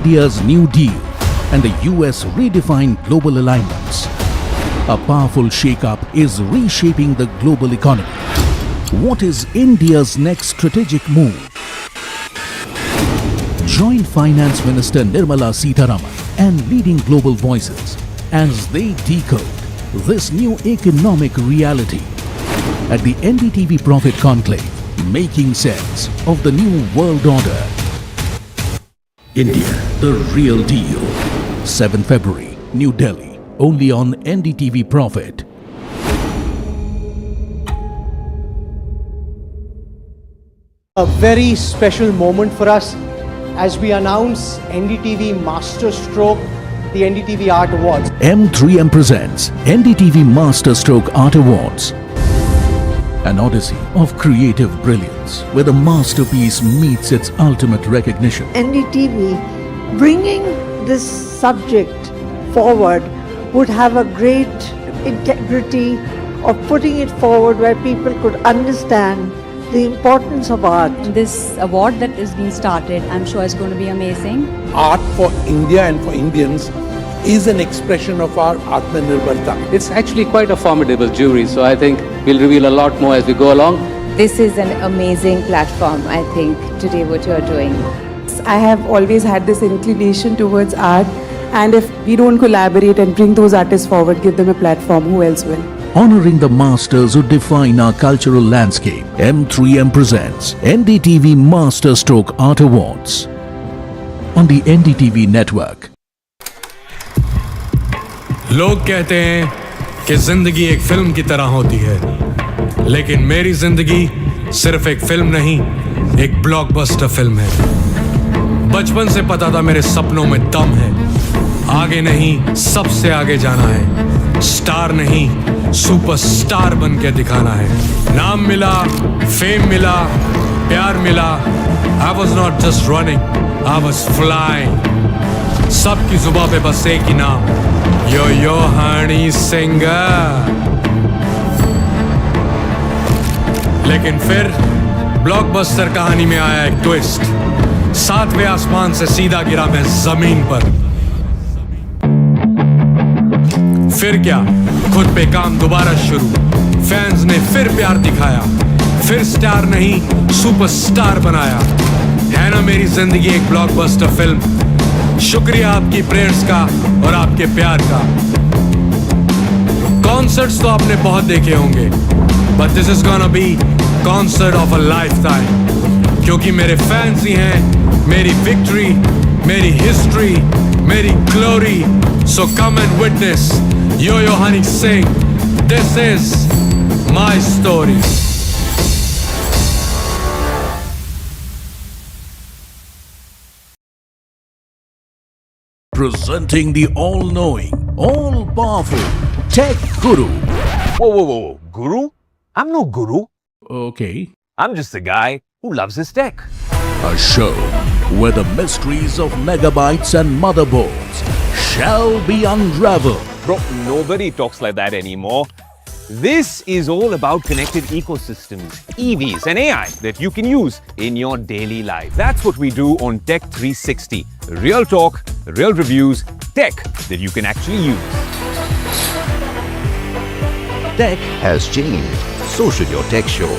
India's New Deal and the US redefined global alignments. A powerful shake-up is reshaping the global economy. What is India's next strategic move? Join Finance Minister Nirmala Sitharaman and leading global voices as they decode this new economic reality at the NDTV Profit Conclave, making sense of the new world order. India, the real deal. 7 February, New Delhi, only on NDTV Profit. A very special moment for us as we announce NDTV Masterstroke, the NDTV Art Awards. M3M presents NDTV Masterstroke Art Awards. An odyssey of creative brilliance where the masterpiece meets its ultimate recognition. NDTV bringing this subject forward would have a great integrity of putting it forward where people could understand the importance of art. This award that is being started, I'm sure is going to be amazing. Art for India and for Indians is an expression of our Atmanirbharta. It's actually quite a formidable jury, so I think we'll reveal a lot more as we go along. This is an amazing platform, I think, today what you are doing. I have always had this inclination towards art, and if we don't collaborate and bring those artists forward, give them a platform, who else will? Honoring the masters who define our cultural landscape, M3M presents NDTV Masterstroke Art Awards on the NDTV network. लोग कहते हैं कि जिंदगी एक film की तरह होती है, लेकिन मेरी जिंदगी सिर्फ एक फिल्म नहीं, एक ब्लॉकबस्टर फिल्म है। बचपन से पता था मेरे सपनों में दम है, आगे नहीं सबसे आगे जाना है, स्टार नहीं सुपरस्टार बन के दिखाना है। नाम मिला, फेम मिला, प्यार मिला, I was not just running, I was flying। सबकी जुबां पे बस एक ही नाम, यो हनी सिंह। लेकिन फिर ब्लॉकबस्टर कहानी में आया एक ट्विस्ट, 7वें आसमान से सीधा गिरा मैं जमीन पर। फिर क्या, खुद पे काम दोबारा शुरू, फैंस ने फिर प्यार दिखाया, फिर स्टार नहीं सुपरस्टार बनाया। है ना मेरी जिंदगी एक ब्लॉकबस्टर फिल्म। शुक्रिया आपकी प्रेयर्स का और आपके प्यार का। कॉन्सर्ट्स तो आपने बहुत देखे होंगे, but this is gonna be concert of a lifetime, क्योंकि मेरे फैंस ही हैं मेरी विक्ट्री, मेरी हिस्ट्री, मेरी glory. So come and witness Yo Honey Singh, this is my story. Presenting the all-knowing, all-powerful Tech Guru. Whoa. Guru? I'm no guru. Okay. I'm just a guy who loves his tech. A show where the mysteries of megabytes and motherboards shall be unraveled. Bro, nobody talks like that anymore. This is all about connected ecosystems, EVs and AI that you can use in your daily life. That's what we do on Tech 360. Real talk, real reviews, tech that you can actually use. Tech has changed. So should your tech show.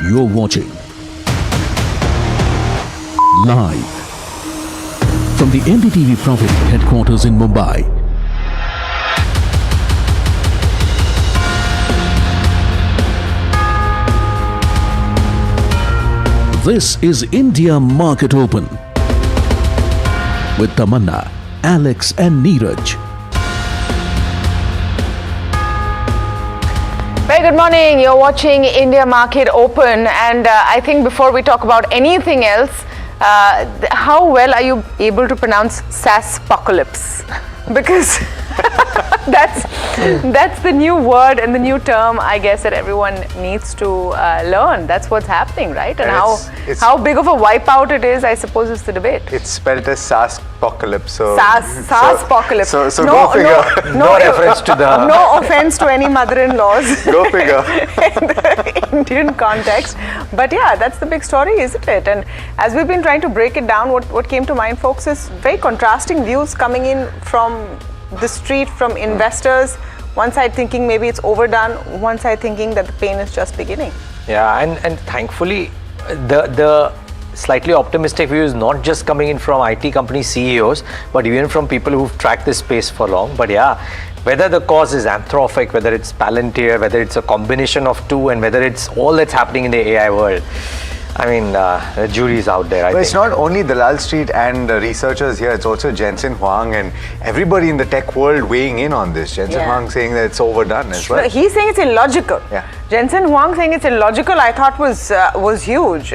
You're watching live from the NDTV Profit headquarters in Mumbai. This is India Market Open with Tamanna, Alex and Neeraj. Very good morning. You're watching India Market Open, and I think before we talk about anything else, how well are you able to pronounce SaaSpocalypse? Because that's the new word and the new term, I guess, that everyone needs to learn. That's what's happening, right? And how big of a wipeout it is, I suppose, is the debate. It's spelled as SaaSpocalypse. So SaaSpocalypse. So go figure. No reference to the. No offense to any mother-in-laws. Go figure. In the Indian context, but yeah, that's the big story, isn't it? And as we've been trying to break it down, what came to mind, folks, is very contrasting views coming in from the street, from investors. One side thinking maybe it's overdone, one side thinking that the pain is just beginning. Yeah, and thankfully the slightly optimistic view is not just coming in from IT company CEOs, but even from people who've tracked this space for long. But yeah, whether the cause is Anthropic, whether it's Palantir, whether it's a combination of two, and whether it's all that's happening in the AI world, I mean, the jury's out there, I think. It's not only Dalal Street and researchers here, it's also Jensen Huang and everybody in the tech world weighing in on this. Jensen Huang saying that it's overdone as well. He's saying it's illogical. Yeah. Jensen Huang saying it's illogical, I thought was huge.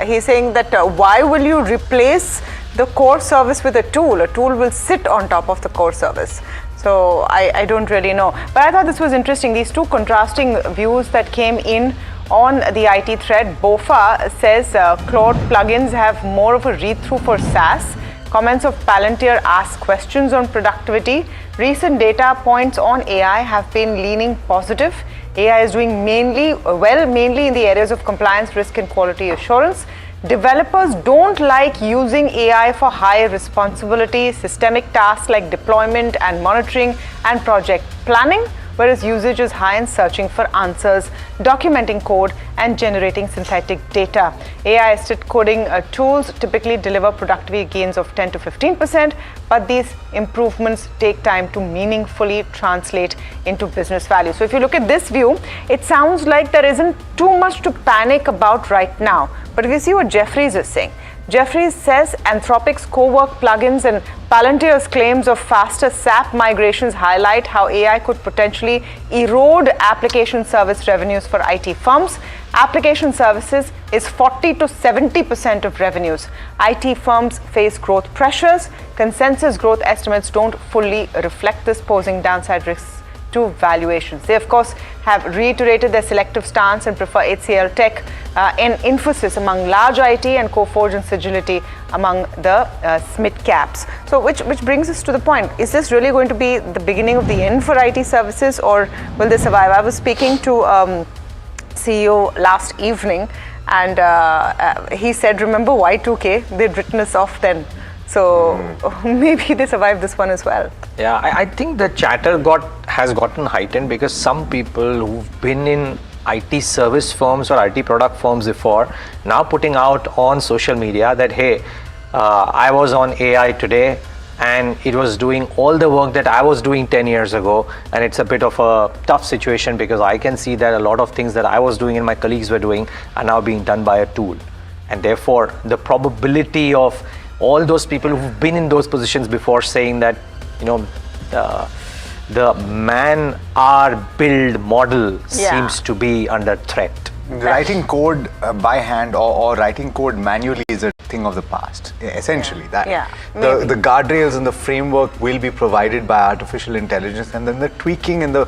He's saying that why will you replace the core service with a tool? A tool will sit on top of the core service. So I don't really know. But I thought this was interesting. These two contrasting views that came in on the IT thread. Bofa says Claude plugins have more of a read-through for SaaS. Comments of Palantir ask questions on productivity. Recent data points on AI have been leaning positive. AI is doing mainly in the areas of compliance, risk and quality assurance. Developers don't like using AI for high responsibility, systemic tasks like deployment and monitoring and project planning, whereas usage is high in searching for answers, documenting code, and generating synthetic data. AI-assisted coding tools typically deliver productivity gains of 10 to 15%, but these improvements take time to meaningfully translate into business value. So if you look at this view, it sounds like there isn't too much to panic about right now. But if you see what Jeffries is saying, Jeffries says Anthropic's co-work plugins and Palantir's claims of faster SAP migrations highlight how AI could potentially erode application service revenues for IT firms. Application services is 40 to 70% of revenues. IT firms face growth pressures. Consensus growth estimates don't fully reflect this, posing downside risks to valuations. They, of course, have reiterated their selective stance and prefer HCL Tech and Infosys among large IT and Coforge and Sagility among the SMID caps. So which brings us to the point, is this really going to be the beginning of the end for IT services, or will they survive? I was speaking to CEO last evening, and he said, remember Y2K, they'd written us off then. So maybe they survived this one as well. Yeah, I think the chatter has gotten heightened because some people who've been in IT service firms or IT product firms before now putting out on social media that, hey, I was on AI today and it was doing all the work that I was doing 10 years ago, and it's a bit of a tough situation because I can see that a lot of things that I was doing and my colleagues were doing are now being done by a tool, and therefore the probability of all those people who've been in those positions before saying that, you know, the man-hour build model seems to be under threat. Writing code by hand or writing code manually is a thing of the past, essentially. The guardrails and the framework will be provided by artificial intelligence, and then the tweaking and the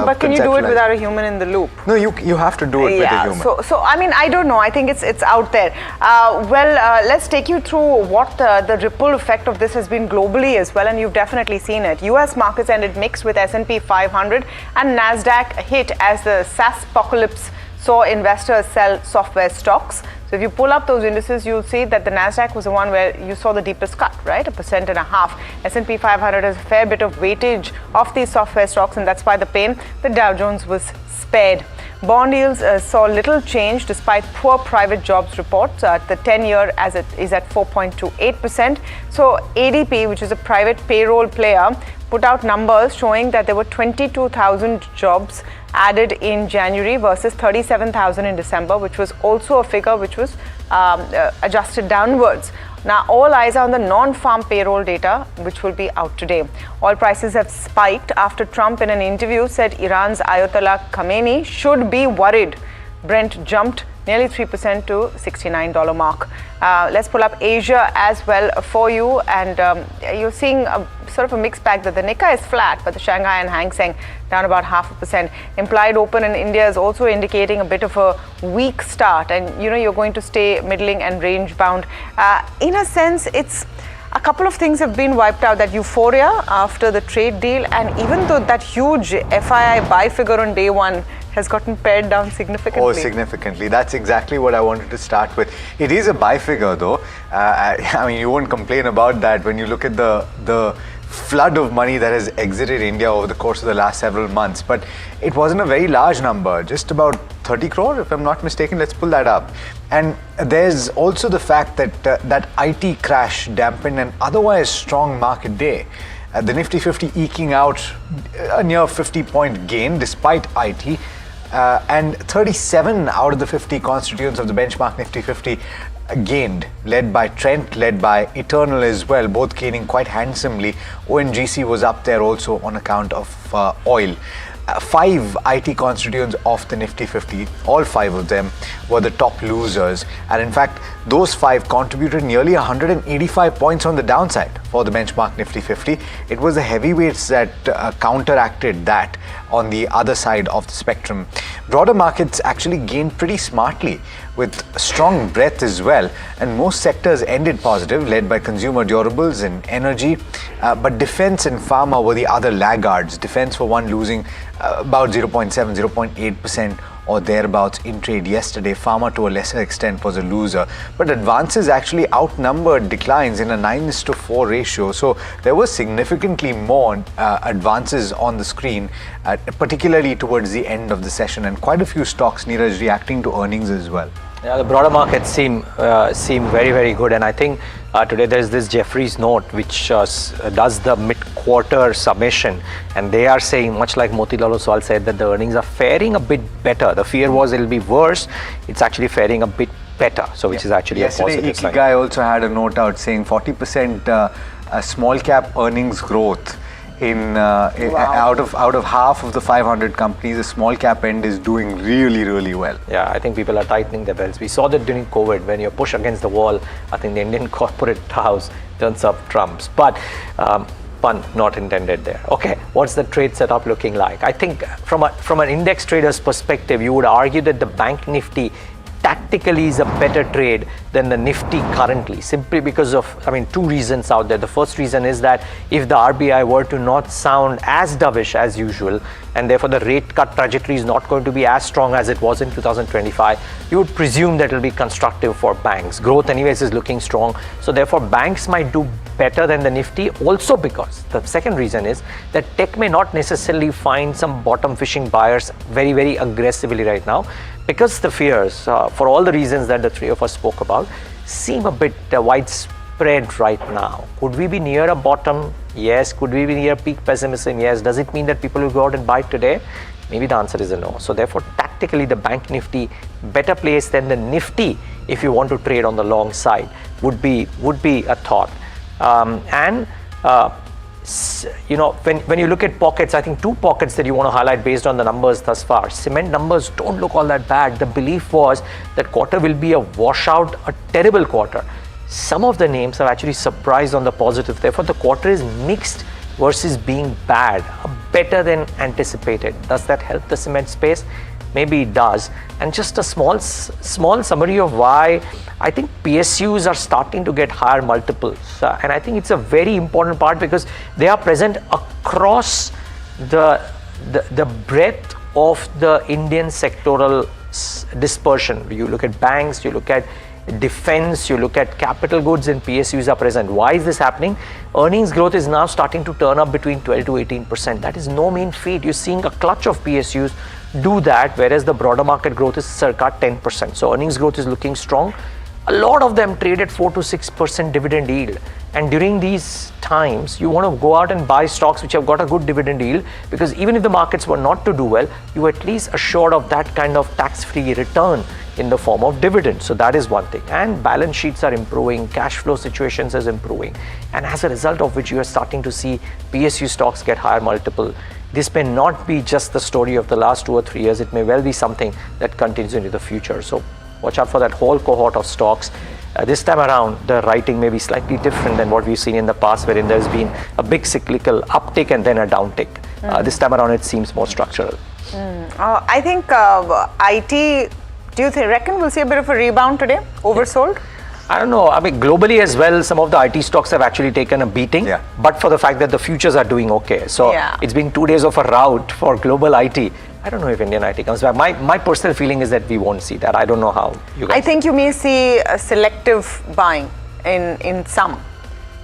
but can you do it without a human in the loop? No, you have to do it with a human. So I mean, I don't know. I think it's out there. Let's take you through what the ripple effect of this has been globally as well, and you've definitely seen it. US markets ended mixed with S&P 500 and NASDAQ hit as the SaaSpocalypse saw investors sell software stocks. So if you pull up those indices, you'll see that the NASDAQ was the one where you saw the deepest cut, right? 1.5%. S&P 500 has a fair bit of weightage of these software stocks, and that's why the pain. The Dow Jones was spared. Bond yields saw little change despite poor private jobs reports. The 10-year as it is at 4.28%. So ADP, which is a private payroll player, put out numbers showing that there were 22,000 jobs added in January versus 37,000 in December, which was also a figure which was adjusted downwards. Now, all eyes are on the non-farm payroll data, which will be out today. Oil prices have spiked after Trump in an interview said Iran's Ayatollah Khamenei should be worried. Brent jumped nearly 3% to $69 mark. Let's pull up Asia as well for you, and you're seeing sort of a mixed bag that the Nikkei is flat, but the Shanghai and Hang Seng down about 0.5%. Implied open in India is also indicating a bit of a weak start, and you're going to stay middling and range bound. In a sense, it's a couple of things have been wiped out. That euphoria after the trade deal, and even though that huge FII buy figure on day one has gotten pared down significantly. Oh, significantly. That's exactly what I wanted to start with. It is a buy figure though. I mean, you won't complain about that when you look at the flood of money that has exited India over the course of the last several months. But it wasn't a very large number, just about 30 crore if I'm not mistaken. Let's pull that up. And there's also the fact that that IT crash dampened an otherwise strong market day. The Nifty 50 eking out a near 50-point gain despite IT. And 37 out of the 50 constituents of the benchmark Nifty 50 gained, led by Trent, led by Eternal as well, both gaining quite handsomely. ONGC was up there also on account of oil. 5 IT constituents of the Nifty 50, all 5 of them were the top losers, and in fact those 5 contributed nearly 185 points on the downside for the benchmark Nifty 50. It was the heavyweights that counteracted that on the other side of the spectrum. Broader markets actually gained pretty smartly with strong breadth as well, and most sectors ended positive, led by consumer durables and energy, but defense and pharma were the other laggards. Defense for one losing about 0.7, 0.8% or thereabouts in trade yesterday. Pharma to a lesser extent was a loser, but advances actually outnumbered declines in a 9:4 ratio. So there was significantly more advances on the screen, particularly towards the end of the session, and quite a few stocks, Neeraj, reacting to earnings as well. Yeah, the broader markets seem very, very good, and I think today there is this Jefferies note which does the mid-quarter summation, and they are saying, much like Motilal Oswal said, that the earnings are faring a bit better. The fear was it'll be worse. It's actually faring a bit better, so which is actually a positive sign. Yesterday, Ikigai also had a note out saying 40% small cap earnings growth. Out of half of the 500 companies, the small cap end is doing really, really well. Yeah, I think people are tightening their belts. We saw that during COVID, when you push against the wall, I think the Indian corporate house turns up trumps. But pun not intended there. Okay, what's the trade setup looking like? I think from an index trader's perspective, you would argue that the Bank Nifty tactically is a better trade than the Nifty currently, simply because of, two reasons out there. The first reason is that if the RBI were to not sound as dovish as usual, and therefore the rate cut trajectory is not going to be as strong as it was in 2025, you would presume that it will be constructive for banks. Growth anyways is looking strong, so therefore banks might do better than the Nifty. Also because the second reason is that tech may not necessarily find some bottom fishing buyers very, very aggressively right now, because the fears, for all the reasons that the three of us spoke about, seem a bit widespread right now. Could we be near a bottom? Yes. Could we be near peak pessimism? Yes. Does it mean that people will go out and buy today? Maybe the answer is a no. So therefore, tactically, the Bank Nifty better placed than the Nifty, if you want to trade on the long side, would be a thought. When you look at pockets, I think 2 pockets that you want to highlight based on the numbers thus far. Cement numbers don't look all that bad. The belief was that quarter will be a washout, a terrible quarter. Some of the names have actually surprised on the positive. Therefore, the quarter is mixed versus being bad, better than anticipated. Does that help the cement space? Maybe it does. And just a small summary of why I think PSUs are starting to get higher multiples. And I think it's a very important part because they are present across the breadth of the Indian sectoral dispersion. You look at banks, you look at defense, you look at capital goods, and PSUs are present. Why is this happening? Earnings growth is now starting to turn up between 12 to 18%. That is no mean feat. You're seeing a clutch of PSUs do that, whereas the broader market growth is circa 10%. So earnings growth is looking strong. A lot of them traded 4 to 6% dividend yield. And during these times, you want to go out and buy stocks which have got a good dividend yield, because even if the markets were not to do well, you at least assured of that kind of tax-free return in the form of dividend. So that is one thing. And balance sheets are improving, cash flow situations is improving. And as a result of which, you are starting to see PSU stocks get higher multiple. This may not be just the story of the last 2 or 3 years. It may well be something that continues into the future. So watch out for that whole cohort of stocks. This time around, the writing may be slightly different than what we've seen in the past, wherein there's been a big cyclical uptick and then a downtick. This time around, it seems more structural. I think IT, do you reckon we'll see a bit of a rebound today? Oversold? I don't know. I mean, globally as well, some of the IT stocks have actually taken a beating, but for the fact that the futures are doing okay. So it's been 2 days of a rout for global IT. I don't know if Indian IT comes back. My personal feeling is that we won't see that. I don't know how you guys. I think you may see a selective buying in some,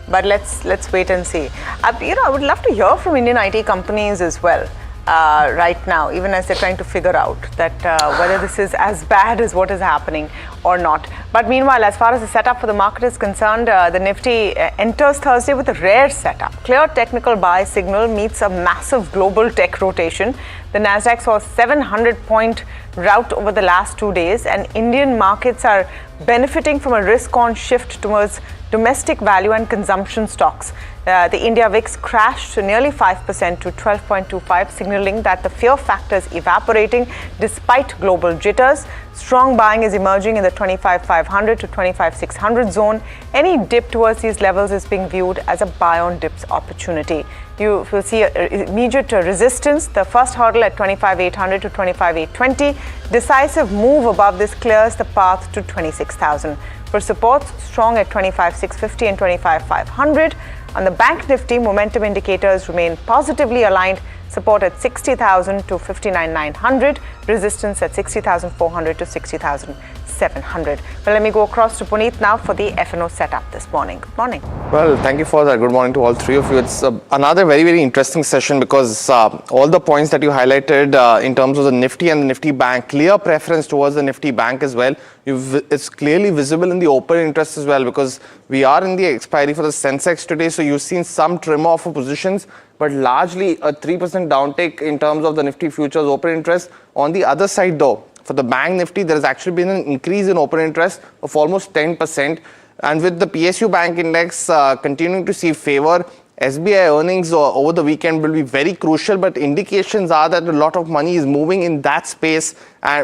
but let's wait and see. I would love to hear from Indian IT companies as well right now, even as they're trying to figure out that whether this is as bad as what is happening or not. But meanwhile, as far as the setup for the market is concerned, the Nifty enters Thursday with a rare setup. Clear technical buy signal meets a massive global tech rotation. The Nasdaq saw a 700-point rout over the last 2 days, and Indian markets are benefiting from a risk-on shift towards domestic value and consumption stocks. The India VIX crashed to nearly 5% to 12.25, signaling that the fear factor is evaporating despite global jitters. Strong buying is emerging in the 25,500 to 25,600 zone. Any dip towards these levels is being viewed as a buy on dips opportunity. You will see immediate resistance. The first hurdle at 25,800 to 25,820. Decisive move above this clears the path to 26,000. For supports, strong at 25,650 and 25,500. On the Bank Nifty, momentum indicators remain positively aligned. Support at 60,000 to 59,900. Resistance at 60,400 to 60,700. Well, let me go across to Puneet now for the FNO setup this morning. Good morning. Well, thank you for that. Good morning to all three of you. It's another very, very interesting session because all the points that you highlighted in terms of the Nifty and the Nifty Bank, clear preference towards the Nifty Bank as well. It's clearly visible in the open interest as well, because we are in the expiry for the Sensex today. So you've seen some trim off of positions, but largely a 3% downtick in terms of the Nifty futures open interest. On the other side though, for the Bank Nifty, there has actually been an increase in open interest of almost 10%. And with the PSU Bank Index continuing to see favor, SBI earnings over the weekend will be very crucial, but indications are that a lot of money is moving in that space,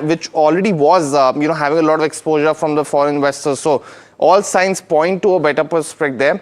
which already was having a lot of exposure from the foreign investors. So all signs point to a better prospect there.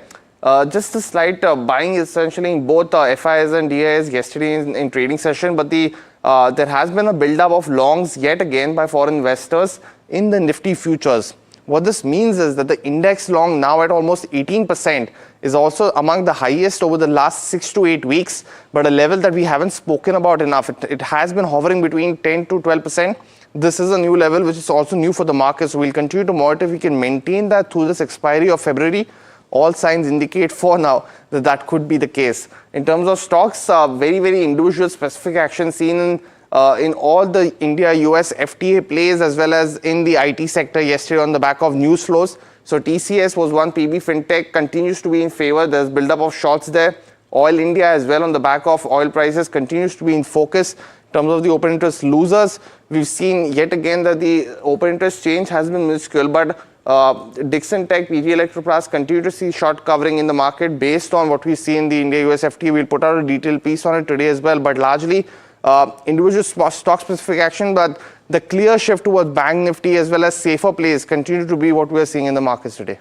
Just a slight buying essentially in both FIs and DIs yesterday in trading session, but there has been a build-up of longs yet again by foreign investors in the Nifty futures. What this means is that the index long now at almost 18% is also among the highest over the last 6 to 8 weeks, but a level that we haven't spoken about enough. It has been hovering between 10 to 12%. This is a new level which is also new for the market, so we'll continue to monitor if we can maintain that through this expiry of February. All signs indicate for now that that could be the case. In terms of stocks, very, very individual specific action seen in all the India-US FTA plays as well as in the IT sector yesterday on the back of news flows. So TCS was one, PB Fintech continues to be in favor. There's build-up of shorts there. Oil India as well on the back of oil prices continues to be in focus. In terms of the open interest losers, we've seen yet again that the open interest change has been minuscule, but Dixon Tech, PG Electroplast continue to see short covering in the market based on what we see in the India-US FTA. We'll put out a detailed piece on it today as well, but largely individual stock-specific action, but the clear shift towards Bank Nifty as well as safer plays continue to be what we're seeing in the markets today.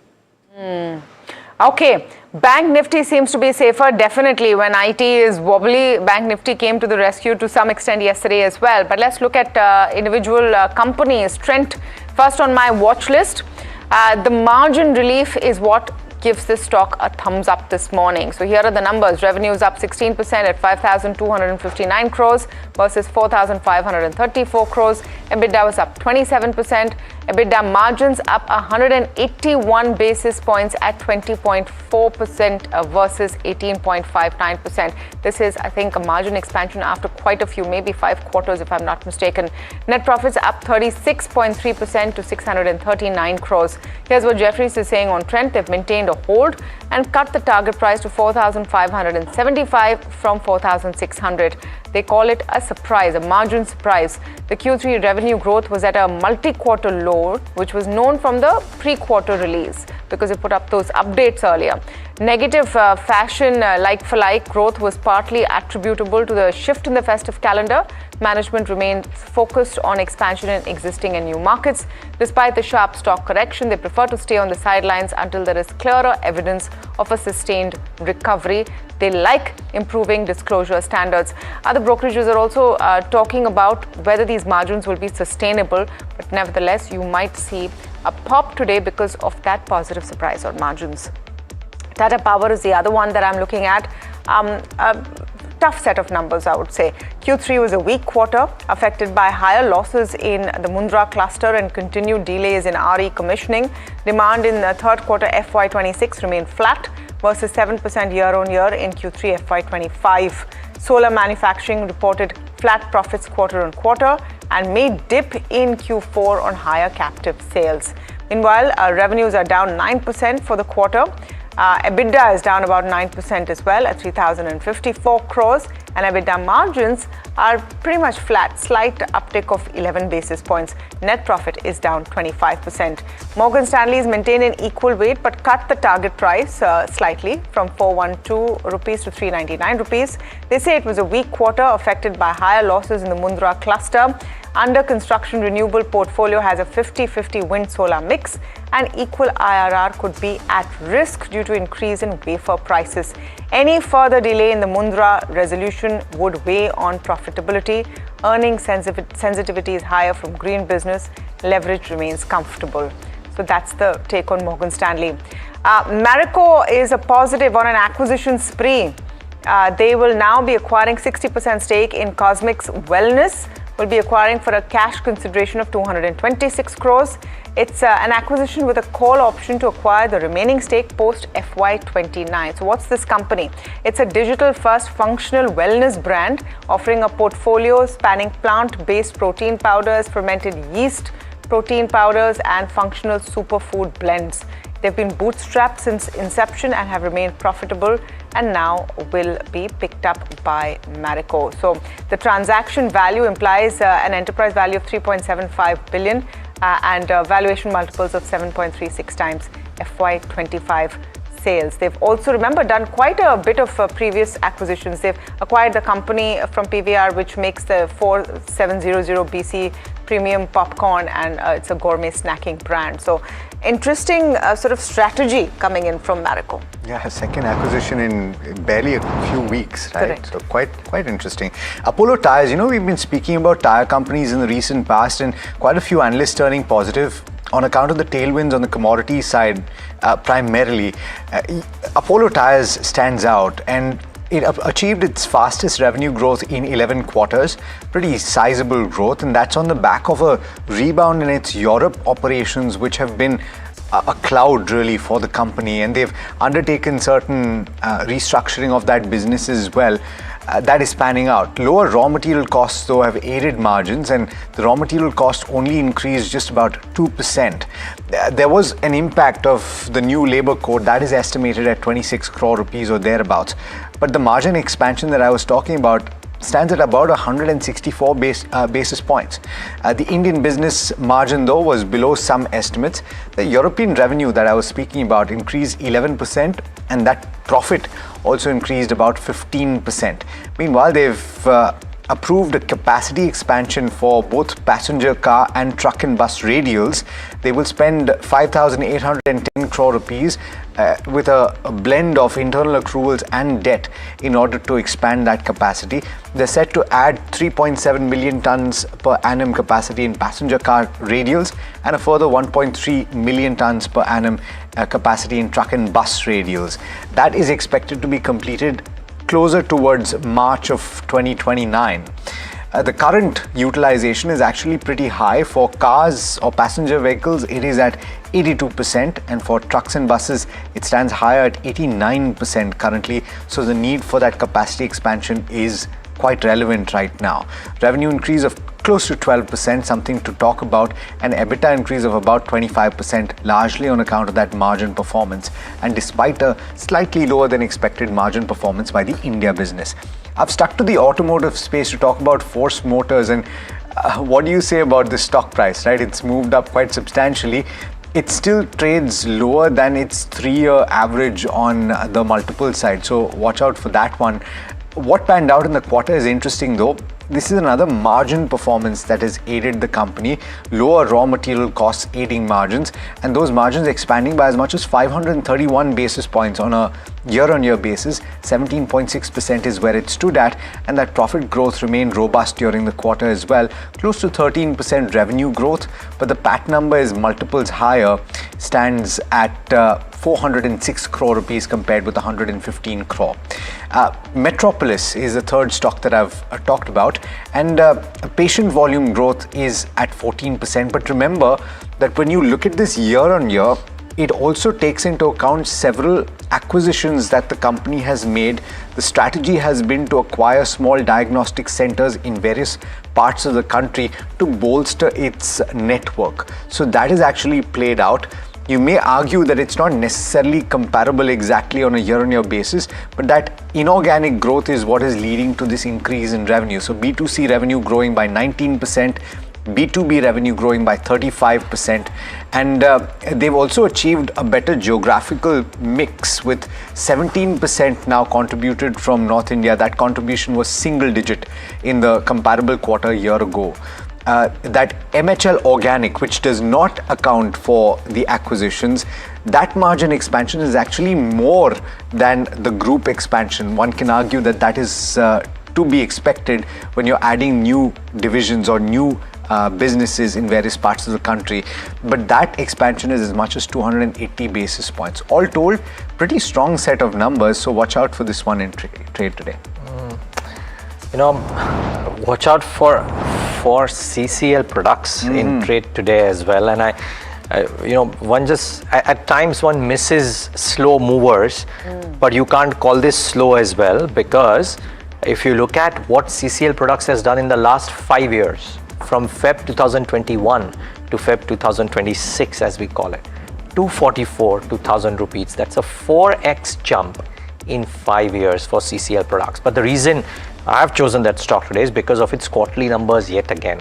Okay, Bank Nifty seems to be safer, definitely. When IT is wobbly, Bank Nifty came to the rescue to some extent yesterday as well. But let's look at individual companies. Trent, first on my watch list. The margin relief is what gives this stock a thumbs up this morning. So here are the numbers. Revenues up 16% at 5,259 crores versus 4,534 crores. EBITDA was up 27%. EBITDA margins up 181 basis points at 20.4% versus 18.59%. This is, I think, a margin expansion after quite a few, maybe 5 quarters if I'm not mistaken. Net profits up 36.3% to 639 crores. Here's what Jefferies is saying on Trent. They've maintained a hold and cut the target price to 4,575 from 4,600. They call it a surprise, a margin surprise. The Q3 revenue growth was at a multi-quarter low, which was known from the pre-quarter release because they put up those updates earlier. Negative fashion like-for-like growth was partly attributable to the shift in the festive calendar. Management remained focused on expansion in existing and new markets. Despite the sharp stock correction, they prefer to stay on the sidelines until there is clearer evidence of a sustained recovery. They like improving disclosure standards. Other brokerages are also talking about whether these margins will be sustainable, but nevertheless, you might see a pop today because of that positive surprise on margins. Tata Power is the other one that I'm looking at. A tough set of numbers, I would say. Q3 was a weak quarter, affected by higher losses in the Mundra cluster and continued delays in RE commissioning. Demand in the third quarter FY26 remained flat versus 7% year-on-year in Q3 FY25. Solar manufacturing reported flat profits quarter-on-quarter and may dip in Q4 on higher captive sales. Meanwhile, revenues are down 9% for the quarter. EBITDA is down about 9% as well at 3,054 crores, and EBITDA margins are pretty much flat, slight uptick of 11 basis points. Net profit is down 25%. Morgan Stanley is maintained in equal weight but cut the target price slightly from 412 rupees to 399 rupees. They say it was a weak quarter affected by higher losses in the Mundra cluster. Under construction renewable portfolio has a 50-50 wind solar mix, and equal IRR could be at risk due to increase in wafer prices. Any further delay in the Mundra resolution would weigh on profitability. Earnings sensitivity is higher from green business. Leverage remains comfortable. So that's the take on Morgan Stanley. Marico is a positive on an acquisition spree. They will now be acquiring 60% stake in Cosmix Wellness. Will be acquiring for a cash consideration of 226 crores. It's an acquisition with a call option to acquire the remaining stake post FY29. So what's this company? It's a digital-first functional wellness brand offering a portfolio spanning plant-based protein powders, fermented yeast protein powders, and functional superfood blends. They've been bootstrapped since inception and have remained profitable and now will be picked up by Marico. So the transaction value implies an enterprise value of 3.75 billion and valuation multiples of 7.36 times FY25 sales. They've also, remember, done quite a bit of previous acquisitions. They've acquired the company from PVR, which makes the 4700BC premium popcorn, and it's a gourmet snacking brand. So interesting sort of strategy coming in from Marico. Yeah, second acquisition in barely a few weeks, right? Correct. So quite interesting. Apollo Tyres, we've been speaking about tyre companies in the recent past, and quite a few analysts turning positive on account of the tailwinds on the commodity side, primarily. Apollo Tyres stands out, and it achieved its fastest revenue growth in 11 quarters, pretty sizable growth, and that's on the back of a rebound in its Europe operations, which have been a cloud really for the company, and they've undertaken certain restructuring of that business as well. That is panning out. Lower raw material costs, though, have aided margins, and the raw material cost only increased just about 2%. There was an impact of the new labor code that is estimated at 26 crore rupees or thereabouts. But the margin expansion that I was talking about stands at about 164 basis points. The Indian business margin, though, was below some estimates. The European revenue that I was speaking about increased 11%, and that profit also increased about 15%. Meanwhile, they've approved a capacity expansion for both passenger car and truck and bus radials. They will spend 5,810 crore rupees with a blend of internal accruals and debt in order to expand that capacity. They're set to add 3.7 million tons per annum capacity in passenger car radials and a further 1.3 million tons per annum capacity in truck and bus radials. That is expected to be completed closer towards March of 2029. The current utilization is actually pretty high. For cars or passenger vehicles, it is at 82%, and for trucks and buses, it stands higher at 89% currently. So the need for that capacity expansion is quite relevant right now. Revenue increase of close to 12%, something to talk about, and EBITDA increase of about 25%, largely on account of that margin performance, and despite a slightly lower than expected margin performance by the India business. I've stuck to the automotive space to talk about Force Motors, and what do you say about the stock price, right? It's moved up quite substantially. It still trades lower than its 3-year average on the multiple side, so watch out for that one. What panned out in the quarter is interesting though. This is another margin performance that has aided the company. Lower raw material costs aiding margins, and those margins expanding by as much as 531 basis points on a year-on-year basis. 17.6% is where it stood at, and that profit growth remained robust during the quarter as well. Close to 13% revenue growth, but the PAT number is multiples higher, stands at 406 crore rupees compared with 115 crore. Metropolis is the third stock that I've talked about, and patient volume growth is at 14%. But remember that when you look at this year on year, it also takes into account several acquisitions that the company has made. The strategy has been to acquire small diagnostic centers in various parts of the country to bolster its network. So that is actually played out. You may argue that it's not necessarily comparable exactly on a year-on-year basis, but that inorganic growth is what is leading to this increase in revenue. So B2C revenue growing by 19%, B2B revenue growing by 35%, and they've also achieved a better geographical mix with 17% now contributed from North India. That contribution was single digit in the comparable quarter a year ago. That MHL Organic, which does not account for the acquisitions, that margin expansion is actually more than the group expansion. One can argue that that is to be expected when you're adding new divisions or new businesses in various parts of the country. But that expansion is as much as 280 basis points. All told, pretty strong set of numbers, so watch out for this one in trade today. You know, watch out for CCL products in trade today as well. And one just at times one misses slow movers, but you can't call this slow as well, because if you look at what CCL Products has done in the last 5 years, from Feb 2021 to Feb 2026, as we call it, 244 to 1,000 rupees. That's a 4x jump in 5 years for CCL Products. But the reason I have chosen that stock today is because of its quarterly numbers yet again.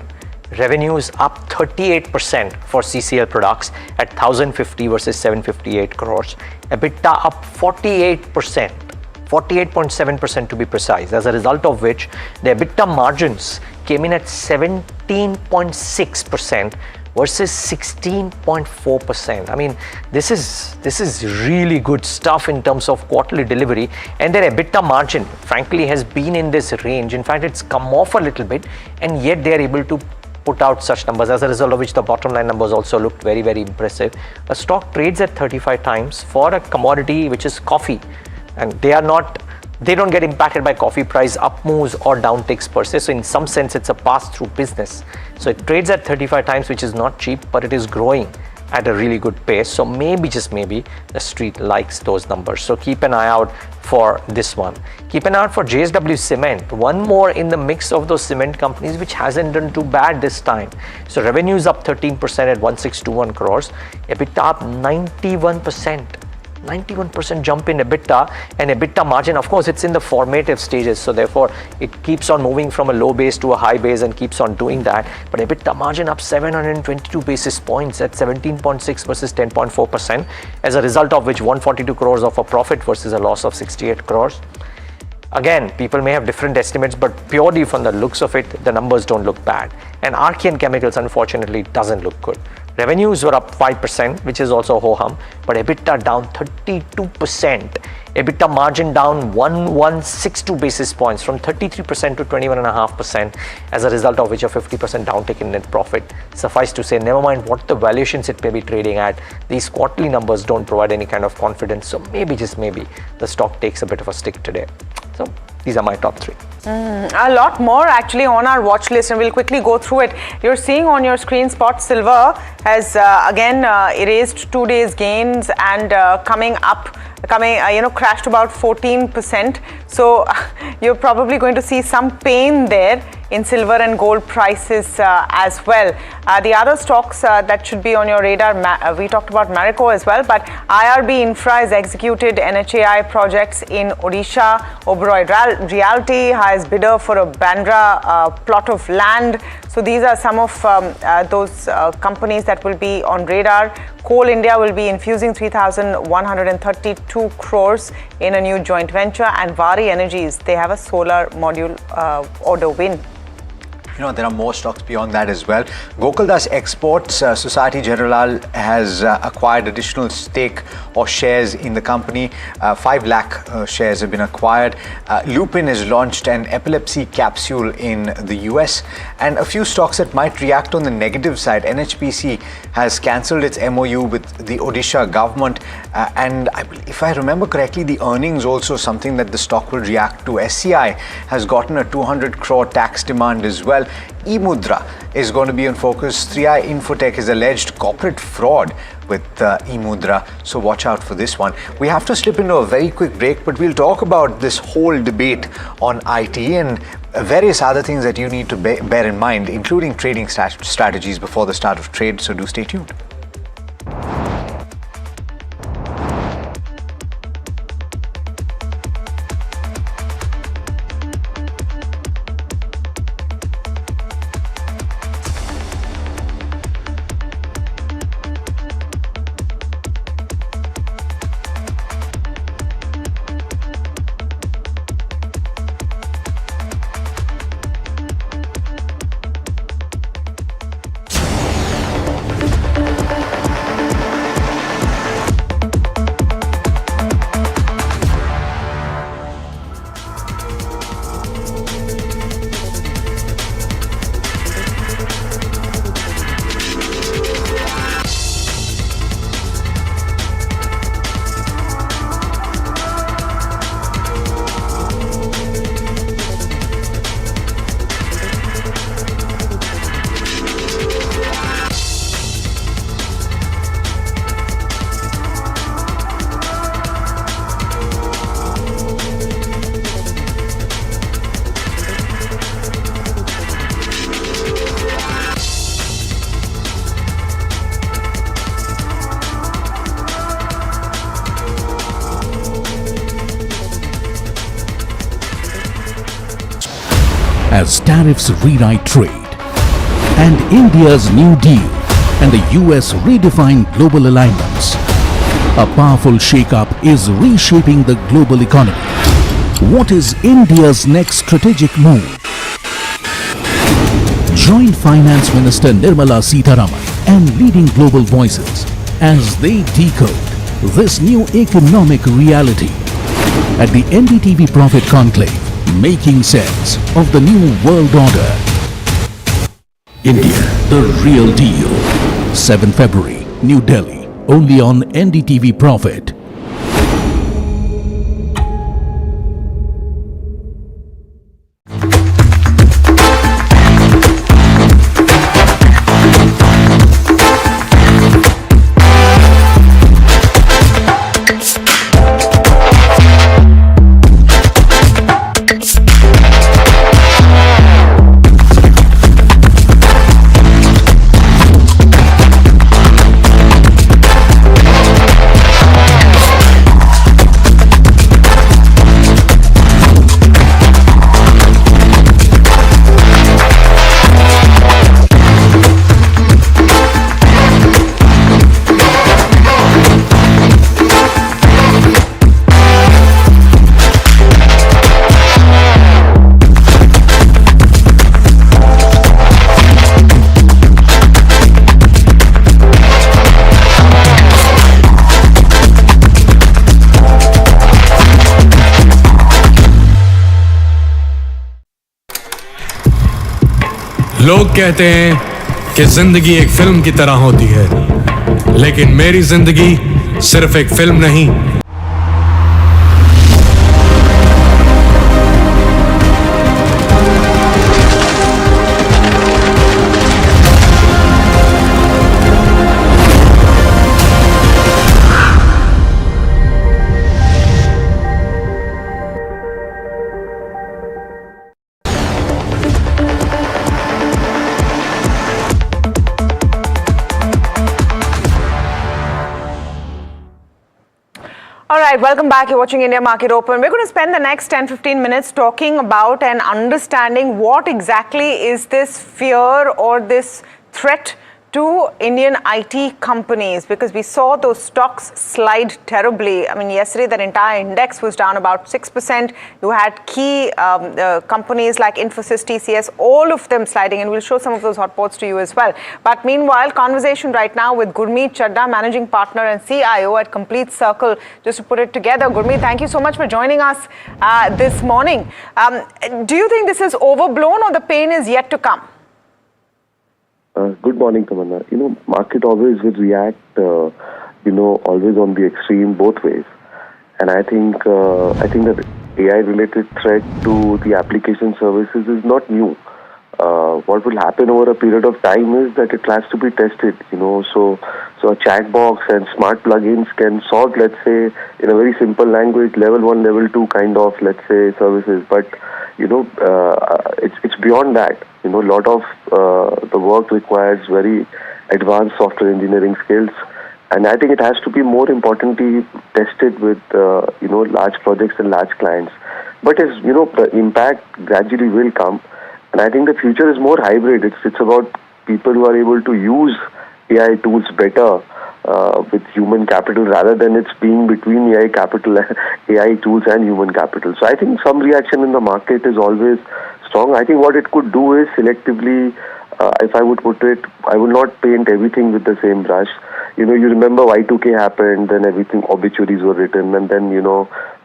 Revenue is up 38% for CCL Products at 1,050 versus 758 crores. EBITDA up 48%. 48.7% to be precise, as a result of which the EBITDA margins came in at 17.6% versus 16.4%. I mean, this is really good stuff in terms of quarterly delivery, and their EBITDA margin frankly has been in this range. In fact, it's come off a little bit, and yet they are able to put out such numbers, as a result of which the bottom line numbers also looked very, very impressive. A stock trades at 35 times for a commodity which is coffee, and they don't get impacted by coffee price up moves or down ticks per se. So in some sense, it's a pass-through business. So it trades at 35 times, which is not cheap, but it is growing at a really good pace. So maybe, just maybe, the street likes those numbers. So keep an eye out for this one. Keep an eye out for JSW Cement, one more in the mix of those cement companies which hasn't done too bad this time. So revenue is up 13% at 1621 crores. EBITDA up 91%. 91% jump in EBITDA, and EBITDA margin, of course, it's in the formative stages, so therefore it keeps on moving from a low base to a high base and keeps on doing that. But EBITDA margin up 722 basis points at 17.6 versus 10.4%, as a result of which 142 crores of a profit versus a loss of 68 crores. Again, people may have different estimates, but purely from the looks of it, the numbers don't look bad. And Archean Chemicals, unfortunately, doesn't look good. Revenues were up 5%, which is also ho-hum, but EBITDA down 32%. EBITDA margin down 1162 basis points from 33% to 21.5%, as a result of which a 50% downtick in net profit. Suffice to say, never mind what the valuations it may be trading at, these quarterly numbers don't provide any kind of confidence. So maybe, just maybe, the stock takes a bit of a stick today. So these are my top 3. A lot more actually on our watch list, and we'll quickly go through it. You're seeing on your screen Spot Silver has again erased 2 days gains and crashed about 14%. So you're probably going to see some pain there in silver and gold prices as well. The other stocks that should be on your radar, we talked about Marico as well, but IRB Infra has executed NHAI projects in Odisha. Oberoi Realty, highest bidder for a Bandra plot of land. So these are some of those companies that will be on radar. Coal India will be infusing 3,132 crores in a new joint venture, and Vari Energies, they have a solar module order win. There are more stocks beyond that as well. Gokuldas Exports, Society Generale has acquired additional stake or shares in the company. 5 lakh shares have been acquired. Lupin has launched an epilepsy capsule in the US. And a few stocks that might react on the negative side. NHPC has cancelled its MOU with the Odisha government. And if I remember correctly, the earnings also something that the stock will react to. SCI has gotten a 200 crore tax demand as well. eMudra is going to be in focus. 3i Infotech is alleged corporate fraud with eMudra, so watch out for this one. We have to slip into a very quick break, but we'll talk about this whole debate on IT and various other things that you need to bear in mind, including trading strategies before the start of trade, so do stay tuned. As tariffs rewrite trade, and India's New Deal and the US redefine global alignments, a powerful shake-up is reshaping the global economy. What is India's next strategic move? Join Finance Minister Nirmala Sitharaman and leading global voices as they decode this new economic reality at the NDTV Profit Conclave, making sense of the new world order. India, the real deal. 7 February, New Delhi, only on NDTV Profit. लोग कहते हैं कि जिंदगी एक film की तरह होती है, लेकिन मेरी जिंदगी सिर्फ एक फिल्म नहीं, All right, welcome back. You're watching India Market Open. We're going to spend the next 10-15 minutes talking about and understanding what exactly is this fear or this threat to Indian IT companies, because we saw those stocks slide terribly. I mean, yesterday that entire index was down about 6%. You had key companies like Infosys, TCS, all of them sliding, and we'll show some of those hot spots to you as well. But meanwhile, conversation right now with Gurmeet Chadda, Managing Partner and CIO at Complete Circle, just to put it together. Gurmeet, thank you so much for joining us this morning. Do you think this is overblown or the pain is yet to come? Good morning, Tamanna. Market always will react, always on the extreme both ways. And I think that AI-related threat to the application services is not new. What will happen over a period of time is that it has to be tested, so a chat box and smart plugins can solve, let's say, in a very simple language, level 1, level 2 kind of, let's say, services. But, it's beyond that. A lot of the work requires very advanced software engineering skills. And I think it has to be more importantly tested with, large projects and large clients. But as, the impact gradually will come. And I think the future is more hybrid. It's about people who are able to use AI tools better with human capital rather than it's being between AI tools and human capital. So I think some reaction in the market is always strong. I think what it could do is selectively, if I would put it, I would not paint everything with the same brush. You remember Y2K happened, then everything, obituaries were written, and then,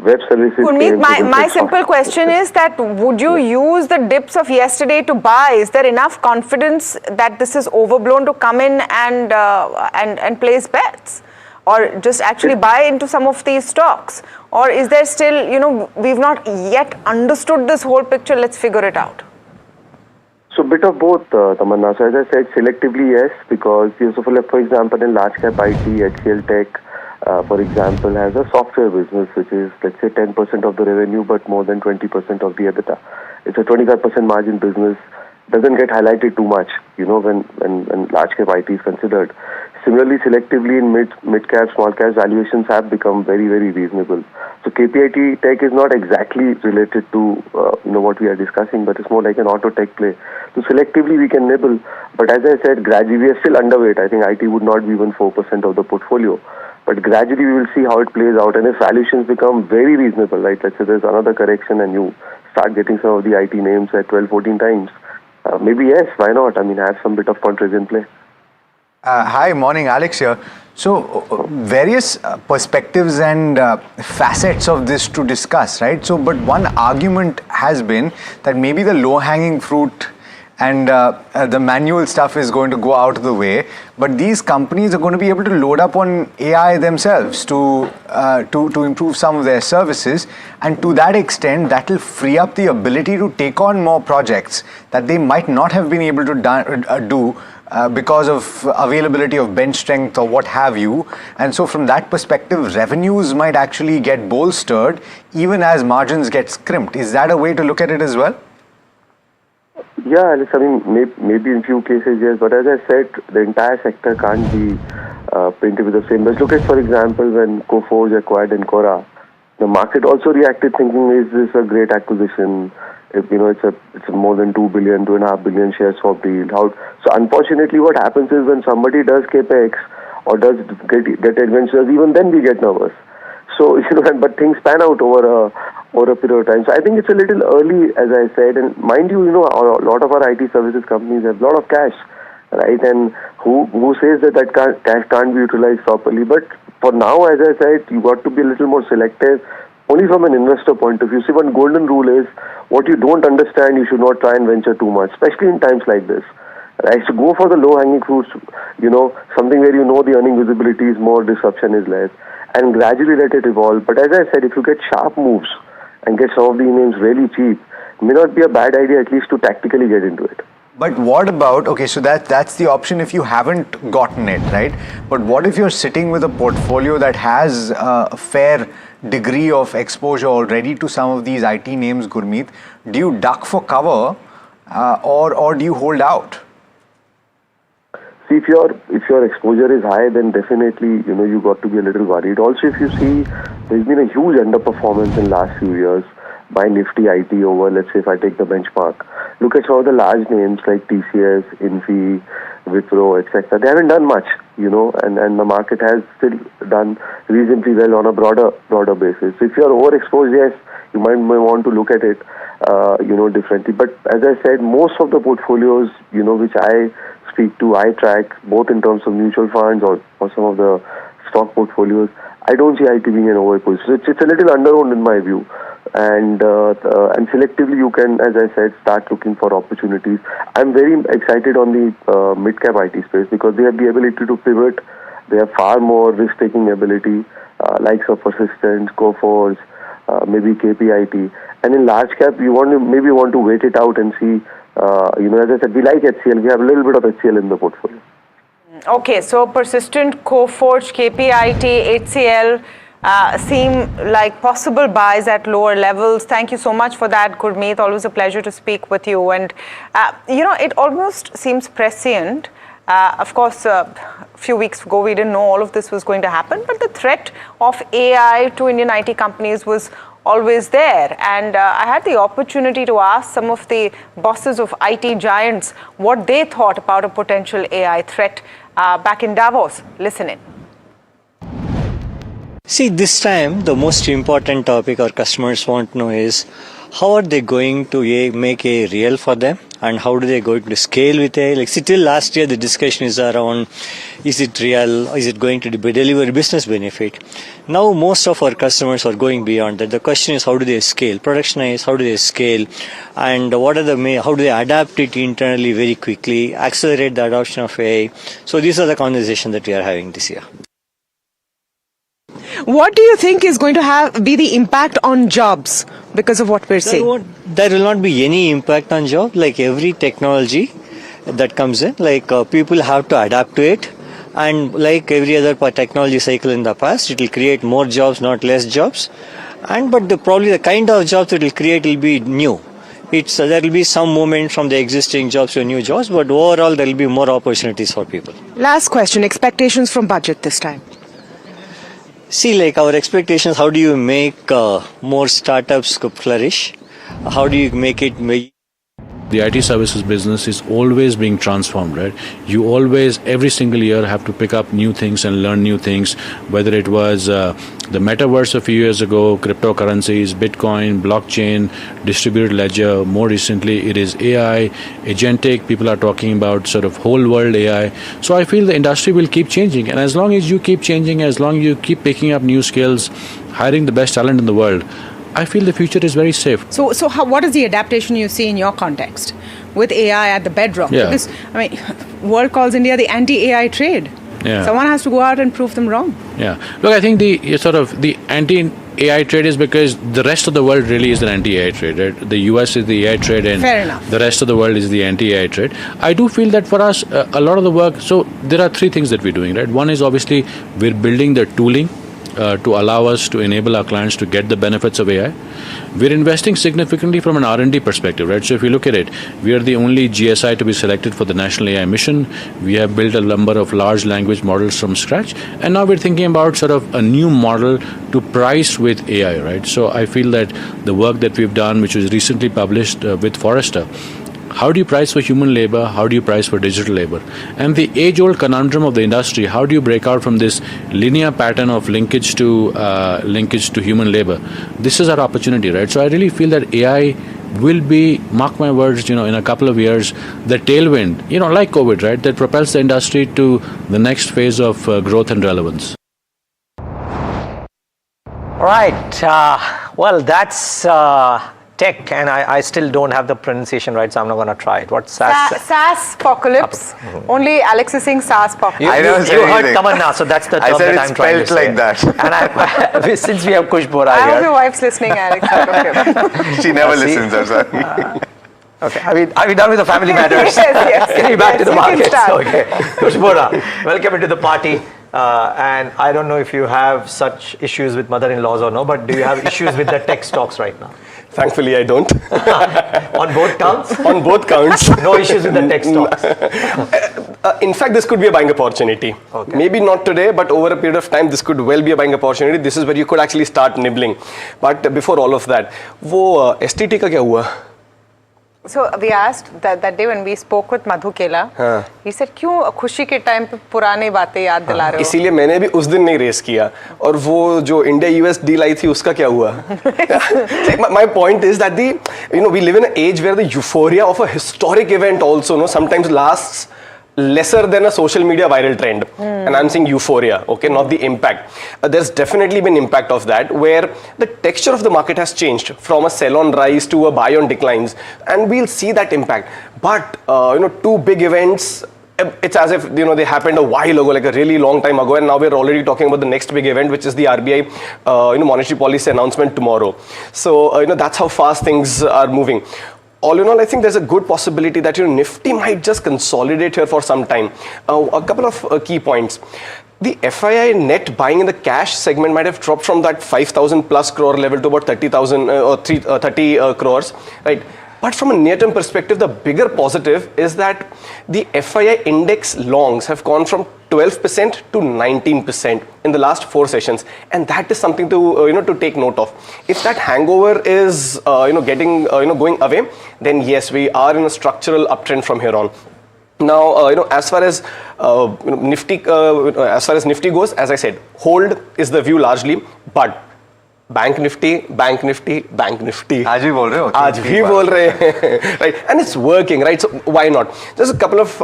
web services Gurmeet, my simple question is that would you use the dips of yesterday to buy? Is there enough confidence that this is overblown to come in and place bets? Or just actually buy into some of these stocks? Or is there still, we've not yet understood this whole picture, let's figure it out? So a bit of both, Tamanna. So as I said, selectively yes, because for example, in large cap IT, HCL Tech, for example, has a software business which is, let's say, 10% of the revenue, but more than 20% of the EBITDA. It's a 25% margin business. Doesn't get highlighted too much, when large cap IT is considered. Similarly, selectively in mid cap, small cap valuations have become very, very reasonable. So KPIT Tech is not exactly related to what we are discussing, but it's more like an auto tech play. So selectively we can nibble, but as I said, gradually we are still underweight. I think IT would not be even 4% of the portfolio, but gradually we will see how it plays out. And if valuations become very reasonable, right? Let's say there's another correction and you start getting some of the IT names at 12, 14 times. Maybe yes, why not? I mean, have some bit of contrarian play. Hi, morning, Alex here. So, various perspectives and facets of this to discuss, right? So, but one argument has been that maybe the low-hanging fruit and the manual stuff is going to go out of the way, but these companies are going to be able to load up on AI themselves to improve some of their services, and to that extent that will free up the ability to take on more projects that they might not have been able to do because of availability of bench strength or what have you. And so from that perspective, revenues might actually get bolstered even as margins get crimped. Is that a way to look at it as well? Yeah, Alice, I mean, maybe in few cases, yes. But as I said, the entire sector can't be painted with the same brush. Look at, for example, when Coforge acquired Encora, the market also reacted thinking, is this a great acquisition? If, it's more than 2 billion, 2.5 billion share swap deal. So unfortunately, what happens is when somebody does capex or does get adventures, even then we get nervous. So but things pan out over a period of time. So I think it's a little early, as I said. And mind you, a lot of our IT services companies have a lot of cash, right? And who says that cash can't be utilized properly? But for now, as I said, you got to be a little more selective. Only from an investor point of view. See, one golden rule is, what you don't understand, you should not try and venture too much, especially in times like this. Right? So go for the low-hanging fruits, something where you know the earning visibility is more, disruption is less, and gradually let it evolve. But as I said, if you get sharp moves and get some of these names really cheap, it may not be a bad idea at least to tactically get into it. But what about, okay, so that's the option if you haven't gotten it, right? But what if you're sitting with a portfolio that has a fair degree of exposure already to some of these IT names, Gurmeet? Do you duck for cover or do you hold out? See, if your exposure is high, then definitely, you got to be a little worried. Also, if you see, there's been a huge underperformance in last few years by Nifty IT over, let's say, if I take the benchmark. Look at some of the large names like TCS, Infi, Wipro, etc. They haven't done much, and the market has still done reasonably well on a broader basis. So if you're overexposed, yes, you may want to look at it, differently. But as I said, most of the portfolios, which I speak to, I track, both in terms of mutual funds or some of the stock portfolios, I don't see IT being an overexposed. So it's a little underowned in my view. And selectively you can, as I said, start looking for opportunities. I'm very excited on the mid-cap IT space because they have the ability to pivot. They have far more risk-taking ability, likes of Persistent, Coforge, maybe KPIT. And in large cap, you maybe want to wait it out and see. As I said, we like HCL. We have a little bit of HCL in the portfolio. Okay, so Persistent, Coforge, KPIT, HCL seem like possible buys at lower levels. Thank you so much for that, Gurmeet. Always a pleasure to speak with you. And, it almost seems prescient. Of course, a few weeks ago, we didn't know all of this was going to happen, but the threat of AI to Indian IT companies was always there. And I had the opportunity to ask some of the bosses of IT giants what they thought about a potential AI threat back in Davos. Listen in. See, this time, the most important topic our customers want to know is how are they going to make AI real for them and how do they going to scale with AI? Like, see, till last year, the discussion is around, is it real? Is it going to deliver business benefit? Now, most of our customers are going beyond that. The question is, how do they scale? Productionize, how do they scale? And how do they adapt it internally very quickly, accelerate the adoption of AI? So these are the conversations that we are having this year. What do you think is going to be the impact on jobs because of what we're seeing? There will not be any impact on jobs. Like every technology that comes in, people have to adapt to it. And like every other technology cycle in the past, it will create more jobs, not less jobs. But probably the kind of jobs it will create will be new. There will be some movement from the existing jobs to new jobs, but overall there will be more opportunities for people. Last question, expectations from budget this time? See, our expectations, how do you make more startups flourish? How do you make it... The IT services business is always being transformed, right? You always, every single year, have to pick up new things and learn new things, whether it was the metaverse a few years ago, cryptocurrencies, Bitcoin, blockchain, distributed ledger. More recently, it is AI, agentic. People are talking about sort of whole world AI. So I feel the industry will keep changing. And as long as you keep changing, as long as you keep picking up new skills, hiring the best talent in the world, I feel the future is very safe. So what is the adaptation you see in your context with AI at the bedrock? Yeah. Because, world calls India the anti-AI trade. Yeah. Someone has to go out and prove them wrong. Yeah. Look, I think the anti-AI trade is because the rest of the world really is an anti-AI trade, right? The US is the AI trade and Fair enough. The rest of the world is the anti-AI trade. I do feel that for us, a lot of the work, so there are three things that we're doing, right? One is obviously we're building the tooling to allow us to enable our clients to get the benefits of AI. We're investing significantly from an R&D perspective, right? So if you look at it, we are the only GSI to be selected for the National AI Mission. We have built a number of large language models from scratch. And now we're thinking about sort of a new model to price with AI, right? So I feel that the work that we've done, which was recently published with Forrester, how do you price for human labor? How do you price for digital labor? And the age-old conundrum of the industry, how do you break out from this linear pattern of linkage to human labor? This is our opportunity, right? So I really feel that AI will be, mark my words, in a couple of years, the tailwind, like COVID, right? That propels the industry to the next phase of growth and relevance. All right. Well, that's tech, and I still don't have the pronunciation right, so I'm not going to try it. What's SaaS? SaaS-pocalypse. Only Alex is saying SaaS-pocalypse. You heard Tamanna, so that's the term that I'm trying to say. like that. And since we have Kush Bora I here. hope your wife's listening, Alex. She never listens, I'm sorry. Okay, are we done with the family matters? Yes. Getting back to the markets. Start. Okay, Kush Bora, welcome into the party. And I don't know if you have such issues with mother-in-laws or no, but do you have issues with the tech stocks right now? Thankfully, I don't. On both counts? On both counts. No issues with the tech stocks? In fact, this could be a buying opportunity. Okay. Maybe not today, but over a period of time, this could well be a buying opportunity. This is where you could actually start nibbling. But before all of that, वो STT का क्या हुआ? So we asked that day when we spoke with Madhu Kela, he said, क्यों खुशी के time पे पुरानी बातें याद दिला रहे हो? इसीलिए मैंने भी उस दिन नहीं रेस किया और वो जो इंडिया यूएस डील आई थी उसका क्या हुआ? My point is that we live in an age where the euphoria of a historic event also sometimes lasts lesser than a social media viral trend. And I'm saying euphoria, okay, not the impact. There's definitely been impact of that where the texture of the market has changed from a sell on rise to a buy on declines, and we'll see that impact. But two big events, it's as if they happened a while ago, like a really long time ago, and now we're already talking about the next big event, which is the RBI monetary policy announcement tomorrow. So that's how fast things are moving. All in all, I think there's a good possibility that Nifty might just consolidate here for some time. A couple of key points. The FII net buying in the cash segment might have dropped from that 5,000 plus crore level to about 30,000 or 30 crores, right? But from a near-term perspective, the bigger positive is that the FII index longs have gone from 12% to 19% in the last 4 sessions, and that is something to to take note of. If that hangover is getting going away, then yes, we are in a structural uptrend from here on. Now, as far as Nifty goes, as I said, hold is the view largely, but Bank Nifty. आज भी बोल रहे हो? आज भी बोल रहे हैं, right? And it's working, right? So why not? There's a couple of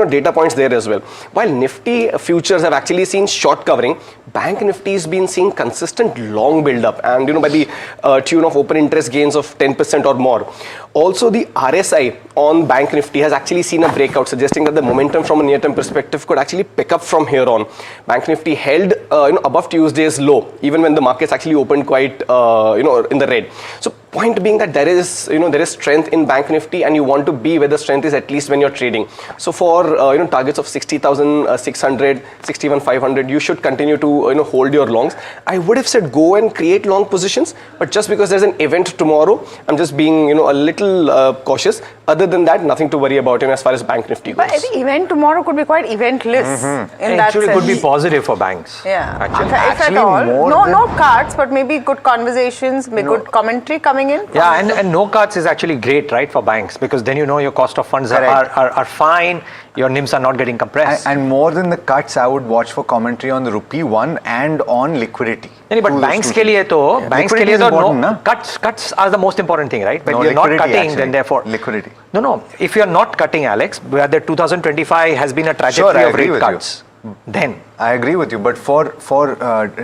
data points there as well. While Nifty futures have actually seen short covering, Bank Nifty has been seeing consistent long build up, and by the tune of open interest gains of 10% or more. Also, the RSI on Bank Nifty has actually seen a breakout, suggesting that the momentum from a near-term perspective could actually pick up from here on. Bank Nifty held above Tuesday's low, even when the markets actually opened quite in the red. So point being that there is strength in Bank Nifty, and you want to be where the strength is, at least when you're trading. So for targets of 60,600, 61,500, you should continue to hold your longs. I would have said go and create long positions, but just because there's an event tomorrow, I'm just being a little cautious. Other than that, nothing to worry about as far as Bank Nifty goes. But I think event tomorrow could be quite eventless in that Actually, sense. it could be positive for banks. Yeah, actually. if at all. No cards, but maybe good conversations, good commentary coming in. Yeah, and no cards is actually great, right, for banks, because then your cost of funds are fine, your NIMs are not getting compressed. And more than the cuts, I would watch for commentary on the rupee one and on liquidity. But banks ke liye to cuts are the most important thing, right? When you're not cutting, then therefore liquidity. No. If you're not cutting, Alex, where the 2025 has been a trajectory of rate cuts. Then I agree with you, but for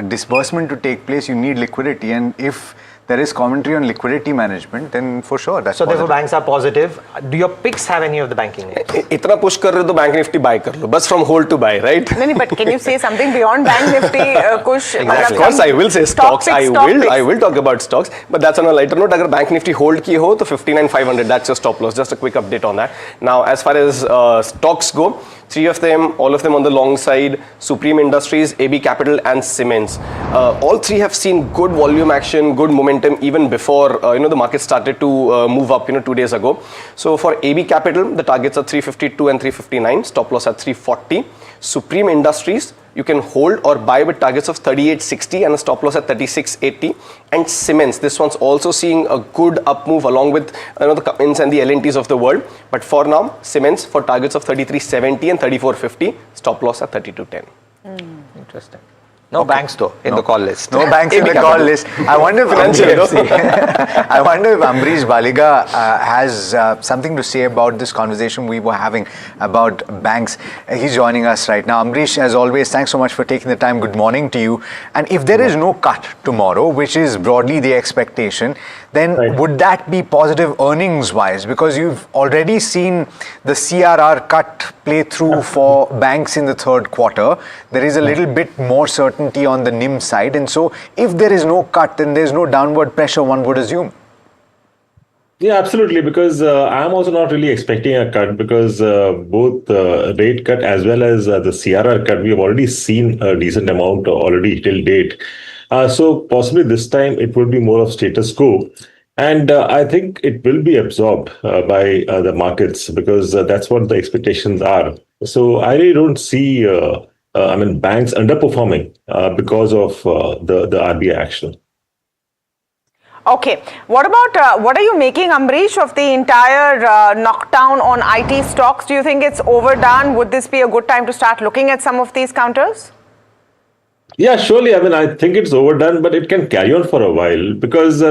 disbursement to take place, you need liquidity, and if there is commentary on liquidity management, then for sure that's so therefore banks are positive. Do your picks have any of the banking names? इतना push कर रहे हो तो Bank Nifty buy कर लो, बस from hold to buy, right? No, but can you say something beyond Bank Nifty, Kush? Exactly. Of course, I will say stocks. I will talk about stocks, but that's on a lighter note. अगर Bank Nifty hold किए हो तो 59,500, that's your stop loss. Just a quick update on that. Now, as far as stocks go, 3 of them, all of them on the long side: Supreme Industries, AB Capital, and Siemens. All 3 have seen good volume action, good momentum even before the market started to move up 2 days ago. So for AB Capital, the targets are 352 and 359, stop loss at 340. Supreme Industries, you can hold or buy with targets of 3860 and a stop loss at 3680. And Siemens, this one's also seeing a good up move along with the Cummins and the L&Ts of the world. But for now, Siemens for targets of 3370 and 3450, stop loss at 3210. Interesting. No banks though in the call list. No banks in the call list. I wonder if I wonder if Ambrish Baliga has something to say about this conversation we were having about banks. He's joining us right now. Ambrish, as always, thanks so much for taking the time. Good morning to you. And if there is no cut tomorrow, which is broadly the expectation, then would that be positive earnings-wise? Because you've already seen the CRR cut play through for banks in the third quarter. There is a little bit more certainty on the NIM side. And so if there is no cut, then there's no downward pressure, one would assume. Yeah, absolutely. Because I'm also not really expecting a cut because both rate cut as well as the CRR cut, we have already seen a decent amount already till date. So possibly this time it would be more of status quo. And I think it will be absorbed by the markets because that's what the expectations are. So I really don't see, banks underperforming because of the RBI action. Okay. What about, what are you making, Ambrish, of the entire knockdown on IT stocks? Do you think it's overdone? Would this be a good time to start looking at some of these counters? Yeah, surely. I think it's overdone, but it can carry on for a while because,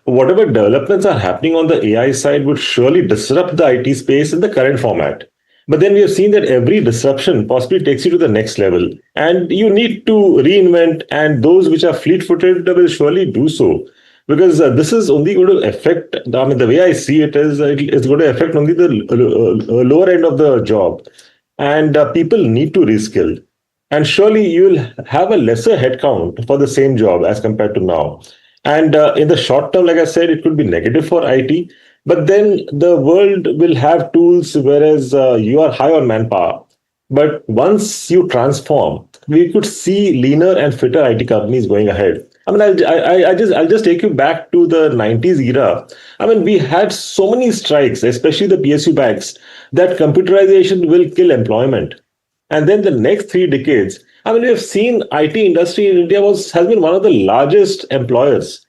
whatever developments are happening on the AI side would surely disrupt the IT space in the current format. But then we have seen that every disruption possibly takes you to the next level and you need to reinvent, and those which are fleet-footed will surely do so. Because this is only going to affect, the way I see it is, it's going to affect only the lower end of the job. And people need to reskill. And surely you will have a lesser headcount for the same job as compared to now. And in the short term, like I said, it could be negative for IT. But then the world will have tools, whereas you are high on manpower. But once you transform, we could see leaner and fitter IT companies going ahead. I'll just take you back to the 90s era. We had so many strikes, especially the PSU banks, that computerization will kill employment. And then the next 3 decades, we have seen IT industry in India has been one of the largest employers.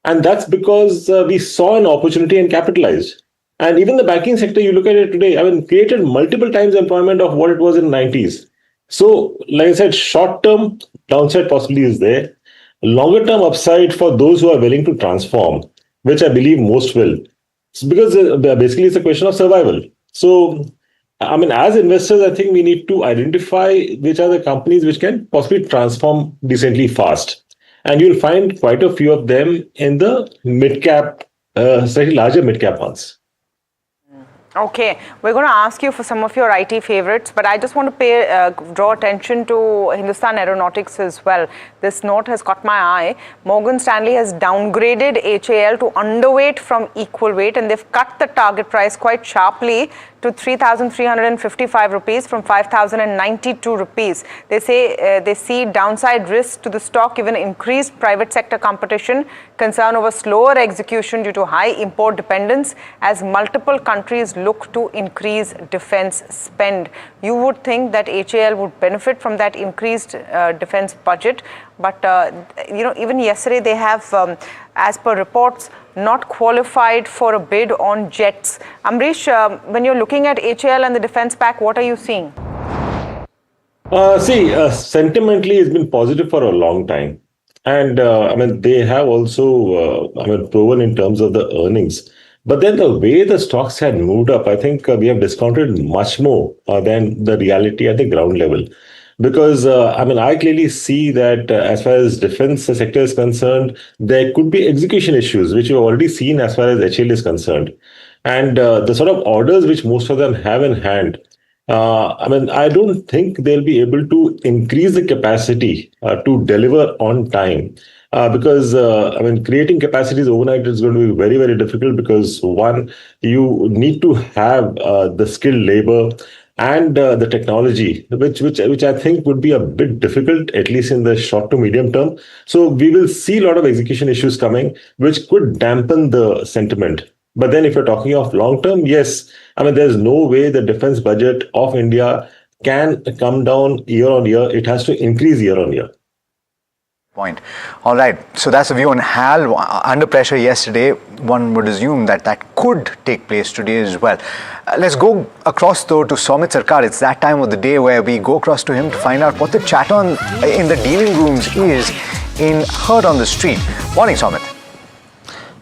And that's because we saw an opportunity and capitalized. And even the banking sector, you look at it today, created multiple times employment of what it was in the 90s. So, like I said, short-term downside possibly is there. Longer-term upside for those who are willing to transform, which I believe most will. Because basically it's a question of survival. So, as investors, I think we need to identify which are the companies which can possibly transform decently fast. And you'll find quite a few of them in the mid-cap, slightly larger mid-cap ones. Okay, we're going to ask you for some of your IT favorites, but I just want to draw attention to Hindustan Aeronautics as well. This note has caught my eye. Morgan Stanley has downgraded HAL to underweight from equal weight, and they've cut the target price quite sharply to 3,355 rupees from 5,092 rupees. They say they see downside risk to the stock given increased private sector competition, concern over slower execution due to high import dependence as multiple countries look to increase defense spend. You would think that HAL would benefit from that increased defense budget, but even yesterday they have, as per reports, not qualified for a bid on jets. Ambrish, when you're looking at HAL and the defense pack, what are you seeing? Sentimentally, it's been positive for a long time. And they have also, proven in terms of the earnings. But then the way the stocks had moved up, I think we have discounted much more than the reality at the ground level. Because, I clearly see that as far as defense sector is concerned, there could be execution issues, which you've already seen as far as HAL is concerned. And the sort of orders which most of them have in hand, I don't think they'll be able to increase the capacity to deliver on time. Because creating capacities overnight is going to be very, very difficult because one, you need to have the skilled labor and the technology, which I think would be a bit difficult, at least in the short to medium term. So we will see a lot of execution issues coming, which could dampen the sentiment. But then if you're talking of long term, yes, there's no way the defense budget of India can come down year on year. It has to increase year on year. Point. All right. So that's the view on HAL. Under pressure yesterday, one would assume that that could take place today as well. Let's go across though to Soumit Sarkar. It's that time of the day where we go across to him to find out what the chat on in the dealing rooms is in Heard on the Street. Morning, Soumit.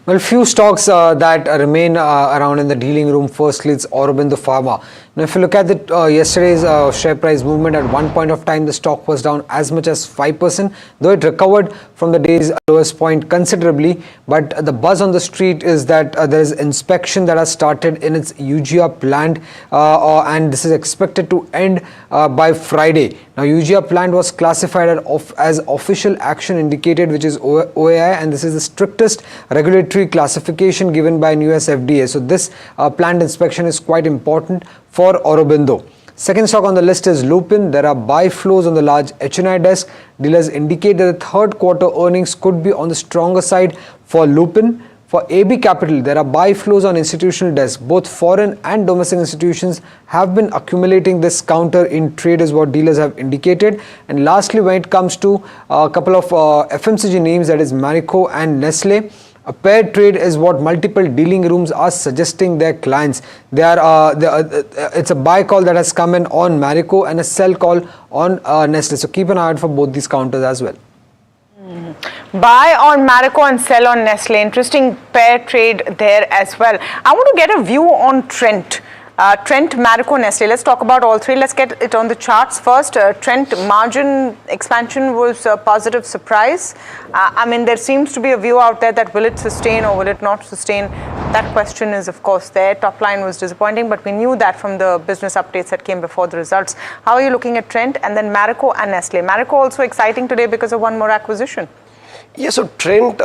Well, few stocks that remain around in the dealing room. Firstly, it's Aurobindo Pharma. Now, if you look at the yesterday's share price movement, at one point of time, the stock was down as much as 5%, though it recovered from the day's lowest point considerably. But the buzz on the street is that there is inspection that has started in its UGR plant, and this is expected to end by Friday. Now, UGR plant was classified as official action indicated, which is OAI, and this is the strictest regulatory classification given by US FDA. So this plant inspection is quite important for Aurobindo. Second stock on the list is Lupin. There are buy flows on the large HNI desk. Dealers indicate that the third quarter earnings could be on the stronger side for Lupin. For AB Capital, there are buy flows on institutional desks. Both foreign and domestic institutions have been accumulating this counter in trade, is what dealers have indicated. And lastly, when it comes to a couple of FMCG names, that is Marico and Nestle, a paired trade is what multiple dealing rooms are suggesting their clients. It's a buy call that has come in on Marico and a sell call on Nestle. So keep an eye out for both these counters as well. Buy on Marico and sell on Nestle. Interesting pair trade there as well. I want to get a view on Trent. Trent, Marico, Nestle. Let's talk about all three. Let's get it on the charts first. Trent margin expansion was a positive surprise. I mean, there seems to be a view out there that will it sustain or will it not sustain? That question is, of course, there. Top line was disappointing, but we knew that from the business updates that came before the results. How are you looking at Trent? And then Marico and Nestle. Marico also exciting today because of one more acquisition. Yeah, so Trent,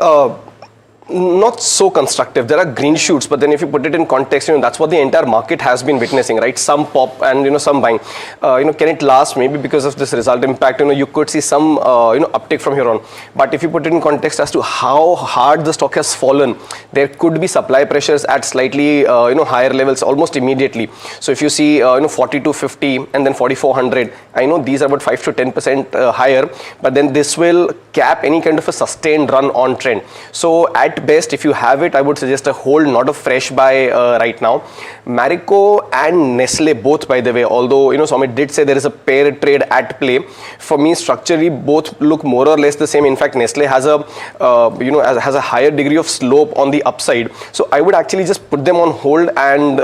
not so constructive. There are green shoots, but then if you put it in context, that's what the entire market has been witnessing, right? Some pop and some buying. Can it last? Maybe because of this result impact, you could see some uptick from here on. But if you put it in context as to how hard the stock has fallen, there could be supply pressures at slightly higher levels almost immediately. So if you see 4250 and then 4400, I know these are about 5 to 10% higher, but then this will cap any kind of a sustained run on Trend. So at best, if you have it, I would suggest a hold, not a fresh buy right now. Marico and Nestle both, by the way, although Soumit did say there is a pair trade at play. For me, structurally, both look more or less the same. In fact, Nestle has a has a higher degree of slope on the upside. So I would actually just put them on hold and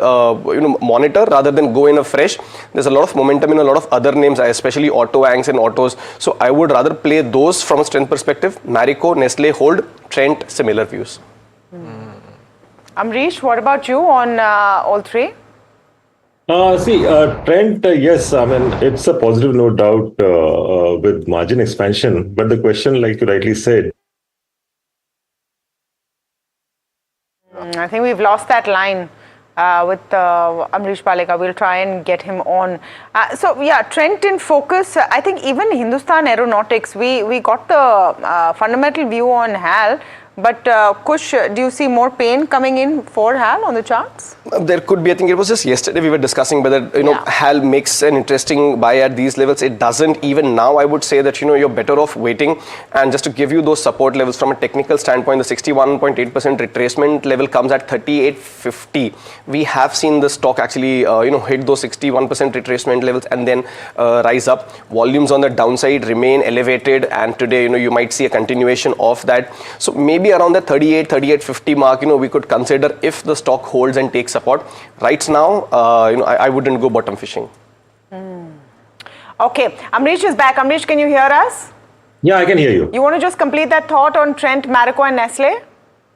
monitor rather than go in a fresh. There's a lot of momentum in a lot of other names, especially auto angs and autos. So I would rather play those from a strength perspective. Marico, Nestle, hold. Trent, similar views. Amrish, what about you on all three? Trent, yes, I mean, it's a positive, no doubt, with margin expansion. But the question, like you rightly said, I think we've lost that line with Amrish Paleka. We'll try and get him on. Trent in focus. I think even Hindustan Aeronautics, we got the fundamental view on HAL. But Kush, do you see more pain coming in for HAL on the charts? There could be. I think it was just yesterday we were discussing whether HAL makes an interesting buy at these levels. It doesn't. Even now, I would say that you're better off waiting. And just to give you those support levels from a technical standpoint, the 61.8% retracement level comes at 38.50. We have seen the stock actually hit those 61% retracement levels and then rise up. Volumes on the downside remain elevated, and today you might see a continuation of that. So maybe around the 38.50 mark, we could consider if the stock holds and takes support. Right now, I wouldn't go bottom fishing. Okay, Amrish is back. Amrish, can you hear us? Yeah, I can hear you. You want to just complete that thought on Trent, Marico and Nestle?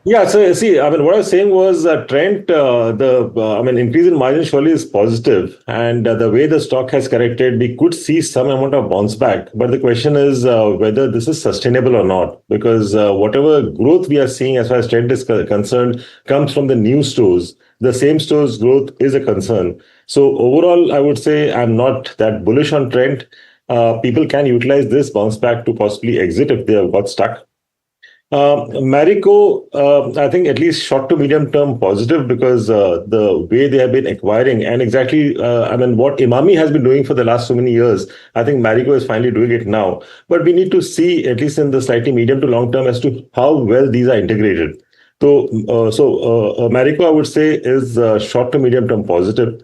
Yeah, so see, I mean, what I was saying was Trent, increase in margin surely is positive, and the way the stock has corrected, we could see some amount of bounce back. But the question is whether this is sustainable or not, because whatever growth we are seeing as far as Trent is concerned comes from the new stores. The same stores growth is a concern. So overall, I would say I'm not that bullish on Trent. People can utilize this bounce back to possibly exit if they have got stuck. Marico, I think at least short to medium term positive because the way they have been acquiring and exactly, what Imami has been doing for the last so many years, I think Marico is finally doing it now. But we need to see, at least in the slightly medium to long term, as to how well these are integrated. So, Marico, I would say, is short to medium term positive.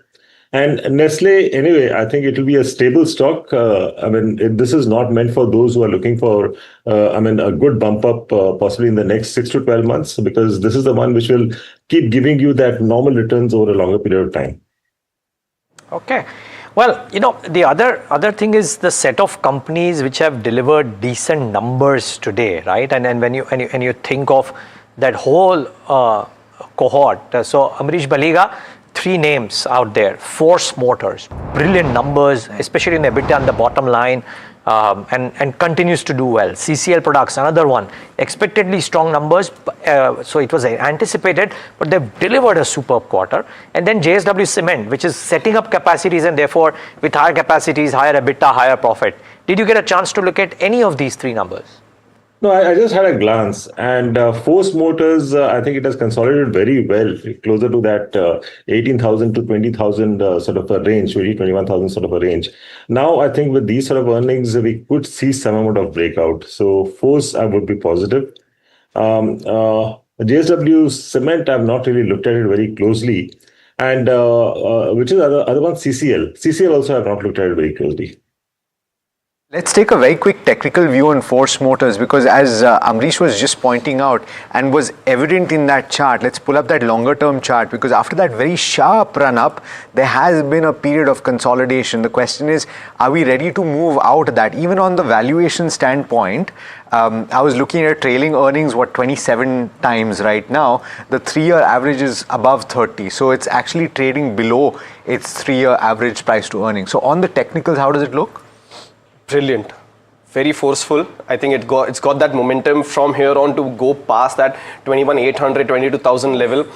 And Nestle, anyway, I think it will be a stable stock. This is not meant for those who are looking for, a good bump up possibly in the next 6 to 12 months, because this is the one which will keep giving you that normal returns over a longer period of time. Okay. Well, the other thing is the set of companies which have delivered decent numbers today, right? And when you think of that whole cohort, so Amrish Baliga, 3 names out there. Force Motors, brilliant numbers, especially in EBITDA and the bottom line, and continues to do well. CCL Products, another one, expectedly strong numbers, so it was anticipated, but they've delivered a superb quarter. And then JSW Cement, which is setting up capacities and therefore with higher capacities, higher EBITDA, higher profit. Did you get a chance to look at any of these 3 numbers? No, I just had a glance, and Force Motors, I think it has consolidated very well, closer to that 18,000 to 20,000 sort of a range, 21,000 sort of a range. Now, I think with these sort of earnings, we could see some amount of breakout. So Force, I would be positive. JSW Cement, I've not really looked at it very closely. And which is the other one, CCL. CCL also I've not looked at it very closely. Let's take a very quick technical view on Force Motors, because as Amrish was just pointing out and was evident in that chart, let's pull up that longer term chart, because after that very sharp run up, there has been a period of consolidation. The question is, are we ready to move out of that? Even on the valuation standpoint, I was looking at trailing earnings, 27 times right now. The 3-year average is above 30. So it's actually trading below its 3-year average price to earnings. So on the technicals, how does it look? Brilliant, very forceful. I think it's got that momentum from here on to go past that 21,800, 22,000 level.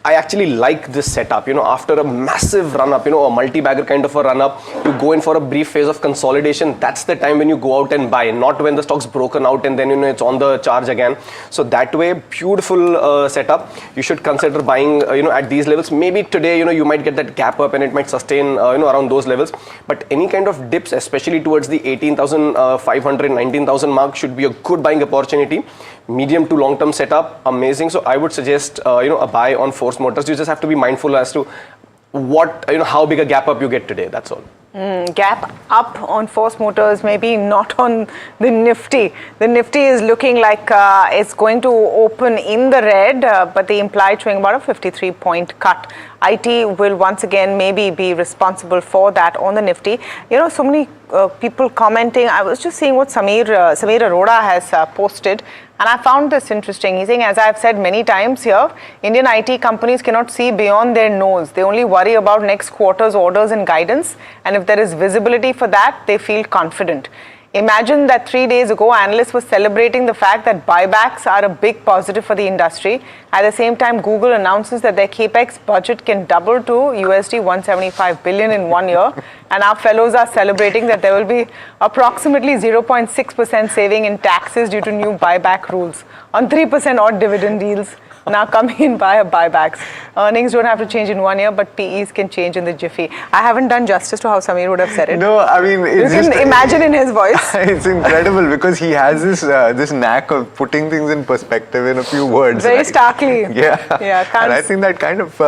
I actually like this setup, after a massive run up, a multi-bagger kind of a run up, you go in for a brief phase of consolidation. That's the time when you go out and buy, not when the stock's broken out and then it's on the charge again. So that way, beautiful setup. You should consider buying, at these levels. Maybe today, you might get that gap up and it might sustain, around those levels. But any kind of dips, especially towards the 18,500, 19,000 mark, should be a good buying opportunity. Medium to long term setup, amazing. So I would suggest a buy on Force Motors. You just have to be mindful as to what how big a gap up you get today. That's all. Gap up on Force Motors, maybe not on the Nifty. The Nifty is looking like it's going to open in the red, but the implied showing about a 53-point cut. IT will once again maybe be responsible for that on the Nifty. So many people commenting. I was just seeing what Samir Arora has posted. And I found this interesting. He's saying, as I've said many times here, Indian IT companies cannot see beyond their nose. They only worry about next quarter's orders and guidance. And if there is visibility for that, they feel confident. Imagine that 3 days ago, analysts were celebrating the fact that buybacks are a big positive for the industry. At the same time, Google announces that their capex budget can double to USD 175 billion in 1 year. And our fellows are celebrating that there will be approximately 0.6% saving in taxes due to new buyback rules on 3% odd dividend deals now coming in via buybacks. Earnings don't have to change in 1 year, but PEs can change in the jiffy. I haven't done justice to how Samir would have said it. No, I mean, you can imagine in his voice. It's incredible because he has this knack of putting things in perspective in a few words. Very starkly. Yeah. And I think that kind of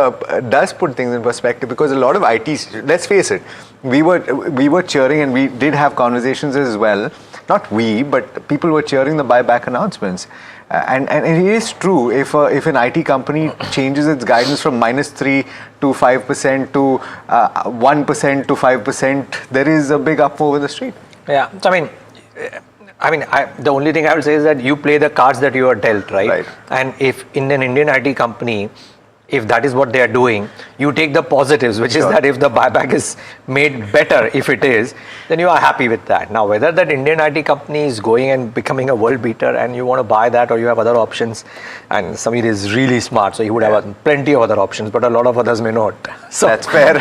does put things in perspective, because a lot of ITs, let's face it, we were cheering, and we did have conversations as well. Not we, but people were cheering the buyback announcements. And it is true, if an IT company changes its guidance from -3 to 5% to 1% to 5%, there is a big up move in the street. Yeah, I mean, the only thing I will say is that you play the cards that you are dealt, right? And if in an Indian IT company, if that is what they are doing, you take the positives, which is that if the buyback is made better, if it is, then you are happy with that. Now, whether that Indian IT company is going and becoming a world beater and you want to buy that, or you have other options, and Samir is really smart, so he would have plenty of other options, but a lot of others may not. So that's fair.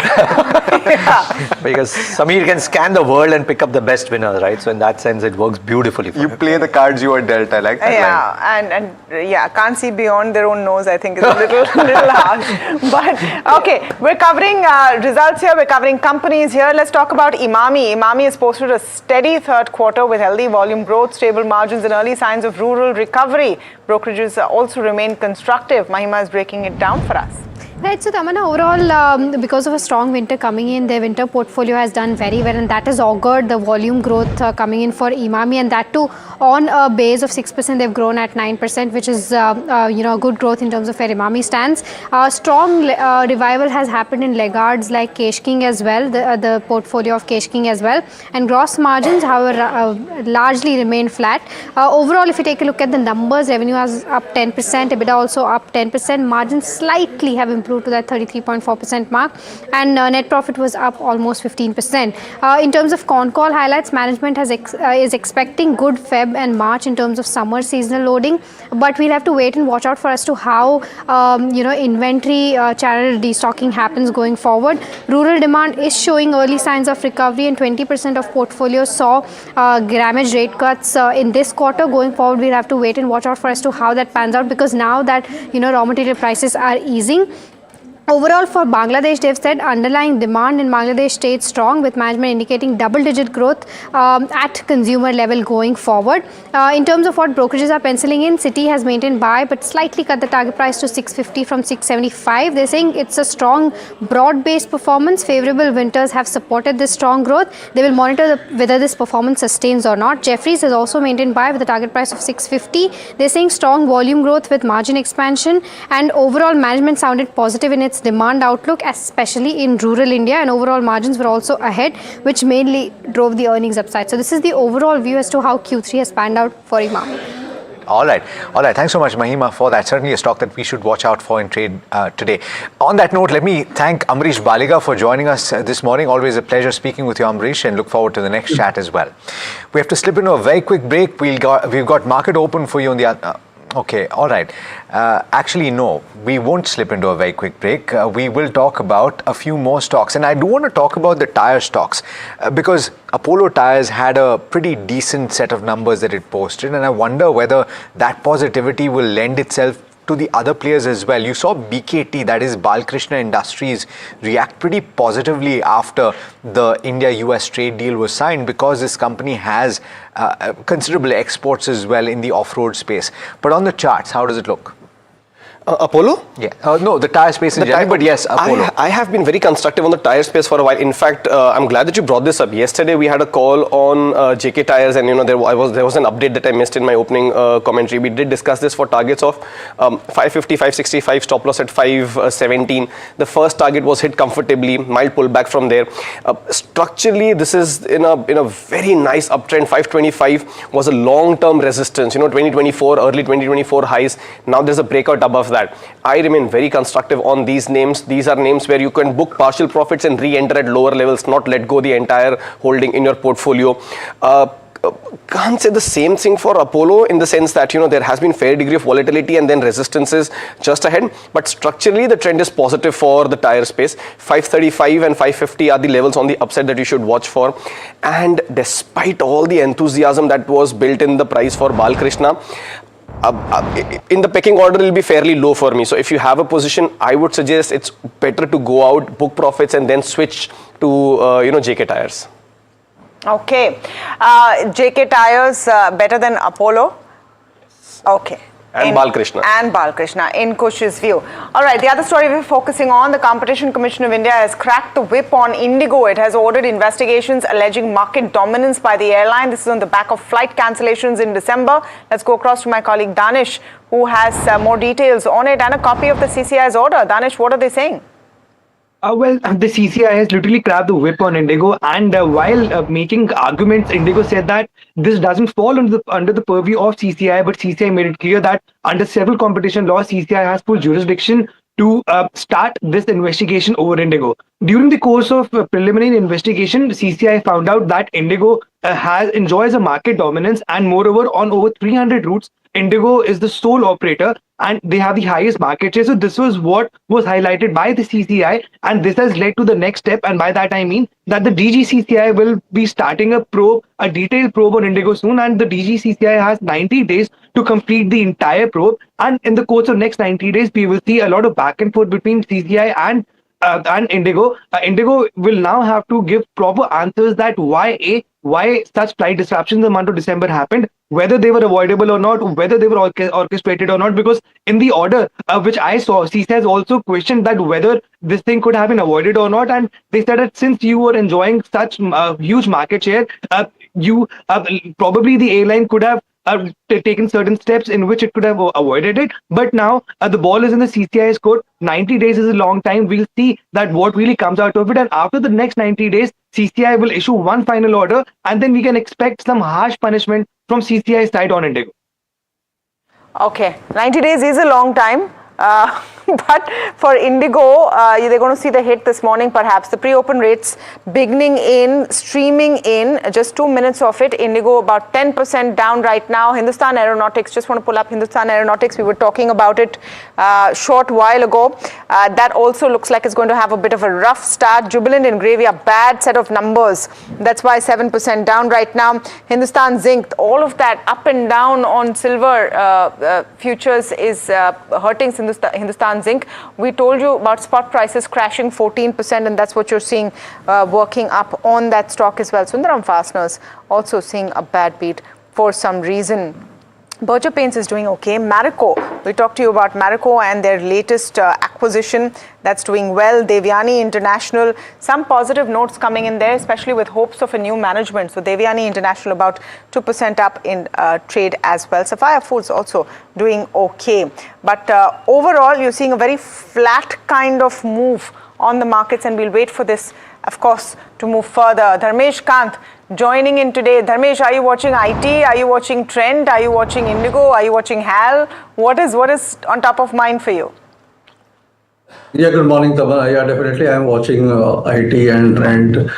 Because Samir can scan the world and pick up the best winners, right? So in that sense, it works beautifully for you him. Play the cards you are dealt. I like that line. And can't see beyond their own nose, I think is a little harsh. But okay, we're covering results here, we're covering companies here. Let's talk about Emami. Emami has posted a steady third quarter with healthy volume growth, stable margins and early signs of rural recovery. Brokerages also remain constructive. Mahima is breaking it down for us. Right, so Tamanna, overall, because of a strong winter coming in, their winter portfolio has done very well, and that has augured the volume growth coming in for Emami, and that too on a base of 6%, they've grown at 9%, which is a good growth in terms of where Emami stands. Strong revival has happened in laggards like Kesh King as well, the portfolio of Kesh King as well, and gross margins, however, largely remain flat. Overall, if you take a look at the numbers, revenue is up 10%, EBITDA also up 10%, margins slightly have improved to that 33.4% mark, and net profit was up almost 15%. In terms of con call highlights, management is expecting good Feb and March in terms of summer seasonal loading, but we'll have to wait and watch out for as to how inventory channel destocking happens going forward. Rural demand is showing early signs of recovery, and 20% of portfolios saw grammage rate cuts in this quarter. Going forward, we'll have to wait and watch out for as to how that pans out, because now that raw material prices are easing. Overall, for Bangladesh, they've said underlying demand in Bangladesh stayed strong, with management indicating double-digit growth at consumer level going forward. In terms of what brokerages are penciling in, Citi has maintained buy but slightly cut the target price to 650 from 675. They're saying it's a strong, broad-based performance. Favorable winters have supported this strong growth. They will monitor whether this performance sustains or not. Jefferies has also maintained buy with a target price of 650. They're saying strong volume growth with margin expansion, and overall management sounded positive in its demand outlook, especially in rural India, and overall margins were also ahead, which mainly drove the earnings upside. So this is the overall view as to how Q3 has panned out for Emami. All right. Thanks so much, Mahima, for that. Certainly a stock that we should watch out for in trade today. On that note, let me thank Amrish Baliga for joining us this morning. Always a pleasure speaking with you, Amrish, and look forward to the next chat as well. We have to slip into a very quick break. We've got market open for you on the okay, all right. Actually, no, we won't slip into a very quick break. We will talk about a few more stocks. And I do want to talk about the tire stocks because Apollo Tyres had a pretty decent set of numbers that it posted. And I wonder whether that positivity will lend itself to the other players as well. You saw BKT, that is Balkrishna Industries, react pretty positively after the India-US trade deal was signed, because this company has considerable exports as well in the off-road space. But on the charts, how does it look? Apollo? Yeah. No, the tire space in general, but yes, Apollo. I have been very constructive on the tire space for a while. In fact, I'm glad that you brought this up. Yesterday, we had a call on JK Tires, and there was an update that I missed in my opening commentary. We did discuss this for targets of 550, 565, stop loss at 517. The first target was hit comfortably, mild pullback from there. Structurally, this is in a very nice uptrend. 525 was a long-term resistance. 2024, early 2024 highs. Now there's a breakout above that. I remain very constructive on these names. These are names where you can book partial profits and re-enter at lower levels, not let go the entire holding in your portfolio. Can't say the same thing for Apollo in the sense that there has been fair degree of volatility and then resistances just ahead, but structurally the trend is positive for the tire space. 535 and 550 are the levels on the upside that you should watch for, and despite all the enthusiasm that was built in the price for Balkrishna, in the pecking order, it will be fairly low for me. So if you have a position, I would suggest it's better to go out, book profits, and then switch to JK Tires. Okay, JK Tires better than Apollo. Okay. And Balkrishna. And Balkrishna, in Kush's view. All right, the other story we're focusing on, the Competition Commission of India has cracked the whip on Indigo. It has ordered investigations alleging market dominance by the airline. This is on the back of flight cancellations in December. Let's go across to my colleague Danish, who has more details on it and a copy of the CCI's order. Danish, what are they saying? Well, the CCI has literally grabbed the whip on Indigo, and while making arguments, Indigo said that this doesn't fall under the purview of CCI, but CCI made it clear that under several competition laws, CCI has full jurisdiction to start this investigation over Indigo. During the course of preliminary investigation, CCI found out that Indigo enjoys a market dominance, and moreover, on over 300 routes, Indigo is the sole operator and they have the highest market share. So this was what was highlighted by the CCI, and this has led to the next step. And by that I mean that the DGCCI will be starting a probe, a detailed probe on Indigo soon, and the DGCCI has 90 days to complete the entire probe. And in the course of next 90 days, we will see a lot of back and forth between CCI and Indigo. Indigo will now have to give proper answers that why such flight disruptions in the month of December happened, whether they were avoidable or not, whether they were orchestrated or not. Because in the order which I saw, CCI has also questioned that whether this thing could have been avoided or not, and they said that since you were enjoying such huge market share, you probably the airline could have taken certain steps in which it could have avoided it. But now the ball is in the CCI's court. 90 days is a long time. We'll see that what really comes out of it, and after the next 90 days, CCI will issue one final order, and then we can expect some harsh punishment from CCI's side on Indigo. Okay, 90 days is a long time. But for Indigo, they're going to see the hit this morning perhaps. The pre-open rates streaming in, just 2 minutes of it. Indigo about 10% down right now. Hindustan Aeronautics, just want to pull up Hindustan Aeronautics. We were talking about it short while ago. That also looks like it's going to have a bit of a rough start. Jubilant and Gravy, a bad set of numbers. That's why 7% down right now. Hindustan Zinc, all of that up and down on silver futures is hurting Hindustan Zinc. We told you about spot prices crashing 14%, and that's what you're seeing working up on that stock as well. Sundaram Fasteners also seeing a bad beat for some reason. Berger Paints is doing okay. Marico, we talked to you about Marico and their latest acquisition. That's doing well. Devyani International, some positive notes coming in there, especially with hopes of a new management. So Devyani International about 2% up in trade as well. Sapphire Foods also doing okay. But overall, you're seeing a very flat kind of move on the markets, and we'll wait for this, of course, to move further. Dharmesh Kant joining in today. Dharmesh, are you watching IT? Are you watching Trend? Are you watching Indigo? Are you watching HAL? What is on top of mind for you? Yeah, good morning, Taman. Yeah, definitely I'm watching IT and Trend,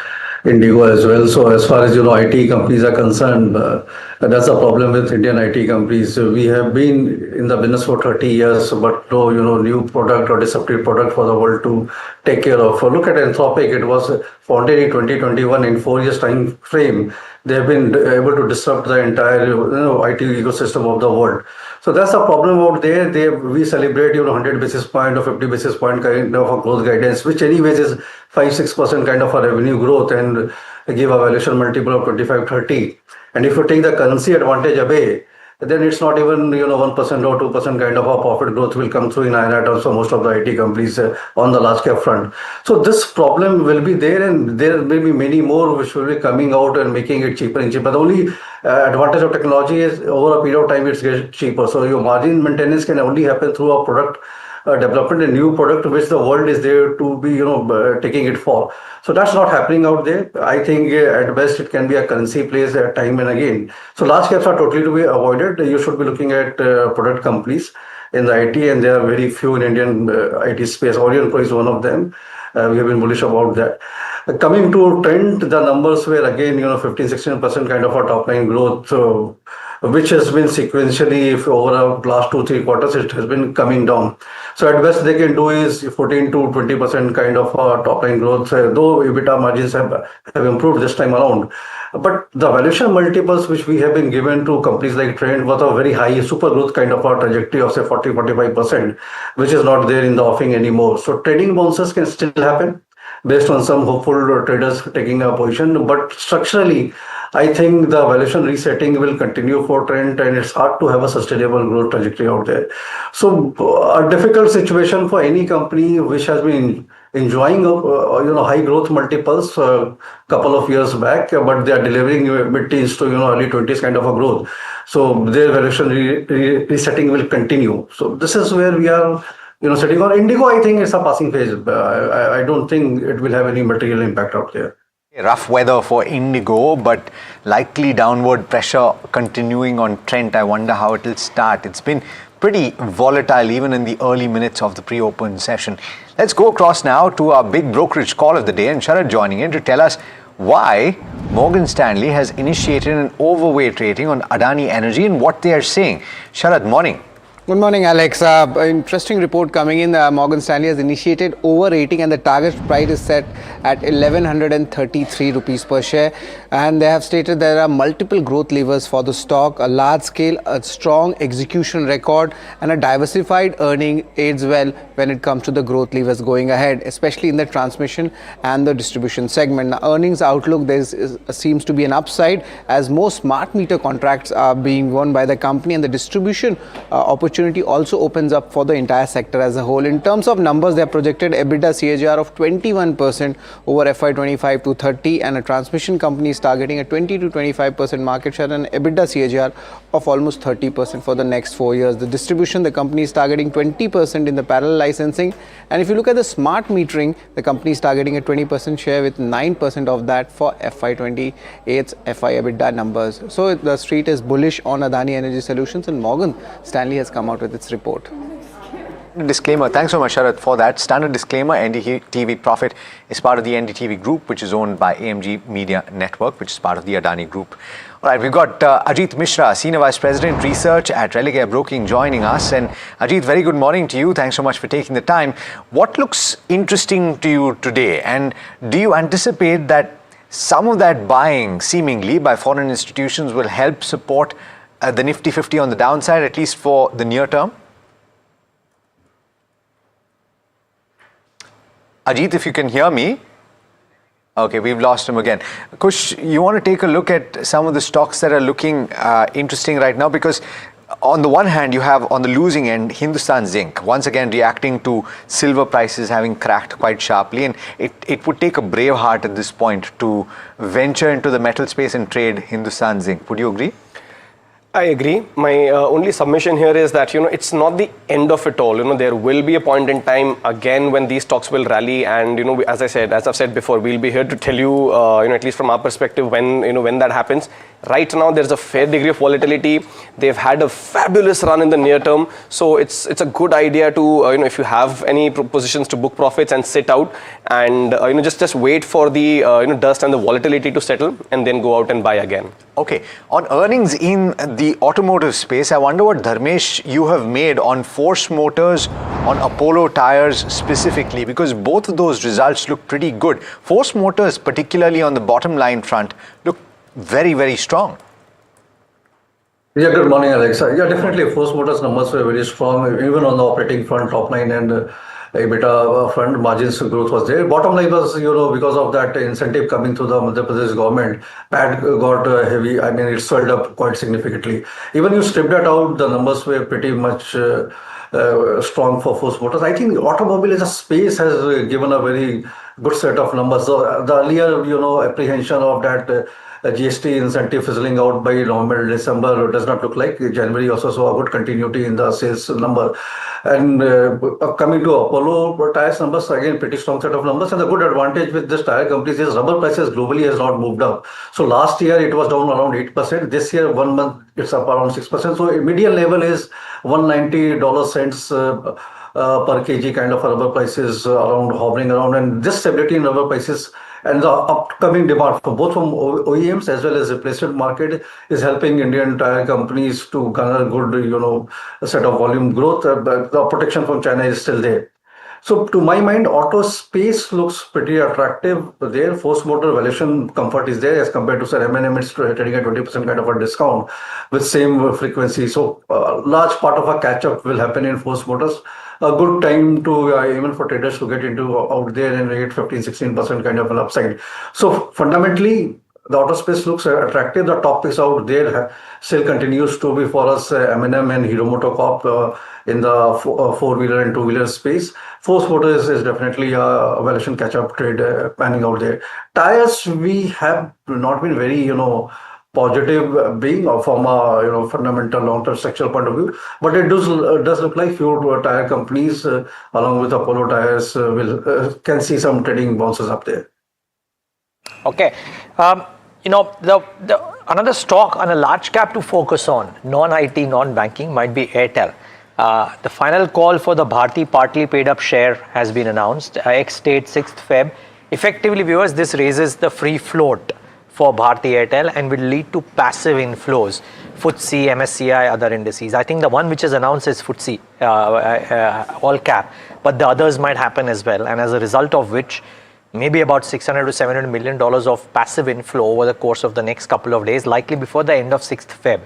Indigo as well. So as far as IT companies are concerned, that's a problem with Indian IT companies. We have been in the business for 30 years, but no new product or disruptive product for the world to take care of. Look at Anthropic. It was founded in 2021. In 4 years time frame, they have been able to disrupt the entire IT ecosystem of the world. So that's the problem out there. We celebrate 100 basis point or 50 basis point kind of a growth guidance, which anyways is 5-6% kind of a revenue growth, and give a valuation multiple of 25-30. And if you take the currency advantage away, then it's not even 1% or 2% kind of a profit growth will come through in INR terms for most of the IT companies on the large cap front. So this problem will be there, and there may be many more which will be coming out and making it cheaper and cheaper. The only advantage of technology is over a period of time it's getting cheaper. So your margin maintenance can only happen through a product development, a new product which the world is there to be taking it for. So that's not happening out there. I think at best it can be a currency plays time and again. So large caps are totally to be avoided. You should be looking at product companies in the IT, and there are very few in Indian IT space. Orion Pro is one of them. We have been bullish about that. Coming to Trend, the numbers were again 15-16% kind of a top line growth, which has been sequentially over the last 2-3 quarters. It has been coming down. So at best they can do is 14-20% kind of top line growth, though EBITDA margins have improved this time around. But the valuation multiples which we have been given to companies like Trend was a very high super growth kind of a trajectory of say 40-45%, which is not there in the offering anymore. So trading bounces can still happen based on some hopeful traders taking a position, but structurally I think the valuation resetting will continue for Trend, and it's hard to have a sustainable growth trajectory out there. So a difficult situation for any company which has been enjoying high growth multiples a couple of years back, but they are delivering mid-teens to early 20s kind of a growth. So their valuation resetting will continue. So this is where we are sitting on. Indigo, I think it's a passing phase. I don't think it will have any material impact out there. Rough weather for Indigo, but likely downward pressure continuing on Trent. I wonder how it will start. It's been pretty volatile even in the early minutes of the pre-open session. Let's go across now to our big brokerage call of the day, and Sharad joining in to tell us why Morgan Stanley has initiated an overweight rating on Adani Energy and what they are saying. Sharad, morning. Good morning, Alex. Interesting report coming in. Morgan Stanley has initiated overrating and the target price is set at 1133 rupees per share. And they have stated there are multiple growth levers for the stock, a large scale, a strong execution record and a diversified earning aids well when it comes to the growth levers going ahead, especially in the transmission and the distribution segment. Now, earnings outlook, there seems to be an upside as most smart meter contracts are being won by the company, and the distribution opportunity also opens up for the entire sector as a whole. In terms of numbers, they have projected EBITDA CAGR of 21% over FY25 to 30, and a transmission company is targeting a 20 to 25% market share and EBITDA CAGR of almost 30% for the next 4 years. The distribution, the company is targeting 20% in the parallel licensing, and if you look at the smart metering, the company is targeting a 20% share with 9% of that for FY28's FY EBITDA numbers. So the street is bullish on Adani Energy Solutions, and Morgan Stanley has come out with its report. Disclaimer. Thanks so much, Sharad, for that. Standard disclaimer: NDTV Profit is part of the NDTV Group, which is owned by AMG Media Network, which is part of the Adani Group. All right, we've got Ajit Mishra, Senior Vice President Research at Religare Broking, joining us. And Ajit, very good morning to you. Thanks so much for taking the time. What looks interesting to you today? And do you anticipate that some of that buying, seemingly, by foreign institutions will help support the Nifty 50 on the downside, at least for the near term? Ajit, if you can hear me. Okay, we've lost him again. Kush, you want to take a look at some of the stocks that are looking interesting right now, because on the one hand, you have on the losing end Hindustan Zinc, once again reacting to silver prices having cracked quite sharply, and it would take a brave heart at this point to venture into the metal space and trade Hindustan Zinc. Would you agree? I agree. My only submission here is that, it's not the end of it all. There will be a point in time again when these stocks will rally, and, as I've said before, we'll be here to tell you, at least from our perspective, when that happens. Right now, there's a fair degree of volatility. They've had a fabulous run in the near term. So it's a good idea to, if you have any positions, to book profits and sit out and, just wait for the, dust and the volatility to settle and then go out and buy again. Okay. On earnings in the automotive space, I wonder what, Dharmesh, you have made on Force Motors, on Apollo Tyres specifically, because both of those results look pretty good. Force Motors, particularly on the bottom line front, look very, very strong. Yeah, good morning, Alex. Yeah, definitely, Force Motors numbers were very strong, even on the operating front, top line and EBITDA front, margins growth was there. Bottom line was, because of that incentive coming to the Madhya Pradesh government, PAT got heavy. I mean, it swelled up quite significantly. Even you stripped that out, the numbers were pretty much strong for Force Motors. I think automobile as a space has given a very good set of numbers. So the earlier, apprehension of that GST incentive fizzling out by November, December does not look like. January also saw a good continuity in the sales number. And coming to Apollo Tyres numbers, again, pretty strong set of numbers. And the good advantage with this tire companies is rubber prices globally has not moved up. So last year it was down around 8%. This year, 1 month, it's up around 6%. So median level is $1.90 per kg kind of rubber prices hovering around. And this stability in rubber prices and the upcoming demand from OEMs as well as replacement market is helping Indian tire companies to garner good, set of volume growth. But the protection from China is still there. So to my mind, auto space looks pretty attractive there. Force Motor valuation comfort is there as compared to M&M. It's trading at 20% kind of a discount with same frequency. So a large part of a catch up will happen in Force Motors. A good time to even for traders to get into out there and get 15-16% kind of an upside. So fundamentally, the auto space looks attractive. The top picks out there still continues to be for us M&M and Hero MotoCorp in the four-wheeler and two-wheeler space. Force Motors is definitely a valuation catch-up trade panning out there. Tires, we have not been very, positive being from a fundamental long-term structural point of view, but it does look like few tire companies along with Apollo Tyres can see some trading bounces up there. Okay, another stock on a large cap to focus on, non-IT, non-banking, might be Airtel. The final call for the Bharti partly paid up share has been announced. Ex-date 6th Feb. Effectively, viewers, this raises the free float for Bharti Airtel and will lead to passive inflows. FTSE, MSCI, other indices. I think the one which is announced is FTSE, all cap, but the others might happen as well. And as a result of which, maybe about $600 to $700 million of passive inflow over the course of the next couple of days, likely before the end of 6th Feb.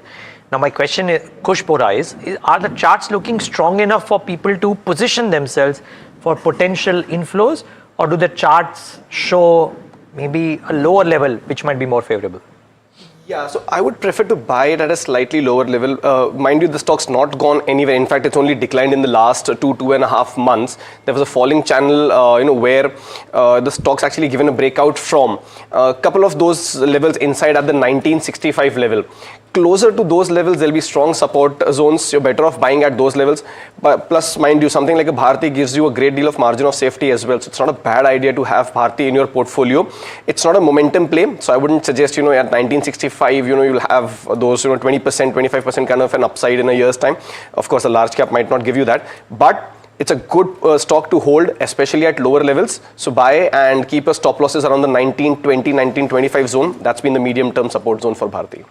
Now, my question is, Kushpura, are the charts looking strong enough for people to position themselves for potential inflows, or do the charts show maybe a lower level which might be more favorable? Yeah, so I would prefer to buy it at a slightly lower level. Mind you, the stock's not gone anywhere. In fact, it's only declined in the last 2.5 months. There was a falling channel, where the stock's actually given a breakout from a couple of those levels inside at the 1965 level. Closer to those levels, there'll be strong support zones. You're better off buying at those levels. But plus, mind you, something like a Bharti gives you a great deal of margin of safety as well. So it's not a bad idea to have Bharti in your portfolio. It's not a momentum play. So I wouldn't suggest, at 1965, you'll have those, 20%, 25% kind of an upside in a year's time. Of course, a large cap might not give you that. But it's a good stock to hold, especially at lower levels. So buy and keep your stop losses around the 1920, 1925 zone. That's been the medium-term support zone for Bharti.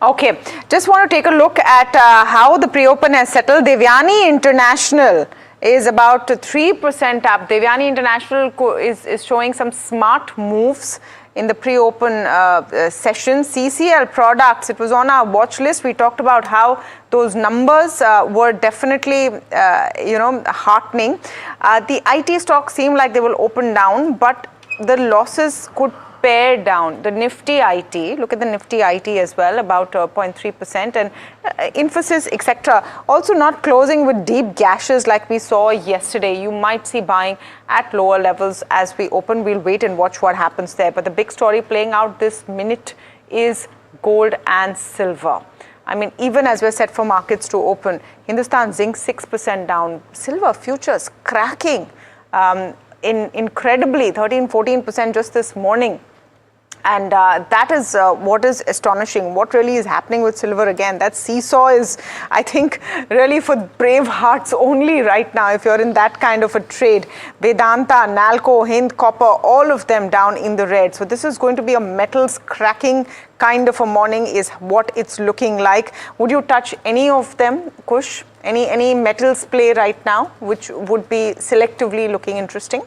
Okay, just want to take a look at how the pre-open has settled. Devyani International is about 3% up. Devyani International is showing some smart moves in the pre-open session. CCL products, it was on our watch list. We talked about how those numbers were definitely, heartening. The IT stocks seem like they will open down, but the losses could pare down. The Nifty IT, look at the Nifty IT as well, about 0.3%, and Infosys, etc. Also not closing with deep gashes like we saw yesterday. You might see buying at lower levels as we open. We'll wait and watch what happens there. But the big story playing out this minute is gold and silver. I mean, even as we're set for markets to open, Hindustan Zinc 6% down, silver futures cracking incredibly 13-14% just this morning. And that is what is astonishing. What really is happening with silver again? That seesaw is, I think, really for brave hearts only right now if you're in that kind of a trade. Vedanta, Nalco, Hind Copper, all of them down in the red. So this is going to be a metals cracking kind of a morning is what it's looking like. Would you touch any of them, Kush? Any metals play right now which would be selectively looking interesting?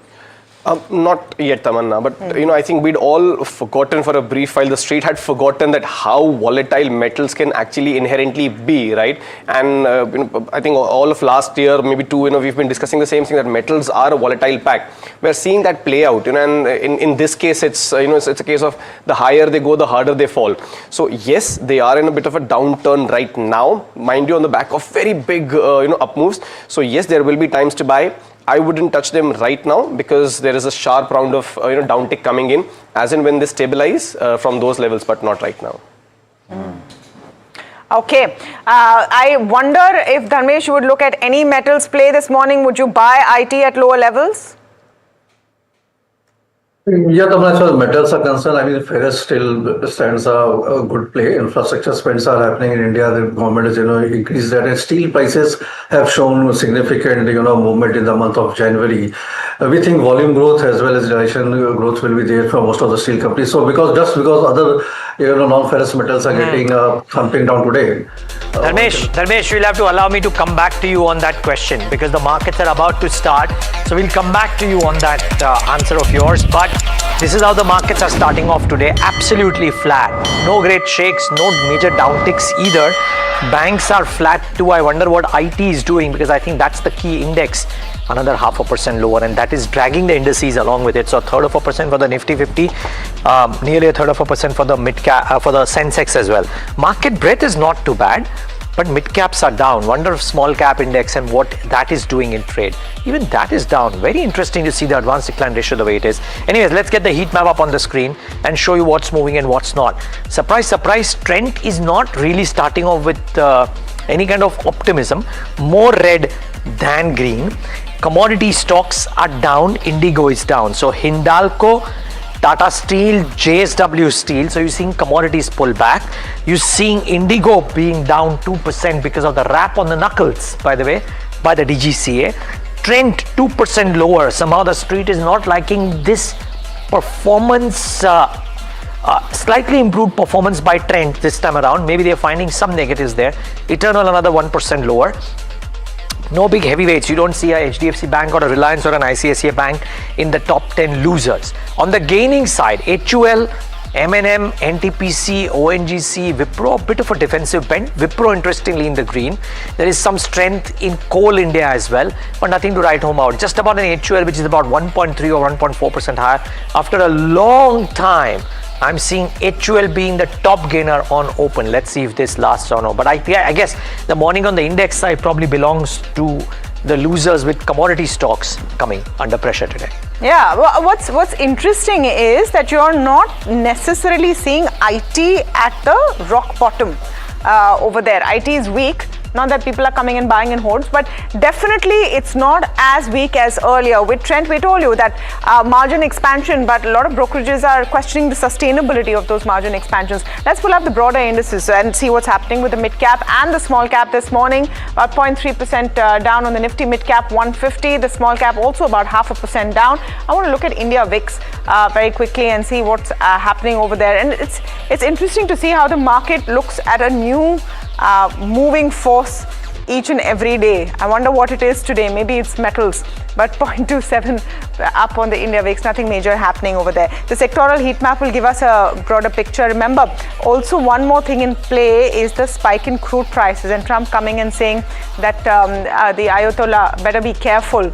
Not yet, Tamanna, but I think we'd all forgotten for a brief while. The street had forgotten that how volatile metals can actually inherently be, right? And I think all of last year, maybe two, we've been discussing the same thing, that metals are a volatile pack. We're seeing that play out, and in this case, it's it's a case of the higher they go, the harder they fall. So yes, they are in a bit of a downturn right now, mind you, on the back of very big up moves. So yes, there will be times to buy. I wouldn't touch them right now because there is a sharp round of downtick coming in as and when they stabilize from those levels, but not right now. Okay, I wonder if Dharmesh, you would look at any metals play this morning. Would you buy IT at lower levels? Yeah, as far as metals are concerned, I mean, ferrous still stands a good play. Infrastructure spends are happening in India. The government has, increased that. And steel prices have shown significant, movement in the month of January. We think volume growth as well as realization growth will be there for most of the steel companies. So because other, non-ferrous metals are getting thumping down today. Dharmesh, you'll have to allow me to come back to you on that question because the markets are about to start. So we'll come back to you on that answer of yours. But this is how the markets are starting off today. Absolutely flat. No great shakes, no major downticks either. Banks are flat too. I wonder what IT is doing because I think that's the key index. Another 0.5% lower, and that is dragging the indices along with it. So 1/3% for the Nifty 50, nearly 1/3% for the mid cap, for the Sensex as well. Market breadth is not too bad, but mid caps are down. Wonder if small cap index and what that is doing in trade. Even that is down. Very interesting to see the advanced decline ratio the way it is. Anyways, let's get the heat map up on the screen and show you what's moving and what's not. Surprise, surprise, Trent is not really starting off with any kind of optimism. More red than green. Commodity stocks are down. Indigo is down. So Hindalco Tata Steel, JSW Steel. So you're seeing commodities pull back. You're seeing Indigo being down 2% because of the rap on the knuckles, by the way, by the DGCA. Trent 2% lower. Somehow the street is not liking this performance, slightly improved performance by Trent this time around. Maybe they're finding some negatives there. Eternal another 1% lower. No big heavyweights. You don't see a HDFC Bank or a Reliance or an ICICI Bank in the top 10 losers. On the gaining side, HUL, M&M, NTPC, ONGC, Wipro, a bit of a defensive bent. Wipro interestingly in the green. There is some strength in Coal India as well, but nothing to write home about. Just about an HUL which is about 1.3 or 1.4% higher. After a long time, I'm seeing HUL being the top gainer on open. Let's see if this lasts or no. But I guess the morning on the index side probably belongs to the losers with commodity stocks coming under pressure today. Yeah, well, what's interesting is that you're not necessarily seeing IT at the rock bottom over there. IT is weak. Not that people are coming and buying in hordes, but definitely it's not as weak as earlier. With Trent, we told you that margin expansion, but a lot of brokerages are questioning the sustainability of those margin expansions. Let's pull up the broader indices and see what's happening with the mid cap and the small cap this morning. About 0.3% down on the Nifty mid cap 150. The small cap also about 0.5% down. I want to look at India VIX very quickly and see what's happening over there. And it's interesting to see how the market looks at a new moving force each and every day. I wonder what it is today. Maybe it's metals, but 0.27 up on the India VIX. Nothing major happening over there. The sectoral heat map will give us a broader picture. Remember, also one more thing in play is the spike in crude prices, and Trump coming and saying that the Ayatollah better be careful.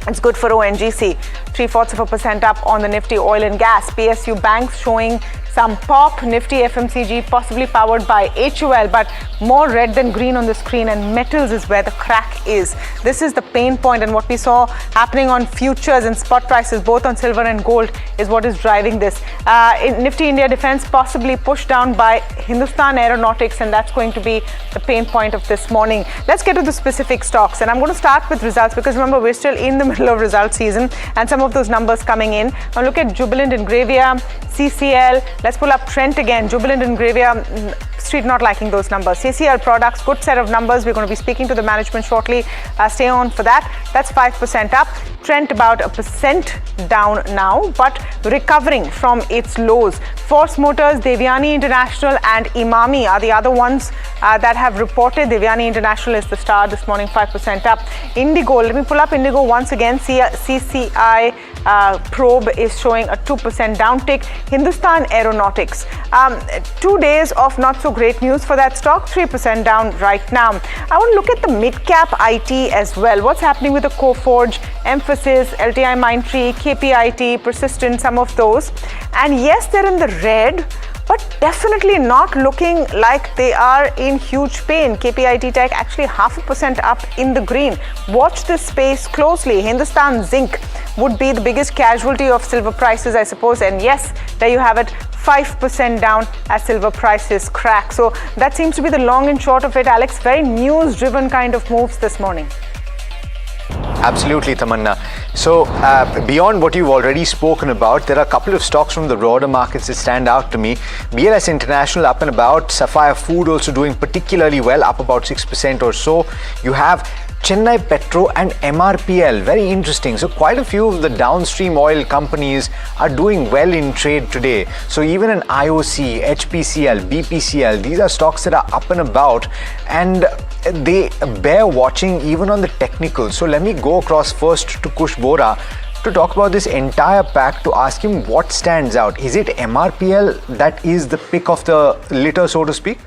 It's good for ONGC. 0.75% up on the Nifty oil and gas. PSU banks showing some pop. Nifty FMCG possibly powered by HUL, but more red than green on the screen, and metals is where the crack is. This is the pain point, and what we saw happening on futures and spot prices both on silver and gold is what is driving this. In Nifty India Defence possibly pushed down by Hindustan Aeronautics, and that's going to be the pain point of this morning. Let's get to the specific stocks, and I'm going to start with results because remember we're still in the middle of results season and some of those numbers coming in. Now look at Jubilant Ingravia, CCL. Let's pull up Trent again. Jubilant Ingravia, Street not liking those numbers. CCL Products, good set of numbers. We're going to be speaking to the management shortly. Stay on for that. That's 5% up. Trent about 1% down now, but recovering from its lows. Force Motors, Devyani International and Imami are the other ones that have reported. Devyani International is the star this morning, 5% up. Indigo, let me pull up Indigo once again. CCI probe is showing a 2% downtick. Hindustan Aeronautics, 2 days of not so great news for that stock, 3% down right now. I want to look at the mid-cap IT as well. What's happening with the Coforge, Emphasis, LTI Mindtree, KPIT, Persistent, some of those. And yes, they're in the red, but definitely not looking like they are in huge pain. KPIT Tech actually 0.5% up in the green. Watch this space closely. Hindustan Zinc would be the biggest casualty of silver prices, I suppose. And yes, there you have it, 5% down as silver prices crack. So that seems to be the long and short of it, Alex. Very news-driven kind of moves this morning. Absolutely, Tamanna. So beyond what you've already spoken about, there are a couple of stocks from the broader markets that stand out to me. BLS International up and about, Sapphire Food also doing particularly well, up about 6% or so. You have Chennai Petro and MRPL, very interesting. So quite a few of the downstream oil companies are doing well in trade today. So even an IOC, HPCL, BPCL, these are stocks that are up and about, and they bear watching even on the technical. So let me go across first to Kush Bora to talk about this entire pack, to ask him what stands out. Is it MRPL that is the pick of the litter, so to speak?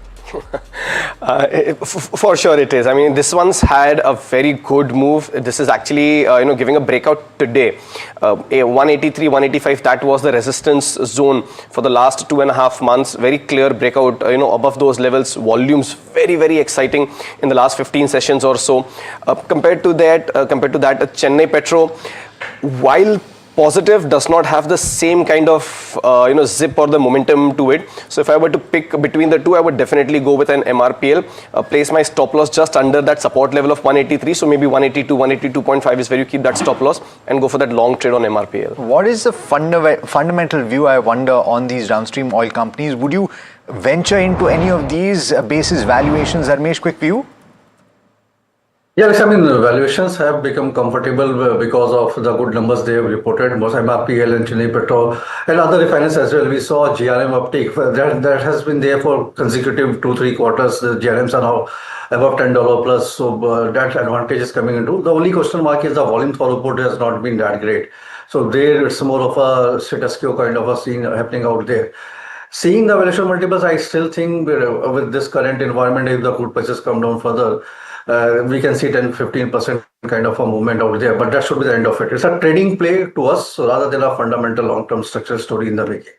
For sure it is. I mean, this one's had a very good move. This is actually giving a breakout today. A 183, 185, that was the resistance zone for the last 2.5 months. Very clear breakout, above those levels. Volumes very, very exciting in the last 15 sessions or so. Compared to that, Chennai Petro, while positive does not have the same kind of zip or the momentum to it. So if I were to pick between the two, I would definitely go with an MRPL, place my stop loss just under that support level of 183, so maybe 182, 182.5 is where you keep that stop loss and go for that long trade on MRPL. What is the fundamental view, I wonder, on these downstream oil companies? Would you venture into any of these basis valuations? Dharmesh, quick view? Yes, I mean, valuations have become comfortable because of the good numbers they have reported. Most MRPL and Chennai Petro and other refiners as well. We saw GRM uptake that has been there for consecutive 2-3 quarters. The GRMs are now above $10 plus, so that advantage is coming into. The only question mark is the volume throughput has not been that great. So there it's more of a status quo kind of a scene happening out there. Seeing the valuation multiples, I still think with this current environment, if the crude prices come down further, we can see 10-15% kind of a movement out there, but that should be the end of it. It's a trading play to us rather than a fundamental long-term structural story in the making.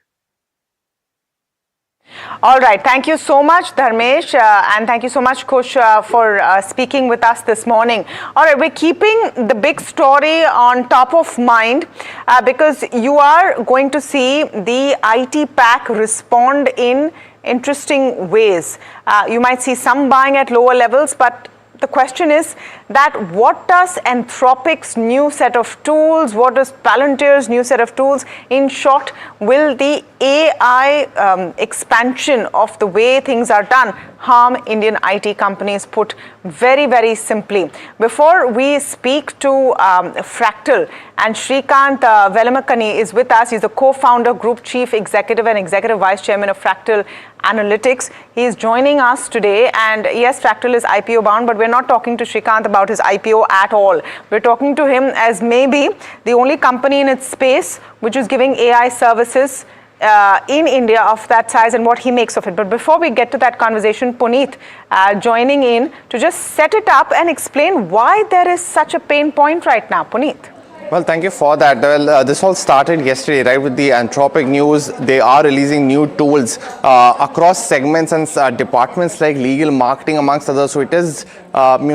All right. Thank you so much, Dharmesh. And thank you so much, Kush, for speaking with us this morning. All right. We're keeping the big story on top of mind because you are going to see the IT pack respond in interesting ways. You might see some buying at lower levels, but the question is that what does Anthropic's new set of tools, what does Palantir's new set of tools, in short, will the AI expansion of the way things are done harm Indian IT companies, put very, very simply? Before we speak to Fractal, and Srikanth Velamakani is with us. He's the co-founder, group chief executive and executive vice chairman of Fractal Analytics. He is joining us today, and yes, Fractal is IPO bound, but we're not talking to Srikanth about his IPO at all. We're talking to him as maybe the only company in its space which is giving AI services in India of that size and what he makes of it. But before we get to that conversation, Puneet joining in to just set it up and explain why there is such a pain point right now. Puneet. Well, thank you for that. Well, this all started yesterday, right, with the Anthropic news. They are releasing new tools across segments and departments like legal, marketing, amongst others. So it is,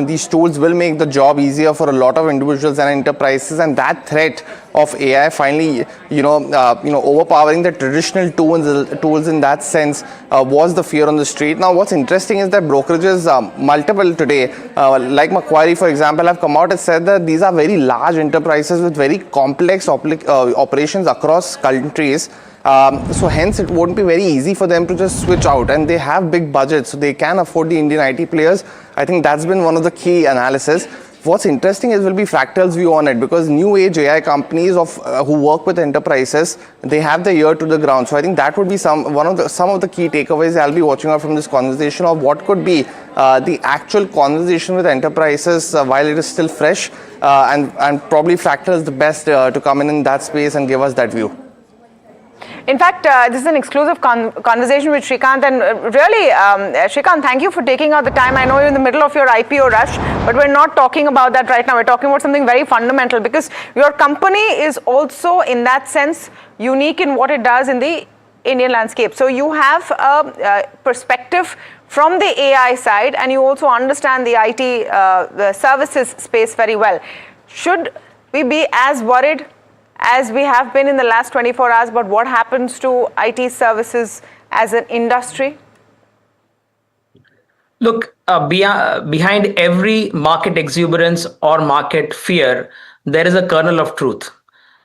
these tools will make the job easier for a lot of individuals and enterprises, and that threat of AI finally, overpowering the traditional tools in that sense was the fear on the street. Now, what's interesting is that brokerages, multiple today, like Macquarie, for example, have come out and said that these are very large enterprises with very complex operations across countries. So hence it won't be very easy for them to just switch out, and they have big budgets, so they can afford the Indian IT players. I think that's been one of the key analysis. What's interesting will be Fractal's view on it, because new age AI companies who work with enterprises, they have the ear to the ground. So I think that would be some of the key takeaways I'll be watching out from this conversation, of what could be the actual conversation with enterprises while it is still fresh, and probably Fractal is the best to come in that space and give us that view. In fact, this is an exclusive conversation with Srikanth, and really, Srikanth, thank you for taking out the time. I know you're in the middle of your IPO rush, but we're not talking about that right now. We're talking about something very fundamental, because your company is also, in that sense, unique in what it does in the Indian landscape. So you have a perspective from the AI side, and you also understand the IT the services space very well. Should we be as worried as we have been in the last 24 hours about what happens to IT services as an industry? Look, behind every market exuberance or market fear, there is a kernel of truth.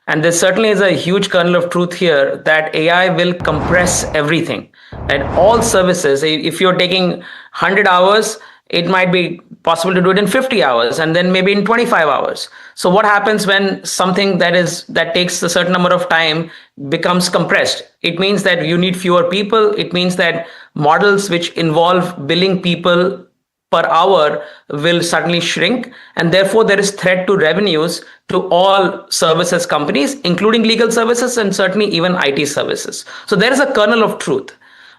And there certainly is a huge kernel of truth here that AI will compress everything. And all services, if you're taking 100 hours, it might be possible to do it in 50 hours and then maybe in 25 hours. So what happens when something that takes a certain number of time becomes compressed? It means that you need fewer people. It means that models which involve billing people per hour will suddenly shrink. And therefore, there is threat to revenues to all services companies, including legal services and certainly even IT services. So there is a kernel of truth.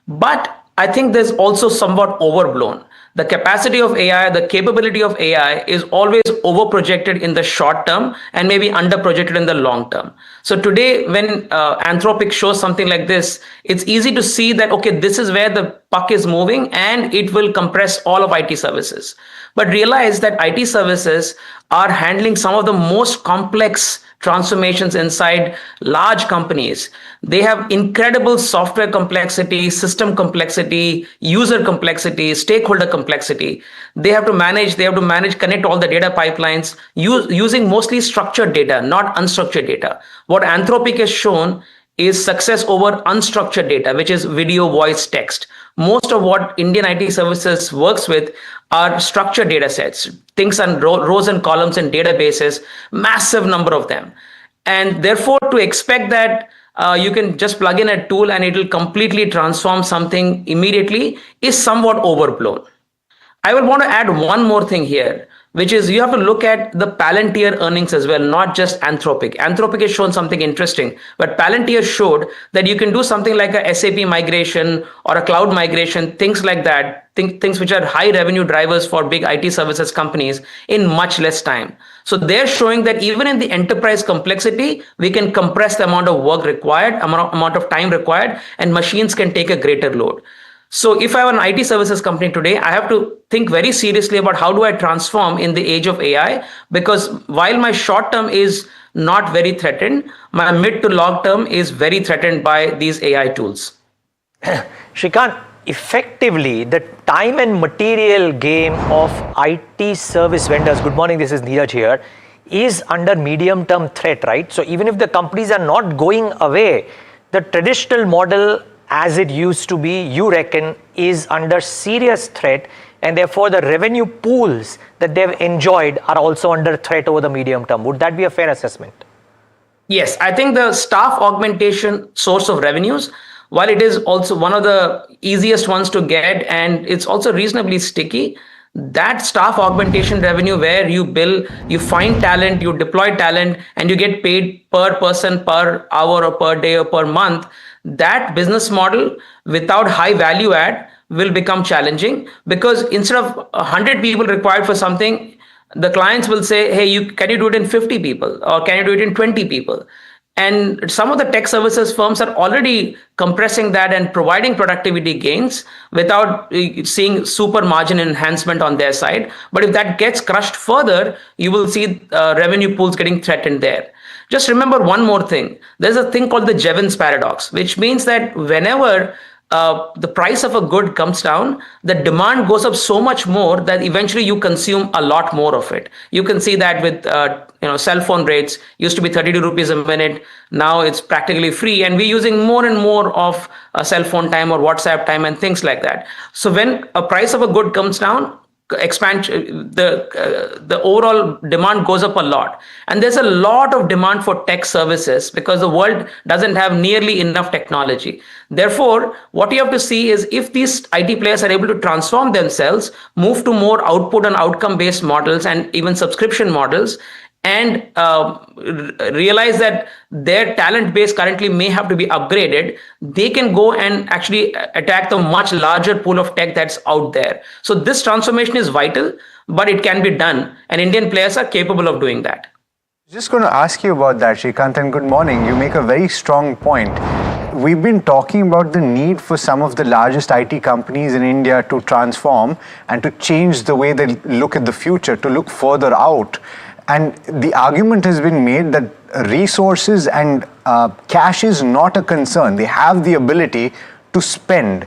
But I think there's also somewhat overblown. The capacity of AI, the capability of AI is always over-projected in the short term and maybe under-projected in the long term. So today, when Anthropic shows something like this, it's easy to see that, okay, this is where the puck is moving and it will compress all of IT services. But realize that IT services are handling some of the most complex transformations inside large companies. They have incredible software complexity, system complexity, user complexity, stakeholder complexity. They have to manage, connect all the data pipelines using mostly structured data, not unstructured data. What Anthropic has shown is success over unstructured data, which is video, voice, text. Most of what Indian IT services works with are structured data sets, things on rows and columns in databases, massive number of them. And therefore, to expect that you can just plug in a tool and it will completely transform something immediately is somewhat overblown. I will want to add one more thing here, which is you have to look at the Palantir earnings as well, not just Anthropic. Anthropic has shown something interesting, but Palantir showed that you can do something like a SAP migration or a cloud migration, things like that, things which are high revenue drivers for big IT services companies in much less time. So they're showing that even in the enterprise complexity, we can compress the amount of work required, amount of time required, and machines can take a greater load. So if I have an IT services company today, I have to think very seriously about how do I transform in the age of AI, because while my short term is not very threatened, my mid to long term is very threatened by these AI tools. Shrikant, effectively, the time and material game of IT service vendors, good morning, this is Neeraj here, is under medium term threat, right? So even if the companies are not going away, the traditional model as it used to be, you reckon, is under serious threat, and therefore the revenue pools that they've enjoyed are also under threat over the medium term. Would that be a fair assessment? Yes, I think the staff augmentation source of revenues, while it is also one of the easiest ones to get and it's also reasonably sticky, that staff augmentation revenue where you find talent, you deploy talent, and you get paid per person, per hour, or per day, or per month, that business model without high value add will become challenging, because instead of 100 people required for something, the clients will say, hey, can you do it in 50 people, or can you do it in 20 people? And some of the tech services firms are already compressing that and providing productivity gains without seeing super margin enhancement on their side. But if that gets crushed further, you will see revenue pools getting threatened there. Just remember one more thing. There's a thing called the Jevons paradox, which means that whenever the price of a good comes down, the demand goes up so much more that eventually you consume a lot more of it. You can see that with cell phone rates. Used to be 32 rupees a minute. Now it's practically free, and we're using more and more of cell phone time or WhatsApp time and things like that. So when a price of a good comes down, the overall demand goes up a lot, and there's a lot of demand for tech services because the world doesn't have nearly enough technology. Therefore, what you have to see is if these IT players are able to transform themselves, move to more output and outcome based models and even subscription models, and realize that their talent base currently may have to be upgraded, they can go and actually attack the much larger pool of tech that's out there. So this transformation is vital, but it can be done, and Indian players are capable of doing that. Just going to ask you about that, Shrikant, and good morning. You make a very strong point. We've been talking about the need for some of the largest IT companies in India to transform and to change the way they look at the future, to look further out. And the argument has been made that resources and cash is not a concern. They have the ability to spend.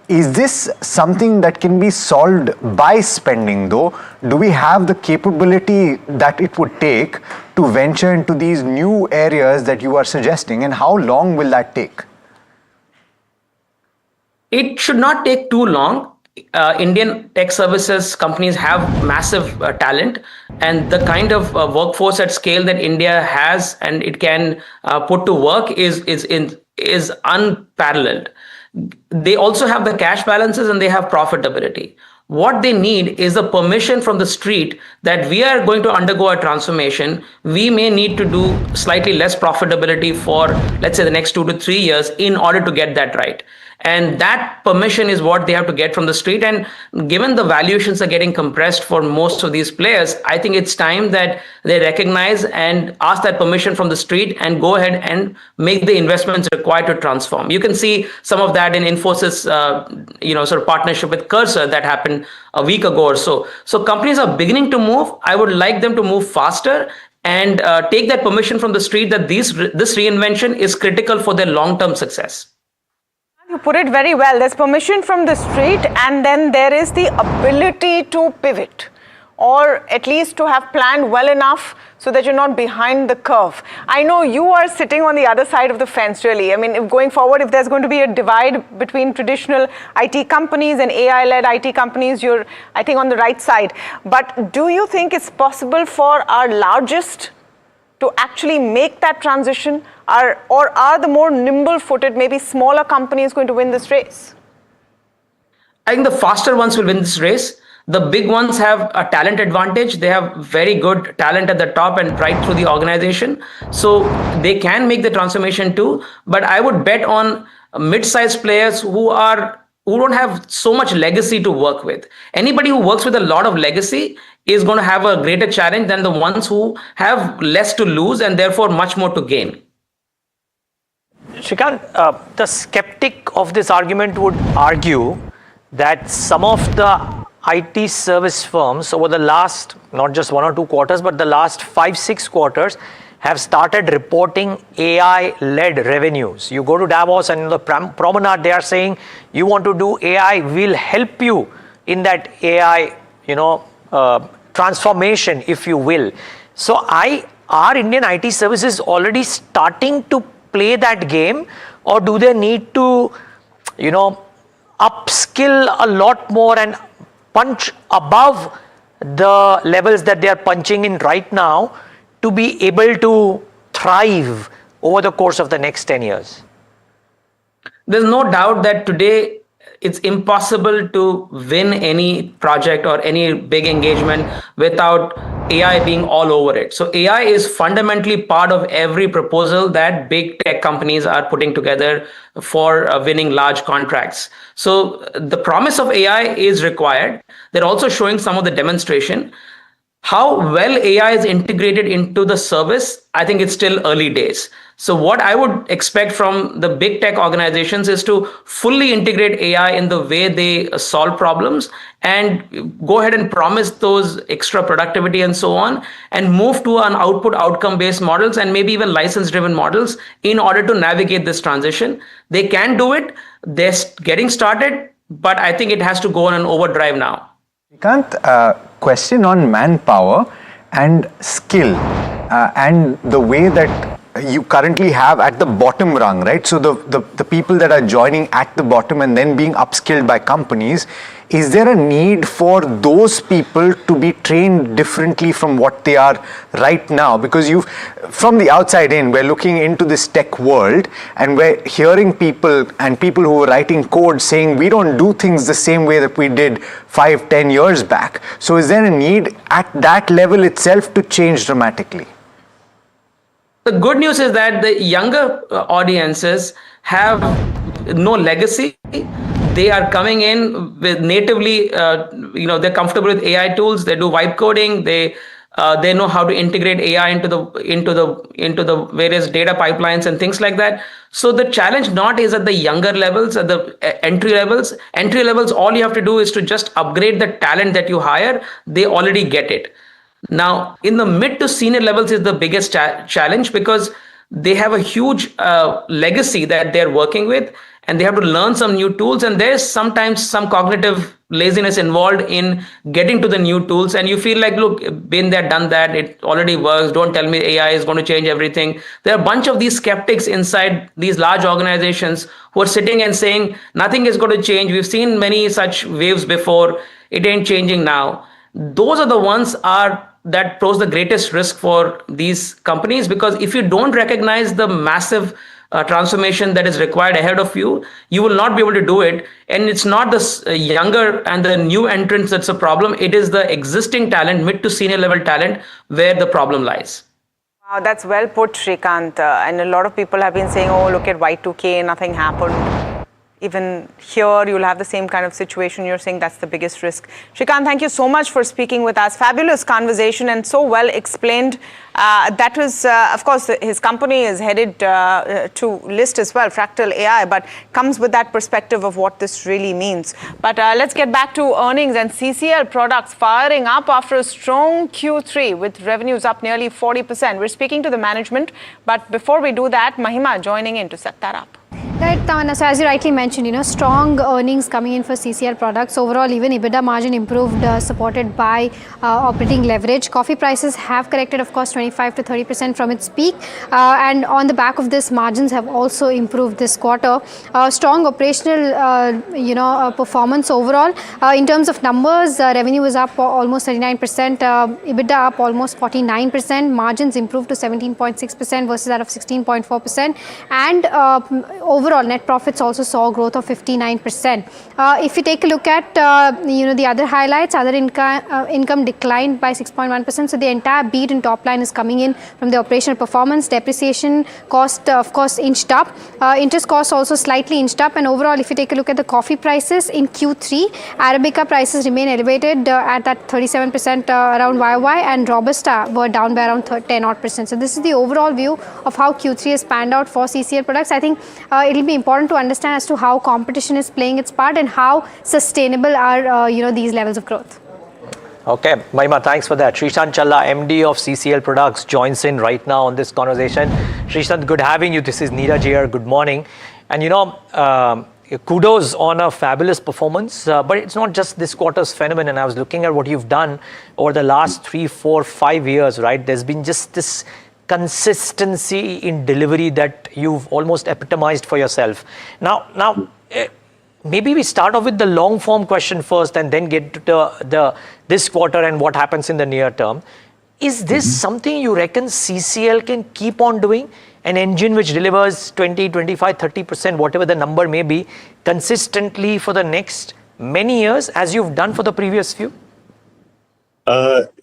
Is this something that can be solved by spending though? Do we have the capability that it would take to venture into these new areas that you are suggesting, and how long will that take? It should not take too long. Indian tech services companies have massive talent, and the kind of workforce at scale that India has and it can put to work is unparalleled. They also have the cash balances and they have profitability. What they need is a permission from the street that we are going to undergo a transformation. We may need to do slightly less profitability for, let's say, the next 2 to 3 years in order to get that right. And that permission is what they have to get from the street. And given the valuations are getting compressed for most of these players, I think it's time that they recognize and ask that permission from the street and go ahead and make the investments required to transform. You can see some of that in Infosys, sort of partnership with Cursor that happened a week ago or so. So companies are beginning to move. I would like them to move faster. and take that permission from the street that this reinvention is critical for their long-term success. You put it very well. There's permission from the street, and then there is the ability to pivot, or at least to have planned well enough so that you're not behind the curve. I know you are sitting on the other side of the fence, really. I mean, if going forward, if there's going to be a divide between traditional IT companies and AI-led IT companies, you're, I think, on the right side. But do you think it's possible for our largest to actually make that transition? Or are the more nimble-footed, maybe smaller companies going to win this race? I think the faster ones will win this race. The big ones have a talent advantage. They have very good talent at the top and right through the organization. So they can make the transformation too. But I would bet on mid-sized players who don't have so much legacy to work with. Anybody who works with a lot of legacy is going to have a greater challenge than the ones who have less to lose and therefore much more to gain. Shrikant, the skeptic of this argument would argue that some of the IT service firms over the last, not just 1 or 2 quarters, but the last 5-6 quarters have started reporting AI-led revenues. You go to Davos and in the promenade, they are saying, you want to do AI, we'll help you in that AI, transformation, if you will. So are Indian IT services already starting to play that game, or do they need to, upskill a lot more and punch above the levels that they are punching in right now to be able to thrive over the course of the next 10 years? There's no doubt that today it's impossible to win any project or any big engagement without AI being all over it. So AI is fundamentally part of every proposal that big tech companies are putting together for winning large contracts. So the promise of AI is required. They're also showing some of the demonstration. How well AI is integrated into the service, I think it's still early days. So what I would expect from the big tech organizations is to fully integrate AI in the way they solve problems and go ahead and promise those extra productivity and so on, and move to an outcome based models and maybe even license driven models in order to navigate this transition. They can do it. They're getting started, but I think it has to go on an overdrive now. Question on manpower and skill and the way that you currently have at the bottom rung, right? So the people that are joining at the bottom and then being upskilled by companies, is there a need for those people to be trained differently from what they are right now? Because from the outside in, we're looking into this tech world and we're hearing people who are writing code saying we don't do things the same way that we did 5-10 years back. So is there a need at that level itself to change dramatically? The good news is that the younger audiences have no legacy. They are coming in with natively, they're comfortable with AI tools. They do vibe coding. They know how to integrate AI into the various data pipelines and things like that. So the challenge not is at the younger levels, at the entry levels. Entry levels, all you have to do is to just upgrade the talent that you hire. They already get it. Now, in the mid to senior levels is the biggest challenge because they have a huge legacy that they're working with, and they have to learn some new tools. And there's sometimes some cognitive laziness involved in getting to the new tools. And you feel like, look, been there, done that. It already works. Don't tell me AI is going to change everything. There are a bunch of these skeptics inside these large organizations who are sitting and saying nothing is going to change. We've seen many such waves before. It ain't changing now. Those are the ones that pose the greatest risk for these companies, because if you don't recognize the massive transformation that is required ahead of you, you will not be able to do it. And it's not the younger and the new entrants that's a problem. It is the existing talent, mid to senior level talent, where the problem lies. Wow, that's well put, Shrikant. And a lot of people have been saying, oh, look at Y2K, nothing happened. even here you'll have the same kind of situation. You're saying that's the biggest risk. Shrikant, thank you so much for speaking with us. Fabulous conversation and so well explained. That was, of course, his company is headed to list as well, Fractal AI, but comes with that perspective of what this really means. But let's get back to earnings, and CCL products firing up after a strong Q3 with revenues up nearly 40%. We're speaking to the management, but before we do that, Mahima joining in to set that up. Right, Tamanna. So as you rightly mentioned, strong earnings coming in for CCL products. Overall, even EBITDA margin improved, supported by operating leverage. Coffee prices have corrected, of course, 25 to 30% from its peak. And on the back of this, margins have also improved this quarter. Strong operational, performance overall. In terms of numbers, revenue was up almost 39%. EBITDA up almost 49%. Margins improved to 17.6% versus that of 16.4%. And overall, net profits also saw growth of 59%. If you take a look at the other highlights, other income declined by 6.1%. So the entire beat in top line is coming in from the operational performance. Depreciation cost, of course, inched up. Interest costs also slightly inched up. And overall, if you take a look at the coffee prices in Q3, Arabica prices remain elevated at that 37% around YOY, and Robusta were down by around 10%. So this is the overall view of how Q3 has panned out for CCL products. I think it'll be important to understand as to how competition is playing its part and how sustainable are these levels of growth. Okay, Mahima, thanks for that. Srishant Challa, MD of CCL Products, joins in right now on this conversation. Srishant, good having you. This is Neeraj here. Good morning. And kudos on a fabulous performance, but it's not just this quarter's phenomenon. I was looking at what you've done over the last 3, 4, 5 years, right? There's been just this consistency in delivery that you've almost epitomized for yourself. Now, maybe we start off with the long form question first and then get to this quarter and what happens in the near term. Is this something you reckon CCL can keep on doing? An engine which delivers 20, 25, 30%, whatever the number may be, consistently for the next many years, as you've done for the previous few?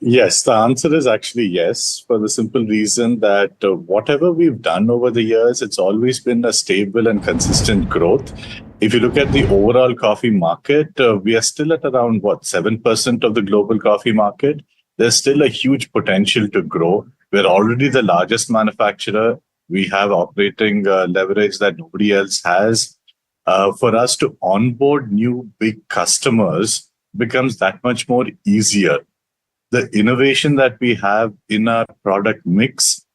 Yes, the answer is actually yes, for the simple reason that whatever we've done over the years, it's always been a stable and consistent growth. If you look at the overall coffee market, we are still at around, 7% of the global coffee market. There's still a huge potential to grow. We're already the largest manufacturer. We have operating leverage that nobody else has. For us to onboard new big customers becomes that much more easier. The innovation that we have in our product mix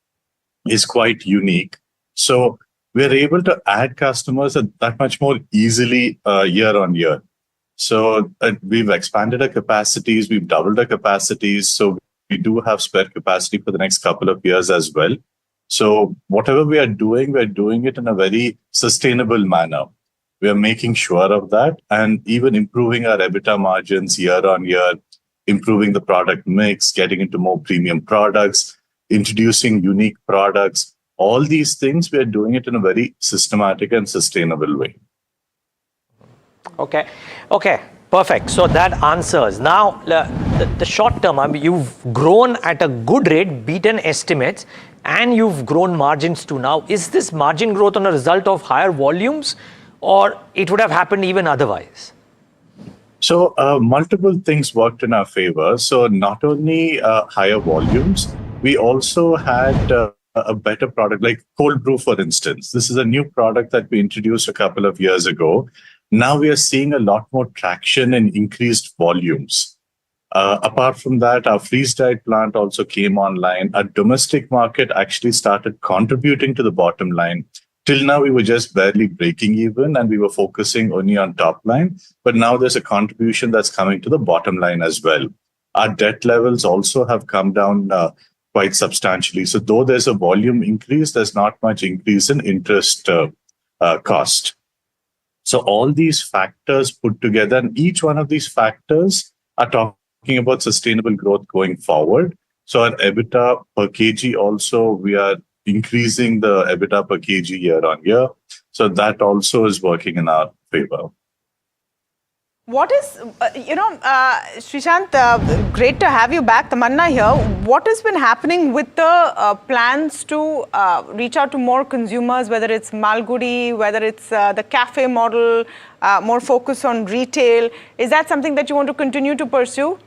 is quite unique. So we're able to add customers that much more easily year on year. So we've expanded our capacities, we've doubled our capacities. So we do have spare capacity for the next couple of years as well. So whatever we are doing, we're doing it in a very sustainable manner. We are making sure of that and even improving our EBITDA margins year on year, improving the product mix, getting into more premium products, introducing unique products. All these things, we are doing it in a very systematic and sustainable way. Okay, perfect. So that answers. Now, the short term, you've grown at a good rate, beaten estimates, and you've grown margins too. Now, is this margin growth on a result of higher volumes, or it would have happened even otherwise? So multiple things worked in our favor. So not only higher volumes, we also had a better product like cold brew, for instance. This is a new product that we introduced a couple of years ago. Now we are seeing a lot more traction and increased volumes. Apart from that, our freeze-dried plant also came online. Our domestic market actually started contributing to the bottom line. Till now, we were just barely breaking even and we were focusing only on top line. But now there's a contribution that's coming to the bottom line as well. Our debt levels also have come down quite substantially. So though there's a volume increase, there's not much increase in interest cost. So all these factors put together, and each one of these factors are talking about sustainable growth going forward. So our EBITDA per kg also, we are increasing the EBITDA per kg year on year. So that also is working in our favor. What is, Srishant, great to have you back. Tamanna here. What has been happening with the plans to reach out to more consumers, whether it's Malgudi, whether it's the cafe model, more focus on retail? Is that something that you want to continue to pursue?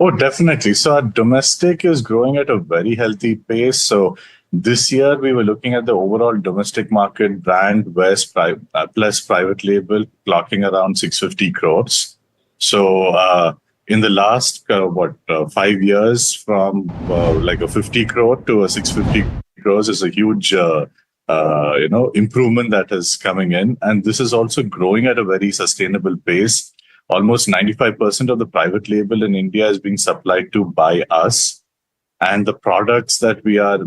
Oh, definitely. So our domestic is growing at a very healthy pace. So this year we were looking at the overall domestic market brand plus private label clocking around 650 crores. So in the last 5 years, from like a 50 crore to a 650 crores is a huge improvement that is coming in, and this is also growing at a very sustainable pace. Almost 95% of the private label in India is being supplied to by us. And the products that we are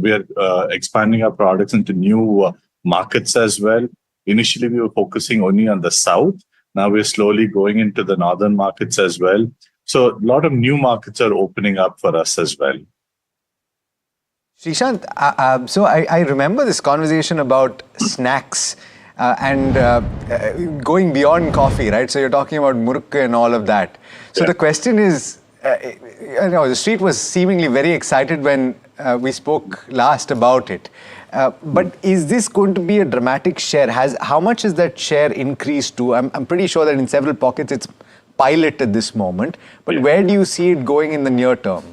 expanding our products into new markets as well. Initially, we were focusing only on the south. Now we're slowly going into the northern markets as well. So a lot of new markets are opening up for us as well. Srishant, so I remember this conversation about snacks. Going beyond coffee, right? So you're talking about murukku and all of that. So the question is, the street was seemingly very excited when we spoke last about it. But is this going to be a dramatic share? How much has that share increased to? I'm pretty sure that in several pockets it's pilot at this moment. But where do you see it going in the near term?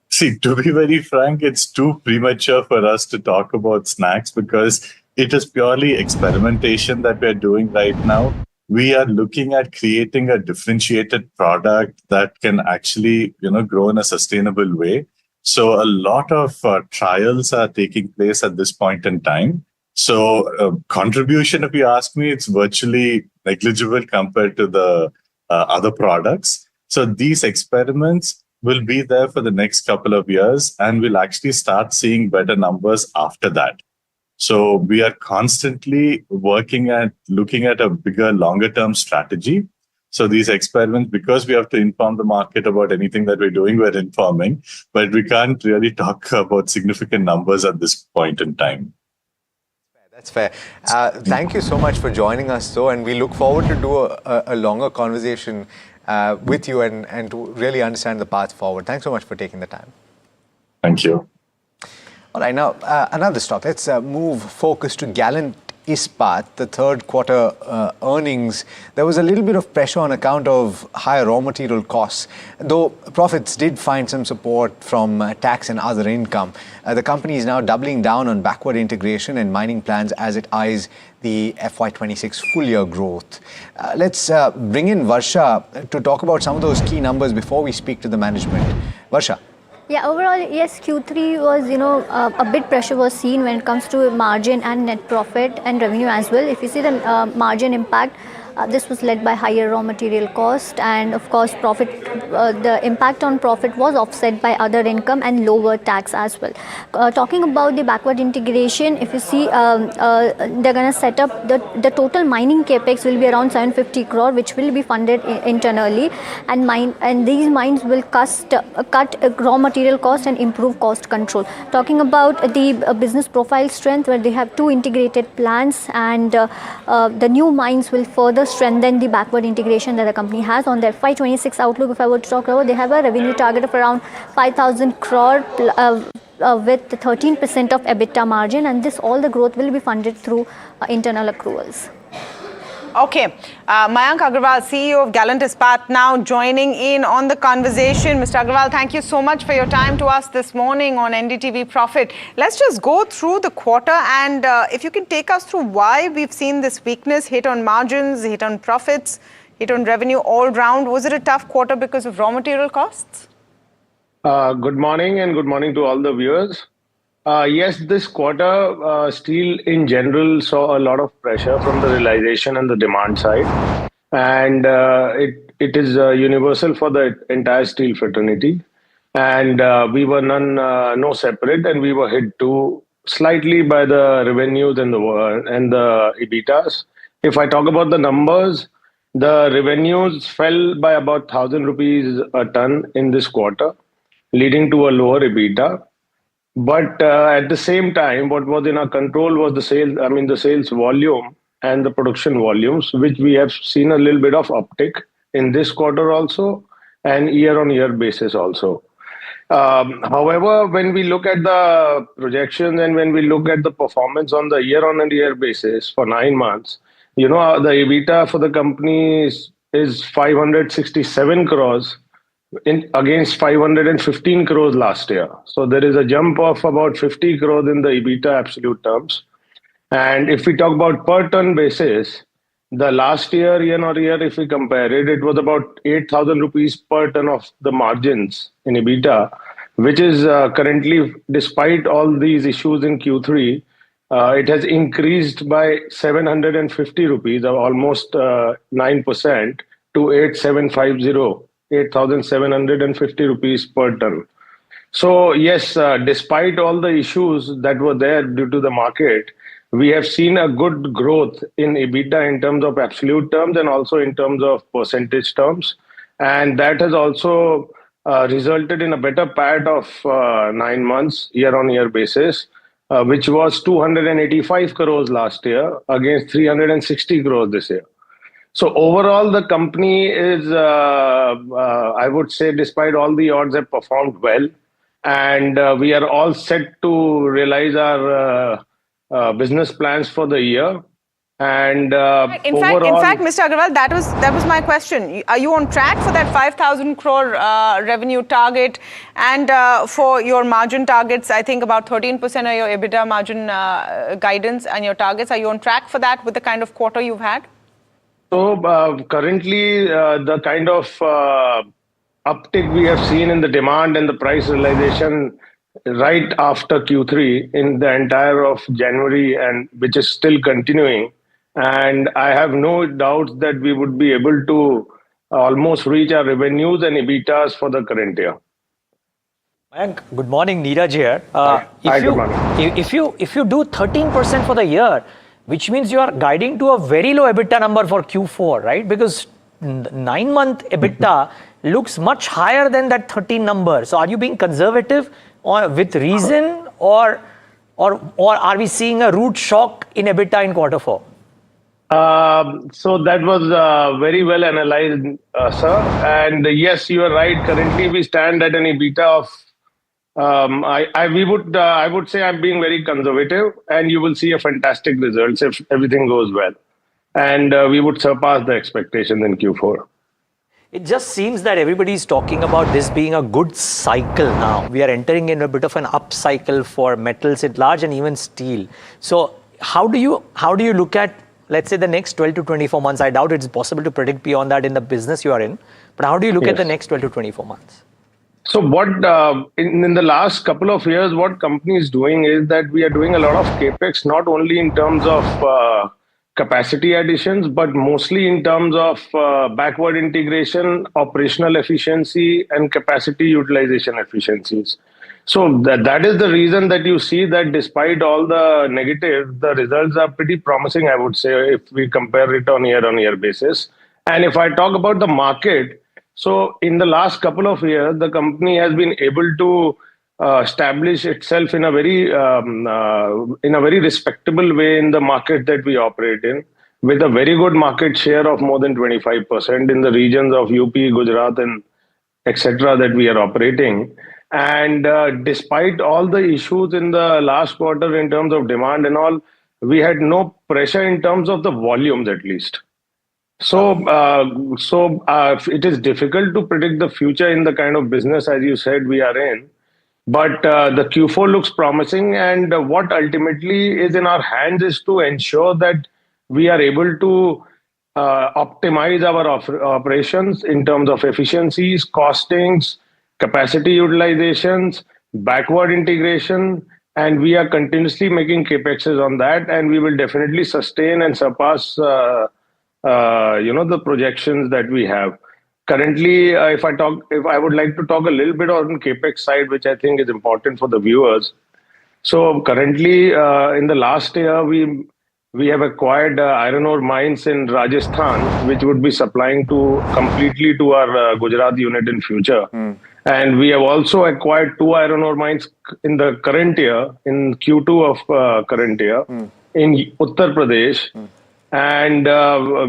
See, to be very frank, it's too premature for us to talk about snacks because it is purely experimentation that we're doing right now. We are looking at creating a differentiated product that can actually, grow in a sustainable way. So a lot of trials are taking place at this point in time. So contribution, if you ask me, it's virtually negligible compared to the other products. So these experiments will be there for the next couple of years, and we'll actually start seeing better numbers after that. So we are constantly looking at a bigger, longer term strategy. So these experiments, because we have to inform the market about anything that we're doing, we're informing, but we can't really talk about significant numbers at this point in time. That's fair. Thank you so much for joining us, though, and we look forward to do a longer conversation with you and to really understand the path forward. Thanks so much for taking the time. Thank you. All right, now another stock. Let's move focus to Gallant Ispat, the third quarter earnings. There was a little bit of pressure on account of higher raw material costs, though profits did find some support from tax and other income. The company is now doubling down on backward integration and mining plans as it eyes the FY26 full year growth. Let's bring in Varsha to talk about some of those key numbers before we speak to the management. Varsha. Yeah, overall, yes, Q3 was, a bit pressure was seen when it comes to margin and net profit and revenue as well. If you see the margin impact, this was led by higher raw material cost, and of course profit, the impact on profit was offset by other income and lower tax as well. Talking about the backward integration, if you see, they're going to set up the total mining capex will be around 750 crore, which will be funded internally, and these mines will cut raw material cost and improve cost control. Talking about the business profile strength, where they have two integrated plants, and the new mines will further strengthen the backward integration that the company has. On their FY26 outlook, if I were to talk about, they have a revenue target of around 5,000 crore with 13% of EBITDA margin, and all the growth will be funded through internal accruals. Okay, Mayank Agarwal, CEO of Gallant Ispat, now joining in on the conversation. Mr. Agarwal, thank you so much for your time to us this morning on NDTV Profit. Let's just go through the quarter, and if you can take us through why we've seen this weakness, hit on margins, hit on profits, hit on revenue all round. Was it a tough quarter because of raw material costs? Good morning, and good morning to all the viewers. Yes, this quarter, steel in general saw a lot of pressure from the realization and the demand side. And it is universal for the entire steel fraternity. And we were no separate, and we were hit too slightly by the revenues and the EBITDAs. If I talk about the numbers, the revenues fell by about 1,000 rupees a ton in this quarter, leading to a lower EBITDA. But at the same time, what was in our control was the sales volume, and the production volumes, which we have seen a little bit of uptick in this quarter also and year-on-year basis also. However, when we look at the projections and when we look at the performance on the year-on-year basis for 9 months, the EBITDA for the company is 567 crores against 515 crores last year. So there is a jump of about 50 crores in the EBITDA absolute terms. And if we talk about per ton basis, the last year on year, if we compare it, it was about 8,000 rupees per ton of the margins in EBITDA, which is currently, despite all these issues in Q3, it has increased by 750 rupees, or almost 9%, to 8,750 rupees per ton. So yes, despite all the issues that were there due to the market, we have seen a good growth in EBITDA in terms of absolute terms and also in terms of percentage terms. And that has also resulted in a better PAT of 9 months year-on-year basis, which was 285 crores last year against 360 crores this year. So overall, the company is, I would say, despite all the odds, have performed well. And we are all set to realize our business plans for the year. And in fact, Mr. Agarwal, that was my question. Are you on track for that 5,000 crore revenue target? And for your margin targets, I think about 13% of your EBITDA margin guidance and your targets. Are you on track for that with the kind of quarter you've had? So currently, the kind of uptick we have seen in the demand and the price realization right after Q3 in the entire of January, and which is still continuing. And I have no doubts that we would be able to almost reach our revenues and EBITDAs for the current year. Good morning, Neeraj here. Good morning. If you do 13% for the year, which means you are guiding to a very low EBITDA number for Q4, right? Because 9-month EBITDA looks much higher than that 13 number. So are you being conservative or with reason, or are we seeing a root shock in EBITDA in quarter 4? So that was very well analyzed, sir. And yes, you are right. Currently, we stand at an EBITDA of I would say I'm being very conservative, and you will see a fantastic results if everything goes well. And we would surpass the expectations in Q4. It just seems that everybody is talking about this being a good cycle now. We are entering in a bit of an up cycle for metals at large and even steel. So how do you look at, let's say, the next 12 to 24 months? I doubt it's possible to predict beyond that in the business you are in. But how do you look at the next 12 to 24 months? So what in the last couple of years, what company is doing is that we are doing a lot of capex, not only in terms of capacity additions, but mostly in terms of backward integration, operational efficiency, and capacity utilization efficiencies. So that is the reason that you see that despite all the negatives, the results are pretty promising, I would say, if we compare it on year-on-year basis. And if I talk about the market, so in the last couple of years, the company has been able to establish itself in a very respectable way in the market that we operate in, with a very good market share of more than 25% in the regions of UP, Gujarat, and etc. that we are operating. And despite all the issues in the last quarter in terms of demand and all, we had no pressure in terms of the volumes, at least. So it is difficult to predict the future in the kind of business, as you said, we are in. But the Q4 looks promising, and what ultimately is in our hands is to ensure that we are able to optimize our operations in terms of efficiencies, costings, capacity utilizations, backward integration, and we are continuously making capexes on that, and we will definitely sustain and surpass the projections that we have. Currently, if I would like to talk a little bit on capex side, which I think is important for the viewers. So currently, in the last year, we have acquired iron ore mines in Rajasthan, which would be supplying completely to our Gujarat unit in future. And we have also acquired 2 iron ore mines in the current year, in Q2 of current year, in Uttar Pradesh. and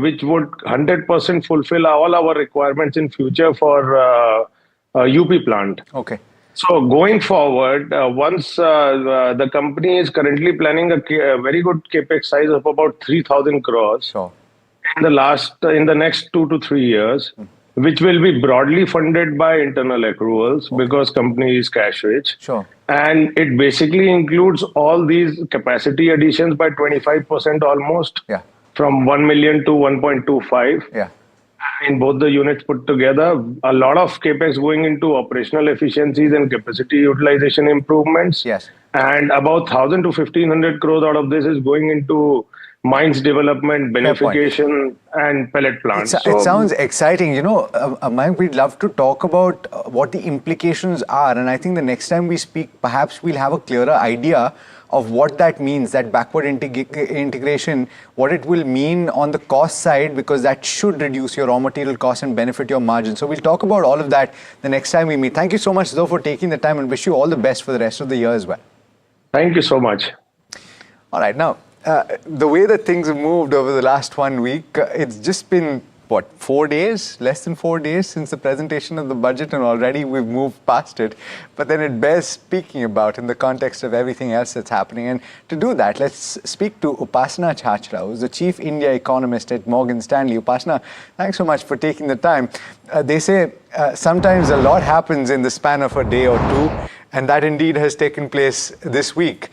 which would 100% fulfill all our requirements in future for UP plant. Okay. So going forward, once the company is currently planning a very good capex size of about 3,000 crores sure. in the next 2 to 3 years, which will be broadly funded by internal accruals because company is cash rich. Sure. And it basically includes all these capacity additions by 25% almost. Yeah. From 1 million to 1.25. Yeah. In both the units put together, a lot of capex going into operational efficiencies and capacity utilization improvements. Yes. And about 1,000 to 1,500 crores out of this is going into mines development, beneficiation, and pellet plants. It sounds exciting. You know, Mayank, we'd love to talk about what the implications are. And I think the next time we speak, perhaps we'll have a clearer idea of what that means, that backward integration, what it will mean on the cost side, because that should reduce your raw material costs and benefit your margin. So we'll talk about all of that the next time we meet. Thank you so much, though, for taking the time, and wish you all the best for the rest of the year as well. Thank you so much. All right. Now, the way that things have moved over the last 1 week, it's just been, what, 4 days, less than 4 days since the presentation of the budget, and already we've moved past it. But then it bears speaking about in the context of everything else that's happening. And to do that, let's speak to Upasana Chachra, who's the Chief India Economist at Morgan Stanley. Upasana, thanks so much for taking the time. They say sometimes a lot happens in the span of a day or two, and that indeed has taken place this week.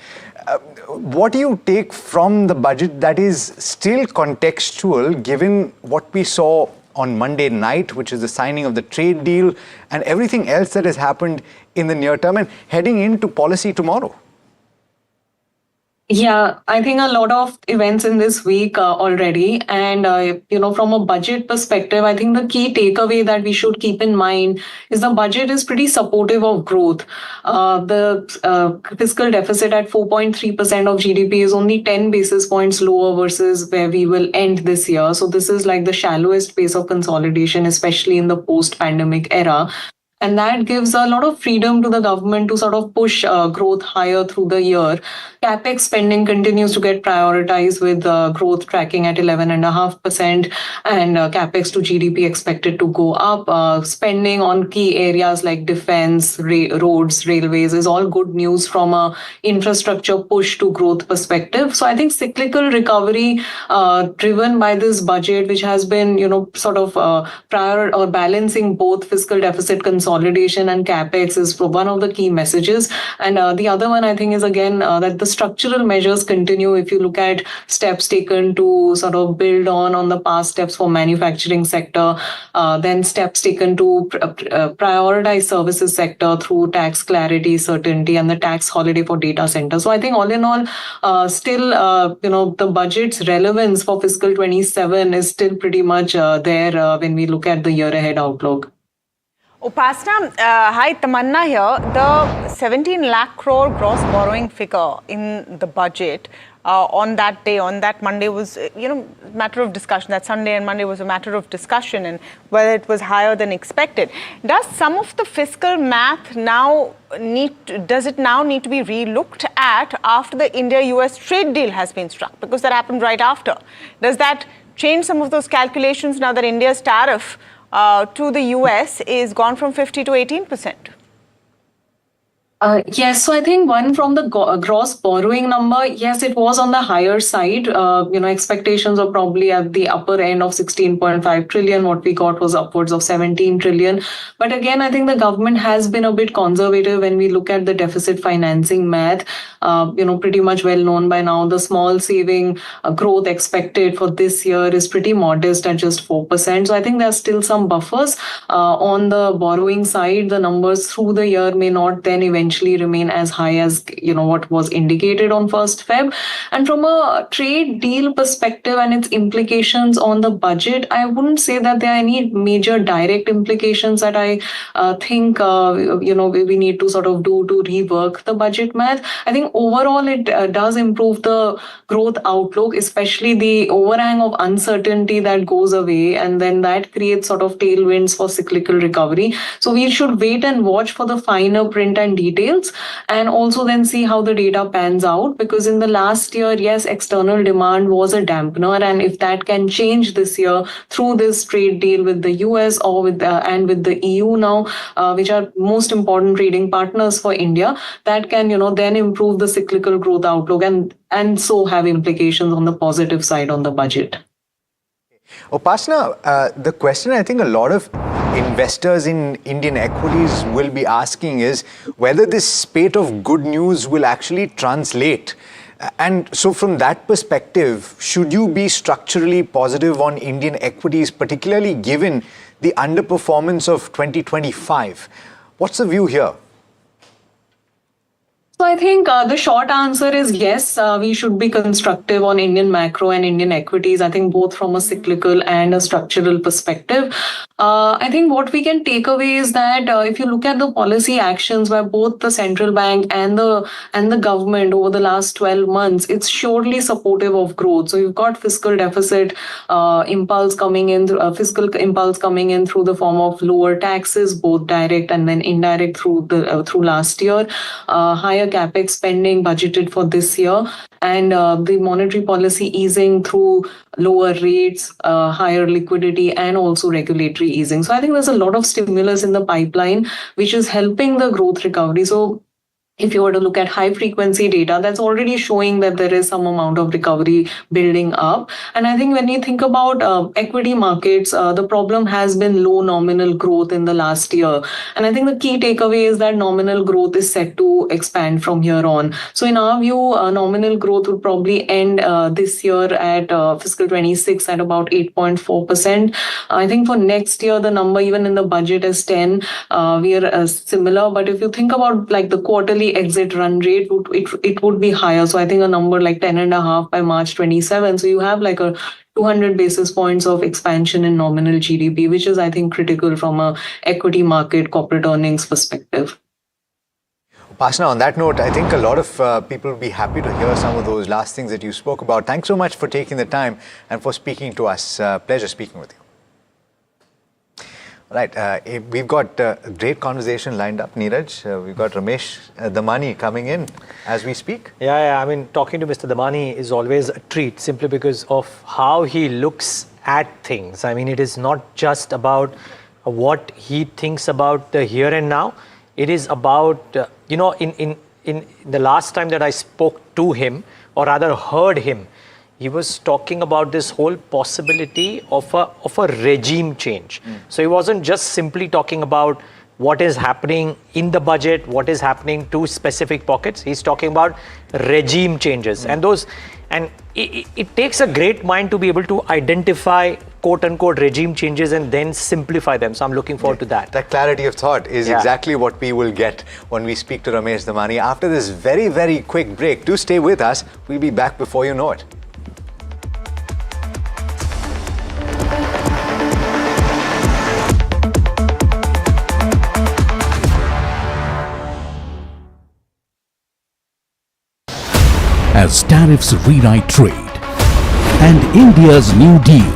What do you take from the budget that is still contextual, given what we saw on Monday night, which is the signing of the trade deal, and everything else that has happened in the near term and heading into policy tomorrow? Yeah, I think a lot of events in this week already. And, from a budget perspective, I think the key takeaway that we should keep in mind is the budget is pretty supportive of growth. The fiscal deficit at 4.3% of GDP is only 10 basis points lower versus where we will end this year. So this is like the shallowest pace of consolidation, especially in the post-pandemic era. And that gives a lot of freedom to the government to sort of push growth higher through the year. CapEx spending continues to get prioritized with growth tracking at 11.5% and CapEx to GDP expected to go up. Spending on key areas like defense, roads, railways is all good news from a infrastructure push to growth perspective. So I think cyclical recovery driven by this budget, which has been, prior or balancing both fiscal deficit consolidation and capex is one of the key messages. And the other one, I think, is again that the structural measures continue. If you look at steps taken to sort of build on the past steps for manufacturing sector, then steps taken to prioritize services sector through tax clarity, certainty, and the tax holiday for data centers. So I think all in all, still, the budget's relevance for fiscal 27 is still pretty much there when we look at the year ahead outlook. Upasana, hi, Tamanna here. The 17 lakh crore gross borrowing figure in the budget on that day, on that Monday was, matter of discussion. That Sunday and Monday was a matter of discussion and whether it was higher than expected. Does some of the fiscal math now need to be relooked at after the India-US trade deal has been struck? Because that happened right after. Does that change some of those calculations now that India's tariff to the US is gone from 50 to 18%? Yes, so I think one from the gross borrowing number, yes, it was on the higher side. Expectations are probably at the upper end of 16.5 trillion. What we got was upwards of 17 trillion. But again, I think the government has been a bit conservative when we look at the deficit financing math. Pretty much well known by now. The small saving growth expected for this year is pretty modest at just 4%. So I think there's still some buffers. On the borrowing side, the numbers through the year may not then eventually remain as high as what was indicated on 1st Feb. And from a trade deal perspective and its implications on the budget, I wouldn't say that there are any major direct implications that I think we need to sort of do to rework the budget math. I think overall it does improve the growth outlook, especially the overhang of uncertainty that goes away, and then that creates sort of tailwinds for cyclical recovery. So we should wait and watch for the finer print and detail details and also then see how the data pans out, because in the last year, yes, external demand was a dampener, and if that can change this year through this trade deal with the US or with the EU now, which are most important trading partners for India, that can then improve the cyclical growth outlook and so have implications on the positive side on the budget. Upasana, the question I think a lot of investors in Indian equities will be asking is whether this spate of good news will actually translate. And so from that perspective, should you be structurally positive on Indian equities, particularly given the underperformance of 2025? What's the view here? So I think the short answer is yes, we should be constructive on Indian macro and Indian equities, I think both from a cyclical and a structural perspective. I think what we can take away is that if you look at the policy actions by both the central bank and the government over the last 12 months, it's surely supportive of growth. So you've got fiscal deficit impulse coming in, fiscal impulse coming in through the form of lower taxes, both direct and then indirect through last year, higher capex spending budgeted for this year, and the monetary policy easing through lower rates, higher liquidity, and also regulatory easing. So I think there's a lot of stimulus in the pipeline, which is helping the growth recovery. So if you were to look at high frequency data, that's already showing that there is some amount of recovery building up. And I think when you think about equity markets, the problem has been low nominal growth in the last year. And I think the key takeaway is that nominal growth is set to expand from here on. So in our view, nominal growth would probably end this year at fiscal 26 at about 8.4%. I think for next year, the number even in the budget is 10. We are similar. But if you think about like the quarterly exit run rate, it would be higher. So I think a number like 10.5 by March 27. So you have like a 200 basis points of expansion in nominal GDP, which is, I think, critical from a equity market corporate earnings perspective. Upasana, on that note, I think a lot of people will be happy to hear some of those last things that you spoke about. Thanks so much for taking the time and for speaking to us. Pleasure speaking with you. Right, we've got a great conversation lined up, Neeraj. We've got Ramesh Damani coming in as we speak. Yeah, I mean, talking to Mr. Damani is always a treat simply because of how he looks at things. I mean, it is not just about what he thinks about the here and now. It is about, in the last time that I spoke to him, or rather heard him, he was talking about this whole possibility of a regime change. So he wasn't just simply talking about what is happening in the budget, what is happening to specific pockets. He's talking about regime changes. And it takes a great mind to be able to identify quote unquote regime changes and then simplify them. So I'm looking forward to that. That clarity of thought is exactly what we will get when we speak to Ramesh Damani after this very, very quick break. Do stay with us. We'll be back before you know it. As tariffs rewrite trade, and India's New Deal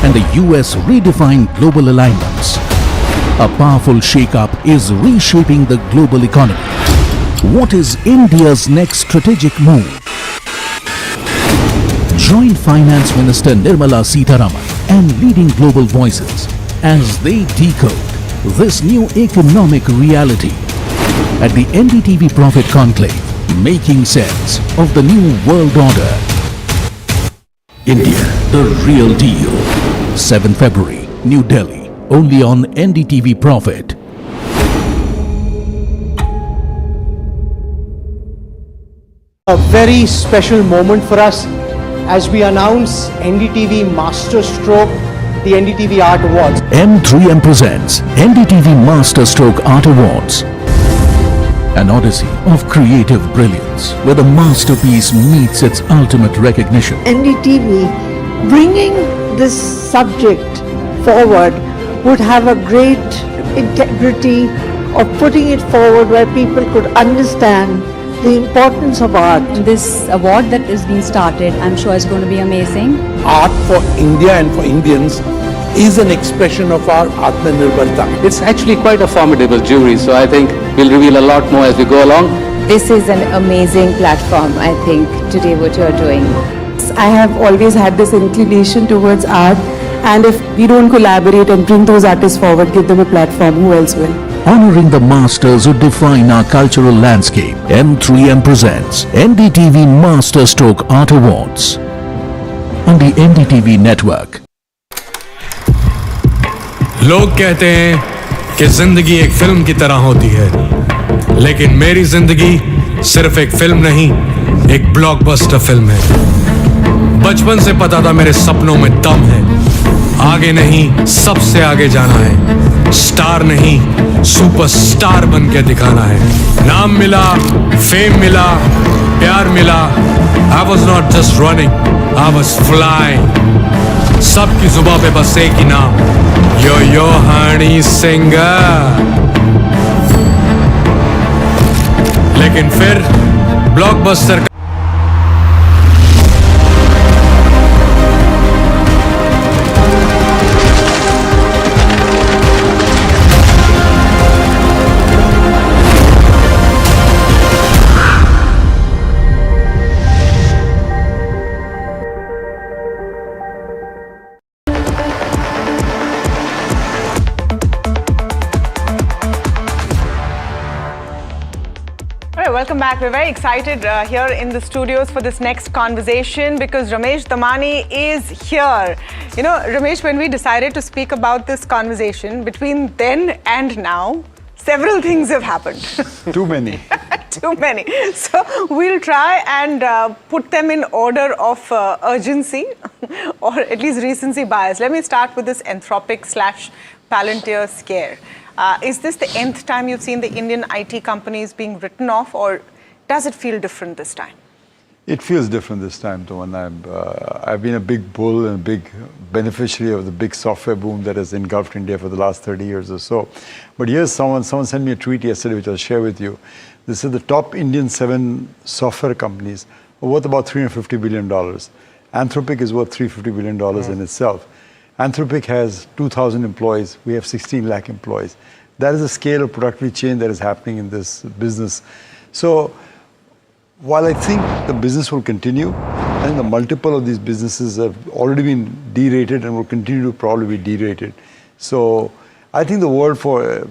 and the US redefine global alignments, a powerful shake-up is reshaping the global economy. What is India's next strategic move? Join Finance Minister Nirmala Sitharaman and leading global voices as they decode this new economic reality at the NDTV Profit Conclave. Making sense of the new world order. India, the real deal. 7 February, New Delhi. Only on NDTV Profit. A very special moment for us as we announce NDTV Masterstroke, the NDTV Art Awards. M3M presents NDTV Masterstroke Art Awards. An odyssey of creative brilliance where the masterpiece meets its ultimate recognition. NDTV bringing this subject forward would have a great integrity of putting it forward where people could understand the importance of art. This award that is being started, I'm sure is going to be amazing. Art for India and for Indians is an expression of our Atmanirbharta. It's actually quite a formidable jury, so I think We'll reveal a lot more as we go along. This is an amazing platform, I think, today what you're doing. I have always had this inclination towards art, and if we don't collaborate and bring those artists forward, give them a platform, who else will? Honoring the masters who define our cultural landscape, M3M presents NDTV Master Stroke Art Awards on the NDTV network. लोग कहते हैं कि जिंदगी एक film की तरह होती है, लेकिन मेरी जिंदगी सिर्फ एक फिल्म नहीं, एक ब्लॉकबस्टर फिल्म है। बचपन से पता था मेरे सपनों में दम है, आगे नहीं सबसे आगे जाना है, स्टार नहीं सुपरस्टार बन के दिखाना है। नाम मिला, फेम मिला, प्यार मिला, I was not just running, I was flying। सबकी जुबां पे बस एक ही नाम, यो हनी सिंगर। लेकिन फिर blockbuster Welcome back. We're very excited here in the studios for this next conversation because Ramesh Damani is here. You know, Ramesh, when we decided to speak about this conversation, between then and now, several things have happened. Too many. Too many. So we'll try and put them in order of urgency or at least recency bias. Let me start with this Anthropic/Palantir scare. Is this the nth time you've seen the Indian IT companies being written off, or does it feel different this time? It feels different this time, Toman. I've been a big bull and a big beneficiary of the big software boom that has engulfed India for the last 30 years or so. But here's someone sent me a tweet yesterday, which I'll share with you. This is the top Indian 7 software companies are worth about $350 billion. Anthropic is worth $350 billion in itself. Anthropic has 2,000 employees. We have 16 lakh employees. That is the scale of productivity change that is happening in this business. So while I think the business will continue, I think the multiple of these businesses have already been derated and will continue to probably be derated. So I think the world for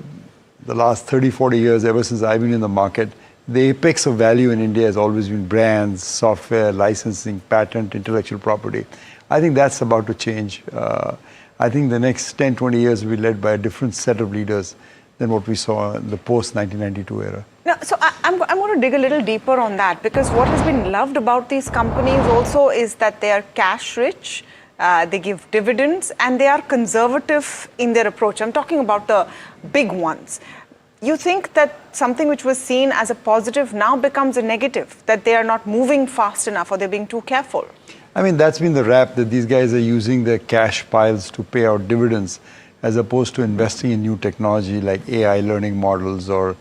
the last 30, 40 years, ever since I've been in the market, the apex of value in India has always been brands, software, licensing, patent, intellectual property. I think that's about to change. I think the next 10, 20 years will be led by a different set of leaders than what we saw in the post-1992 era. Now, so I'm going to dig a little deeper on that, because what has been loved about these companies also is that they are cash rich, they give dividends, and they are conservative in their approach. I'm talking about the big ones. You think that something which was seen as a positive now becomes a negative, that they are not moving fast enough or they're being too careful? I mean, that's been the rap, that these guys are using their cash piles to pay out dividends as opposed to investing in new technology like AI learning models or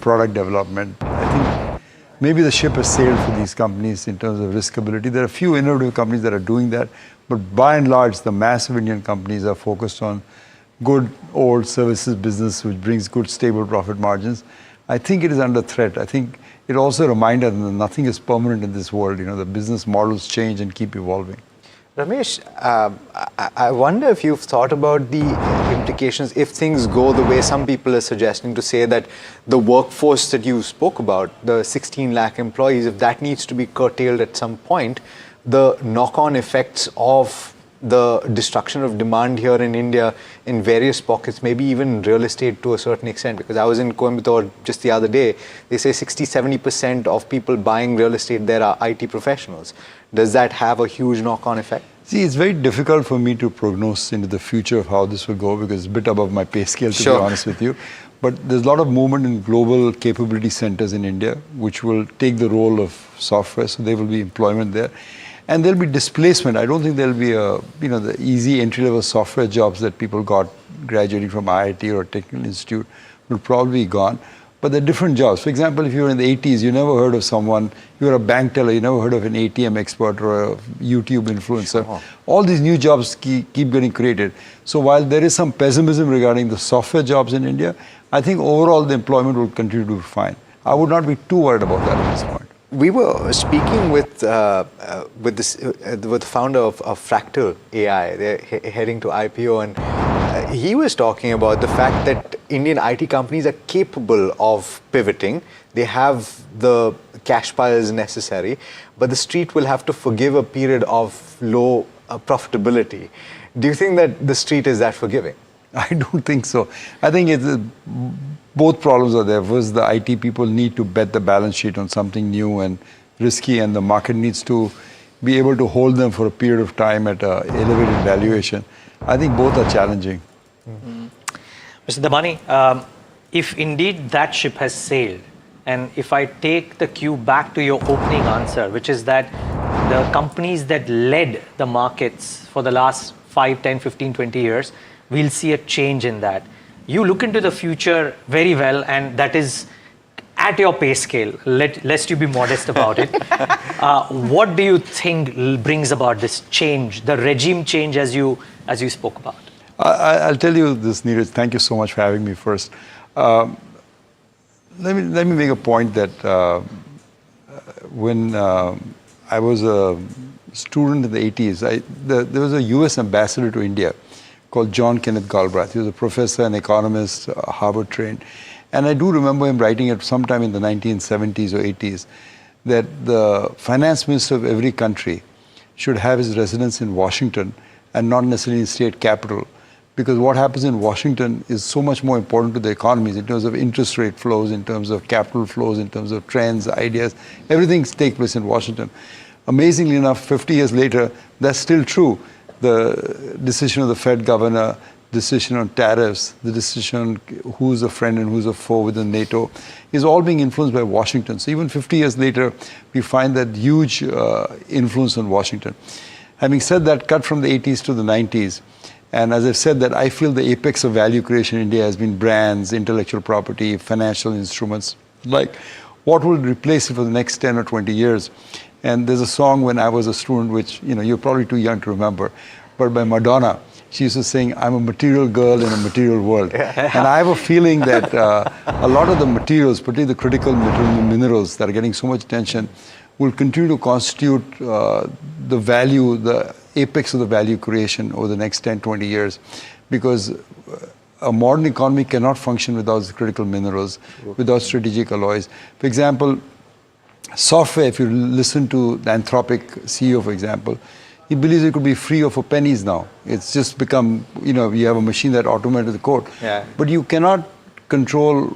product development. I think maybe the ship has sailed for these companies in terms of riskability. There are a few innovative companies that are doing that, but by and large, the massive Indian companies are focused on good old services business which brings good stable profit margins. I think it is under threat. I think it also reminds us that nothing is permanent in this world. You know, the business models change and keep evolving. Ramesh, I wonder if you've thought about the implications if things go the way some people are suggesting, to say that the workforce that you spoke about, the 16 lakh employees, if that needs to be curtailed at some point, the knock-on effects of the destruction of demand here in India in various pockets, maybe even real estate to a certain extent, because I was in Coimbatore just the other day. They say 60-70% of people buying real estate there are IT professionals. Does that have a huge knock-on effect? See, it's very difficult for me to prognose into the future of how this will go, because it's a bit above my pay scale, to be honest with you. But there's a lot of movement in global capability centers in India, which will take the role of software, so there will be employment there. And there'll be displacement. I don't think there'll be the easy entry-level software jobs that people got graduating from IIT or a technical institute will probably be gone. But they're different jobs. For example, if you were in the 80s, you never heard of someone, you were a bank teller, you never heard of an ATM expert or a YouTube influencer. Sure. All these new jobs keep getting created. So while there is some pessimism regarding the software jobs in India, I think overall the employment will continue to be fine. I would not be too worried about that at this point. We were speaking with the founder of Fractal AI. They're heading to IPO, and he was talking about the fact that Indian IT companies are capable of pivoting. They have the cash piles necessary, but the street will have to forgive a period of low profitability. Do you think that the street is that forgiving? I don't think so. I think both problems are there. First, the IT people need to bet the balance sheet on something new and risky, and the market needs to be able to hold them for a period of time at an elevated valuation. I think both are challenging. Mr. Damani, if indeed that ship has sailed, and if I take the cue back to your opening answer, which is that the companies that led the markets for the last 5, 10, 15, 20 years, we'll see a change in that. You look into the future very well, and that is at your pay scale, lest you be modest about it. What do you think brings about this change, the regime change as you spoke about? I'll tell you this, Neeraj. Thank you so much for having me first. Let me make a point that when I was a student in the 80s, there was a US ambassador to India called John Kenneth Galbraith. He was a professor and economist, Harvard trained. And I do remember him writing at sometime in the 1970s or 80s that the finance minister of every country should have his residence in Washington and not necessarily in state capital. Because what happens in Washington is so much more important to the economies in terms of interest rate flows, in terms of capital flows, in terms of trends, ideas. Everything takes place in Washington. Amazingly enough, 50 years later, that's still true. The decision of the Fed governor, decision on tariffs, the decision on who's a friend and who's a foe within NATO is all being influenced by Washington. So even 50 years later, we find that huge influence on Washington. Having said that, cut from the 80s to the 90s, and as I've said that I feel the apex of value creation in India has been brands, intellectual property, financial instruments, like what will replace it for the next 10 or 20 years. And there's a song when I was a student, which, you're probably too young to remember, but by Madonna. She used to sing, I'm a material girl in a material world. And I have a feeling that a lot of the materials, particularly the critical minerals that are getting so much attention, will continue to constitute the value, the apex of the value creation over the next 10, 20 years. Because a modern economy cannot function without the critical minerals, without strategic alloys. For example, software, if you listen to the Anthropic CEO, for example, he believes it could be free or for pennies now. It's just become, you have a machine that automated the code. Yeah. But you cannot control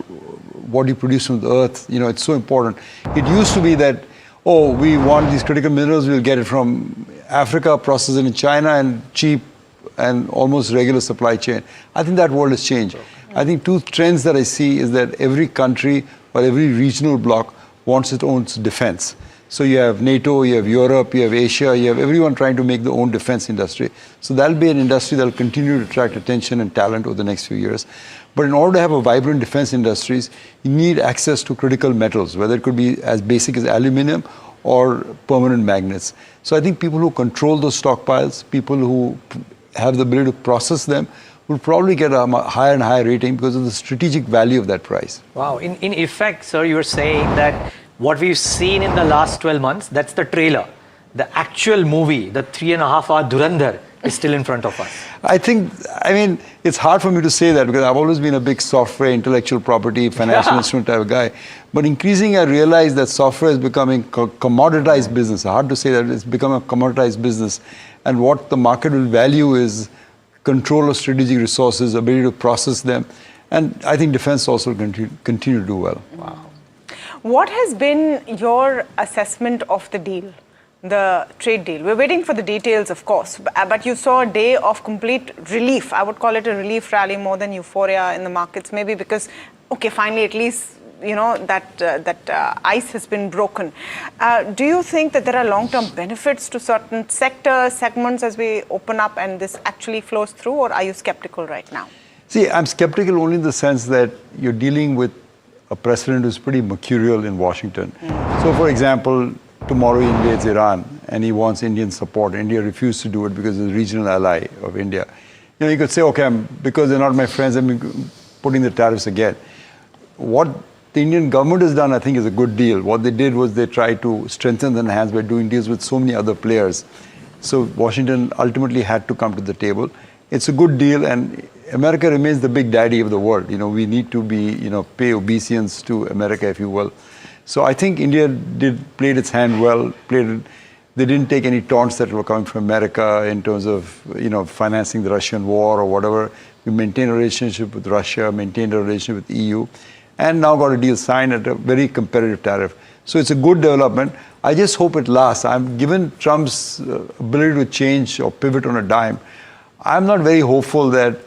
what you produce from the earth. It's so important. It used to be that, we want these critical minerals, we'll get it from Africa, process it in China, and cheap and almost regular supply chain. I think that world has changed. Okay. I think two trends that I see is that every country or every regional bloc wants its own defense. So you have NATO, you have Europe, you have Asia, you have everyone trying to make their own defense industry. So that'll be an industry that'll continue to attract attention and talent over the next few years. But in order to have a vibrant defense industries, you need access to critical metals, whether it could be as basic as aluminum or permanent magnets. So I think people who control those stockpiles, people who have the ability to process them, will probably get a higher and higher rating because of the strategic value of that price. Wow. In effect, sir, you're saying that what we've seen in the last 12 months, that's the trailer. The actual movie, the 3.5-hour Dhurandhar, is still in front of us. It's hard for me to say that because I've always been a big software, intellectual property, financial instrument type of guy. But increasingly, I realize that software is becoming commoditized business. Hard to say that it's become a commoditized business. And what the market will value is control of strategic resources, ability to process them. And I think defense also continue to do well. Wow. What has been your assessment of the deal, the trade deal? We're waiting for the details, of course, but you saw a day of complete relief. I would call it a relief rally more than euphoria in the markets, maybe because, finally at least, that ice has been broken. Do you think that there are long-term benefits to certain sectors, segments as we open up and this actually flows through, or are you skeptical right now? See, I'm skeptical only in the sense that you're dealing with a president who's pretty mercurial in Washington. So, for example, tomorrow he invades Iran and he wants Indian support. India refused to do it because it's a regional ally of India. You could say, okay, because they're not my friends, putting the tariffs again. What the Indian government has done, I think, is a good deal. What they did was they tried to strengthen their hands by doing deals with so many other players. So Washington ultimately had to come to the table. It's a good deal, and America remains the big daddy of the world. We need to be, pay obeisance to America, if you will. So I think India played its hand well. They didn't take any taunts that were coming from America in terms of, financing the Russian war or whatever. We maintained a relationship with Russia, maintained a relationship with EU, and now got a deal signed at a very competitive tariff. So it's a good development. I just hope it lasts. Given Trump's ability to change or pivot on a dime, I'm not very hopeful that,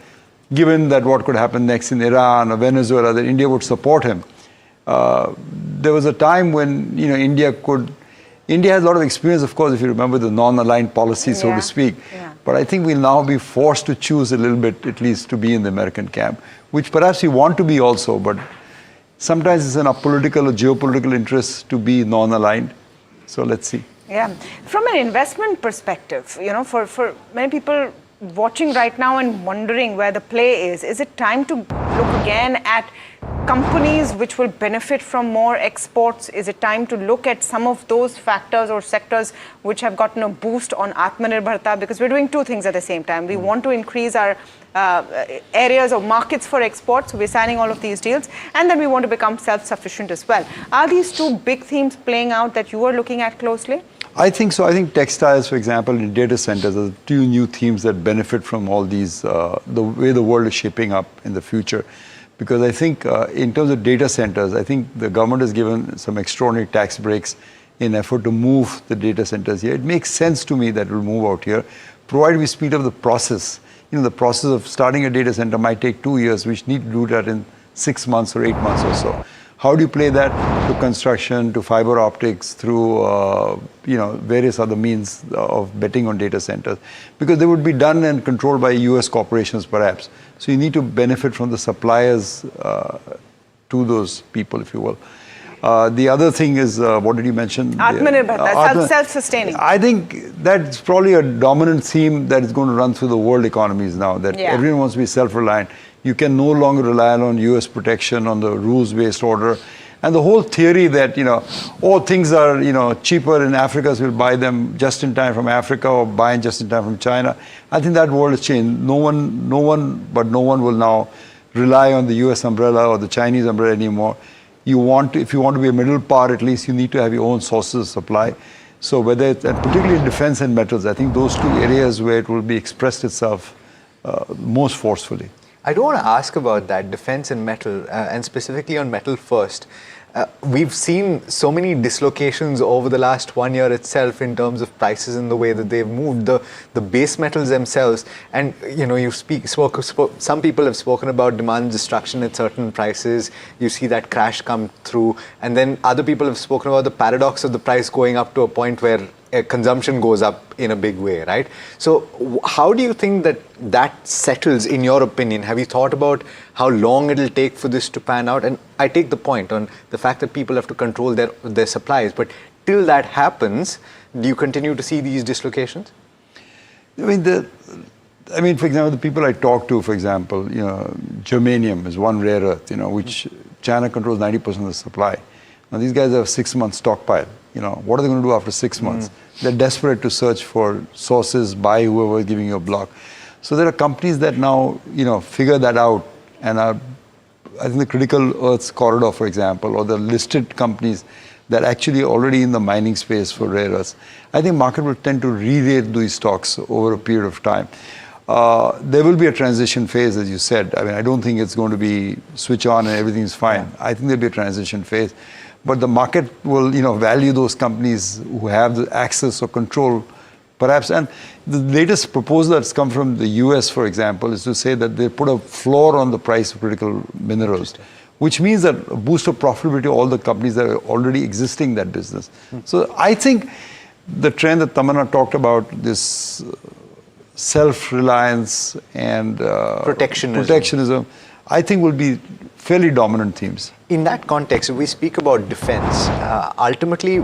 given that what could happen next in Iran or Venezuela, that India would support him. There was a time when, India has a lot of experience, of course, if you remember the non-aligned policy, so to speak. Yeah. But I think we'll now be forced to choose a little bit, at least, to be in the American camp, which perhaps we want to be also, but sometimes it's in our political or geopolitical interest to be non-aligned. So let's see. Yeah. From an investment perspective, for many people watching right now and wondering where the play is it time to look again at companies which will benefit from more exports? Is it time to look at some of those factors or sectors which have gotten a boost on Atmanirbharta? Because we're doing two things at the same time. We want to increase our areas or markets for exports. So we're signing all of these deals, and then we want to become self-sufficient as well. Are these two big themes playing out that you are looking at closely? I think so. I think textiles, for example, in data centers are two new themes that benefit from all these, the way the world is shaping up in the future. Because I think in terms of data centers, I think the government has given some extraordinary tax breaks in effort to move the data centers here. It makes sense to me that it will move out here, provided we speed up the process. The process of starting a data center might take 2 years. We need to do that in 6 months or 8 months or so. How do you play that to construction, to fiber optics, through various other means of betting on data centers? Because they would be done and controlled by US corporations, perhaps. So you need to benefit from the suppliers to those people, if you will. The other thing is, what did you mention? Atmanirbharta, self-sustaining. I think that's probably a dominant theme that is going to run through the world economies now, that everyone wants to be self-reliant. You can no longer rely on US protection, on the rules-based order. And the whole theory that, things are, cheaper in Africa, so we'll buy them just in time from Africa or buying just in time from China. I think that world has changed. No one will now rely on the US umbrella or the Chinese umbrella anymore. If you want to be a middle power, at least you need to have your own sources of supply. So and particularly in defense and metals, I think those two areas where it will be expressed itself most forcefully. I do want to ask about that, defense and metal, and specifically on metal first. We've seen so many dislocations over the last 1 year itself in terms of prices and the way that they've moved, the base metals themselves. And, some people have spoken about demand destruction at certain prices. You see that crash come through. And then other people have spoken about the paradox of the price going up to a point where consumption goes up in a big way, right? So how do you think that settles, in your opinion? Have you thought about how long it'll take for this to pan out? And I take the point on the fact that people have to control their supplies, but till that happens, do you continue to see these dislocations? For example, the people I talk to, for example, germanium is one rare earth, which China controls 90% of the supply. Now these guys have a 6-month stockpile. What are they going to do after 6 months? They're desperate to search for sources, buy whoever is giving you a block. So there are companies that now, figure that out and are, I think the critical earths corridor, for example, or the listed companies that actually are already in the mining space for rare earths. I think market will tend to re-rate these stocks over a period of time. There will be a transition phase, as you said. I don't think it's going to be switch on and everything's fine. Yeah. I think there'll be a transition phase. But the market will, value those companies who have the access or control, perhaps. And the latest proposal that's come from the US, for example, is to say that they put a floor on the price of critical minerals, which means that a boost of profitability to all the companies that are already existing in that business. So I think the trend that Tamanna talked about, this self-reliance and protectionism, I think will be fairly dominant themes. In that context, if we speak about defense, ultimately,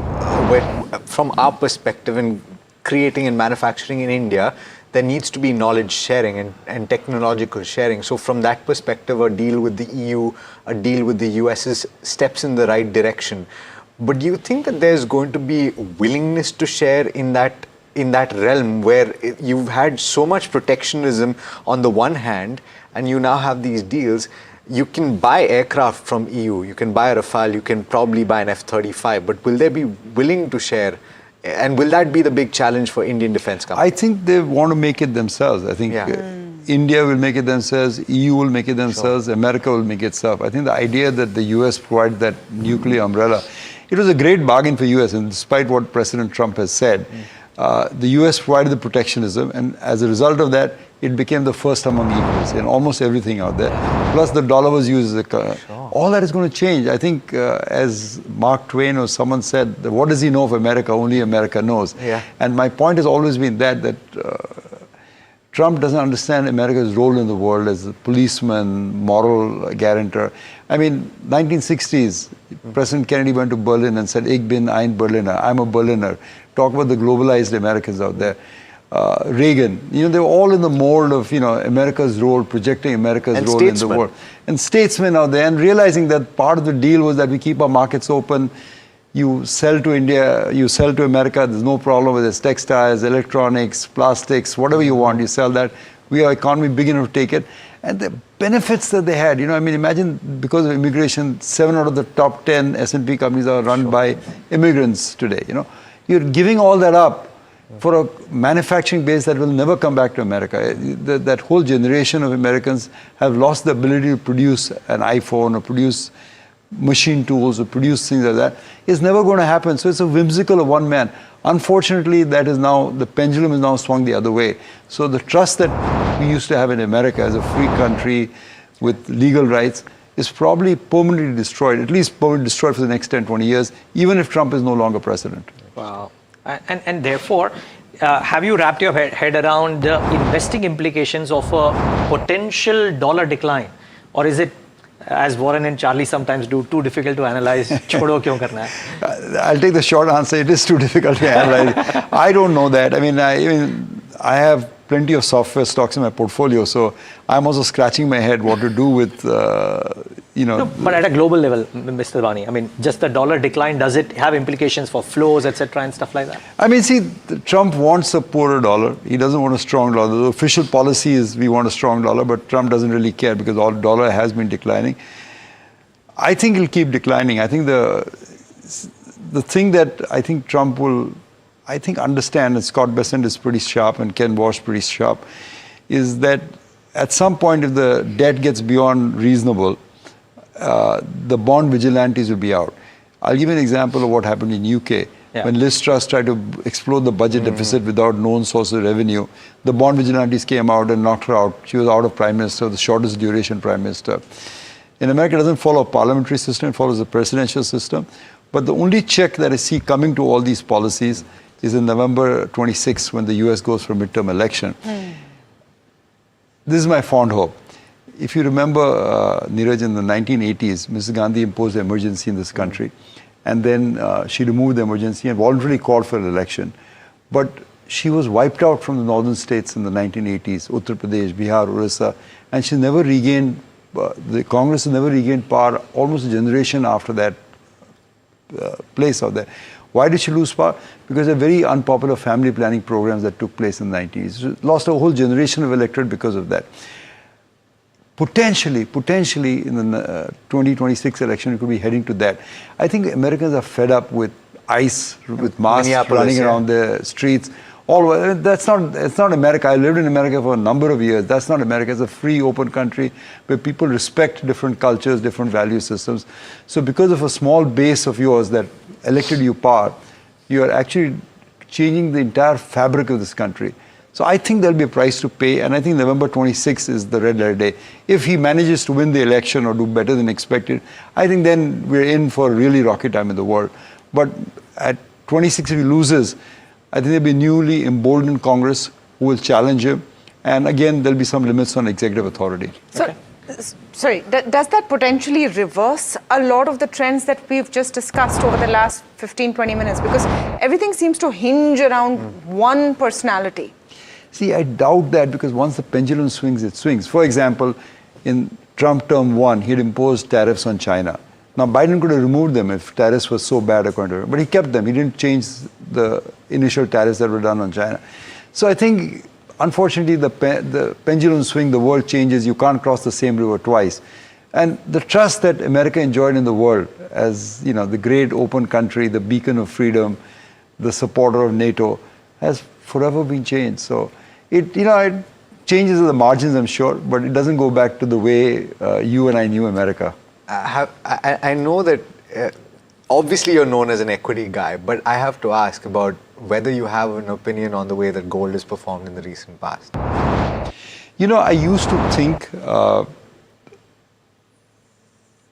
from our perspective in creating and manufacturing in India, there needs to be knowledge sharing and technological sharing. So from that perspective, a deal with the EU, a deal with the US is steps in the right direction. But do you think that there's going to be willingness to share in that realm where you've had so much protectionism on the one hand, and you now have these deals? You can buy aircraft from EU, you can buy a Rafale, you can probably buy an F-35, but will they be willing to share? And will that be the big challenge for Indian defense companies? I think they want to make it themselves. I think India will make it themselves, EU will make it themselves, America will make it itself. I think the idea that the US provides that nuclear umbrella, it was a great bargain for US, and despite what President Trump has said, the US provided the protectionism, and as a result of that, it became the first among equals in almost everything out there. Plus the dollar was used as a... All that is going to change. I think as Mark Twain or someone said, what does he know of America? Only America knows. And my point has always been that Trump doesn't understand America's role in the world as a policeman, moral guarantor. I mean, 1960s, President Kennedy went to Berlin and said, Ich bin ein Berliner, I'm a Berliner. Talk about the globalized Americans out there. Reagan, they were all in the mold of, America's role, projecting America's role in the world. And statesmen out there, and realizing that part of the deal was that we keep our markets open. You sell to India, you sell to America, there's no problem with it. Textiles, electronics, plastics, whatever you want, you sell that. We are economy big enough to take it. And the benefits that they had, imagine because of immigration, 7 out of the top 10 S&P companies are run by immigrants today, You're giving all that up for a manufacturing base that will never come back to America. That whole generation of Americans have lost the ability to produce an iPhone or produce machine tools or produce things like that. It's never going to happen. So it's a whimsical of one man. Unfortunately, that is now, the pendulum is now swung the other way. So the trust that we used to have in America as a free country with legal rights is probably permanently destroyed, at least permanently destroyed for the next 10, 20 years, even if Trump is no longer president. Wow. And therefore, have you wrapped your head around the investing implications of a potential dollar decline? Or is it, as Warren and Charlie sometimes do, too difficult to analyze? Chodo kyun karna hai? I'll take the short answer. It is too difficult to analyze. I don't know that. I mean, I have plenty of software stocks in my portfolio, so I'm also scratching my head what to do with, No, but at a global level, Mr. Bani, I mean, just the dollar decline, does it have implications for flows, etc., and stuff like that? I mean, see, Trump wants a poorer dollar. He doesn't want a strong dollar. The official policy is we want a strong dollar, but Trump doesn't really care because all dollar has been declining. I think it'll keep declining. I think the thing that I think Trump will, understand, and Scott Bessent is pretty sharp and Ken Walsh pretty sharp, is that at some point if the debt gets beyond reasonable, the bond vigilantes will be out. I'll give you an example of what happened in UK. When Liz Truss tried to explode the budget deficit without known source of revenue, the bond vigilantes came out and knocked her out. She was out of prime minister, the shortest duration prime minister. In America, it doesn't follow a parliamentary system, it follows a presidential system. But the only check that I see coming to all these policies is in November 26, when the US goes for midterm election. This is my fond hope. If you remember, Neeraj, in the 1980s, Mrs. Gandhi imposed an emergency in this country. And then she removed the emergency and voluntarily called for an election. But she was wiped out from the northern states in the 1980s, Uttar Pradesh, Bihar, Orissa. And she never regained, the Congress never regained power almost a generation after that place out there. Why did she lose power? Because of very unpopular family planning programs that took place in the 90s. She lost a whole generation of electorate because of that. Potentially in the 2026 election, it could be heading to that. I think Americans are fed up with ICE, with masks running around the streets. It's not America. I lived in America for a number of years. That's not America. It's a free, open country where people respect different cultures, different value systems. So because of a small base of yours that elected you power, you are actually changing the entire fabric of this country. So I think there'll be a price to pay, and I think November 26 is the red letter day. If he manages to win the election or do better than expected, I think then we're in for a really rocky time in the world. But at 26, if he loses, I think there'll be a newly emboldened Congress who will challenge him. And again, there'll be some limits on executive authority. So, sorry, does that potentially reverse a lot of the trends that we've just discussed over the last 15, 20 minutes? Because everything seems to hinge around one personality. See, I doubt that because once the pendulum swings, it swings. For example, in Trump term 1, he had imposed tariffs on China. Now, Biden could have removed them if tariffs were so bad, according to him, but he kept them. He didn't change the initial tariffs that were done on China. So I think, unfortunately, the pendulum swing, the world changes. You can't cross the same river twice. And the trust that America enjoyed in the world as, the great open country, the beacon of freedom, the supporter of NATO, has forever been changed. So it changes at the margins, I'm sure, but it doesn't go back to the way you and I knew America. I know that obviously you're known as an equity guy, but I have to ask about whether you have an opinion on the way that gold has performed in the recent past. I used to think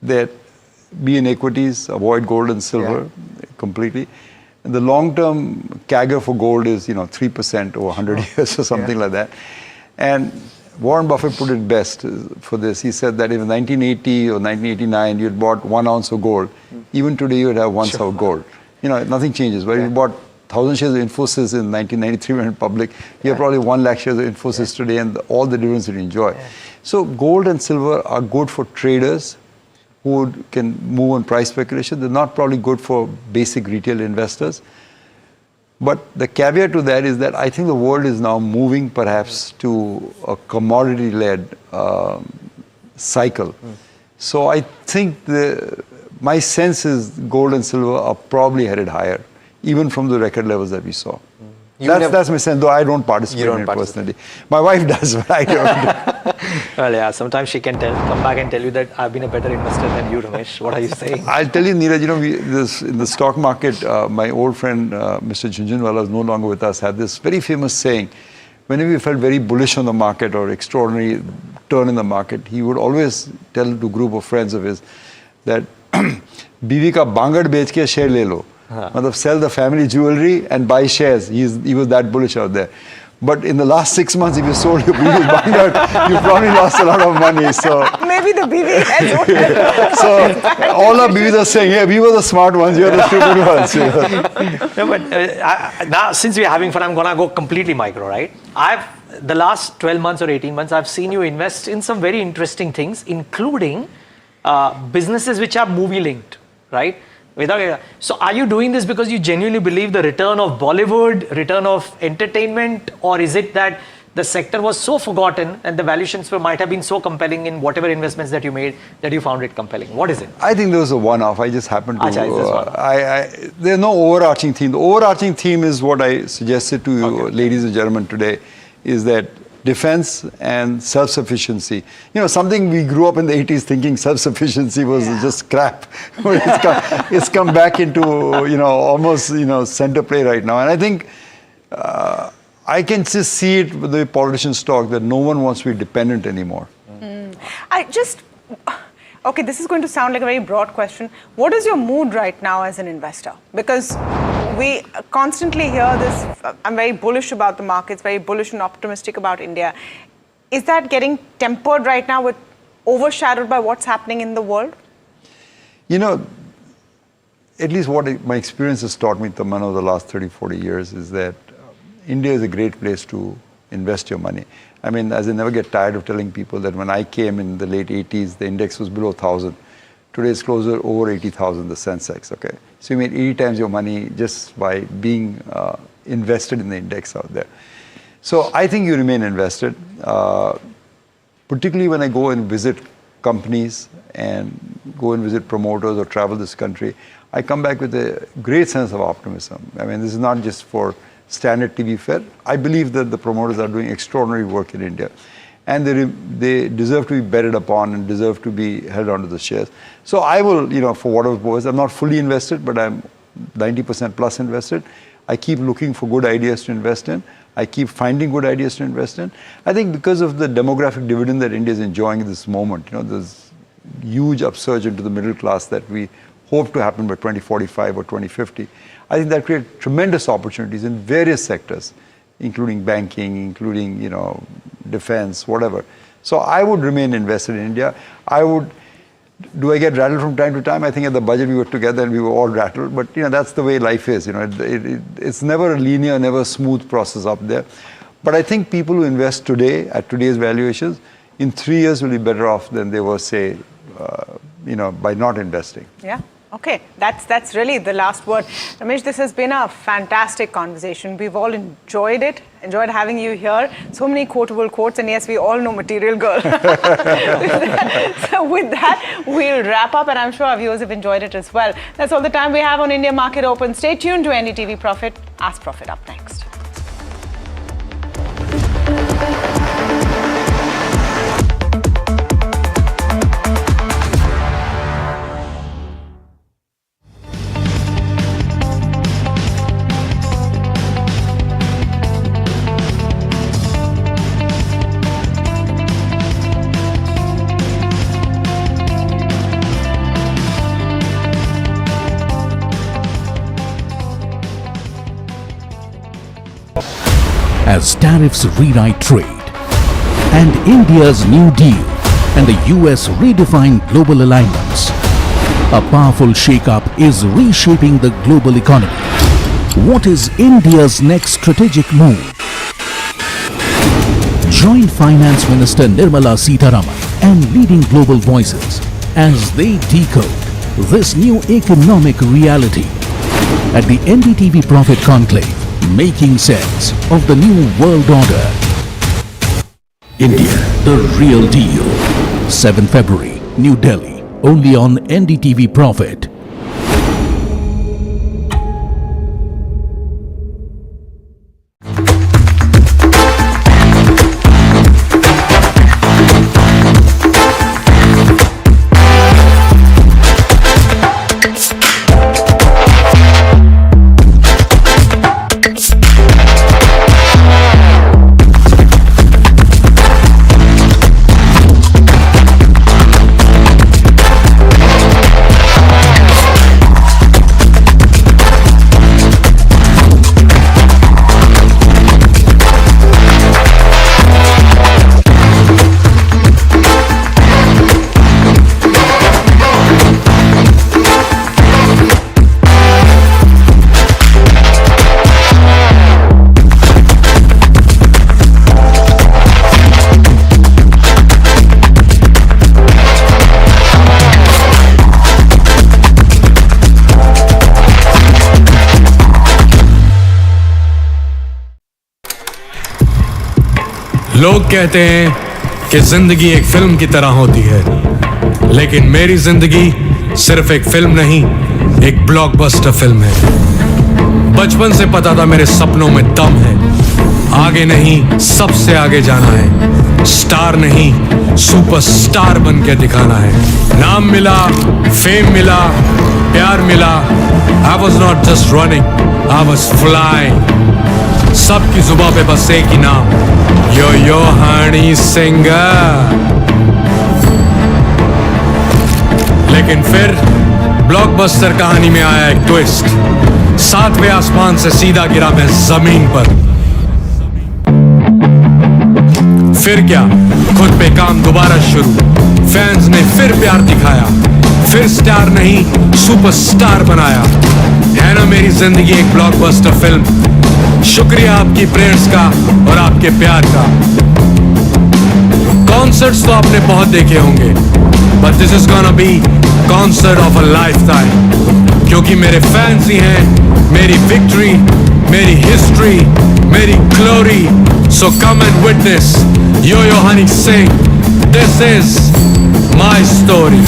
that be in equities, avoid gold and silver completely. And the long-term CAGR for gold is, 3% over 100 years or something like that. And Warren Buffett put it best for this. He said that if in 1980 or 1989 you had bought 1 ounce of gold, even today you would have 1 ounce of gold. Nothing changes. But if you bought 1,000 shares of Infosys in 1993 when it went public, you have probably 1 lakh shares of Infosys today and all the dividends that you enjoy. So gold and silver are good for traders who can move on price speculation. They're not probably good for basic retail investors. But the caveat to that is that I think the world is now moving perhaps to a commodity-led cycle. So I think my sense is gold and silver are probably headed higher, even from the record levels that we saw. That's my sense, though I don't participate in it personally. My wife does, but I don't. Well, yeah, sometimes she can come back and tell you that I've been a better investor than you, Ramesh. What are you saying? I'll tell you, Neeraj, in the stock market, my old friend, Mr. Jhunjhunwala, is no longer with us, had this very famous saying. Whenever we felt very bullish on the market or extraordinary turn in the market, he would always tell to a group of friends of his that, "Bivi ka bangad bech ke share le lo." Sell the family jewelry and buy shares. He was that bullish out there. But in the last 6 months, if you sold your BV Bangad, you probably lost a lot of money. So maybe the BV has So all our BVs are saying, "Hey, we were the smart ones, you're the stupid ones." No, but now, since we're having fun, I'm gonna go completely micro, right? The last 12 months or 18 months, I've seen you invest in some very interesting things, including businesses which are movie linked, right? So are you doing this because you genuinely believe the return of Bollywood, return of entertainment, or is it that the sector was so forgotten and the valuations might have been so compelling in whatever investments that you made that you found it compelling? What is it? I think there was a one-off. I just happened to... there's no overarching theme. The overarching theme is what I suggested to you, ladies and gentlemen, today, is that defense and self-sufficiency. Something we grew up in the 80s thinking self-sufficiency was just crap. It's come back into, almost, center play right now. And I think I can just see it with the politicians talk that no one wants to be dependent anymore. Okay, this is going to sound like a very broad question. What is your mood right now as an investor? Because we constantly hear this, I'm very bullish about the markets, very bullish and optimistic about India. Is that getting tempered right now with overshadowed by what's happening in the world? At least what my experience has taught me, Taman, over the last 30, 40 years is that India is a great place to invest your money. I mean, as I never get tired of telling people that when I came in the late 80s, the index was below 1,000. Today it's closer over 80,000, the Sensex, okay? So you made 80 times your money just by being invested in the index out there. So I think you remain invested, particularly when I go and visit companies and go and visit promoters or travel this country. I come back with a great sense of optimism. I mean, this is not just for standard TV fare. I believe that the promoters are doing extraordinary work in India. And they deserve to be betted upon and deserve to be held onto the shares. So I will, for whatever purpose, I'm not fully invested, but I'm 90% plus invested. I keep looking for good ideas to invest in. I keep finding good ideas to invest in. I think because of the demographic dividend that India is enjoying at this moment, there's huge upsurge into the middle class that we hope to happen by 2045 or 2050. I think that creates tremendous opportunities in various sectors, including banking, including, defense, whatever. So I would remain invested in India. Do I get rattled from time to time? I think at the budget we were together and we were all rattled, but that's the way life is. It's never a linear, never a smooth process up there. But I think people who invest today at today's valuations, in 3 years will be better off than they were, say, by not investing. Yeah. Okay, that's really the last word. Ramesh, this has been a fantastic conversation. We've all enjoyed it, enjoyed having you here. So many quotable quotes, and yes, we all know Material Girl. So with that, we'll wrap up, and I'm sure our viewers have enjoyed it as well. That's all the time we have on India Market Open. Stay tuned to NDTV Profit. Ask Profit up next. As tariffs rewrite trade, and India's New Deal and the US redefine global alignments, a powerful shake-up is reshaping the global economy. What is India's next strategic move? Join Finance Minister Nirmala Sitharaman and leading global voices as they decode this new economic reality at the NDTV Profit Conclave, making sense of the new world order. India, the real deal. 7 February, New Delhi, only on NDTV Profit. लोग कहते हैं कि जिंदगी एक film की तरह होती है, लेकिन मेरी जिंदगी सिर्फ एक फिल्म नहीं, एक ब्लॉकबस्टर फिल्म है। बचपन से पता था मेरे सपनों में दम है, आगे नहीं सबसे आगे जाना है, स्टार नहीं सुपरस्टार बन के दिखाना है। नाम मिला, फेम मिला, प्यार मिला, I was not just running, I was flying। सबकी जुबां पे बस एक ही नाम, यो हनी सिंगर। लेकिन फिर ब्लॉकबस्टर कहानी में आया एक ट्विस्ट, 7वें आसमान से सीधा गिरा मैं जमीन पर। फिर क्या, खुद पे काम दोबारा शुरू, फैंस ने फिर प्यार दिखाया, फिर स्टार नहीं सुपरस्टार बनाया। है ना मेरी जिंदगी एक ब्लॉकबस्टर फिल्म। शुक्रिया आपकी प्रेयर्स का और आपके प्यार का। कॉन्सर्ट्स तो आपने बहुत देखे होंगे, but this is gonna be concert of a lifetime, क्योंकि मेरे फैंस ही हैं मेरी विक्ट्री, मेरी हिस्ट्री, मेरी glory. So come and witness yo Honey Singh, this is my story.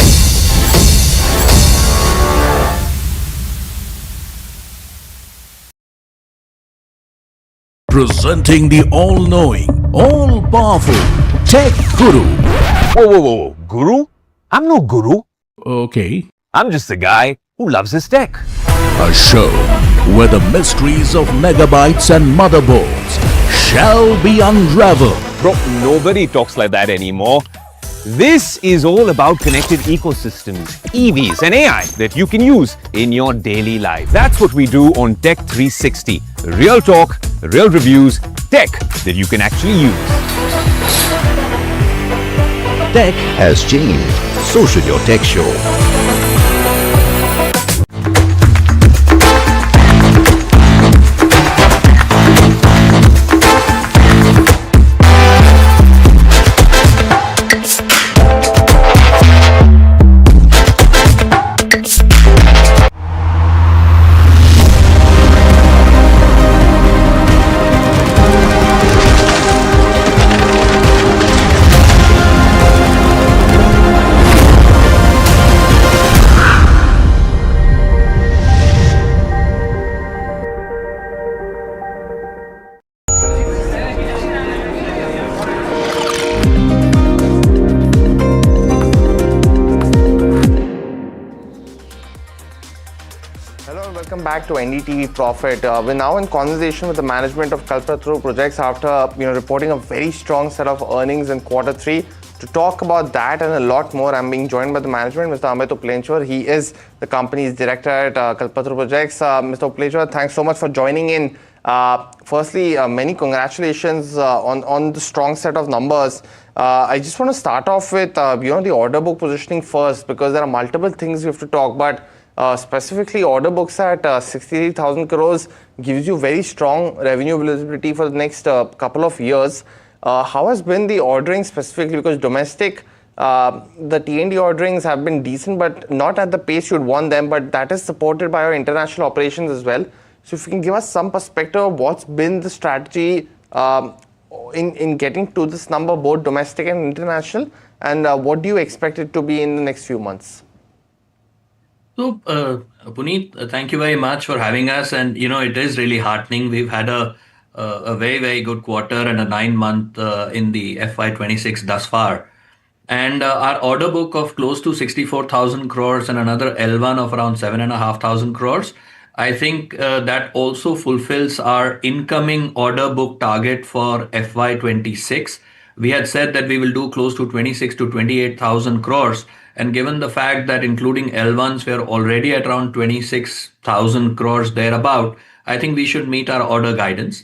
Presenting the all-knowing, all-powerful Tech Guru. Whoa. Guru? I'm no guru. Okay. I'm just a guy who loves his tech. A show where the mysteries of megabytes and motherboards shall be unraveled. Bro, nobody talks like that anymore. This is all about connected ecosystems, EVs and AI that you can use in your daily life. That's what we do on Tech 360. Real talk, real reviews, tech that you can actually use. Tech has changed. So should your tech show. welcome back to NDTV Profit. We're now in conversation with the management of Kalpataru Projects after reporting a very strong set of earnings in Q3. To talk about that and a lot more, I'm being joined by the management, Mr. Amit Uplenchwar. He is the company's director at Kalpataru Projects. Mr. Uplenchwar, thanks so much for joining in. Firstly, many congratulations on the strong set of numbers. I just want to start off with the order book positioning first, because there are multiple things we have to talk about. Specifically, order books at 63,000 crores gives you very strong revenue visibility for the next couple of years. How has been the ordering specifically? Because domestic, the T&D orderings have been decent, but not at the pace you'd want them, but that is supported by our international operations as well. So if you can give us some perspective of what's been the strategy in getting to this number, both domestic and international, and what do you expect it to be in the next few months? So, Puneet, thank you very much for having us. And, it is really heartening. We've had a very, very good quarter and a 9-month in the FY26 thus far. And our order book of close to 64,000 crores and another L1 of around 7,500 crores, I think that also fulfills our incoming order book target for FY26. We had said that we will do close to 26 to 28,000 crores. And given the fact that including L1s, we are already at around 26,000 crores thereabout, I think we should meet our order guidance.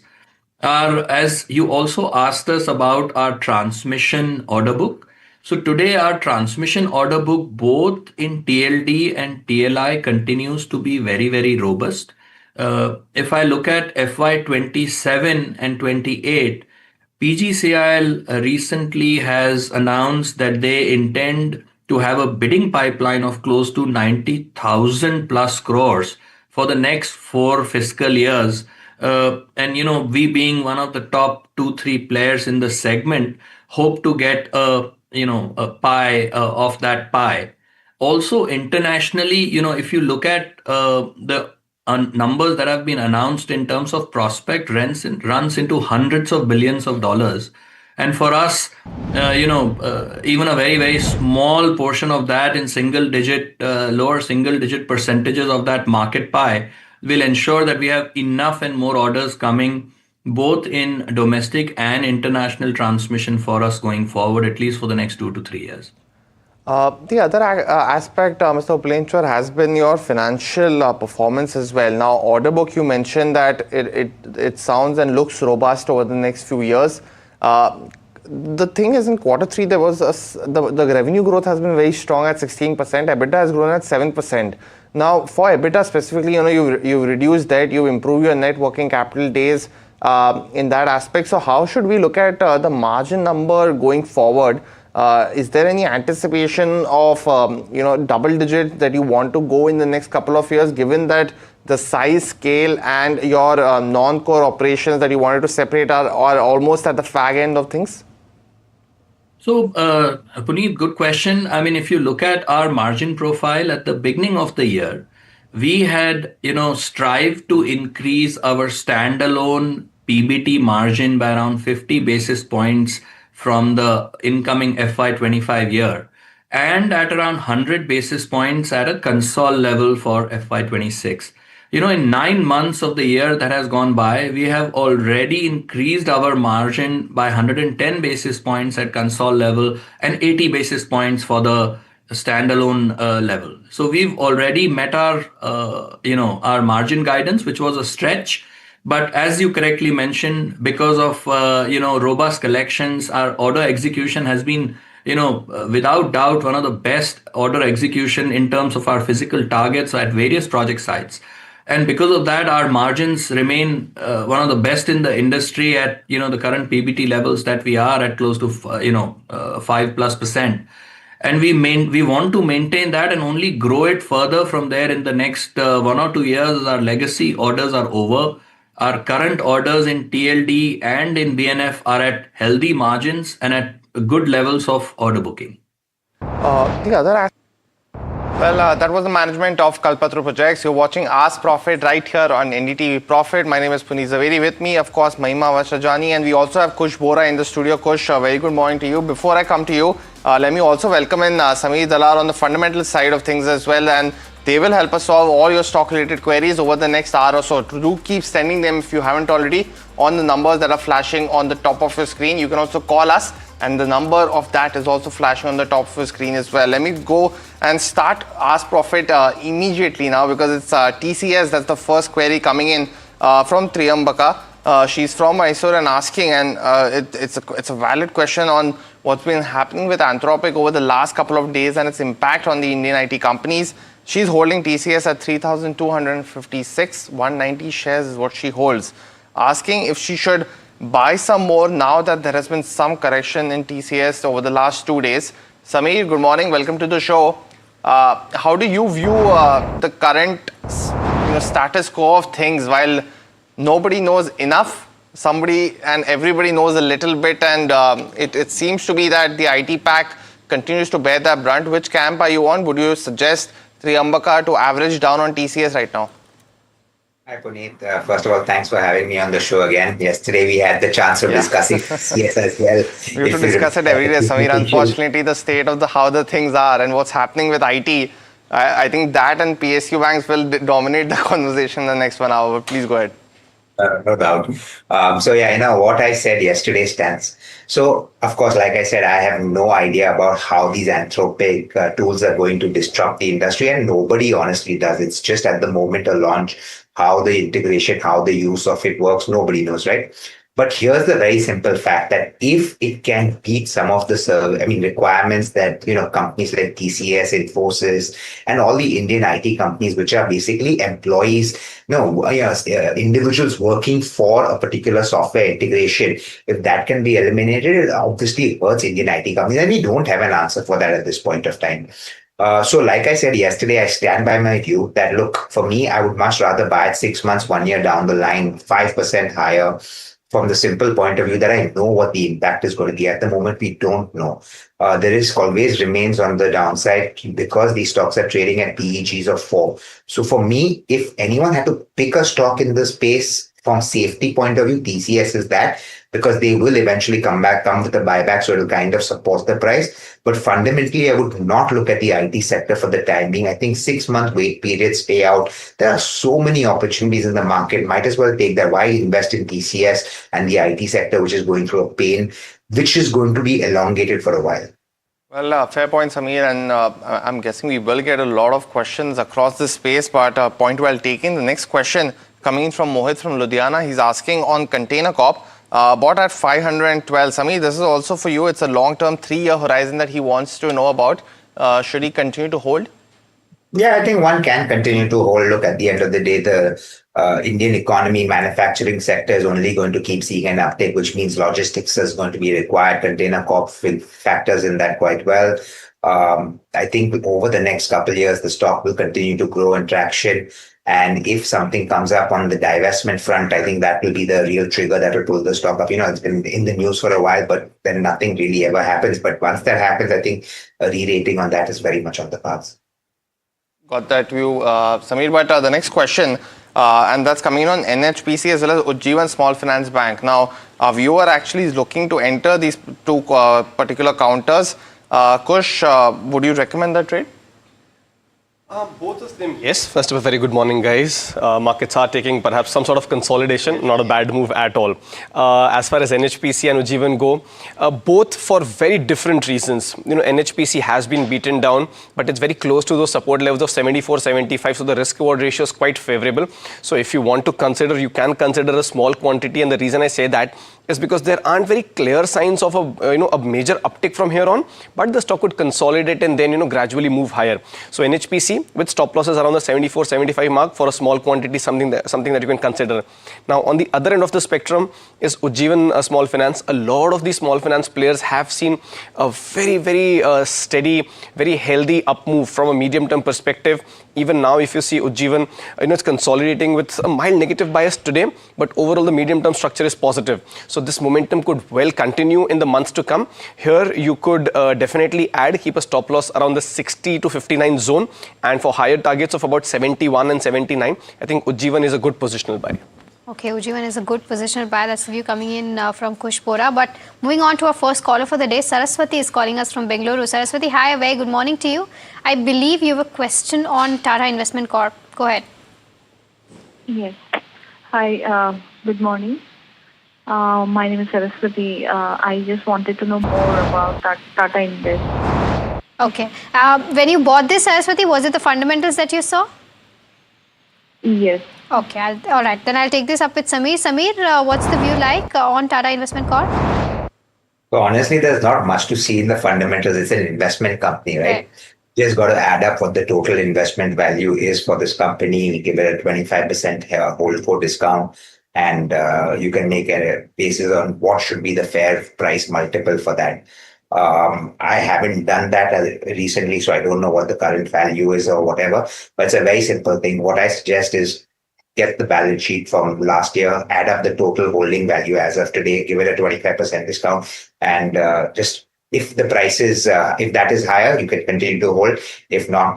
As you also asked us about our transmission order book. So today our transmission order book, both in TLD and TLI, continues to be very, very robust. If I look at FY27 and 28, PGCIL recently has announced that they intend to have a bidding pipeline of close to 90,000 plus crores for the next 4 fiscal years. And, we being one of the top 2-3 players in the segment, hope to get a pie of that pie. Also internationally, if you look at the numbers that have been announced in terms of prospect runs into hundreds of billions of dollars. And for us, even a very, very small portion of that in lower single digit percentages of that market pie will ensure that we have enough and more orders coming both in domestic and international transmission for us going forward, at least for the next 2 to 3 years. The other aspect, Mr. Uplenchwar, has been your financial performance as well. Now, order book, you mentioned that it sounds and looks robust over the next few years. The thing is, in Q3, there was the revenue growth has been very strong at 16%. EBITDA has grown at 7%. Now, for EBITDA specifically, you've reduced debt, you've improved your net working capital days in that aspect. So how should we look at the margin number going forward? Is there any anticipation of double digit that you want to go in the next couple of years, given that the size, scale, and your non-core operations that you wanted to separate are almost at the fag end of things? So, Puneet, good question. I mean, if you look at our margin profile at the beginning of the year, we had, strived to increase our standalone PBT margin by around 50 basis points from the incoming FY25 year, and at around 100 basis points at a console level for FY26. In 9 months of the year that has gone by, we have already increased our margin by 110 basis points at console level and 80 basis points for the standalone level. So we've already met our margin guidance, which was a stretch. But as you correctly mentioned, because of robust collections, our order execution has been without doubt one of the best order execution in terms of our physical targets at various project sites. And because of that, our margins remain one of the best in the industry at the current PBT levels that we are at, close to 5+%. And we want to maintain that and only grow it further from there in the next 1 or 2 years. Our legacy orders are over. Our current orders in TLD and in BNF are at healthy margins and at good levels of order booking. That was the management of Kalpataru Projects. You're watching Ask Profit right here on NDTV Profit. My name is Puneet Zaveri. With me, of course, Mahima Vashrajani, and we also have Kush Bora in the studio. Kush, very good morning to you. Before I come to you, let me also welcome in Sameer Dalal on the fundamental side of things as well. And They will help us solve all your stock related queries over the next hour or so. Do keep sending them if you haven't already on the numbers that are flashing on the top of your screen. You can also call us, and the number of that is also flashing on the top of your screen as well. Let me go and start Ask Profit immediately now, because it's TCS. That's the first query coming in from Triambaka. She's from Mysore and asking, and it's a valid question on what's been happening with Anthropic over the last couple of days and its impact on the Indian IT companies. She's holding TCS at 3,256, 190 shares is what she holds. Asking if she should buy some more now that there has been some correction in TCS over the last 2 days. Sameer, good morning. Welcome to the show. How do you view the current status quo of things? While nobody knows enough, somebody and everybody knows a little bit, and it seems to be that the IT pack continues to bear that brunt. Which camp are you on? Would you suggest Triambaka to average down on TCS right now? Hi Puneet. First of all, thanks for having me on the show again. Yesterday we had the chance of discussing TCS as well. We have to discuss it every day, Sameer. Unfortunately, the state of how the things are and what's happening with IT, I think that and PSU banks will dominate the conversation in the next 1 hour. But please go ahead. No doubt. What I said yesterday stands. So, of course, like I said, I have no idea about how these Anthropic tools are going to disrupt the industry, and nobody honestly does. It's just at the moment a launch, how the integration, how the use of it works, nobody knows, right? But here's the very simple fact that if it can beat some of the requirements that companies like TCS, Infosys, and all the Indian IT companies, which are basically employees, individuals working for a particular software integration, if that can be eliminated, it obviously hurts Indian IT companies, and we don't have an answer for that at this point of time. So like I said yesterday, I stand by my view that, look, for me, I would much rather buy it 6 months, 1 year down the line, 5% higher, from the simple point of view that I know what the impact is going to be. At the moment, we don't know. There is always remains on the downside because these stocks are trading at PEGs of 4. So for me, if anyone had to pick a stock in the space from safety point of view, TCS is that, because they will eventually come with a buyback, so it'll kind of support the price. But fundamentally, I would not look at the IT sector for the time being. I think 6-month wait periods pay out. There are so many opportunities in the market. Might as well take that. Why invest in TCS and the IT sector, which is going through a pain, which is going to be elongated for a while? Well, fair point, Sameer, and I'm guessing we will get a lot of questions across this space, but point well taken. The next question coming in from Mohit from Ludhiana. He's asking on Container Corp, bought at 512. Sameer, this is also for you. It's a long-term 3-year horizon that he wants to know about. Should he continue to hold? Yeah, I think one can continue to hold. Look, at the end of the day, the Indian economy, manufacturing sector is only going to keep seeing an uptake, which means logistics is going to be required. Container Corp factors in that quite well. I think over the next couple of years, the stock will continue to grow in traction. And if something comes up on the divestment front, I think that will be the real trigger that will pull the stock up. It's been in the news for a while, but then nothing really ever happens. But once that happens, I think a re-rating on that is very much on the cards. Got that view, Sameer. But the next question, and that's coming in on NHPC as well as Ujjivan Small Finance Bank. Now, our viewer actually is looking to enter these two particular counters. Kush, would you recommend that trade? Both of them, yes. First of all, very good morning, guys. Markets are taking perhaps some sort of consolidation, not a bad move at all. As far as NHPC and Ujjivan go, both for very different reasons. NHPC has been beaten down, but it's very close to those support levels of 74, 75. So the risk-reward ratio is quite favorable. So if you want to consider, you can consider a small quantity. And the reason I say that is because there aren't very clear signs of a major uptick from here on, but the stock could consolidate and then gradually move higher. So NHPC with stop losses around the 74, 75 mark for a small quantity, something that you can consider. Now on the other end of the spectrum is Ujjivan Small Finance. A lot of these small finance players have seen a very, very steady, very healthy up move from a medium-term perspective. Even now, if you see Ujjivan, it's consolidating with a mild negative bias today, but overall the medium-term structure is positive. So this momentum could well continue in the months to come. Here, you could definitely keep a stop loss around the 60 to 59 zone, and for higher targets of about 71 and 79, I think Ujjivan is a good positional buy. Okay, Ujjivan is a good positional buy. That's the view coming in from Kushpora. But moving on to our first caller for the day, Saraswati is calling us from Bengaluru. Saraswati, hi, a very good morning to you. I believe you have a question on Tata Investment Corp. Go ahead. Yes. Hi, good morning. My name is Saraswati. I just wanted to know more about Tata Invest. Okay. When you bought this, Saraswati, was it the fundamentals that you saw? Yes. Okay. All right. Then I'll take this up with Samir. Samir, what's the view like on Tata Investment Corp? So honestly, there's not much to see in the fundamentals. It's an investment company, right? Just got to add up what the total investment value is for this company, give it a 25% hold for discount, and you can make a basis on what should be the fair price multiple for that. I haven't done that recently, so I don't know what the current value is or whatever, but it's a very simple thing. What I suggest is get the balance sheet from last year, add up the total holding value as of today, give it a 25% discount, and just if the price is, if that is higher, you can continue to hold. If not,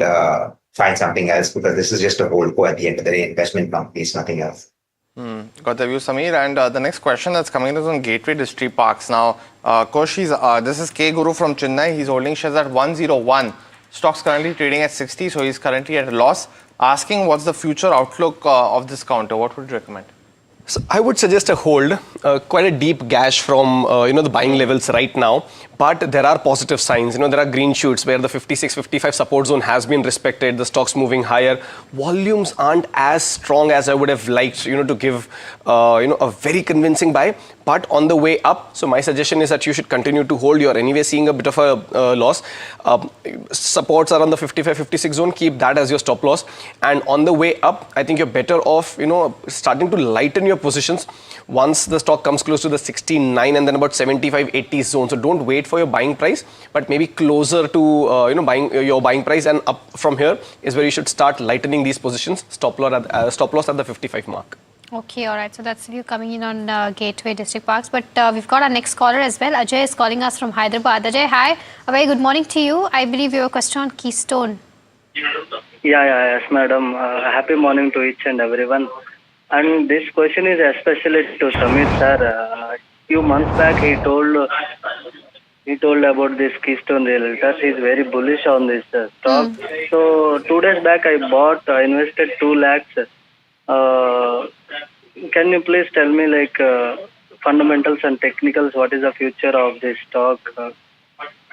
find something else, because this is just a holdco at the end of the day. Investment company is nothing else. Got the view, Samir. And the next question that's coming is on Gateway District Parks. Now, Kosh, this is K Guru from Chennai. He's holding shares at 101. Stock's currently trading at 60, so he's currently at a loss. Asking what's the future outlook of this counter. What would you recommend? So I would suggest a hold, quite a deep gash from the buying levels right now, but there are positive signs. There are green shoots where the 56-55 support zone has been respected. The stock's moving higher. Volumes aren't as strong as I would have liked, to give a very convincing buy. But on the way up, so my suggestion is that you should continue to hold. You're anyway seeing a bit of a loss. Supports are on the 55-56 zone. Keep that as your stop loss. And on the way up, I think you're better off, starting to lighten your positions once the stock comes close to the 69 and then about 75-80 zone. So don't wait for your buying price, but maybe closer to your buying price, and up from here is where you should start lightening these positions. Stop loss at the 55 mark. Okay, all right. So that's the view coming in on Gateway District Parks. But we've got our next caller as well. Ajay is calling us from Hyderabad. Ajay, hi. A very good morning to you. I believe you have a question on Keystone. Yes, madam. Happy morning to each and everyone. And this question is especially to Samir sir. Few months back, he told about this Keystone Realtors. He's very bullish on this stock. So 2 days back, I invested 2 lakhs. Can you please tell me fundamentals and technicals? What is the future of this stock?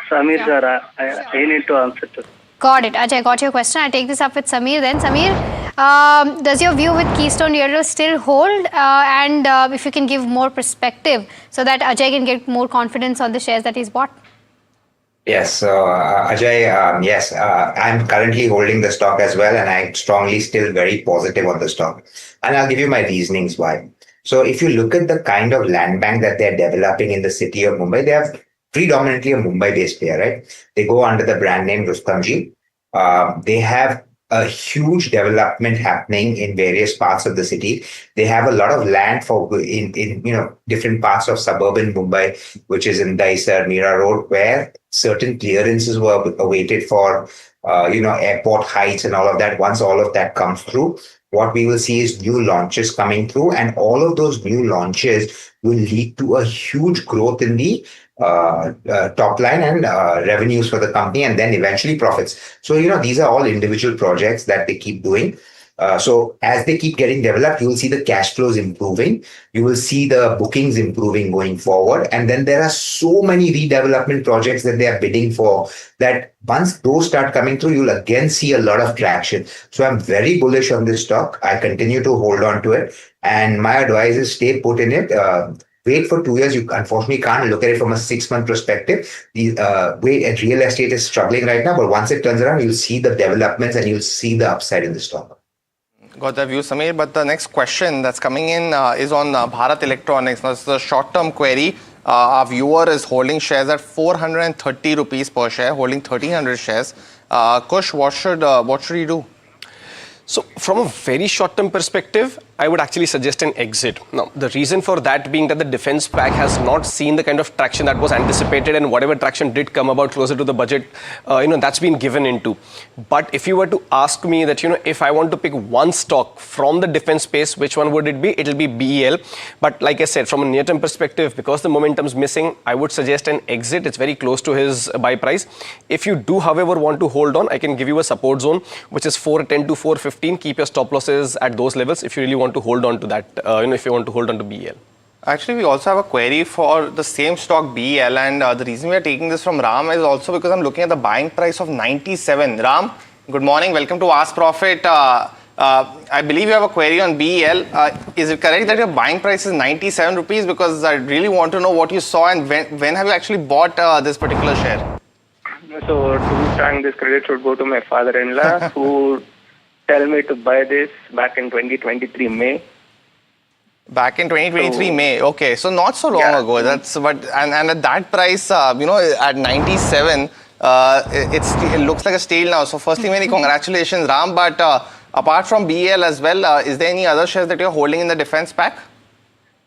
Samir sir, I need to answer to. Got it. Ajay, got your question. I'll take this up with Samir then. Samir, does your view with Keystone Realtors still hold? And if you can give more perspective so that Ajay can get more confidence on the shares that he's bought. Yes, so Ajay, yes, I'm currently holding the stock as well, and I'm strongly still very positive on the stock. And I'll give you my reasonings why. So if you look at the kind of land bank that they're developing in the city of Mumbai, they have predominantly a Mumbai-based player, right? They go under the brand name Rustomjee. They have a huge development happening in various parts of the city. They have a lot of land in different parts of suburban Mumbai, which is in Dahisar, Mira Road, where certain clearances were awaited for, airport heights and all of that. Once all of that comes through, what we will see is new launches coming through, and all of those new launches will lead to a huge growth in the top line and revenues for the company, and then eventually profits. So, these are all individual projects that they keep doing. So as they keep getting developed, you will see the cash flows improving. You will see the bookings improving going forward. And then there are so many redevelopment projects that they are bidding for that once those start coming through, you'll again see a lot of traction. So I'm very bullish on this stock. I continue to hold on to it. And my advice is stay put in it. Wait for 2 years. You unfortunately can't look at it from a 6-month perspective. The way at real estate is struggling right now, but once it turns around, you'll see the developments and you'll see the upside in the stock. Got that view, Samir. But the next question that's coming in is on Bharat Electronics. Now, this is a short-term query. Our viewer is holding shares at 430 rupees per share, holding 1,300 shares. Kush, what should he do? So from a very short-term perspective, I would actually suggest an exit. Now, the reason for that being that the defense pack has not seen the kind of traction that was anticipated, and whatever traction did come about closer to the budget, that's been given into. But if you were to ask me that, if I want to pick one stock from the defense space, which one would it be? It'll be BEL. But like I said, from a near-term perspective, because the momentum's missing, I would suggest an exit. It's very close to his buy price. If you do, however, want to hold on, I can give you a support zone, which is 410 to 415. Keep your stop losses at those levels if you really want to hold on to that, if you want to hold on to BEL. Actually, we also have a query for the same stock BEL, and the reason we are taking this from Ram is also because I'm looking at the buying price of 97. Ram, good morning. Welcome to Ask Profit. I believe you have a query on BEL. Is it correct that your buying price is 97 rupees? Because I really want to know what you saw and when have you actually bought this particular share? So, to be frank, this credit should go to my father-in-law who tell me to buy this back in 2023 May. Back in 2023 May. Okay, so not so long ago. And at that price, at 97, it looks like a steal now. So firstly, many congratulations, Ram. But apart from BEL as well, is there any other shares that you're holding in the defense pack?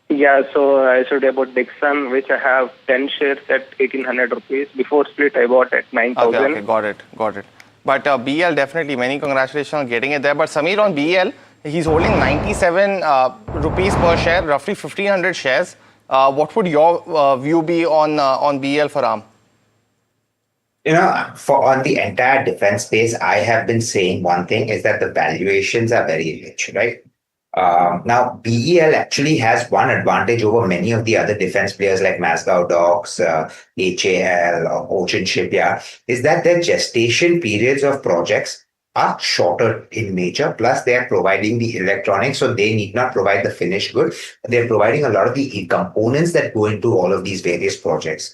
Yeah, so I showed about Dixon, which I have 10 shares at 1800 rupees. Before split, I bought at 9,000. Okay, got it. But BEL, definitely, many congratulations on getting it there. But Samir, on BEL, he's holding 97 rupees per share, roughly 1,500 shares. What would your view be on BEL for Ram? On the entire defense space, I have been saying one thing is that the valuations are very rich, right? Now, BEL actually has one advantage over many of the other defense players like Masgao Docks, HAL, or Ocean Shipyard, is that their gestation periods of projects are shorter in nature. Plus, they are providing the electronics, so they need not provide the finished good. They're providing a lot of the components that go into all of these various projects.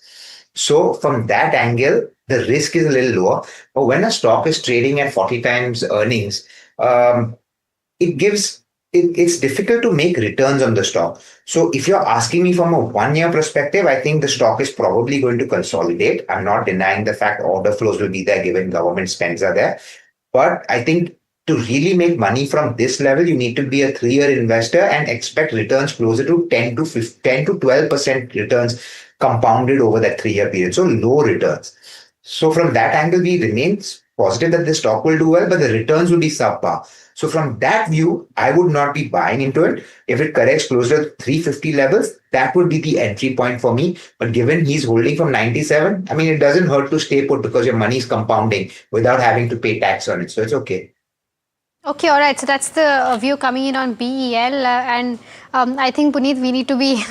So, from that angle, the risk is a little lower. But when a stock is trading at 40 times earnings, it's difficult to make returns on the stock. So if you're asking me from a 1 year perspective, I think the stock is probably going to consolidate. I'm not denying the fact order flows will be there given government spends are there. But I think to really make money from this level, you need to be a 3-year investor and expect returns closer to 10 to 12% returns compounded over that 3-year period. So low returns. So from that angle, we remain positive that the stock will do well, but the returns will be subpar. So from that view, I would not be buying into it. If it corrects closer to 350 levels, that would be the entry point for me. But given he's holding from 97, it doesn't hurt to stay put because your money is compounding without having to pay tax on it. So it's okay. Okay, all right. So that's the view coming in on BEL, and I think Puneet, we need to be,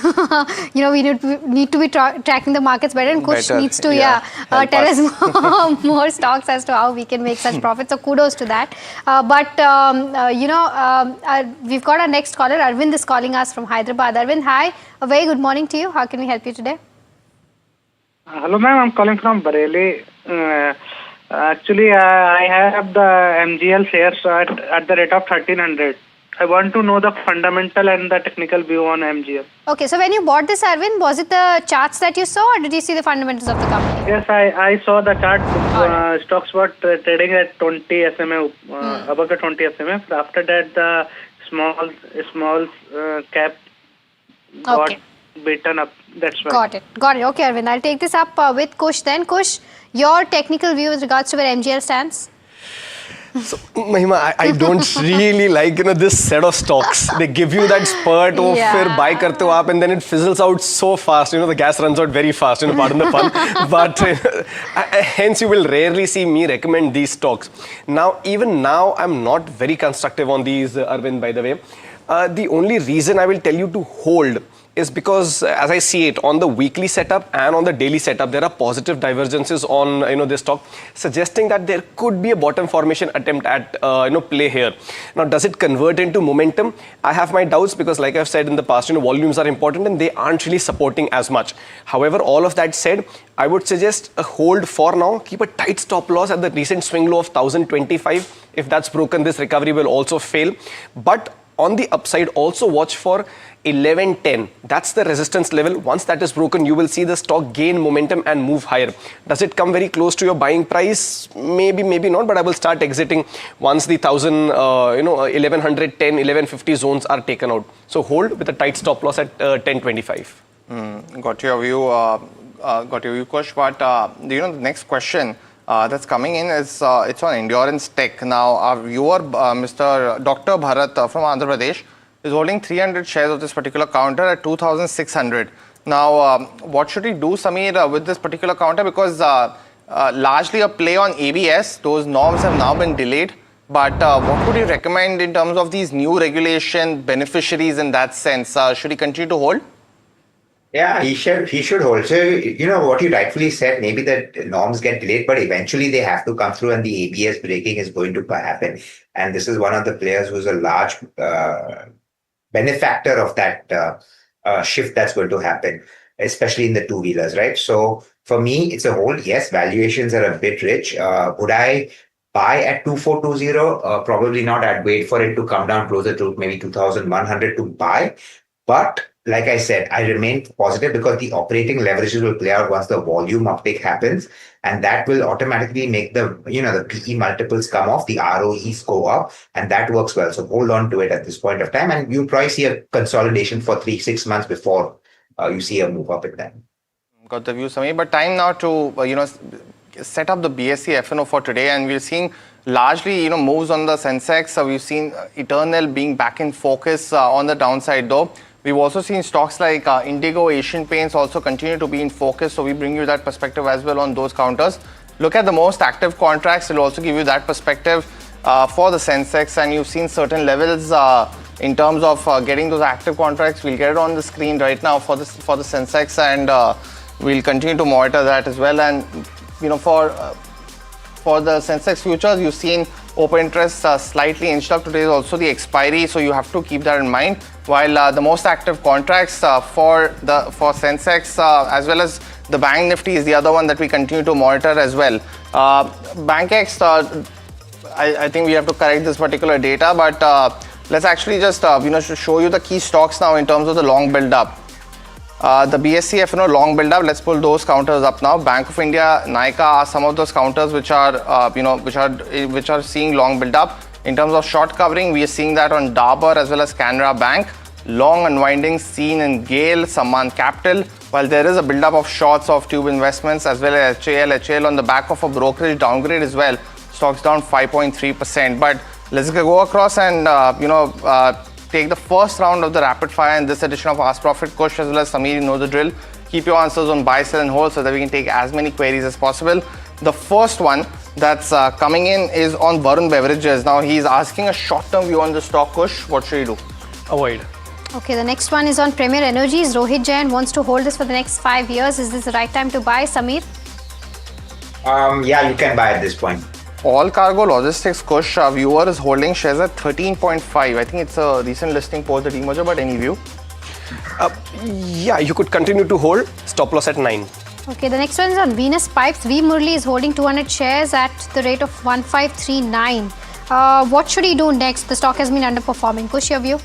we need to be tracking the markets better, and Kush needs to, tell us more stocks as to how we can make such profits. So kudos to that. We've got our next caller. Arvind is calling us from Hyderabad. Arvind, hi. A very good morning to you. How can we help you today? Hello, ma'am. I'm calling from Bareilly. Actually, I have the MGL shares at the rate of 1300. I want to know the fundamental and the technical view on MGL. Okay, so when you bought this, Arvind, was it the charts that you saw or did you see the fundamentals of the company? Yes, I saw the chart. Stocks were trading at 20 SMA, above the 20 SMA. After that, the small cap got beaten up. That's why. Got it. Okay, Arvind, I'll take this up with Kush then. Kush, your technical view with regards to where MGL stands? So, Mahima, I don't really like, this set of stocks. They give you that spurt, fir buy karte ho aap, and then it fizzles out so fast. The gas runs out very fast, pardon the pun. But hence you will rarely see me recommend these stocks. Now, even now, I'm not very constructive on these, Arvind, by the way. The only reason I will tell you to hold is because, as I see it, on the weekly setup and on the daily setup, there are positive divergences on this stock, suggesting that there could be a bottom formation attempt at play here. Now, does it convert into momentum? I have my doubts because, like I've said in the past, volumes are important and they aren't really supporting as much. However, all of that said, I would suggest a hold for now. Keep a tight stop loss at the recent swing low of 1025. If that's broken, this recovery will also fail. But on the upside, also watch for 1110. That's the resistance level. Once that is broken, you will see the stock gain momentum and move higher. Does it come very close to your buying price? Maybe, maybe not, but I will start exiting once the 1110, 1150 zones are taken out. So hold with a tight stop loss at 1025. Got your view, Kush. But the next question that's coming in is it's on Endurance Tech. Now, our viewer, Mr. Dr. Bharat from Andhra Pradesh, is holding 300 shares of this particular counter at 2,600. Now, what should he do, Samir, with this particular counter? Because largely a play on ABS, those norms have now been delayed. But what would you recommend in terms of these new regulation beneficiaries in that sense? Should he continue to hold? Yeah, he should hold. So, what you rightfully said, maybe the norms get delayed, but eventually they have to come through and the ABS braking is going to happen. And this is one of the players who's a large benefactor of that shift that's going to happen, especially in the two-wheelers, right? So for me, it's a hold. Yes, valuations are a bit rich. Would I buy at 2420? Probably not. I'd wait for it to come down closer to maybe 2100 to buy. But like I said, I remain positive because the operating leverages will play out once the volume uptake happens, and that will automatically make the PE multiples come off, the ROEs go up, and that works well. So hold on to it at this point of time, and you'll probably see a consolidation for 3-6 months before you see a move up in that. Got the view, Samir. But time now to set up the BSE F&O for today, and we're seeing largely moves on the Sensex. We've seen Eternal being back in focus on the downside though. We've also seen stocks like Indigo, Asian Paints also continue to be in focus. So we bring you that perspective as well on those counters. Look at the most active contracts. It'll also give you that perspective for the Sensex. And you've seen certain levels in terms of getting those active contracts. We'll get it on the screen right now for the Sensex, and we'll continue to monitor that as well. And for the Sensex futures, you've seen open interest slightly inched up. Today is also the expiry, so you have to keep that in mind. While the most active contracts for Sensex as well as the Bank Nifty is the other one that we continue to monitor as well. BankX, I think we have to correct this particular data, but let's actually just show you the key stocks now in terms of the long build up. The BSE F&O long build up. Let's pull those counters up now. Bank of India, Nykaa are some of those counters which are which are seeing long build up. In terms of short covering, we are seeing that on Dabur as well as Canara Bank. Long unwinding seen in GAIL, Sammaan Capital. While there is a build up of shorts of Tube Investments as well as HAL on the back of a brokerage downgrade as well. Stocks down 5.3%. But let's go across and take the first round of the rapid fire in this edition of Ask Profit. Kush as well as Samir, you know the drill. Keep your answers on buy, sell and hold so that we can take as many queries as possible. The first one that's coming in is on Varun Beverages. Now he's asking a short-term view on the stock. Kush, what should he do? Avoid. Okay, the next one is on Premier Energies. Rohit Jain wants to hold this for the next 5 years. Is this the right time to buy, Samir? Yeah, you can buy at this point. All Cargo Logistics, Kush, our viewer is holding shares at 13.5. I think it's a recent listing post the demerger, but any view? Yeah, you could continue to hold. Stop loss at 9. Okay, the next one is on Venus Pipes. V Murli is holding 200 shares at the rate of 1539. What should he do next? The stock has been underperforming. Kush, your view?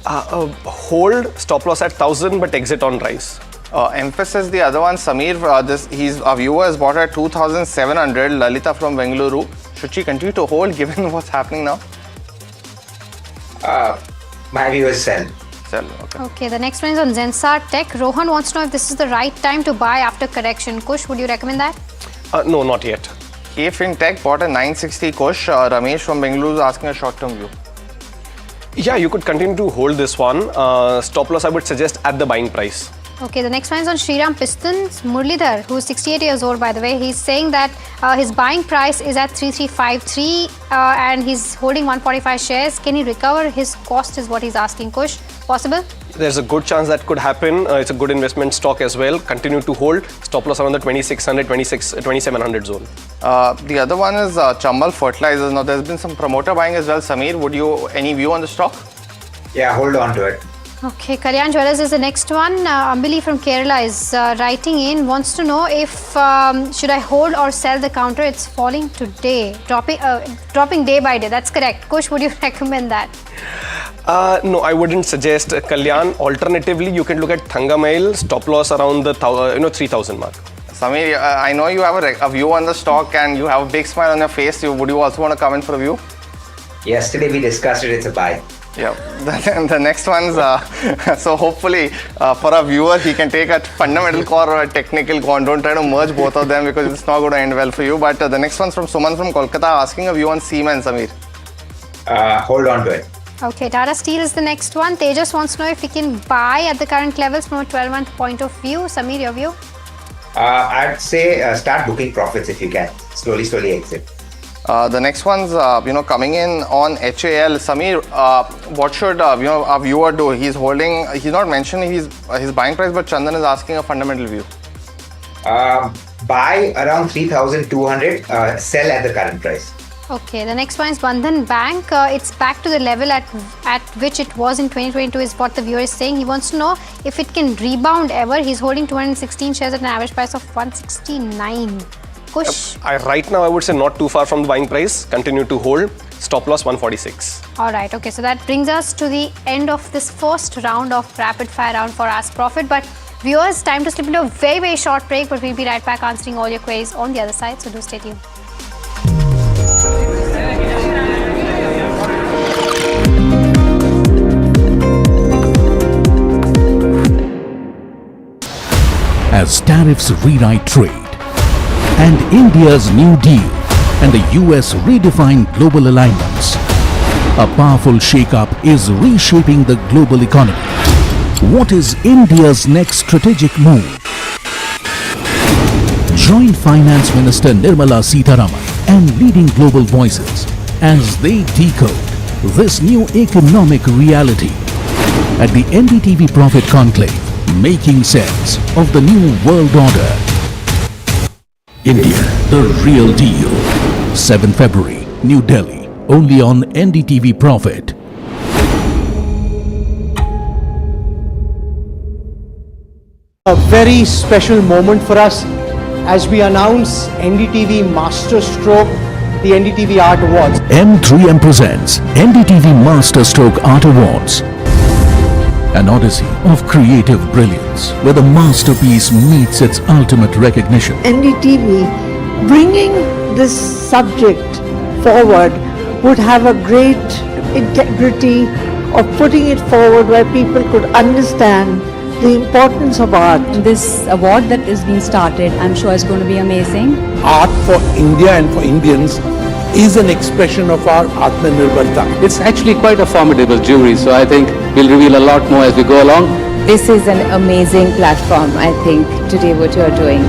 Hold, stop loss at 1000, but exit on rise. Emphasis the other one, Samir. Our viewer has bought at 2,700. Lalita from Bengaluru. Should she continue to hold given what's happening now? My view is sell. Sell. Okay, the next one is on Zensar Tech. Rohan wants to know if this is the right time to buy after correction. Kush, would you recommend that? No, not yet. KFin Tech bought a 960. Kush. Ramesh from Bengaluru is asking a short-term view. Yeah, you could continue to hold this one. Stop loss I would suggest at the buying price. Okay, the next one is on Shriram Pistons. Murlidhar, who is 68 years old by the way, he's saying that his buying price is at 3353 and he's holding 145 shares. Can he recover his cost is what he's asking. Kush, possible? There's a good chance that could happen. It's a good investment stock as well. Continue to hold. Stop loss around the 2600, 2700 zone. The other one is Chambal Fertilizers. Now there's been some promoter buying as well. Samir, would you any view on the stock? Yeah, hold on to it. Okay, Kalyan Jewellers is the next one. Ambili from Kerala is writing in, wants to know if should I hold or sell the counter? It's falling today, dropping day by day. That's correct. Kush, would you recommend that? No, I wouldn't suggest Kalyan. Alternatively, you can look at Thangamail, stop loss around the 3,000 mark. Samir, I know you have a view on the stock and you have a big smile on your face. Would you also want to come in for a view? Yesterday we discussed it, it's a buy. Yeah, the next one's, so hopefully for our viewer, he can take a fundamental call or a technical call. Don't try to merge both of them because it's not going to end well for you. But the next one's from Suman from Kolkata asking a view on Siemens, Samir. Hold on to it. Okay, Tata Steel is the next one. Tejas wants to know if we can buy at the current levels from a 12-month point of view. Samir, your view? I'd say start booking profits if you can. Slowly exit. The next one's, coming in on HAL. Samir, what should, our viewer do? He's not mentioning his buying price, but Chandan is asking a fundamental view. Buy around 3,200, sell at the current price. Okay, the next one is Bandhan Bank. It's back to the level at which it was in 2022 is what the viewer is saying. He wants to know if it can rebound ever. He's holding 216 shares at an average price of 169. Kush? Right now, I would say not too far from the buying price. Continue to hold. Stop loss 146. Alright, okay, so that brings us to the end of this first round of rapid fire round for Ask Profit. But viewers, time to slip into a very short break, but we'll be right back answering all your queries on the other side, so do stay tuned. As tariffs rewrite trade, and India's New Deal and the US redefine global alignments, a powerful shake-up is reshaping the global economy. What is India's next strategic move? Join Finance Minister Nirmala Sitharaman and leading global voices as they decode this new economic reality at the NDTV Profit Conclave, making sense of the new world order. India, the real deal. 7 February, New Delhi, only on NDTV Profit. A very special moment for us as we announce NDTV Master Stroke, the NDTV Art Awards. M3M presents NDTV Master Stroke Art Awards. An odyssey of creative brilliance where the masterpiece meets its ultimate recognition. NDTV bringing this subject forward would have a great integrity of putting it forward where people could understand the importance of art. This award that is being started, I'm sure is going to be amazing. Art for India and for Indians is an expression of our Atmanirbharta. It's actually quite a formidable jury, so I think we'll reveal a lot more as we go along. This is an amazing platform, I think, today what you are doing.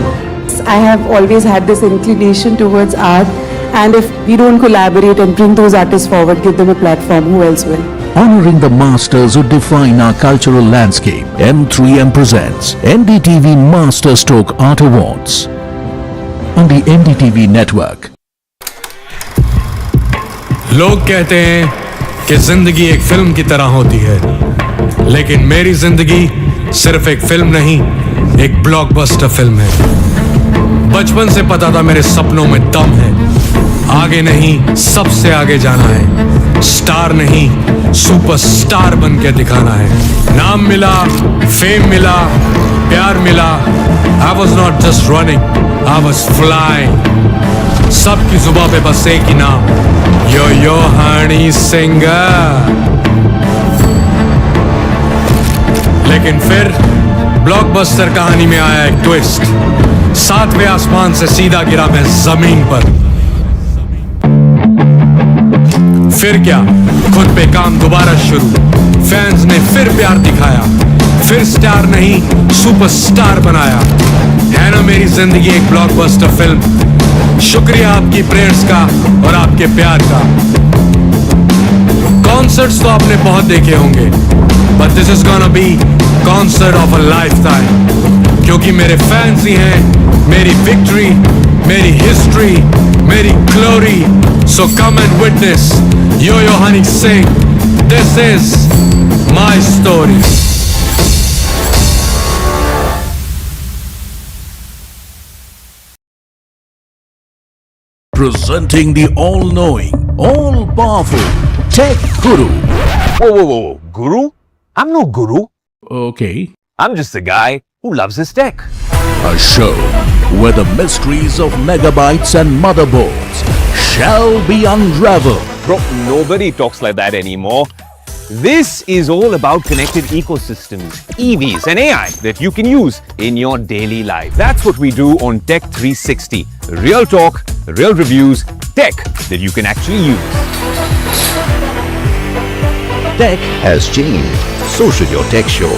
I have always had this inclination towards art, and if we don't collaborate and bring those artists forward, give them a platform, who else will? Honoring the masters who define our cultural landscape, M3M presents NDTV Master Stroke Art Awards on the NDTV network. लोग कहते हैं कि जिंदगी एक film की तरह होती है, लेकिन मेरी जिंदगी सिर्फ एक फिल्म नहीं, एक ब्लॉकबस्टर फिल्म है। बचपन से पता था मेरे सपनों में दम है, आगे नहीं सबसे आगे जाना है, स्टार नहीं सुपरस्टार बन के दिखाना है। नाम मिला, फेम मिला, प्यार मिला, I was not just running, I was flying। सबकी जुबां पे बस एक ही नाम, यो हनी सिंह। लेकिन फिर ब्लॉकबस्टर कहानी में आया एक ट्विस्ट, 7वें आसमान से सीधा गिरा मैं जमीन पर। फिर क्या, खुद पे काम दोबारा शुरू, फैंस ने फिर प्यार दिखाया, फिर स्टार नहीं सुपरस्टार बनाया। है ना मेरी जिंदगी एक ब्लॉकबस्टर फिल्म। शुक्रिया आपकी प्रेयर्स का और आपके प्यार का। कॉन्सर्ट्स तो आपने बहुत देखे होंगे, but this is gonna be concert of a lifetime, क्योंकि मेरे फैंस ही हैं मेरी विक्ट्री, मेरी हिस्ट्री, मेरी glory. So come and witness yo Honey Singh, this is my story. presenting the all-knowing, all-powerful Tech Guru. Whoa. Guru? I'm no guru. Okay. I'm just a guy who loves his tech. A show where the mysteries of megabytes and motherboards shall be unraveled. Bro, nobody talks like that anymore. This is all about connected ecosystems, EVs and AI that you can use in your daily life. That's what we do on Tech 360. Real talk, real reviews, tech that you can actually use. Tech has changed. So should your tech show.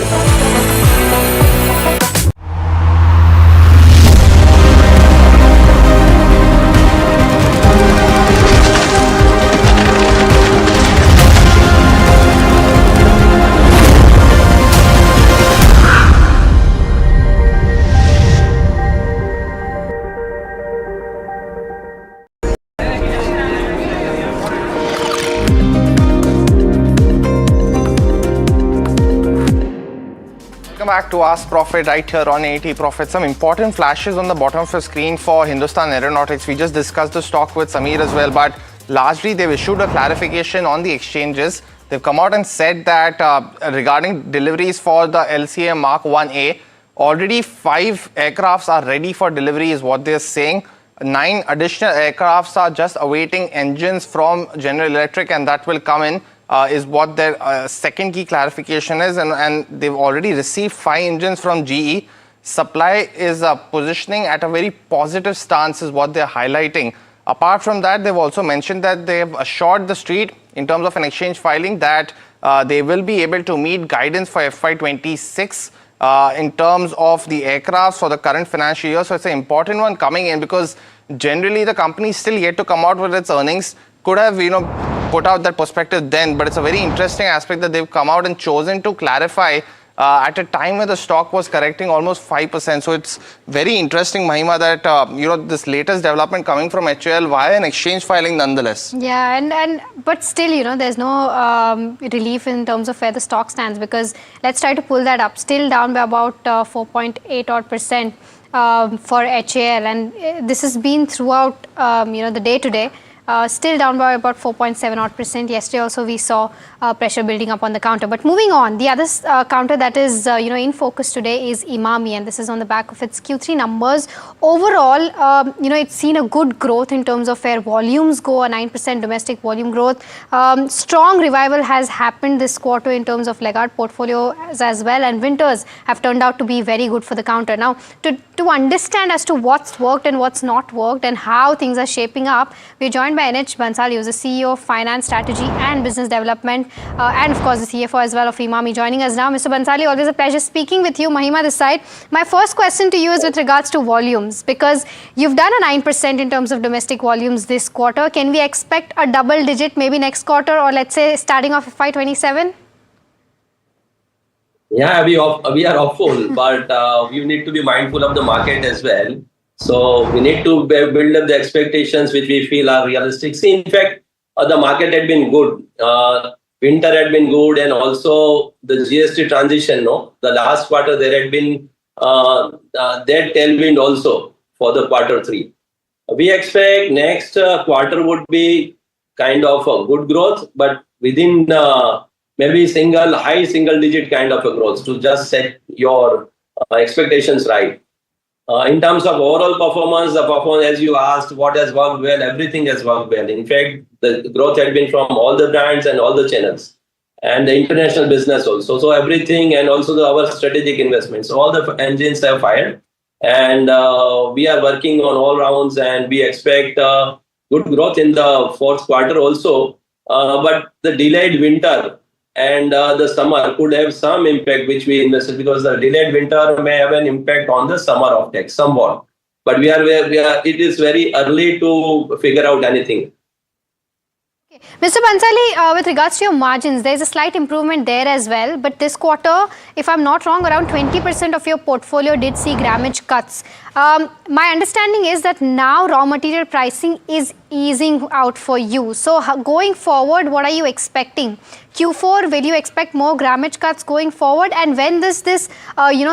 Welcome back to Ask Profit right here on NDTV Profit. Some important flashes on the bottom of your screen for Hindustan Aeronautics. We just discussed the stock with Samir as well, but largely they've issued a clarification on the exchanges. They've come out and said that regarding deliveries for the LCA Mark 1A, already 5 aircrafts are ready for delivery is what they're saying. 9 additional aircrafts are just awaiting engines from General Electric, and that will come in. Is what their second key clarification is, and they've already received 5 engines from GE. Supply is positioning at a very positive stance is what they're highlighting. Apart from that, they've also mentioned that they've assured the street in terms of an exchange filing that they will be able to meet guidance for FY26 in terms of the aircrafts for the current financial year. So it's an important one coming in because generally the company is still yet to come out with its earnings. Could have, put out that perspective then, but it's a very interesting aspect that they've come out and chosen to clarify at a time where the stock was correcting almost 5%. So it's very interesting, Mahima, that this latest development coming from HAL via an exchange filing nonetheless. Yeah, but still, there's no relief in terms of where the stock stands, because let's try to pull that up. Still down by about 4.8 odd percent for HAL, and this has been throughout the day today. Still down by about 4.7 odd percent. Yesterday also we saw pressure building up on the counter. But moving on, the other counter that is in focus today is Imami, and this is on the back of its Q3 numbers. Overall, it's seen a good growth in terms of where volumes go, a 9% domestic volume growth. Strong revival has happened this quarter in terms of laggard portfolio as well, and winters have turned out to be very good for the counter. Now, to understand as to what's worked and what's not worked and how things are shaping up, we're joined by NH Bansali, who's the CEO of Finance Strategy and Business Development, and of course the CFO as well of Imami, joining us now. Mr. Bansali, always a pleasure speaking with you. Mahima this side. My first question to you is with regards to volumes, because you've done a 9% in terms of domestic volumes this quarter. Can we expect a double digit maybe next quarter, or let's say starting off FY27? Yeah, we are hopeful, but we need to be mindful of the market as well. So we need to build up the expectations which we feel are realistic. See, in fact, the market had been good. Winter had been good, and also the GST transition. The last quarter there had been that tailwind also for the quarter 3. We expect next quarter would be kind of a good growth, but within maybe high single digit kind of a growth to just set your expectations right. In terms of overall performance, as you asked, what has worked well, everything has worked well. In fact, the growth had been from all the brands and all the channels, and the international business also. So everything, and also our strategic investments, all the engines have fired, and we are working on all rounds, and we expect good growth in the fourth quarter also. But the delayed winter and the summer could have some impact which we invested, because the delayed winter may have an impact on the summer offtake somewhat. But it is very early to figure out anything. Okay. Mr. Bansali, with regards to your margins, there's a slight improvement there as well. But this quarter, if I'm not wrong, around 20% of your portfolio did see grammage cuts. My understanding is that now raw material pricing is easing out for you. So going forward, what are you expecting? Q4, will you expect more grammage cuts going forward? And when does this,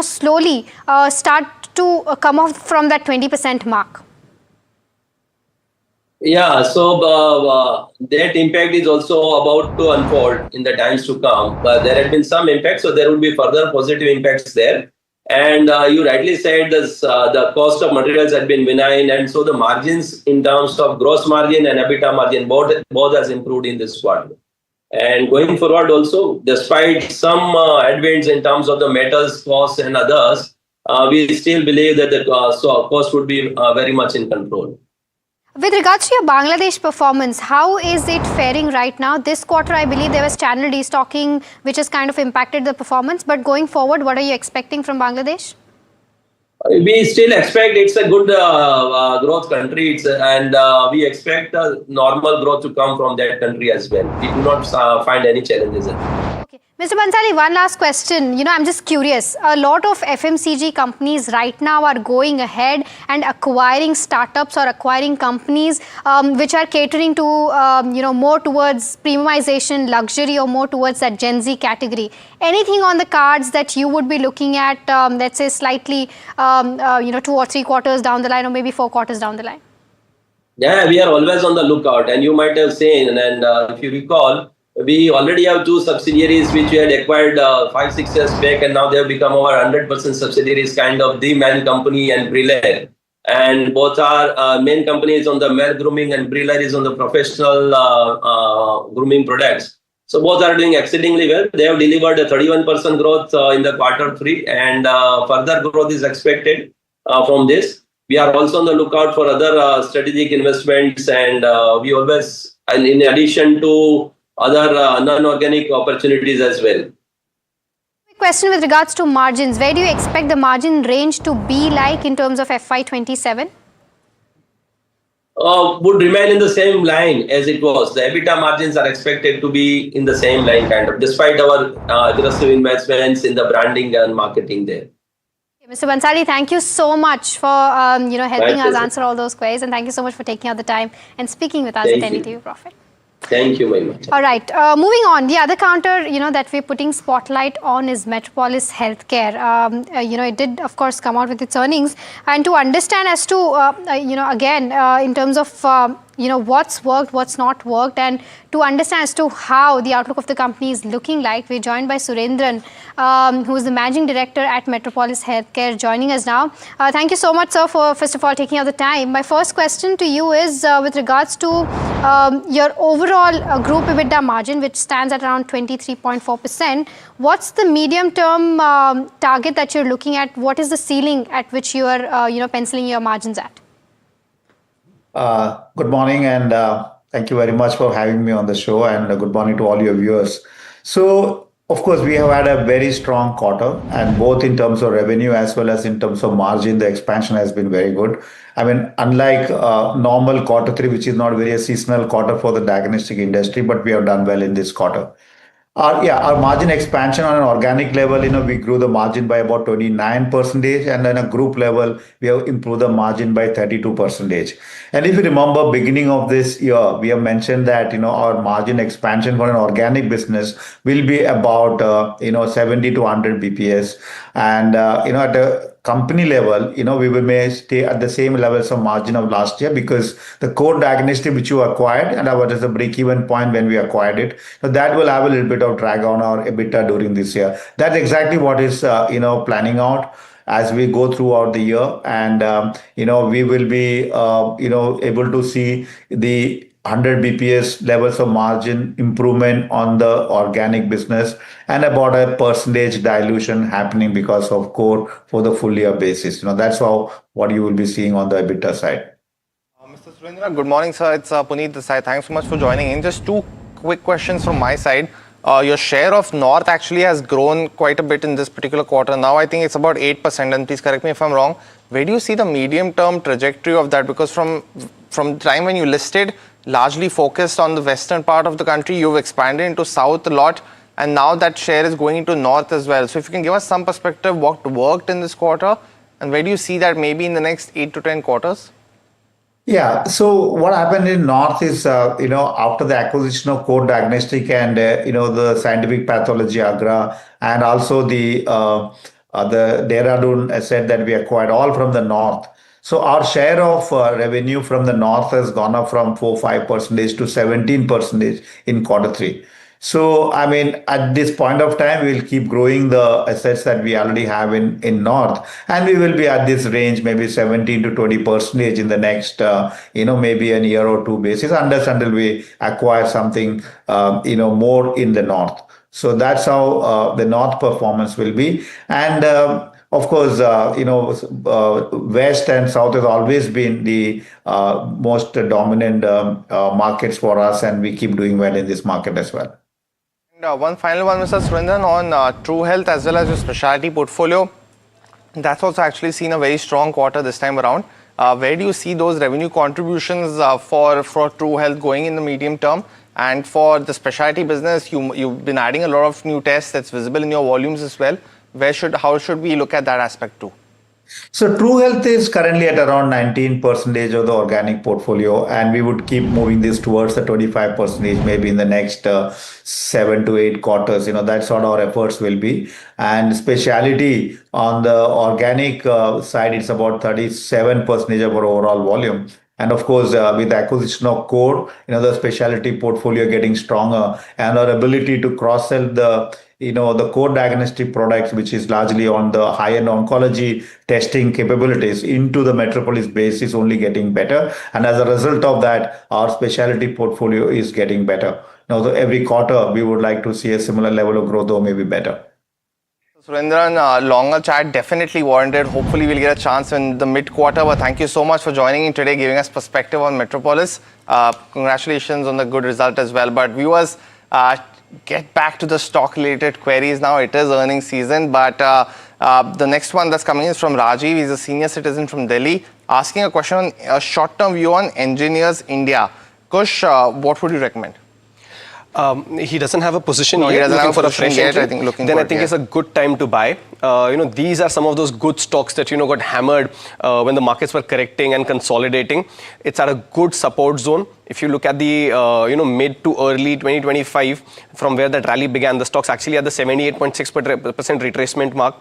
slowly start to come off from that 20% mark? Yeah, so that impact is also about to unfold in the times to come. But there had been some impact, so there will be further positive impacts there. And you rightly said this, the cost of materials had been benign, and so the margins in terms of gross margin and EBITDA margin both has improved in this quarter. And going forward also, despite some headwinds in terms of the metals costs and others, we still believe that the cost would be very much in control. With regards to your Bangladesh performance, how is it faring right now? This quarter, I believe there was channel destocking, which has kind of impacted the performance. But going forward, what are you expecting from Bangladesh? We still expect it's a good growth country, and we expect normal growth to come from that country as well. We do not find any challenges. Mr. Bansali, one last question. I'm just curious. A lot of FMCG companies right now are going ahead and acquiring startups or acquiring companies which are catering to, more towards premiumization, luxury, or more towards that Gen Z category. Anything on the cards that you would be looking at, let's say slightly, 2 or 3 quarters down the line, or maybe 4 quarters down the line? Yeah, we are always on the lookout, and you might have seen, and if you recall, we already have 2 subsidiaries which we had acquired 5-6 years back, and now they have become our 100% subsidiaries, kind of the Man Company and Briller. And both are main companies on the male grooming, and Briller is on the professional grooming products. So both are doing exceedingly well. They have delivered a 31% growth in the quarter 3, and further growth is expected from this. We are also on the lookout for other strategic investments, and we always, and in addition to other non-organic opportunities as well. Question with regards to margins. Where do you expect the margin range to be like in terms of FY27? Would remain in the same line as it was. The EBITDA margins are expected to be in the same line, kind of, despite our aggressive investments in the branding and marketing there. Mr. Bansali, thank you so much for helping us answer all those queries, and thank you so much for taking out the time and speaking with us at NDTV Profit. Thank you very much. All right. Moving on, the other counter, that we're putting spotlight on is Metropolis Healthcare. It did, of course, come out with its earnings. And to understand as to, again, in terms of, what's worked, what's not worked, and to understand as to how the outlook of the company is looking like, we're joined by Surendran, who is the Managing Director at Metropolis Healthcare, joining us now. Thank you so much, sir, for, first of all, taking out the time. My first question to you is with regards to your overall group EBITDA margin, which stands at around 23.4%. What's the medium-term target that you're looking at? What is the ceiling at which you are, penciling your margins at? Good morning, and thank you very much for having me on the show, and good morning to all your viewers. So, of course, we have had a very strong quarter, and both in terms of revenue as well as in terms of margin, the expansion has been very good. I mean, unlike normal quarter 3, which is not very a seasonal quarter for the diagnostic industry, but we have done well in this quarter. Our margin expansion on an organic level, we grew the margin by about 29%, and on a group level, we have improved the margin by 32%. And if you remember, beginning of this year, we have mentioned that, our margin expansion for an organic business will be about, 70 to 100 BPS. And, at a company level, we may stay at the same levels of margin of last year, because the core diagnostic which you acquired, and what is the break-even point when we acquired it, so that will have a little bit of drag on our EBITDA during this year. That's exactly what is, planning out as we go throughout the year. And, we will be, able to see the 100 BPS levels of margin improvement on the organic business, and about a percentage dilution happening because of core for the full year basis. That's what you will be seeing on the EBITDA side. Mr. Surendra, good morning, sir. It's Puneet this side. Thanks so much for joining in. Just 2 quick questions from my side. Your share of North actually has grown quite a bit in this particular quarter. Now I think it's about 8%, and please correct me if I'm wrong. Where do you see the medium-term trajectory of that? Because from the time when you listed, largely focused on the western part of the country, you've expanded into South a lot, and now that share is going into North as well. So if you can give us some perspective, what worked in this quarter, and where do you see that maybe in the next 8 to 10 quarters? Yeah. So what happened in North is, after the acquisition of Core Diagnostic and, the Scientific Pathology Agra, and also the Dehradun asset that we acquired, all from the North. So our share of revenue from the north has gone up from 4-5% to 17% in quarter three. So, I mean, at this point of time, we'll keep growing the assets that we already have in North, and we will be at this range, maybe 17 to 20% in the next, maybe a year or two basis, until we acquire something, more in the North. So that's how the North performance will be. And of course, West and South has always been the most dominant markets for us, and we keep doing well in this market as well. And one final one, Mr. Surendran, on True Health as well as your specialty portfolio. That's also actually seen a very strong quarter this time around. Where do you see those revenue contributions for True Health going in the medium term? And for the specialty business, you've been adding a lot of new tests that's visible in your volumes as well. How should we look at that aspect too? So True Health is currently at around 19% of the organic portfolio, and we would keep moving this towards the 25% maybe in the next 7 to 8 quarters. That's what our efforts will be. And specialty on the organic side, it's about 37% of our overall volume. And of course, with the acquisition of Core, the specialty portfolio getting stronger, and our ability to cross-sell the core diagnostic products, which is largely on the high-end oncology testing capabilities into the Metropolis base, is only getting better. And as a result of that, our specialty portfolio is getting better. Now, every quarter, we would like to see a similar level of growth or maybe better. Surendran, longer chat definitely warranted. Hopefully, we'll get a chance in the mid-quarter. But thank you so much for joining in today, giving us perspective on Metropolis. Congratulations on the good result as well. But viewers, get back to the stock-related queries now. It is earnings season. But the next one that's coming is from Rajiv. He's a senior citizen from Delhi, asking a question on a short-term view on Engineers India. Kush, what would you recommend? He doesn't have a position yet. He doesn't have for a fresh entry. I think I think it's a good time to buy. These are some of those good stocks that got hammered when the markets were correcting and consolidating. It's at a good support zone. If you look at the mid to early 2025, from where that rally began, the stock's actually at the 78.6% retracement mark,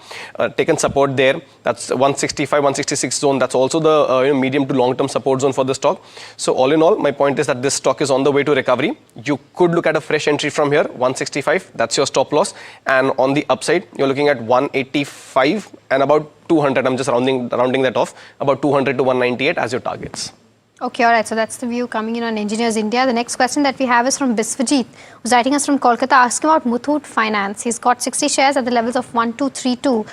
taken support there. That's 165, 166 zone. That's also the medium to long-term support zone for the stock. So all in all, my point is that this stock is on the way to recovery. You could look at a fresh entry from here, 165. That's your stop loss. And on the upside, you're looking at 185 and about 200. I'm just rounding that off. About 200 to 198 as your targets. Okay, all right. So that's the view coming in on Engineers India. The next question that we have is from Biswajit, who's writing us from Kolkata, asking about Muthoot Finance. He's got 60 shares at the levels of 1232.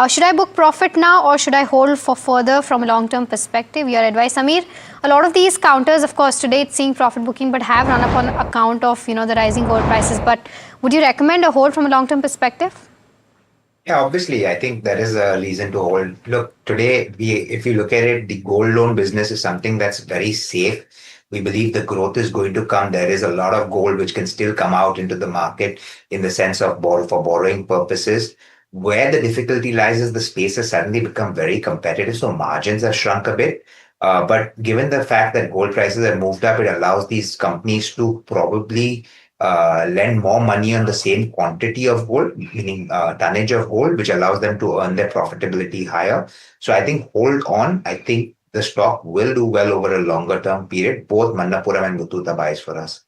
Should I book profit now or should I hold for further from a long-term perspective? Your advice, Samir. A lot of these counters, of course, today it's seeing profit booking, but have run up on account of the rising gold prices. But would you recommend a hold from a long-term perspective? Yeah, obviously, I think there is a reason to hold. Look, today, if you look at it, the gold loan business is something that's very safe. We believe the growth is going to come. There is a lot of gold which can still come out into the market in the sense of for borrowing purposes. Where the difficulty lies is the space has suddenly become very competitive, so margins have shrunk a bit. But given the fact that gold prices have moved up, it allows these companies to probably lend more money on the same quantity of gold, meaning tonnage of gold, which allows them to earn their profitability higher. So I think hold on. I think the stock will do well over a longer term period. Both Manappuram and Muthoot are buys for us.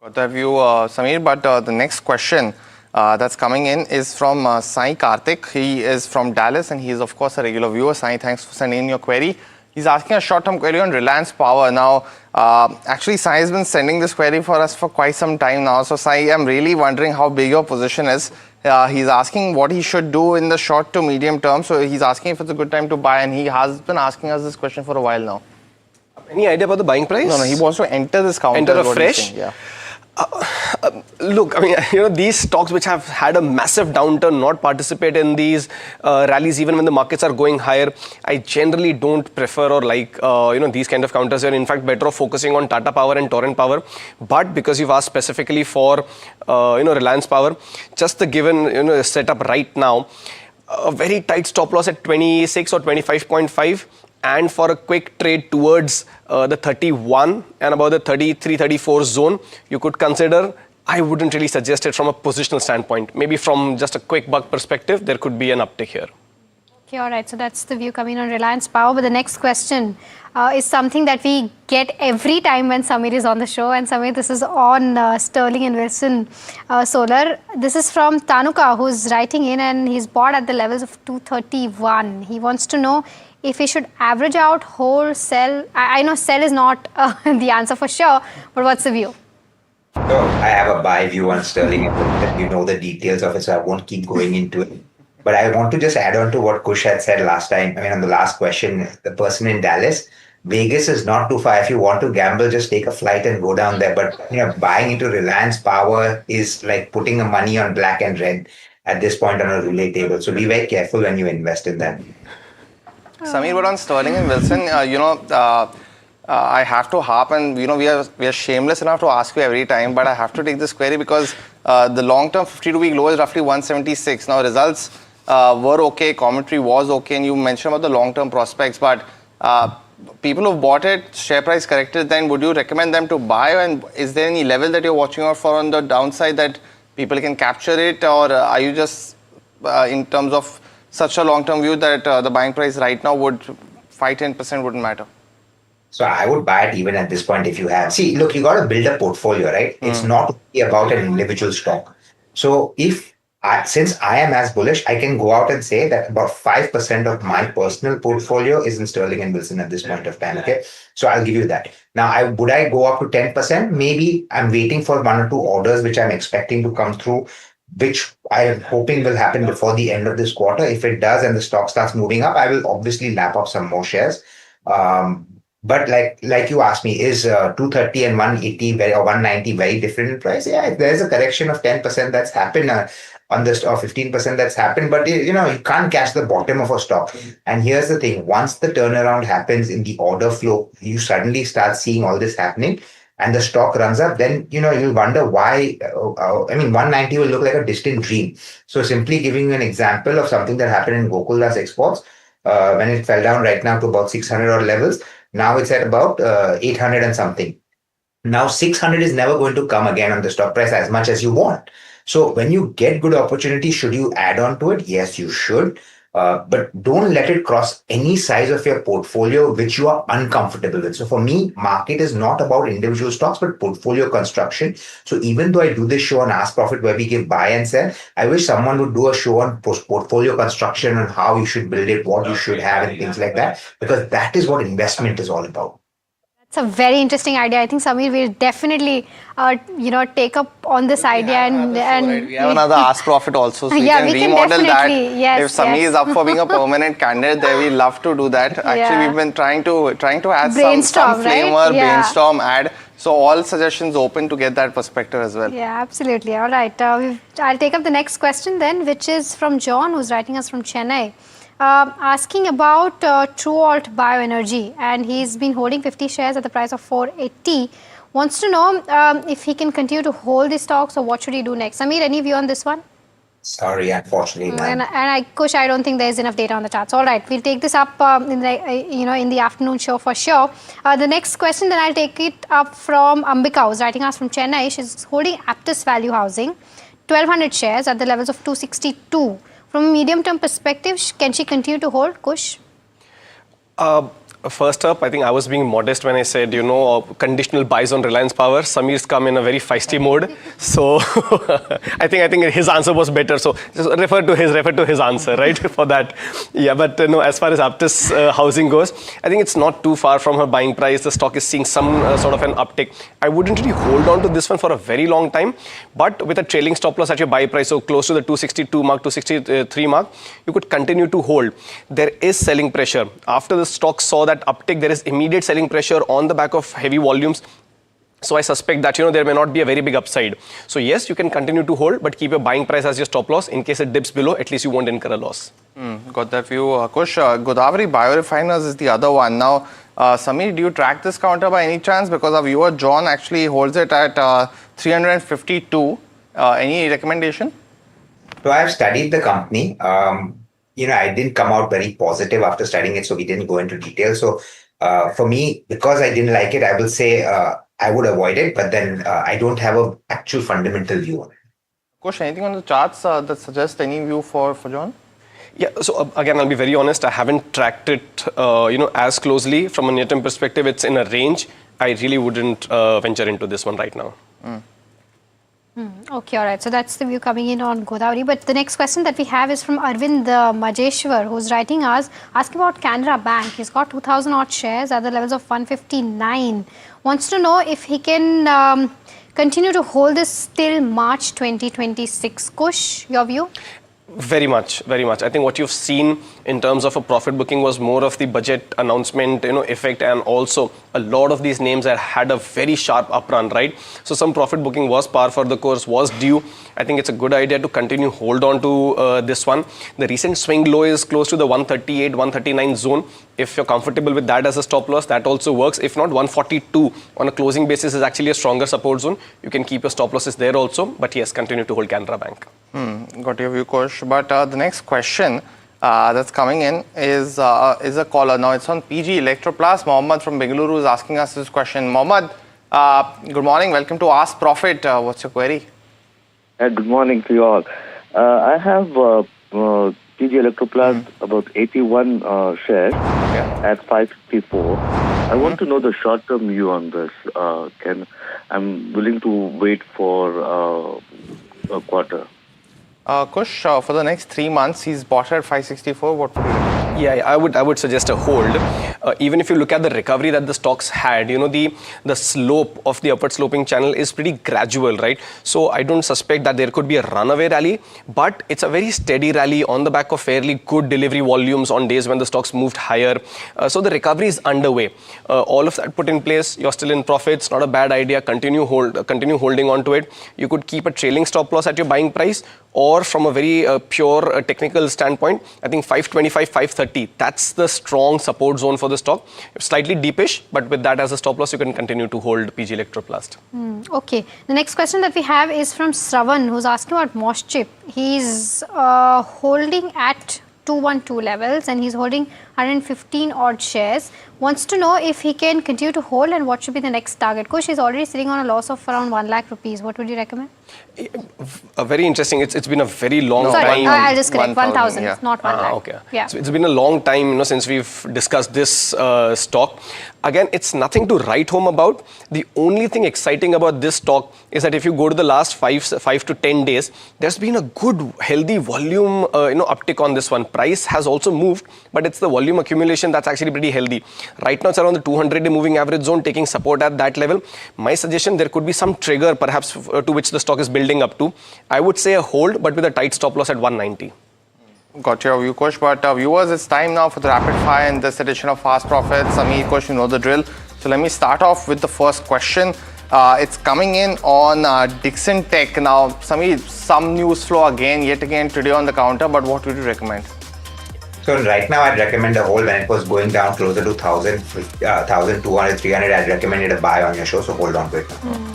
Got that view, Samir. But the next question that's coming in is from Sai Karthik. He is from Dallas and he is, of course, a regular viewer. Sai, thanks for sending in your query. He's asking a short-term query on Reliance Power. Now, actually, Sai has been sending this query for us for quite some time now. So, Sai, I'm really wondering how big your position is. He's asking what he should do in the short to medium term. So, he's asking if it's a good time to buy. And he has been asking us this question for a while now. Any idea about the buying price? No, he wants to enter this counter. Enter afresh? Yeah. Look, I mean, these stocks which have had a massive downturn, not participate in these rallies even when the markets are going higher, I generally don't prefer or like, these kind of counters. You're in fact better off focusing on Tata Power and Torrent Power. But because you've asked specifically for, Reliance Power, just the given, setup right now, a very tight stop loss at 26 or 25.5. And for a quick trade towards the 31 and about the 33, 34 zone, you could consider. I wouldn't really suggest it from a positional standpoint. Maybe from just a quick buck perspective, there could be an uptick here. Okay, all right. So that's the view coming on Reliance Power. But the next question is something that we get every time when Samir is on the show. And Samir, this is on Sterling and Wilson Solar. This is from Tanuka, who's writing in, and he's bought at the levels of 231. He wants to know if he should average out, hold, sell. I know sell is not the answer for sure, but what's the view? So I have a buy view on Sterling, and you know the details of it, so I won't keep going into it. But I want to just add on to what Kush had said last time. I mean, on the last question, the person in Dallas, Vegas is not too far. If you want to gamble, just take a flight and go down there. But buying into Reliance Power is like putting the money on black and red at this point on a roulette table. So be very careful when you invest in that. Samir, but on Sterling and Wilson, I have to harp, and we are shameless enough to ask you every time, but I have to take this query because the long-term 52-week low is roughly 176. Now results were okay, commentary was okay, and you mentioned about the long-term prospects, but people who bought it, share price corrected, then would you recommend them to buy? And is there any level that you're watching out for on the downside that people can capture it, or are you just in terms of such a long-term view that the buying price right now would 5-10% wouldn't matter? So I would buy it even at this point if you have. See, look, you got to build a portfolio, right? It's not only about an individual stock. So since I am as bullish, I can go out and say that about 5% of my personal portfolio is in Sterling and Wilson at this point of time. Okay, so I'll give you that. Now, would I go up to 10%? Maybe I'm waiting for 1 or 2 orders which I'm expecting to come through, which I am hoping will happen before the end of this quarter. If it does and the stock starts moving up, I will obviously lap up some more shares. But like you asked me, is 230 and 180 or 190 very different in price? Yeah, there's a correction of 10% that's happened on this, or 15% that's happened. But you can't catch the bottom of a stock. And here's the thing: once the turnaround happens in the order flow, you suddenly start seeing all this happening, and the stock runs up. Then you'll wonder why. 190 will look like a distant dream. So simply giving you an example of something that happened in Gokuldas Exports, when it fell down right now to about 600 odd levels. Now it's at about 800 and something. Now 600 is never going to come again on the stock price as much as you want. So when you get good opportunity, should you add on to it? Yes, you should. But don't let it cross any size of your portfolio which you are uncomfortable with. So for me, market is not about individual stocks, but portfolio construction. So even though I do this show on Ask Profit where we give buy and sell, I wish someone would do a show on portfolio construction and how you should build it, what you should have and things like that, because that is what investment is all about. It's a very interesting idea. I think Samir will definitely, take up on this idea and we have another Ask Profit also, so we can remodel that. Yes, if Samir is up for being a permanent candidate, there we love to do that. Actually, we've been trying to add some flavor, brainstorm, add. So all suggestions open to get that perspective as well. Yeah, absolutely. All right, I'll take up the next question then, which is from John, who's writing us from Chennai. Asking about TrueAlt Bioenergy, and he's been holding 50 shares at the price of 480. Wants to know if he can continue to hold the stocks or what should he do next. Samir, any view on this one? Sorry, unfortunately, ma'am. Kush, I don't think there's enough data on the charts. All right, we'll take this up in the afternoon show for sure. The next question, then I'll take it up from Ambika, who's writing us from Chennai. She's holding Aptus Value Housing, 1,200 shares at the levels of 262. From a medium-term perspective, can she continue to hold, Kush? First up, I think I was being modest when I said, conditional buys on Reliance Power. Samir's come in a very feisty mode. So I think his answer was better. So just refer to his answer, right, for that. Yeah, but no, as far as Aptus housing goes, I think it's not too far from her buying price. The stock is seeing some sort of an uptick. I wouldn't really hold on to this one for a very long time, but with a trailing stop loss at your buy price, so close to the 262 mark, 263 mark, you could continue to hold. There is selling pressure. After the stock saw that uptick, there is immediate selling pressure on the back of heavy volumes. So I suspect that there may not be a very big upside. So yes, you can continue to hold, but keep your buying price as your stop loss. In case it dips below, at least you won't incur a loss. Got that view. Kush, Godavari Biorefiners is the other one. Now, Samir, do you track this counter by any chance? Because our viewer John actually holds it at 352. Any recommendation? So I've studied the company. I didn't come out very positive after studying it, so we didn't go into detail. So for me, because I didn't like it, I will say I would avoid it, but then I don't have an actual fundamental view on it. Kush, anything on the charts that suggests any view for John? Yeah, so again, I'll be very honest, I haven't tracked it, as closely. From a near-term perspective, it's in a range. I really wouldn't venture into this one right now. Okay, all right. So that's the view coming in on Godavari. But the next question that we have is from Arvind Majeshwar, who's writing us, asking about Canara Bank. He's got 2,000 odd shares at the levels of 159. Wants to know if he can continue to hold this till March 2026. Kush, your view? Very much, very much. I think what you've seen in terms of a profit booking was more of the budget announcement, effect, and also a lot of these names had a very sharp uprun, right? So some profit booking was par for the course, was due. I think it's a good idea to continue hold on to this one. The recent swing low is close to the 138, 139 zone. If you're comfortable with that as a stop loss, that also works. If not, 142 on a closing basis is actually a stronger support zone. You can keep your stop losses there also. But yes, continue to hold Canara Bank. Got your view, Kosh. But the next question that's coming in is a caller. Now it's on PG Electroplast. Mohammed from Bengaluru is asking us this question. Mohammed, good morning. Welcome to Ask Profit. What's your query? Good morning to you all. I have PG Electroplast about 81 shares at 554. I want to know the short-term view on this. I'm willing to wait for a quarter. Kush, for the next 3 months, he's bought at 564. What would you recommend? Yeah, I would suggest a hold. Even if you look at the recovery that the stocks had, the slope of the upward sloping channel is pretty gradual, right? So I don't suspect that there could be a runaway rally, but it's a very steady rally on the back of fairly good delivery volumes on days when the stocks moved higher. So the recovery is underway. All of that put in place, you're still in profits. Not a bad idea. Continue holding on to it. You could keep a trailing stop loss at your buying price, or from a very pure technical standpoint, I think 525, 530, that's the strong support zone for the stock. Slightly deepish, but with that as a stop loss, you can continue to hold PG Electroplast. Okay. The next question that we have is from Shravan, who's asking about Moschip. He's holding at 212 levels and he's holding 115 odd shares. Wants to know if he can continue to hold and what should be the next target. Kush is already sitting on a loss of around 1 lakh rupees. What would you recommend? Very interesting. It's been a very long Sorry, time. I'll just correct. 1,000, yeah. not 1 lakh. Okay. Yeah. So it's been a long time, since we've discussed this stock. Again, it's nothing to write home about. The only thing exciting about this stock is that if you go to the last 5 to 10 days, there's been a good, healthy volume, uptick on this one. Price has also moved, but it's the volume accumulation that's actually pretty healthy. Right now, it's around the 200-day moving average zone, taking support at that level. My suggestion, there could be some trigger, perhaps, to which the stock is building up to. I would say a hold, but with a tight stop loss at 190. Got your view, Kush. But viewers, it's time now for the rapid fire in this edition of Fast Profit. Sameer, Kush, you know the drill. So let me start off with the first question. It's coming in on Dixon Tech. Now, Sameer, some news flow yet again today on the counter, but what would you recommend? So right now, I'd recommend a hold. When it was going down closer to 1,000, 1,200, 300, I'd recommend it a buy on your show. So hold on to it.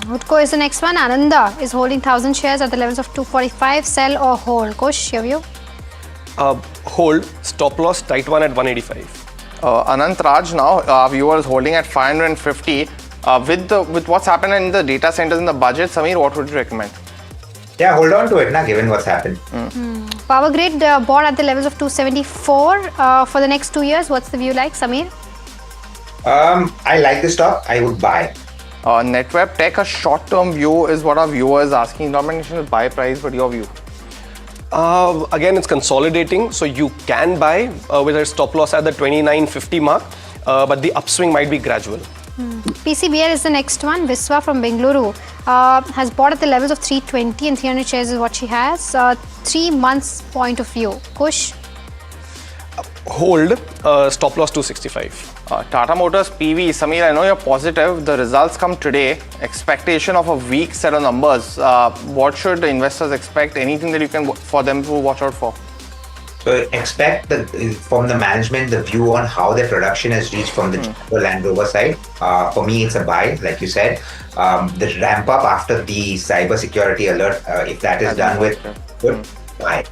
Utko is the next one. Ananda is holding 1,000 shares at the levels of 245. Sell or hold? Kush, your view? Hold, stop loss, tight one at 185. Anant Raj now, viewers holding at 550. With what's happened in the data centers in the budget, Sameer, what would you recommend? Yeah, hold on to it now, given what's happened. Power Grid bought at the levels of 274 for the next 2 years. What's the view like, Sameer? I like the stock. I would buy. Netweb Tech, a short-term view is what our viewers asking. Not mentioning the buy price, but your view. Again, it's consolidating, so you can buy with a stop loss at the 29.50 mark, but the upswing might be gradual. PCBL is the next one. Viswa from Bengaluru has bought at the levels of 320 and 300 shares is what she has. 3 months point of view. Kush? Hold, stop loss 265. Tata Motors PV, Sameer, I know you're positive. The results come today. Expectation of a weak set of numbers. What should the investors expect? Anything that you can for them to watch out for? So expect from the management the view on how their production has reached from the Land Rover side. For me, it's a buy, like you said. The ramp up after the cyber security alert, if that is done with, good, buy.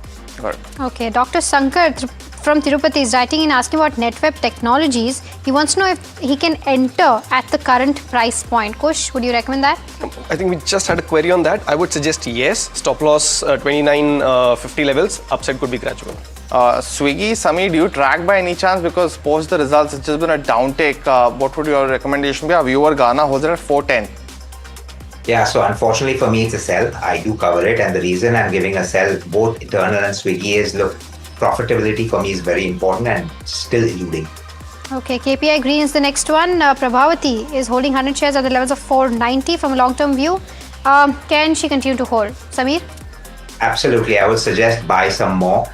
Okay, Dr. Sankar from Tirupati is writing in asking about Netweb Technologies. He wants to know if he can enter at the current price point. Kush, would you recommend that? I think we just had a query on that. I would suggest yes. Stop loss 29.50 levels. Upside could be gradual. Swiggy, Sameer, do you track by any chance? Because post the results, it's just been a downtake. What would your recommendation be? Our viewer Ghana holds it at 410. Yeah, so unfortunately for me, it's a sell. I do cover it. And the reason I'm giving a sell, both Eternal and Swiggy, is look, profitability for me is very important and still eluding. Okay, KPI Green is the next one. Prabhavati is holding 100 shares at the levels of 490 from a long-term view. Can she continue to hold? Sameer? Absolutely. I would suggest buy some more.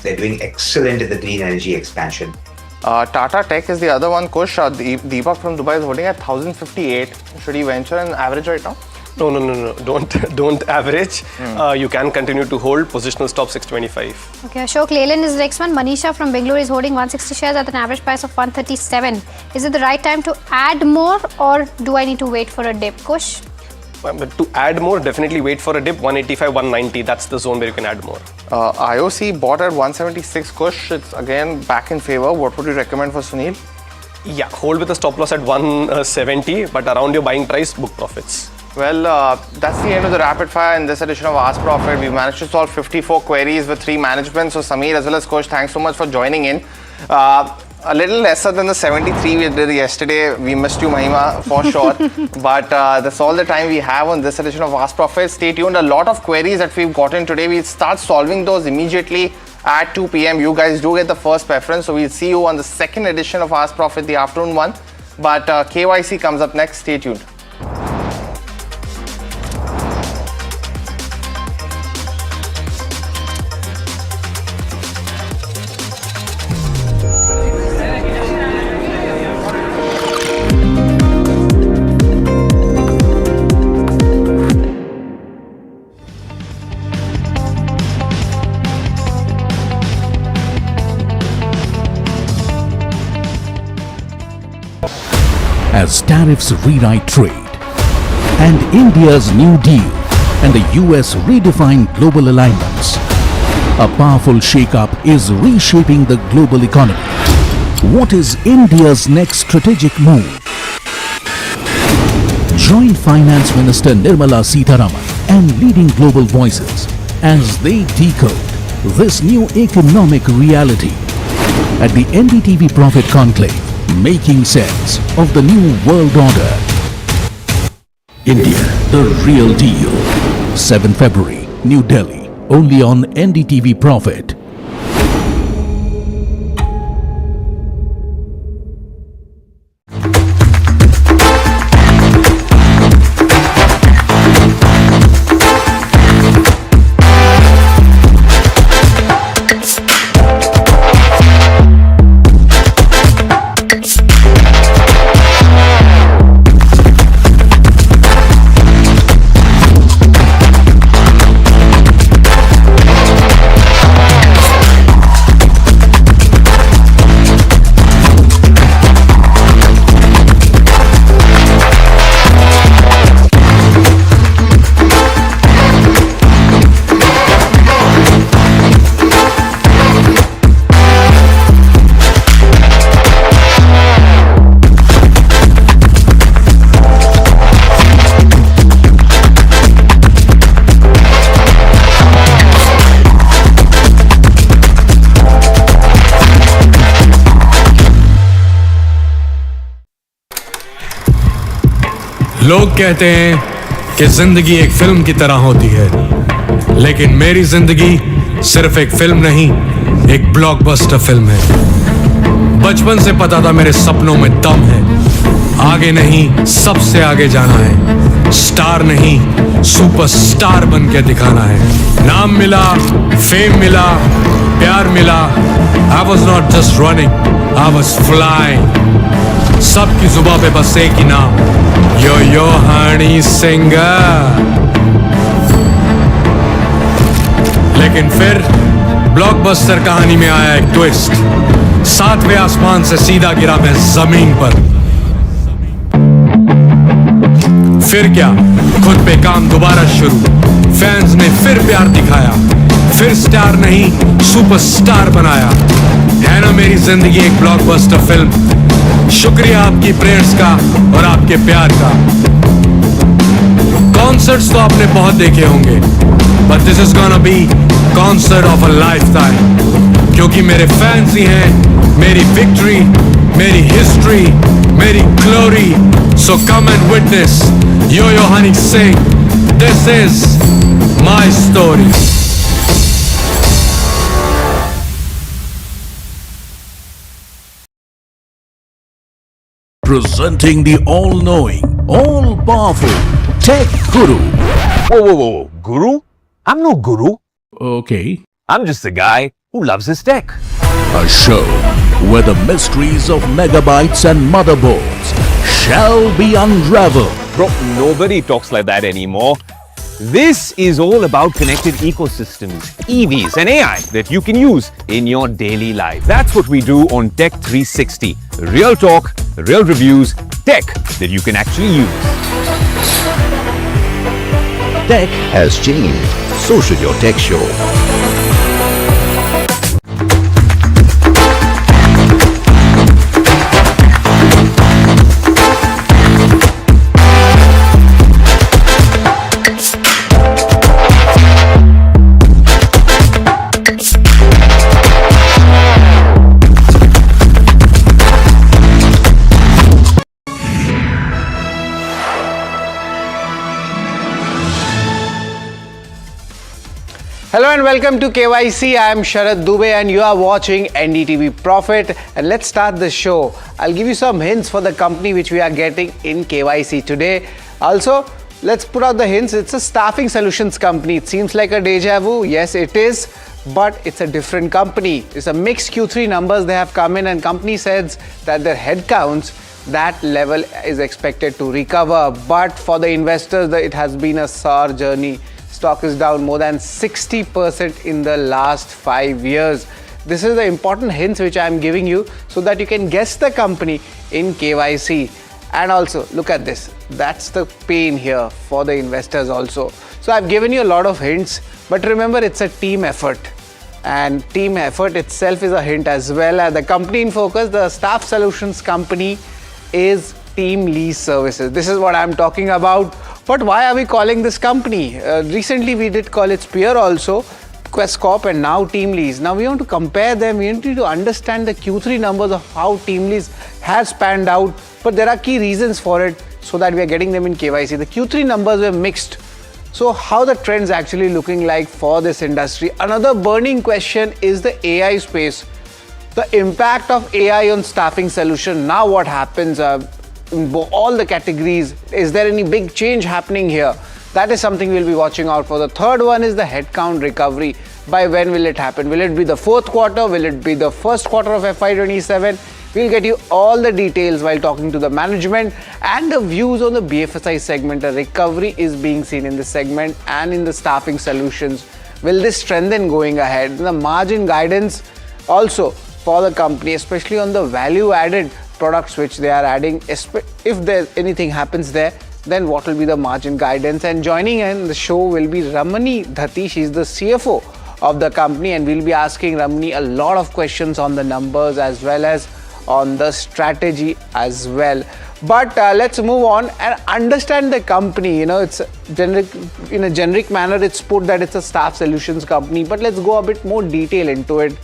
They're doing excellent in the green energy expansion. Tata Tech is the other one. Kush, Deepak from Dubai is holding at 1058. Should he venture an average right now? No. Don't average. You can continue to hold. Positional stop 625. Okay, Ashok Leyland is the next one. Manisha from Bengaluru is holding 160 shares at an average price of 137. Is it the right time to add more, or do I need to wait for a dip? Kush? But to add more, definitely wait for a dip. 185, 190. That's the zone where you can add more. IOC bought at 176. Kush, it's again back in favor. What would you recommend for Sunil? Yeah, hold with a stop loss at 170, but around your buying price, book profits. Well, that's the end of the rapid fire in this edition of Ask Profit. We managed to solve 54 queries with 3 managements. So Sameer as well as Coach, thanks so much for joining in. A little lesser than the 73 we did yesterday. We missed you, Mahima, for sure. But that's all the time we have on this edition of Ask Profit. Stay tuned. A lot of queries that we've gotten today, we'll start solving those immediately at 2 p.m. You guys do get the first preference. So we'll see you on the second edition of Ask Profit, the afternoon one. But KYC comes up next. Stay tuned. As tariffs rewrite trade, and India's New Deal and the US redefine global alignments, a powerful shake-up is reshaping the global economy. What is India's next strategic move? Join Finance Minister Nirmala Sitharaman and leading global voices as they decode this new economic reality at the NDTV Profit Conclave, making sense of the new world order. India, the real deal. 7 February, New Delhi, only on NDTV Profit. लोग कहते हैं कि जिंदगी एक film की तरह होती है, लेकिन मेरी जिंदगी सिर्फ एक फिल्म नहीं, एक ब्लॉकबस्टर फिल्म है। बचपन से पता था मेरे सपनों में दम है, आगे नहीं सबसे आगे जाना है, स्टार नहीं सुपरस्टार बन के दिखाना है। नाम मिला, फेम मिला, प्यार मिला, I was not just running, I was flying। सबकी जुबां पे बस एक ही नाम, यो हनी सिंगर। लेकिन फिर ब्लॉकबस्टर कहानी में आया एक ट्विस्ट, 7वें आसमान से सीधा गिरा मैं जमीन पर। फिर क्या, खुद पे काम दोबारा शुरू, फैंस ने फिर प्यार दिखाया, फिर स्टार नहीं सुपरस्टार बनाया। है ना मेरी जिंदगी एक ब्लॉकबस्टर फिल्म। शुक्रिया आपकी प्रेयर्स का और आपके प्यार का। कॉन्सर्ट्स तो आपने बहुत देखे होंगे, but this is gonna be concert of a life time. क्योंकि मेरे फैंस ही हैं मेरी विक्ट्री, मेरी हिस्ट्री, मेरी glory. So come and witness Yo-Yo Honey sing. This is my story. Presenting the all-knowing, all-powerful Tech Guru. Whoa. Guru? I'm no guru. Okay. I'm just a guy who loves his tech. A show where the mysteries of megabytes and motherboards shall be unraveled. Bro, nobody talks like that anymore. This is all about connected ecosystems, EVs and AI that you can use in your daily life. That's what we do on Tech 360. Real talk, real reviews, tech that you can actually use. Tech has changed. So should your tech show. Hello and welcome to KYC. I am Sharad Dubey and you are watching NDTV Profit. And let's start the show. I'll give you some hints for the company which we are getting in KYC today. Also, let's put out the hints. It's a staffing solutions company. It seems like a deja vu. Yes, it is. But it's a different company. It's a mixed Q3 numbers they have come in, and company says that their headcounts, that level is expected to recover. But for the investors, it has been a sour journey. Stock is down more than 60% in the last 5 years. This is the important hints which I am giving you so that you can guess the company in KYC. And also, look at this. That's the pain here for the investors also. So I've given you a lot of hints, but remember, it's a team effort. And team effort itself is a hint as well. The company in focus, the staff solutions company, is Team Lease Services. This is what I'm talking about. But why are we calling this company? Recently we did call it Spear also, Quest Corp, and now Team Lease. Now we want to compare them. We need to understand the Q3 numbers of how Team Lease has panned out. But there are key reasons for it so that we are getting them in KYC. The Q3 numbers were mixed. So how the trends actually looking like for this industry? Another burning question is the AI space. The impact of AI on staffing solution. Now what happens? In all the categories, is there any big change happening here? That is something we'll be watching out for. The third one is the headcount recovery. By when will it happen? Will it be the fourth quarter? Will it be the first quarter of FY27? We'll get you all the details while talking to the management and the views on the BFSI segment. A recovery is being seen in this segment and in the staffing solutions. Will this strengthen going ahead? The margin guidance also for the company, especially on the value added products which they are adding. If there anything happens there, then what will be the margin guidance? And joining in the show will be Ramani Dhati. She's the CFO of the company, and we'll be asking Ramani a lot of questions on the numbers as well as on the strategy as well. But let's move on and understand the company. You know, it's generic, in a generic manner it's put that it's a staff solutions company, but let's go a bit more detail into it.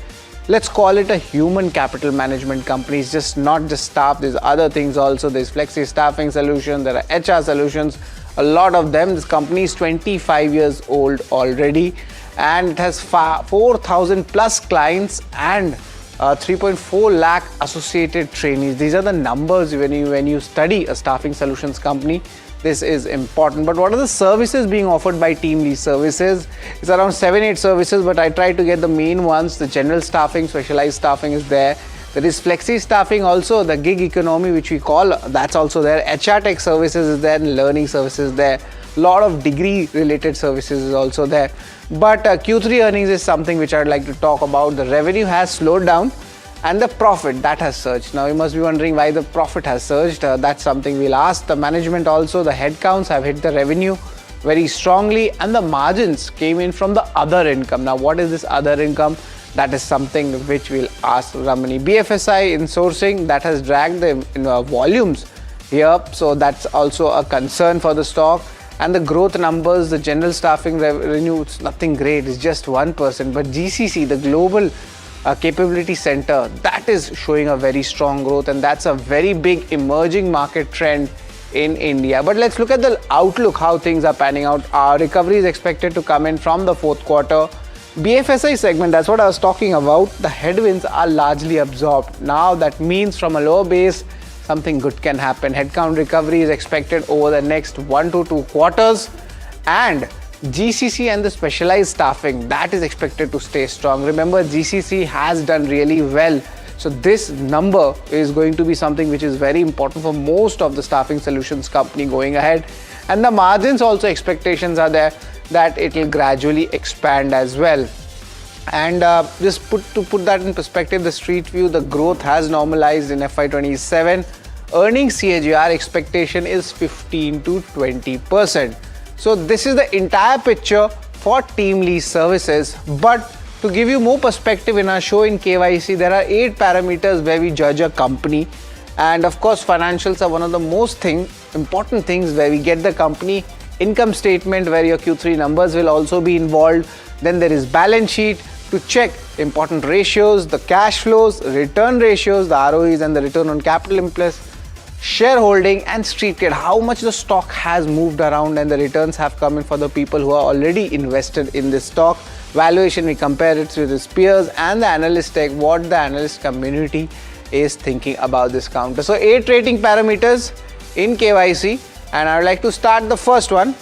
Let's call it a human capital management company. It's just not just staff, there's other things also. There's flexi staffing solutions, there are HR solutions, a lot of them. This company is 25 years old already, and it has 4,000 plus clients and 3.4 lakh associated trainees. These are the numbers when you study a staffing solutions company. This is important. But what are the services being offered by Team Lease Services? It's around 7-8 services, but I try to get the main ones. The general staffing, specialized staffing is there. There is flexi staffing also, the gig economy which we call, that's also there. HR tech services is there, and learning services there. Lot of degree related services is also there. But Q3 earnings is something which I'd like to talk about. The revenue has slowed down and the profit, that has surged. Now you must be wondering why the profit has surged. That's something we'll ask the management also. The headcounts have hit the revenue very strongly, and the margins came in from the other income. Now what is this other income? That is something which we'll ask Ramani. BFSI insourcing, that has dragged the volumes here, so that's also a concern for the stock. And the growth numbers, the general staffing revenue, it's nothing great, it's just 1%. But GCC, the global capability center, that is showing a very strong growth, and that's a very big emerging market trend in India. But let's look at the outlook, how things are panning out. Our recovery is expected to come in from the fourth quarter. BFSI segment, that's what I was talking about. The headwinds are largely absorbed. Now that means from a lower base, something good can happen. Headcount recovery is expected over the next 1 to 2 quarters. And GCC and the specialized staffing, that is expected to stay strong. Remember, GCC has done really well. So this number is going to be something which is very important for most of the staffing solutions company going ahead. And the margins also, expectations are there that it will gradually expand as well. And just to put that in perspective, the street view, the growth has normalized in FY27. Earnings CAGR expectation is 15 to 20%. So this is the entire picture for team lease services. But to give you more perspective, in our show in KYC, there are 8 parameters where we judge a company. And of course, financials are one of the most important things where we get the company. Income statement, where your Q3 numbers will also be involved. Then there is balance sheet to check important ratios, the cash flows, return ratios, the ROEs and the return on capital employed, shareholding and street trade, how much the stock has moved around and the returns have come in for the people who are already invested in this stock. Valuation, we compare it with its peers, and the analyst tech, what the analyst community is thinking about this counter. So 8 rating parameters in KYC, and I would like to start the first one,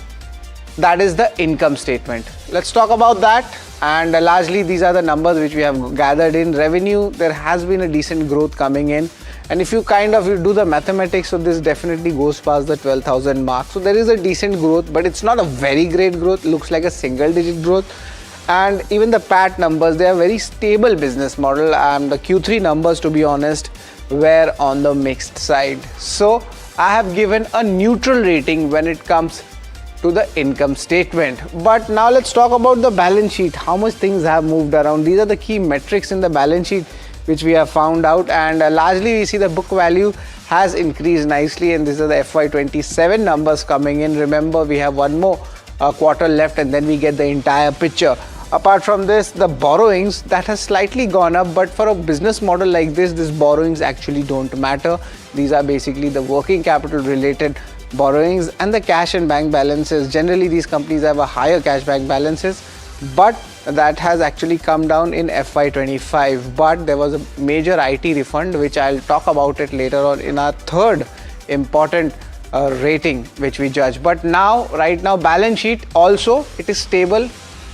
that is the income statement. Let's talk about that. And largely these are the numbers which we have gathered in. Revenue, there has been a decent growth coming in, and if you do the mathematics, so this definitely goes past the 12,000 mark. So there is a decent growth, but it's not a very great growth. Looks like a single digit growth. And even the PAT numbers, they are very stable business model, and the Q3 numbers, to be honest, were on the mixed side. So I have given a neutral rating when it comes to the income statement. But now let's talk about the balance sheet, how much things have moved around. These are the key metrics in the balance sheet which we have found out, and largely we see the book value has increased nicely, and these are the FY27 numbers coming in. Remember, we have one more quarter left and then we get the entire picture. Apart from this, the borrowings, that has slightly gone up, but for a business model like this, these borrowings actually don't matter. These are basically the working capital related borrowings, and the cash and bank balances. Generally, these companies have a higher cash bank balances, but that has actually come down in FY25. But there was a major IT refund, which I'll talk about it later on in our third important rating which we judge. But now, right now, balance sheet also, it is stable.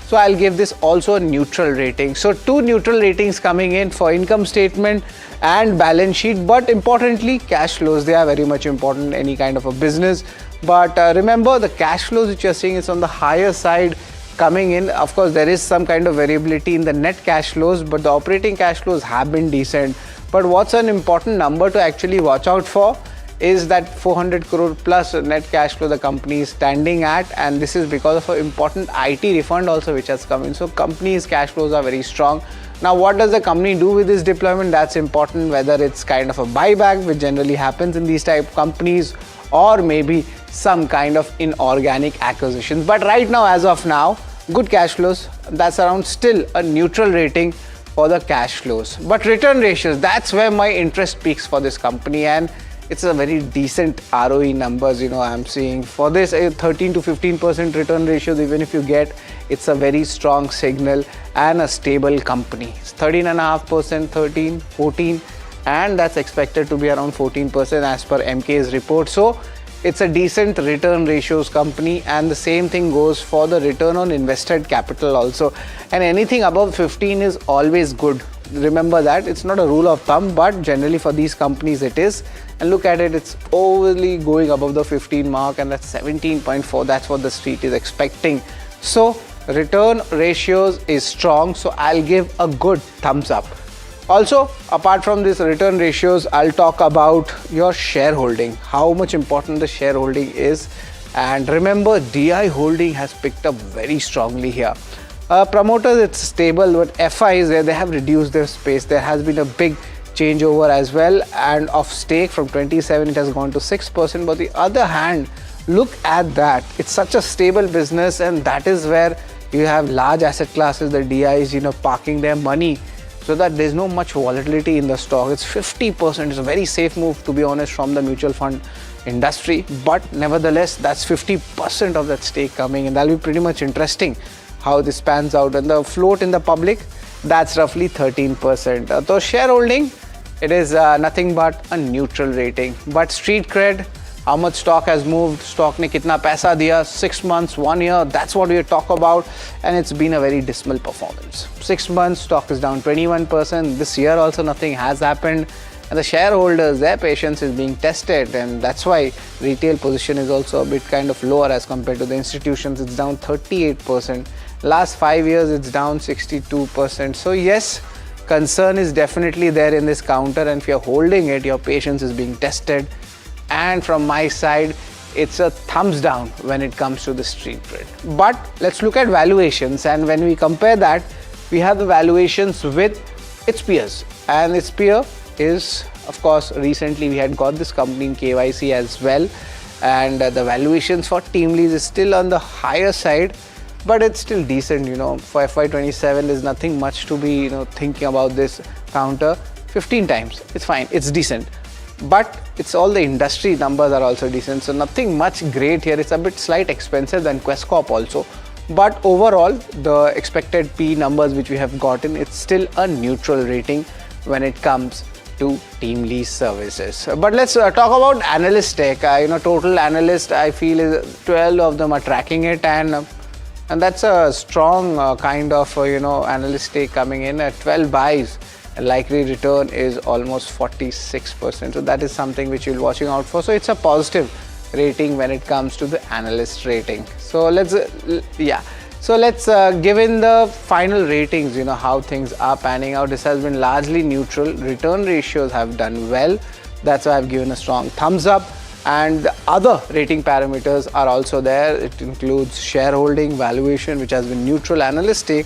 So I'll give this also a neutral rating. So 2 neutral ratings coming in for income statement and balance sheet. But importantly, cash flows, they are very much important in any kind of a business. But remember, the cash flows which you're seeing is on the higher side coming in. Of course, there is some kind of variability in the net cash flows, but the operating cash flows have been decent. But what's an important number to actually watch out for is that 400 crore plus net cash flow the company is standing at, and this is because of an important IT refund also which has come in. So company's cash flows are very strong. Now what does the company do with this deployment? That's important, whether it's kind of a buyback, which generally happens in these type of companies, or maybe some kind of inorganic acquisitions. But right now, as of now, good cash flows, that's around still a neutral rating for the cash flows. But return ratios, that's where my interest peaks for this company, and it's a very decent ROE numbers, I'm seeing. For this, 13 to 15% return ratios, even if you get, it's a very strong signal and a stable company. It's 13.5%, 13, 14, and that's expected to be around 14% as per MK's report. So it's a decent return ratios company, and the same thing goes for the return on invested capital also. And anything above 15 is always good. Remember that, it's not a rule of thumb, but generally for these companies it is. And look at it, it's overly going above the 15 mark, and that's 17.4. That's what the street is expecting. So return ratios is strong, so I'll give a good thumbs up. Also, apart from this return ratios, I'll talk about your shareholding, how much important the shareholding is. And remember, DI holding has picked up very strongly here. Promoters, it's stable, but FIs, they have reduced their space. There has been a big changeover as well, and of stake from 27 it has gone to 6%. But the other hand, look at that, it's such a stable business, and that is where you have large asset classes, the DIs, parking their money. so that there's no much volatility in the stock. It's 50%. It's a very safe move, to be honest, from the mutual fund industry. But nevertheless, that's 50% of that stake coming, and that'll be pretty much interesting how this pans out. And the float in the public, that's roughly 13%. So shareholding, it is nothing but a neutral rating. But street cred, how much stock has moved, stock ne kitna paisa diya, 6 months, 1 year, that's what we talk about. And it's been a very dismal performance. 6 months, stock is down 21%. This year also nothing has happened. And the shareholders, their patience is being tested, and that's why retail position is also a bit kind of lower as compared to the institutions. It's down 38%. Last 5 years, it's down 62%. So yes, concern is definitely there in this counter, and if you're holding it, your patience is being tested. And from my side, it's a thumbs down when it comes to the street cred. But let's look at valuations, and when we compare that, we have the valuations with its peers, and its peer is, of course, recently we had got this company in KYC as well, and the valuations for TeamLease is still on the higher side, but it's still decent. For FY27 there's nothing much to be thinking about this counter. 15 times, it's fine, it's decent, but it's all the industry numbers are also decent, so nothing much great here. It's a bit slight expensive than Questcorp also, but overall the expected P numbers which we have gotten, it's still a neutral rating when it comes to TeamLease services. But let's talk about analyst tech. Total analyst, I feel, is 12 of them are tracking it, and that's a strong kind of analyst take coming in at 12 buys. Likely return is almost 46%. So that is something which you're watching out for. So it's a positive rating when it comes to the analyst rating. So let's give in the final ratings, how things are panning out. This has been largely neutral. Return ratios have done well. That's why I've given a strong thumbs up. And the other rating parameters are also there. It includes shareholding, valuation, which has been neutral, analyst take,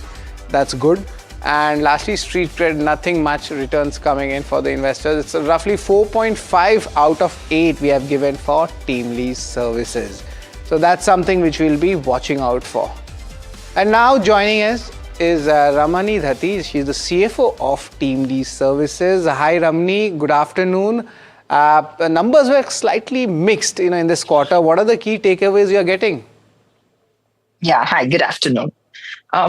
that's good. And lastly, street cred, nothing much returns coming in for the investors. It's roughly 4.5 out of 8 we have given for TeamLease services. So that's something which we'll be watching out for. And now joining us is Ramani Dhati. She's the CFO of TeamLease Services. Hi Ramani, good afternoon. The numbers were slightly mixed in this quarter. What are the key takeaways you're getting? Yeah, hi, good afternoon.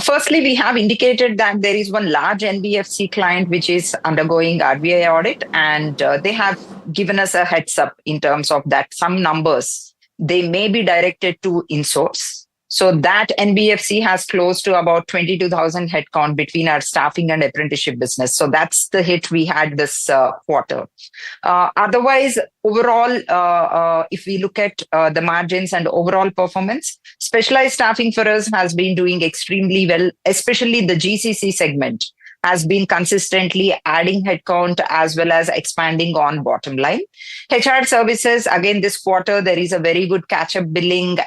Firstly, we have indicated that there is one large NBFC client which is undergoing RBI audit, and they have given us a heads up in terms of that some numbers, they may be directed to insource. So that NBFC has close to about 22,000 headcount between our staffing and apprenticeship business. So that's the hit we had this quarter. Otherwise, overall, if we look at the margins and overall performance, specialized staffing for us has been doing extremely well, especially the GCC segment has been consistently adding headcount as well as expanding on bottom line. HR services, again, this quarter, there is a very good catch-up billing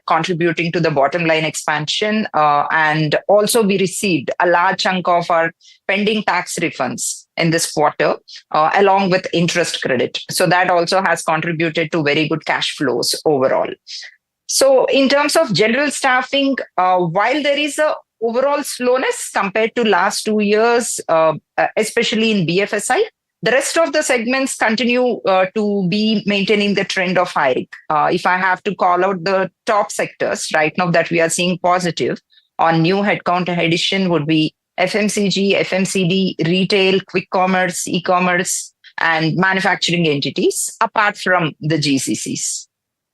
contributing to the bottom line expansion. And also we received a large chunk of our pending tax refunds in this quarter, along with interest credit. So that also has contributed to very good cash flows overall. So in terms of general staffing, while there is a overall slowness compared to last 2 years, especially in BFSI, the rest of the segments continue to be maintaining the trend of hiring. If I have to call out the top sectors right now that we are seeing positive on new headcount addition would be FMCG, FMCD, retail, quick commerce, e-commerce, and manufacturing entities, apart from the GCCs.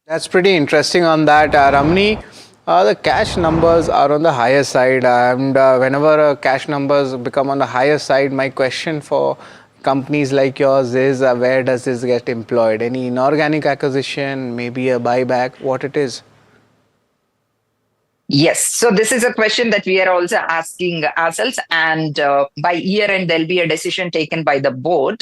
That's pretty interesting on that, Ramani. The cash numbers are on the higher side, and whenever cash numbers become on the higher side, my question for companies like yours is where does this get employed? Any inorganic acquisition, maybe a buyback, what it is? Yes, so this is a question that we are also asking ourselves, and by year end there'll be a decision taken by the board.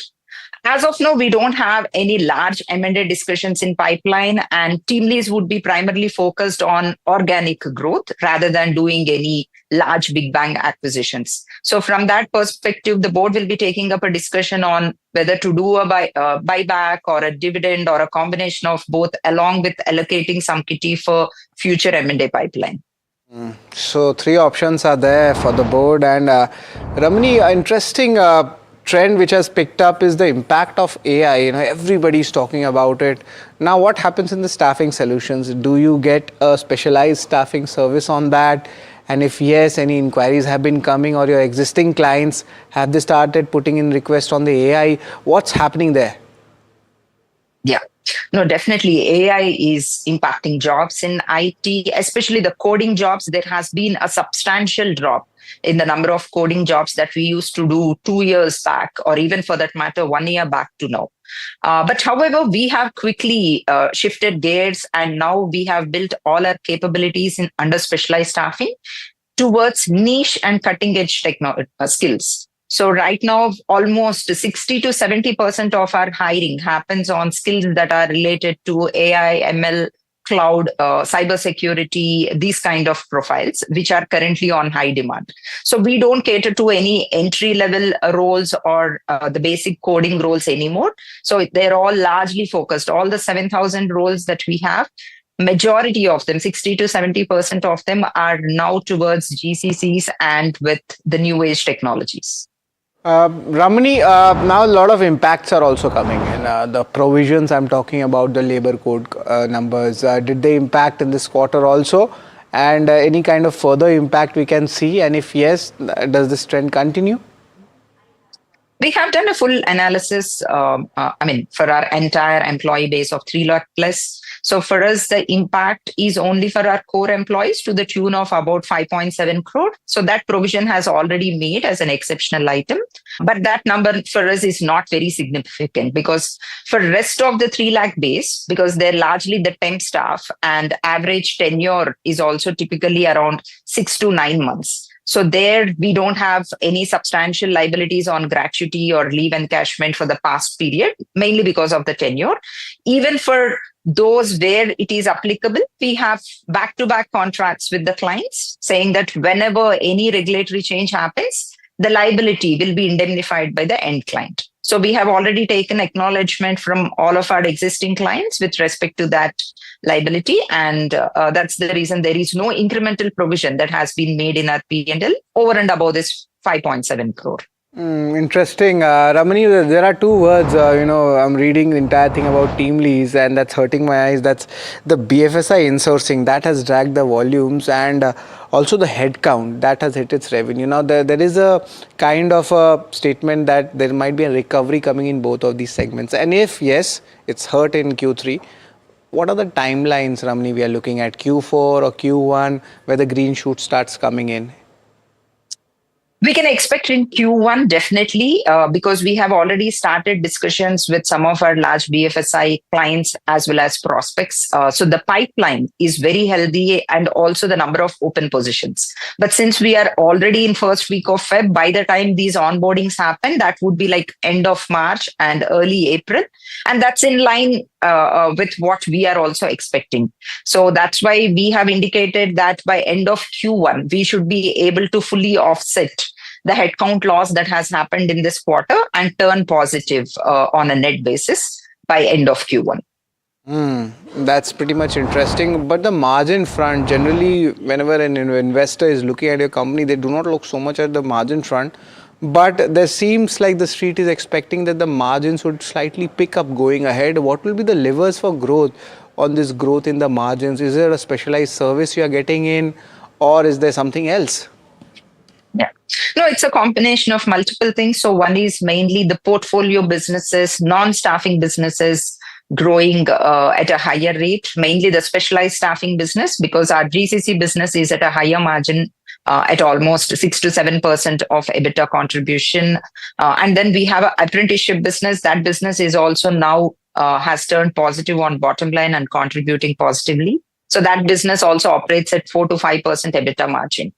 As of now, we don't have any large M&A discussions in pipeline, and TeamLease would be primarily focused on organic growth rather than doing any large big bang acquisitions. So from that perspective, the board will be taking up a discussion on whether to do a buyback or a dividend or a combination of both, along with allocating some kitty for future M&A pipeline. So 3 options are there for the board, and Ramani, interesting trend which has picked up is the impact of AI. Everybody's talking about it. Now, what happens in the staffing solutions? Do you get a specialized staffing service on that? And if yes, any inquiries have been coming, or your existing clients, have they started putting in requests on the AI? What's happening there? Yeah. No, definitely AI is impacting jobs in IT, especially the coding jobs. There has been a substantial drop in the number of coding jobs that we used to do 2 years back, or even for that matter, 1 year back to now. But however, we have quickly shifted gears, and now we have built all our capabilities in under specialized staffing towards niche and cutting edge skills. So right now, almost 60 to 70% of our hiring happens on skills that are related to AI, ML, cloud, cybersecurity, these kind of profiles, which are currently on high demand. So we don't cater to any entry level roles or the basic coding roles anymore. So they're all largely focused. All the 7,000 roles that we have, majority of them, 60 to 70% of them, are now towards GCCs and with the new age technologies. Ramani, now a lot of impacts are also coming in. The provisions I'm talking about, the labor code numbers, did they impact in this quarter also? And any kind of further impact we can see? And if yes, does this trend continue? We have done a full analysis, for our entire employee base of 3 lakh plus. So for us, the impact is only for our core employees to the tune of about 5.7 crore. So that provision has already made as an exceptional item. But that number for us is not very significant, because for rest of the 3 lakh base, because they're largely the temp staff, and average tenure is also typically around 6 to 9 months. So there we don't have any substantial liabilities on gratuity or leave encashment for the past period, mainly because of the tenure. Even for those where it is applicable, we have back-to-back contracts with the clients saying that whenever any regulatory change happens, the liability will be indemnified by the end client. So we have already taken acknowledgement from all of our existing clients with respect to that liability, and that's the reason there is no incremental provision that has been made in our P&L over and above this 5.7 crore. Interesting. Ramani, there are 2 words, I'm reading the entire thing about team leads, and that's hurting my eyes. That's the BFSI insourcing that has dragged the volumes, and also the headcount that has hit its revenue. Now, there is a kind of a statement that there might be a recovery coming in both of these segments. And if yes, it's hurt in Q3. What are the timelines, Ramani, we are looking at? Q4 or Q1, where the green shoot starts coming in? We can expect in Q1, definitely, because we have already started discussions with some of our large BFSI clients as well as prospects. So the pipeline is very healthy, and also the number of open positions. But since we are already in first week of Feb, by the time these onboardings happen, that would be like end of March and early April. And that's in line with what we are also expecting. So that's why we have indicated that by end of Q1, we should be able to fully offset the headcount loss that has happened in this quarter and turn positive on a net basis by end of Q1. That's pretty much interesting. But the margin front, generally, whenever an investor is looking at your company, they do not look so much at the margin front. But there seems like the street is expecting that the margins would slightly pick up going ahead. What will be the levers for growth on this growth in the margins? Is there a specialized service you are getting in, or is there something else? Yeah. No, it's a combination of multiple things. So one is mainly the portfolio businesses, non-staffing businesses growing at a higher rate, mainly the specialized staffing business, because our GCC business is at a higher margin at almost 6 to 7% of EBITDA contribution. And then we have an apprenticeship business. That business is also now has turned positive on bottom line and contributing positively. So that business also operates at 4 to 5% EBITDA margin.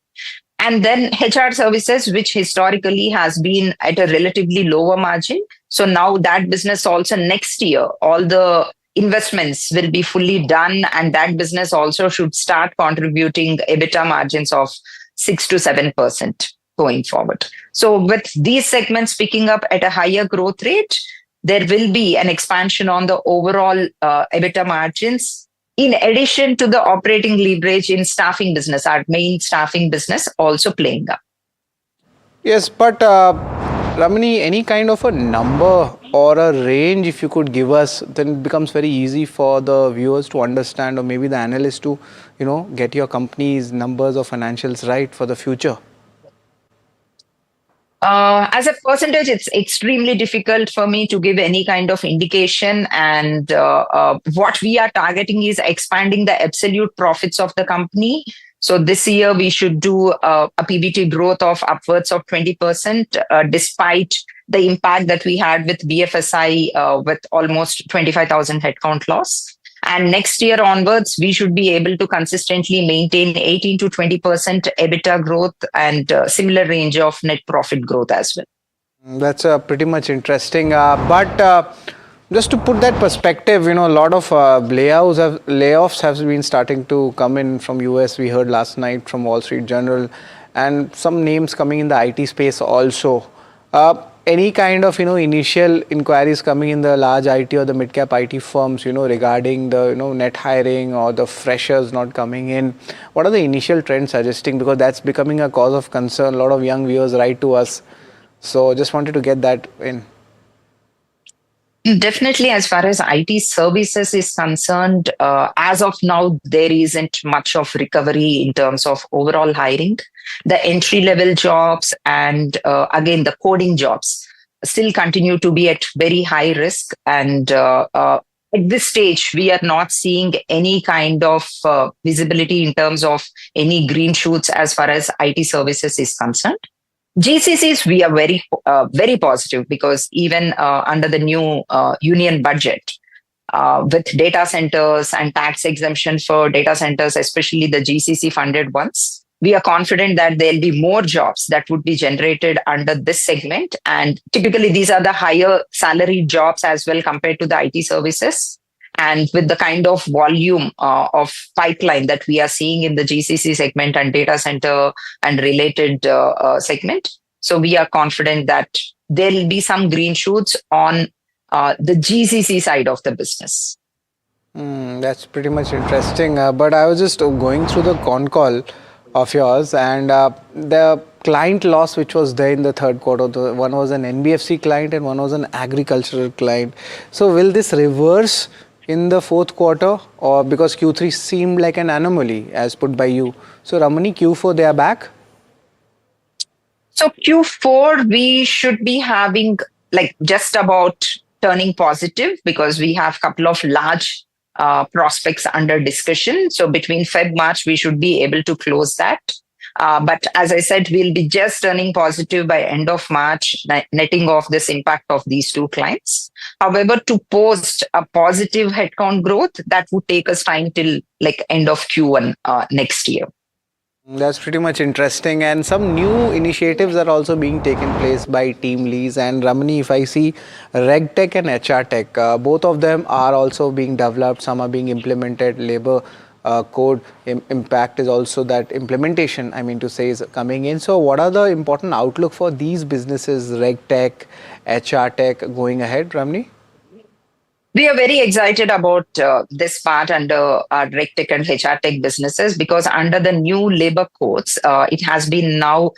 And then HR services, which historically has been at a relatively lower margin. So now that business also next year, all the investments will be fully done, and that business also should start contributing EBITDA margins of 6 to 7% going forward. So with these segments picking up at a higher growth rate, there will be an expansion on the overall EBITDA margins, in addition to the operating leverage in staffing business, our main staffing business also playing up. Yes, but Ramani, any kind of a number or a range if you could give us, then it becomes very easy for the viewers to understand, or maybe the analysts to, get your company's numbers or financials right for the future. As a percentage, it's extremely difficult for me to give any kind of indication. And what we are targeting is expanding the absolute profits of the company. So this year we should do a PBT growth of upwards of 20%, despite the impact that we had with BFSI with almost 25,000 headcount loss. And next year onwards, we should be able to consistently maintain 18 to 20% EBITDA growth and similar range of net profit growth as well. That's pretty much interesting. But just to put that perspective, a lot of layoffs have been starting to come in from US. We heard last night from Wall Street Journal, and some names coming in the IT space also. Any kind of initial inquiries coming in the large IT or the mid-cap IT firms, regarding the net hiring or the freshers not coming in? What are the initial trends suggesting? Because that's becoming a cause of concern. A lot of young viewers write to us. So just wanted to get that in. Definitely, as far as IT services is concerned, as of now, there isn't much of recovery in terms of overall hiring. The entry-level jobs and again, the coding jobs still continue to be at very high risk. And at this stage, we are not seeing any kind of visibility in terms of any green shoots as far as IT services is concerned. GCCs, we are very positive, because even under the new union budget, with data centers and tax exemption for data centers, especially the GCC funded ones, we are confident that there'll be more jobs that would be generated under this segment. And typically these are the higher salary jobs as well compared to the IT services. And with the kind of volume of pipeline that we are seeing in the GCC segment and data center and related segment, so we are confident that there will be some green shoots on the GCC side of the business. That's pretty much interesting. But I was just going through the con call of yours, and the client loss which was there in the third quarter, one was an NBFC client and one was an agricultural client. So will this reverse in the fourth quarter, or because Q3 seemed like an anomaly as put by you? So Ramani, Q4 they are back? So Q4 we should be having like just about turning positive, because we have a couple of large prospects under discussion. So between Feb, March, we should be able to close that. But as I said, we'll be just turning positive by end of March, netting off this impact of these two clients. However, to post a positive headcount growth, that would take us time till like end of Q1 next year. That's pretty much interesting. And some new initiatives are also being taken place by team leads. And Ramani, if I see RegTech and HR Tech, both of them are also being developed. Some are being implemented. Labor code impact is also that implementation, I mean to say, is coming in. So what are the important outlook for these businesses, RegTech, HR Tech, going ahead, Ramani? We are very excited about this part under our RegTech and HR Tech businesses, because under the new labor codes, it has been now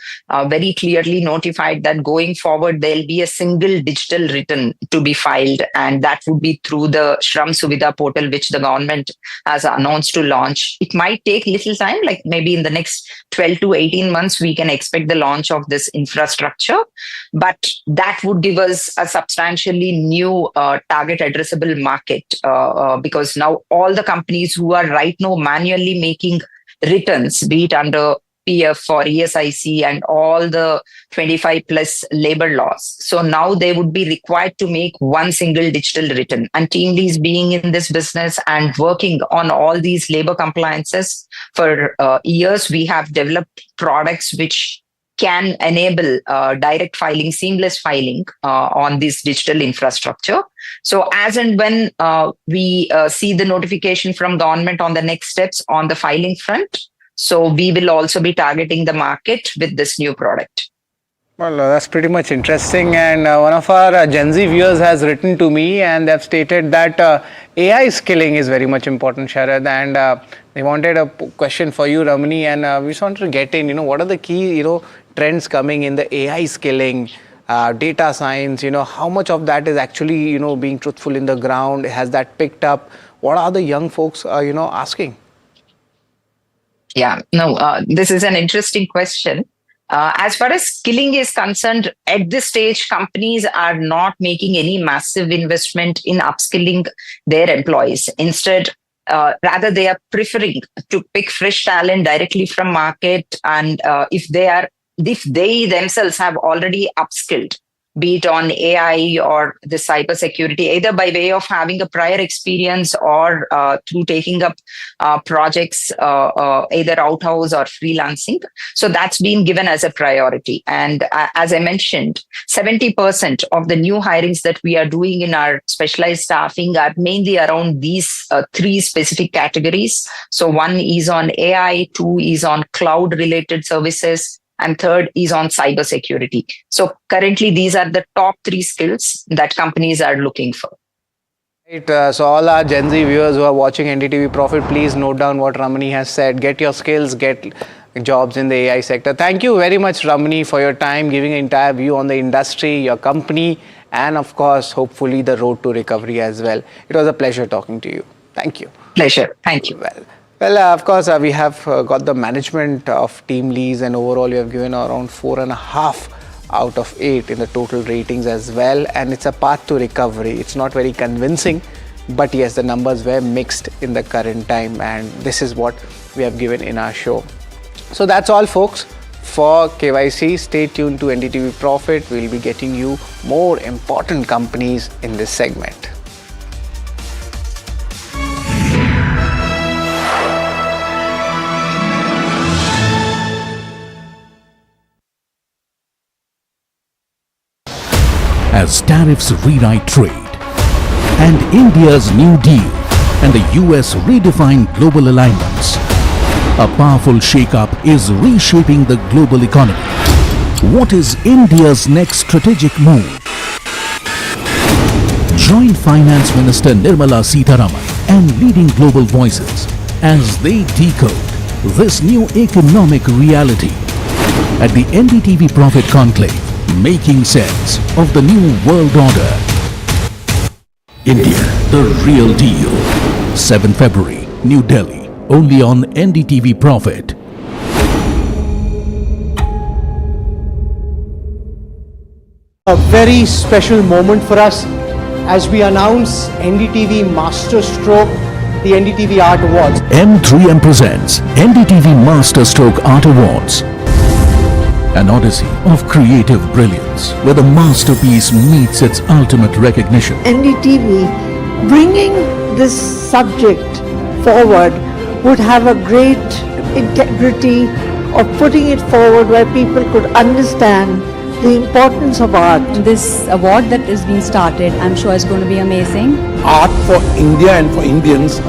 very clearly notified that going forward, there'll be a single digital return to be filed, and that would be through the Shram Suvidha portal, which the government has announced to launch. It might take little time, like maybe in the next 12 to 18 months, we can expect the launch of this infrastructure, but that would give us a substantially new target addressable market, because now all the companies who are right now manually making returns, be it under PF or ESIC and all the 25 plus labor laws, so now they would be required to make one single digital return. And team leads being in this business and working on all these labor compliances for years, we have developed products which can enable direct filing, seamless filing on this digital infrastructure. So as and when we see the notification from government on the next steps on the filing front, so we will also be targeting the market with this new product. Well, that's pretty much interesting. And one of our Gen Z viewers has written to me and they've stated that AI skilling is very much important, Sharad. And they wanted a question for you, Ramani. And we just wanted to get in, what are the key, trends coming in the AI skilling, data science, how much of that is actually, being truthful in the ground? Has that picked up? What are the young folks, asking? Yeah, no, this is an interesting question. As far as skilling is concerned, at this stage, companies are not making any massive investment in upskilling their employees. Instead, rather they are preferring to pick fresh talent directly from market, and if they themselves have already upskilled, be it on AI or the cybersecurity, either by way of having a prior experience or through taking up projects either outhouse or freelancing. So that's been given as a priority. And as I mentioned, 70% of the new hirings that we are doing in our specialized staffing are mainly around these three specific categories. So one is on AI, two is on cloud related services, and third is on cybersecurity. So currently, these are the top three skills that companies are looking for. Right, so all our Gen Z viewers who are watching NDTV Profit, please note down what Ramani has said. Get your skills, get jobs in the AI sector. Thank you very much, Ramani, for your time, giving an entire view on the industry, your company, and of course, hopefully the road to recovery as well. It was a pleasure talking to you. Thank you. Pleasure. Thank you. Well, of course, we have got the management of Team Lees, and overall you have given around 4.5 out of 8 in the total ratings as well. And it's a path to recovery. It's not very convincing, but yes, the numbers were mixed in the current time, and this is what we have given in our show. So that's all, folks, for KYC. Stay tuned to NDTV Profit. We'll be getting you more important companies in this segment. As tariffs rewrite trade, and India's New Deal and the US redefine global alignments, a powerful shake-up is reshaping the global economy. What is India's next strategic move? Join Finance Minister Nirmala Sitharaman and leading global voices as they decode this new economic reality at the NDTV Profit Conclave, making sense of the new world order. India, the real deal. 7 February, New Delhi, only on NDTV Profit. A very special moment for us as we announce NDTV Master Stroke, the NDTV Art Awards. M3M presents NDTV Master Stroke Art Awards. An odyssey of creative brilliance where the masterpiece meets its ultimate recognition. NDTV bringing this subject forward would have a great integrity of putting it forward where people could understand the importance of art. This award that is being started, I'm sure is going to be amazing. Art for India and for Indians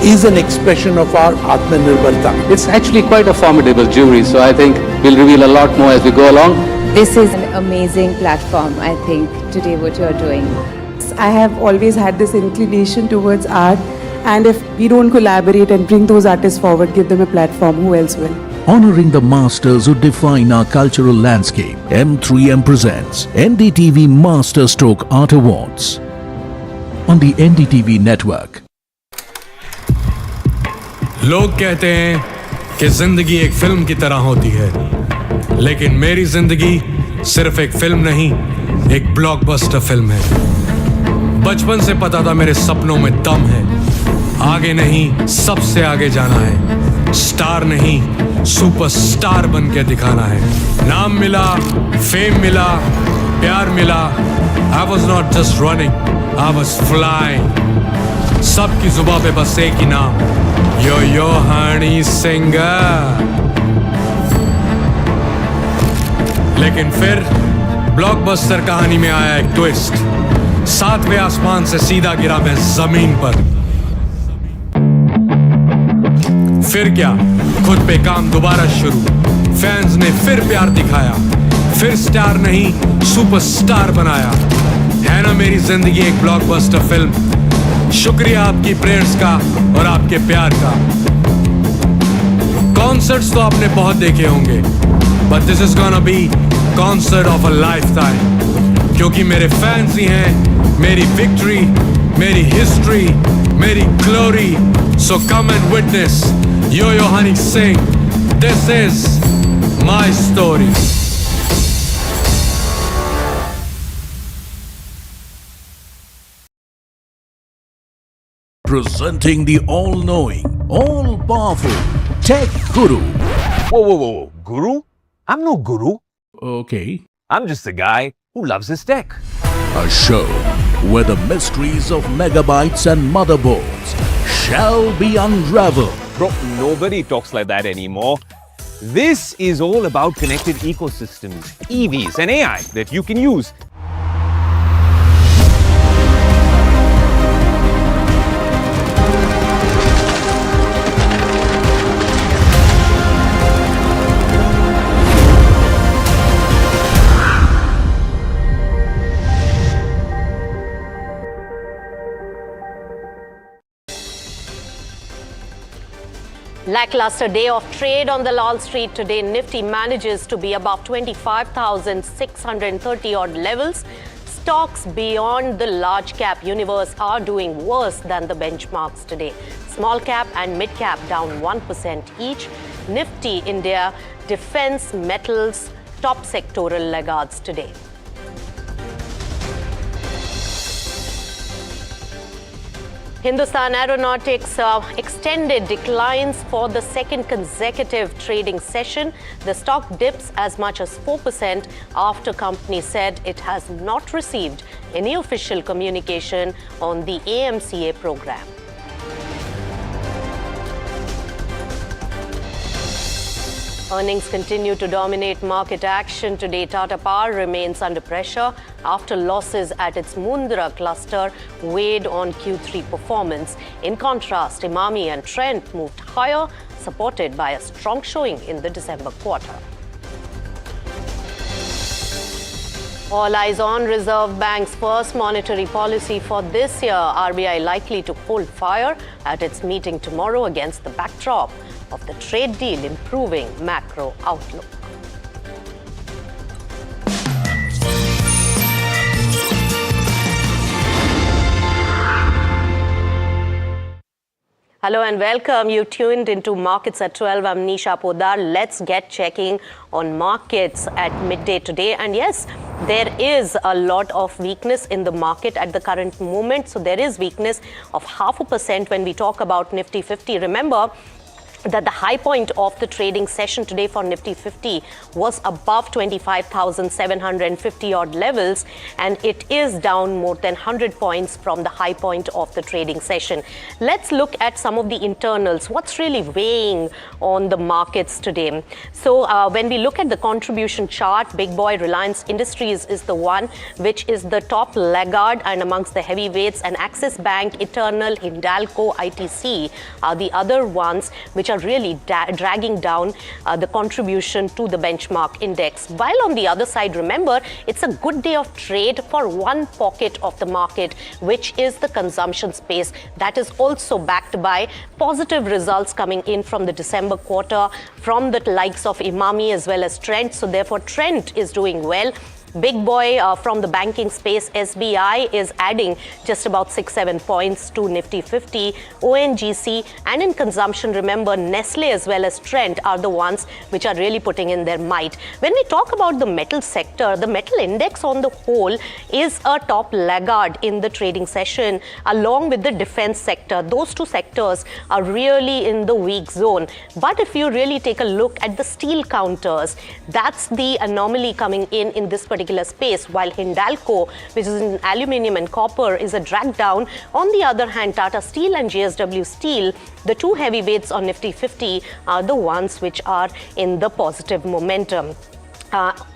is an expression of our Atmanirbharta. It's actually quite a formidable jury, so I think we'll reveal a lot more as we go along. This is an amazing platform, I think, today what you're doing. I have always had this inclination towards art, and if we don't collaborate and bring those artists forward, give them a platform, who else will? Honoring the masters who define our cultural landscape, M3M presents NDTV Master Stroke Art Awards on the NDTV network. लोग कहते हैं कि जिंदगी एक film की तरह होती है, लेकिन मेरी जिंदगी सिर्फ एक फिल्म नहीं, एक ब्लॉकबस्टर फिल्म है। बचपन से पता था मेरे सपनों में दम है, आगे नहीं सबसे आगे जाना है, स्टार नहीं सुपरस्टार बन के दिखाना है। नाम मिला, फेम मिला, प्यार मिला, I was not just running, I was flying। सबकी जुबां पे बस एक ही नाम, यो हनी सिंगर। लेकिन फिर ब्लॉकबस्टर कहानी में आया एक ट्विस्ट, 7वें आसमान से सीधा गिरा मैं जमीन पर। फिर क्या, खुद पे काम दोबारा शुरू, फैंस ने फिर प्यार दिखाया, फिर स्टार नहीं सुपरस्टार बनाया। है ना मेरी जिंदगी एक ब्लॉकबस्टर फिल्म। शुक्रिया आपकी प्रेयर्स का और आपके प्यार का। कॉन्सर्ट्स तो आपने बहुत देखे होंगे, but this is gonna be concert of a lifetime, क्योंकि मेरे फैंस ही हैं मेरी विक्ट्री, मेरी हिस्ट्री, मेरी glory. So come and witness Yo-Yo Honey Singh. This is my story. Presenting the all-knowing, all-powerful Tech Guru. Whoa. Guru? I'm no guru. Okay. I'm just a guy who loves his tech. A show where the mysteries of megabytes and motherboards shall be unraveled. Bro, nobody talks like that anymore. This is all about connected ecosystems, EVs and AI that you can use. Lackluster day of trade on the Lal Street today. Nifty manages to be above 25,630 odd levels. Stocks beyond the large cap universe are doing worse than the benchmarks today. Small cap and mid cap down 1% each. Nifty India, defense, metals, top sectoral laggards today. Hindustan Aeronautics extended declines for the second consecutive trading session. The stock dips as much as 4% after company said it has not received any official communication on the AMCA program. Earnings continue to dominate market action. Today, Tata Power remains under pressure after losses at its Mundra cluster weighed on Q3 performance. In contrast, Emami and Trent moved higher, supported by a strong showing in the December quarter. All eyes on Reserve Bank's first monetary policy for this year. RBI likely to hold fire at its meeting tomorrow against the backdrop of the trade deal improving macro outlook. Hello and welcome. You tuned into Markets at 12. I'm Nisha Podar. Let's get checking on markets at midday today. And yes, there is a lot of weakness in the market at the current moment. So there is weakness of 0.5% when we talk about Nifty 50. Remember that the high point of the trading session today for Nifty 50 was above 25,750 odd levels, and it is down more than 100 points from the high point of the trading session. Let's look at some of the internals. What's really weighing on the markets today? So when we look at the contribution chart, big boy Reliance Industries is the one which is the top laggard and amongst the heavyweights, and Axis Bank, Eternal, Hindalco, ITC are the other ones which are really dragging down the contribution to the benchmark index. While on the other side, remember, it's a good day of trade for one pocket of the market, which is the consumption space. That is also backed by positive results coming in from the December quarter from the likes of Emami as well as Trent. So therefore, Trent is doing well. Big boy from the banking space, SBI, is adding just about 6-7 points to Nifty 50. ONGC, and in consumption, remember, Nestle as well as Trent are the ones which are really putting in their might. When we talk about the metal sector, the metal index on the whole is a top laggard in the trading session, along with the defense sector. Those two sectors are really in the weak zone. But if you really take a look at the steel counters, that's the anomaly coming in this particular space, while Hindalco, which is in aluminium and copper, is a drag down. On the other hand, Tata Steel and JSW Steel, the two heavyweights on Nifty 50, are the ones which are in the positive momentum.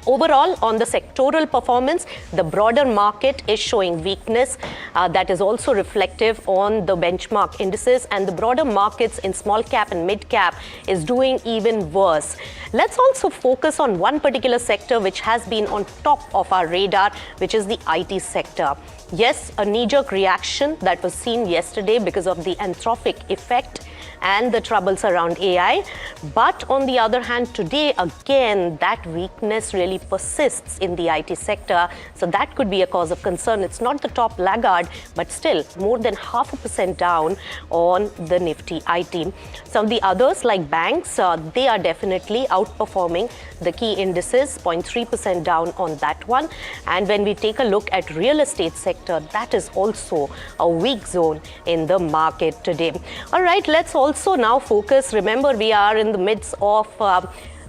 Overall, on the sectoral performance, the broader market is showing weakness. That is also reflective on the benchmark indices, and the broader markets in small cap and mid cap is doing even worse. Let's also focus on one particular sector which has been on top of our radar, which is the IT sector. Yes, a knee-jerk reaction that was seen yesterday because of the Anthropic effect and the troubles around AI. But on the other hand, today, again, that weakness really persists in the IT sector. So that could be a cause of concern. It's not the top laggard, but still more than 0.5% down on the Nifty IT. Some of the others like banks, they are definitely outperforming the key indices, 0.3% down on that one. And when we take a look at real estate sector, that is also a weak zone in the market today. All right, let's also now focus. Remember, we are in the midst of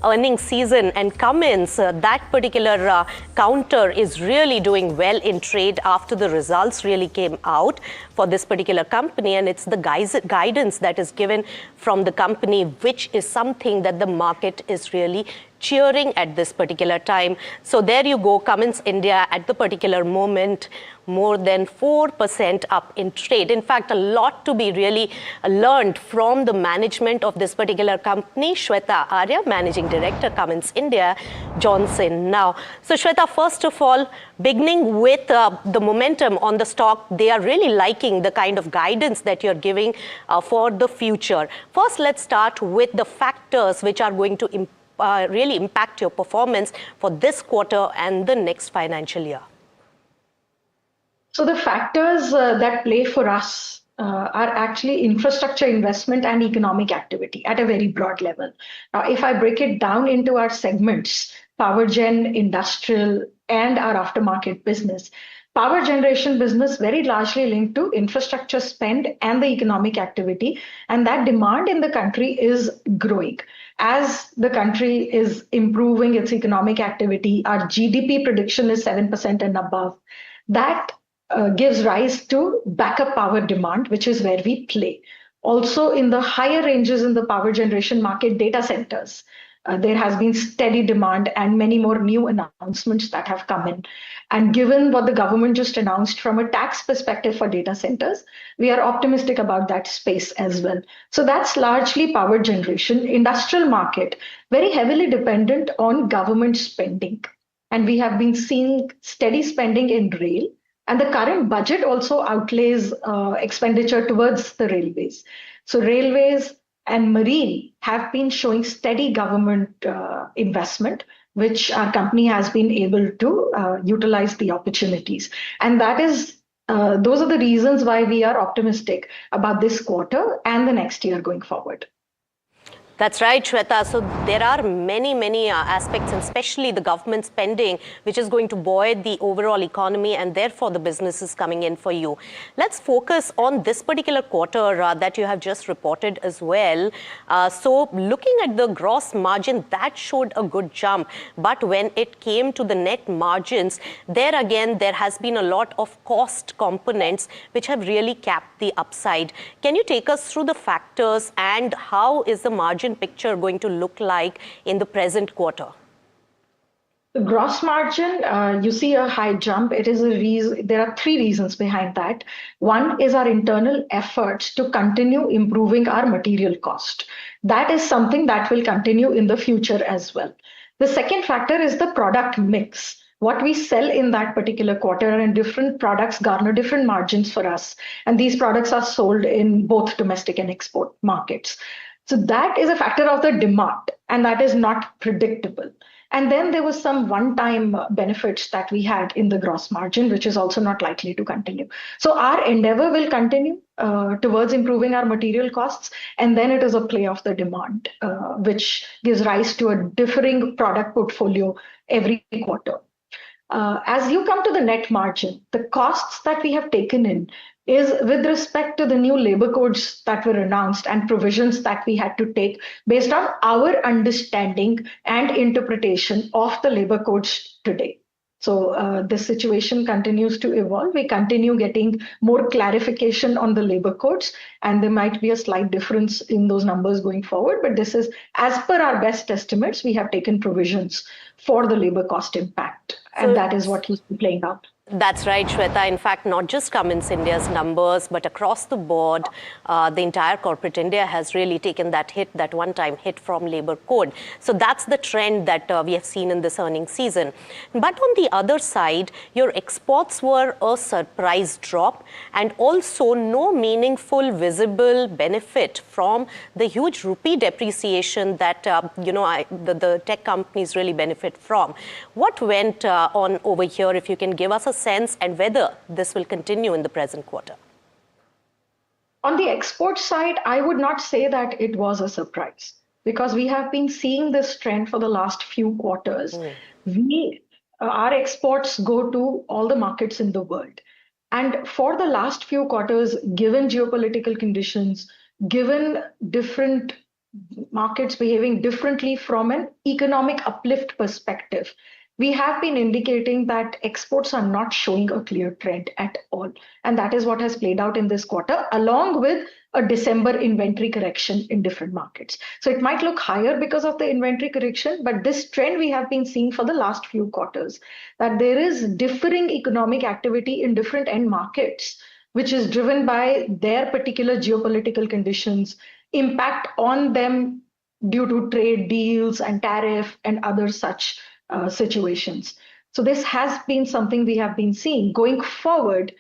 earnings season, and Cummins, that particular counter is really doing well in trade after the results really came out for this particular company, and it's the guidance that is given from the company, which is something that the market is really cheering at this particular time. So there you go, Cummins India at the particular moment, more than 4% up in trade. In fact, a lot to be really learned from the management of this particular company. Shweta Arya, Managing Director, Cummins India, Johnson now. So Shweta, first of all, beginning with the momentum on the stock, they are really liking the kind of guidance that you're giving for the future. First, let's start with the factors which are going to really impact your performance for this quarter and the next financial year. So the factors that play for us are actually infrastructure investment and economic activity at a very broad level. Now, if I break it down into our segments, power gen, industrial, and our aftermarket business, power generation business very largely linked to infrastructure spend and the economic activity, and that demand in the country is growing. As the country is improving its economic activity, our GDP prediction is 7% and above. That gives rise to backup power demand, which is where we play. Also, in the higher ranges in the power generation market, data centers, there has been steady demand and many more new announcements that have come in. And given what the government just announced from a tax perspective for data centers, we are optimistic about that space as well. So that's largely power generation. Industrial market, very heavily dependent on government spending. And we have been seeing steady spending in rail. And the current budget also outlays expenditure towards the railways. So railways and marine have been showing steady government investment, which our company has been able to utilize the opportunities. And that is, those are the reasons why we are optimistic about this quarter and the next year going forward. That's right, Shweta. So there are many aspects, and especially the government spending, which is going to buoy the overall economy and therefore the businesses coming in for you. Let's focus on this particular quarter that you have just reported as well. So looking at the gross margin, that showed a good jump. But when it came to the net margins, there again, there has been a lot of cost components which have really capped the upside. Can you take us through the factors and how is the margin picture going to look like in the present quarter? The gross margin, you see a high jump. It is a reason. There are three reasons behind that. One is our internal efforts to continue improving our material cost. That is something that will continue in the future as well. The second factor is the product mix. What we sell in that particular quarter, and different products garner different margins for us. And these products are sold in both domestic and export markets. So that is a factor of the demand, and that is not predictable. And then there was some one-time benefits that we had in the gross margin, which is also not likely to continue. So our endeavor will continue towards improving our material costs, and then it is a play of the demand, which gives rise to a differing product portfolio every quarter. As you come to the net margin, the costs that we have taken in is with respect to the new labor codes that were announced and provisions that we had to take based on our understanding and interpretation of the labor codes today. So the situation continues to evolve. We continue getting more clarification on the labor codes, and there might be a slight difference in those numbers going forward. But this is, as per our best estimates, we have taken provisions for the labor cost impact, and that is what is playing out. That's right, Shweta. In fact, not just Cummins India's numbers, but across the board, the entire corporate India has really taken that hit, that one-time hit from labor code. So that's the trend that we have seen in this earnings season. But on the other side, your exports were a surprise drop, and also no meaningful visible benefit from the huge rupee depreciation that the tech companies really benefit from. What went on over here, if you can give us a sense, and whether this will continue in the present quarter? On the export side, I would not say that it was a surprise, because we have been seeing this trend for the last few quarters. Our exports go to all the markets in the world. And for the last few quarters, given geopolitical conditions, given different markets behaving differently from an economic uplift perspective, we have been indicating that exports are not showing a clear trend at all. And that is what has played out in this quarter, along with a December inventory correction in different markets. So it might look higher because of the inventory correction, but this trend we have been seeing for the last few quarters, that there is differing economic activity in different end markets, which is driven by their particular geopolitical conditions, impact on them due to trade deals and tariff and other such situations. So this has been something we have been seeing. Going forward,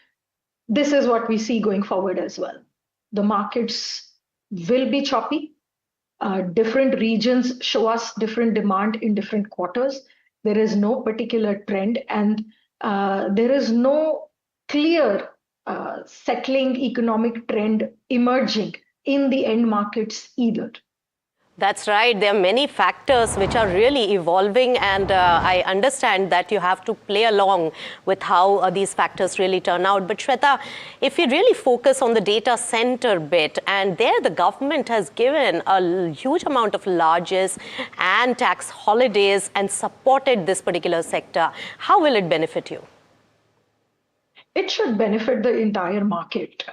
this is what we see going forward as well. The markets will be choppy. Different regions show us different demand in different quarters. There is no particular trend, and there is no clear settling economic trend emerging in the end markets either. That's right. There are many factors which are really evolving, and I understand that you have to play along with how these factors really turn out. But Shweta, if we really focus on the data center bit, and there the government has given a huge amount of largesse and tax holidays and supported this particular sector, how will it benefit you? It should benefit the entire market.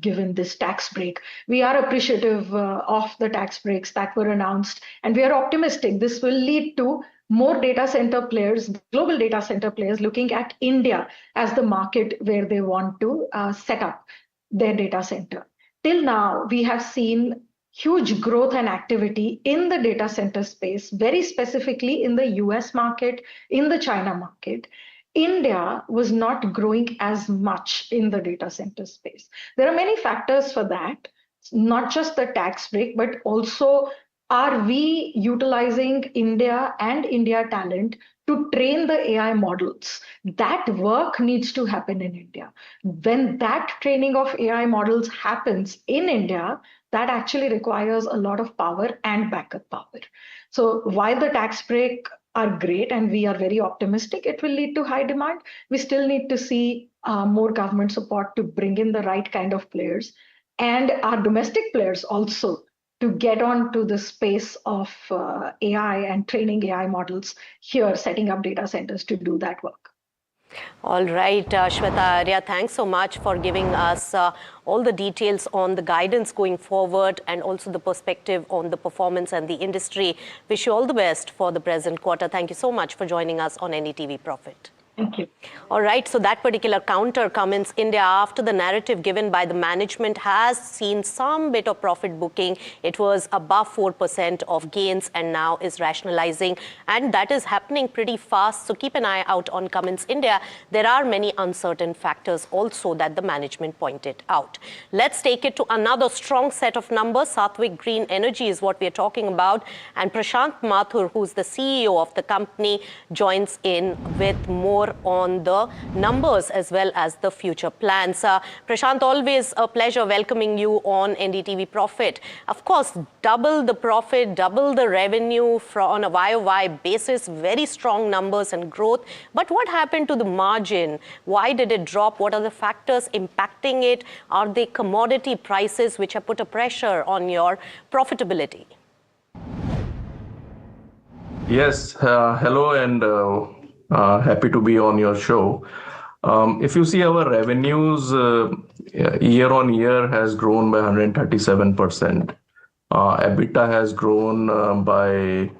Given this tax break, we are appreciative of the tax breaks that were announced, and we are optimistic this will lead to more data center players, global data center players, looking at India as the market where they want to set up their data center. Till now, we have seen huge growth and activity in the data center space, very specifically in the US market, in the China market. India was not growing as much in the data center space. There are many factors for that, not just the tax break, but also, are we utilizing India and India talent to train the AI models? That work needs to happen in India. When that training of AI models happens in India, that actually requires a lot of power and backup power. So while the tax break are great and we are very optimistic it will lead to high demand, we still need to see more government support to bring in the right kind of players, and our domestic players also to get on to the space of AI and training AI models here, setting up data centers to do that work. All right, Shweta Arya, thanks so much for giving us all the details on the guidance going forward and also the perspective on the performance and the industry. Wish you all the best for the present quarter. Thank you so much for joining us on NDTV Profit. Thank you. All right, so that particular counter, Cummins India, after the narrative given by the management, has seen some bit of profit booking. It was above 4% of gains and now is rationalizing, and that is happening pretty fast. So keep an eye out on Cummins India. There are many uncertain factors also that the management pointed out. Let's take it to another strong set of numbers. Satwik Green Energy is what we're talking about, and Prashant Mathur, who's the CEO of the company, joins in with more on the numbers as well as the future plans. Prashant, always a pleasure welcoming you on NDTV Profit. Of course, double the profit, double the revenue on a YOY basis, very strong numbers and growth. But what happened to the margin? Why did it drop? What are the factors impacting it? Are they commodity prices which have put a pressure on your profitability? Yes, hello and Happy to be on your show. If you see our revenues year on year has grown by 137%. EBITDA has grown by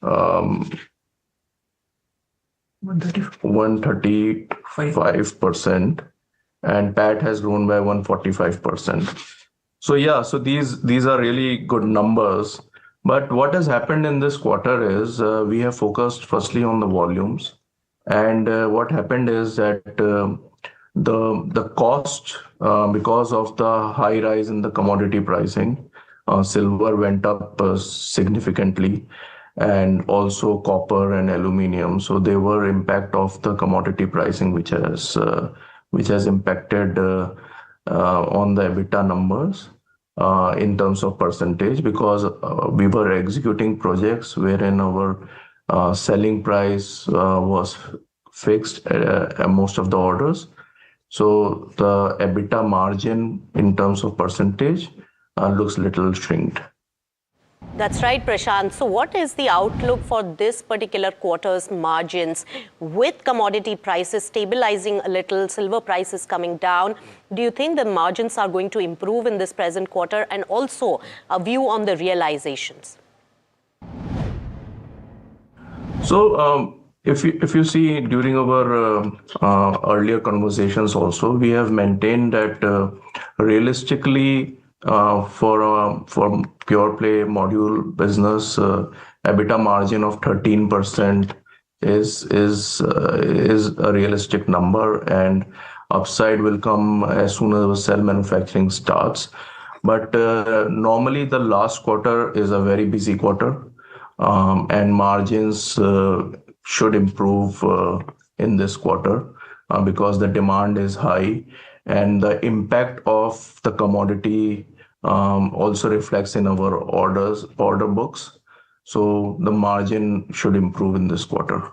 135%, and PAT has grown by 145%. So yeah, so these are really good numbers. But what has happened in this quarter is we have focused firstly on the volumes, and what happened is that the cost because of the high rise in the commodity pricing, silver went up significantly, and also copper and aluminium. So there were impact of the commodity pricing which has impacted on the EBITDA numbers in terms of percentage, because we were executing projects wherein our selling price was fixed most of the orders. So the EBITDA margin in terms of percentage looks little shrinked. That's right, Prashant. So what is the outlook for this particular quarter's margins with commodity prices stabilizing a little, silver prices coming down? Do you think the margins are going to improve in this present quarter, and also a view on the realizations? So if you see during our earlier conversations also, we have maintained that realistically for pure play module business, EBITDA margin of 13% is a realistic number, and upside will come as soon as the cell manufacturing starts. But normally the last quarter is a very busy quarter, and margins should improve in this quarter because the demand is high, and the impact of the commodity also reflects in our order books. So the margin should improve in this quarter.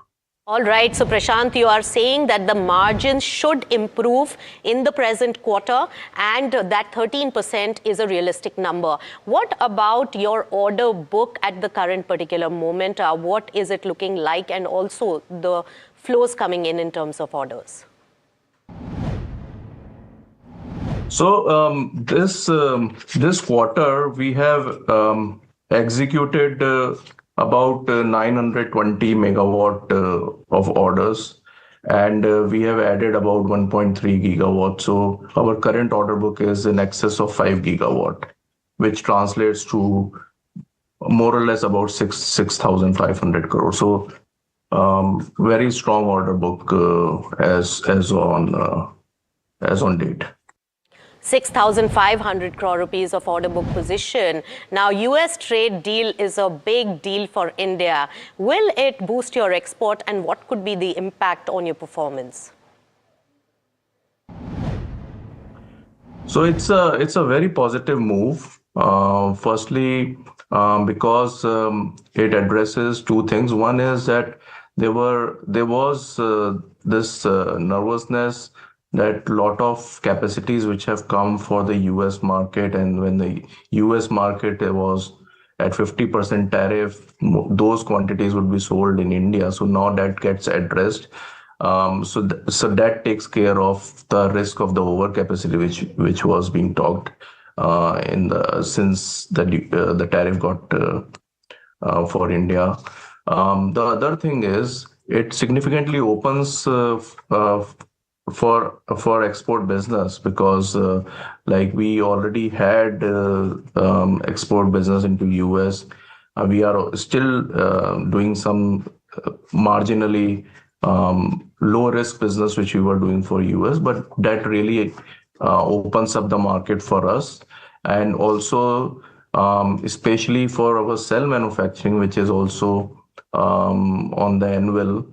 All right. So Prashant, you are saying that the margins should improve in the present quarter, and that 13% is a realistic number. What about your order book at the current particular moment? What is it looking like, and also the flows coming in terms of orders? So this quarter we have executed about 920 megawatt of orders, and we have added about 1.3 gigawatt. So our current order book is in excess of 5 gigawatt, which translates to more or less about 6,500 crores. So very strong order book as on date. 6,500 crore rupees of order book position. Now, US trade deal is a big deal for India. Will it boost your export, and what could be the impact on your performance? So it's a very positive move. Firstly, because it addresses two things. One is that there was this nervousness that lot of capacities which have come for the US market, and when the US market was at 50% tariff, those quantities would be sold in India. So now that gets addressed. So that takes care of the risk of the overcapacity which was being talked since the tariff got for India. The other thing is it significantly opens for export business, because like we already had export business into US. We are still doing some marginally low risk business which we were doing for US, but that really opens up the market for us. And also especially for our cell manufacturing, which is also on the anvil,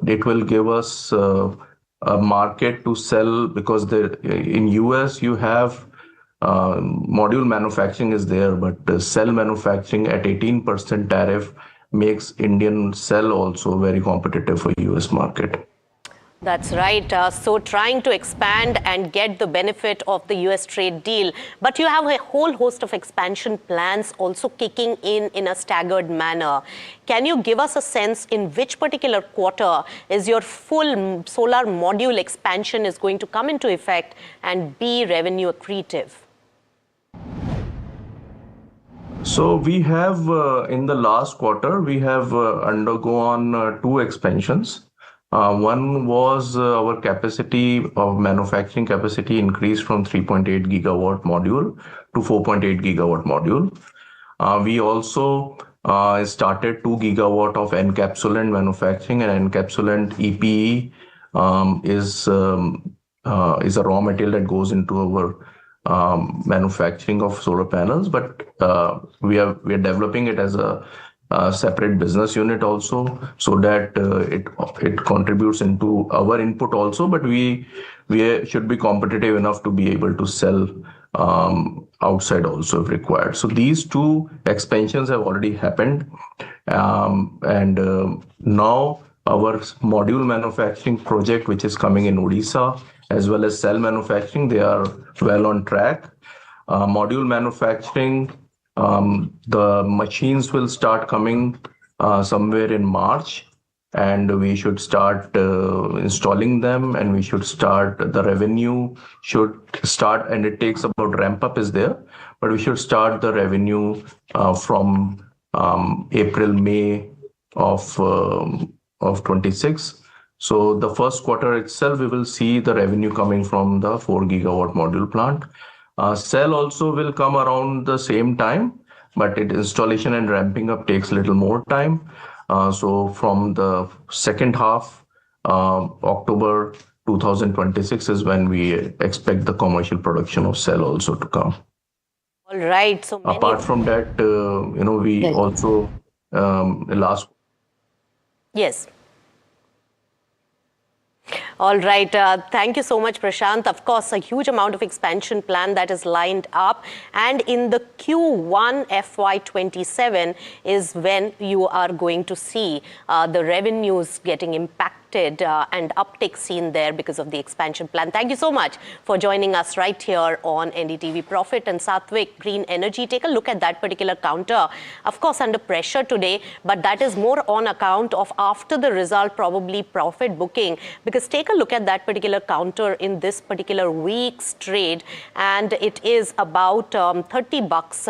it will give us a market to sell, because in US you have module manufacturing is there, but the cell manufacturing at 18% tariff makes Indian cell also very competitive for US market. That's right. So trying to expand and get the benefit of the US trade deal. But you have a whole host of expansion plans also kicking in a staggered manner. Can you give us a sense in which particular quarter is your full solar module expansion is going to come into effect and be revenue accretive? So we have, in the last quarter, we have undergone two expansions. One was our capacity of manufacturing capacity increased from 3.8 gigawatt module to 4.8 gigawatt module. We also started 2 gigawatt of encapsulant manufacturing, and encapsulant EPE is a raw material that goes into our manufacturing of solar panels, but we are developing it as a separate business unit also, so that it contributes into our input also, but we should be competitive enough to be able to sell outside also if required. So these two expansions have already happened, and now our module manufacturing project, which is coming in Odisha, as well as cell manufacturing, they are well on track. Module manufacturing, the machines will start coming somewhere in March, and we should start installing them, and we should start, the revenue should start, and it takes about, ramp up is there, but we should start the revenue from April, May of 26. So the first quarter itself, we will see the revenue coming from the 4 gigawatt module plant. Cell also will come around the same time, but installation and ramping up takes a little more time. So from the second half, October 2026 is when we expect the commercial production of cell also to come. All right. So apart from that, we also last. Yes. All right. Thank you so much, Prashant. Of course, a huge amount of expansion plan that is lined up. And in the Q1 FY27 is when you are going to see the revenues getting impacted and uptick seen there because of the expansion plan. Thank you so much for joining us right here on NDTV Profit. And Satvik, Green Energy, take a look at that particular counter. Of course, under pressure today, but that is more on account of after the result, probably profit booking. Because take a look at that particular counter in this particular week's trade, and it is about 30 bucks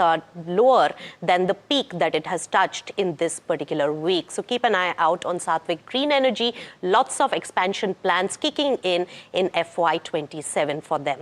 lower than the peak that it has touched in this particular week. So keep an eye out on Satvik Green Energy. Lots of expansion plans kicking in FY27 for them.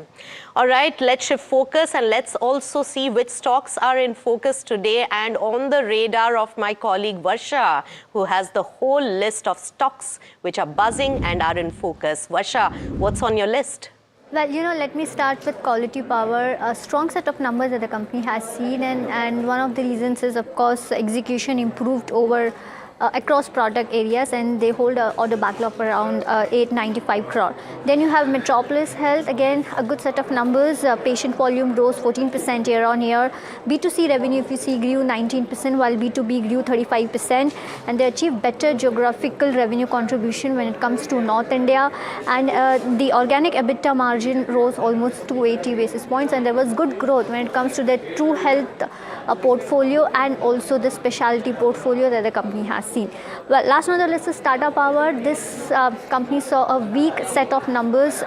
All right, let's shift focus and let's also see which stocks are in focus today and on the radar of my colleague Varsha, who has the whole list of stocks which are buzzing and are in focus. Varsha, what's on your list? Well, let me start with Quality Power. A strong set of numbers that the company has seen, and one of the reasons is, of course, execution improved over across product areas, and they hold an order backlog around 895 crore. Then you have Metropolis Health, again a good set of numbers. Patient volume rose 14% year on year. B2C revenue, if you see, grew 19%, while B2B grew 35%, and they achieved better geographical revenue contribution when it comes to North India, and the organic EBITDA margin rose almost 280 basis points, and there was good growth when it comes to the True Health portfolio and also the specialty portfolio that the company has seen. Well, last on the list is Tata Power. This company saw a weak set of numbers.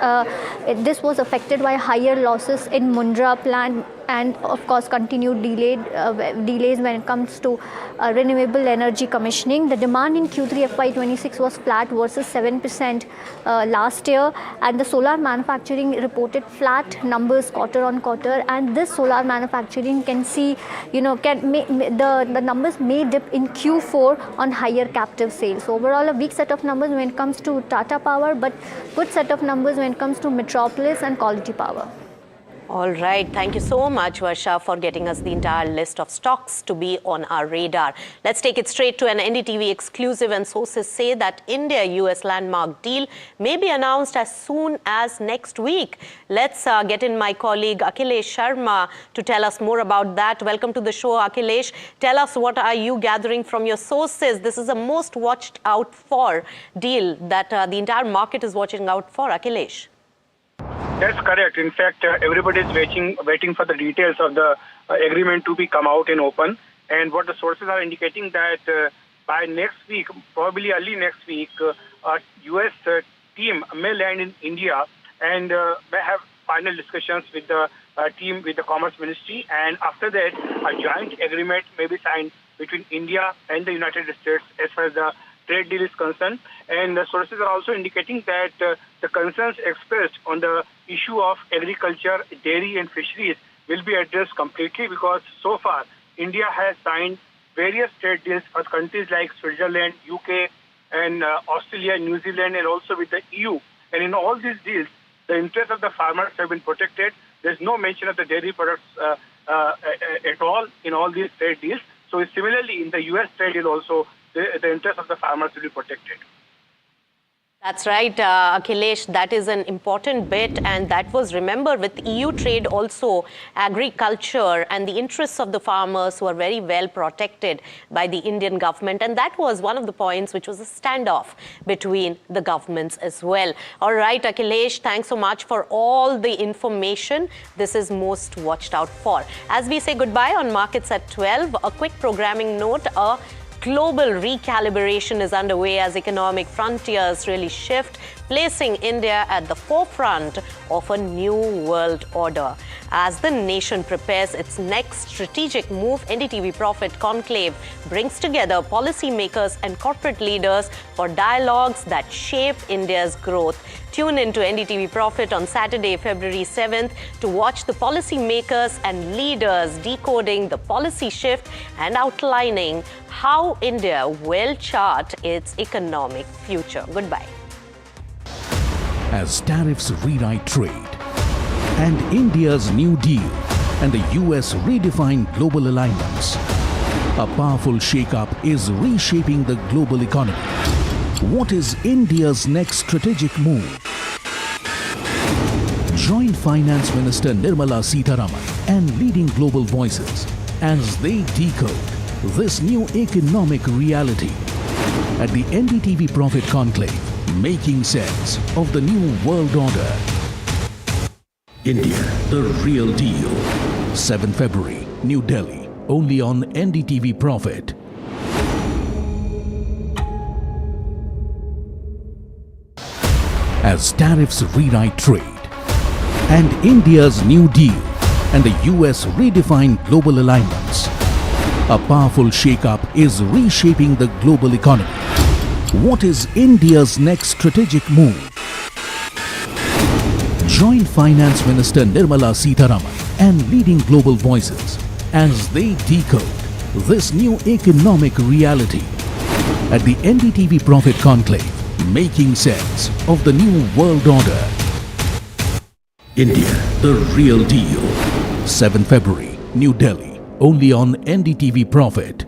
This was affected by higher losses in Mundra plant and of course continued delays when it comes to renewable energy commissioning. The demand in Q3 FY26 was flat versus 7% last year, and the solar manufacturing reported flat numbers quarter on quarter, and this solar manufacturing can see, the numbers may dip in Q4 on higher captive sales. So overall a weak set of numbers when it comes to Tata Power, but good set of numbers when it comes to Metropolis and Quality Power. All right. Thank you so much, Varsha, for getting us the entire list of stocks to be on our radar. Let's take it straight to an NDTV exclusive, and sources say that India-US landmark deal may be announced as soon as next week. Let's get in my colleague Akhilesh Sharma to tell us more about that. Welcome to the show, Akhilesh. Tell us, what are you gathering from your sources? This is a most watched out for deal that the entire market is watching out for, Akhilesh. That's correct. In fact, everybody is waiting for the details of the agreement to be come out in open. And what the sources are indicating that by next week, probably early next week, a U.S. Team may land in India and may have final discussions with the team, with the Commerce Ministry. And after that, a joint agreement may be signed between India and the United States as far as the trade deal is concerned. And the sources are also indicating that the concerns expressed on the issue of agriculture, dairy and fisheries will be addressed completely, because so far India has signed various trade deals with countries like Switzerland, UK and Australia, New Zealand, and also with the EU. And in all these deals, the interests of the farmers have been protected. There's no mention of the dairy products at all in all these trade deals. So similarly, in the US trade deal also, the interests of the farmers will be protected. That's right, Akhilesh. That is an important bit, and that was, remember, with EU trade also, agriculture and the interests of the farmers were very well protected by the Indian government, and that was one of the points which was a standoff between the governments as well. All right, Akhilesh, thanks so much for all the information. This is most watched out for. As we say goodbye on Markets at 12, a quick programming note. Global recalibration is underway as economic frontiers really shift, placing India at the forefront of a new world order. As the nation prepares its next strategic move, NDTV Profit Conclave brings together policymakers and corporate leaders for dialogues that shape India's growth. Tune in to NDTV Profit on Saturday, February 7th to watch the policymakers and leaders decoding the policy shift and outlining how India will chart its economic future. Goodbye. As tariffs rewrite trade and India's New Deal and the US redefine global alignments, a powerful shakeup is reshaping the global economy. What is India's next strategic move? Join Finance Minister Nirmala Sitharaman and leading global voices as they decode this new economic reality at the NDTV Profit Conclave, making sense of the new world order. India, the real deal. 7 February, New Delhi, only on NDTV Profit. As tariffs rewrite trade and India's New Deal and the US redefine global alignments, a powerful shakeup is reshaping the global economy. What is India's next strategic move? Join Finance Minister Nirmala Sitharaman and leading global voices as they decode this new economic reality at the NDTV Profit Conclave, making sense of the new world order. India, the real deal. 7 February, New Delhi, only on NDTV Profit.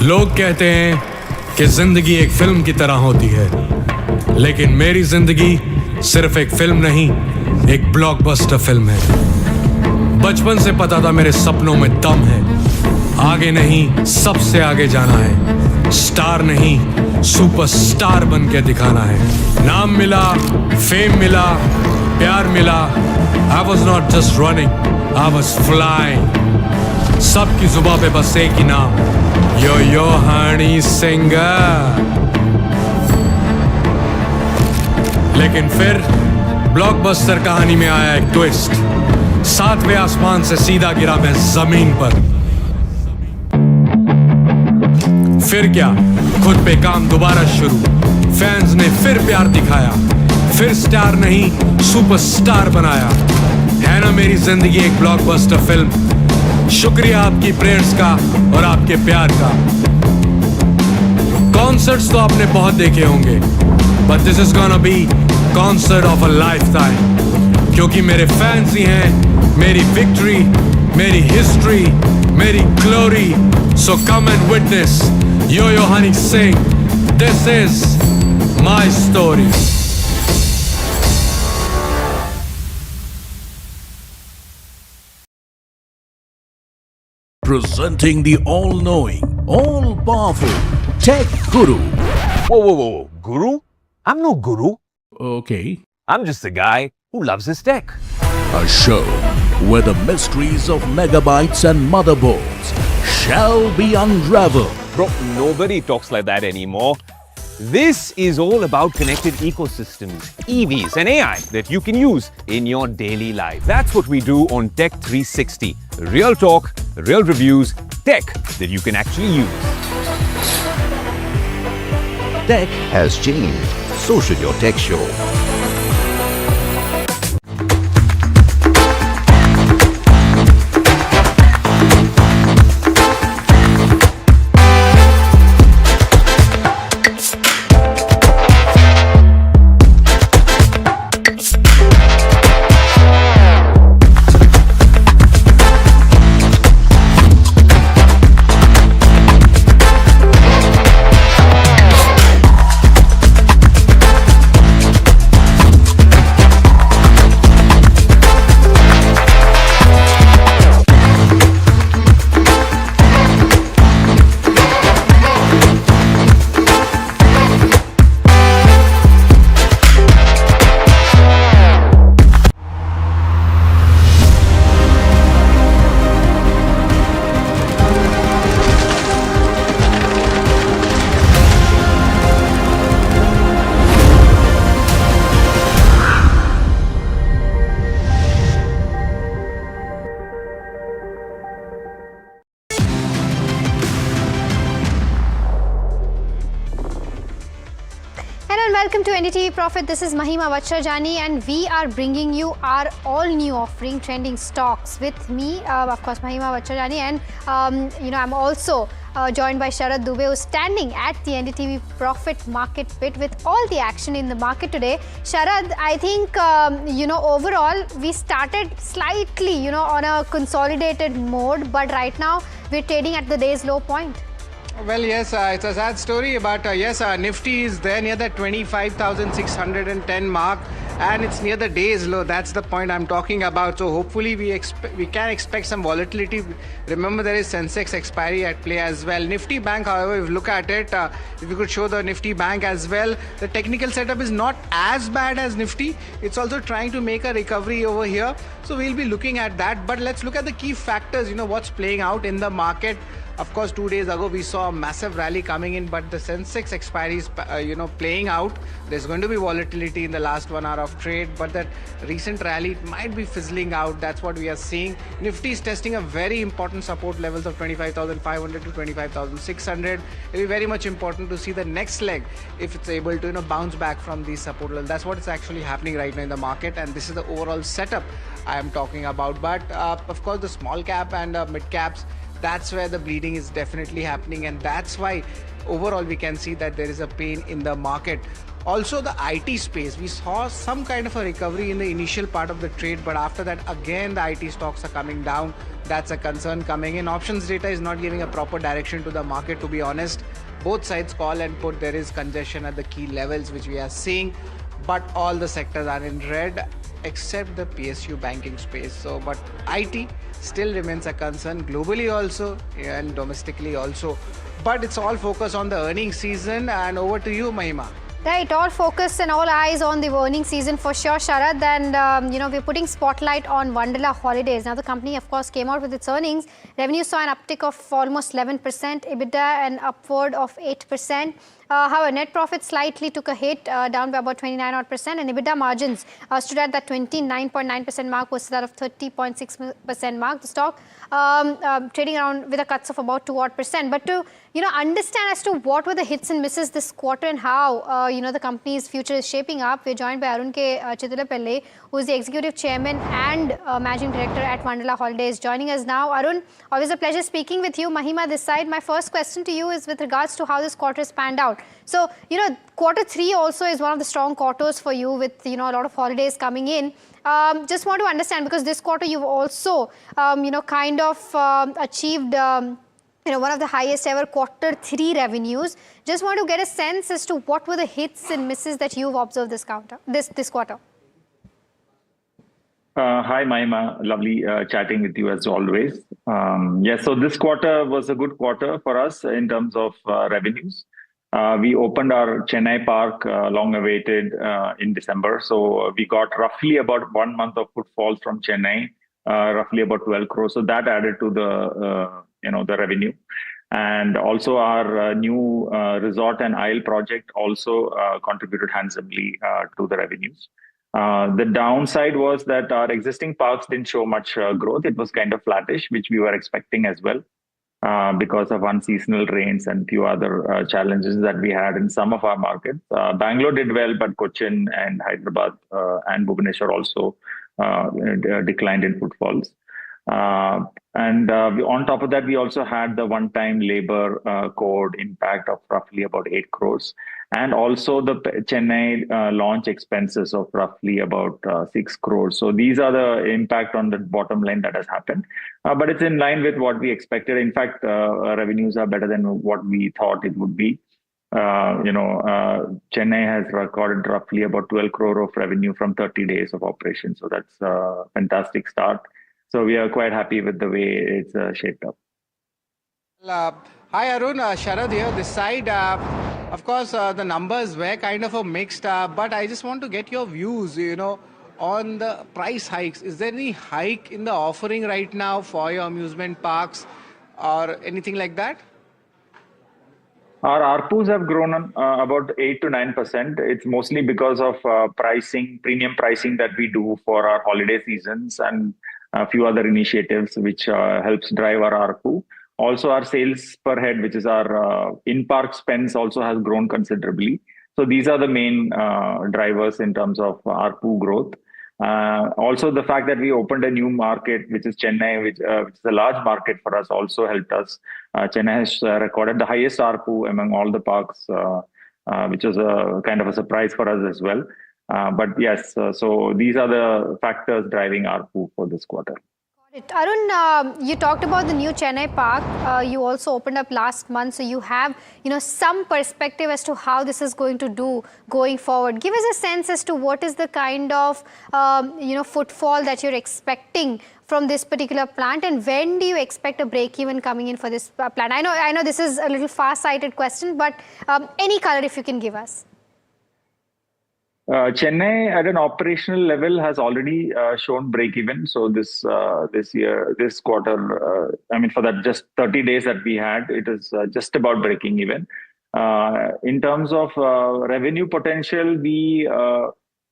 लोग कहते हैं कि जिंदगी एक film की तरह होती है, लेकिन मेरी जिंदगी सिर्फ एक फिल्म नहीं, एक ब्लॉकबस्टर फिल्म है। बचपन से पता था मेरे सपनों में दम है, आगे नहीं सबसे आगे जाना है, स्टार नहीं सुपरस्टार बन के दिखाना है। नाम मिला, फेम मिला, प्यार मिला, I was not just running, I was flying। सबकी जुबां पे बस एक ही नाम, यो हनी सिंगर। लेकिन फिर ब्लॉकबस्टर कहानी में आया एक ट्विस्ट, 7वें आसमान से सीधा गिरा मैं जमीन पर। फिर क्या, खुद पे काम दोबारा शुरू, फैंस ने फिर प्यार दिखाया, फिर स्टार नहीं सुपरस्टार बनाया। है ना मेरी जिंदगी एक ब्लॉकबस्टर फिल्म। शुक्रिया आपकी प्रेयर्स का और आपके प्यार का। कॉन्सर्ट्स तो आपने बहुत देखे होंगे, but this is gonna be concert of a life time, क्योंकि मेरे फैंस ही हैं मेरी विक्ट्री, मेरी हिस्ट्री, मेरी glory. So come and witness yo Honey Singh, this is my story. Presenting the all-knowing, all-powerful Tech Guru. Whoa. Guru? I'm no guru. Okay. I'm just a guy who loves his tech. A show where the mysteries of megabytes and motherboards shall be unraveled. Bro, nobody talks like that anymore. This is all about connected ecosystems, EVs and AI that you can use in your daily life. That's what we do on Tech 360. Real talk, real reviews, tech that you can actually use. Tech has changed. So should your tech show. Welcome to NDTV Profit. This is Mahima Vachhajani and we are bringing you our all-new offering, Trending Stocks, with me, of course, Mahima Vachhajani, and I'm also joined by Sharad Dubey, who's standing at the NDTV Profit market pit with all the action in the market today. Sharad, I think, overall, we started slightly, on a consolidated mode, but right now we're trading at the day's low point. Well, yes, it's a sad story, but yes, Nifty is there near the 25,610 mark, and it's near the day's low. That's the point I'm talking about. So hopefully we can expect some volatility. Remember, there is Sensex expiry at play as well. Nifty Bank, however, if you look at it, if you could show the Nifty Bank as well, the technical setup is not as bad as Nifty. It's also trying to make a recovery over here. So we'll be looking at that. But let's look at the key factors, what's playing out in the market. Of course, 2 days ago, we saw a massive rally coming in, but the Sensex expiry is, playing out. There's going to be volatility in the last 1 hour of trade, but that recent rally might be fizzling out. That's what we are seeing. Nifty is testing a very important support levels of 25,500 to 25,600. It'll be very much important to see the next leg if it's able to, bounce back from these support levels. That's what is actually happening right now in the market, and this is the overall setup I am talking about. But of course, the small cap and mid caps, that's where the bleeding is definitely happening, and that's why overall we can see that there is a pain in the market. Also, the IT space, we saw some kind of a recovery in the initial part of the trade, but after that again the IT stocks are coming down. That's a concern coming in. Options data is not giving a proper direction to the market, to be honest. both sides call and put there is congestion at the key levels which we are seeing, but all the sectors are in red except the PSU banking space. So, but IT still remains a concern globally also and domestically also. But it's all focused on the earnings season. And over to you, Mahima. Right, all focus and all eyes on the earnings season for sure, Sharad. And, we're putting spotlight on Wonderla Holidays. Now, the company, of course, came out with its earnings. Revenue saw an uptick of almost 11%, EBITDA an upward of 8%. However, net profit slightly took a hit, down by about 29%, and EBITDA margins stood at that 29.9% mark versus that of 30.6% mark. The stock trading around with a cuts of about 2%. But to understand as to what were the hits and misses this quarter and how the company's future is shaping up, we're joined by Arun K. Chittilapalli, who is the executive chairman and managing director at Wonderla Holidays, joining us now. Arun, always a pleasure speaking with you. Mahima, this side. My first question to you is with regards to how this quarter has panned out. So, quarter 3 also is one of the strong quarters for you with, a lot of holidays coming in. Just want to understand, because this quarter you've also, achieved, one of the highest ever quarter 3 revenues. Just want to get a sense as to what were the hits and misses that you've observed this quarter. Hi, Mahima. Lovely chatting with you as always. So this quarter was a good quarter for us in terms of revenues. We opened our Chennai park, long awaited, in December. So we got roughly about 1 month of footfalls from Chennai, roughly about 12 crores. So that added to the, the revenue. And also our new resort and isle project also contributed handsomely to the revenues. The downside was that our existing parks didn't show much growth. It was kind of flattish, which we were expecting as well. Because of unseasonal rains and few other challenges that we had in some of our markets. Bangalore did well, but Cochin and Hyderabad and Bhubaneswar also declined in footfalls. On top of that, we also had the one-time labor code impact of roughly about 8 crores. And also the Chennai launch expenses of roughly about 6 crores. So these are the impact on the bottom line that has happened. But it's in line with what we expected. In fact, revenues are better than what we thought it would be. Chennai has recorded roughly about 12 crore of revenue from 30 days of operation. So that's a fantastic start. So we are quite happy with the way it's shaped up. Hi Arun, Sharad here. This side, of course, the numbers were kind of a mixed, but I just want to get your views, on the price hikes. Is there any hike in the offering right now for your amusement parks or anything like that? Our ARPUs have grown about 8 to 9%. It's mostly because of premium pricing that we do for our holiday seasons and a few other initiatives which helps drive our ARPU. Also, our sales per head, which is our in-park spends, also has grown considerably. So these are the main drivers in terms of ARPU growth. Also, the fact that we opened a new market, which is Chennai, which is a large market for us, also helped us. Chennai has recorded the highest ARPU among all the parks, which was a kind of a surprise for us as well. But yes, so these are the factors driving ARPU for this quarter. Arun, you talked about the new Chennai park. You also opened up last month, so you have, some perspective as to how this is going to do going forward. Give us a sense as to what is the kind of, footfall that you're expecting from this particular plant, and when do you expect a break-even coming in for this plant? I know this is a little far-sighted question, but any color if you can give us. Chennai at an operational level has already shown break-even. So this quarter, for that just 30 days that we had, it is just about breaking even. In terms of revenue potential, we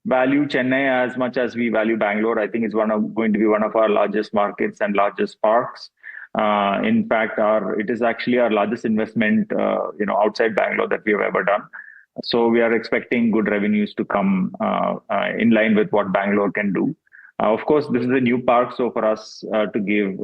value Chennai as much as we value Bangalore. I think it's going to be one of our largest markets and largest parks. In fact, it is actually our largest investment, outside Bangalore that we have ever done. So we are expecting good revenues to come in line with what Bangalore can do. Of course, this is a new park, so for us to give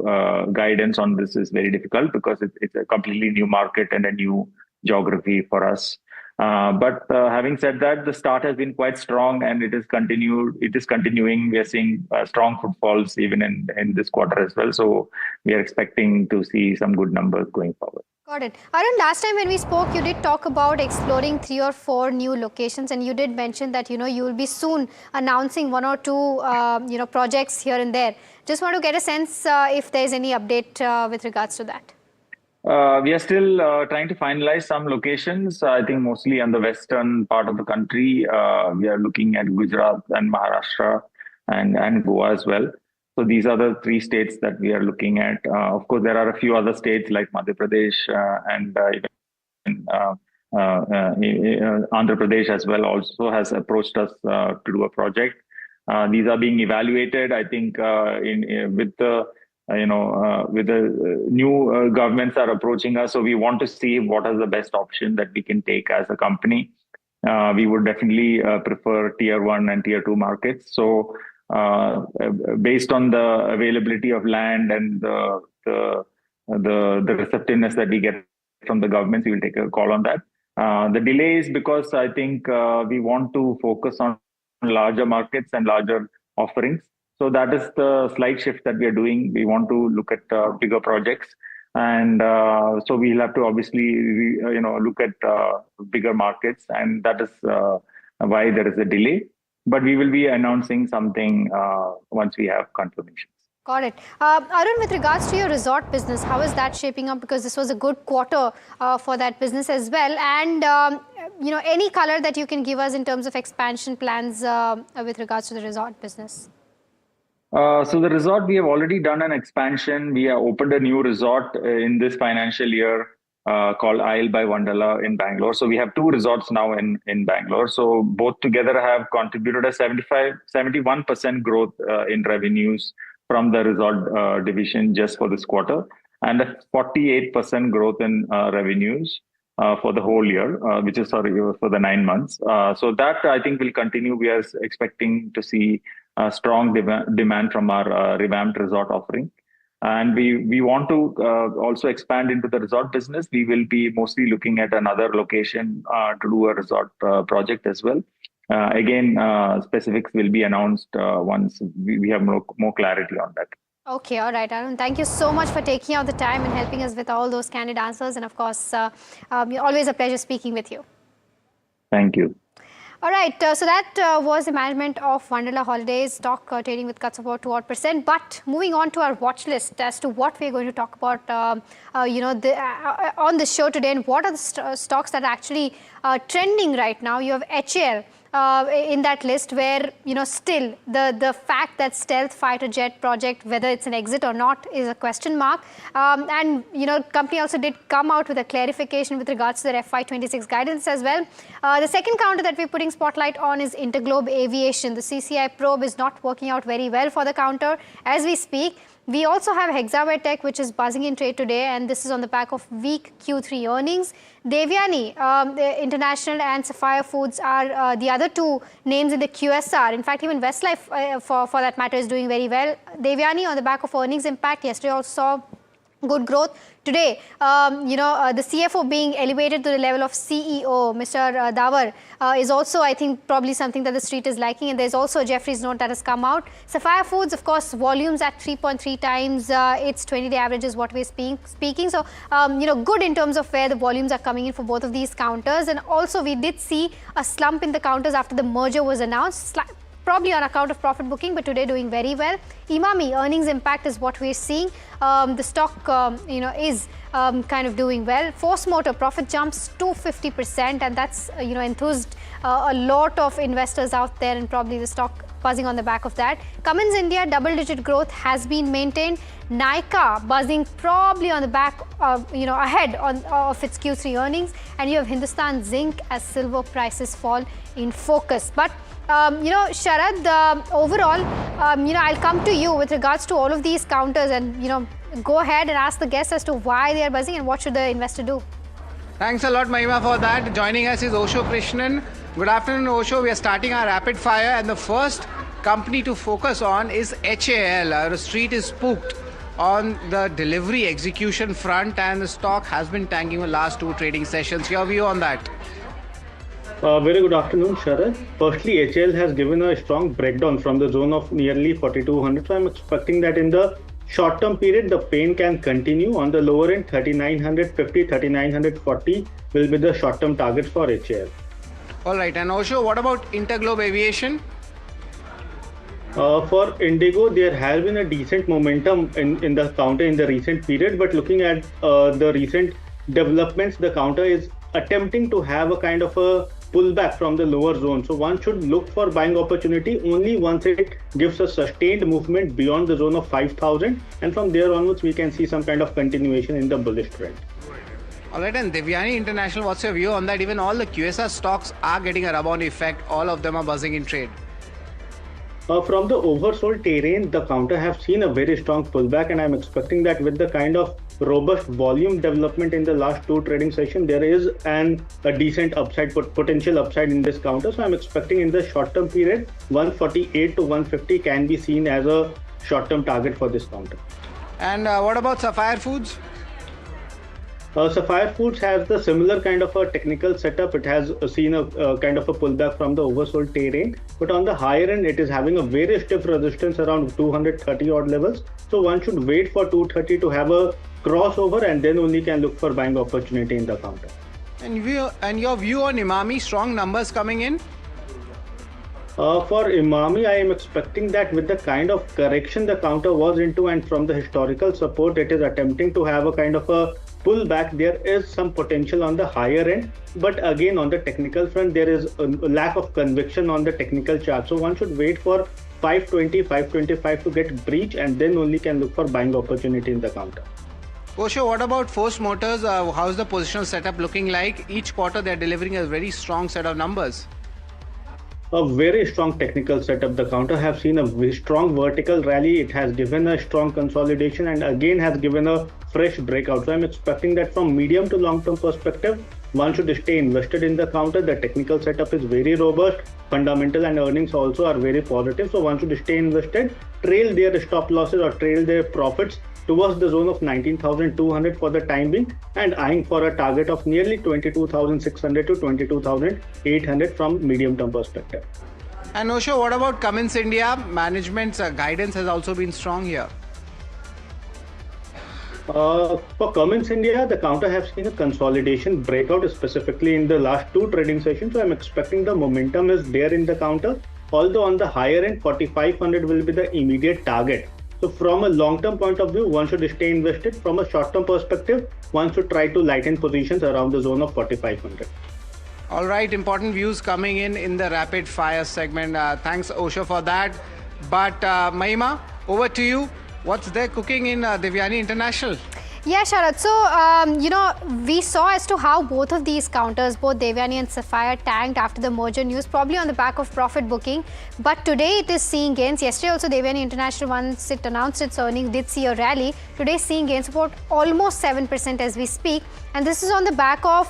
guidance on this is very difficult because it's a completely new market and a new geography for us. But having said that, the start has been quite strong and it is continuing. We are seeing strong footfalls even in this quarter as well. So we are expecting to see some good numbers going forward. Got it. Arun, last time when we spoke, you did talk about exploring 3 or 4 new locations, and you did mention that, you know, you will be soon announcing 1 or 2, projects here and there. Just want to get a sense if there is any update with regards to that. We are still trying to finalize some locations. I think mostly on the western part of the country. We are looking at Gujarat and Maharashtra and Goa as well. So these are the 3 states that we are looking at. Of course, there are a few other states like Madhya Pradesh and even Andhra Pradesh as well also has approached us to do a project. These are being evaluated. I think with the new governments are approaching us, so we want to see what is the best option that we can take as a company. We would definitely prefer tier 1 and tier 2 markets. So based on the availability of land and the receptiveness that we get from the governments, we will take a call on that. The delay is because I think we want to focus on larger markets and larger offerings. So that is the slight shift that we are doing. We want to look at bigger projects, and so we'll have to obviously look at bigger markets, and that is why there is a delay. But we will be announcing something once we have confirmations. Got it. Arun, with regards to your resort business, how is that shaping up? Because this was a good quarter for that business as well. And, any color that you can give us in terms of expansion plans with regards to the resort business? So the resort, we have already done an expansion. We have opened a new resort in this financial year called Isle by Wonderla in Bangalore. So we have 2 resorts now in Bangalore. So both together have contributed a 71% growth in revenues from the resort division just for this quarter, and a 48% growth in revenues for the whole year, which is for the 9 months. So that I think will continue. We are expecting to see strong demand from our revamped resort offering. And we want to also expand into the resort business. We will be mostly looking at another location to do a resort project as well. Again, specifics will be announced once we have more clarity on that. Okay, all right, Arun. Thank you so much for taking out the time and helping us with all those candid answers. And of course, always a pleasure speaking with you. Thank you. All right, so that was the management of Wonderla Holidays, stock trading with cuts of about 2%. But moving on to our watch list as to what we're going to talk about, on the show today, and what are the stocks that are actually trending right now. You have HAL in that list, where still the fact that stealth fighter jet project, whether it's an exit or not, is a question mark. And company also did come out with a clarification with regards to their FY26 guidance as well. The second counter that we're putting spotlight on is Interglobe Aviation. The CCI probe is not working out very well for the counter as we speak. We also have Hexaware Tech, which is buzzing in trade today, and this is on the back of weak Q3 earnings. Devyani International and Sapphire Foods are the other 2 names in the QSR. In fact, even Westlife, for that matter, is doing very well. Devyani on the back of earnings impact. Yesterday also saw good growth. Today, the CFO being elevated to the level of CEO, Mr. Dawar, is also, I think, probably something that the street is liking. And there's also a Jeffries note that has come out. Sapphire Foods, of course, volumes at 3.3 times its 20-day average is what we're speaking. So, good in terms of where the volumes are coming in for both of these counters. And also, we did see a slump in the counters after the merger was announced. Probably on account of profit booking, but today doing very well. Imami earnings impact is what we're seeing. The stock, is kind of doing well. Force Motor profit jumps 250%, and that's enthused a lot of investors out there, and probably the stock buzzing on the back of that. Cummins India double-digit growth has been maintained. Nykaa buzzing probably on the back of, ahead of its Q3 earnings, and you have Hindustan Zinc as silver prices fall in focus. But Sharad, overall, I'll come to you with regards to all of these counters, and, go ahead and ask the guests as to why they are buzzing and what should the investor do. Thanks a lot, Mahima, for that. Joining us is Osho Krishnan. Good afternoon, Osho. We are starting our rapid fire, and the first company to focus on is HAL. The street is spooked on the delivery execution front, and the stock has been tanking the last 2 trading sessions. Your view on that? Very good afternoon, Sharad. Firstly, HAL has given a strong breakdown from the zone of nearly 4,200. So I'm expecting that in the short-term period, the pain can continue. On the lower end, 3950, 3940 will be the short-term target for HAL. All right, and Osho, what about Interglobe Aviation? For Indigo, there has been a decent momentum in the counter in the recent period, but looking at the recent developments, the counter is attempting to have a kind of a pullback from the lower zone. So one should look for buying opportunity only once it gives a sustained movement beyond the zone of 5,000, and from there onwards we can see some kind of continuation in the bullish trend. All right, and Devyani International, what's your view on that? Even all the QSR stocks are getting a rub-on effect. All of them are buzzing in trade. From the oversold terrain, the counter have seen a very strong pullback, and I'm expecting that with the kind of robust volume development in the last two trading sessions, there is a decent upside, potential upside in this counter. So I'm expecting in the short-term period, 148 to 150 can be seen as a short-term target for this counter. And what about Sapphire Foods? Sapphire Foods has the similar kind of a technical setup. It has seen a kind of a pullback from the oversold terrain, but on the higher end, it is having a very stiff resistance around 230 odd levels. So one should wait for 230 to have a crossover, and then only can look for buying opportunity in the counter. And your view on Imami, strong numbers coming in? For Imami, I am expecting that with the kind of correction the counter was into, and from the historical support, it is attempting to have a kind of a pullback. There is some potential on the higher end, but again on the technical front, there is a lack of conviction on the technical chart. So one should wait for 520, 525 to get breach, and then only can look for buying opportunity in the counter. Osho, what about Force Motors? How's the positional setup looking like? Each quarter they're delivering a very strong set of numbers. A very strong technical setup. The counter have seen a very strong vertical rally. It has given a strong consolidation and again has given a fresh breakout. So I'm expecting that from medium to long term perspective, one should stay invested in the counter. The technical setup is very robust. Fundamental and earnings also are very positive. So one should stay invested, trail their stop losses or trail their profits towards the zone of 19,200 for the time being, and eyeing for a target of nearly 22,600 to 22,800 from medium term perspective. And Osho, what about Cummins India? Management's guidance has also been strong here. For Cummins India, the counter have seen a consolidation breakout specifically in the last two trading sessions. So I'm expecting the momentum is there in the counter. Although on the higher end, 4,500 will be the immediate target. So from a long-term point of view, one should stay invested. From a short-term perspective, one should try to lighten positions around the zone of 4,500. All right, important views coming in the rapid fire segment. Thanks, Osho, for that. But Mahima, over to you. What's there cooking in Devyani International? Yeah, Sharad. So, we saw as to how both of these counters, both Devyani and Sapphire, tanked after the merger news, probably on the back of profit booking. But today it is seeing gains. Yesterday also Devyani International, once it announced its earnings, did see a rally. Today seeing gains about almost 7% as we speak. And this is on the back of,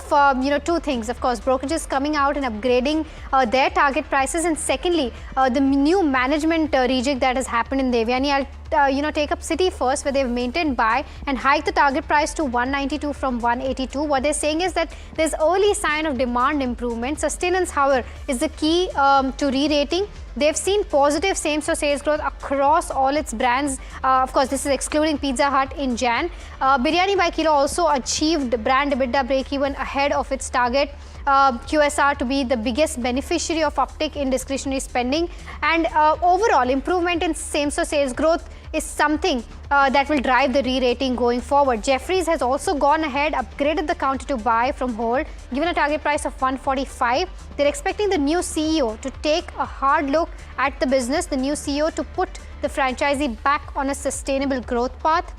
two things. Of course, brokerages coming out and upgrading their target prices. And secondly, the new management rejig that has happened in Devyani. I'll take up City first, where they've maintained buy and hiked the target price to 192 from 182. What they're saying is that there's early sign of demand improvement. Sustenance, however, is the key to re-rating. They've seen positive same-store sales growth across all its brands. Of course, this is excluding Pizza Hut in Jan. Biryani by Kilo also achieved brand EBITDA break-even ahead of its target. QSR to be the biggest beneficiary of uptick in discretionary spending, and overall improvement in same-store sales growth is something that will drive the re-rating going forward. Jeffries has also gone ahead, upgraded the counter to buy from hold, given a target price of 145. They're expecting the new CEO to take a hard look at the business, the new CEO to put the franchisee back on a sustainable growth path.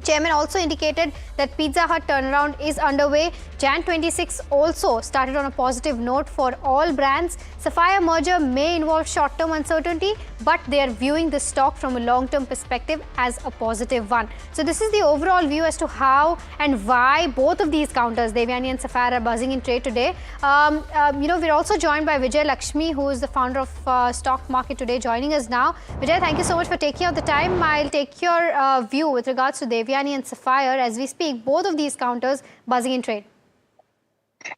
Chairman also indicated that Pizza Hut turnaround is underway. Jan 26 also started on a positive note for all brands. Sapphire merger may involve short-term uncertainty, but they are viewing the stock from a long-term perspective as a positive one. So this is the overall view as to how and why both of these counters, Devyani and Sapphire, are buzzing in trade today. We're also joined by Vijay Lakshmi, who is the founder of Stock Market Today, joining us now. Vijay, thank you so much for taking out the time. I'll take your view with regards to Devyani and Sapphire as we speak. Both of these counters buzzing in trade.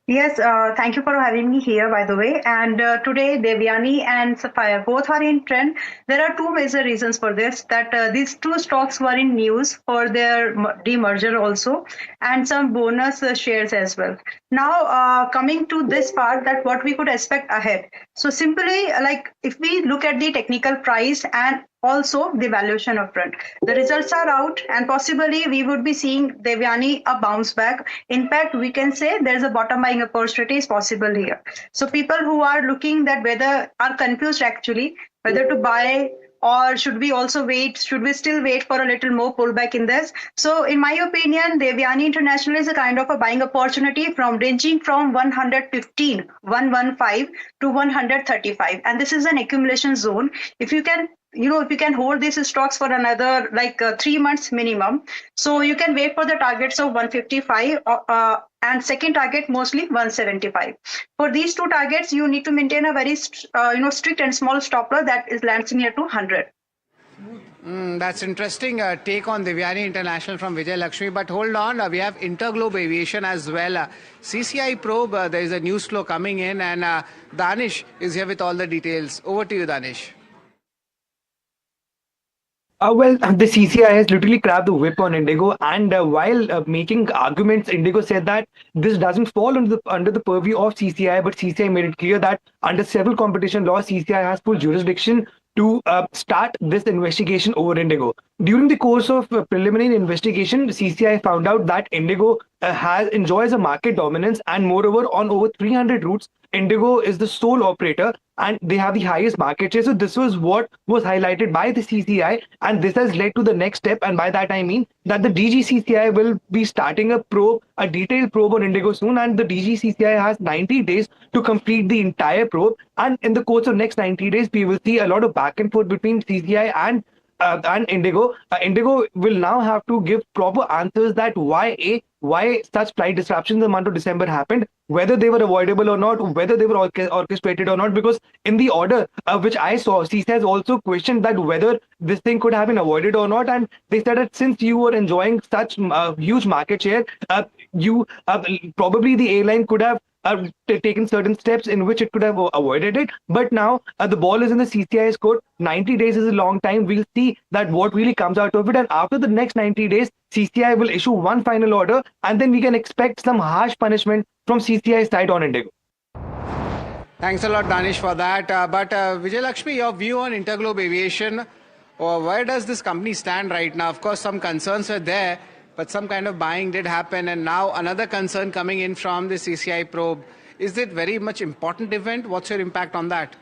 Yes, thank you for having me here, by the way. And today, Devyani and Sapphire both are in trend. There are two major reasons for this, that these two stocks were in news for their demerger also, and some bonus shares as well. Now, coming to this part, that what we could expect ahead. So simply, like if we look at the technical price and also the valuation upfront. The results are out, and possibly we would be seeing Devyani a bounce back. In fact, we can say there's a bottom buying opportunity is possible here. So people who are looking that whether are confused actually whether to buy or should we also wait? Should we still wait for a little more pullback in this? So in my opinion, Devyani International is a kind of a buying opportunity from ranging from 115 to 135. And this is an accumulation zone. If you can if you can hold these stocks for another 3 months minimum, so you can wait for the targets of 155 and second target mostly 175. For these two targets, you need to maintain a very strict and small stop loss that is lands near to 100. That's interesting take on Devyani International from Vijay Lakshmi. But hold on, we have Interglobe Aviation as well. CCI Probe, there is a news flow coming in, and Danish is here with all the details. Over to you, Danish. Well, the CCI has literally grabbed the whip on Indigo, and while making arguments, Indigo said that this doesn't fall under the purview of CCI, but CCI made it clear that under several competition laws, CCI has full jurisdiction to start this investigation over Indigo. During the course of preliminary investigation, CCI found out that Indigo enjoys a market dominance, and moreover, on over 300 routes, Indigo is the sole operator and they have the highest market share. So this was what was highlighted by the CCI, and this has led to the next step. And by that I mean that the DGCCI will be starting a detailed probe on Indigo soon, and the DGCCI has 90 days to complete the entire probe. And in the course of next 90 days, we will see a lot of back and forth between CCI and Indigo. Indigo will now have to give proper answers that why such flight disruptions in the month of December happened, whether they were avoidable or not, whether they were orchestrated or not. Because in the order which I saw, CCI has also questioned that whether this thing could have been avoided or not, and they said that since you were enjoying such huge market share, you probably the airline could have taken certain steps in which it could have avoided it. But now the ball is in the CCI's court. 90 days is a long time. We'll see that what really comes out of it. And after the next 90 days, CCI will issue one final order, and then we can expect some harsh punishment from CCI's side on Indigo. Thanks a lot, Danish, for that. But Vijay Lakshmi, your view on Interglobe Aviation, where does this company stand right now? Of course, some concerns were there, but some kind of buying did happen, and now another concern coming in from the CCI probe. Is it very much important event? What's your impact on that?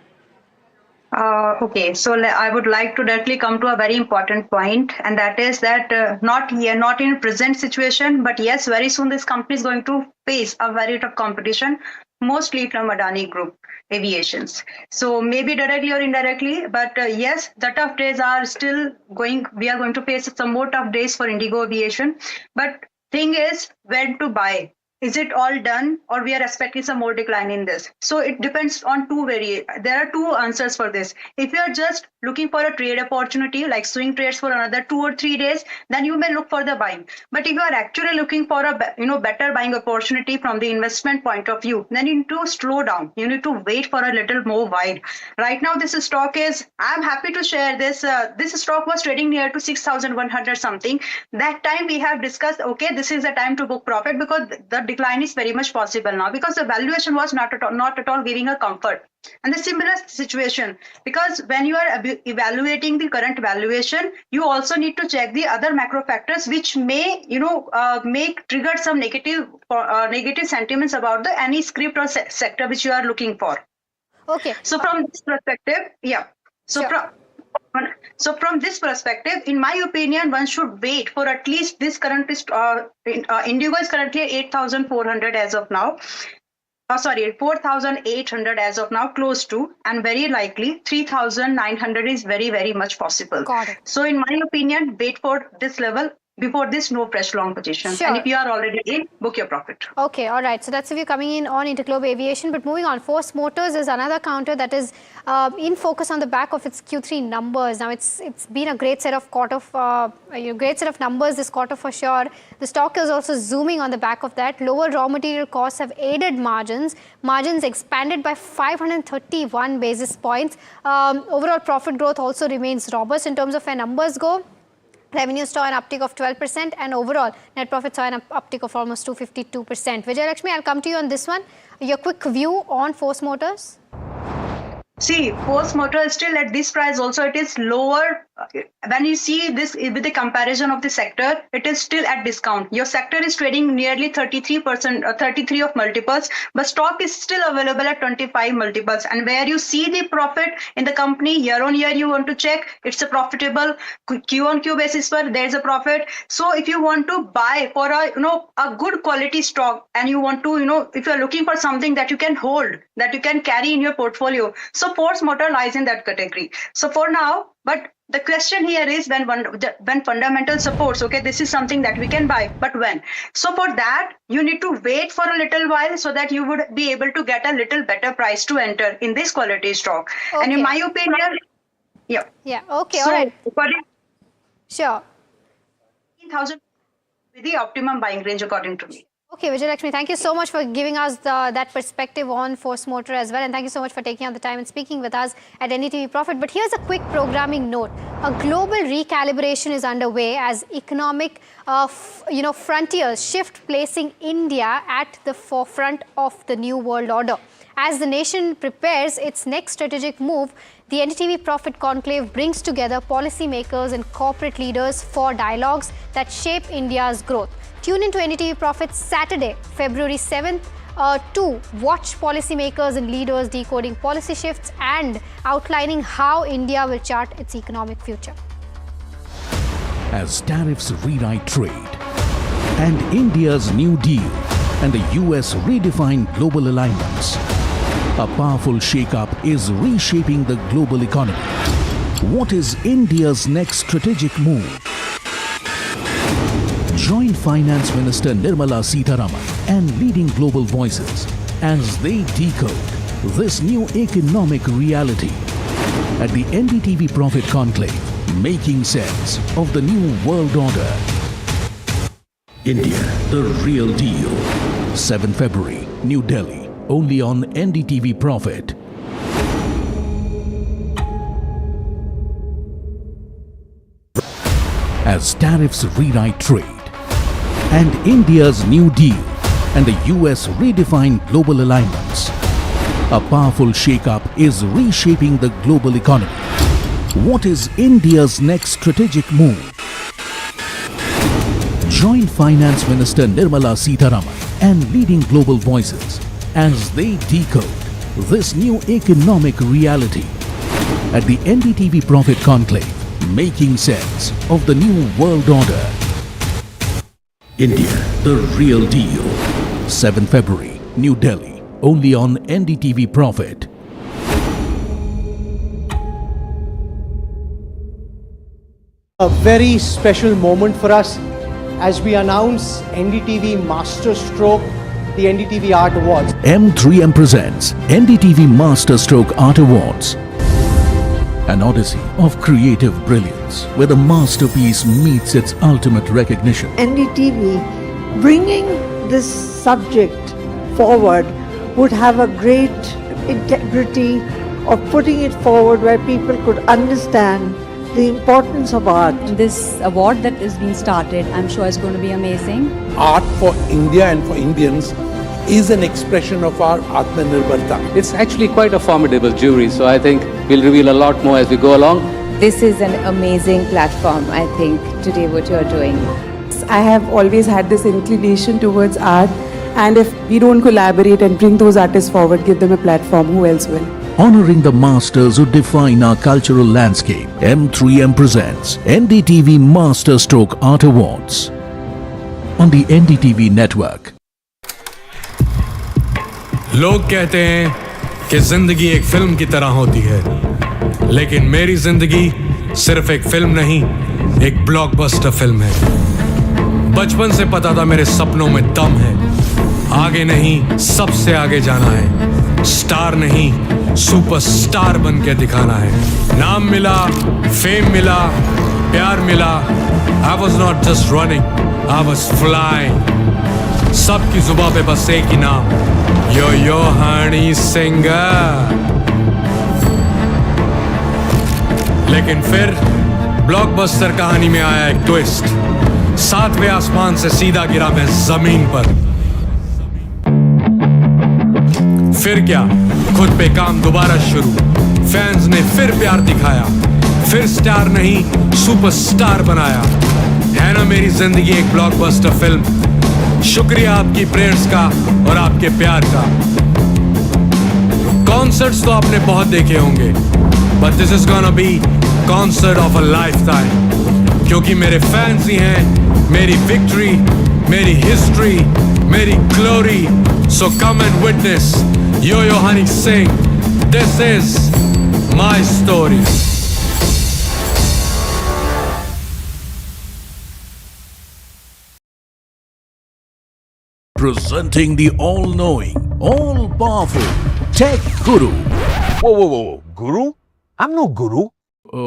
Okay, so I would like to directly come to a very important point, and that is that not in present situation, but yes, very soon this company is going to face a very tough competition, mostly from Adani Group Aviations. So maybe directly or indirectly, but yes, the tough days are still going. We are going to face some more tough days for Indigo Aviation. But thing is, when to buy? Is it all done, or we are expecting some more decline in this? So it depends on there are two answers for this. If you are just looking for a trade opportunity, like swing trades for another 2 or 3 days, then you may look for the buying. But if you are actually looking for a better buying opportunity from the investment point of view, then you need to slow down. You need to wait for a little more wide. Right now, this stock is, I'm happy to share this. This stock was trading near to 6,100 something. That time we have discussed, okay, this is the time to book profit, because the decline is very much possible now, because the valuation was not at all giving a comfort. And the similar situation, because when you are evaluating the current valuation, you also need to check the other macro factors which may trigger some negative sentiments about any script or sector which you are looking for. Okay. So from this perspective, yeah. So from this perspective, in my opinion, one should wait for at least this current Indigo is currently 8,400 as of now. 4,800 as of now, close to, and very likely 3,900 is very, very much possible. Got it. So in my opinion, wait for this level before this, no fresh long position. Sure. And if you are already in, book your profit. Okay, all right. So that's the view coming in on Interglobe Aviation. But moving on, Force Motors is another counter that is in focus on the back of its Q3 numbers. Now it's been a great set of numbers this quarter for sure. The stock is also zooming on the back of that. Lower raw material costs have aided margins. Margins expanded by 531 basis points. Overall profit growth also remains robust in terms of where numbers go. Revenue saw an uptick of 12% and overall net profit saw an uptick of almost 252%. Vijay Lakshmi, I'll come to you on this one. Your quick view on Force Motors? See, Force Motor still at this price also it is lower. When you see this with the comparison of the sector, it is still at discount. Your sector is trading nearly 33%, 33 of multiples, but stock is still available at 25 multiples. And where you see the profit in the company year on year, you want to check it's a profitable Q on Q basis where there is a profit. So if you want to buy for a good quality stock and you want to if you are looking for something that you can hold, that you can carry in your portfolio, so Force Motor lies in that category. So for now, but the question here is when fundamental supports, okay, this is something that we can buy, but when? So for that, you need to wait for a little while so that you would be able to get a little better price to enter in this quality stock. Okay. And in my opinion, yeah. Yeah, okay, so, all right. Sure. 15,000 with the optimum buying range according to me. Okay, Vijay Lakshmi, thank you so much for giving us that perspective on Force Motor as well. And thank you so much for taking out the time and speaking with us at NDTV Profit. But here's a quick programming note. A global recalibration is underway as economic frontiers shift, placing India at the forefront of the new world order. As the nation prepares its next strategic move, the NDTV Profit Conclave brings together policymakers and corporate leaders for dialogues that shape India's growth. Tune into NDTV Profit Saturday, February 7th to watch policymakers and leaders decoding policy shifts and outlining how India will chart its economic future. As tariffs rewrite trade and India's New Deal and the US redefine global alignments, a powerful shake-up is reshaping the global economy. What is India's next strategic move? Join Finance Minister Nirmala Sitharaman and leading global voices as they decode this new economic reality at the NDTV Profit Conclave, making sense of the new world order. India, the real deal. 7 February, New Delhi, only on NDTV Profit. As tariffs rewrite trade and India's New Deal and the US redefine global alignments, a powerful shake-up is reshaping the global economy. What is India's next strategic move? Join Finance Minister Nirmala Sitharaman and leading global voices as they decode this new economic reality at the NDTV Profit Conclave, making sense of the new world order. India, the real deal. 7 February, New Delhi, only on NDTV Profit. A very special moment for us as we announce NDTV Masterstroke, the NDTV Art Awards. M3M presents NDTV Masterstroke Art Awards. An odyssey of creative brilliance where the masterpiece meets its ultimate recognition. NDTV bringing this subject forward would have a great integrity of putting it forward where people could understand the importance of art. This award that is being started, I'm sure is going to be amazing. Art for India and for Indians is an expression of our Atmanirbharta. It's actually quite a formidable jury, so I think we'll reveal a lot more as we go along. This is an amazing platform, I think, today what you're doing. I have always had this inclination towards art, and if we don't collaborate and bring those artists forward, give them a platform, who else will? Honoring the masters who define our cultural landscape, M3M presents NDTV Masterstroke Art Awards on the NDTV network. लोग कहते हैं कि जिंदगी एक film की तरह होती है, लेकिन मेरी जिंदगी सिर्फ एक फिल्म नहीं, एक ब्लॉकबस्टर फिल्म है। बचपन से पता था मेरे सपनों में दम है, आगे नहीं सबसे आगे जाना है, स्टार नहीं सुपरस्टार बन के दिखाना है। नाम मिला, फेम मिला, प्यार मिला, I was not just running, I was flying। सबकी जुबां पे बस एक ही नाम, यो हनी सिंगर। लेकिन फिर ब्लॉकबस्टर कहानी में आया एक ट्विस्ट, 7वें आसमान से सीधा गिरा मैं जमीन पर। फिर क्या, खुद पे काम दोबारा शुरू, फैंस ने फिर प्यार दिखाया, फिर स्टार नहीं सुपरस्टार बनाया। है ना मेरी जिंदगी एक ब्लॉकबस्टर फिल्म। शुक्रिया आपकी प्रेयर्स का और आपके प्यार का। कॉन्सर्ट्स तो आपने बहुत देखे होंगे, but this is gonna be concert of a lifetime, क्योंकि मेरे फैंस ही हैं मेरी विक्ट्री, मेरी हिस्ट्री, मेरी glory. So come and witness Yo Honey Singh, this is my story. Presenting the all-knowing, all-powerful Tech Guru. Whoa. Guru? I'm no guru.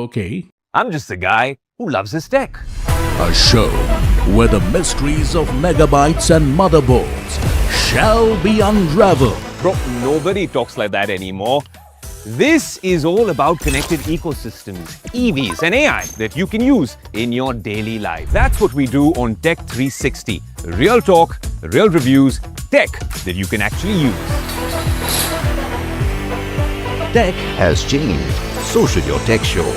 Okay. I'm just a guy who loves his tech. A show where the mysteries of megabytes and motherboards shall be unraveled. Bro, nobody talks like that anymore. This is all about connected ecosystems, EVs and AI that you can use in your daily life. That's what we do on Tech 360. Real talk, real reviews, tech that you can actually use. Tech has changed. So should your tech show.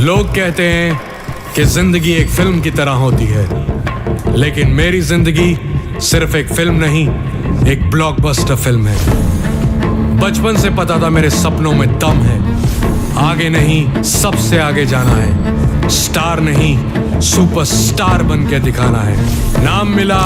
लोग कहते हैं कि जिंदगी एक film की तरह होती है, लेकिन मेरी जिंदगी सिर्फ एक फिल्म नहीं, एक ब्लॉकबस्टर फिल्म है। बचपन से पता था मेरे सपनों में दम है, आगे नहीं सबसे आगे जाना है, स्टार नहीं सुपरस्टार बन के दिखाना है। नाम मिला।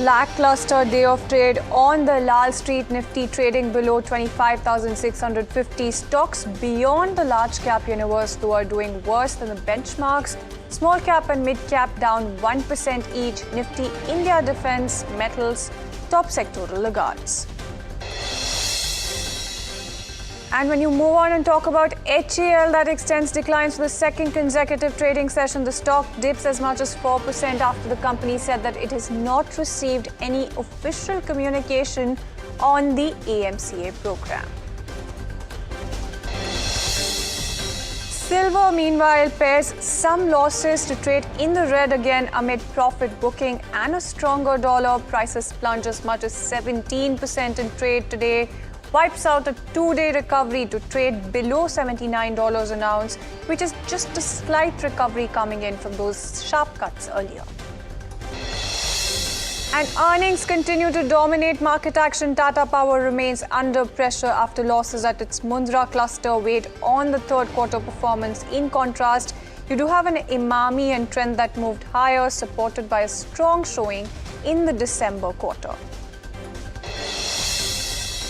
Lackluster day of trade on the Lal Street, Nifty trading below 25,650. Stocks beyond the large cap universe though are doing worse than the benchmarks. Small cap and mid cap down 1% each. Nifty, India Defence, Metals, top sectoral laggards. And when you move on and talk about HAL, that extends declines for the second consecutive trading session. The stock dips as much as 4% after the company said that it has not received any official communication on the AMCA program. Silver, meanwhile, pairs some losses to trade in the red again amid profit booking and a stronger dollar. Prices plunge as much as 17% in trade today. Wipes out a two-day recovery to trade below $79 an ounce, which is just a slight recovery coming in from those sharp cuts earlier. And earnings continue to dominate market action. Tata Power remains under pressure after losses at its Mundra cluster weighed on the third quarter performance. In contrast, you do have an Emami and trend that moved higher, supported by a strong showing in the December quarter.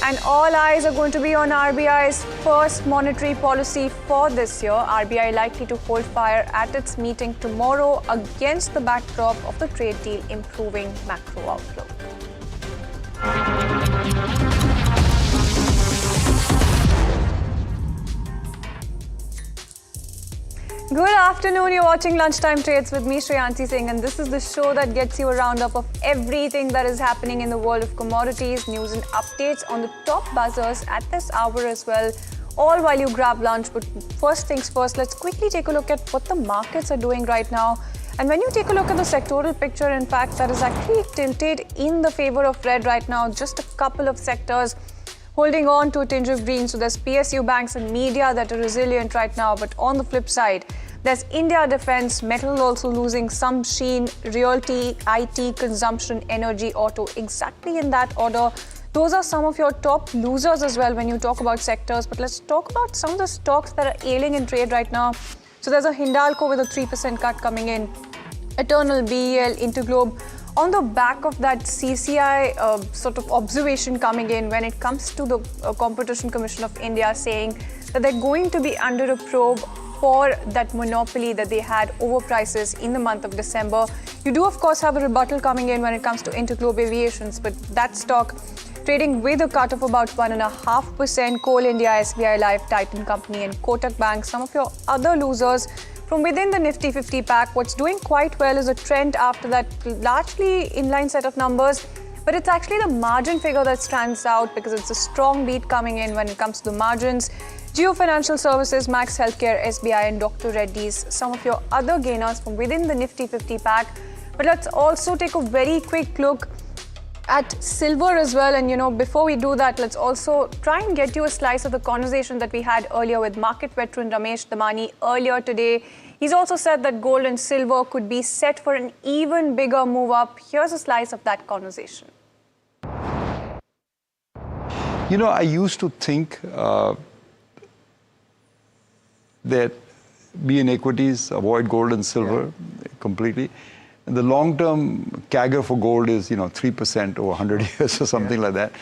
And all eyes are going to be on RBI's first monetary policy for this year. RBI likely to hold fire at its meeting tomorrow against the backdrop of the trade deal improving macro outlook. afternoon. You're watching Lunchtime Trades with me, Shreyanti Singh, and this is the show that gets you a roundup of everything that is happening in the world of commodities, news and updates on the top buzzers at this hour as well, all while you grab lunch. But first things first, let's quickly take a look at what the markets are doing right now. And when you take a look at the sectoral picture, in fact, that is actually tilted in the favor of red right now. Just a couple of sectors holding on to a tinge of green. So there's PSU banks and media that are resilient right now. But on the flip side, there's India Defence, metal also losing some sheen, realty, IT, consumption, energy, auto, exactly in that order. Those are some of your top losers as well when you talk about sectors. But let's talk about some of the stocks that are ailing in trade right now. So there's a Hindalco with a 3% cut coming in, Eternal, BEL, Interglobe, on the back of that CCI sort of observation coming in when it comes to the Competition Commission of India saying that they're going to be under a probe for that monopoly that they had over prices in the month of December. You do, of course, have a rebuttal coming in when it comes to Interglobe Aviations, but that stock trading with a cut of about 1.5%. Coal India, SBI Life, Titan Company and Kotak Bank. Some of your other losers from within the Nifty 50 pack. What's doing quite well is a trend after that largely inline set of numbers, but it's actually the margin figure that stands out because it's a strong beat coming in when it comes to the margins. Jio Financial Services, Max Healthcare, SBI and Dr. Reddy's, some of your other gainers from within the Nifty 50 pack. But let's also take a very quick look at silver as well. And before we do that, let's also try and get you a slice of the conversation that we had earlier with market veteran Ramesh Damani earlier today. He's also said that gold and silver could be set for an even bigger move up. Here's a slice of that conversation. I used to think that be in equities, avoid gold and silver completely. And the long-term CAGR for gold is, 3% over 100 years or something like that.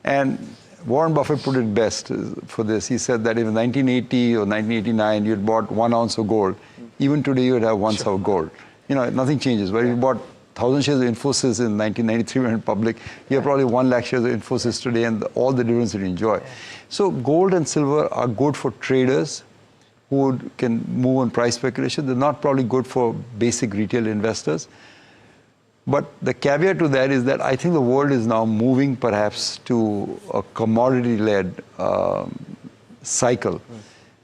And Warren Buffett put it best for this. He said that if in 1980 or 1989 you had bought 1 ounce of gold, even today you would have 1 ounce of gold. Nothing changes. But if you bought 1,000 shares of Infosys in 1993 when it went public, you have probably 1 lakh shares of Infosys today and all the dividends that you enjoy. So gold and silver are good for traders who can move on price speculation. They're not probably good for basic retail investors. But the caveat to that is that I think the world is now moving perhaps to a commodity-led cycle.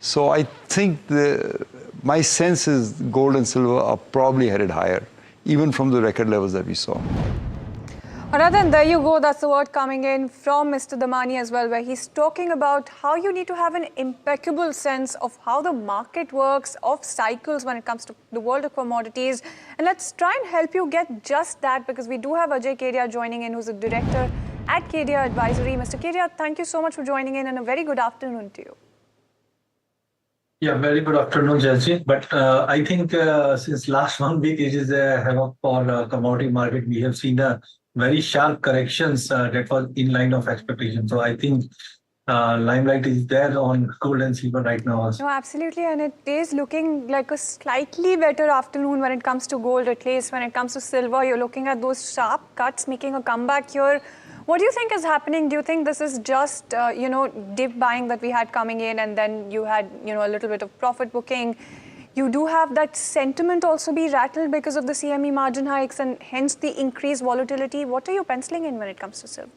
So I think my sense is gold and silver are probably headed higher, even from the record levels that we saw. Then there you go. That's the word coming in from Mr. Damani as well, where he's talking about how you need to have an impeccable sense of how the market works, of cycles when it comes to the world of commodities. And let's try and help you get just that, because we do have Ajay Kedia joining in, who's a director at Kedia Advisory. Mr. Kedia, thank you so much for joining in and a very good afternoon to you. Yeah, very good afternoon, Jansi. But I think since last 1 week, it is a havoc for commodity market. We have seen a very sharp corrections that was in line of expectation. So I think limelight is there on gold and silver right now also. No, absolutely. And it is looking like a slightly better afternoon when it comes to gold, at least when it comes to silver. You're looking at those sharp cuts making a comeback here. What do you think is happening? Do you think this is just, dip buying that we had coming in and then you had, a little bit of profit booking? You do have that sentiment also be rattled because of the CME margin hikes and hence the increased volatility. What are you penciling in when it comes to silver?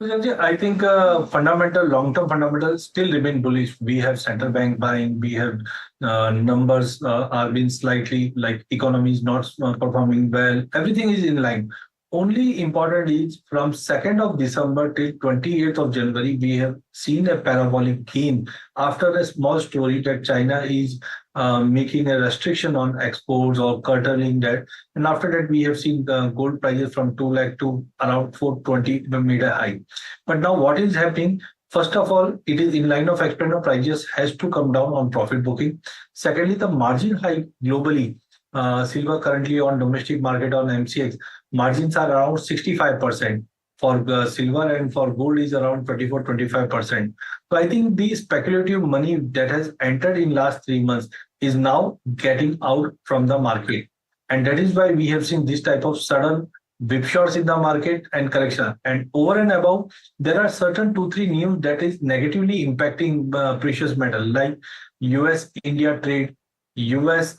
I think long-term fundamentals still remain bullish. We have central bank buying. We have numbers are being slightly like economies not performing well. Everything is in line. Only important is from 2nd of December till 28th of January, we have seen a parabolic gain after a small story that China is making a restriction on exports or curtailing that. And after that, we have seen the gold prices from 2 lakh to around 420 made a high. But now what is happening? First of all, it is in line of expected prices has to come down on profit booking. Secondly, the margin hike globally. Silver currently on domestic market on MCX, margins are around 65% for silver and for gold is around 24-25%. So I think the speculative money that has entered in last 3 months is now getting out from the market. And that is why we have seen this type of sudden whipshots in the market and correction. And over and above, there are certain 2-3 news that is negatively impacting precious metal like US-India trade, US,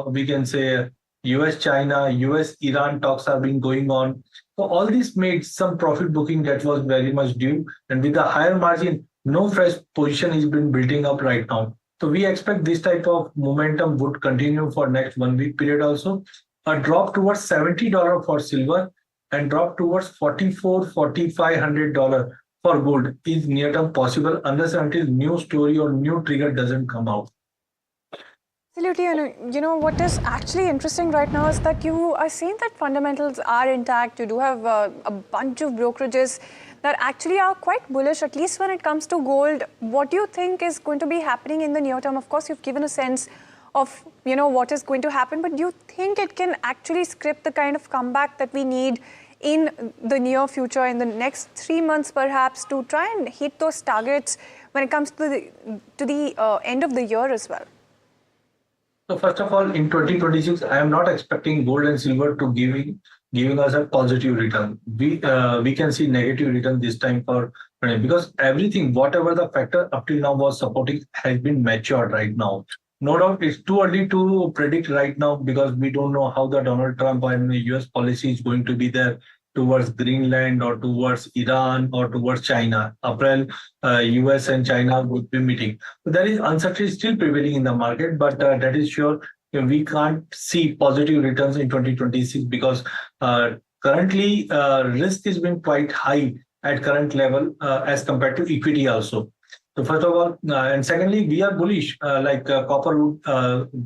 we can say US-China, US-Iran talks have been going on. So all this made some profit booking that was very much due. And with the higher margin, no fresh position is been building up right now. So we expect this type of momentum would continue for next 1 week period also. A drop towards $70 for silver and drop towards $4,500 for gold is near term possible unless until new story or new trigger doesn't come out. Absolutely, and you know what is actually interesting right now is that you are seeing that fundamentals are intact. You do have a bunch of brokerages that actually are quite bullish, at least when it comes to gold. What do you think is going to be happening in the near term? Of course, you've given a sense of what is going to happen, but do you think it can actually script the kind of comeback that we need in the near future, in the next 3 months perhaps, to try and hit those targets when it comes to the end of the year as well? So first of all, in 2026, I am not expecting gold and silver to giving us a positive return. We can see negative return this time because everything, whatever the factor up till now was supporting, has been matured right now. No doubt, it's too early to predict right now because we don't know how the Donald Trump and the US policy is going to be there towards Greenland or towards Iran or towards China. April, US and China would be meeting. So there is uncertainty still prevailing in the market, but that is sure we can't see positive returns in 2026 because currently risk is being quite high at current level as compared to equity also. So first of all, and secondly, we are bullish. Gold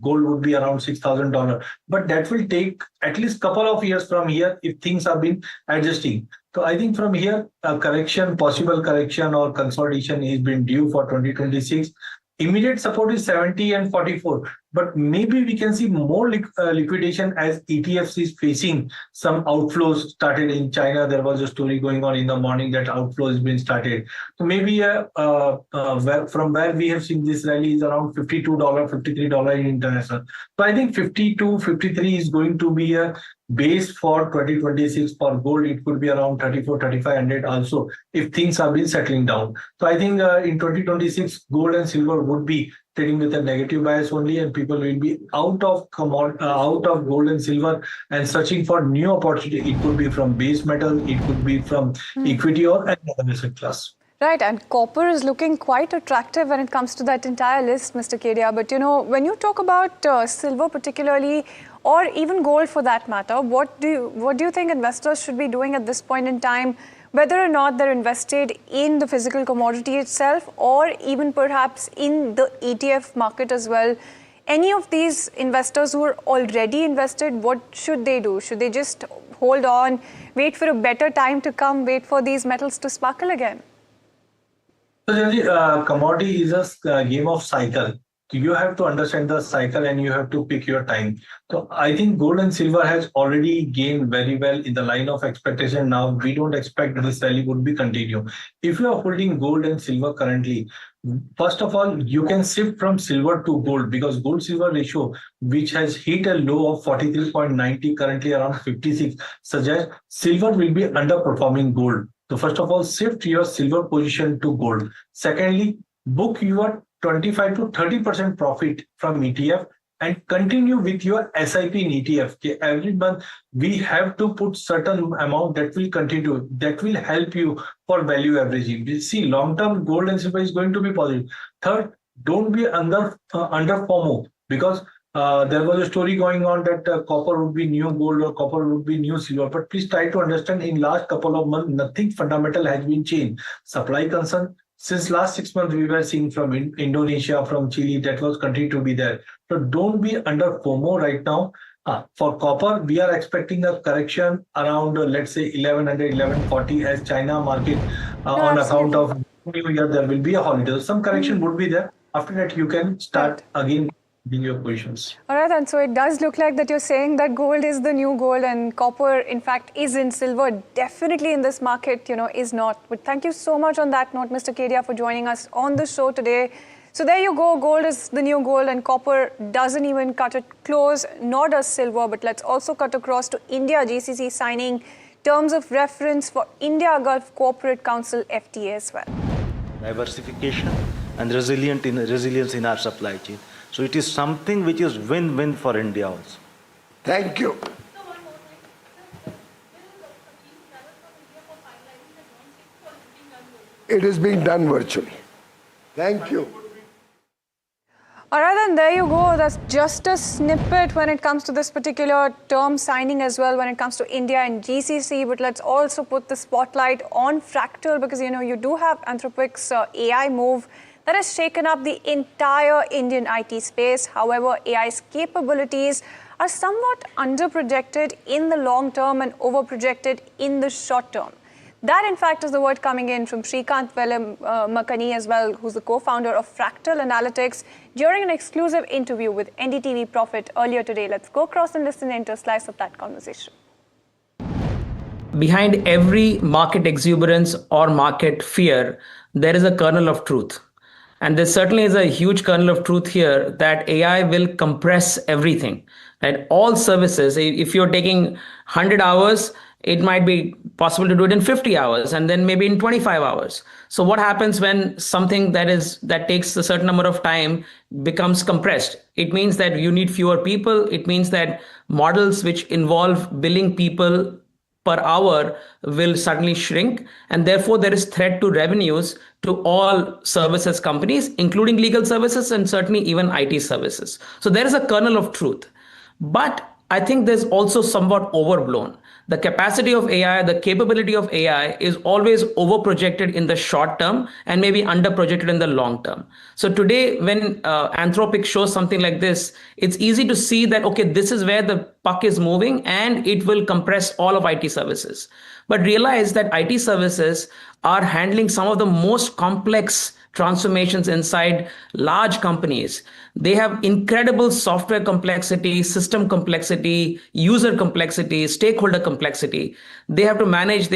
would be around $6,000, but that will take at least couple of years from here if things have been adjusting. So I think from here, a possible correction or consolidation is been due for 2026. Immediate support is 70 and 44, but maybe we can see more liquidation as ETFs is facing some outflows started in China. There was a story going on in the morning that outflow has been started. So maybe from where we have seen this rally is around $52, $53 in international. So I think 52, 53 is going to be a base for 2026 for gold. It could be around 34, 3500 also if things have been settling down. So I think in 2026, gold and silver would be trading with a negative bias only, and people will be out of gold and silver and searching for new opportunity. It could be from base metal, it could be from equity or any other asset class. Right, and copper is looking quite attractive when it comes to that entire list, Mr. Kedia. But when you talk about silver particularly, or even gold for that matter, what do you think investors should be doing at this point in time, whether or not they're invested in the physical commodity itself or even perhaps in the ETF market as well? Any of these investors who are already invested, what should they do? Should they just hold on, wait for a better time to come, wait for these metals to sparkle again? So, commodity is a game of cycle. You have to understand the cycle and you have to pick your time. So I think gold and silver has already gained very well in the line of expectation. Now we don't expect this rally would be continue. If you are holding gold and silver currently, first of all, you can shift from silver to gold because gold silver ratio, which has hit a low of 43.90, currently around 56, suggests silver will be underperforming gold. So first of all, shift your silver position to gold. Secondly, book your 25 to 30% profit from ETF and continue with your SIP in ETF. Okay, every month we have to put certain amount that will continue, that will help you for value averaging. We see long-term gold and silver is going to be positive. Third, don't be under FOMO because there was a story going on that copper would be new gold or copper would be new silver. But please try to understand in last couple of months, nothing fundamental has been changed. Supply concern, since last 6 months, we were seeing from Indonesia, from Chile, that was continuing to be there. So don't be under FOMO right now. For copper, we are expecting a correction around, let's say, 1100, 1140 as China market on account of New Year, there will be a holiday. Some correction would be there. After that, you can start again in your positions. All right, and so it does look like that you're saying that gold is the new gold and copper, in fact, is in silver. Definitely in this market, is not. But thank you so much on that note, Mr. Kedia, for joining us on the show today. So there you go, gold is the new gold and copper doesn't even cut it close, nor does silver. But let's also cut across to India, GCC signing terms of reference for India Gulf Cooperate Council FTA as well. Diversification and resilience in our supply chain. So it is something which is win-win for India also. Thank you. It is being done virtually. Thank you. All right, then there you go. That's just a snippet when it comes to this particular term signing as well when it comes to India and GCC. But let's also put the spotlight on Fractal because, you know, you do have Anthropic's AI move that has shaken up the entire Indian IT space. However, AI's capabilities are somewhat underprojected in the long term and overprojected in the short term. That, in fact, is the word coming in from Shrikant Makani as well, who's the co-founder of Fractal Analytics, during an exclusive interview with NDTV Profit earlier today. Let's go across and listen into a slice of that conversation. Behind every market exuberance or market fear, there is a kernel of truth. And there certainly is a huge kernel of truth here that AI will compress everything. And all services, if you're taking 100 hours, it might be possible to do it in 50 hours and then maybe in 25 hours. So what happens when something that takes a certain number of time becomes compressed? It means that you need fewer people. It means that models which involve billing people per hour will suddenly shrink. And therefore, there is threat to revenues to all services companies, including legal services and certainly even IT services. So there is a kernel of truth. But I think there's also somewhat overblown. The capacity of AI, the capability of AI is always overprojected in the short term and maybe underprojected in the long term. So today, when Anthropic shows something like this, it's easy to see that, okay, this is where the puck is moving and it will compress all of IT services. But realize that IT services are handling some of the most complex transformations inside large companies. They have incredible software complexity, system complexity, user complexity, stakeholder complexity. They have to manage,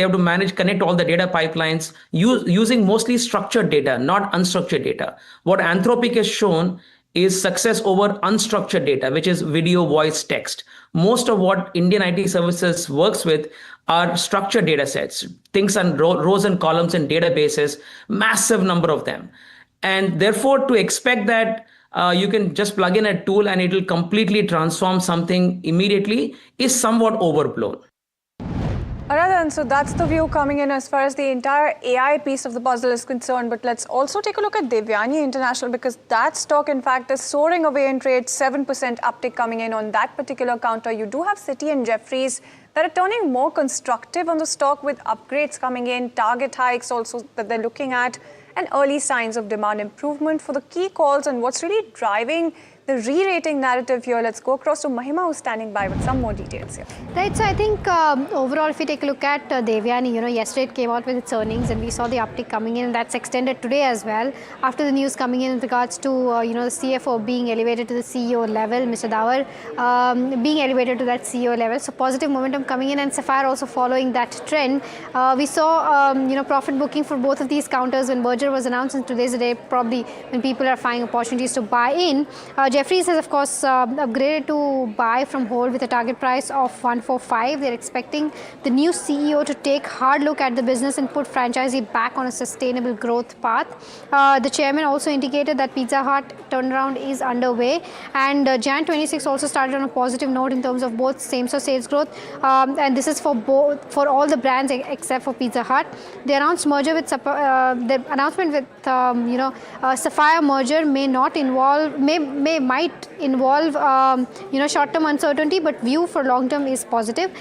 connect all the data pipelines using mostly structured data, not unstructured data. What Anthropic has shown is success over unstructured data, which is video, voice, text. Most of what Indian IT services works with are structured data sets, things on rows and columns in databases, massive number of them. And therefore, to expect that you can just plug in a tool and it will completely transform something immediately is somewhat overblown. Alright, so that's the view coming in as far as the entire AI piece of the puzzle is concerned. But let's also take a look at Devyani International because that stock, in fact, is soaring away in trade, 7% uptick coming in on that particular counter. You do have Citi and Jefferies that are turning more constructive on the stock with upgrades coming in, target hikes also that they're looking at, and early signs of demand improvement for the key calls and what's really driving the re-rating narrative here. Let's go across to Mahima, who's standing by with some more details here. Right, so I think overall, if we take a look at Devyani, yesterday it came out with its earnings and we saw the uptick coming in, and that's extended today as well. After the news coming in regards to, the CFO being elevated to the CEO level, Mr. Dawar being elevated to that CEO level. So positive momentum coming in, and Sapphire also following that trend. We saw, profit booking for both of these counters when merger was announced, and today's the day probably when people are finding opportunities to buy in. Jefferies has, of course, upgraded to buy from hold with a target price of 145. They're expecting the new CEO to take a hard look at the business and put franchisee back on a sustainable growth path. The chairman also indicated that Pizza Hut turnaround is underway, and Jan 26 also started on a positive note in terms of both same-store sales growth, and this is for all the brands except for Pizza Hut. The announced merger with the announcement with Sapphire merger might involve short-term uncertainty, but view for long-term is positive.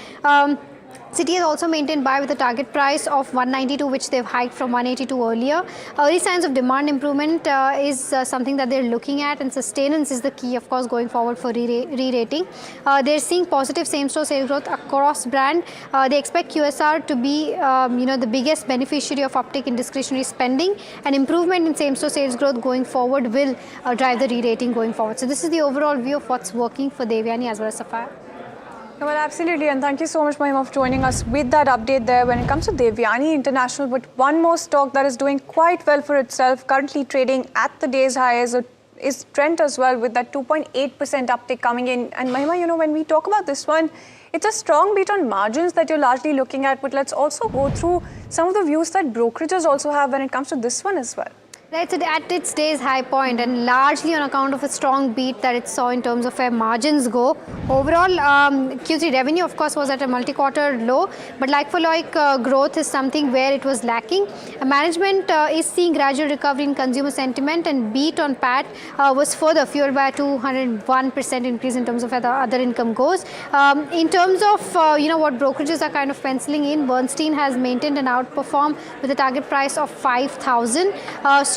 Citi has also maintained buy with a target price of 192, which they've hiked from 182 earlier. Early signs of demand improvement is something that they're looking at, and sustenance is the key, of course, going forward for re-rating. They're seeing positive same-store sales growth across brand. They expect QSR to be, the biggest beneficiary of uptick in discretionary spending, and improvement in same-store sales growth going forward will drive the re-rating going forward. So this is the overall view of what's working for Devyani as well as Sapphire. Well, absolutely, and thank you so much, Mahima, for joining us with that update there when it comes to Devyani International. But one more stock that is doing quite well for itself, currently trading at the day's high, is Trent as well, with that 2.8% uptick coming in. And Mahima, when we talk about this one, it's a strong beat on margins that you're largely looking at, but let's also go through some of the views that brokerages also have when it comes to this one as well. Right, so at its day's high point and largely on account of a strong beat that it saw in terms of where margins go. Overall, Q3 revenue, of course, was at a multi-quarter low, but like-for-like growth is something where it was lacking. Management is seeing gradual recovery in consumer sentiment, and beat on PAT was further fueled by a 201% increase in terms of where the other income goes. In terms of what brokerages are kind of penciling in, Bernstein has maintained an outperform with a target price of 5,000.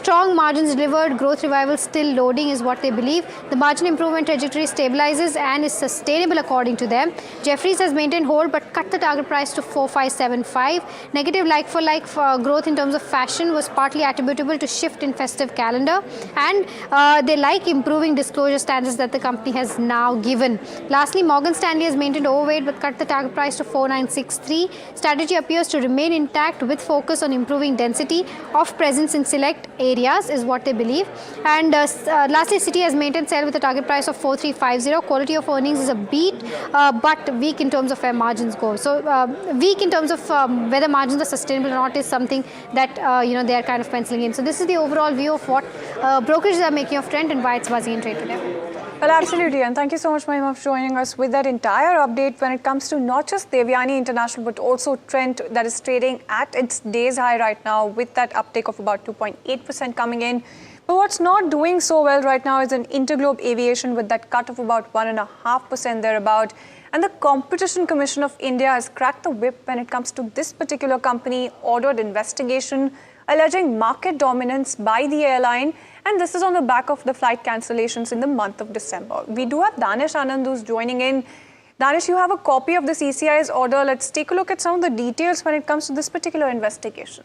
Strong margins delivered, growth revival still loading is what they believe. The margin improvement trajectory stabilizes and is sustainable according to them. Jefferies has maintained hold but cut the target price to 4,575. Negative like-for-like growth in terms of fashion was partly attributable to shift in festive calendar, and they like improving disclosure standards that the company has now given. Lastly, Morgan Stanley has maintained overweight but cut the target price to 4,963. Strategy appears to remain intact with focus on improving density of presence in select areas is what they believe. And lastly, Citi has maintained sell with a target price of 4,350. Quality of earnings is a beat, but weak in terms of where margins go. So weak in terms of whether margins are sustainable or not is something that they are kind of penciling in. So this is the overall view of what brokerages are making of trend and why it's buzzy in trade today. Well, absolutely. And thank you so much, Mahima, for joining us with that entire update when it comes to not just Devyani International, but also Trent that is trading at its day's high right now with that uptick of about 2.8% coming in. But what's not doing so well right now is an Interglobe Aviation with that cut of about 1.5% thereabout. And the Competition Commission of India has cracked the whip when it comes to this particular company, ordered investigation alleging market dominance by the airline. And this is on the back of the flight cancellations in the month of December. We do have Danish Anand who's joining in. Danish, you have a copy of the CCI's order. Let's take a look at some of the details when it comes to this particular investigation.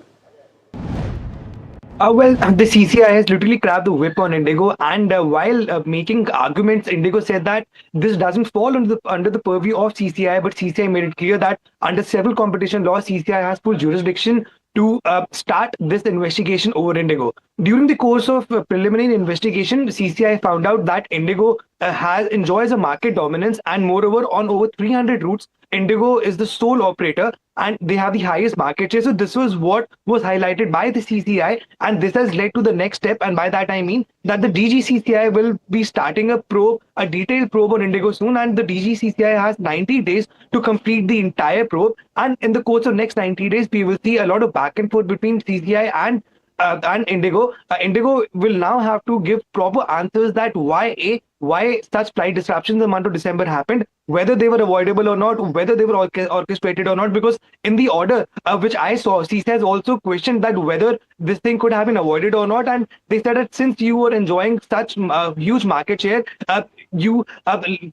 Well, the CCI has literally cracked the whip on Indigo, and while making arguments, Indigo said that this doesn't fall under the purview of CCI, but CCI made it clear that under several competition laws, CCI has full jurisdiction to start this investigation over Indigo. During the course of preliminary investigation, CCI found out that Indigo enjoys a market dominance, and moreover, on over 300 routes, Indigo is the sole operator and they have the highest market share. So this was what was highlighted by the CCI, and this has led to the next step. And by that I mean that the DGCCI will be starting a probe, a detailed probe on Indigo soon, and the DGCCI has 90 days to complete the entire probe. And in the course of next 90 days, we will see a lot of back and forth between CCI and Indigo. Indigo will now have to give proper answers that why such flight disruptions in the month of December happened, whether they were avoidable or not, whether they were orchestrated or not. Because in the order which I saw, CCI has also questioned that whether this thing could have been avoided or not, and they said that since you were enjoying such huge market share, you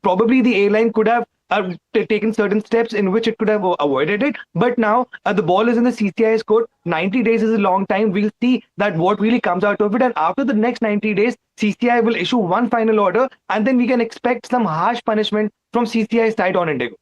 probably the airline could have taken certain steps in which it could have avoided it. But now the ball is in the CCI's court. 90 days is a long time. We'll see that what really comes out of it, and after the next 90 days, CCI will issue one final order, and then we can expect some harsh punishment from CCI's side on Indigo.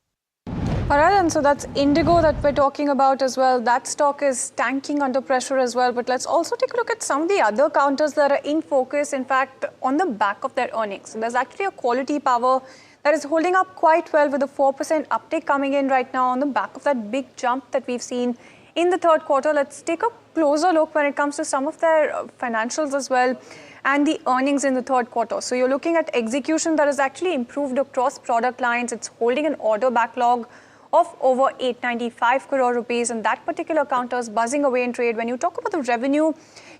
All right, and so that's Indigo that we're talking about as well. That stock is tanking under pressure as well. But let's also take a look at some of the other counters that are in focus, in fact, on the back of their earnings. So there's actually a Quality Power that is holding up quite well with a 4% uptick coming in right now on the back of that big jump that we've seen in the third quarter. Let's take a closer look when it comes to some of their financials as well and the earnings in the third quarter. So you're looking at execution that has actually improved across product lines. It's holding an order backlog of over 895 crore rupees, and that particular counter is buzzing away in trade. When you talk about the revenue,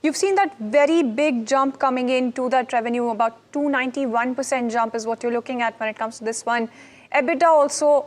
you've seen that very big jump coming into that revenue. About 291% jump is what you're looking at when it comes to this one. EBITDA also,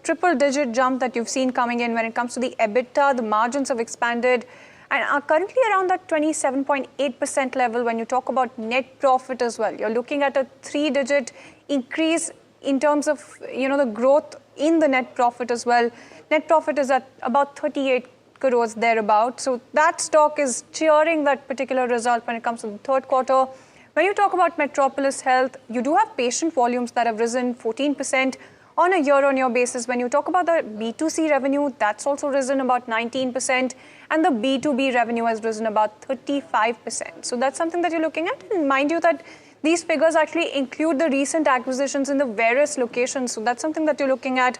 triple digit jump that you've seen coming in when it comes to the EBITDA. The margins have expanded and are currently around that 27.8% level. When you talk about net profit as well, you're looking at a 3-digit increase in terms of the growth in the net profit as well. Net profit is at about 38 crores thereabout. So that stock is cheering that particular result when it comes to the third quarter. When you talk about Metropolis Health, you do have patient volumes that have risen 14% on a year-on-year basis. When you talk about the B2C revenue, that's also risen about 19%, and the B2B revenue has risen about 35%. So that's something that you're looking at. And mind you that these figures actually include the recent acquisitions in the various locations. So that's something that you're looking at.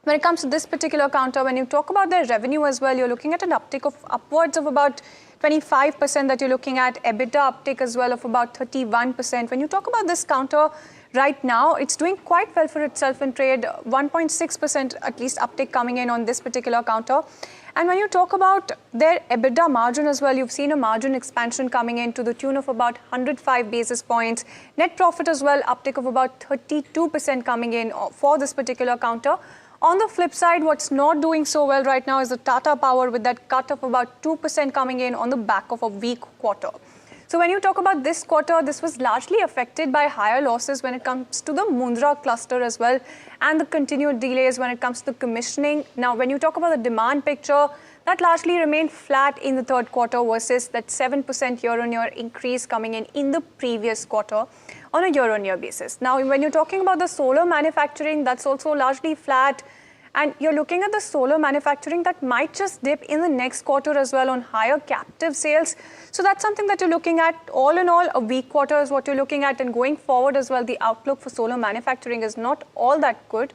When it comes to this particular counter, when you talk about their revenue as well, you're looking at an uptick of upwards of about 25% that you're looking at, EBITDA uptick as well of about 31%. When you talk about this counter right now, it's doing quite well for itself in trade, 1.6% at least uptick coming in on this particular counter. And when you talk about their EBITDA margin as well, you've seen a margin expansion coming in to the tune of about 105 basis points. Net profit as well, uptick of about 32% coming in for this particular counter. On the flip side, what's not doing so well right now is the Tata Power, with that cut of about 2% coming in on the back of a weak quarter. So when you talk about this quarter, this was largely affected by higher losses when it comes to the Mundra cluster as well, and the continued delays when it comes to the commissioning. Now, when you talk about the demand picture, that largely remained flat in the third quarter versus that 7% year-on-year increase coming in the previous quarter on a year-on-year basis. Now, when you're talking about the solar manufacturing, that's also largely flat. And you're looking at the solar manufacturing that might just dip in the next quarter as well on higher captive sales. So that's something that you're looking at. All in all, a weak quarter is what you're looking at. And going forward as well, the outlook for solar manufacturing is not all that good.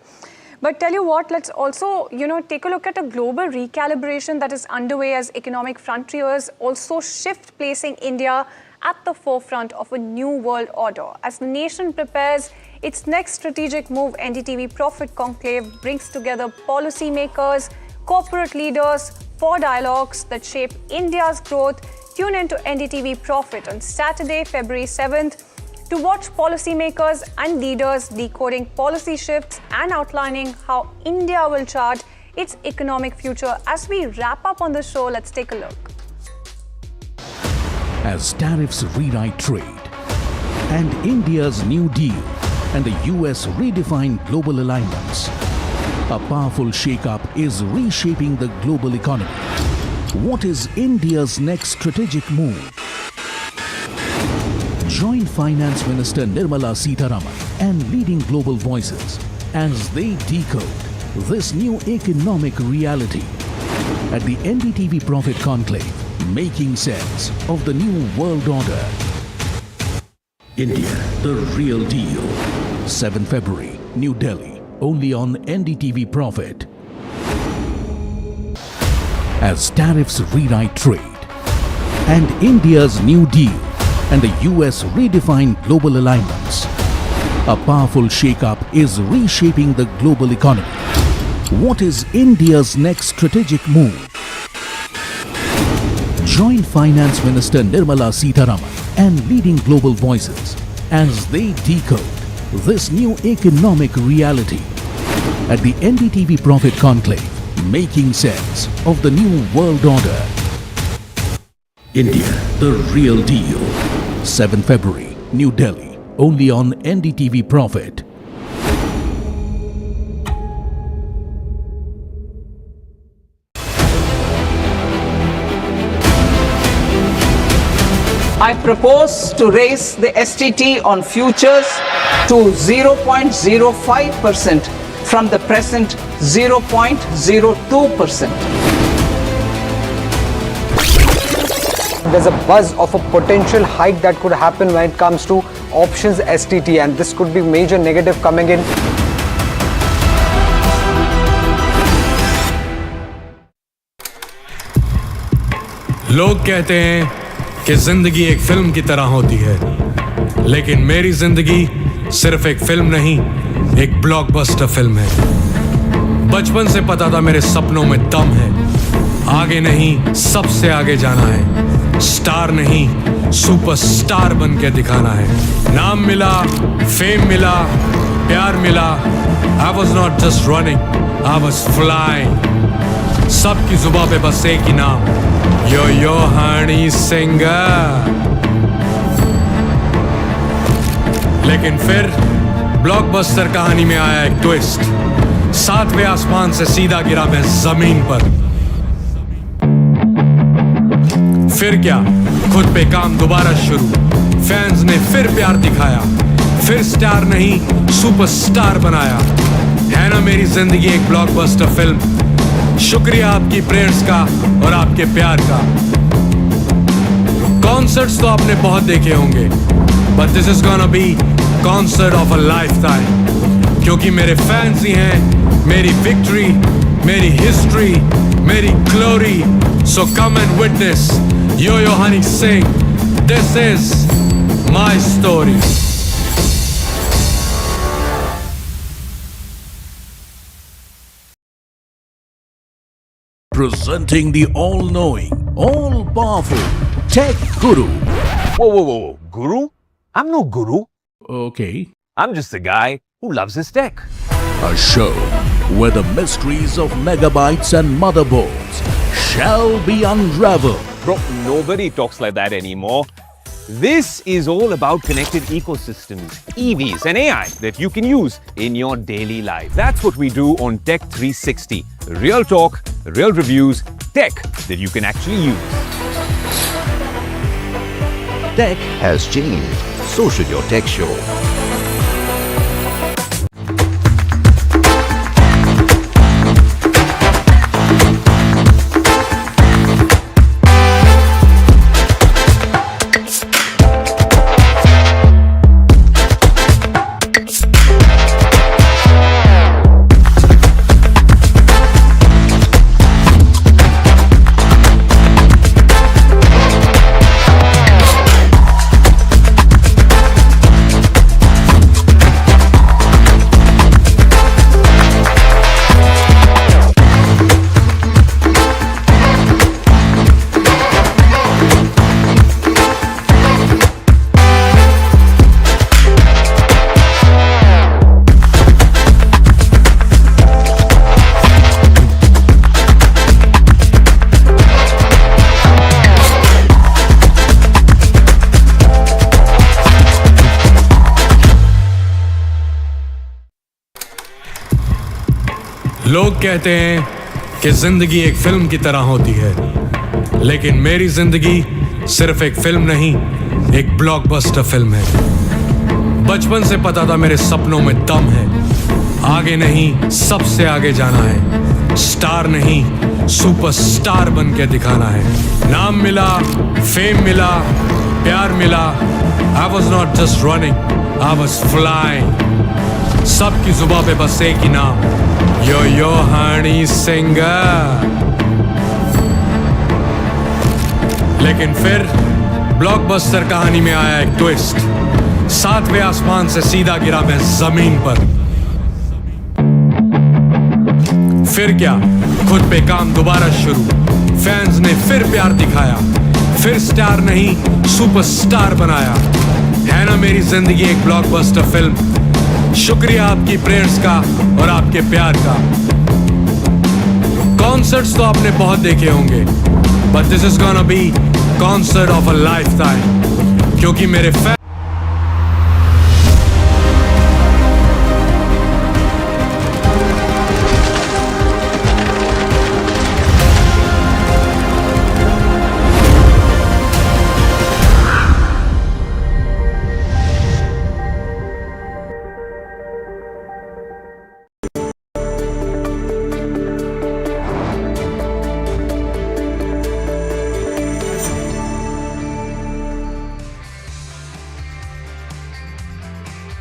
But tell you what, let's also, take a look at a global recalibration that is underway as economic frontiers also shift, placing India at the forefront of a new world order. As the nation prepares its next strategic move, NDTV Profit Conclave brings together policymakers, corporate leaders for dialogues that shape India's growth. Tune into NDTV Profit on Saturday, February 7th to watch policymakers and leaders decoding policy shifts and outlining how India will chart its economic future. As we wrap up on the show, let's take a look. As tariffs rewrite trade and India's New Deal and the US redefine global alignments, a powerful shake-up is reshaping the global economy. What is India's next strategic move? Join Finance Minister Nirmala Sitharaman and leading global voices as they decode this new economic reality at the NDTV Profit Conclave, making sense of the new world order. India, the real deal. 7 February, New Delhi, only on NDTV Profit. As tariffs rewrite trade and India's New Deal and the US redefine global alignments, a powerful shake-up is reshaping the global economy. What is India's next strategic move? Join Finance Minister Nirmala Sitharaman and leading global voices as they decode this new economic reality at the NDTV Profit Conclave, making sense of the new world order. India, the real deal. 7 February, New Delhi, only on NDTV Profit. I propose to raise the STT on futures to 0.05% from the present 0.02%. There's a buzz of a potential hike that could happen when it comes to options STT, and this could be major negative coming in. लोग कहते हैं कि जिंदगी एक film की तरह होती है, लेकिन मेरी जिंदगी सिर्फ एक फिल्म नहीं, एक ब्लॉकबस्टर फिल्म है। बचपन से पता था मेरे सपनों में दम है, आगे नहीं सबसे आगे जाना है, स्टार नहीं सुपरस्टार बन के दिखाना है। नाम मिला, फेम मिला, प्यार मिला, I was not just running, I was flying। सबकी जुबां पे बस एक ही नाम, यो हनी सिंगर। लेकिन फिर ब्लॉकबस्टर कहानी में आया एक ट्विस्ट, 7वें आसमान से सीधा गिरा मैं जमीन पर। फिर क्या, खुद पे काम दोबारा शुरू, फैंस ने फिर प्यार दिखाया, फिर स्टार नहीं सुपरस्टार बनाया। है ना मेरी जिंदगी एक ब्लॉकबस्टर फिल्म। शुक्रिया आपकी प्रेयर्स का और आपके प्यार का। कॉन्सर्ट्स तो आपने बहुत देखे होंगे, but this is gonna be concert of a life time, क्योंकि मेरे फैंस ही हैं मेरी victory, मेरी history, मेरी glory. So come and witness Yo-Yo Honey sing. This is my story. Presenting the all-knowing, all-powerful Tech Guru. Whoa. Guru? I'm no guru. Okay. I'm just a guy who loves his tech. A show where the mysteries of megabytes and motherboards shall be unraveled. Bro, nobody talks like that anymore. This is all about connected ecosystems, EVs and AI that you can use in your daily life. That's what we do on Tech 360. Real talk, real reviews, tech that you can actually use. Tech has changed. So should your tech show. लोग कहते हैं कि जिंदगी एक film की तरह होती है, लेकिन मेरी जिंदगी सिर्फ एक फिल्म नहीं, एक ब्लॉकबस्टर फिल्म है। बचपन से पता था मेरे सपनों में दम है, आगे नहीं सबसे आगे जाना है, स्टार नहीं सुपरस्टार बन के दिखाना है। नाम मिला, फेम मिला, प्यार मिला, I was not just running, I was flying। सबकी जुबां पे बस एक ही नाम, यो-यो हनी सिंगर। लेकिन फिर ब्लॉकबस्टर कहानी में आया एक ट्विस्ट, 7वें आसमान से सीधा गिरा मैं जमीन पर। फिर क्या, खुद पे काम दोबारा शुरू, फैंस ने फिर प्यार दिखाया, फिर स्टार नहीं सुपरस्टार बनाया। है ना मेरी जिंदगी एक ब्लॉकबस्टर फिल्म। शुक्रिया आपकी प्रेयर्स का और आपके प्यार का। कॉन्सर्ट्स तो आपने बहुत देखे होंगे, but this is gonna be concert of a life time, क्योंकि मेरे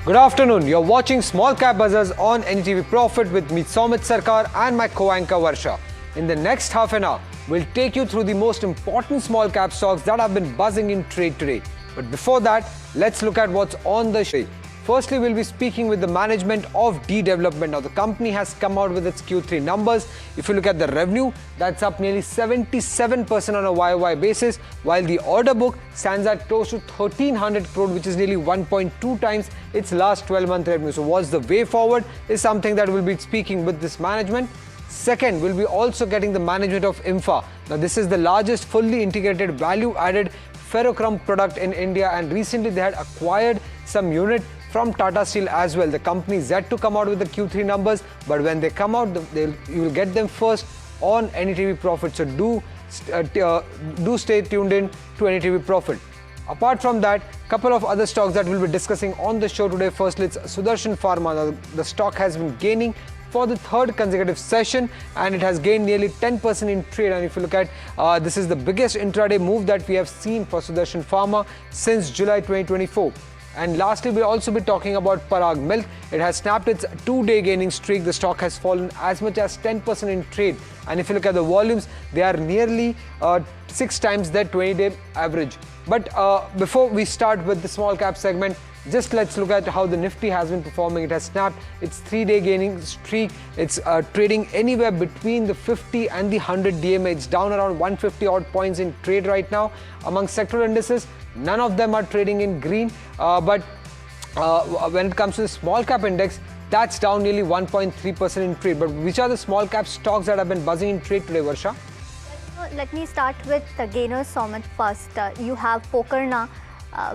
Good afternoon. You're watching Small Cap Buzzers on NDTV Profit with me, Somit Sarkar, and my co-anchor Varsha. In the next half an hour, we'll take you through the most important small cap stocks that have been buzzing in trade today. But before that, let's look at what's on the show. Firstly, we'll be speaking with the management of D Development. Now, the company has come out with its Q3 numbers. If you look at the revenue, that's up nearly 77% on a YOY basis, while the order book stands at close to 1300 crore, which is nearly 1.2 times its last 12-month revenue. So what's the way forward is something that we'll be speaking with this management. Second, we'll be also getting the management of Infra. Now, this is the largest fully integrated value-added ferrochrome product in India, and recently they had acquired some unit from Tata Steel as well. The company is yet to come out with the Q3 numbers, but when they come out, you will get them first on NDTV Profit. So do stay tuned in to NDTV Profit. Apart from that, couple of other stocks that we'll be discussing on the show today. Firstly, it's Sudarshan Pharma. The stock has been gaining for the third consecutive session, and it has gained nearly 10% in trade. And if you look at this is the biggest intraday move that we have seen for Sudarshan Pharma since July 2024. And lastly, we'll also be talking about Parag Milk. It has snapped its 2-day gaining streak. The stock has fallen as much as 10% in trade. And if you look at the volumes, they are nearly 6 times their 20-day average. But before we start with the small cap segment, just let's look at how the Nifty has been performing. It has snapped its 3-day gaining streak. It's trading anywhere between the 50 and the 100 DMA. It's down around 150 odd points in trade right now. Among sectoral indices, none of them are trading in green. But when it comes to the small cap index, that's down nearly 1.3% in trade. But which are the small cap stocks that have been buzzing in trade today, Varsha? Let me start with the gainers, Somit, first. You have Pokarna,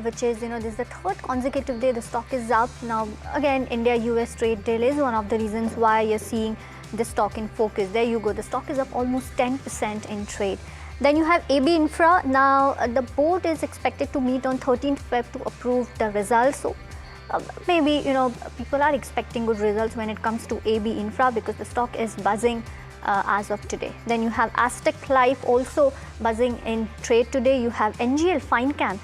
which is, this is the third consecutive day the stock is up. Now, again, India-US trade deal is one of the reasons why you're seeing the stock in focus. There you go. The stock is up almost 10% in trade. Then you have AB Infra. Now, the board is expected to meet on 13th Feb to approve the results. So, maybe, people are expecting good results when it comes to AB Infra because the stock is buzzing as of today. Then you have Aztec Life also buzzing in trade today. You have NGL Finecam,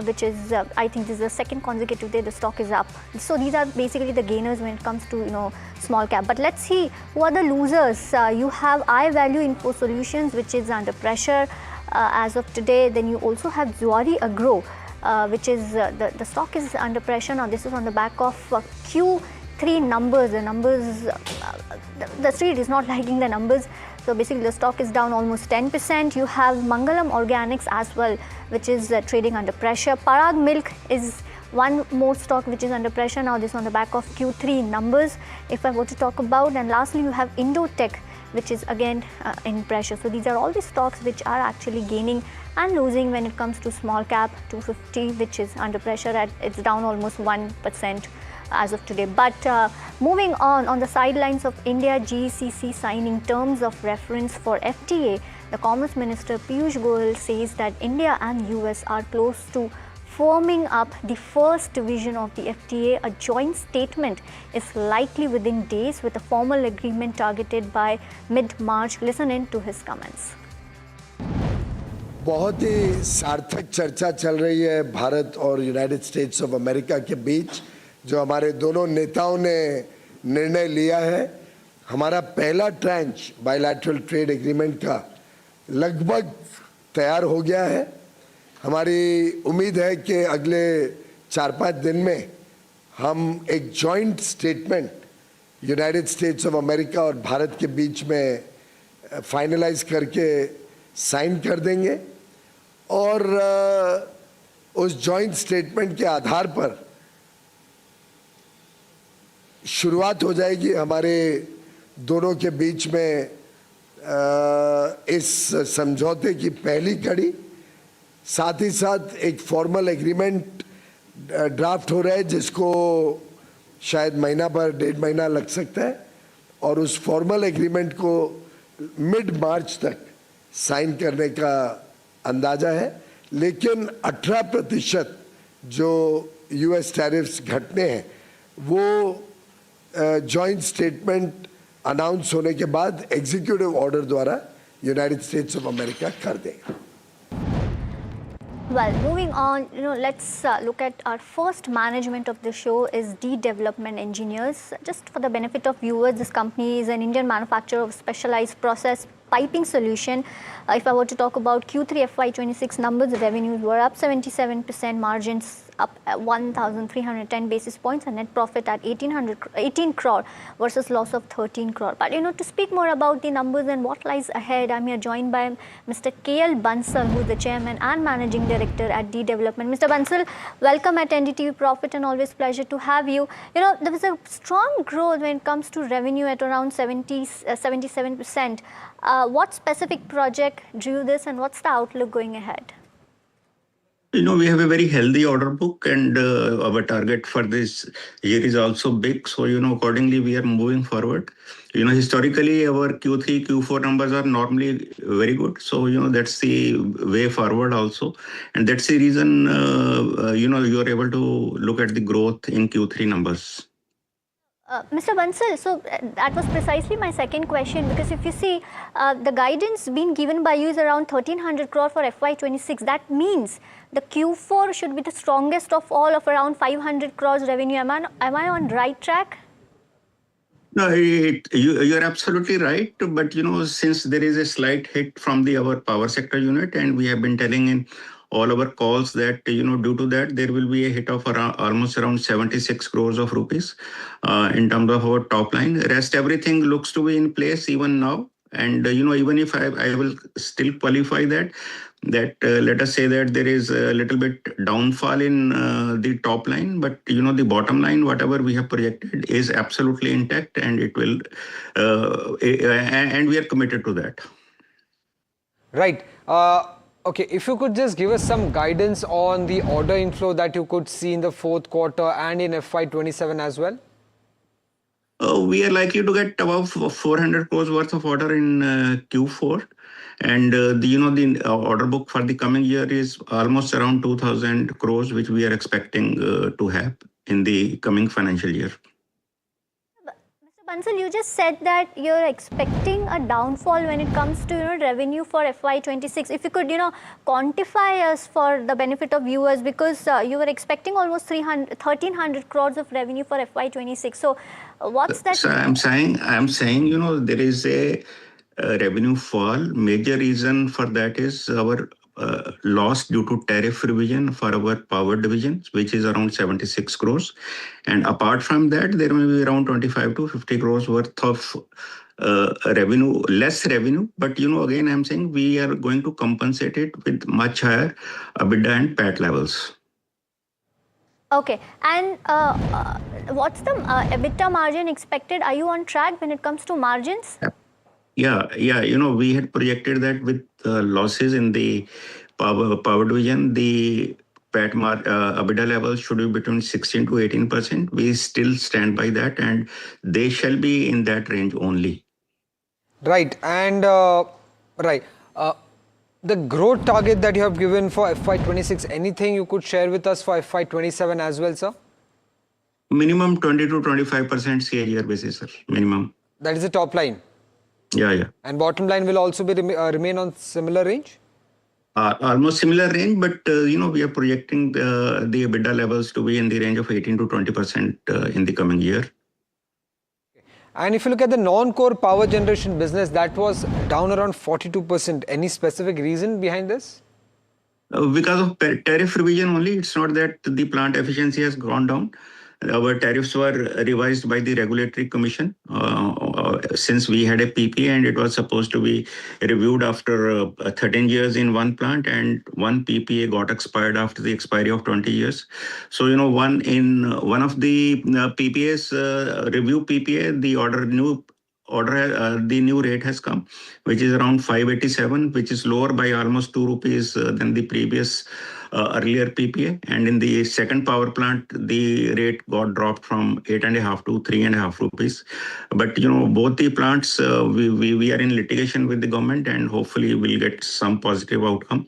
which is, I think this is the second consecutive day the stock is up. So these are basically the gainers when it comes to, small cap. But let's see who are the losers. You have iValue Info Solutions, which is under pressure as of today. Then you also have Zuari Agro, which is, the stock is under pressure. Now this is on the back of Q3 numbers. The numbers, the street is not liking the numbers. So basically the stock is down almost 10%. You have Mangalam Organics as well, which is trading under pressure. Parag Milk is one more stock which is under pressure. Now this on the back of Q3 numbers, if I were to talk about. And lastly you have Indotech, which is again in pressure. So these are all the stocks which are actually gaining and losing when it comes to small cap 250, which is under pressure. It's down almost 1% as of today. But moving on the sidelines of India, GCC signing terms of reference for FTA, the Commerce Minister Piyush Goyal says that India and US are close to forming up the first division of the FTA. A joint statement is likely within days with a formal agreement targeted by mid-March. Listen in to his comments. बहुत ही सार्थक चर्चा चल रही है भारत और United states of America के बीच, जो हमारे दोनों नेताओं ने निर्णय लिया है। हमारा पहला ट्रांच बायलैटरल ट्रेड एग्रीमेंट का लगभग तैयार हो गया है। हमारी उम्मीद है कि अगले 4-5 दिन में हम एक joint statement United states of America और भारत के बीच में फाइनलाइज करके साइन कर देंगे और उस जॉइंट स्टेटमेंट के आधार पर शुरुआत हो जाएगी हमारे दोनों के बीच में इस समझौते की पहली कड़ी। साथ ही साथ एक फॉर्मल एग्रीमेंट ड्राफ्ट हो रहा है जिसको शायद महीना भर 1.5 महीना लग सकता है और उस फॉर्मल एग्रीमेंट को मिड-मार्च तक साइन करने का अंदाज़ा है। लेकिन 18% जो यूएस टैरिफ्स घटने हैं वो जॉइंट स्टेटमेंट अनाउंस होने के बाद एग्जीक्यूटिव ऑर्डर द्वारा यूनाइटेड स्टेट्स ऑफ अमेरिका कर देगा। Well, moving on, let's look at our first management of the show is D Development Engineers. Just for the benefit of viewers, this company is an Indian manufacturer of specialized process piping solution. If I were to talk about Q3 FY26 numbers, the revenues were up 77%, margins up 1,310 basis points, and net profit at 18 crore versus loss of 13 crore. But to speak more about the numbers and what lies ahead, I'm here joined by Mr. KL Bansal, who is the chairman and managing director at D Development. Mr. Bansal, welcome at NDTV Profit, and always pleasure to have you. There was a strong growth when it comes to revenue at around 77%. What specific project drew this, and what's the outlook going ahead? We have a very healthy order book, and our target for this year is also big. So, accordingly, we are moving forward. Historically, our Q3, Q4 numbers are normally very good. So, that's the way forward also. And that's the reason, you are able to look at the growth in Q3 numbers. Mr. Bansal, so that was precisely my second question, because if you see the guidance being given by you is around 1300 crore for FY26. That means the Q4 should be the strongest of all, of around 500 crores revenue. Am I on right track? No, you're absolutely right. But, since there is a slight hit from our power sector unit, and we have been telling in all our calls that, due to that, there will be a hit of almost around 76 crores of rupees in terms of our top line. Rest everything looks to be in place even now. And, even if I will still qualify that, let us say that there is a little bit downfall in the top line, but the bottom line, whatever we have projected, is absolutely intact, and it will, and we are committed to that. Right. Okay, if you could just give us some guidance on the order inflow that you could see in the fourth quarter and in FY27 as well. We are likely to get about 400 crores worth of order in Q4. And the order book for the coming year is almost around 2,000 crores, which we are expecting to have in the coming financial year. Mr. Bansal, you just said that you're expecting a downfall when it comes to revenue for FY26. If you could quantify us for the benefit of viewers, because you were expecting almost 1,300 crores of revenue for FY26. So what's that? So I'm saying there is a revenue fall. Major reason for that is our loss due to tariff revision for our power division, which is around 76 crores. And apart from that, there may be around 25 to 50 crores worth of revenue, less revenue. But, again, I'm saying we are going to compensate it with much higher EBITDA and PAT levels. Okay. And what's the EBITDA margin expected? Are you on track when it comes to margins? Yeah. We had projected that with losses in the power division, the PAT EBITDA level should be between 16 to 18%. We still stand by that, and they shall be in that range only. Right. And the growth target that you have given for FY26, anything you could share with us for FY27 as well, sir? Minimum 20 to 25% CAGR basis, sir. Minimum. That is the top line. Yeah. And bottom line will also be remain on similar range? Almost similar range, but we are projecting the EBITDA levels to be in the range of 18 to 20% in the coming year. And if you look at the non-core power generation business, that was down around 42%. Any specific reason behind this? Because of tariff revision only. It's not that the plant efficiency has gone down. Our tariffs were revised by the regulatory commission since we had a PPA, and it was supposed to be reviewed after 13 years in one plant, and one PPA got expired after the expiry of 20 years. So, one of the PPAs, review PPA, the new rate has come, which is around 587, which is lower by almost 2 rupees than the previous earlier PPA. And in the second power plant, the rate got dropped from 8.5 to 3.5 rupees. But, both the plants, we are in litigation with the government, and hopefully we'll get some positive outcome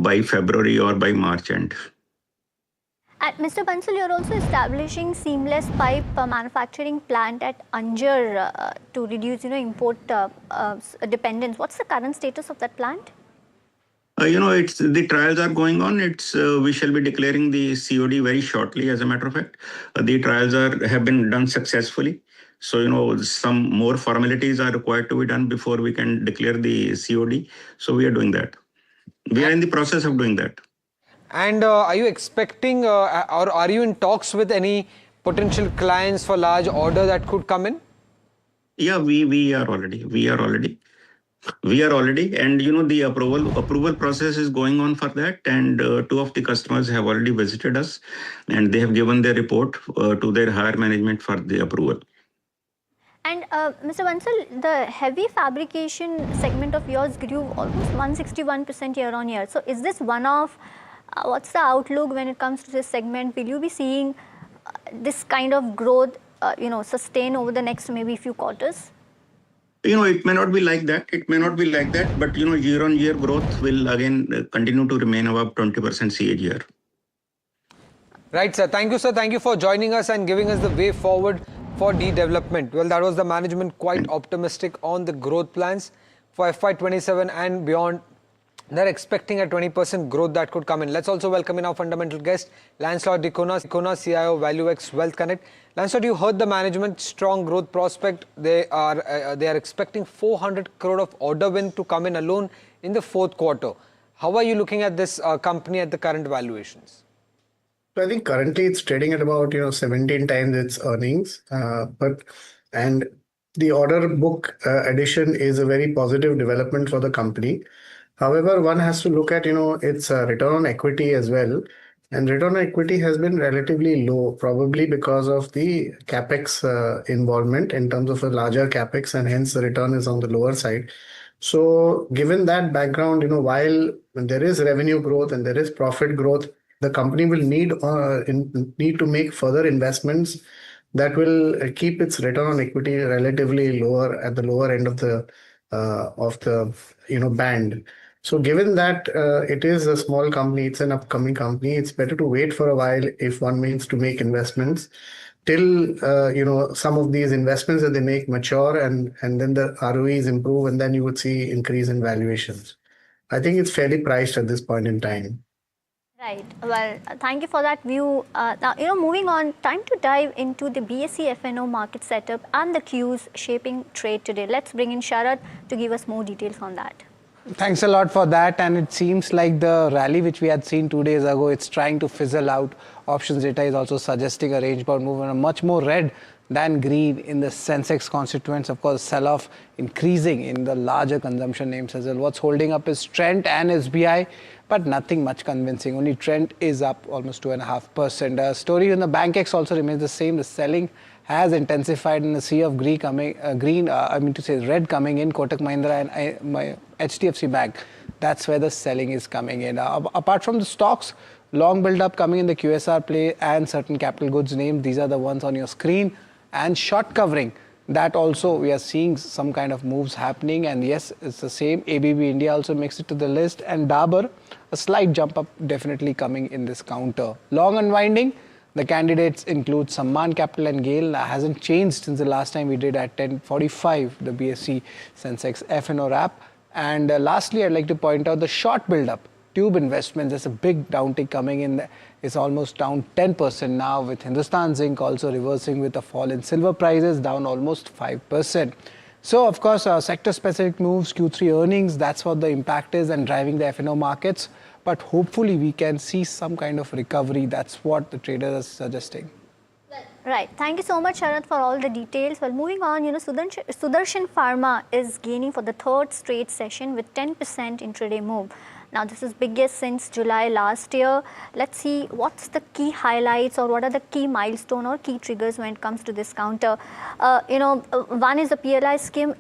by February or by March end. Mr. Bansal, you're also establishing seamless pipe manufacturing plant at Anjar to reduce, import dependence. What's the current status of that plant? The trials are going on. We shall be declaring the COD very shortly. As a matter of fact, the trials have been done successfully. So, some more formalities are required to be done before we can declare the COD. So, we are doing that. We are in the process of doing that. And are you expecting or are you in talks with any potential clients for large order that could come in? Yeah, we are already. And, the approval process is going on for that. And 2 of the customers have already visited us, and they have given their report to their higher management for the approval. And Mr. Bansal, the heavy fabrication segment of yours grew almost 161% year on year. So is this one-off? What's the outlook when it comes to this segment? Will you be seeing this kind of growth, sustain over the next maybe few quarters? It may not be like that. But, year on year growth will again continue to remain above 20% CAGR. Right, sir. Thank you, sir. Thank you for joining us and giving us the way forward for development. Well, that was the management quite optimistic on the growth plans for FY27 and beyond. They're expecting a 20% growth that could come in. Let's also welcome in our fundamental guest, Lancelot Dicona, CIO, ValueX Wealth Connect. Lancelot, you heard the management strong growth prospect. They are expecting 400 crore of order win to come in alone in the fourth quarter. How are you looking at this company at the current valuations? So I think currently it's trading at about 17 times its earnings, and the order book addition is a very positive development for the company. However, one has to look at its return on equity as well, and return on equity has been relatively low, probably because of the capex involvement in terms of a larger capex, and hence the return is on the lower side. So, given that background, while there is revenue growth and there is profit growth, the company will need to make further investments that will keep its return on equity relatively lower at the lower end of the band. So given that it is a small company, it's an upcoming company, it's better to wait for a while if one means to make investments till some of these investments that they make mature and then the ROEs improve, and then you would see increase in valuations. I think it's fairly priced at this point in time. Right. Well, thank you for that view. Now, moving on, time to dive into the BSE F&O market setup and the cues shaping trade today. Let's bring in Sharad to give us more details on that. Thanks a lot for that. And it seems like the rally which we had seen 2 days ago, it's trying to fizzle out. Options data is also suggesting a range-bound movement, much more red than green in the Sensex constituents. Of course, sell-off increasing in the larger consumption names as well. What's holding up is Trent and SBI, but nothing much convincing. Only Trent is up almost 2.5%. Story in the BankX also remains the same. The selling has intensified in the sea of red coming in, Kotak Mahindra and HDFC Bank. That's where the selling is coming in. Apart from the stocks, long build-up coming in the QSR play and certain capital goods names. These are the ones on your screen. And short covering, that also we are seeing some kind of moves happening. And yes, it's the same. ABB India also makes it to the list. And Dabur, a slight jump up definitely coming in this counter. Long unwinding. The candidates include Samman Capital and Gale. Hasn't changed since the last time we did at 10:45, the BSE Sensex F&O wrap. And lastly, I'd like to point out the short build-up. Tube Investments, there's a big downtick coming in. It's almost down 10% now, with Hindustan Zinc also reversing with a fall in silver prices, down almost 5%. So, of course, sector-specific moves, Q3 earnings, that's what the impact is and driving the F&O markets. But hopefully we can see some kind of recovery. That's what the traders are suggesting. Right. Thank you so much, Sharad, for all the details. Well, moving on, Sudarshan Pharma is gaining for the third straight session with 10% intraday move. Now, this is biggest since July last year. Let's see what's the key highlights or what are the key milestone or key triggers when it comes to this counter. One is the PLI scheme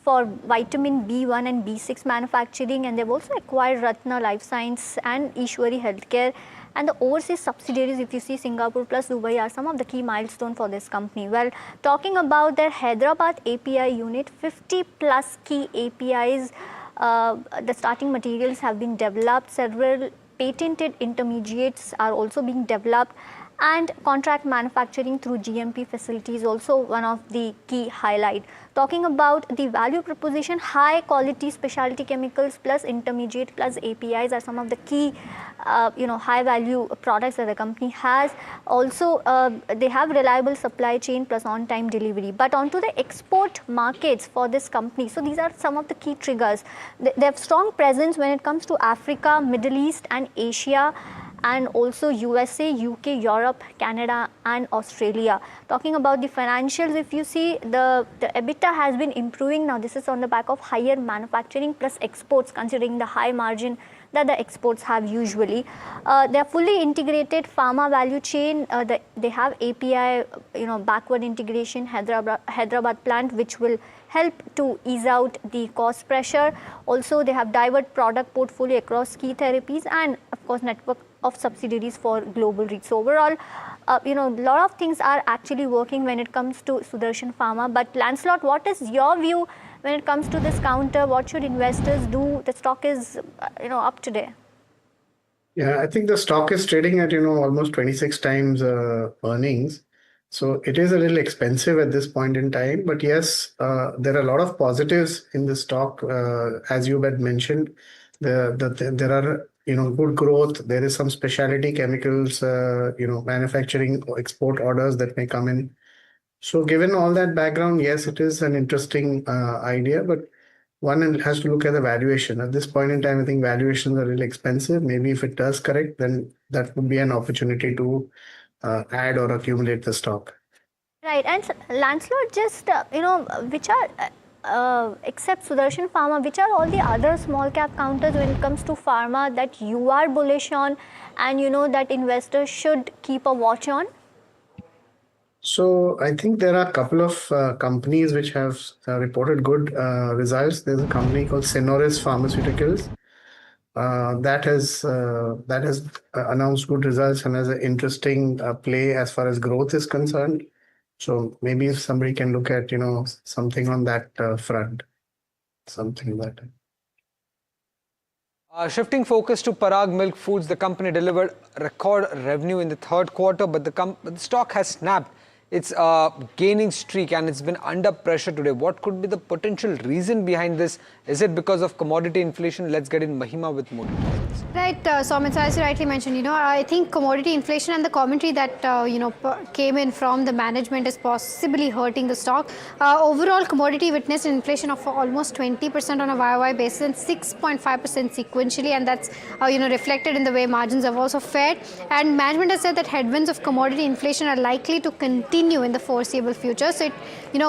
for vitamin B1 and B6 manufacturing, and they've also acquired Ratna Life Science and Ishwari Healthcare. And the overseas subsidiaries, if you see Singapore plus Dubai, are some of the key milestones for this company. Well, talking about their Hyderabad API unit, 50 plus key APIs, the starting materials have been developed, several patented intermediates are also being developed, and contract manufacturing through GMP facilities also one of the key highlight. Talking about the value proposition, high quality specialty chemicals plus intermediate plus APIs are some of the key high value products that the company has. Also, they have reliable supply chain plus on time delivery. But onto the export markets for this company, so these are some of the key triggers. They have strong presence when it comes to Africa, Middle East and Asia, and also USA, UK, Europe, Canada and Australia. Talking about the financials, if you see the EBITDA has been improving. Now this is on the back of higher manufacturing plus exports, considering the high margin that the exports have usually. They are fully integrated pharma value chain. They have API backward integration Hyderabad plant, which will help to ease out the cost pressure. Also, they have diverse product portfolio across key therapies and of course network of subsidiaries for global reach. So overall, a lot of things are actually working when it comes to Sudarshan Pharma. But Lancelot, what is your view when it comes to this counter? What should investors do? The stock is up today. Yeah, I think the stock is trading at, almost 26 times earnings. So it is a little expensive at this point in time. But yes, there are a lot of positives in the stock. As you had mentioned, there are, good growth. There is some specialty chemicals, manufacturing export orders that may come in. So given all that background, yes, it is an interesting idea, but one has to look at the valuation. At this point in time, I think valuations are really expensive. Maybe if it does correct, then that would be an opportunity to add or accumulate the stock. Right, and Lancelot, just which are except Sudarshan Pharma, which are all the other small cap counters when it comes to pharma that you are bullish on, and that investors should keep a watch on? So I think there are a couple of companies which have reported good results. There's a company called Senoris Pharmaceuticals that has announced good results and has an interesting play as far as growth is concerned. So maybe if somebody can look at something on that front, something like that. Shifting focus to Parag Milk Foods, the company delivered record revenue in the third quarter, but the stock has snapped its gaining streak and it's been under pressure today. What could be the potential reason behind this? Is it because of commodity inflation? Let's get in Mahima with more details. Right, Soumit, so as you rightly mentioned, I think commodity inflation and the commentary that, came in from the management is possibly hurting the stock. Overall, commodity witnessed an inflation of almost 20% on a YOY basis and 6.5% sequentially, and that's, reflected in the way margins have also fared. And management has said that headwinds of commodity inflation are likely to continue in the foreseeable future. So it,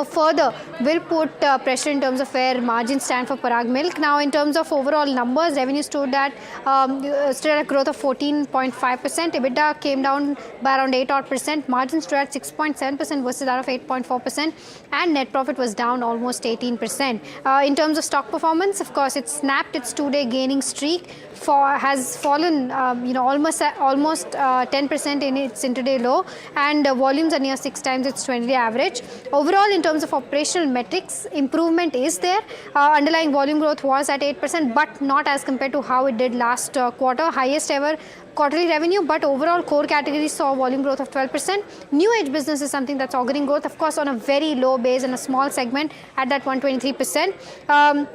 further will put pressure in terms of where margins stand for Parag Milk. Now, in terms of overall numbers, revenue stood at a growth of 14.5%. EBITDA came down by around 8%. Margins stood at 6.7% versus that of 8.4%. And net profit was down almost 18%. In terms of stock performance, of course, it snapped its two-day gaining streak. Has fallen, almost 10% in its intraday low, and volumes are near 6 times its 20-day average. Overall, in terms of operational metrics, improvement is there. Underlying volume growth was at 8%, but not as compared to how it did last quarter, highest ever quarterly revenue, but overall core categories saw volume growth of 12%. New age business is something that's auguring growth, of course, on a very low base and a small segment at that 123%.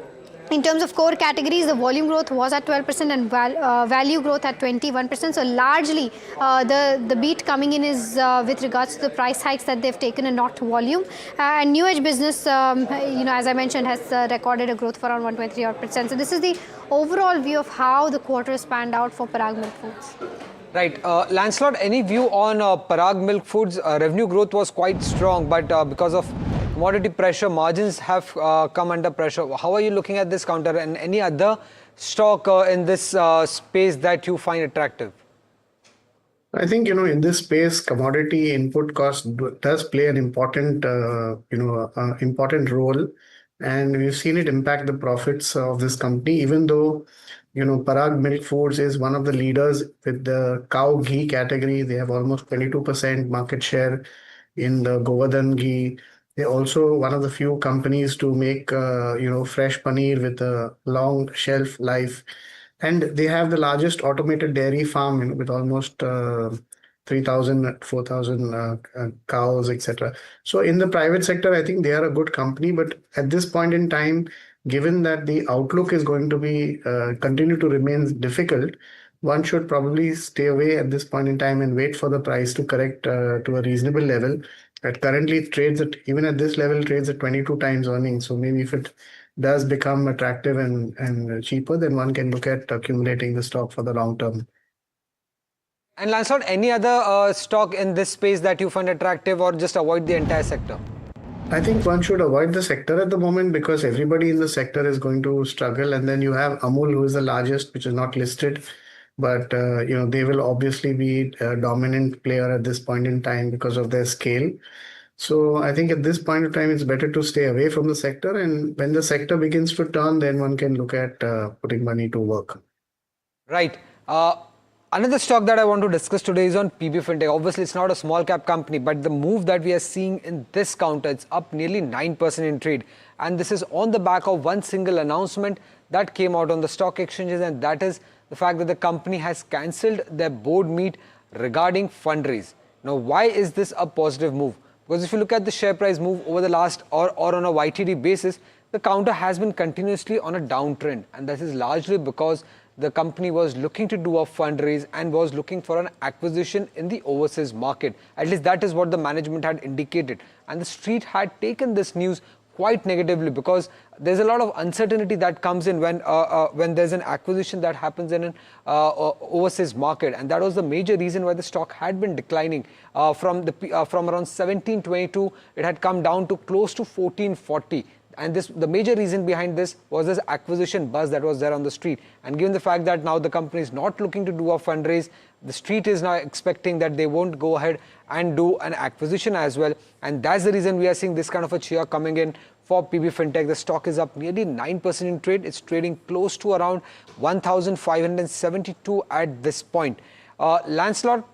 In terms of core categories, the volume growth was at 12% and value growth at 21%. So largely, the beat coming in is with regards to the price hikes that they've taken and not volume. And new age business, as I mentioned, has recorded a growth for around 123%. So this is the overall view of how the quarter has panned out for Parag Milk Foods. Right. Lancelot, any view on Parag Milk Foods? Revenue growth was quite strong, but because of commodity pressure, margins have come under pressure. How are you looking at this counter, and any other stock in this space that you find attractive? I think, in this space, commodity input cost does play an important, important role. And we've seen it impact the profits of this company, even though, Parag Milk Foods is one of the leaders with the cow ghee category. They have almost 22% market share in the Govardhan ghee. They're also one of the few companies to make, fresh paneer with a long shelf life. And they have the largest automated dairy farm with almost 3,000, 4,000 cows, etc. So in the private sector, I think they are a good company. But at this point in time, given that the outlook is going to be continue to remain difficult, one should probably stay away at this point in time and wait for the price to correct to a reasonable level. Currently, it trades at, even at this level, trades at 22 times earnings. So maybe if it does become attractive and cheaper, then one can look at accumulating the stock for the long term. And Lancelot, any other stock in this space that you find attractive, or just avoid the entire sector? I think one should avoid the sector at the moment because everybody in the sector is going to struggle. And then you have Amul, who is the largest, which is not listed. But, they will obviously be a dominant player at this point in time because of their scale. So I think at this point in time, it's better to stay away from the sector. And when the sector begins to turn, then one can look at putting money to work. Right. Another stock that I want to discuss today is on PB Fintech. Obviously, it's not a small cap company, but the move that we are seeing in this counter, it's up nearly 9% in trade. And this is on the back of one single announcement that came out on the stock exchanges, and that is the fact that the company has cancelled their board meet regarding fundraise. Now, why is this a positive move? Because if you look at the share price move over the last or on a YTD basis, the counter has been continuously on a downtrend, and this is largely because the company was looking to do a fundraise and was looking for an acquisition in the overseas market. At least that is what the management had indicated, and the street had taken this news quite negatively because there's a lot of uncertainty that comes in when there's an acquisition that happens in an overseas market, and that was the major reason why the stock had been declining from around 1722. It had come down to close to 1440. And the major reason behind this was this acquisition buzz that was there on the street. And given the fact that now the company is not looking to do a fundraise, the street is now expecting that they won't go ahead and do an acquisition as well. And that's the reason we are seeing this kind of a cheer coming in for PB Fintech. The stock is up nearly 9% in trade. It's trading close to around 1,572 at this point. Lancelot,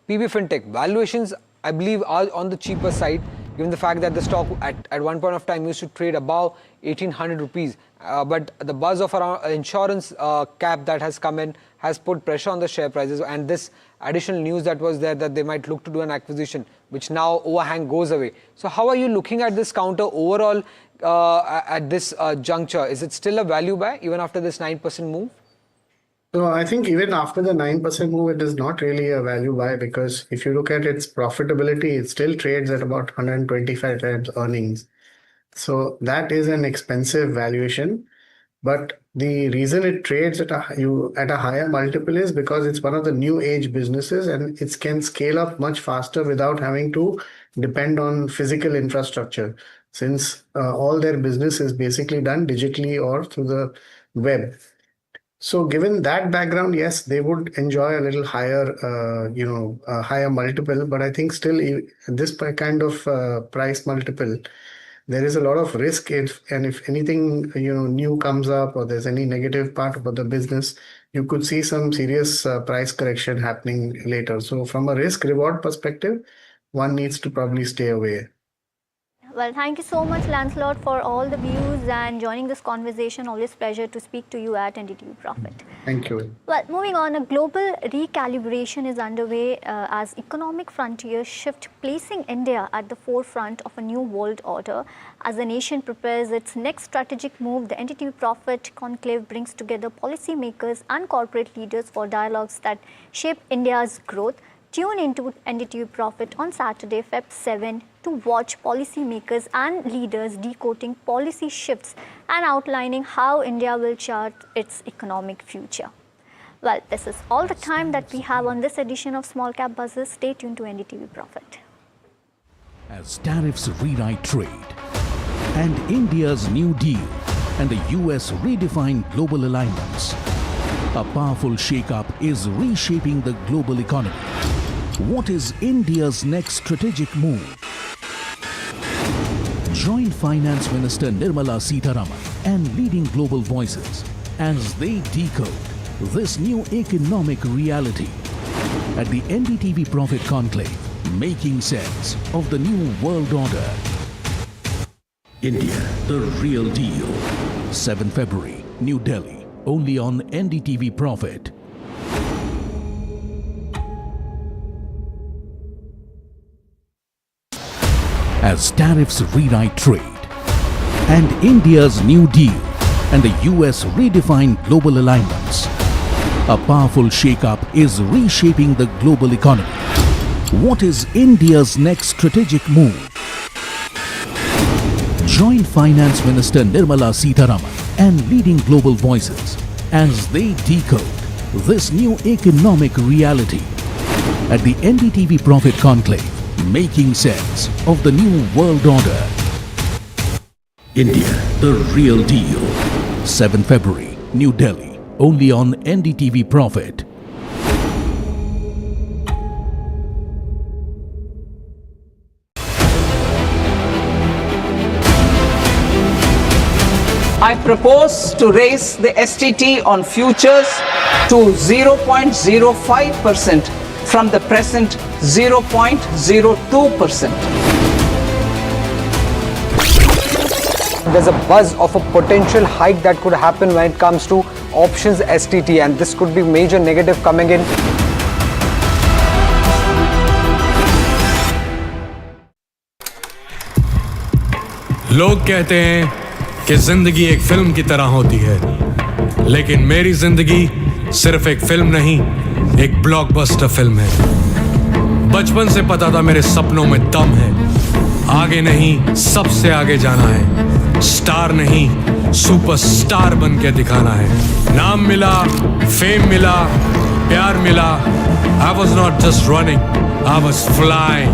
PB Fintech valuations, I believe, are on the cheaper side, given the fact that the stock at one point of time used to trade above 1,800 rupees. But the buzz of around insurance cap that has come in has put pressure on the share prices, and this additional news that was there that they might look to do an acquisition, which now overhang goes away. So how are you looking at this counter overall at this juncture? Is it still a value buy even after this 9% move? So I think even after the 9% move, it is not really a value buy, because if you look at its profitability, it still trades at about 125 times earnings. So that is an expensive valuation. But the reason it trades at a higher multiple is because it's one of the new age businesses, and it can scale up much faster without having to depend on physical infrastructure, since all their business is basically done digitally or through the web. So given that background, yes, they would enjoy a little higher, higher multiple. But I think still this kind of price multiple, there is a lot of risk if anything new comes up or there's any negative part about the business, you could see some serious price correction happening later. So from a risk reward perspective, one needs to probably stay away. Well, thank you so much, Lancelot, for all the views and joining this conversation. Always pleasure to speak to you at NDTV Profit. Thank you. Well, moving on, a global recalibration is underway as economic frontiers shift, placing India at the forefront of a new world order. As the nation prepares its next strategic move, the NDTV Profit Conclave brings together policymakers and corporate leaders for dialogues that shape India's growth. Tune into NDTV Profit on Saturday, Feb 7 to watch policymakers and leaders decoding policy shifts and outlining how India will chart its economic future. Well, this is all the time that we have on this edition of Small Cap Buzzers. Stay tuned to NDTV Profit. As tariffs rewrite trade and India's New Deal and the US redefine global alignments, a powerful shake-up is reshaping the global economy. What is India's next strategic move? Join Finance Minister Nirmala Sitharaman and leading global voices as they decode this new economic reality at the NDTV Profit Conclave, making sense of the new world order. India, the real deal. 7 February, New Delhi, only on NDTV Profit. As tariffs rewrite trade and India's New Deal and the US redefine global alignments, a powerful shake-up is reshaping the global economy. What is India's next strategic move? Join Finance Minister Nirmala Sitharaman and leading global voices as they decode this new economic reality at the NDTV Profit Conclave, making sense of the new world order. India, the real deal. 7 February, New Delhi, only on NDTV Profit. I propose to raise the STT on futures to 0.05% from the present 0.02%. there's a buzz of a potential hike that could happen when it comes to options STT, and this could be major negative coming in. लोग कहते हैं कि जिंदगी एक film की तरह होती है, लेकिन मेरी जिंदगी सिर्फ एक फिल्म नहीं, एक ब्लॉकबस्टर फिल्म है। बचपन से पता था मेरे सपनों में दम है, आगे नहीं सबसे आगे जाना है, स्टार नहीं सुपरस्टार बन के दिखाना है। नाम मिला, फेम मिला, प्यार मिला, I was not just running, I was flying।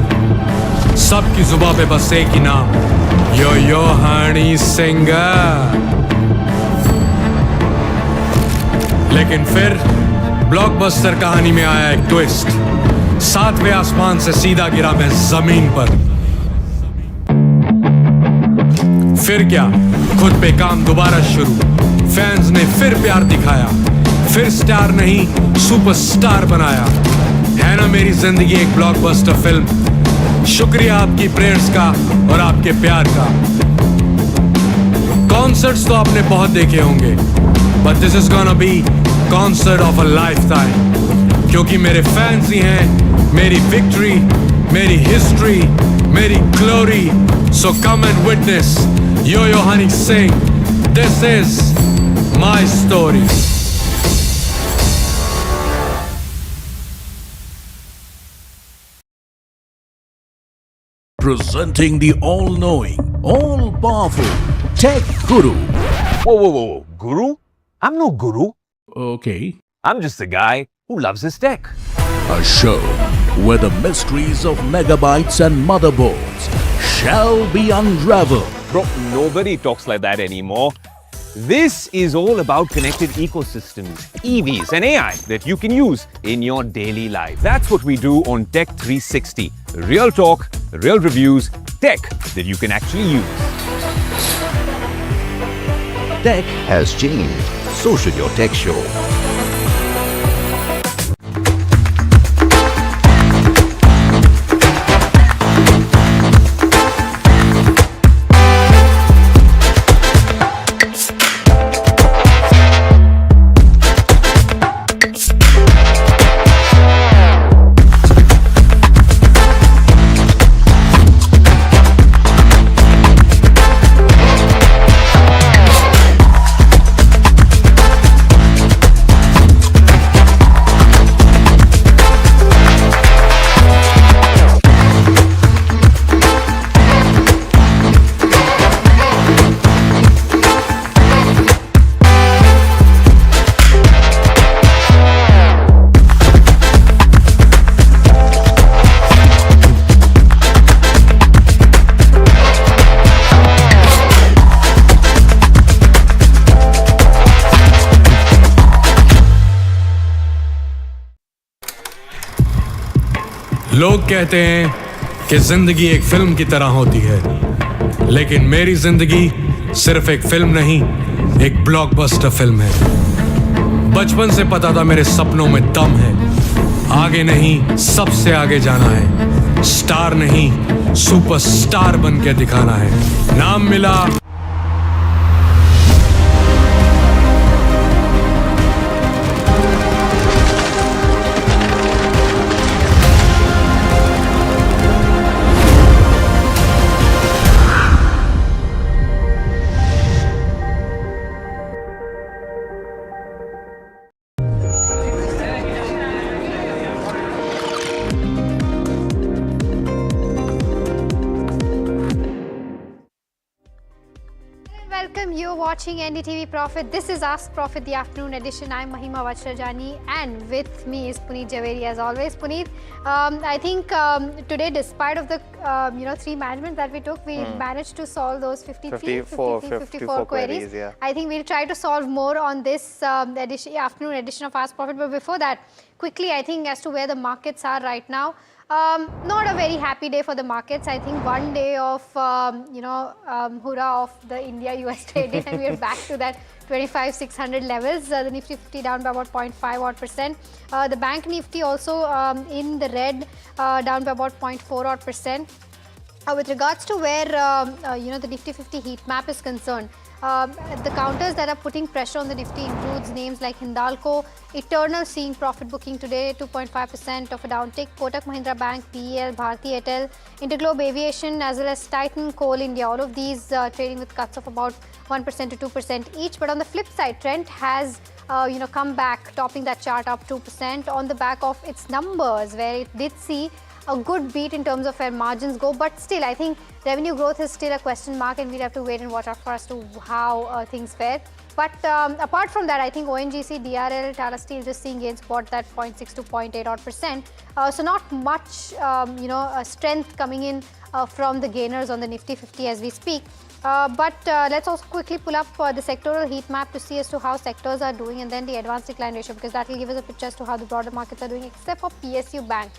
सबकी जुबां पे बस एक ही नाम, यो हनी सिंगर। लेकिन फिर ब्लॉकबस्टर कहानी में आया एक ट्विस्ट, 7वें आसमान से सीधा गिरा मैं जमीन पर। फिर क्या, खुद पे काम दोबारा शुरू, फैंस ने फिर प्यार दिखाया, फिर स्टार नहीं सुपरस्टार बनाया। है ना मेरी जिंदगी एक ब्लॉकबस्टर फिल्म। शुक्रिया आपकी प्रेयर्स का और आपके प्यार का। कॉन्सर्ट्स तो आपने बहुत देखे होंगे, but this is gonna be concert of a lifetime, क्योंकि मेरे फैंस ही हैं मेरी विक्ट्री, मेरी हिस्ट्री, मेरी glory. So come and witness Yo Honey Singh, this is my story। Presenting the all-knowing, all-powerful Tech Guru. Whoa. Guru? I'm no guru. Okay. I'm just a guy who loves his tech. A show where the mysteries of megabytes and motherboards shall be unraveled. Bro, nobody talks like that anymore. This is all about connected ecosystems, EVs and AI that you can use in your daily life. That's what we do on Tech 360. Real talk, real reviews, tech that you can actually use. Tech has changed. So should your tech show. लोग कहते हैं कि जिंदगी एक film की तरह होती है, लेकिन मेरी जिंदगी सिर्फ एक फिल्म नहीं, एक ब्लॉकबस्टर फिल्म है। बचपन से पता था मेरे सपनों में दम है, आगे नहीं सबसे आगे जाना है, स्टार नहीं सुपरस्टार बन के दिखाना है। नाम मिला, Welcome, you're watching NDTV Profit. This is Ask Profit, the afternoon edition. I'm Mahima Vajrajani and with me is Puneet Javeri as always. Puneet, I think today, despite of the 3 managements that we took, we managed to solve those 54 queries. Yeah. I think we'll try to solve more on this afternoon edition of Ask Profit. But before that, quickly, I think as to where the markets are right now, not a very happy day for the markets. I think one day of, hurrah of the India-US trade day and we're back to that 25,600 levels. The Nifty 50 down by about 0.5%. The Bank Nifty also in the red, down by about 0.4%. with regards to where the Nifty 50 heat map is concerned, the counters that are putting pressure on the Nifty includes names like Hindalco, Eternal seeing profit booking today, 2.5% of a downtick, Kotak Mahindra Bank, PEL, Bharti Airtel, Interglobe Aviation, as well as Titan Coal India. All of these trading with cuts of about 1% to 2% each. But on the flip side, Trent has come back, topping that chart up 2% on the back of its numbers, where it did see a good beat in terms of where margins go, but still I think revenue growth is still a question mark, and we'll have to wait and watch out for as to how things fare. But apart from that, I think ONGC, DRL, Tata Steel just seeing gains spot that 0.6 to 0.8 odd percent. So not much strength coming in from the gainers on the Nifty 50 as we speak. But let's also quickly pull up the sectoral heat map to see as to how sectors are doing, and then the advanced decline ratio, because that will give us a picture as to how the broader markets are doing, except for PSU Bank.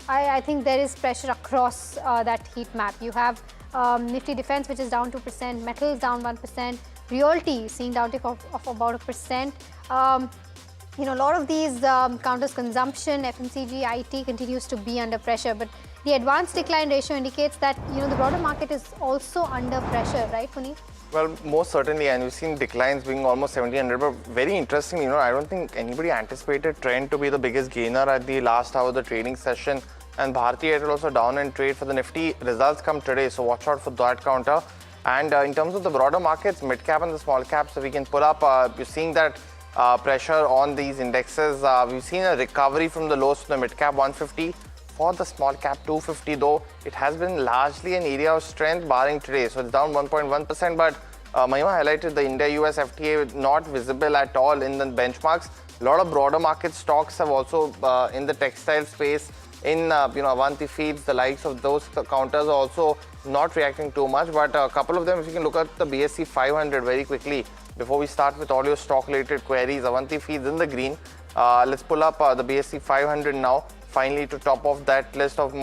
I think there is pressure across that heat map. You have Nifty Defense, which is down 2%, Metals down 1%, Realty seeing downtick of about 1%. A lot of these counters, consumption, FMCG, IT continues to be under pressure, but the advanced decline ratio indicates that the broader market is also under pressure, right, Puneet? Well, most certainly, and we've seen declines being almost 1700. But very interesting, I don't think anybody anticipated Trend to be the biggest gainer at the last hour of the trading session. And Bharti Airtel also down in trade for the Nifty. Results come today, so watch out for that counter. And in terms of the broader markets, mid cap and the small caps, so we can pull up. You're seeing that pressure on these indexes. We've seen a recovery from the lows to the mid cap 150. For the small cap 250 though, it has been largely an area of strength barring today. So it's down 1.1%, but Mahima highlighted the India-US FTA not visible at all in the benchmarks. A lot of broader market stocks have also in the textile space, in Avanti Feeds, the likes of those counters are also not reacting too much. But a couple of them, if you can look at the BSE 500 very quickly before we start with all your stock-related queries. Avanti Feeds in the green. Let's pull up the BSE 500 now. Finally, to top of that list of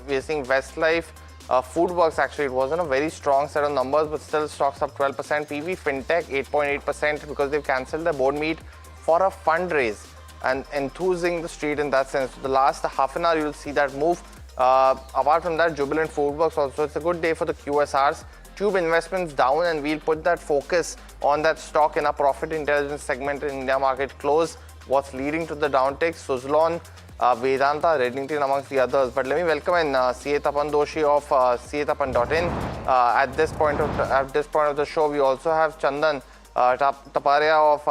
we're seeing Westlife, Foodworks. Actually, it wasn't a very strong set of numbers, but still stocks up 12%. PV Fintech 8.8% because they've cancelled their board meet for a fundraise and enthusing the street in that sense. The last half an hour, you'll see that move. Apart from that, Jubilant Foodworks also. It's a good day for the QSRs. Tube Investments down, and we'll put that focus on that stock in our profit intelligence segment in India market close. What's leading to the downtick? Suzlon, Vedanta, Redington amongst the others. But let me welcome in CA Tapan Doshi of CATapan.in. At this point of the show, we also have Chandan Taparia of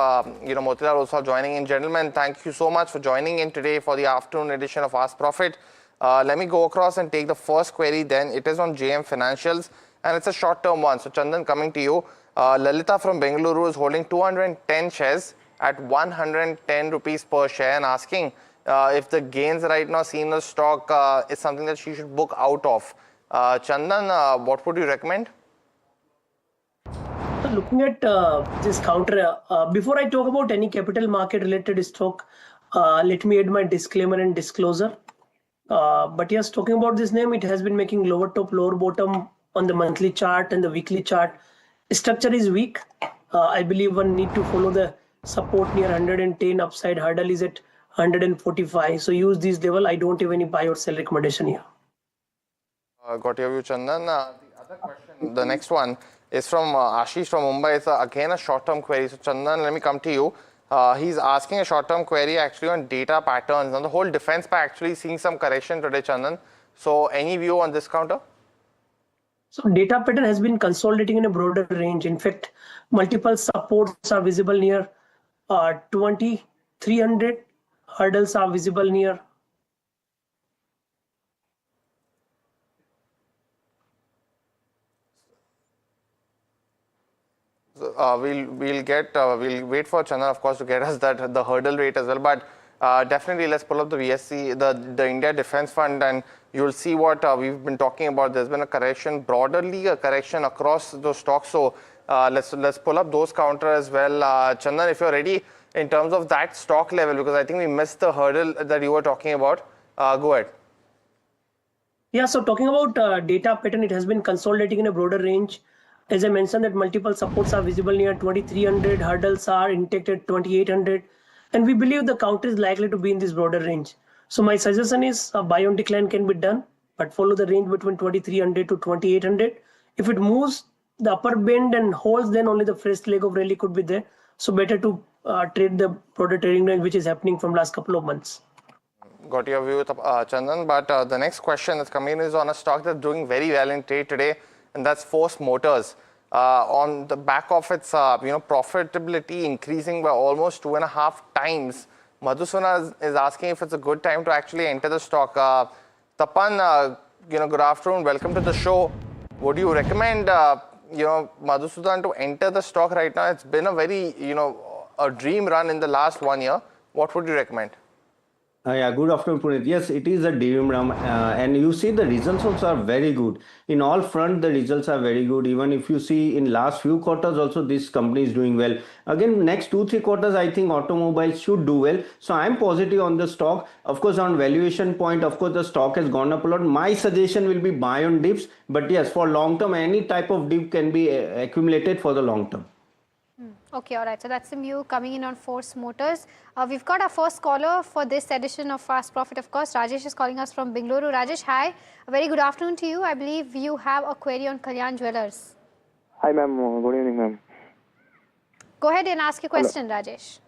Motilal Oswal joining in. Gentlemen, thank you so much for joining in today for the afternoon edition of Ask Profit. Let me go across and take the first query then. It is on JM Financials, and it's a short-term one. So Chandan, coming to you. Lalita from Bengaluru is holding 210 shares at 110 rupees per share and asking if the gains right now seen in the stock is something that she should book out of. Chandan, what would you recommend? Looking at this counter, before I talk about any capital market related stock, let me add my disclaimer and disclosure. But yes, talking about this name, it has been making lower top, lower bottom on the monthly chart and the weekly chart. Structure is weak. I believe one need to follow the support near 110, upside hurdle is at 145. So use this level. I don't have any buy or sell recommendation here. Got your view, Chandan. The other question, the next one is from Ashish from Mumbai. It's again a short-term query. So Chandan, let me come to you. He's asking a short-term query actually on data patterns. Now the whole defense pack actually seeing some correction today, Chandan. So any view on this counter? So data pattern has been consolidating in a broader range. In fact, multiple supports are visible near 2300. Hurdles are visible near we'll wait for Chandan, of course, to get us that the hurdle rate as well. But definitely, let's pull up the VSC, the India Defence Fund, and you'll see what we've been talking about. There's been a correction, broadly a correction across those stocks. So let's pull up those counters as well. Chandan, if you're ready in terms of that stock level, because I think we missed the hurdle that you were talking about. Go ahead. Yeah, so talking about data pattern, it has been consolidating in a broader range. As I mentioned, that multiple supports are visible near 2300, hurdles are intact at 2800, and we believe the counter is likely to be in this broader range. So my suggestion is a buy on decline can be done but follow the range between 2300 to 2800. If it moves the upper band and holds, then only the fresh leg of rally could be there. So better to trade the broader trading range which is happening from last couple of months. Got your view, Chandan, but the next question that's coming in is on a stock that's doing very well in trade today, and that's Force Motors. On the back of its profitability increasing by almost 2.5 times, Madhusuna is asking if it's a good time to actually enter the stock. Tapan, good afternoon, welcome to the show. Would you recommend Madhusudan to enter the stock right now? It's been a very a dream run in the last 1 year. What would you recommend? Yeah, good afternoon, Puneet. Yes, it is a dream run, and you see the results also are very good. In all front, the results are very good. Even if you see in last few quarters also, this company is doing well. Again, next 2-3 quarters, I think automobiles should do well. So I'm positive on the stock. Of course, on valuation point, of course, the stock has gone up a lot. My suggestion will be buy on dips. But yes, for long term, any type of dip can be accumulated for the long term. Okay, all right. So that's the view coming in on Force Motors. We've got our first caller for this edition of Fast Profit, of course. Rajesh is calling us from Bengaluru. Rajesh, hi. A very good afternoon to you. I believe you have a query on Kalyan Jewellers. Hi, ma'am. Good evening, ma'am. Go ahead and ask your question, Rajesh.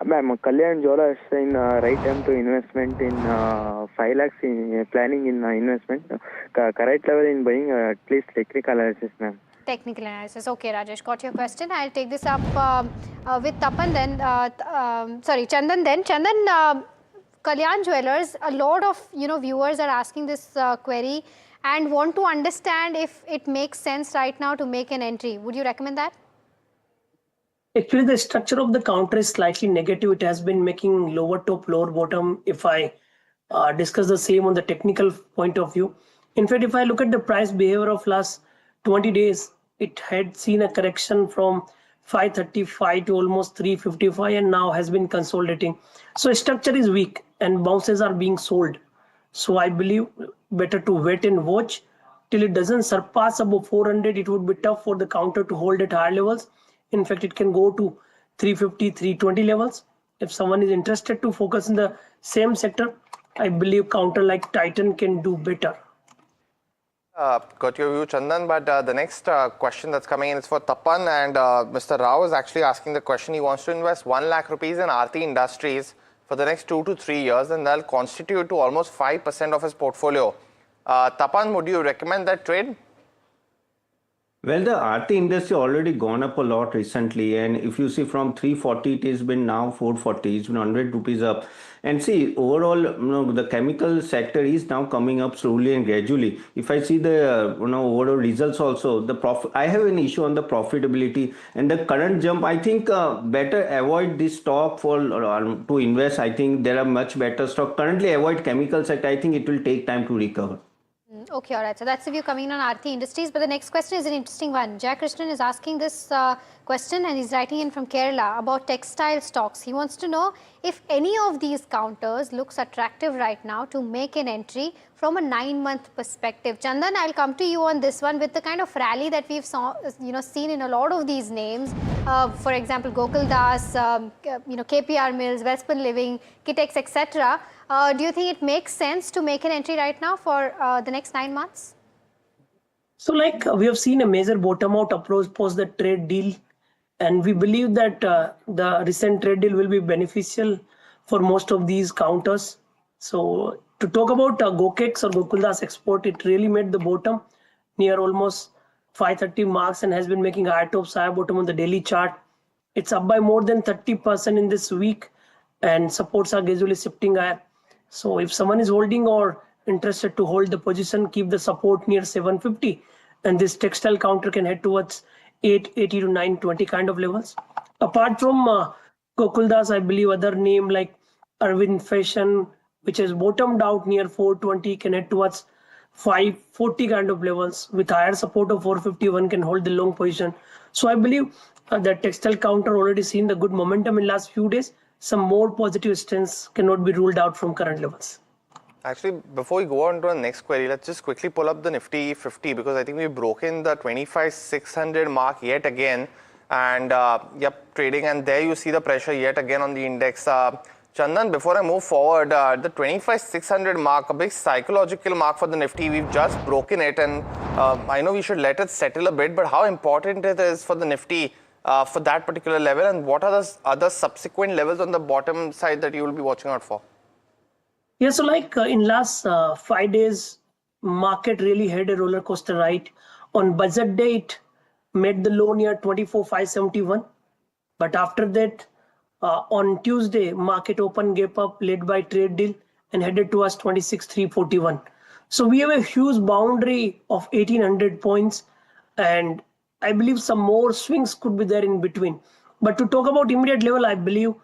Ma'am, Kalyan Jewellers in right time to investment in 5 lakhs in planning in investment. Correct level in buying, please technical analysis, ma'am. Technical analysis. Okay, Rajesh, got your question. I'll take this up with Tapan then. Chandan then. Chandan, Kalyan Jewellers, a lot of viewers are asking this query and want to understand if it makes sense right now to make an entry. Would you recommend that? Actually, the structure of the counter is slightly negative. It has been making lower top, lower bottom. If I discuss the same on the technical point of view. In fact, if I look at the price behavior of last 20 days, it had seen a correction from 535 to almost 355 and now has been consolidating. So structure is weak and bounces are being sold. So I believe better to wait and watch till it doesn't surpass above 400. It would be tough for the counter to hold at higher levels. In fact, it can go to 350, 320 levels. If someone is interested to focus in the same sector, I believe counter like Titan can do better. Got your view, Chandan, but the next question that's coming in is for Tapan, and Mr. Rao is actually asking the question. He wants to invest 1 lakh rupees in Aarti Industries for the next 2 to 3 years, and that'll constitute to almost 5% of his portfolio. Tapan, would you recommend that trade? Well, the Aarti industry already gone up a lot recently, and if you see from 340, it has been now 440. It's been 100 rupees up. And see, overall, the chemical sector is now coming up slowly and gradually. If I see the overall results also, the profit. I have an issue on the profitability and the current jump. I think better avoid this stock for to invest. I think there are much better stock. Currently, avoid chemical sector. I think it will take time to recover. Okay, all right. So that's the view coming in on Aarti Industries. But the next question is an interesting one. Jay Krishnan is asking this question and he's writing in from Kerala about textile stocks. He wants to know if any of these counters looks attractive right now to make an entry from a 9-month perspective. Chandan, I'll come to you on this one with the kind of rally that we've seen in a lot of these names. For example, Gokul Das, KPR Mills, Welspun Living, Kitex, etc. Do you think it makes sense to make an entry right now for the next 9 months? So we have seen a major bottom out approach post the trade deal. And we believe that the recent trade deal will be beneficial for most of these counters. So to talk about Gokex or Gokuldas export, it really made the bottom near almost 530 marks and has been making higher top, higher bottom on the daily chart. It's up by more than 30% in this week and supports are gradually shifting higher. So if someone is holding or interested to hold the position, keep the support near 750 and this textile counter can head towards 880 to 920 kind of levels. Apart from Gokuldas, I believe other name like Arvind Fashion, which has bottomed out near 420, can head towards 540 kind of levels. With higher support of 451 can hold the long position. So I believe that textile counter already seen the good momentum in last few days. Some more positive strengths cannot be ruled out from current levels. Actually, before we go on to the next query, let's just quickly pull up the Nifty 50 because I think we've broken the 25,600 mark yet again. And trading, and there you see the pressure yet again on the index. Chandan, before I move forward, the 25,600 mark, a big psychological mark for the Nifty, we've just broken it, and I know we should let it settle a bit, but how important it is for the Nifty for that particular level, and what are the other subsequent levels on the bottom side that you will be watching out for? Yeah, so like in last 5 days, market really had a roller coaster ride. On budget day, it made the low near 24,571. But after that, on Tuesday, market open gap up led by trade deal and headed towards 26,341. So we have a huge boundary of 1,800 points, and I believe some more swings could be there in between. But to talk about immediate level, I believe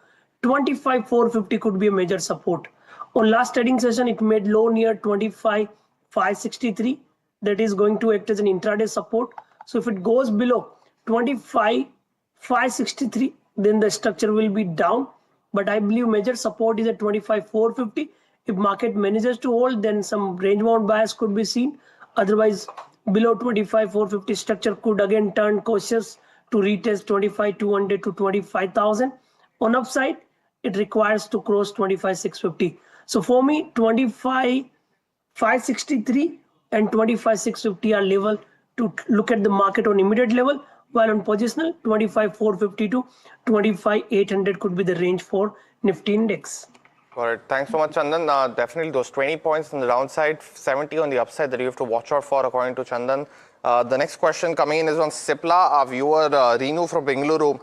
25,450 could be a major support. On last trading session, it made low near 25,563. That is going to act as an intraday support. So if it goes below 25,563, then the structure will be down. But I believe major support is at 25,450. If market manages to hold, then some range bound bias could be seen. Otherwise, below 25,450 structure could again turn cautious to retest 25,200 to 25,000. On upside, it requires to cross 25,650. So for me, 25,563 and 25,650 are level to look at the market on immediate level, while on positional, 25,450 to 25,800 could be the range for Nifty index. Got it. Thanks so much, Chandan. Definitely those 20 points on the downside, 70 on the upside that you have to watch out for, according to Chandan. The next question coming in is on Cipla. Our viewer, Reenu from Bengaluru,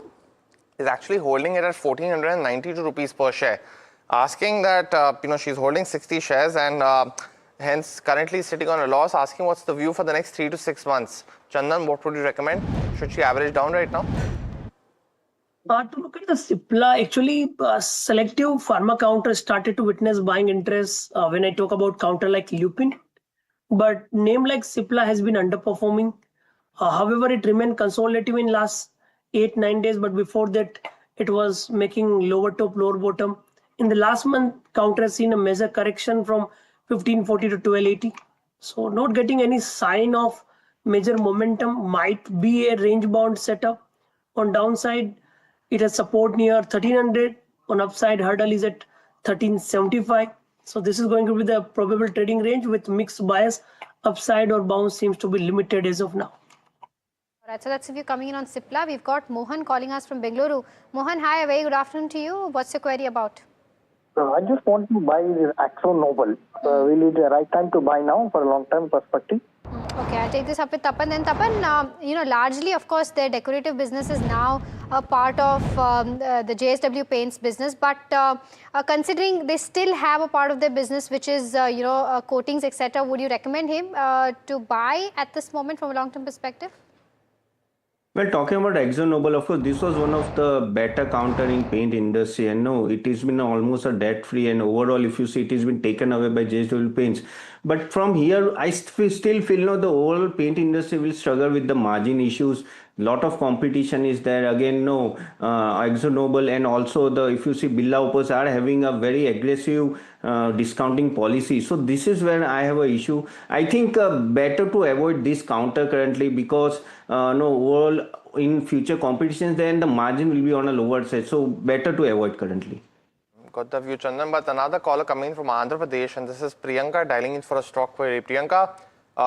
is actually holding it at 1,492 rupees per share. Asking that, she's holding 60 shares and hence currently sitting on a loss, asking what's the view for the next 3 to 6 months. Chandan, what would you recommend? Should she average down right now? To look at the Cipla, actually, selective pharma counter started to witness buying interest when I talk about counter like Lupin. But name like Cipla has been underperforming. However, it remained consolidative in last 8-9 days, but before that, it was making lower top, lower bottom. In the last month, counter has seen a major correction from 1540 to 1280. So not getting any sign of major momentum, might be a range bound setup. On downside, it has support near 1300. On upside, hurdle is at 1375. So this is going to be the probable trading range with mixed bias. Upside or bounce seems to be limited as of now. All right, so that's the view coming in on Cipla. We've got Mohan calling us from Bengaluru. Mohan, hi, a very good afternoon to you. What's your query about? I just want to buy Axo Nobel. Really the right time to buy now for a long-term perspective? Okay, I'll take this up with Tapan. Then Tapan, largely, of course, their decorative business is now a part of the JSW Paints business. But considering they still have a part of their business, which is, coatings, etc., would you recommend him to buy at this moment from a long-term perspective? Well, talking about ExxonMobil, of course, this was one of the better counter in paint industry, and no, it has been almost a debt-free, and overall, if you see, it has been taken away by JSW Paints. But from here, I still feel the overall paint industry will struggle with the margin issues. Lot of competition is there. Again, ExxonMobil, and also if you see Birla Opus are having a very aggressive discounting policy. So this is where I have an issue. I think better to avoid this counter currently, because overall in future competitions then the margin will be on a lower side. So better to avoid currently. Got the view, Chandan. But another caller coming in from Andhra Pradesh, and this is Priyanka dialing in for a stock query. Priyanka,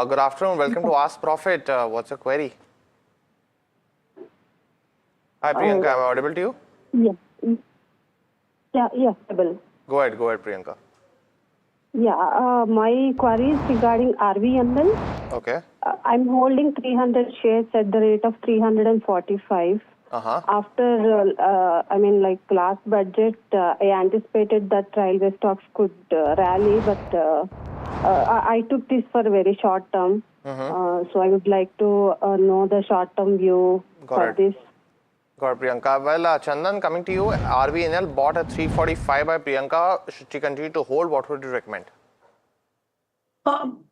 good afternoon. Welcome to Ask Profit. What's your query? Hi, Priyanka. Am I audible to you? Yeah, able. Go ahead, Priyanka. Yeah, my query is regarding RVNL. Okay. I'm holding 300 shares at the rate of 345. After, last budget, I anticipated that railway stocks could rally, but I took this for a very short term. So I would like to know the short-term view for this. Got it, Priyanka. Well, Chandan, coming to you, RVNL bought at 345 by Priyanka. Should she continue to hold? What would you recommend?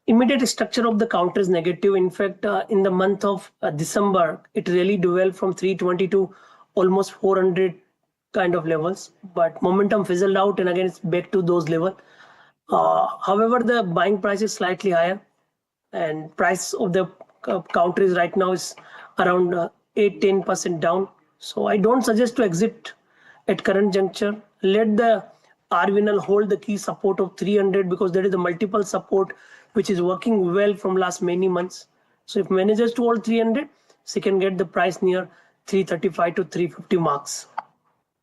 Immediate structure of the counter is negative. In fact, in the month of December, it really developed from 320 to almost 400 kind of levels. But momentum fizzled out, and again, it's back to those levels. However, the buying price is slightly higher, and price of the counter is right now is around 8-10% down. So I don't suggest to exit at current juncture. Let the Arvinal hold the key support of 300 because there is a multiple support which is working well from last many months. So if manages to hold 300, she can get the price near 335 to 350 marks.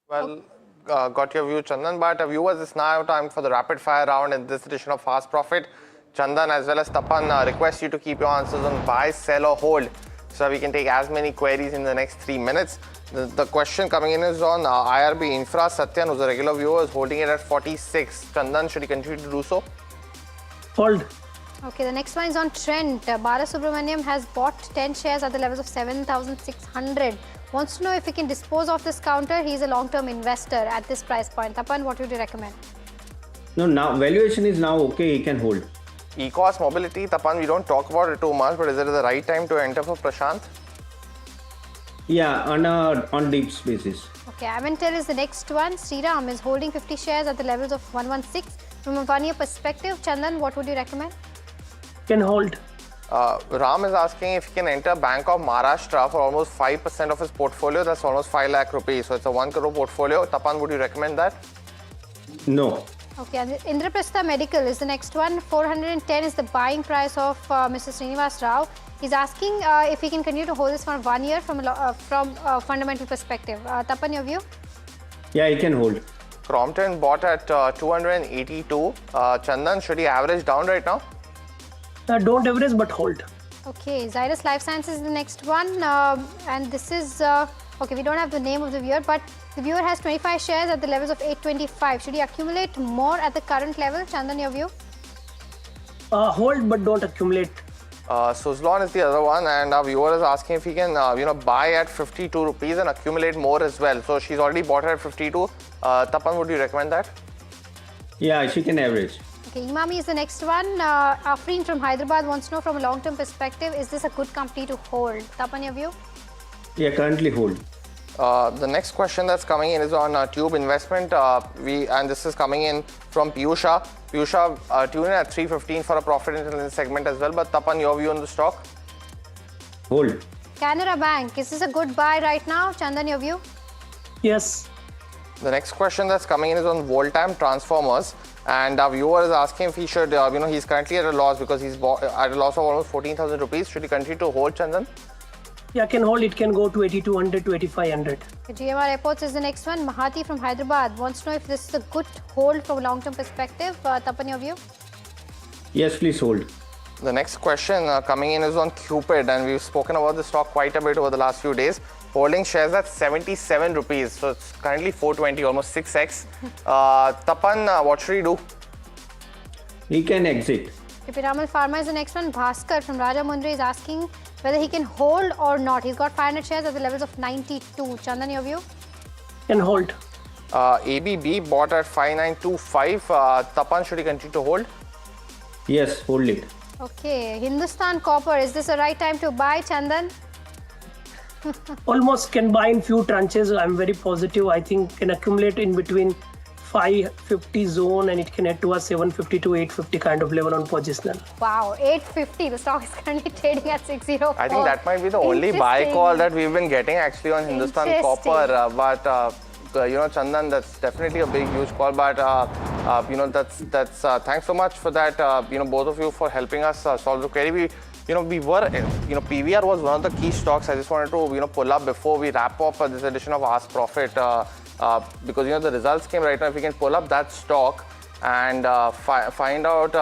Well, got your view, Chandan. But viewers, it's now time for the rapid fire round in this edition of Fast Profit. Chandan as well as Tapan request you to keep your answers on buy, sell or hold, so we can take as many queries in the next 3 minutes. The question coming in is on IRB Infra. Satyan, who's a regular viewer, is holding it at 46. Chandan, should he continue to do so? Hold. Okay, the next one is on Trent. Bala Subramaniam has bought 10 shares at the levels of 7,600. Wants to know if he can dispose of this counter. He's a long-term investor at this price point. Tapan, what would you recommend? No, now valuation is now okay, he can hold. E-cost mobility, Tapan, we don't talk about it too much, but is it the right time to enter for Prashant? Yeah, on dips basis. Okay, Aventel is the next one. Sriram is holding 50 shares at the levels of 116. From a 1 year perspective, Chandan, what would you recommend? Can hold. Ram is asking if he can enter Bank of Maharashtra for almost 5% of his portfolio. That's almost 5 lakh rupees. So it's a 1 crore portfolio. Tapan, would you recommend that? No. Okay, and Indraprastha Medical is the next one. 410 is the buying price of Mr. Srinivas Rao. He's asking if he can continue to hold this for 1 year from a fundamental perspective. Tapan, your view? Yeah, he can hold. Crompton bought at 282. Chandan, should he average down right now? Don't average but hold. Okay, Zydus Life Sciences is the next one. And this is, okay, we don't have the name of the viewer, but the viewer has 25 shares at the levels of 825. Should he accumulate more at the current level? Chandan, your view? Hold but don't accumulate. Suzlon is the other one, and our viewer is asking if he can buy at 52 rupees and accumulate more as well. So she's already bought it at 52. Tapan, would you recommend that? Yeah, she can average. Okay, Imami is the next one. Afreen from Hyderabad wants to know from a long-term perspective, is this a good company to hold? Tapan, your view? Yeah, currently hold. The next question that's coming in is on Tube Investment. And this is coming in from Piyusha. Piyusha, tune in at 315 for a profit in this segment as well. But Tapan, your view on the stock? Hold. Canara Bank, is this a good buy right now? Chandan, your view? Yes. The next question that's coming in is on Voltam Transformers. And our viewer is asking if he should, he's currently at a loss because he's at a loss of almost 14,000 rupees. Should he continue to hold, Chandan? Yeah, can hold. It can go to 8,200 to 8,500. GMR Airports is the next one. Mahati from Hyderabad wants to know if this is a good hold from a long-term perspective. Tapan, your view? Yes, please hold. The next question coming in is on Cupid, and we've spoken about the stock quite a bit over the last few days. Holding shares at 77 rupees, so it's currently 420, almost 6x. Tapan, what should he do? He can exit. Piramal Pharma is the next one. Bhaskar from Rajamundry is asking whether he can hold or not. He's got 500 shares at the levels of 92. Chandan, your view? Can hold. ABB bought at 5925. Tapan, should he continue to hold? Yes, hold it. Okay, Hindustan Copper, is this the right time to buy, Chandan? Almost can buy in few tranches. I'm very positive. I think can accumulate in between 550 zone and it can head to a 750 to 850 kind of level on positional. Wow, 850. The stock is currently trading at 604. I think that might be the only buy call that we've been getting actually on Hindustan Copper. Chandan, that's definitely a big, huge call. But that's thanks so much for that. Both of you for helping us solve the query. PVR was one of the key stocks. I just wanted to pull up before we wrap up this edition of Ask Profit because the results came right now. If we can pull up that stock and find out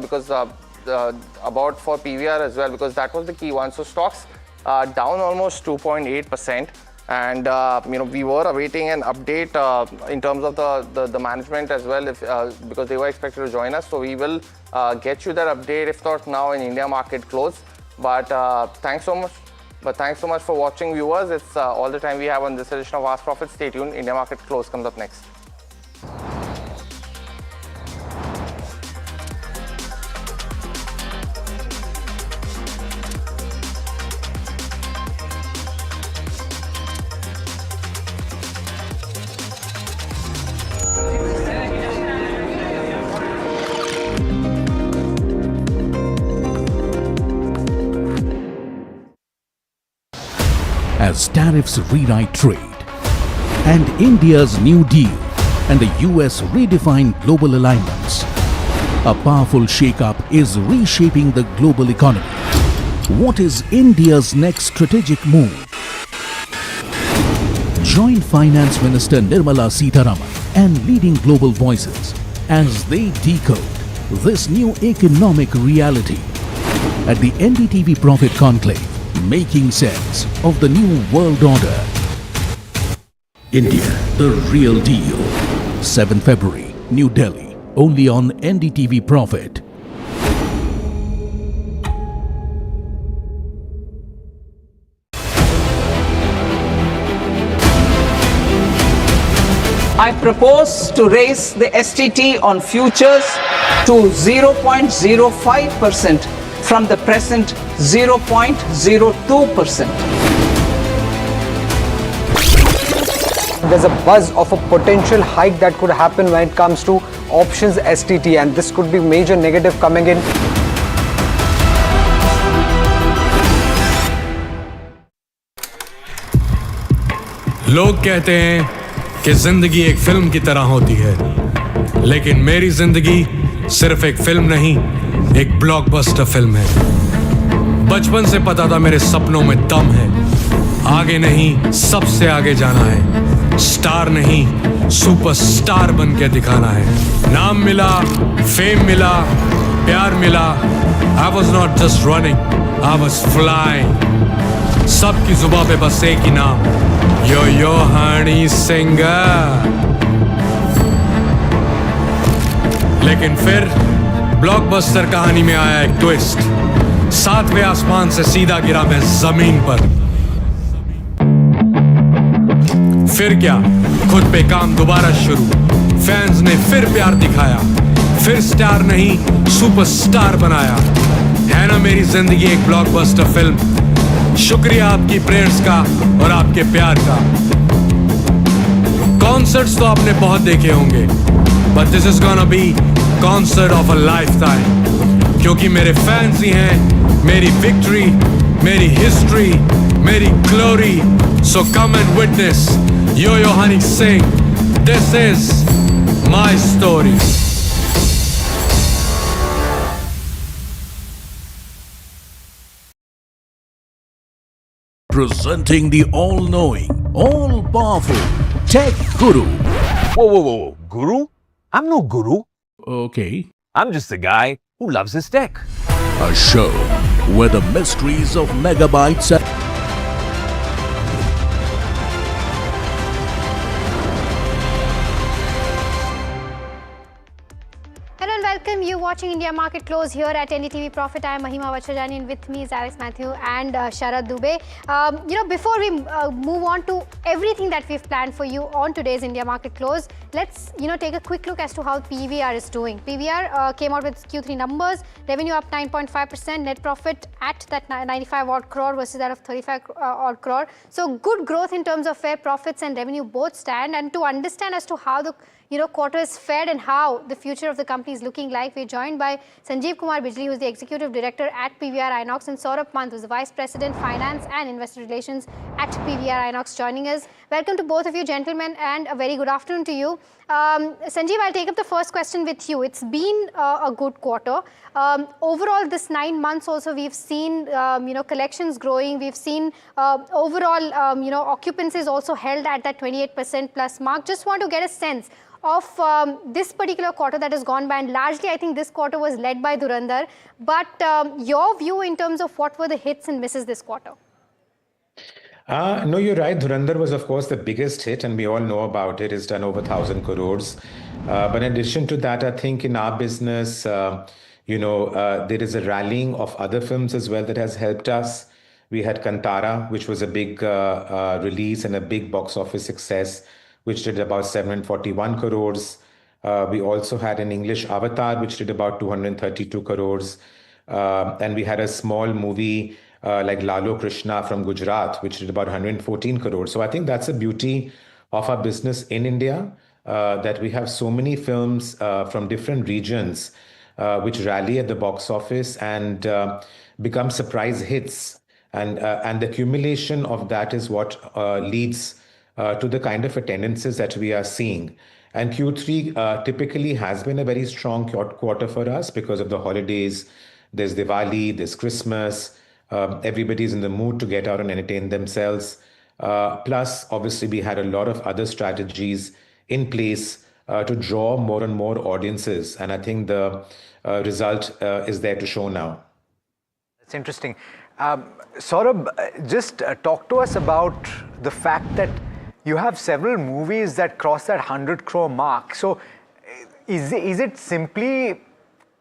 because about for PVR as well, because that was the key one. So stocks down almost 2.8%. And we were awaiting an update in terms of the management as well, because they were expected to join us. So we will get you that update, if not now, in India market close. But thanks so much for watching, viewers. It's all the time we have on this edition of Ask Profit. Stay tuned. India market close comes up next. As tariffs rewrite trade and India's New Deal and the US redefined global alignments. A powerful shake-up is reshaping the global economy. What is India's next strategic move? Join Finance Minister Nirmala Sitharaman and leading global voices as they decode this new economic reality at the NDTV Profit Conclave, making sense of the new world order. India, the real deal. 7 February, New Delhi, only on NDTV Profit. I propose to raise the STT on futures to 0.05% from the present 0.02%. There's a buzz of a potential hike that could happen when it comes to options STT, and this could be major negative coming in. लोग कहते हैं कि जिंदगी एक film की तरह होती है, लेकिन मेरी जिंदगी सिर्फ एक फिल्म नहीं, एक ब्लॉकबस्टर फिल्म है। बचपन से पता था मेरे सपनों में दम है, आगे नहीं सबसे आगे जाना है, स्टार नहीं सुपरस्टार बन के दिखाना है। नाम मिला, फेम मिला, प्यार मिला, I was not just running, I was flying। सबकी जुबां पे बस एक ही नाम, यो हनी सिंगर। लेकिन फिर ब्लॉकबस्टर कहानी में आया एक ट्विस्ट, 7वें आसमान से सीधा गिरा मैं जमीन पर। फिर क्या, खुद पे काम दोबारा शुरू, फैंस ने फिर प्यार दिखाया, फिर स्टार नहीं सुपरस्टार बनाया। है ना मेरी जिंदगी एक ब्लॉकबस्टर फिल्म। शुक्रिया आपकी प्रेयर्स का और आपके प्यार का। कॉन्सर्ट्स तो आपने बहुत देखे होंगे, but this is gonna be concert of a life time, क्योंकि मेरे फैंस ही हैं मेरी विक्ट्री, मेरी हिस्ट्री, मेरी glory. So come and witness Yo Honey Singh, this is my story. Presenting the all-knowing, all-powerful Tech Guru. Whoa. Guru? I'm no guru. Okay. I'm just a guy who loves his tech. A show where the mysteries of megabytes Welcome, you watching India Market Close here at NDTV Profit. I am Mahima Vachajani and with me is Alex Matthew and Sharad Dubey. Before we move on to everything that we've planned for you on today's India Market Close, let's take a quick look as to how PVR is doing. PVR came out with Q3 numbers, revenue up 9.5%, net profit at that 95 odd crore versus that of 35 odd crore. So good growth in terms of where profits and revenue both stand. And to understand as to how the quarter is fared and how the future of the company is looking like, we're joined by Sanjeev Kumar Bijli, who is the Executive Director at PVR Inox, and Saurabh Pant, who is the Vice President, Finance and Investor Relations at PVR Inox, joining us. Welcome to both of you, gentlemen, and a very good afternoon to you. Sanjeev, I'll take up the first question with you. It's been a good quarter. Overall, this 9 months also, we've seen, collections growing. We've seen overall, occupancies also held at that 28% plus mark. Just want to get a sense of this particular quarter that has gone by, and largely I think this quarter was led by Dhurandhar, but your view in terms of what were the hits and misses this quarter? No, you're right. Dhurandhar was, of course, the biggest hit, and we all know about it. It's done over 1,000 crores. But in addition to that, I think in our business, there is a rallying of other films as well that has helped us. We had Kantara, which was a big release and a big box office success, which did about 741 crores. We also had an English Avatar, which did about 232 crores. And we had a small movie like Lalo Krishna from Gujarat, which did about 114 crores. So I think that's the beauty of our business in India, that we have so many films from different regions which rally at the box office and become surprise hits. And the accumulation of that is what leads to the kind of attendances that we are seeing. And Q3 typically has been a very strong quarter for us because of the holidays. There's Diwali, there's Christmas. Everybody's in the mood to get out and entertain themselves. Plus, obviously, we had a lot of other strategies in place to draw more and more audiences. And I think the result is there to show now. That's interesting. Saurabh, just talk to us about the fact that you have several movies that cross that 100 crore mark. So is it simply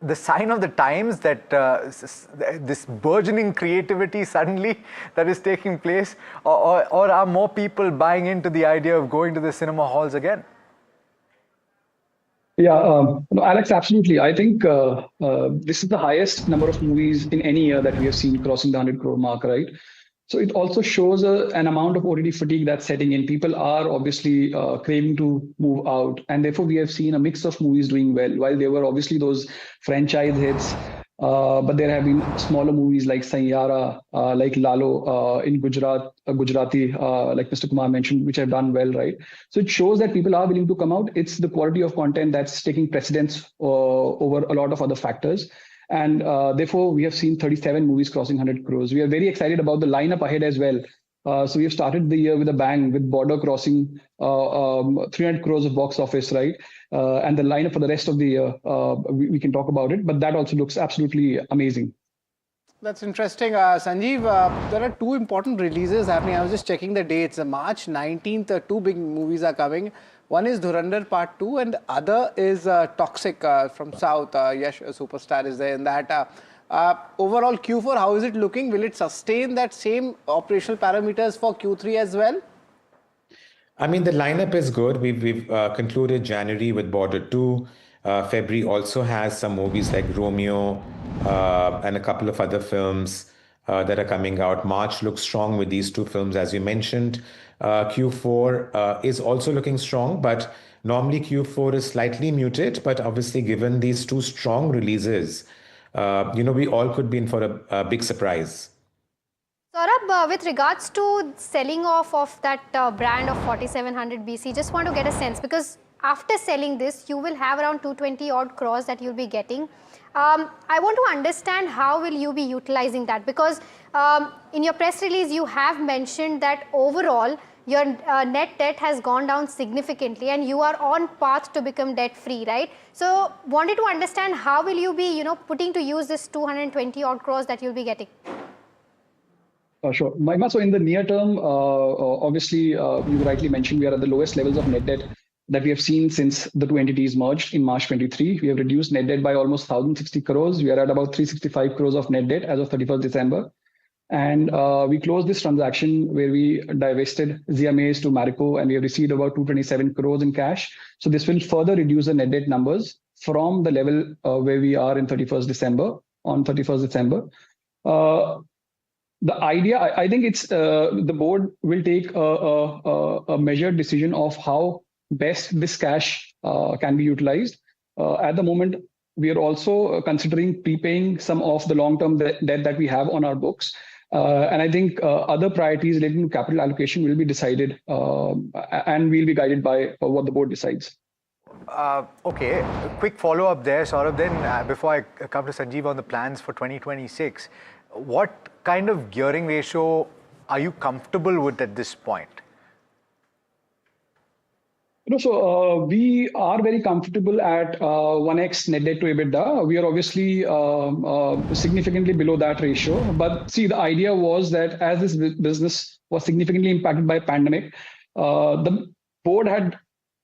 the sign of the times that this burgeoning creativity suddenly that is taking place, or are more people buying into the idea of going to the cinema halls again? Yeah, no, Alex, absolutely. I think this is the highest number of movies in any year that we have seen crossing the 100 crore mark, right? So it also shows an amount of OTT fatigue that's setting in. People are obviously craving to move out, and therefore we have seen a mix of movies doing well. While there were obviously those franchise hits, but there have been smaller movies like Sanyara, like Lalo in Gujarati, like Mr. Kumar mentioned, which have done well, right? So it shows that people are willing to come out. It's the quality of content that's taking precedence over a lot of other factors. And therefore, we have seen 37 movies crossing 100 crores. We are very excited about the lineup ahead as well. So we have started the year with a bang, with Border crossing 300 crores of box office, right? And the lineup for the rest of the year, we can talk about it, but that also looks absolutely amazing. That's interesting. Sanjeev, there are two important releases happening. I was just checking the dates. March 19th, two big movies are coming. One is Dhurandhar Part 2 and the other is Toxic from South. Yash, a superstar, is there in that. Overall Q4, how is it looking? Will it sustain that same operational parameters for Q3 as well? I mean, the lineup is good. We've concluded January with Border 2. February also has some movies like Romeo and a couple of other films that are coming out. March looks strong with these two films, as you mentioned. Q4 is also looking strong, but normally Q4 is slightly muted. But obviously, given these two strong releases, we all could be in for a big surprise. Saurabh, with regards to selling off of that brand of 4700 BC, just want to get a sense, because after selling this, you will have around 220 odd crores that you'll be getting. I want to understand how will you be utilizing that, because in your press release, you have mentioned that overall, your net debt has gone down significantly and you are on path to become debt free, right? So wanted to understand how will you be, putting to use this 220 odd crores that you'll be getting? Sure. Mahima, so in the near term, obviously, you rightly mentioned we are at the lowest levels of net debt that we have seen since the two entities merged in March 23. We have reduced net debt by almost 1,060 crores. We are at about 365 crores of net debt as of 31st December. And we closed this transaction where we divested Zia Maze to Marico, and we have received about 227 crores in cash. So this will further reduce the net debt numbers from the level where we are in 31st December, on 31st December. The idea, I think it's the board will take a measured decision of how best this cash can be utilized. At the moment, we are also considering prepaying some of the long-term debt that we have on our books. And I think other priorities relating to capital allocation will be decided and we'll be guided by what the board decides. Okay, a quick follow-up there, Saurabh. Then before I come to Sanjeev on the plans for 2026, what kind of gearing ratio are you comfortable with at this point? So we are very comfortable at 1x net debt to EBITDA. We are obviously significantly below that ratio. But see, the idea was that as this business was significantly impacted by pandemic, the board had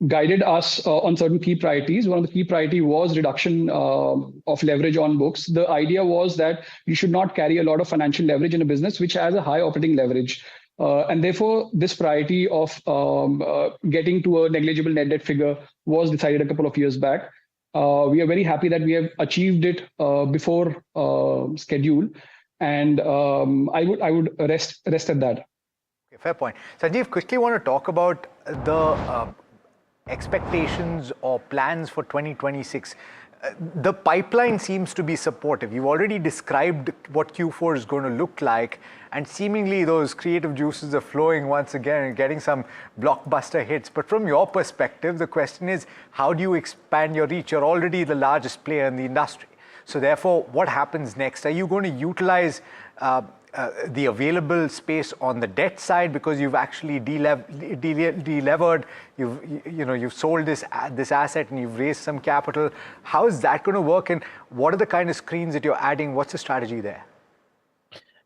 guided us on certain key priorities. One of the key priority was reduction of leverage on books. The idea was that you should not carry a lot of financial leverage in a business which has a high operating leverage. And therefore, this priority of getting to a negligible net debt figure was decided a couple of years back. We are very happy that we have achieved it before schedule, and I would rest at that. Okay, fair point. Sanjeev, quickly want to talk about the expectations or plans for 2026. the pipeline seems to be supportive. You've already described what Q4 is going to look like, and seemingly those creative juices are flowing once again and getting some blockbuster hits. But from your perspective, the question is, how do you expand your reach? You're already the largest player in the industry. So therefore, what happens next? Are you going to utilize the available space on the debt side because you've actually delevered, you've sold this asset and you've raised some capital? How is that going to work, and what are the kind of screens that you're adding? What's the strategy there?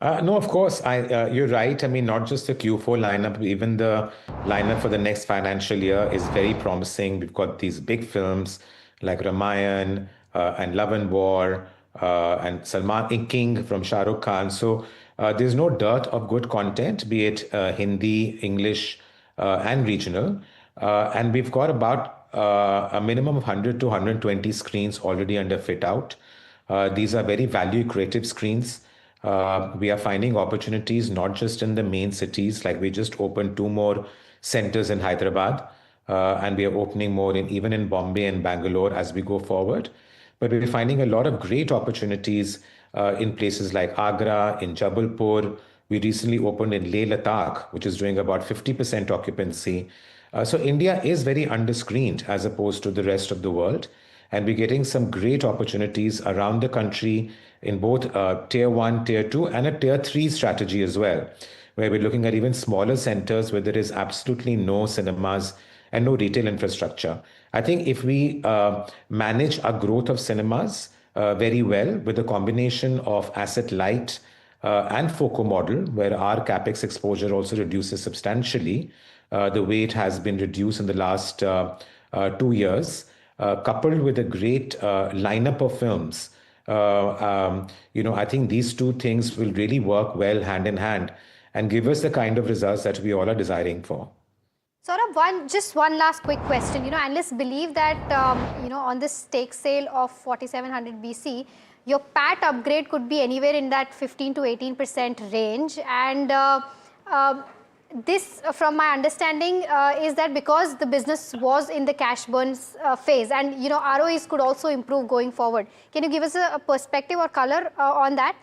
No, of course, you're right. I mean, not just the Q4 lineup, even the lineup for the next financial year is very promising. We've got these big films like Ramayan and Love and War and Salman King from Shah Rukh Khan. So there's no dearth of good content, be it Hindi, English, and regional. And we've got about a minimum of 100 to 120 screens already under fit out. These are very value creative screens. We are finding opportunities not just in the main cities, like we just opened 2 more centers in Hyderabad, and we are opening more even in Bombay and Bangalore as we go forward. But we're finding a lot of great opportunities in places like Agra, in Jabalpur. We recently opened in Leh Ladakh, which is doing about 50% occupancy. So India is very underscreened as opposed to the rest of the world. And we're getting some great opportunities around the country in both tier 1, tier 2, and a tier 3 strategy as well, where we're looking at even smaller centers where there is absolutely no cinemas and no retail infrastructure. I think if we manage our growth of cinemas very well with a combination of asset light and FOCO model, where our capex exposure also reduces substantially, the way it has been reduced in the last 2 years, coupled with a great lineup of films, I think these 2 things will really work well hand in hand and give us the kind of results that we all are desiring for. Saurabh, just one last quick question. Analysts believe that, on this stake sale of 4700 BC, your PAT upgrade could be anywhere in that 15 to 18% range. And this, from my understanding, is that because the business was in the cash burns phase, and, ROEs could also improve going forward. Can you give us a perspective or color on that?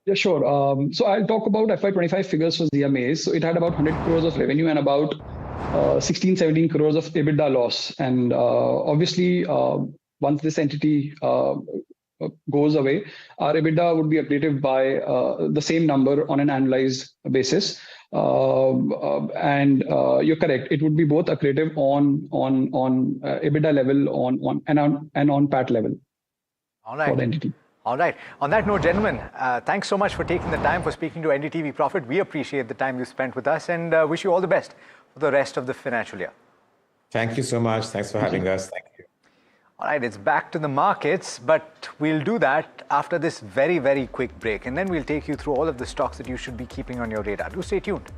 Yeah, sure. So I'll talk about FY25 figures for ZMAs. So it had about 100 crores of revenue and about 16-17 crores of EBITDA loss. And obviously, once this entity goes away, our EBITDA would be accretive by the same number on an annualized basis. And you're correct; it would be both accretive on EBITDA level, and on PAT level. All right. For the entity. All right. On that note, gentlemen, thanks so much for taking the time for speaking to NDTV Profit. We appreciate the time you spent with us, and wish you all the best for the rest of the financial year. Thank you so much. Thanks for having us. Thank you. All right, it's back to the markets, but we'll do that after this very, very quick break. And then we'll take you through all of the stocks that you should be keeping on your radar. Do stay tuned.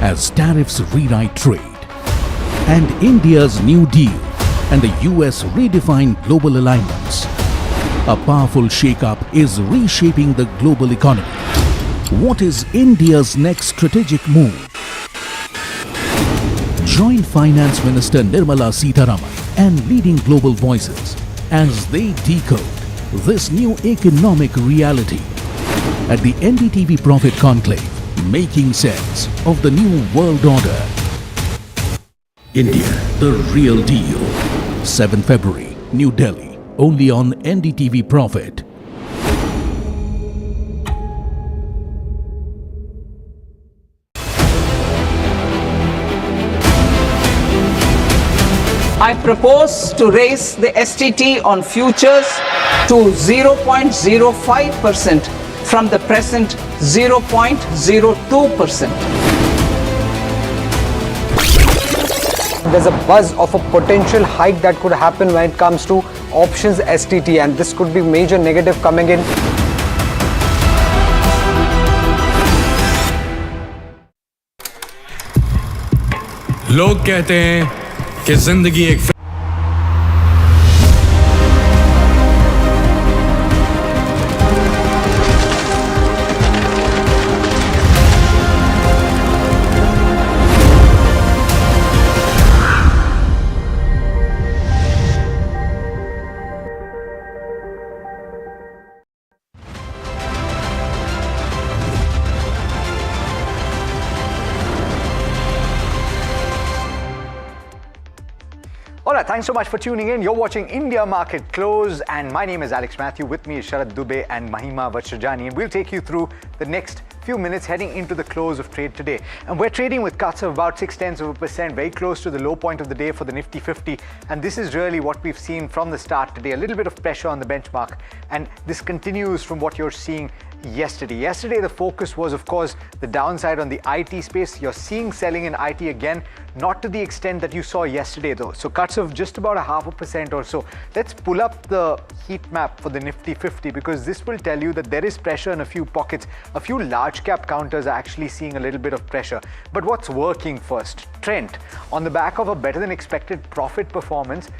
As tariffs rewrite trade, and India's New Deal and the US redefine global alignments, a powerful shakeup is reshaping the global economy. What is India's next strategic move? Join Finance Minister Nirmala Sitharaman and leading global voices as they decode this new economic reality at the NDTV Profit Conclave, making sense of the new world order. India, the real deal. 7 February, New Delhi, only on NDTV Profit. I propose to raise the STT on futures to 0.05% from the present 0.02%. There's a buzz of a potential hike that could happen when it comes to options STT, and this could be major negative coming in. लोग कहते हैं कि जिंदगी एक Thanks so much for tuning in. You're watching India Market Close, and my name is Alex Matthew. With me is Sharad Dubey and Mahima Vajrajani, and we'll take you through the next few minutes heading into the close of trade today. And we're trading with cuts of about 0.6%, very close to the low point of the day for the Nifty 50. And this is really what we've seen from the start today, a little bit of pressure on the benchmark. And this continues from what you're seeing yesterday. Yesterday, the focus was, of course, the downside on the IT space. You're seeing selling in IT again, not to the extent that you saw yesterday, though. So cuts of just about 0.5% or so. Let's pull up the heat map for the Nifty 50, because this will tell you that there is pressure in a few pockets. A few large cap counters are actually seeing a little bit of pressure. But what's working first? Trent, on the back of a better than expected profit performance,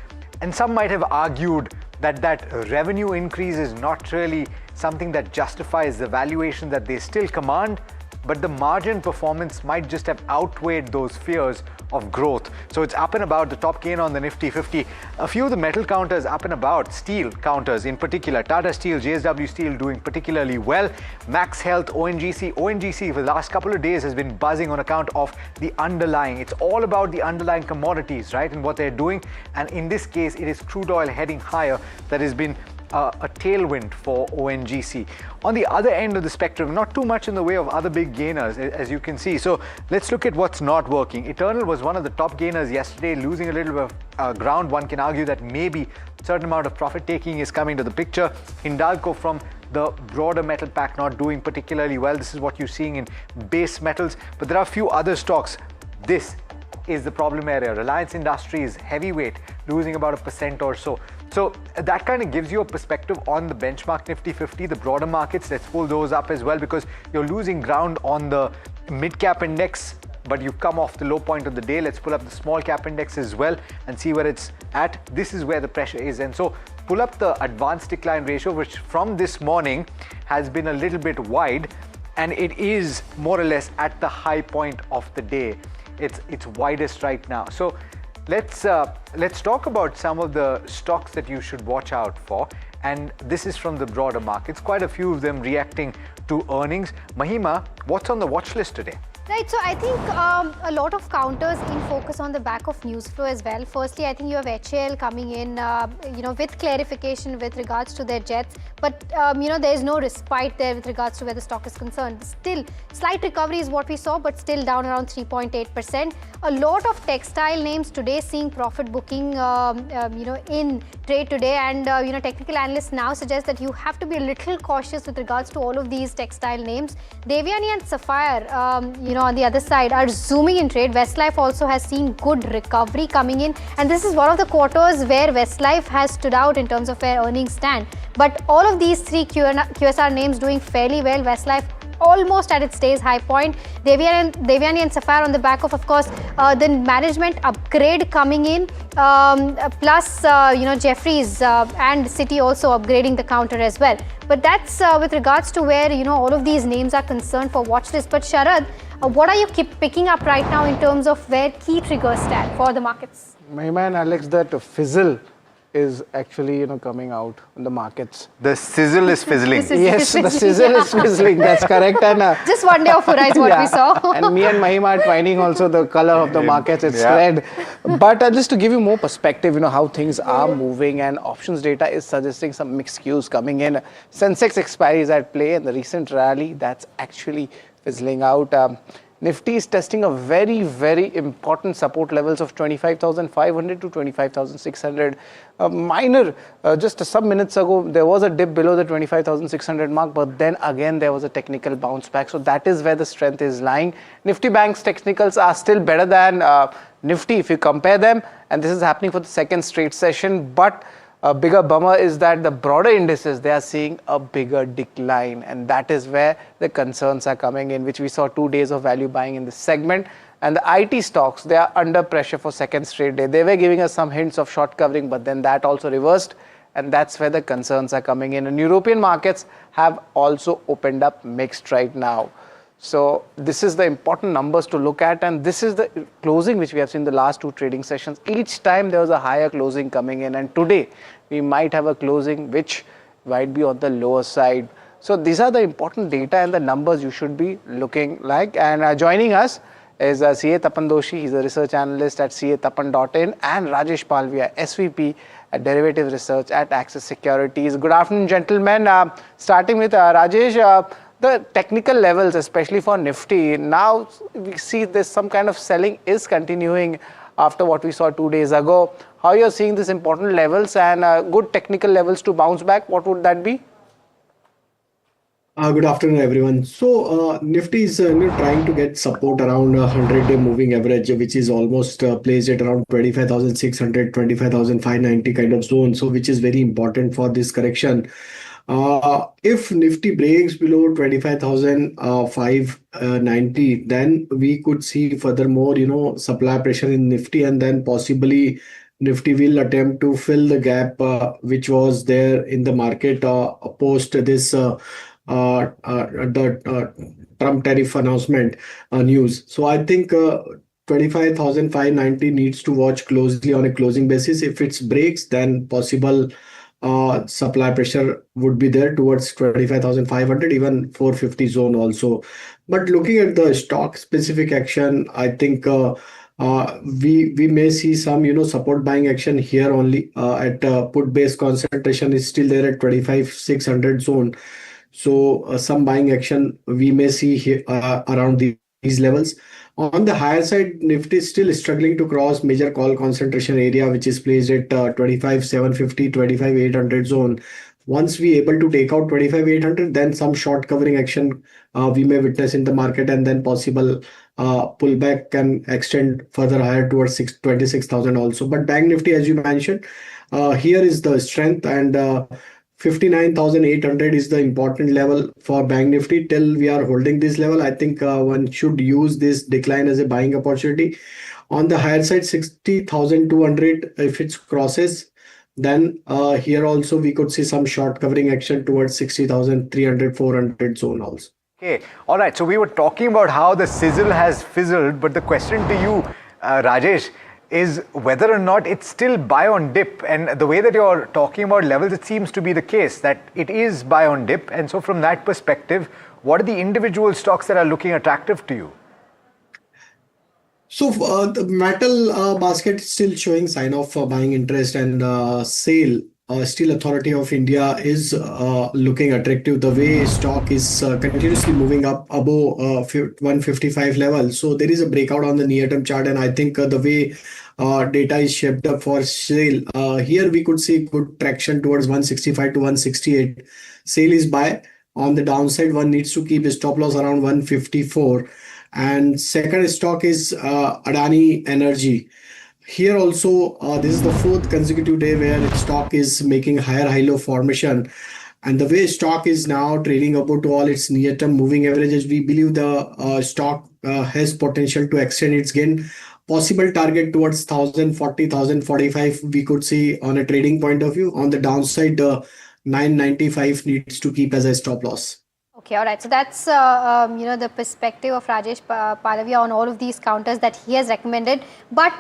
and some might have argued that revenue increase is not really something that justifies the valuation that they still command, but the margin performance might just have outweighed those fears of growth. So it's up and about, the top gain on the Nifty 50. A few of the metal counters up and about, steel counters in particular, Tata Steel, JSW Steel doing particularly well. Max Health, ONGC for the last couple of days has been buzzing on account of the underlying. It's all about the underlying commodities, right, and what they're doing. And in this case, it is crude oil heading higher that has been a tailwind for ONGC. On the other end of the spectrum, not too much in the way of other big gainers, as you can see. So let's look at what's not working. Eternal was one of the top gainers yesterday, losing a little bit of ground. One can argue that maybe a certain amount of profit taking is coming to the picture. Hindalco from the broader metal pack not doing particularly well. This is what you're seeing in base metals, but there are a few other stocks. This is the problem area. Reliance Industries, heavyweight, losing about 1% or so. So that kind of gives you a perspective on the benchmark Nifty 50, the broader markets. Let's pull those up as well, because you're losing ground on the mid-cap index, but you've come off the low point of the day. Let's pull up the small cap index as well and see where it's at. This is where the pressure is. And so pull up the advanced decline ratio, which from this morning has been a little bit wide, and it is more or less at the high point of the day. It's widest right now. So let's talk about some of the stocks that you should watch out for. And this is from the broader markets, quite a few of them reacting to earnings. Mahima, what's on the watch list today? Right, so I think a lot of counters in focus on the back of news flow as well. Firstly, I think you have HAL coming in, with clarification with regards to their jets. But, there is no respite there with regards to where the stock is concerned. Still, slight recovery is what we saw, but still down around 3.8%. A lot of textile names today seeing profit booking, in trade today. And, technical analysts now suggest that you have to be a little cautious with regards to all of these textile names. Devyani and Sapphire, on the other side are zooming in trade. Westlife also has seen good recovery coming in, and this is one of the quarters where Westlife has stood out in terms of where earnings stand. But all of these three QSR names doing fairly well. Westlife almost at its day's high point. Devyani and Sapphire on the back of course, the management upgrade coming in, plus, Jeffries and Citi also upgrading the counter as well. But that's with regards to where, all of these names are concerned for watch list. But Sharad, what are you picking up right now in terms of where key triggers stand for the markets? Mahima and Alex, that fizzle is actually, coming out in the markets. The sizzle is fizzling. Yes, the sizzle is fizzling. That's correct. And just one day of Hura is what we saw. And me and Mahima are twining also the color of the markets. It's red. But just to give you more perspective, how things are moving, and options data is suggesting some mixed cues coming in. Sensex expiry is at play, and the recent rally that's actually fizzling out. Nifty is testing a very, very important support levels of 25,500 to 25,600. Minor, just some minutes ago, there was a dip below the 25,600 mark, but then again, there was a technical bounce back. So that is where the strength is lying. Nifty Bank's technicals are still better than Nifty if you compare them. And this is happening for the second straight session. But a bigger bummer is that the broader indices, they are seeing a bigger decline, and that is where the concerns are coming in, which we saw 2 days of value buying in this segment. And the IT stocks, they are under pressure for second straight day. They were giving us some hints of short covering, but then that also reversed, and that's where the concerns are coming in. And European markets have also opened up mixed right now. So this is the important numbers to look at, and this is the closing which we have seen the last two trading sessions. Each time there was a higher closing coming in, and today we might have a closing which might be on the lower side. So these are the important data and the numbers you should be looking like. And joining us is CA Tapan Doshi. He's a research analyst at catapan.in, and Rajesh Palvia, SVP at Derivative Research at Axis Securities. Good afternoon, gentlemen. Starting with Rajesh, the technical levels, especially for Nifty, now we see this some kind of selling is continuing after what we saw 2 days ago. How you're seeing these important levels and good technical levels to bounce back? What would that be? Good afternoon, everyone. So Nifty is trying to get support around 100-day moving average, which is almost placed at around 25,600, 25,590 kind of zone. So which is very important for this correction. If Nifty breaks below 25,590, then we could see furthermore, supply pressure in Nifty, and then possibly Nifty will attempt to fill the gap which was there in the market post this Trump tariff announcement news. So I think 25,590 needs to watch closely on a closing basis. If it breaks, then possible supply pressure would be there towards 25,500, even 450 zone also. But looking at the stock specific action, I think we may see some support buying action here only at put based concentration is still there at 25,600 zone. So some buying action we may see here around these levels. On the higher side, Nifty is still struggling to cross major call concentration area, which is placed at 25,750, 25,800 zone. Once we able to take out 25,800, then some short covering action we may witness in the market, and then possible pullback can extend further higher towards 26,000 also. But Bank Nifty, as you mentioned, here is the strength, and 59,800 is the important level for Bank Nifty. Till we are holding this level, I think one should use this decline as a buying opportunity. On the higher side, 60,200, if it crosses, then here also we could see some short covering action towards 60,300, 400 zone also. Okay, all right. So we were talking about how the sizzle has fizzled, but the question to you, Rajesh, is whether or not it's still buy on dip. And the way that you're talking about levels, it seems to be the case that it is buy on dip. And so from that perspective, what are the individual stocks that are looking attractive to you? So the metal basket is still showing sign of buying interest, and SAIL, Steel Authority of India, is looking attractive. The way stock is continuously moving up above 155 level. So there is a breakout on the near-term chart, and I think the way data is shaped up for SAIL, here we could see good traction towards 165 to 168. SAIL is buy. On the downside, one needs to keep a stop loss around 154. And second stock is Adani Energy. Here also, this is the fourth consecutive day where stock is making higher high-low formation. And the way stock is now trading above to all its near-term moving averages, we believe the stock has potential to extend its gain. Possible target towards 1,040, 1,045 we could see on a trading point of view. On the downside, 995 needs to keep as a stop loss. Okay, all right. So that's the perspective of Rajesh Palavia on all of these counters that he has recommended. But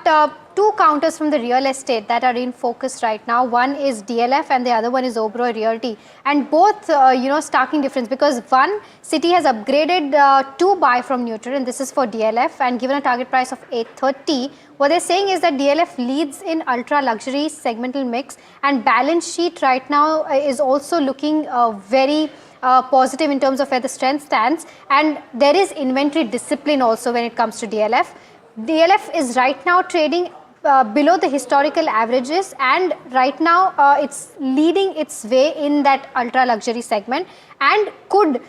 two counters from the real estate that are in focus right now. One is DLF and the other one is Oberoi Realty. And both, starking difference, because one, Citi has upgraded to buy from neutral, and this is for DLF, and given a target price of 830. What they're saying is that DLF leads in ultra luxury segmental mix, and balance sheet right now is also looking very positive in terms of where the strength stands, and there is inventory discipline also when it comes to DLF. DLF is right now trading below the historical averages, and right now it's leading its way in that ultra luxury segment and could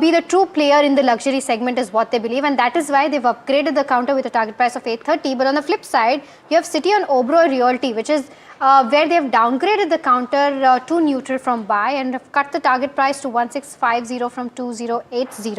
be the true player in the luxury segment is what they believe, and that is why they've upgraded the counter with a target price of 830. But on the flip side, you have Citi on Oberoi Realty, which is where they have downgraded the counter to neutral from buy and have cut the target price to 1650 from 2080.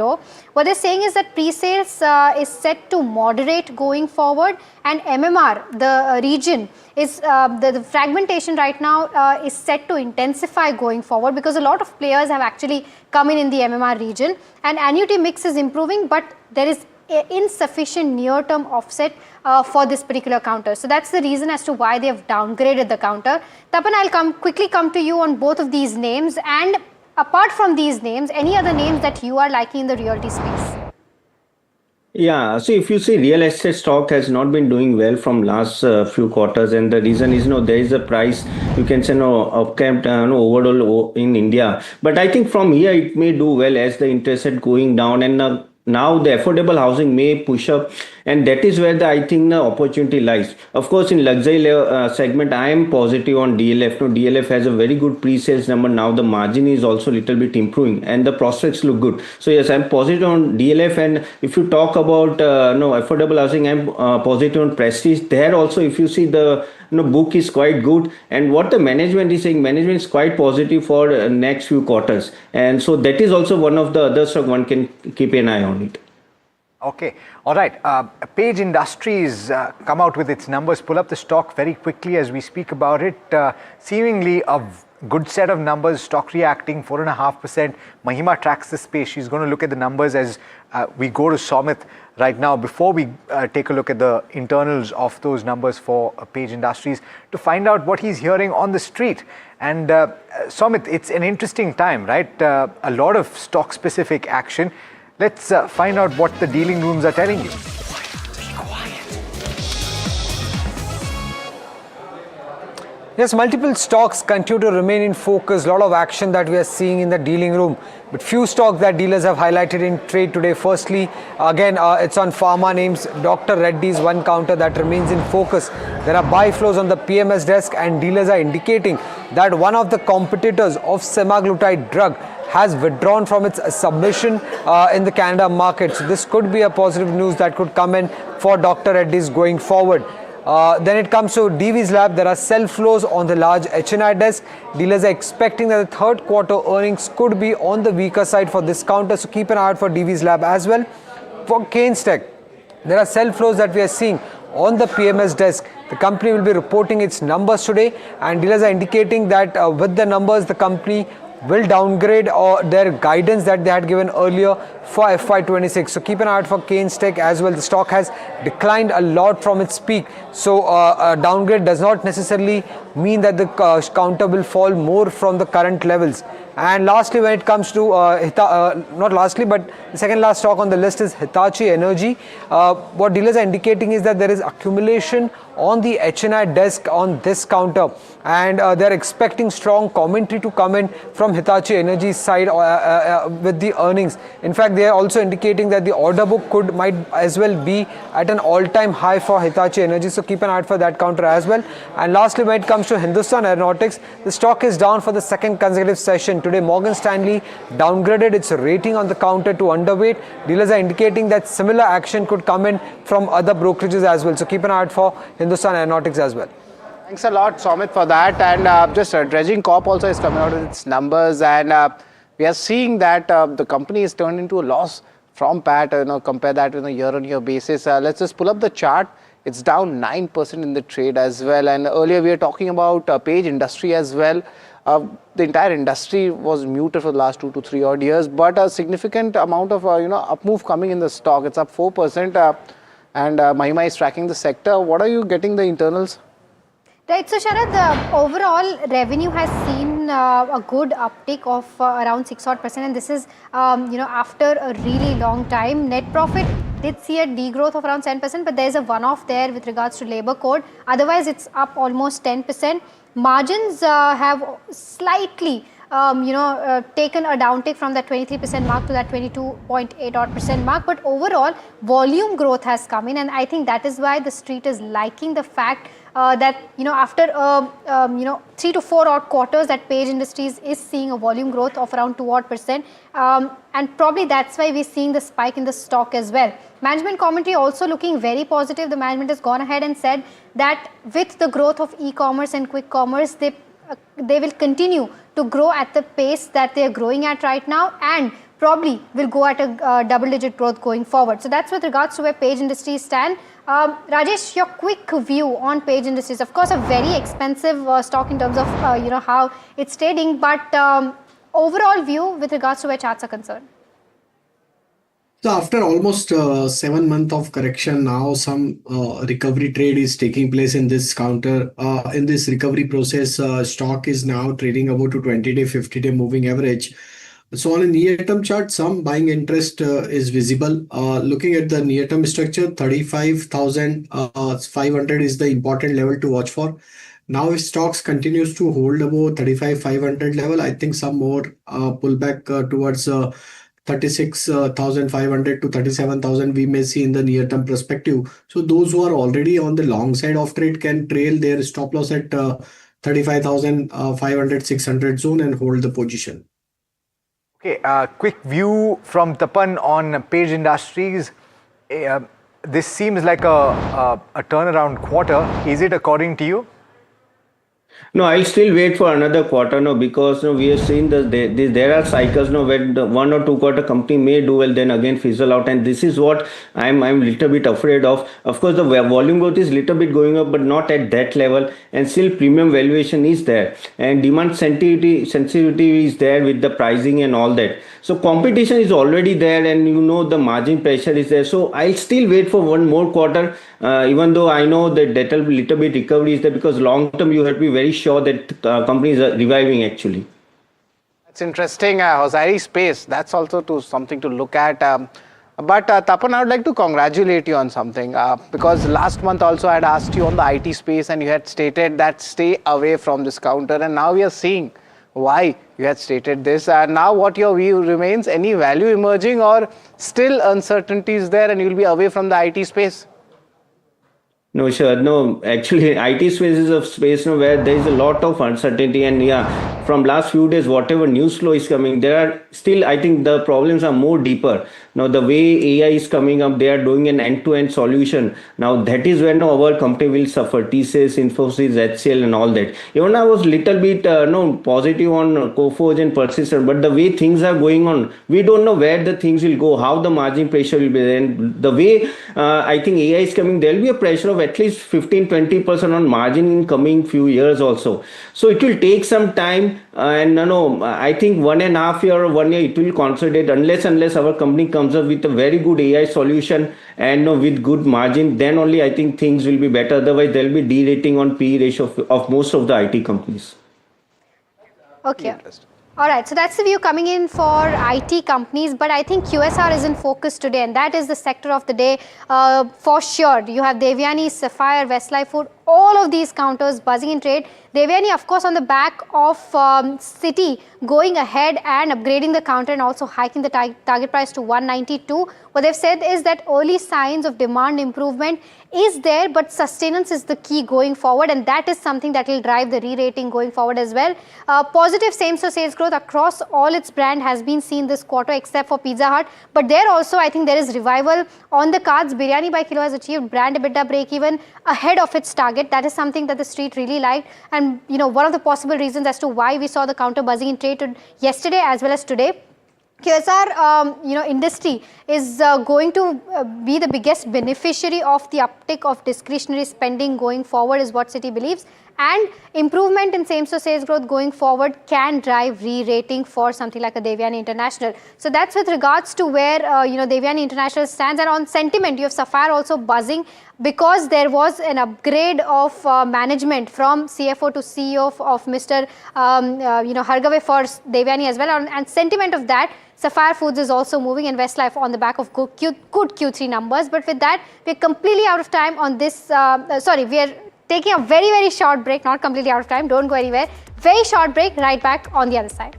What they're saying is that pre-sales is set to moderate going forward, and MMR, the region, is the fragmentation right now is set to intensify going forward because a lot of players have actually come in the MMR region, and annuity mix is improving, but there is insufficient near-term offset for this particular counter. So that's the reason as to why they have downgraded the counter. Tapan, I'll quickly come to you on both of these names, and apart from these names, any other names that you are liking in the realty space? Yeah, so if you see real estate stock has not been doing well from last few quarters, and the reason is there is a price you can say upkept overall in India, but I think from here it may do well as the interest rate going down, and now the affordable housing may push up, and that is where the I think the opportunity lies. Of course, in luxury segment, I am positive on DLF. No, DLF has a very good pre-sales number now. The margin is also a little bit improving, and the prospects look good. So yes, I'm positive on DLF. And if you talk about no affordable housing, I'm positive on Prestige. There also, if you see the book is quite good, and what the management is saying, management is quite positive for next few quarters, and so that is also one of the other stock one can keep an eye on it. Okay, all right. Page Industries come out with its numbers. Pull up the stock very quickly as we speak about it. Seemingly a good set of numbers, stock reacting 4.5%. Mahima tracks the space. She's going to look at the numbers as we go to Somit right now. Before we take a look at the internals of those numbers for Page Industries to find out what he's hearing on the street. And Somit, it's an interesting time, right? A lot of stock-specific action. Let's find out what the dealing rooms are telling you. Yes, multiple stocks continue to remain in focus. A lot of action that we are seeing in the dealing room. But few stocks that dealers have highlighted in trade today. Firstly, again, it's on pharma names. Dr. Reddy's one counter that remains in focus. There are buy flows on the PMS desk, and dealers are indicating that one of the competitors of semaglutide drug has withdrawn from its submission in the Canada market. So this could be a positive news that could come in for Dr. Reddy's going forward. Then it comes to Divi's Lab. There are sell flows on the large HNI desk. Dealers are expecting that the third quarter earnings could be on the weaker side for this counter. So keep an eye out for Divi's Lab as well. For Keynes Tech, there are sell flows that we are seeing on the PMS desk. The company will be reporting its numbers today, and dealers are indicating that with the numbers, the company will downgrade their guidance that they had given earlier for FY26. So keep an eye out for Keynes Tech as well. The stock has declined a lot from its peak. So a downgrade does not necessarily mean that the counter will fall more from the current levels. And lastly, when it comes to, not lastly, but the second last stock on the list is Hitachi Energy. What dealers are indicating is that there is accumulation on the HNI desk on this counter, and they're expecting strong commentary to come in from Hitachi Energy's side with the earnings. In fact, they are also indicating that the order book might as well be at an all-time high for Hitachi Energy, so keep an eye out for that counter as well. And lastly, when it comes to Hindustan Aeronautics, the stock is down for the second consecutive session. Today, Morgan Stanley downgraded its rating on the counter to underweight. Dealers are indicating that similar action could come in from other brokerages as well, so keep an eye out for Hindustan Aeronautics as well. Thanks a lot, Somit, for that. And just Dredging Corp also is coming out with its numbers, and we are seeing that the company is turned into a loss from PAT. Compare that on a year-on-year basis. Let's just pull up the chart. It's down 9% in the trade as well. And earlier we were talking about Page Industry as well. The entire industry was muted for the last 2 to 3 odd years, but a significant amount of up move coming in the stock. It's up 4%, and Mahima is tracking the sector. What are you getting the internals? Right, so Sharad, the overall revenue has seen a good uptick of around 6% and this is after a really long time. Net profit did see a degrowth of around 10%, but there is a one-off there with regards to labor code. Otherwise, it's up almost 10%. Margins have slightly taken a downtick from that 23% mark to that 22.8% mark, but overall volume growth has come in, and I think that is why the street is liking the fact that after 3 to 4 odd quarters that Page Industries is seeing a volume growth of around 2 odd %, and probably that's why we're seeing the spike in the stock as well. Management commentary also looking very positive. The management has gone ahead and said that with the growth of e-commerce and quick commerce, they will continue to grow at the pace that they are growing at right now, and probably will go at a double-digit growth going forward. So that's with regards to where Page Industries stand. Rajesh, your quick view on Page Industries. Of course, a very expensive stock in terms of how it's trading, but overall view with regards to where charts are concerned. So after almost 7 months of correction, now some recovery trade is taking place in this counter. In this recovery process, stock is now trading about to 20-day, 50-day moving average. So on a near-term chart, some buying interest is visible. Looking at the near-term structure, 35,500 is the important level to watch for. Now, if stocks continues to hold above 35,500 level, I think some more pullback towards 36,500 to 37,000 we may see in the near-term perspective. So those who are already on the long side of trade can trail their stop loss at 35,500, 600 zone and hold the position. Okay, quick view from Tapan on Page Industries. This seems like a turnaround quarter. Is it according to you? No, I'll still wait for another quarter, no, because we have seen that there are cycles, no, when the 1 or 2 quarter company may do well, then again fizzle out, and this is what I'm little bit afraid of. Of course, the volume growth is little bit going up, but not at that level, and still premium valuation is there, and demand sensitivity is there with the pricing and all that. So competition is already there, and the margin pressure is there. So I'll still wait for one more quarter, even though I know that little bit recovery is there, because long term you have to be very sure that companies are reviving actually. That's interesting. Hosiery space, that's also something to look at. But Tapan, I would like to congratulate you on something, because last month also I had asked you on the IT space and you had stated that stay away from this counter, and now we are seeing why you had stated this. Now what your view remains? Any value emerging or still uncertainties there and you will be away from the IT space? No, sure. No, actually, IT space is a space where there is a lot of uncertainty, and from last few days, whatever news flow is coming, there are still, I think the problems are more deeper. Now, the way AI is coming up, they are doing an end-to-end solution. Now, that is when our company will suffer. TCS, Infosys, HCL, and all that. Even I was little bit positive on Coforge and Persistent, but the way things are going on, we don't know where the things will go, how the margin pressure will be there. And the way I think AI is coming, there will be a pressure of at least 15-20% on margin in coming few years also. So it will take some time, and I think 1.5 year or 1 year it will consolidate unless our company comes up with a very good AI solution and with good margin. Then only I think things will be better. Otherwise, there will be de-rating on PE ratio of most of the IT companies. Okay. All right, so that's the view coming in for IT companies, but I think QSR is in focus today, and that is the sector of the day for sure. You have Devyani, Sapphire, Westlife Food, all of these counters buzzing in trade. Devyani, of course, on the back of Citi going ahead and upgrading the counter and also hiking the target price to 192. What they've said is that early signs of demand improvement is there, but sustenance is the key going forward, and that is something that will drive the re-rating going forward as well. Positive same-store sales growth across all its brand has been seen this quarter except for Pizza Hut, but there also I think there is revival on the cards. Biryani by Kilo has achieved brand EBITDA break-even ahead of its target. That is something that the street really liked, and one of the possible reasons as to why we saw the counter buzzing in trade yesterday as well as today. QSR, industry is going to be the biggest beneficiary of the uptick of discretionary spending going forward is what Citi believes, and improvement in same-store sales growth going forward can drive re-rating for something like a Devyani International. So that's with regards to where, Devyani International stands. And on sentiment, you have Sapphire also buzzing because there was an upgrade of management from CFO to CEO of Mr. Hargave for Devyani as well. And sentiment of that, Sapphire Foods is also moving, and Westlife on the back of good Q3 numbers. But with that, we're completely out of time on this. We are taking a very, very short break, not completely out of time. Don't go anywhere. Very short break, right back on the other side.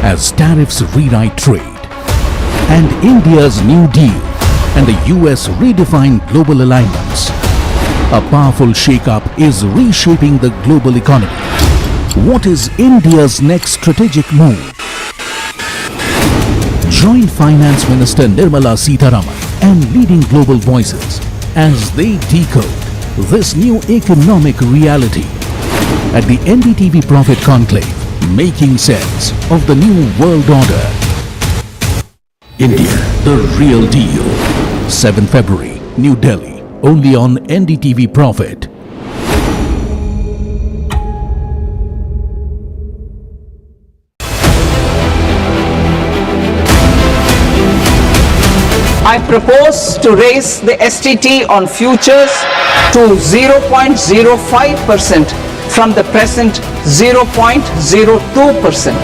As tariffs rewrite trade and India's New Deal and the US redefine global alignments, a powerful shake-up is reshaping the global economy. What is India's next strategic move? Join Finance Minister Nirmala Sitharaman and leading global voices as they decode this new economic reality at the NDTV Profit Conclave, making sense of the new world order. India, the real deal. 7 February, New Delhi, only on NDTV Profit. I propose to raise the STT on futures to 0.05% from the present 0.02%.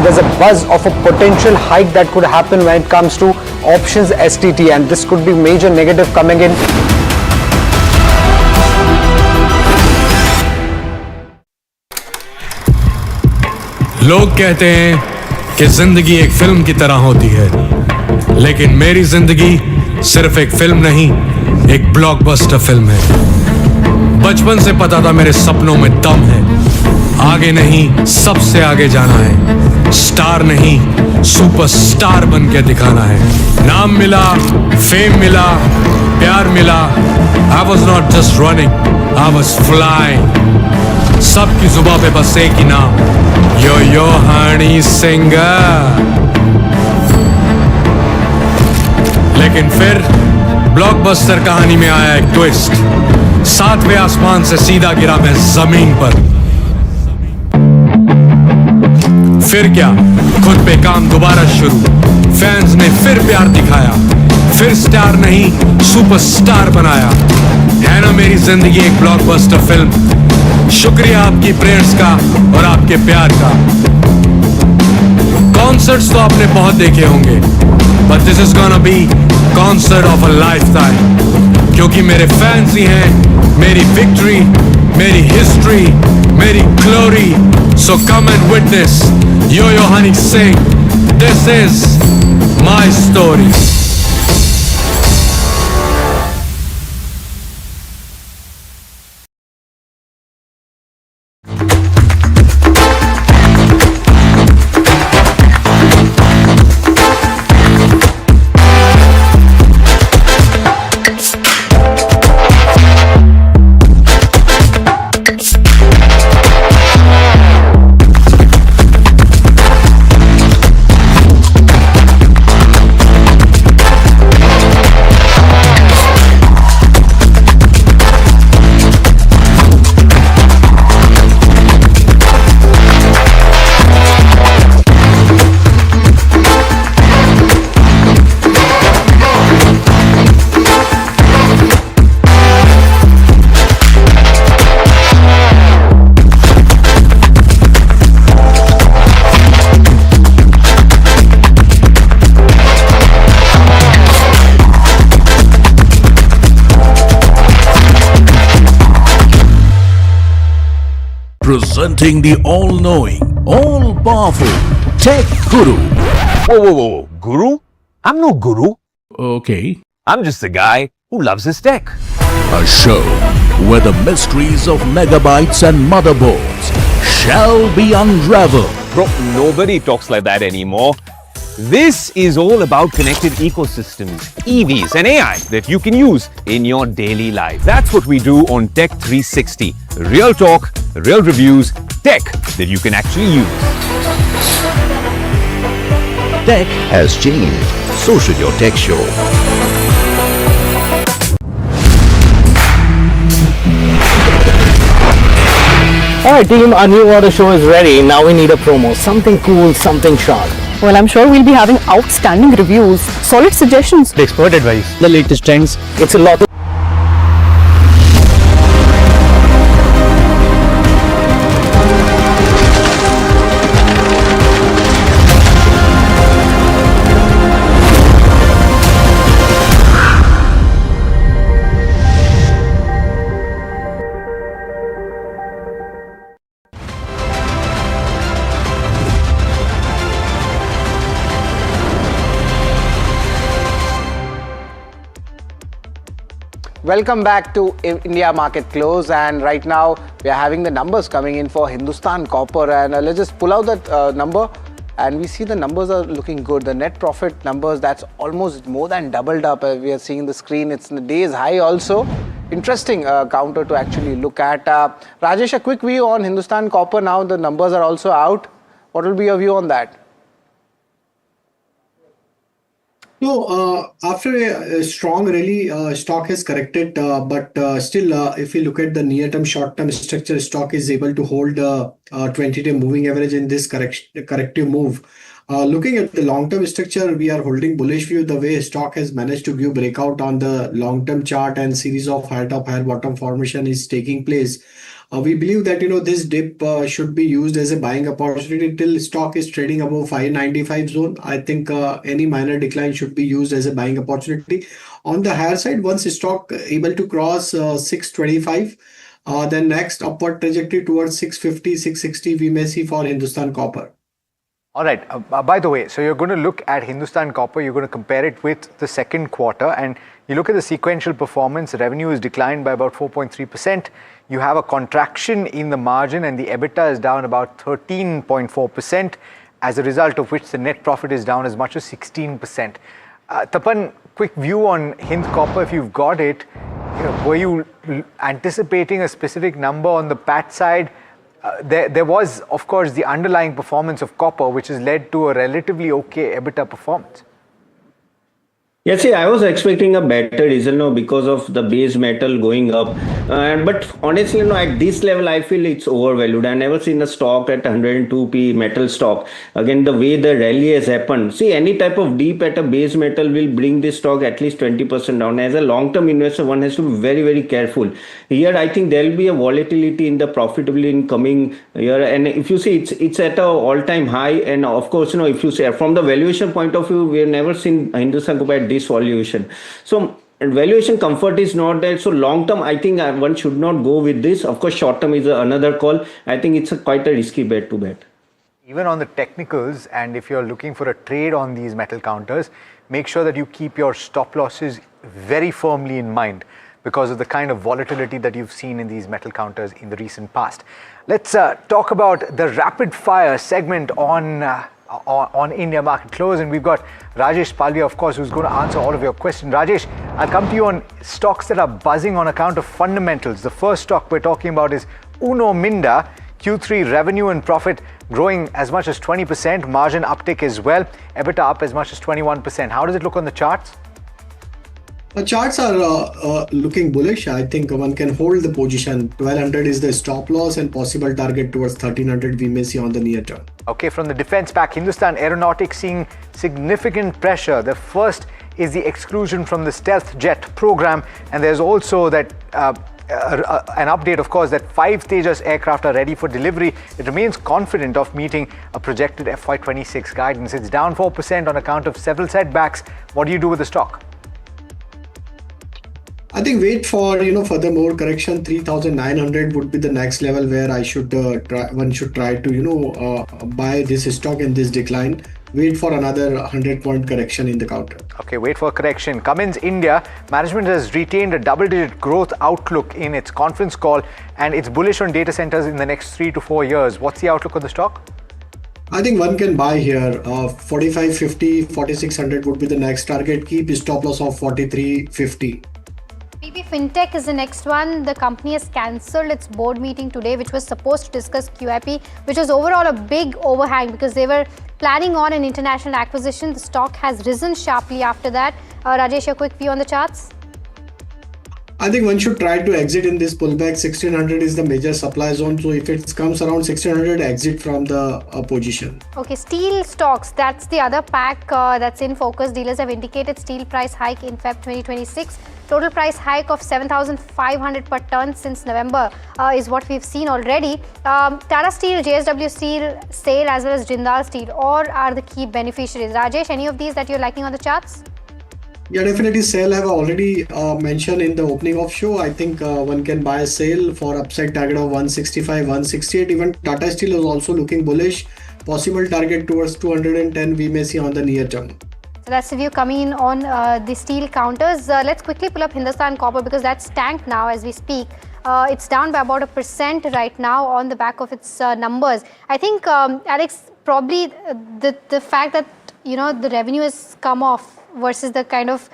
There's a buzz of a potential hike that could happen when it comes to options STT, and this could be major negative coming in. लोग कहते हैं कि जिंदगी एक film की तरह होती है, लेकिन मेरी जिंदगी सिर्फ एक फिल्म नहीं, एक ब्लॉकबस्टर फिल्म है। बचपन से पता था मेरे सपनों में दम है, आगे नहीं सबसे आगे जाना है, स्टार नहीं सुपरस्टार बन के दिखाना है। नाम मिला, फेम मिला, प्यार मिला, I was not just running, I was flying। सबकी जुबां पे बस एक ही नाम, यो हनी सिंगर। लेकिन फिर ब्लॉकबस्टर कहानी में आया एक ट्विस्ट, 7वें आसमान से सीधा गिरा मैं जमीन पर। फिर क्या, खुद पे काम दोबारा शुरू, फैंस ने फिर प्यार दिखाया, फिर स्टार नहीं सुपरस्टार बनाया। है ना मेरी जिंदगी एक ब्लॉकबस्टर फिल्म। शुक्रिया आपकी प्रेयर्स का और आपके प्यार का। कॉन्सर्ट्स तो आपने बहुत देखे होंगे, but this is gonna be concert of a lifetime, क्योंकि मेरे फैंस ही हैं मेरी विक्ट्री, मेरी हिस्ट्री, मेरी glory. So come and witness Yo Honey Singh, this is my story. Presenting the all-knowing, all-powerful Tech Guru. Whoa. Guru? I'm no guru. Okay. I'm just a guy who loves his tech. A show where the mysteries of megabytes and motherboards shall be unraveled. Bro, nobody talks like that anymore. This is all about connected ecosystems, EVs and AI that you can use in your daily life. That's what we do on Tech 360. Real talk, real reviews, tech that you can actually use. Tech has changed. So should your tech show. Alright team, our new order show is ready. Now we need a promo. Something cool, something sharp. Well, I'm sure we'll be having outstanding reviews, solid suggestions, Expert advice, the latest trends. It's a lot. Welcome back to India Market Close, and right now we are having the numbers coming in for Hindustan Copper, and let's just pull out that number, and we see the numbers are looking good. The net profit numbers, that's almost more than doubled up. We are seeing the screen, it's in the day's high also. Interesting counter to actually look at. Rajesh, a quick view on Hindustan Copper now. The numbers are also out. What will be your view on that? No, after a strong rally, stock has corrected, but still, if you look at the near-term, short-term structure, stock is able to hold 20-day moving average in this corrective move. Looking at the long-term structure, we are holding bullish view the way stock has managed to give breakout on the long-term chart and series of high top, high bottom formation is taking place. We believe that this dip should be used as a buying opportunity till stock is trading above 595 zone. I think any minor decline should be used as a buying opportunity. On the higher side, once stock able to cross 625, then next upward trajectory towards 650, 660 we may see for Hindustan Copper. All right. By the way, so you're going to look at Hindustan Copper, you're going to compare it with the second quarter, and you look at the sequential performance, revenue is declined by about 4.3%. You have a contraction in the margin and the EBITDA is down about 13.4%, as a result of which the net profit is down as much as 16%. Tapan, quick view on Hind Copper, if you've got it. Were you anticipating a specific number on the PAT side? There was, of course, the underlying performance of copper, which has led to a relatively okay EBITDA performance. Yeah, see, I was expecting a better result because of the base metal going up. But honestly, at this level, I feel it's overvalued. I've never seen a stock at 102p metal stock. Again, the way the rally has happened. See, any type of dip at a base metal will bring this stock at least 20% down. As a long-term investor, one has to be very, very careful. Here, I think there will be a volatility in the profitability in coming year. And if you see, it's at an all-time high. And of course, if you say from the valuation point of view, we have never seen Hindustan Copper at this valuation. So valuation comfort is not there. So long term, I think one should not go with this. Of course, short term is another call. I think it's quite a risky bet to bet. Even on the technicals, and if you're looking for a trade on these metal counters, make sure that you keep your stop losses very firmly in mind because of the kind of volatility that you've seen in these metal counters in the recent past. Let's talk about the rapid fire segment on India Market Close, and we've got Rajesh Palvia, of course, who's going to answer all of your questions. Rajesh, I'll come to you on stocks that are buzzing on account of fundamentals. The first stock we're talking about is Uno Minda. Q3 revenue and profit growing as much as 20%, margin uptick as well, EBITDA up as much as 21%. How does it look on the charts? The charts are looking bullish. I think one can hold the position. 1200 is the stop loss and possible target towards 1300 we may see on the near term. Okay, from the defense pack, Hindustan Aeronautics seeing significant pressure. The first is the exclusion from the stealth jet program, and there's also that an update, of course, that 5 Tejas aircraft are ready for delivery. It remains confident of meeting a projected FY26 guidance. It's down 4% on account of several setbacks. What do you do with the stock? I think wait for further more correction. 3,900 would be the next level where I should one should try to buy this stock in this decline. Wait for another 100-point correction in the counter. Okay, wait for correction. Cummins India management has retained a double-digit growth outlook in its conference call, and it's bullish on data centers in the next 3 to 4 years. What's the outlook on the stock? I think one can buy here. 4550, 4600 would be the next target. Keep stop loss of 4350. PP Fintech is the next one. The company has cancelled its board meeting today, which was supposed to discuss QIP, which was overall a big overhang because they were planning on an international acquisition. The stock has risen sharply after that. Rajesh, a quick view on the charts? I think one should try to exit in this pullback. 1600 is the major supply zone. So if it comes around 1600, exit from the position. Okay, steel stocks, that's the other pack that's in focus. Dealers have indicated steel price hike in Feb 2026. Total price hike of 7,500 per ton since November is what we've seen already. Tata Steel, JSW Steel, SAIL as well as Jindal Steel, all are the key beneficiaries. Rajesh, any of these that you're liking on the charts? Yeah, definitely SAIL have already mentioned in the opening of show. I think one can buy SAIL for upside target of 165, 168. Even Tata Steel is also looking bullish. Possible target towards 210 we may see on the near term. So that's the view coming in on the steel counters. Let's quickly pull up Hindustan Copper because that's tanked now as we speak. It's down by about 1% right now on the back of its numbers. I think, Alex, probably the fact that the revenue has come off versus the kind of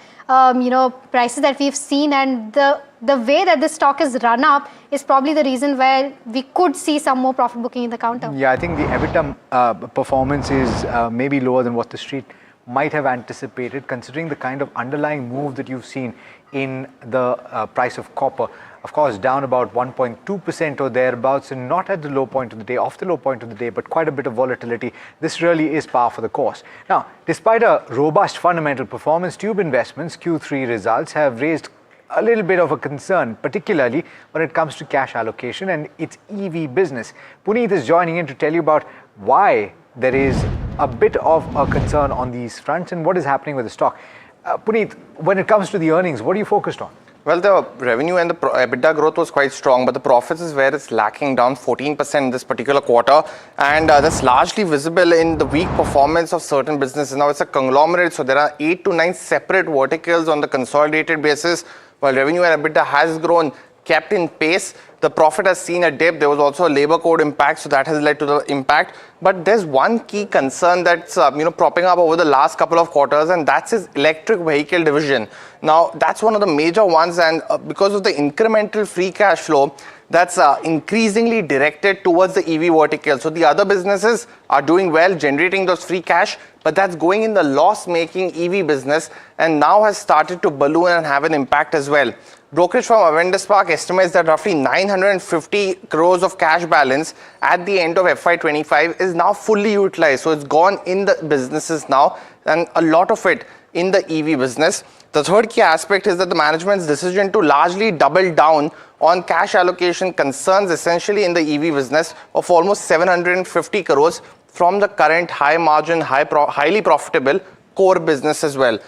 prices that we've seen and the way that the stock has run up is probably the reason where we could see some more profit booking in the counter. Yeah, I think the EBITDA performance is maybe lower than what the street might have anticipated, considering the kind of underlying move that you've seen in the price of copper. Of course, down about 1.2% or thereabouts, and not at the low point of the day, off the low point of the day, but quite a bit of volatility. This really is par for the course. Now, despite a robust fundamental performance, Tube Investments' Q3 results have raised a little bit of a concern, particularly when it comes to cash allocation and its EV business. Puneet is joining in to tell you about why there is a bit of a concern on these fronts and what is happening with the stock. Puneet, when it comes to the earnings, what are you focused on? Well, the revenue and the EBITDA growth was quite strong, but the profits is where it's lacking, down 14% in this particular quarter. And that's largely visible in the weak performance of certain businesses. Now, it's a conglomerate, so there are 8 to 9 separate verticals on the consolidated basis. While revenue and EBITDA has grown, kept in pace, the profit has seen a dip. There was also a labor code impact, so that has led to the impact. But there's one key concern that's propping up over the last couple of quarters, and that's his electric vehicle division. Now, that's one of the major ones, and because of the incremental free cash flow, that's increasingly directed towards the EV vertical. So the other businesses are doing well, generating those free cash, but that's going in the loss-making EV business, and now has started to balloon and have an impact as well. Brokerage firm Avendus Spark estimates that roughly 950 crores of cash balance at the end of FY25 is now fully utilized. So it's gone in the businesses now, and a lot of it in the EV business. The third key aspect is that the management's decision to largely double down on cash allocation concerns essentially in the EV business of almost 750 crores from the current high margin, highly profitable core business as well.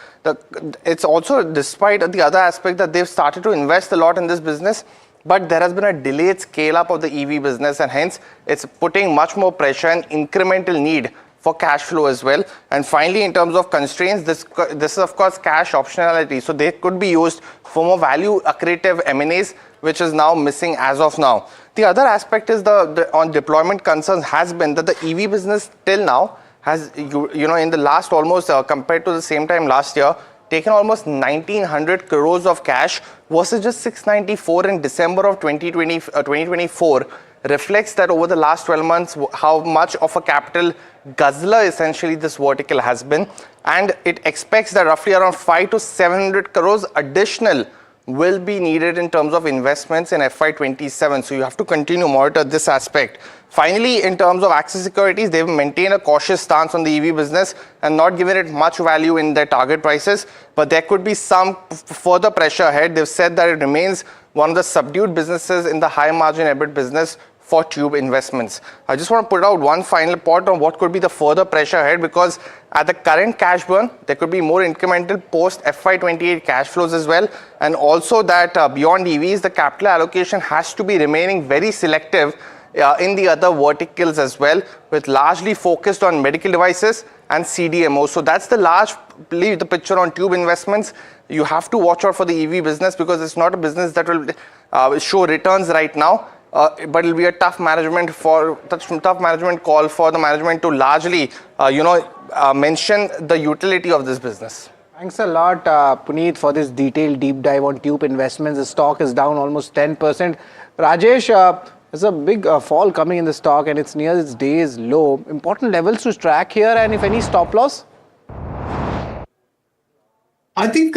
It's also despite the other aspect that they've started to invest a lot in this business, but there has been a delayed scale up of the EV business, and hence it's putting much more pressure and incremental need for cash flow as well. And finally, in terms of constraints, this is of course cash optionality, so they could be used for more value accretive M&As, which is now missing as of now. The other aspect is on deployment concerns has been that the EV business till now has, in the last almost compared to the same time last year, taken almost 1900 crores of cash versus just 694 in December of 2024, reflects that over the last 12 months, how much of a capital guzzler essentially this vertical has been. And it expects that roughly around 500 to 700 crores additional will be needed in terms of investments in FY27. So you have to continue to monitor this aspect. Finally, in terms of Axis Securities, they've maintained a cautious stance on the EV business and not given it much value in their target prices. But there could be some further pressure ahead. They've said that it remains one of the subdued businesses in the high margin EBIT business for Tube Investments. I just want to put out one final point on what could be the further pressure ahead, because at the current cash burn, there could be more incremental post FY28 cash flows as well. And also that beyond EVs, the capital allocation has to be remaining very selective in the other verticals as well, with largely focused on medical devices and CDMO. So that's the picture on Tube Investments. You have to watch out for the EV business because it's not a business that will show returns right now. But it'll be a tough management call for the management to largely, mention the utility of this business. Thanks a lot, Puneet, for this detailed deep dive on Tube Investments. The stock is down almost 10%. Rajesh, there's a big fall coming in the stock and it's near its day's low. Important levels to track here, and if any, stop loss? I think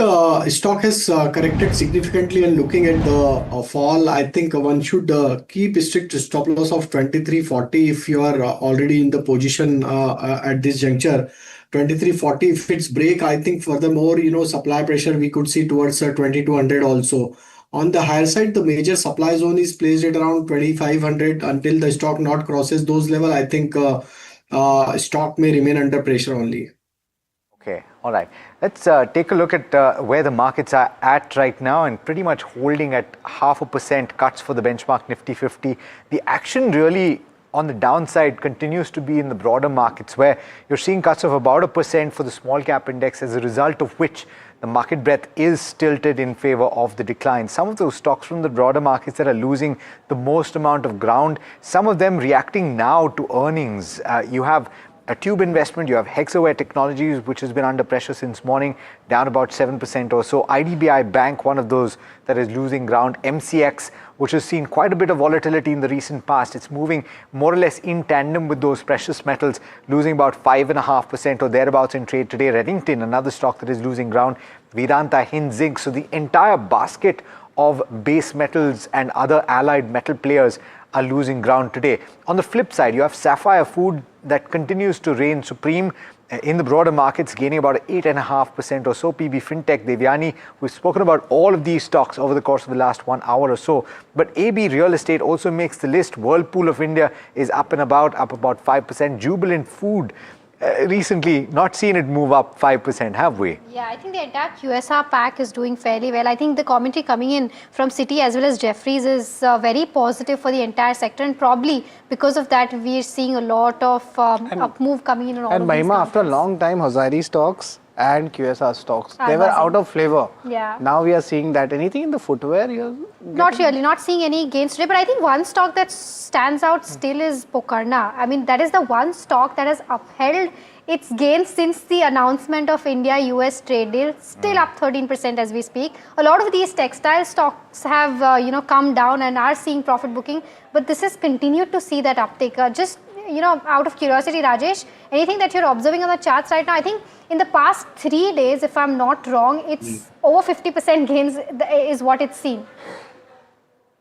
stock has corrected significantly, and looking at the fall, I think one should keep strict stop loss of 2340 if you are already in the position at this juncture. 2340, if it's break, I think furthermore, supply pressure we could see towards 2200 also. On the higher side, the major supply zone is placed at around 2500. Until the stock not crosses those level, I think stock may remain under pressure only. Okay, all right. Let's take a look at where the markets are at right now, and pretty much holding at 0.5% cuts for the benchmark Nifty 50. The action really on the downside continues to be in the broader markets, where you're seeing cuts of about 1% for the small cap index, as a result of which the market breadth is tilted in favor of the decline. Some of those stocks from the broader markets that are losing the most amount of ground, some of them reacting now to earnings. You have a tube investment. You have Hexaware Technologies, which has been under pressure since morning, down about 7% or so. IDBI Bank, one of those that is losing ground. MCX, which has seen quite a bit of volatility in the recent past. It's moving more or less in tandem with those precious metals, losing about 5.5% or thereabouts in trade today. Redington, another stock that is losing ground. Vedanta, Hind Zinc. So the entire basket of base metals and other allied metal players are losing ground today. On the flip side, you have Sapphire Food that continues to reign supreme in the broader markets, gaining about 8.5% or so. PB Fintech, Devyani, we've spoken about all of these stocks over the course of the last 1 hour or so. But AB Real Estate also makes the list. Whirlpool of India is up about 5%. Jubilant Food, recently not seen it move up 5%, have we? Yeah, I think the entire QSR pack is doing fairly well. I think the commentary coming in from Citi as well as Jefferies is very positive for the entire sector, and probably because of that we are seeing a lot of up move coming in on all of these Mahima, after a long time, Hosiery stocks and QSR stocks, they were out of flavor. Yeah. Now we are seeing that. Anything in the footwear? Not really, not seeing any gains today, but I think one stock that stands out still is Pokarna. I mean, that is the one stock that has upheld its gains since the announcement of India-US trade deal, still up 13% as we speak. A lot of these textile stocks have, come down and are seeing profit booking, but this has continued to see that uptake. Just out of curiosity, Rajesh, anything that you're observing on the charts right now? I think in the past 3 days, if I'm not wrong, it's over 50% gains is what it's seen.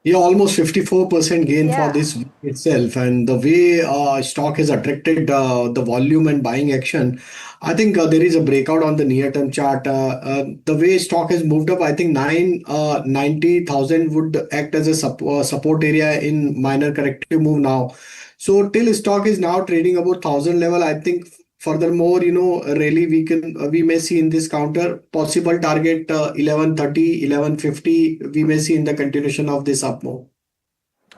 Yeah, almost 54% gain for this week itself. And the way stock has attracted the volume and buying action, I think there is a breakout on the near-term chart. The way stock has moved up, I think 90,000 would act as a support area in minor corrective move now. So till stock is now trading about 1,000 level, I think furthermore, really we may see in this counter possible target 1130, 1150. We may see in the continuation of this up move.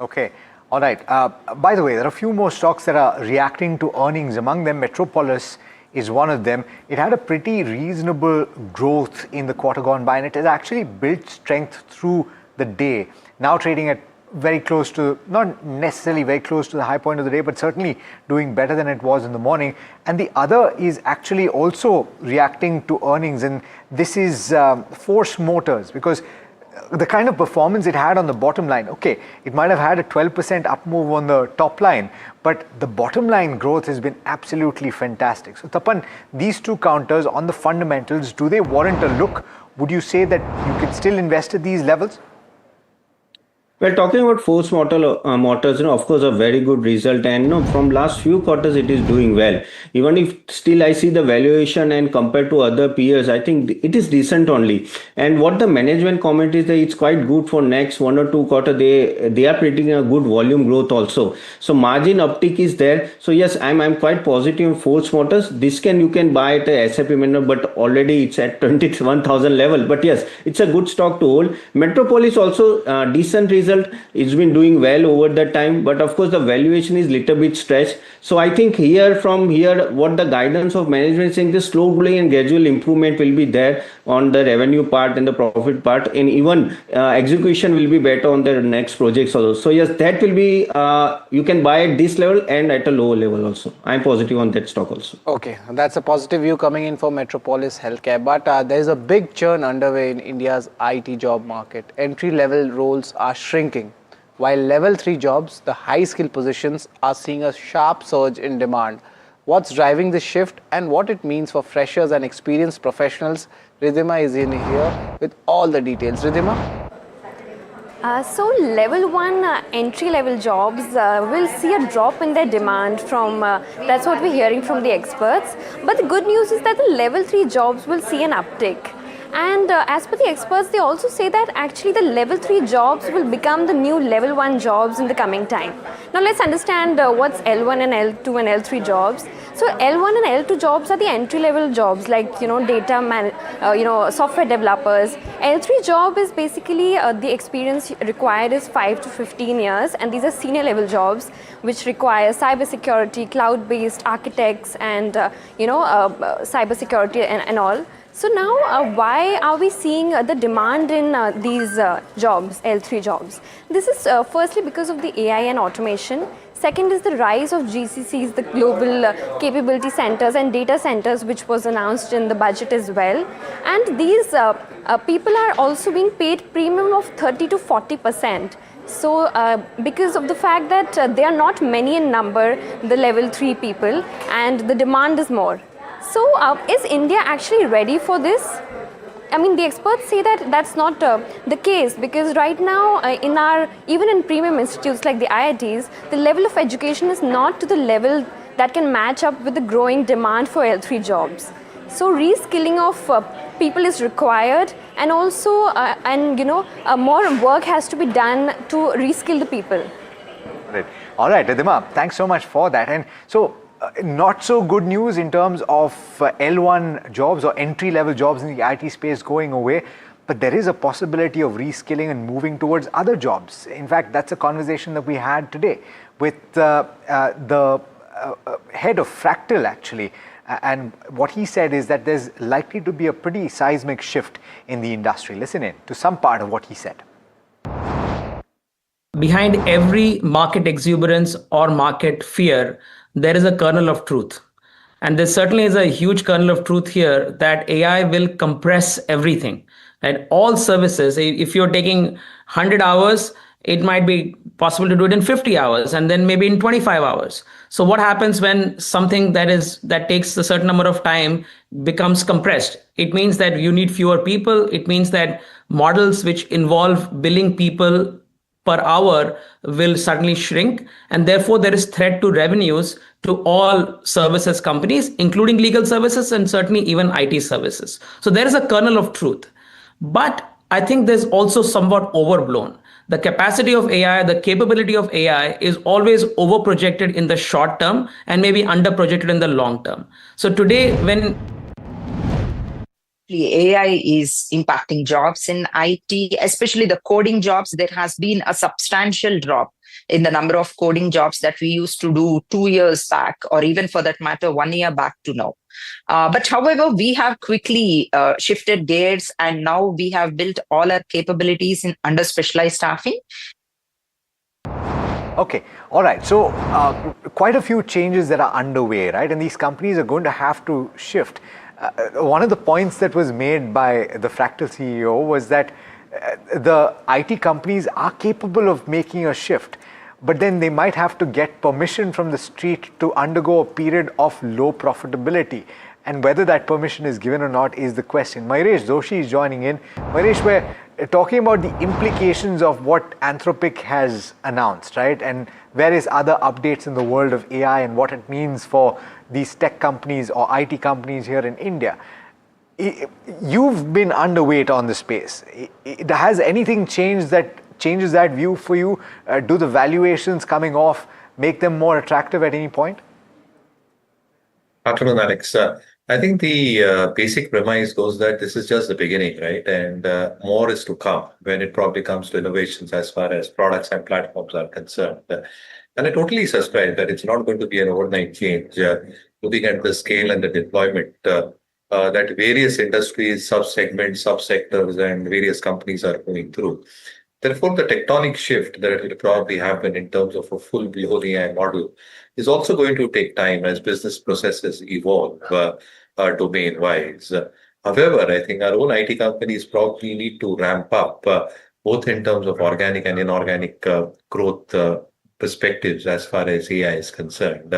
Okay. All right. By the way, there are a few more stocks that are reacting to earnings. Among them, Metropolis is one of them. It had a pretty reasonable growth in the quarter gone by, and it has actually built strength through the day. Now trading at very close to, not necessarily very close to the high point of the day, but certainly doing better than it was in the morning. And the other is actually also reacting to earnings, and this is Force Motors, because the kind of performance it had on the bottom line, okay, it might have had a 12% up move on the top line, but the bottom line growth has been absolutely fantastic. So Tapan, these two counters on the fundamentals, do they warrant a look? Would you say that you can still invest at these levels? Well, talking about Force Motors, of course, a very good result, and from last few quarters it is doing well. Even if still I see the valuation and compared to other peers, I think it is decent only. And what the management comment is that it's quite good for next 1 or 2 quarters. They are predicting a good volume growth also. So margin uptick is there. So yes, I'm quite positive in Force Motors. This you can buy at a SIP minimum, but already it's at 21,000 level. But yes, it's a good stock to hold. Metropolis also decent result. It's been doing well over the time, but of course the valuation is little bit stretched. So I think from here what the guidance of management is saying, the slow growing and gradual improvement will be there on the revenue part and the profit part, and even execution will be better on the next projects also. So yes, that will be you can buy at this level and at a lower level also. I'm positive on that stock also. Okay, that's a positive view coming in for Metropolis Healthcare, but there is a big churn underway in India's IT job market. Entry-level roles are shrinking, while level 3 jobs, the high-skill positions, are seeing a sharp surge in demand. What's driving this shift and what it means for freshers and experienced professionals? Ridhima is in here with all the details. Ridhima? So level 1 entry-level jobs will see a drop in their demand from, that's what we're hearing from the experts. But the good news is that the level 3 jobs will see an uptick. And as per the experts, they also say that actually the level 3 jobs will become the new level 1 jobs in the coming time. Now let's understand what's L1 and L2 and L3 jobs. So L1 and L2 jobs are the entry-level jobs like, software developers. L3 job is basically the experience required is 5 to 15 years, and these are senior level jobs which require cybersecurity, cloud-based architects and, cybersecurity and all. So now, why are we seeing the demand in these jobs, L3 jobs? This is firstly because of the AI and automation. Second is the rise of GCCs, the global capability centers and data centers, which was announced in the budget as well. And these people are also being paid premium of 30 to 40%. So because of the fact that they are not many in number, the level 3 people, and the demand is more. So is India actually ready for this? I mean, the experts say that that's not the case, because right now even in premium institutes like the IITs, the level of education is not to the level that can match up with the growing demand for L3 jobs. So reskilling of people is required, and also more work has to be done to reskill the people. Right. All right, Ridhima, thanks so much for that. And so not so good news in terms of L1 jobs or entry-level jobs in the IT space going away, but there is a possibility of reskilling and moving towards other jobs. In fact, that's a conversation that we had today with the head of Fractal, actually. And what he said is that there's likely to be a pretty seismic shift in the industry. Listen in to some part of what he said. Behind every market exuberance or market fear, there is a kernel of truth. And there certainly is a huge kernel of truth here that AI will compress everything. And all services, if you're taking 100 hours, it might be possible to do it in 50 hours and then maybe in 25 hours. So what happens when something that takes a certain number of time becomes compressed? It means that you need fewer people. It means that models which involve billing people per hour will suddenly shrink, and therefore there is threat to revenues to all services companies, including legal services and certainly even IT services. So there is a kernel of truth. But I think there's also somewhat overblown. The capacity of AI, the capability of AI is always over-projected in the short term and maybe under-projected in the long term. So today, when AI is impacting jobs in IT, especially the coding jobs, there has been a substantial drop in the number of coding jobs that we used to do 2 years back, or even for that matter, 1 year back to now. But however, we have quickly shifted gears, and now we have built all our capabilities in under specialized staffing. Okay, all right. So quite a few changes that are underway, right? And these companies are going to have to shift. One of the points that was made by the Fractal CEO was that the IT companies are capable of making a shift, but then they might have to get permission from the street to undergo a period of low profitability. And whether that permission is given or not is the question. Mayuresh Joshi is joining in. Mayuresh, we're talking about the implications of what Anthropic has announced, right? And various other updates in the world of AI and what it means for these tech companies or IT companies here in India. You've been underweight on the space. Has anything changed that changes that view for you? Do the valuations coming off make them more attractive at any point? Afternoon, Alex. I think the basic premise goes that this is just the beginning, right? And more is to come when it probably comes to innovations as far as products and platforms are concerned. And I totally suspect that it's not going to be an overnight change. Looking at the scale and the deployment that various industries, sub-segments, sub-sectors, and various companies are going through. Therefore, the tectonic shift that will probably happen in terms of a full global AI model is also going to take time as business processes evolve domain-wise. However, I think our own IT companies probably need to ramp up both in terms of organic and inorganic growth perspectives as far as AI is concerned.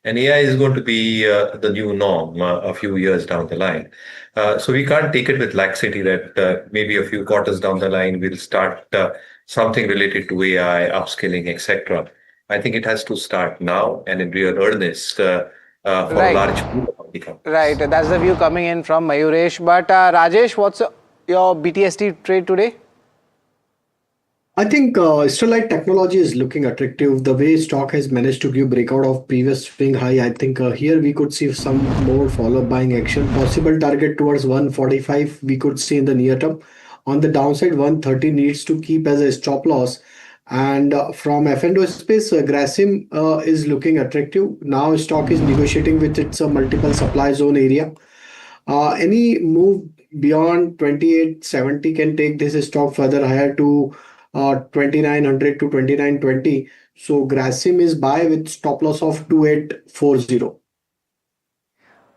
And AI is going to be the new norm a few years down the line. So we can't take it with laxity that maybe a few quarters down the line we'll start something related to AI, upskilling, etc. I think it has to start now and in real earnest for a large pool of the companies. Right, that's the view coming in from Mayuresh. But Rajesh, what's your BTST trade today? I think Sterlite Technology is looking attractive. The way stock has managed to give breakout of previous swing high, I think here we could see some more follow-up buying action. Possible target towards 145 we could see in the near term. On the downside, 130 needs to keep as a stop loss. And from F&O space, Grasim is looking attractive. Now stock is negotiating with its multiple supply zone area. Any move beyond 2870 can take this stock further higher to 2900 to 2920. So Grasim is buy with stop loss of 2840.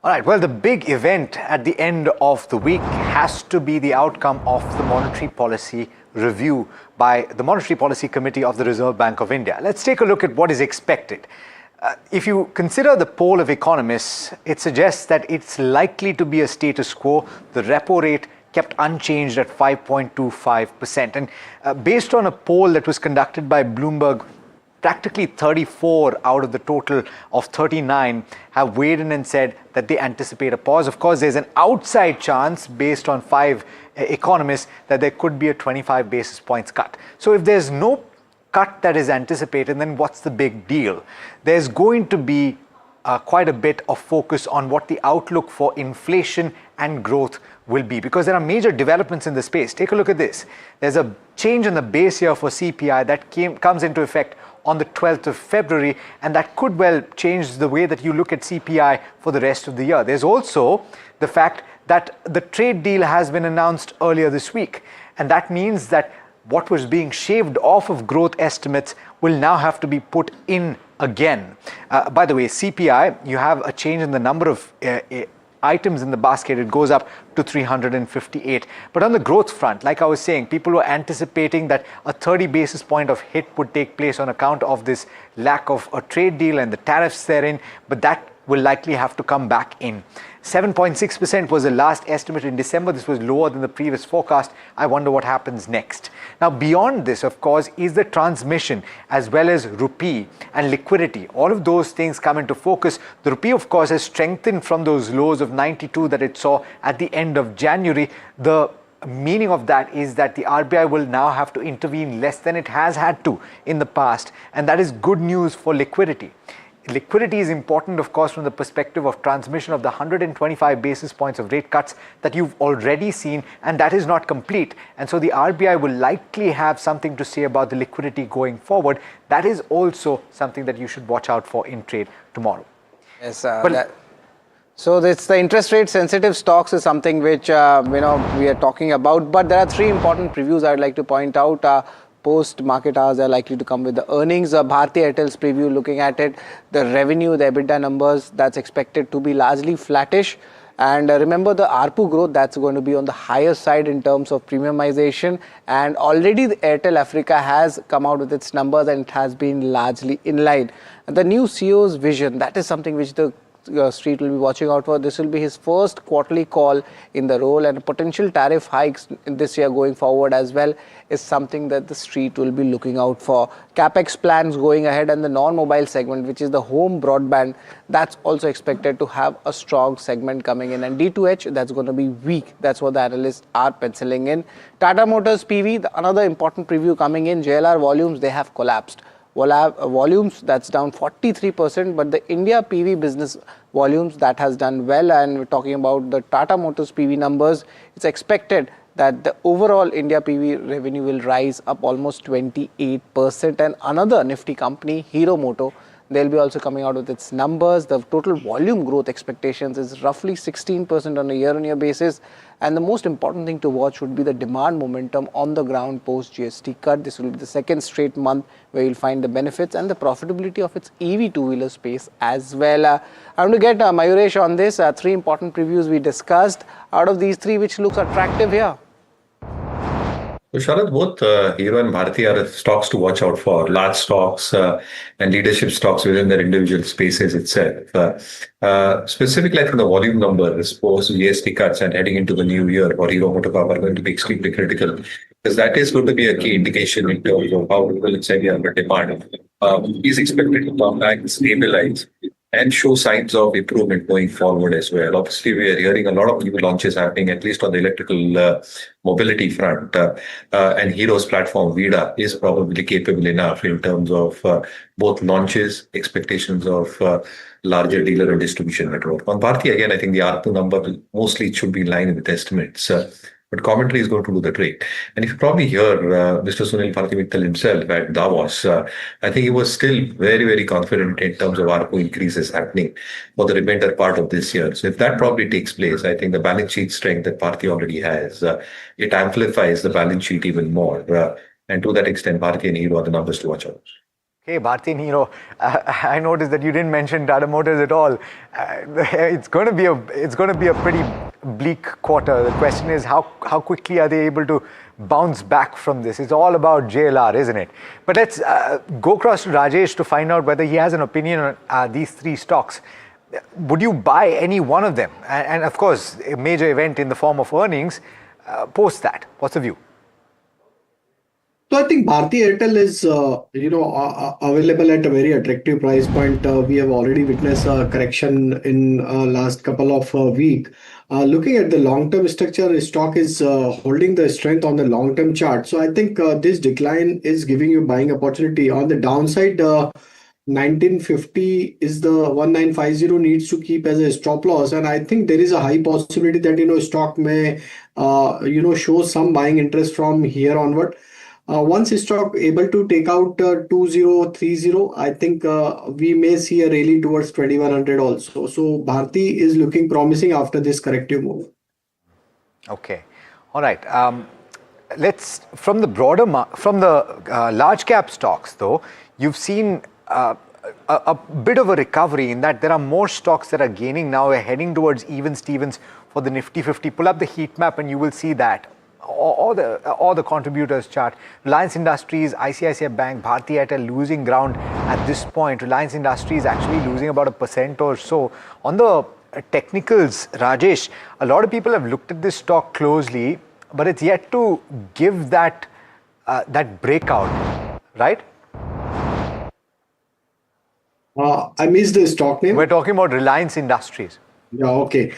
All right, well, the big event at the end of the week has to be the outcome of the monetary policy review by the Monetary Policy Committee of the Reserve Bank of India. Let's take a look at what is expected. If you consider the poll of economists, it suggests that it's likely to be a status quo. The repo rate kept unchanged at 5.25%. And based on a poll that was conducted by Bloomberg, practically 34 out of the total of 39 have weighed in and said that they anticipate a pause. Of course, there's an outside chance based on 5 economists that there could be a 25 basis points cut. So if there's no cut that is anticipated, then what's the big deal? There's going to be quite a bit of focus on what the outlook for inflation and growth will be, because there are major developments in the space. Take a look at this. There's a change in the base year for CPI that comes into effect on the 12th of February, and that could well change the way that you look at CPI for the rest of the year. There's also the fact that the trade deal has been announced earlier this week, and that means that what was being shaved off of growth estimates will now have to be put in again. By the way, CPI, you have a change in the number of items in the basket. It goes up to 358. But on the growth front, like I was saying, people were anticipating that a 30 basis point of hit would take place on account of this lack of a trade deal and the tariffs therein, but that will likely have to come back in. 7.6% was the last estimate in December. This was lower than the previous forecast. I wonder what happens next. Now, beyond this, of course, is the transmission as well as rupee and liquidity. All of those things come into focus. The rupee, of course, has strengthened from those lows of 92 that it saw at the end of January. The meaning of that is that the RBI will now have to intervene less than it has had to in the past, and that is good news for liquidity. Liquidity is important, of course, from the perspective of transmission of the 125 basis points of rate cuts that you've already seen, and that is not complete. And so the RBI will likely have something to say about the liquidity going forward. That is also something that you should watch out for in trade tomorrow. Yes, so it's the interest rate sensitive stocks is something which we are talking about, but there are 3 important previews I'd like to point out. Post market hours are likely to come with the earnings. Bharti Airtel's preview, looking at it, the revenue, the EBITDA numbers, that's expected to be largely flattish. And remember the ARPU growth, that's going to be on the higher side in terms of premiumization. And already the Airtel Africa has come out with its numbers and it has been largely in line. And the new CEO's vision, that is something which the street will be watching out for. This will be his first quarterly call in the role, and potential tariff hikes in this year going forward as well is something that the street will be looking out for. Capex plans going ahead, and the non-mobile segment, which is the home broadband, that's also expected to have a strong segment coming in. And D2H, that's going to be weak. That's what the analysts are penciling in. Tata Motors PV, another important preview coming in. JLR volumes, they have collapsed. Volumes, that's down 43%, but the India PV business volumes, that has done well. And we're talking about the Tata Motors PV numbers. It's expected that the overall India PV revenue will rise up almost 28%. And another nifty company, Hero Moto, they'll be also coming out with its numbers. The total volume growth expectations is roughly 16% on a year-on-year basis. And the most important thing to watch would be the demand momentum on the ground post GST cut. This will be the second straight month where you'll find the benefits and the profitability of its EV two-wheeler space as well. I want to get Mayuresh on this. 3 important previews we discussed. Out of these 3, which looks attractive here? So Sharad, both Hero and Bharti are stocks to watch out for, large stocks and leadership stocks within their individual spaces itself. Specifically, I think the volume numbers post GST cuts and heading into the new year for Hero MotoCorp are going to be extremely critical, because that is going to be a key indication in terms of how people in India are demand is expected to come back, stabilize, and show signs of improvement going forward as well. Obviously, we are hearing a lot of new launches happening, at least on the electrical mobility front. And Hero's platform, Vida, is probably capable enough in terms of both launches, expectations of larger dealer and distribution network. On Bharti, again, I think the ARPU number mostly should be in line with estimates. But commentary is going to do the trick. And if you probably hear Mr. Sunil Bharti Mittal himself at Davos, I think he was still very, very confident in terms of ARPU increases happening for the remainder part of this year. So if that probably takes place, I think the balance sheet strength that Bharti already has, it amplifies the balance sheet even more. And to that extent, Bharti and Hero are the numbers to watch out. Okay, Bharti and Hero, I noticed that you didn't mention Tata Motors at all. It's going to be a pretty bleak quarter. The question is how quickly are they able to bounce back from this? It's all about JLR, isn't it? But let's go across to Rajesh to find out whether he has an opinion on these three stocks. Would you buy any one of them? And of course, a major event in the form of earnings post that. What's the view? So I think Bharti Airtel is, available at a very attractive price point. We have already witnessed a correction in last couple of weeks. Looking at the long-term structure, stock is holding the strength on the long-term chart. So I think this decline is giving you buying opportunity. On the downside, 1950 is the 1950 needs to keep as a stop loss, and I think there is a high possibility that stock may show some buying interest from here onward. Once stock able to take out 2030, I think we may see a rally towards 2100 also. So Bharti is looking promising after this corrective move. Okay, all right. Let's from the large cap stocks though, you've seen a bit of a recovery in that there are more stocks that are gaining now. We're heading towards even Stevens for the Nifty 50. Pull up the heat map and you will see that. All the contributors chart. Reliance Industries, ICICI Bank, Bharti Airtel losing ground at this point. Reliance Industries actually losing about 1% or so. On the technicals, Rajesh, a lot of people have looked at this stock closely, but it's yet to give that breakout, right? I missed the stock name. We're talking about Reliance Industries. Yeah, okay.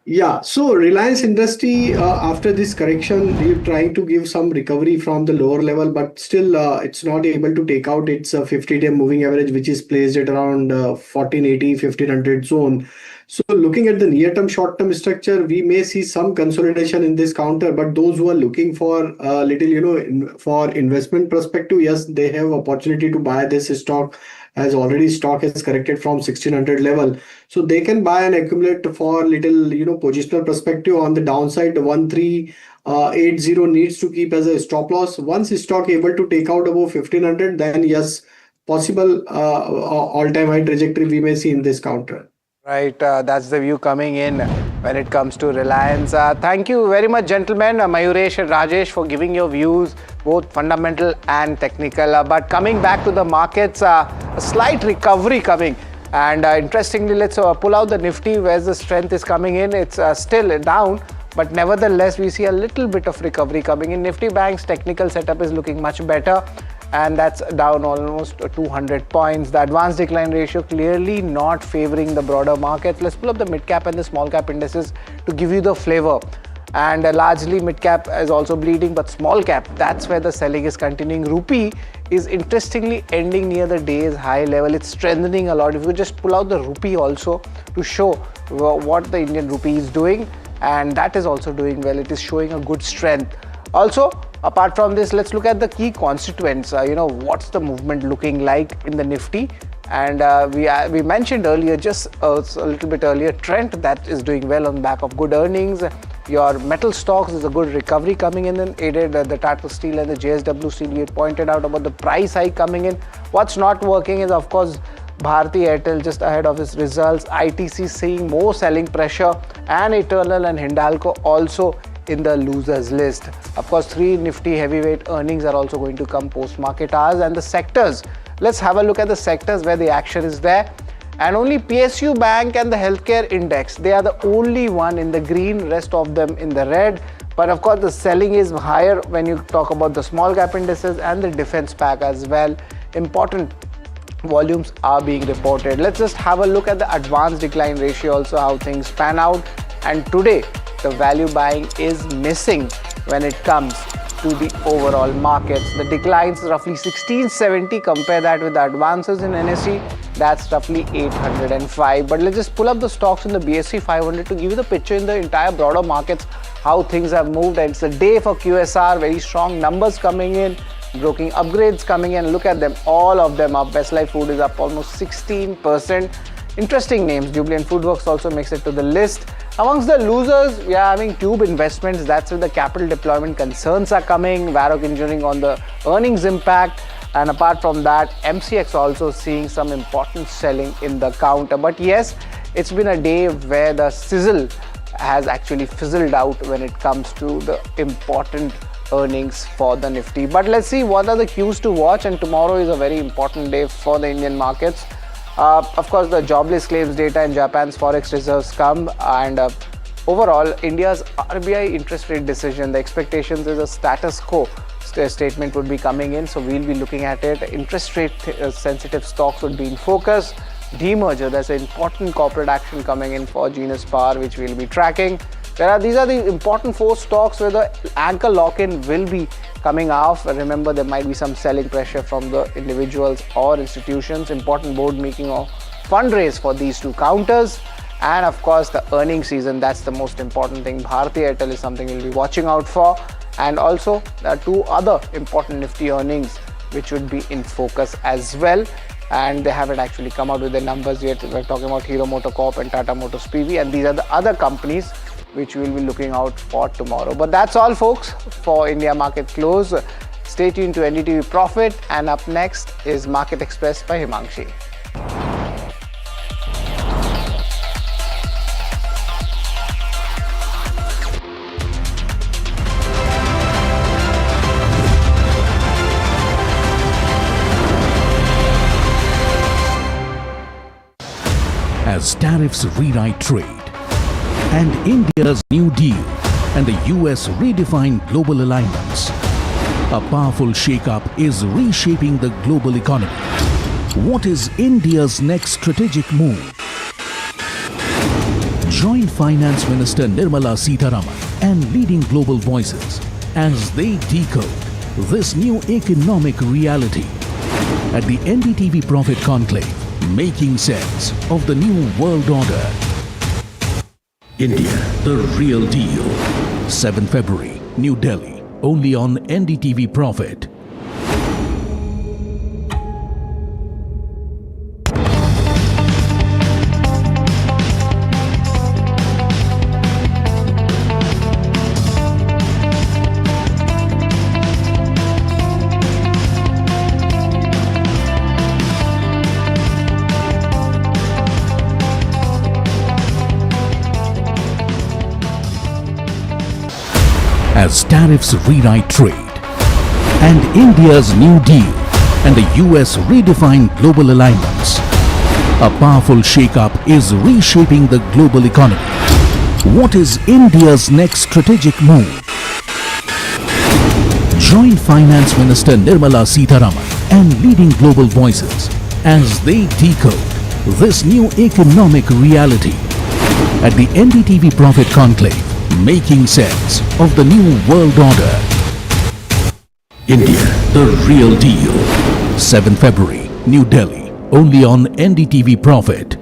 Yeah, so Reliance Industry, after this correction, they're trying to give some recovery from the lower level, but still it's not able to take out its 50-day moving average, which is placed at around 1480, 1500 zone. So looking at the near-term, short-term structure, we may see some consolidation in this counter, but those who are looking for a little, for investment perspective, yes, they have opportunity to buy this stock, as already stock has corrected from 1600 level. So they can buy and accumulate for little, positional perspective. On the downside, the 1380 needs to keep as a stop loss. Once stock able to take out above 1500, then yes, possible all-time high trajectory we may see in this counter. Right, that's the view coming in when it comes to Reliance. Thank you very much, gentlemen, Mayuresh and Rajesh, for giving your views, both fundamental and technical. But coming back to the markets, a slight recovery coming. And interestingly, let's pull out the Nifty, where the strength is coming in. It's still down, but nevertheless, we see a little bit of recovery coming in. Nifty Bank's technical setup is looking much better, and that's down almost 200 points. The advanced decline ratio clearly not favoring the broader markets. Let's pull up the mid cap and the small cap indices to give you the flavor. And largely mid cap is also bleeding, but small cap, that's where the selling is continuing. Rupee is interestingly ending near the day's high level. It's strengthening a lot. If you just pull out the rupee also to show what the Indian rupee is doing, and that is also doing well. It is showing a good strength. Also, apart from this, let's look at the key constituents. What's the movement looking like in the Nifty? And we mentioned earlier, just a little bit earlier, Trent, that is doing well on the back of good earnings. Your metal stocks is a good recovery coming in, and aided the Tata Steel and the JSW Steel. You pointed out about the price hike coming in. What's not working is, of course, Bharti Airtel just ahead of its results. ITC seeing more selling pressure, and Eternal and Hindalco also in the losers list. Of course, 3 Nifty heavyweight earnings are also going to come post-market hours. And the sectors, let's have a look at the sectors where the action is there. And only PSU Bank and the healthcare index, they are the only one in the green, rest of them in the red. But of course, the selling is higher when you talk about the small cap indices and the defense pack as well. Important volumes are being reported. Let's just have a look at the advanced decline ratio also, how things pan out. And today, the value buying is missing when it comes to the overall markets. The declines roughly 1670. Compare that with the advances in NSE, that's roughly 805. But let's just pull up the stocks in the BSE 500 to give you the picture in the entire broader markets, how things have moved. And it's a day for QSR, very strong numbers coming in, broking upgrades coming in. Look at them, all of them up. Westlife Food is up almost 16%. Interesting names. Jubilant Foodworks also makes it to the list. Amongst the losers, we are having Tube Investments. That's where the capital deployment concerns are coming. Varroc Engineering on the earnings impact. And apart from that, MCX also seeing some important selling in the counter. But yes, it's been a day where the sizzle has actually fizzled out when it comes to the important earnings for the Nifty. But let's see what are the cues to watch, and tomorrow is a very important day for the Indian markets. Of course, the jobless claims data and Japan's forex reserves come, and overall, India's RBI interest rate decision, the expectations is a status quo statement would be coming in, so we'll be looking at it. Interest rate sensitive stocks would be in focus. Demerger, there's an important corporate action coming in for Genus Power, which we'll be tracking. These are the important 4 stocks where the anchor lock-in will be coming off. Remember, there might be some selling pressure from the individuals or institutions. Important board meeting or fundraise for these 2 counters. And of course, the earnings season, that's the most important thing. Bharti Airtel is something we'll be watching out for. And also, there are 2 other important Nifty earnings which would be in focus as well. And they haven't actually come out with their numbers yet. We're talking about Hero MotoCorp and Tata Motors PV, and these are the other companies which we'll be looking out for tomorrow. But that's all, folks, for India Market Close. Stay tuned to NDTV Profit, and up next is Market Express by Himangshi. As tariffs rewrite trade, and India's New Deal and the US redefine global alignments, a powerful shake-up is reshaping the global economy. What is India's next strategic move? Join Finance Minister Nirmala Sitharaman and leading global voices as they decode this new economic reality at the NDTV Profit Conclave, making sense of the new world order. India, the real deal. 7 February, New Delhi, only on NDTV Profit. As tariffs rewrite trade, and India's New Deal and the US redefine global alignments, a powerful shake-up is reshaping the global economy. What is India's next strategic move? Join Finance Minister Nirmala Sitharaman and leading global voices as they decode this new economic reality at the NDTV Profit Conclave, making sense of the new world order. India, the real deal. 7 February, New Delhi, only on NDTV Profit.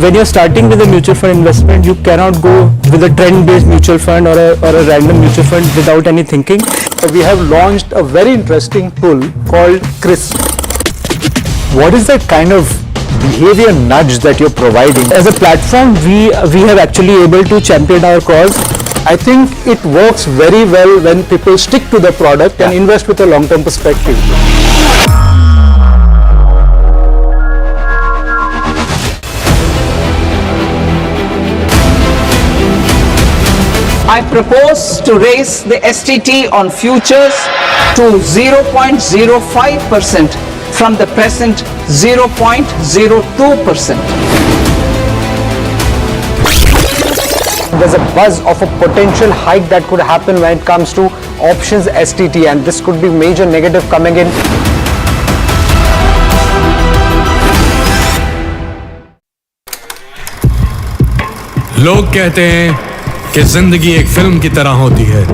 When you're starting with a mutual fund investment, you cannot go with a trend-based mutual fund or a random mutual fund without any thinking. We have launched a very interesting tool called CRISP. What is that kind of behavior nudge that you're providing? As a platform, we have actually able to champion our cause. I think it works very well when people stick to the product and invest with a long-term perspective. I propose to raise the STT on futures to 0.05% from the present 0.02%. There's a buzz of a potential hike that could happen when it comes to options STT, and this could be major negative coming in. लोग कहते हैं कि जिंदगी एक film की तरह होती है,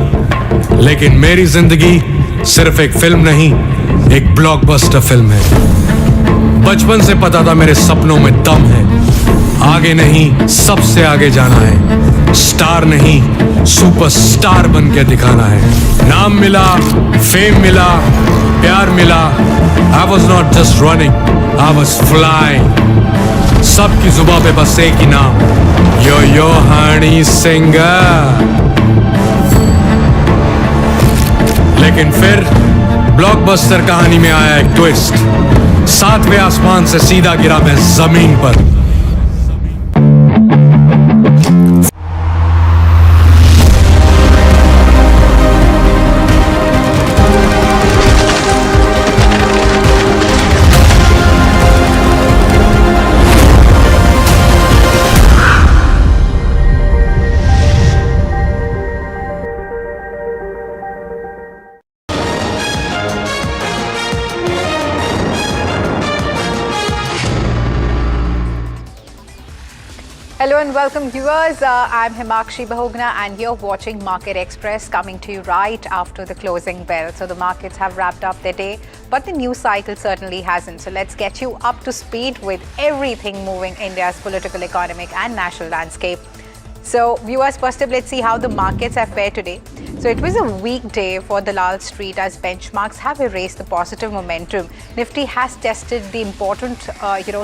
लेकिन मेरी जिंदगी सिर्फ एक फिल्म नहीं, एक ब्लॉकबस्टर फिल्म है। बचपन से पता था मेरे सपनों में दम है, आगे नहीं सबसे आगे जाना है, स्टार नहीं सुपरस्टार बन के दिखाना है। नाम मिला, फेम मिला, प्यार मिला। I was not just running, I was flying. सबकी जुबां पे बस एक ही नाम, यो यो हनी सिंगर। लेकिन फिर ब्लॉकबस्टर कहानी में आया एक ट्विस्ट। 7वें आसमान से सीधा गिरा मैं जमीन पर। Hello and welcome viewers, I'm Himakshi Bahugna and you're watching Market Express coming to you right after the closing bell. So the markets have wrapped up their day, but the news cycle certainly hasn't. So let's get you up to speed with everything moving India's political, economic and national landscape. So viewers, first up, let's see how the markets have fared today. So it was a weak day for Dalal Street as benchmarks have erased the positive momentum. Nifty has tested the important,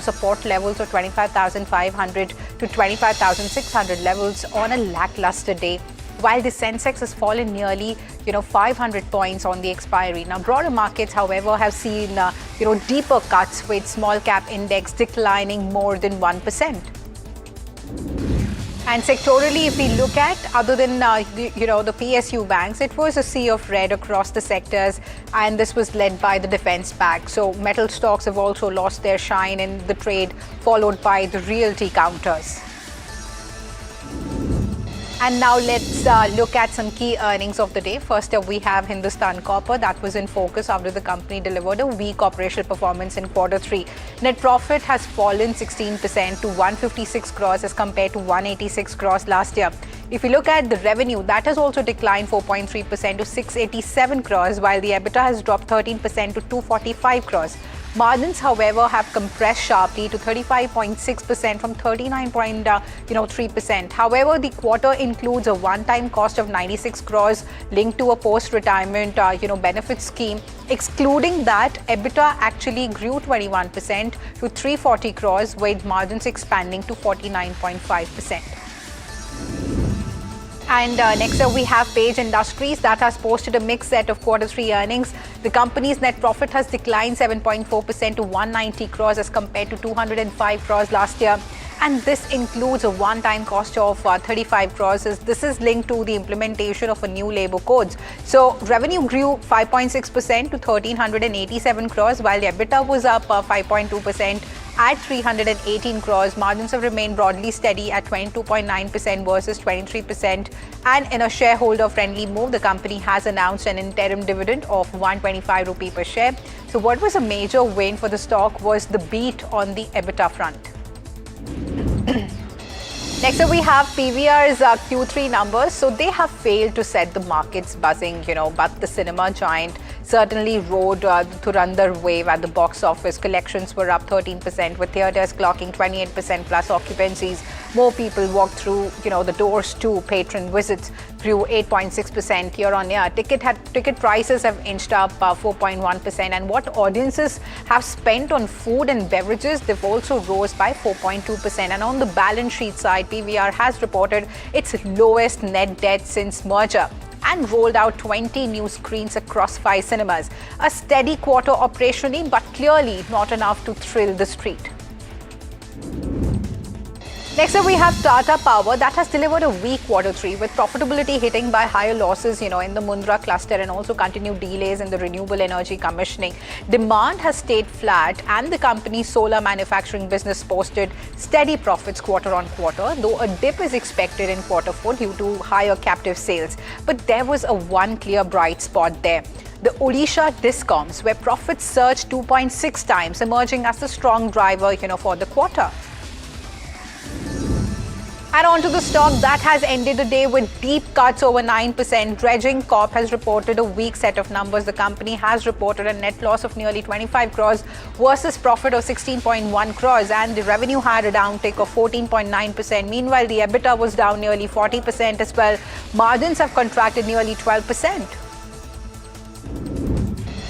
support levels of 25,500 to 25,600 levels on a lackluster day, while the Sensex has fallen nearly, 500 points on the expiry. Now, broader markets, however, have seen, deeper cuts with small cap index declining more than 1%. And sectorally, if we look at, other than, the PSU banks, it was a sea of red across the sectors, and this was led by the defense pack. So metal stocks have also lost their shine in the trade, followed by the realty counters. And now let's look at some key earnings of the day. First up, we have Hindustan Copper. That was in focus after the company delivered a weak operational performance in Q3. Net profit has fallen 16% to 156 crores as compared to 186 crores last year. If you look at the revenue, that has also declined 4.3% to 687 crores, while the EBITDA has dropped 13% to 245 crores. Margins, however, have compressed sharply to 35.6% from 39.3%. However, the quarter includes a one-time cost of 96 crores linked to a post-retirement, benefit scheme. Excluding that, EBITDA actually grew 21% to 340 crores, with margins expanding to 49.5%. And next up, we have Page Industries that has posted a mixed set of Q3 earnings. The company's net profit has declined 7.4% to 190 crores as compared to 205 crores last year. And this includes a one-time cost of 35 crores. This is linked to the implementation of a new labor codes. So revenue grew 5.6% to 1,387 crores, while the EBITDA was up 5.2% at 318 crores. Margins have remained broadly steady at 22.9% versus 23%. And in a shareholder-friendly move, the company has announced an interim dividend of 125 rupee per share. So what was a major win for the stock was the beat on the EBITDA front. Next up, we have PVR's Q3 numbers. So they have failed to set the markets buzzing, but the cinema giant certainly rode Dhurandhar wave at the box office. Collections were up 13%, with theatres clocking 28% plus occupancies. More people walked through, the doors too. Patron visits grew 8.6% year on year. Ticket prices have inched up 4.1%, and what audiences have spent on food and beverages, they've also rose by 4.2%. And on the balance sheet side, PVR has reported its lowest net debt since merger and rolled out 20 new screens across 5 cinemas. A steady quarter operationally, but clearly not enough to thrill the street. Next up, we have Tata Power that has delivered a weak Q3 with profitability hitting by higher losses, in the Mundra cluster, and also continued delays in the renewable energy commissioning. Demand has stayed flat, and the company's solar manufacturing business posted steady profits quarter on quarter, though a dip is expected in Q4 due to higher captive sales. But there was a one clear bright spot there. The Odisha discoms, where profits surged 2.6 times, emerging as the strong driver, for the quarter. And on to the stock that has ended the day with deep cuts over 9%. Dredging Corp has reported a weak set of numbers. The company has reported a net loss of nearly 25 crores versus profit of 16.1 crores, and the revenue had a downtick of 14.9%. Meanwhile, the EBITDA was down nearly 40% as well. Margins have contracted nearly 12%.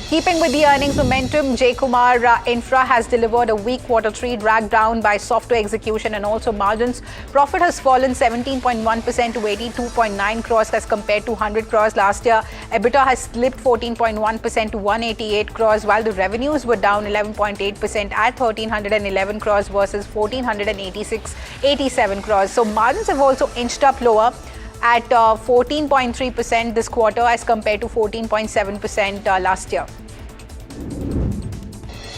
Keeping with the earnings momentum, J. Kumar Infra has delivered a weak Q3 dragged down by software execution and also margins. Profit has fallen 17.1% to 82.9 crores as compared to 100 crores last year. EBITDA has slipped 14.1% to 188 crores, while the revenues were down 11.8% at 1,311 crores versus 1,487 crores. So margins have also inched up lower at 14.3% this quarter as compared to 14.7% last year.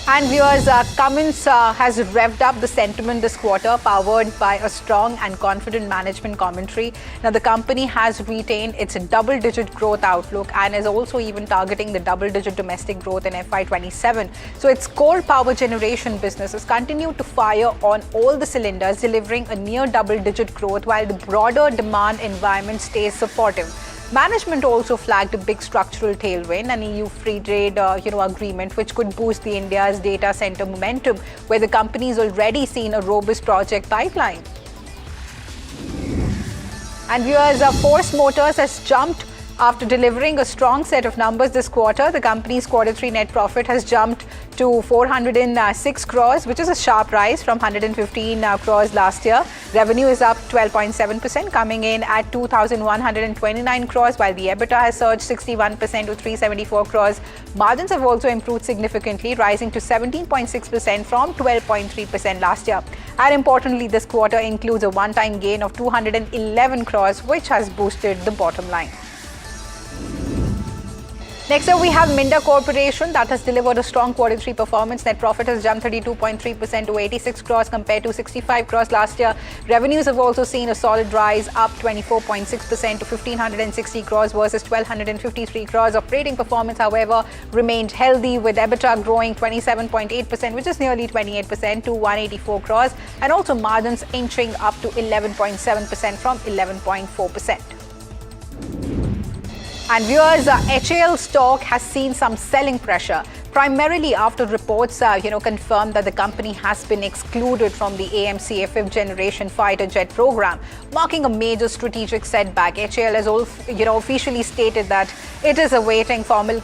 And viewers, Cummins has revved up the sentiment this quarter, powered by a strong and confident management commentary. Now, the company has retained its double-digit growth outlook and is also even targeting the double-digit domestic growth in FY27. So, its core power generation businesses continue to fire on all the cylinders, delivering a near double-digit growth while the broader demand environment stays supportive. Management also flagged a big structural tailwind, an EU free trade agreement which could boost the India's data center momentum, where the company is already seen a robust project pipeline. And viewers, Force Motors has jumped after delivering a strong set of numbers this quarter. The company's Q3 net profit has jumped to 406 crores, which is a sharp rise from 115 crores last year. Revenue is up 12.7%, coming in at 2,129 crores, while the EBITDA has surged 61% to 374 crores. Margins have also improved significantly, rising to 17.6% from 12.3% last year. And importantly, this quarter includes a one-time gain of 211 crores, which has boosted the bottom line. Next up, we have Minda Corporation that has delivered a strong Q3 performance. Net profit has jumped 32.3% to 86 crores compared to 65 crores last year. Revenues have also seen a solid rise, up 24.6% to 1,560 crores versus 1,253 crores. Operating performance, however, remained healthy, with EBITDA growing 27.8%, which is nearly 28%, to 184 crores, and also margins inching up to 11.7% from 11.4%. And viewers, HAL stock has seen some selling pressure, primarily after reports confirmed that the company has been excluded from the AMCA 5th generation fighter jet program, marking a major strategic setback. HAL has officially stated that it is awaiting formal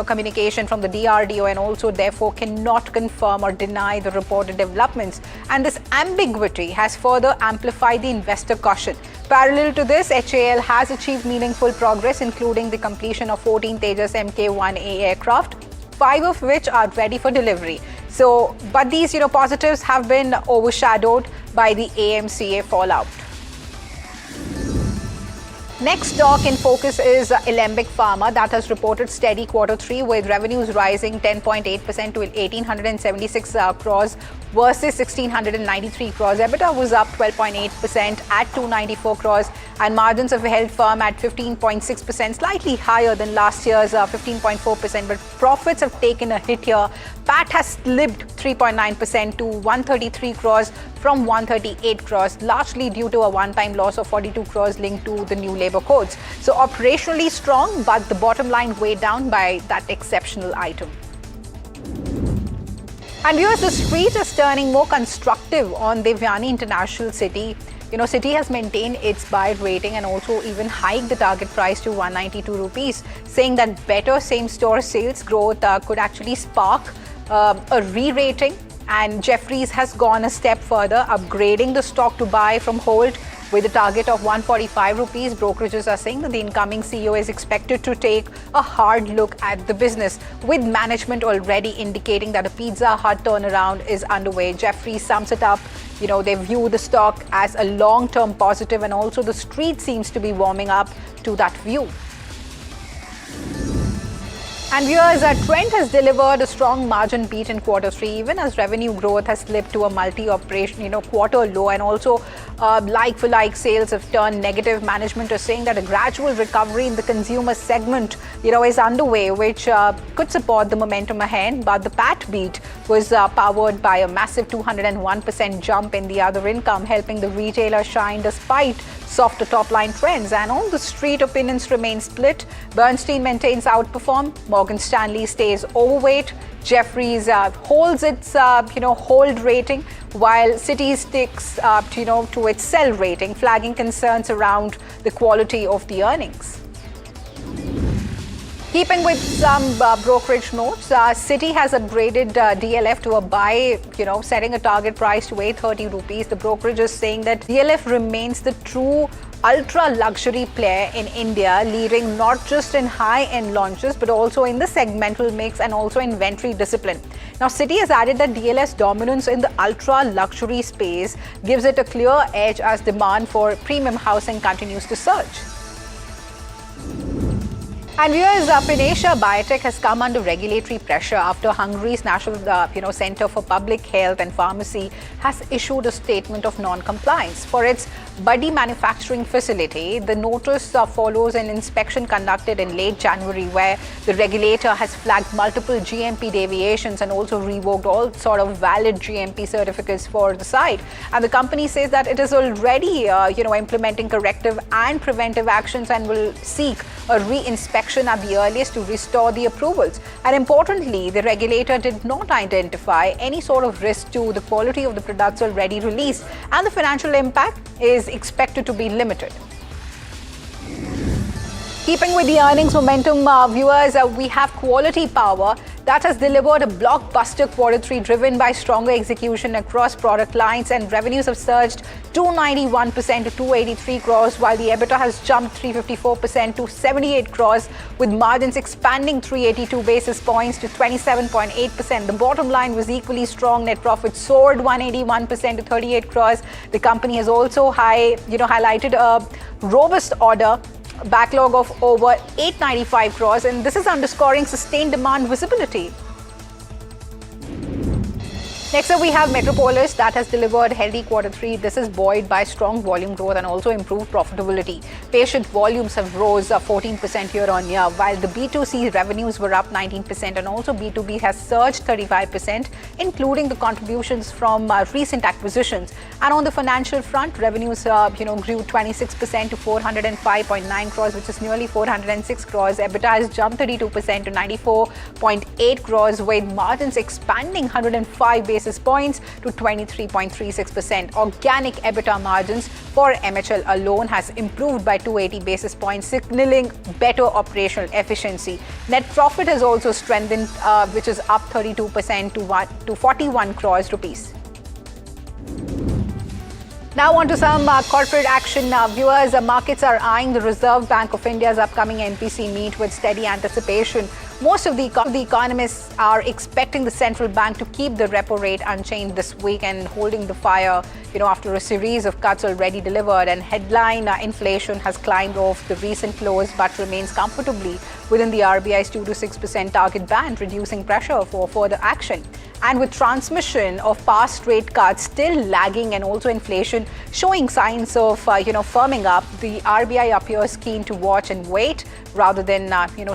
communication from the DRDO and also therefore cannot confirm or deny the reported developments. And this ambiguity has further amplified the investor caution. Parallel to this, HAL has achieved meaningful progress, including the completion of 14 Tejas Mk1A aircraft, 5 of which are ready for delivery. But these positives have been overshadowed by the AMCA fallout. Next stock in focus is Alembic Pharma that has reported steady Q3 with revenues rising 10.8% to 1,876 crores versus 1,693 crores. EBITDA was up 12.8% at 294 crores, and margins have held firm at 15.6%, slightly higher than last year's 15.4%. But profits have taken a hit here. PAT has slipped 3.9% to 133 crores from 138 crores, largely due to a one-time loss of 42 crores linked to the new labor codes. So operationally strong, but the bottom line weighed down by that exceptional item. And viewers, the street is turning more constructive on Devyani International City. City has maintained its buy rating and also even hiked the target price to 192 rupees, saying that better same-store sales growth could actually spark a re-rating. And Jefferies has gone a step further, upgrading the stock to buy from hold with a target of 145 rupees. Brokerages are saying that the incoming CEO is expected to take a hard look at the business, with management already indicating that a Pizza Hut turnaround is underway. Jefferies sums it up. They view the stock as a long-term positive, and also the street seems to be warming up to that view. And viewers, Trent has delivered a strong margin beat in Q3, even as revenue growth has slipped to a multi-operation, quarter low, and also like-for-like sales have turned negative. Management is saying that a gradual recovery in the consumer segment, is underway, which could support the momentum ahead. But the PAT beat was powered by a massive 201% jump in the other income, helping the retailer shine despite softer top-line trends. And on the street, opinions remain split. Bernstein maintains outperform. Morgan Stanley stays overweight. Jefferies holds its hold rating, while Citi sticks to its sell rating, flagging concerns around the quality of the earnings. Keeping with some brokerage notes, Citi has upgraded DLF to a buy, setting a target price to 830 rupees. The brokerage is saying that DLF remains the true ultra-luxury player in India, leading not just in high-end launches, but also in the segmental mix and also inventory discipline. Now, Citi has added that DLF's dominance in the ultra-luxury space gives it a clear edge as demand for premium housing continues to surge. And viewers, up in Asia, biotech has come under regulatory pressure after Hungary's National Center for Public Health and Pharmacy has issued a statement of non-compliance. For its Buddy manufacturing facility, the notice follows an inspection conducted in late January where the regulator has flagged multiple GMP deviations and also revoked all sort of valid GMP certificates for the site. And the company says that it is already implementing corrective and preventive actions and will seek a re-inspection at the earliest to restore the approvals. And importantly, the regulator did not identify any sort of risk to the quality of the products already released, and the financial impact is expected to be limited. Keeping with the earnings momentum, viewers, we have Quality Power that has delivered a blockbuster Q3 driven by stronger execution across product lines, and revenues have surged 291% to 283 crores, while the EBITDA has jumped 354% to 78 crores, with margins expanding 382 basis points to 27.8%. The bottom line was equally strong. Net profit soared 181% to 38 crores. The company has also highlighted a robust order backlog of over 895 crores, and this is underscoring sustained demand visibility. Next up, we have Metropolis that has delivered healthy Q3. This is buoyed by strong volume growth and also improved profitability. Patient volumes have rose 14% year on year, while the B2C revenues were up 19% and also B2B has surged 35%, including the contributions from recent acquisitions. And on the financial front, revenues grew 26% to 405.9 crores, which is nearly 406 crores. EBITDA has jumped 32% to 94.8 crores, with margins expanding 105 basis points to 23.36%. Organic EBITDA margins for MHL alone has improved by 280 basis points, signaling better operational efficiency. Net profit has also strengthened, which is up 32% to 41 crores rupees. Now on to some corporate action. Viewers, markets are eyeing the Reserve Bank of India's upcoming MPC meet with steady anticipation. Most of the economists are expecting the central bank to keep the repo rate unchanged this week and holding the fire, after a series of cuts already delivered. And headline inflation has climbed off the recent lows but remains comfortably within the RBI's 2 to 6% target band, reducing pressure for further action. And with transmission of past rate cuts still lagging and also inflation showing signs of firming up, the RBI appears keen to watch and wait rather than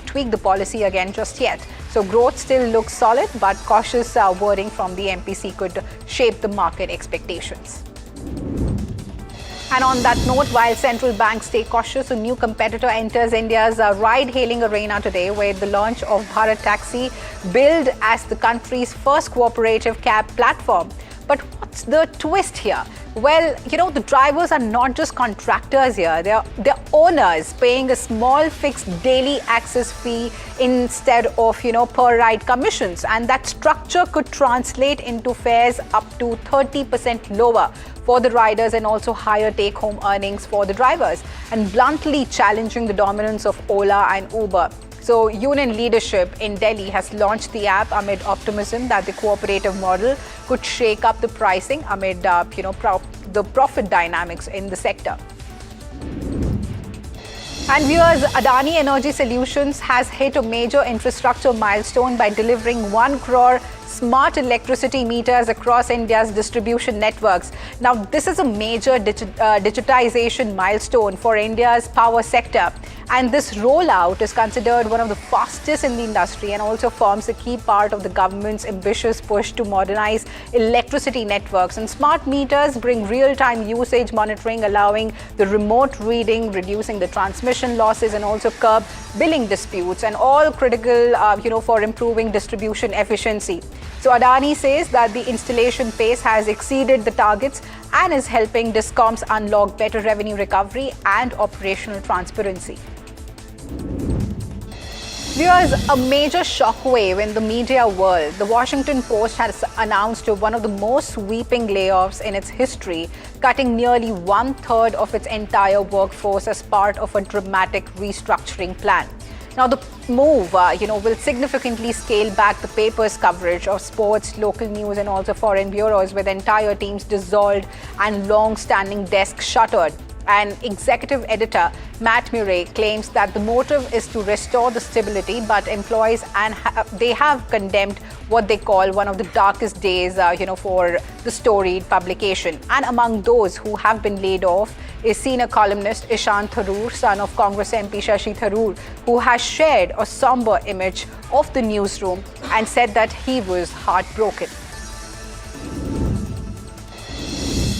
tweak the policy again just yet. So growth still looks solid, but cautious wording from the MPC could shape the market expectations. And on that note, while central banks stay cautious, a new competitor enters India's ride-hailing arena today with the launch of Bharat Taxi, billed as the country's first cooperative cab platform. But what's the twist here? Well, the drivers are not just contractors here. They're owners paying a small fixed daily access fee instead of, per ride commissions. And that structure could translate into fares up to 30% lower for the riders and also higher take-home earnings for the drivers, and bluntly challenging the dominance of Ola and Uber. So union leadership in Delhi has launched the app amid optimism that the cooperative model could shake up the pricing amid the profit dynamics in the sector. And viewers, Adani Energy Solutions has hit a major infrastructure milestone by delivering 1 crore smart electricity meters across India's distribution networks. Now, this is a major digitization milestone for India's power sector. And this rollout is considered one of the fastest in the industry and also forms a key part of the government's ambitious push to modernize electricity networks. And smart meters bring real-time usage monitoring, allowing the remote reading, reducing the transmission losses, and also curb billing disputes, and all critical, for improving distribution efficiency. So Adani says that the installation pace has exceeded the targets and is helping DISCOMs unlock better revenue recovery and operational transparency. Viewers, a major shockwave in the media world. The Washington Post has announced one of the most sweeping layoffs in its history, cutting nearly 1/3 of its entire workforce as part of a dramatic restructuring plan. Now, the move, will significantly scale back the paper's coverage of sports, local news, and also foreign bureaus, with entire teams dissolved and long-standing desks shuttered. And executive editor Matt Murray claims that the motive is to restore the stability, but employees they have condemned what they call one of the darkest days, for the storied publication. And among those who have been laid off is senior columnist Ishant Tharoor, son of Congress MP Shashi Tharoor, who has shared a somber image of the newsroom and said that he was heartbroken.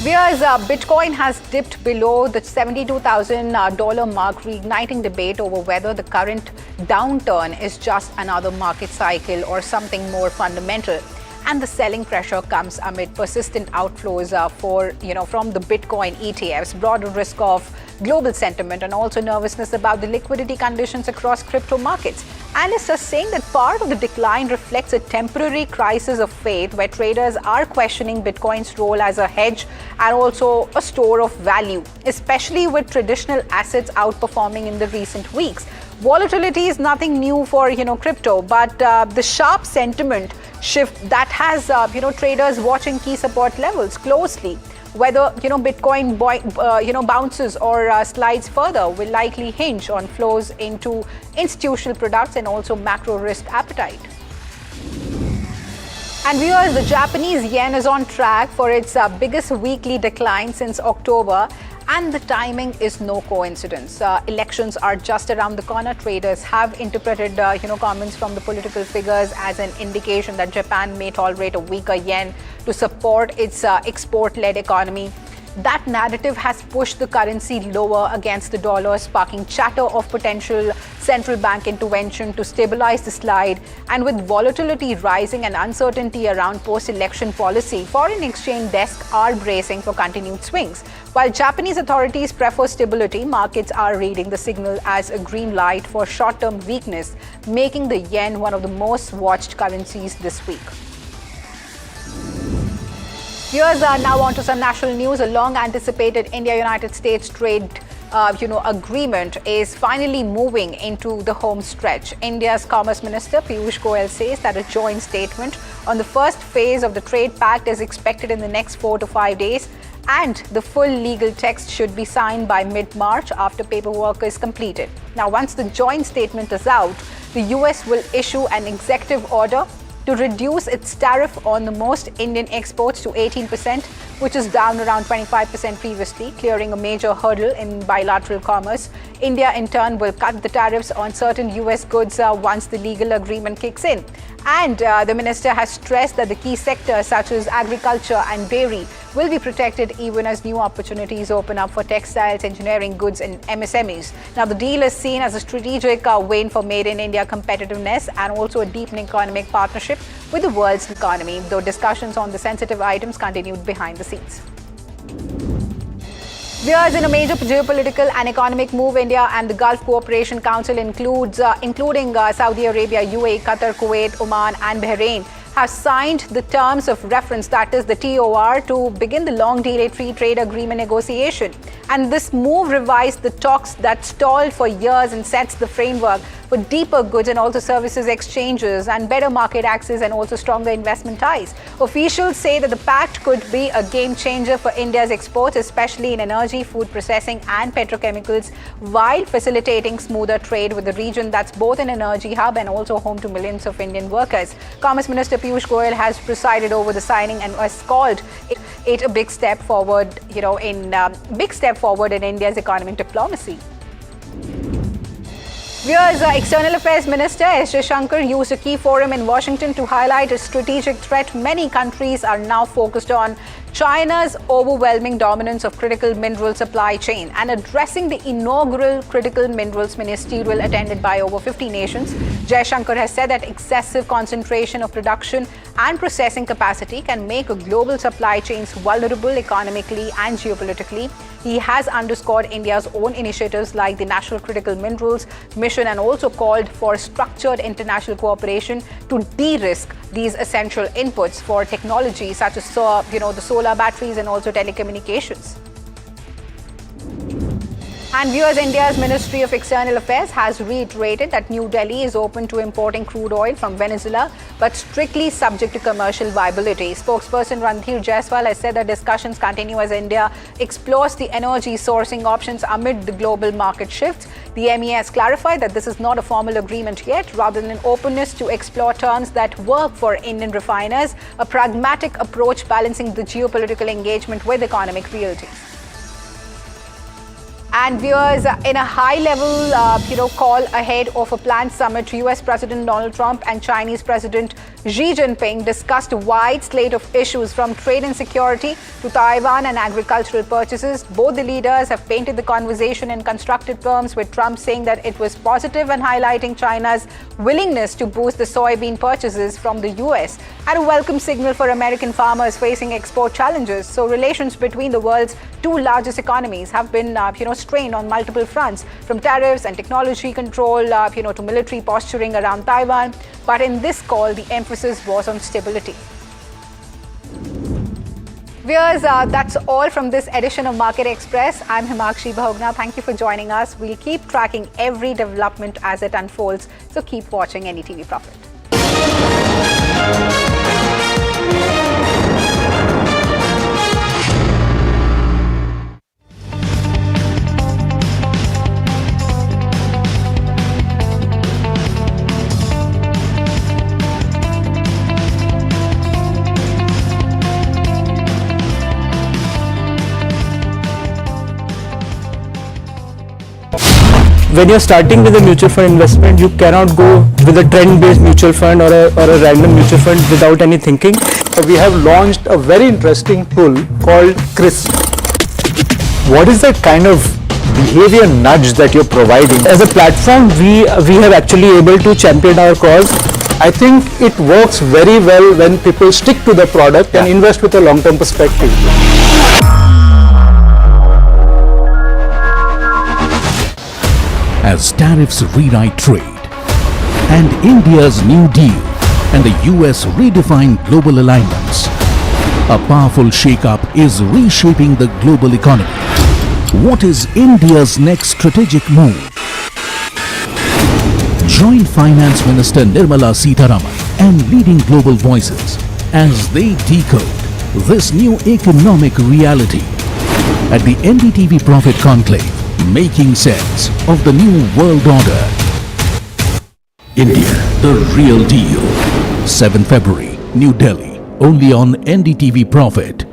Whereas Bitcoin has dipped below the $72,000 mark, reigniting debate over whether the current downturn is just another market cycle or something more fundamental. And the selling pressure comes amid persistent outflows from the Bitcoin ETFs, broader risk of global sentiment, and also nervousness about the liquidity conditions across crypto markets. Analysts are saying that part of the decline reflects a temporary crisis of faith, where traders are questioning Bitcoin's role as a hedge and also a store of value, especially with traditional assets outperforming in the recent weeks. Volatility is nothing new for crypto, but the sharp sentiment shift that has traders watching key support levels closely. Whether Bitcoin bounces or slides further will likely hinge on flows into institutional products and also macro risk appetite. And viewers, the Japanese yen is on track for its biggest weekly decline since October. And the timing is no coincidence. Elections are just around the corner. Traders have interpreted, comments from the political figures as an indication that Japan may tolerate a weaker yen to support its export-led economy. That narrative has pushed the currency lower against the dollar, sparking chatter of potential central bank intervention to stabilize the slide. And with volatility rising and uncertainty around post-election policy, foreign exchange desks are bracing for continued swings. While Japanese authorities prefer stability, markets are reading the signal as a green light for short-term weakness, making the yen one of the most watched currencies this week. Viewers, are now on to some national news. A long-anticipated India-United States trade agreement is finally moving into the home stretch. India's Commerce Minister Piyush Goyal says that a joint statement on the first phase of the trade pact is expected in the next 4 to 5 days, and the full legal text should be signed by mid-March after paperwork is completed. Now, once the joint statement is out, the US will issue an executive order to reduce its tariff on the most Indian exports to 18%, which is down around 25% previously, clearing a major hurdle in bilateral commerce. India, in turn, will cut the tariffs on certain US goods once the legal agreement kicks in. And the minister has stressed that the key sectors such as agriculture and dairy will be protected even as new opportunities open up for textiles, engineering goods and MSMEs. Now, the deal is seen as a strategic win for Made in India competitiveness and also a deepening economic partnership with the world's economy, though discussions on the sensitive items continued behind the scenes. Viewers, in a major geopolitical and economic move, India and the Gulf Cooperation Council including Saudi Arabia, UAE, Qatar, Kuwait, Oman and Bahrain have signed the terms of reference, that is the TOR, to begin the long-delayed free trade agreement negotiation. And this move revised the talks that stalled for years and sets the framework for deeper goods and also services exchanges and better market access and also stronger investment ties. Officials say that the pact could be a game changer for India's exports, especially in energy, food processing and petrochemicals, while facilitating smoother trade with the region that's both an energy hub and also home to millions of Indian workers. Commerce Minister Piyush Goyal has presided over the signing and has called it a big step forward, in India's economic diplomacy. Viewers, External Affairs Minister S. Jaishankar used a key forum in Washington to highlight a strategic threat many countries are now focused on: China's overwhelming dominance of critical mineral supply chain. And addressing the inaugural Critical Minerals Ministerial attended by over 50 nations, Jaishankar has said that excessive concentration of production and processing capacity can make global supply chains vulnerable economically and geopolitically. He has underscored India's own initiatives like the National Critical Minerals Mission and also called for structured international cooperation to de-risk these essential inputs for technology such as the solar batteries and also telecommunications. And viewers, India's Ministry of External Affairs has reiterated that New Delhi is open to importing crude oil from Venezuela, but strictly subject to commercial viability. Spokesperson Randhir Jaiswal has said that discussions continue as India explores the energy sourcing options amid the global market shifts. The MEA has clarified that this is not a formal agreement yet, rather than an openness to explore terms that work for Indian refiners, a pragmatic approach balancing the geopolitical engagement with economic realities. And viewers, in a high-level, call ahead of a planned summit, US President Donald Trump and Chinese President Xi Jinping discussed a wide slate of issues from trade and security to Taiwan and agricultural purchases. Both the leaders have painted the conversation in constructive terms, with Trump saying that it was positive and highlighting China's willingness to boost the soybean purchases from the US, and a welcome signal for American farmers facing export challenges. So relations between the world's two largest economies have been, strained on multiple fronts, from tariffs and technology control, to military posturing around Taiwan. But in this call, the emphasis was on stability. Viewers, that's all from this edition of Market Express. I'm Himakshi Bahugna. Thank you for joining us. We'll keep tracking every development as it unfolds. So keep watching NDTV Profit. When you're starting with a mutual fund investment, you cannot go with a trend-based mutual fund or a random mutual fund without any thinking. We have launched a very interesting tool called CRIS. What is that kind of behavior nudge that you're providing? As a platform, we have actually able to champion our cause. I think it works very well when people stick to the product and invest with a long-term perspective. As tariffs rewrite trade, and India's New Deal and the US redefine global alignments, a powerful shake-up is reshaping the global economy. What is India's next strategic move? Join Finance Minister Nirmala Sitharaman and leading global voices as they decode this new economic reality at the NDTV Profit Conclave, making sense of the new world order. India, the real deal. 7 February, New Delhi, only on NDTV Profit.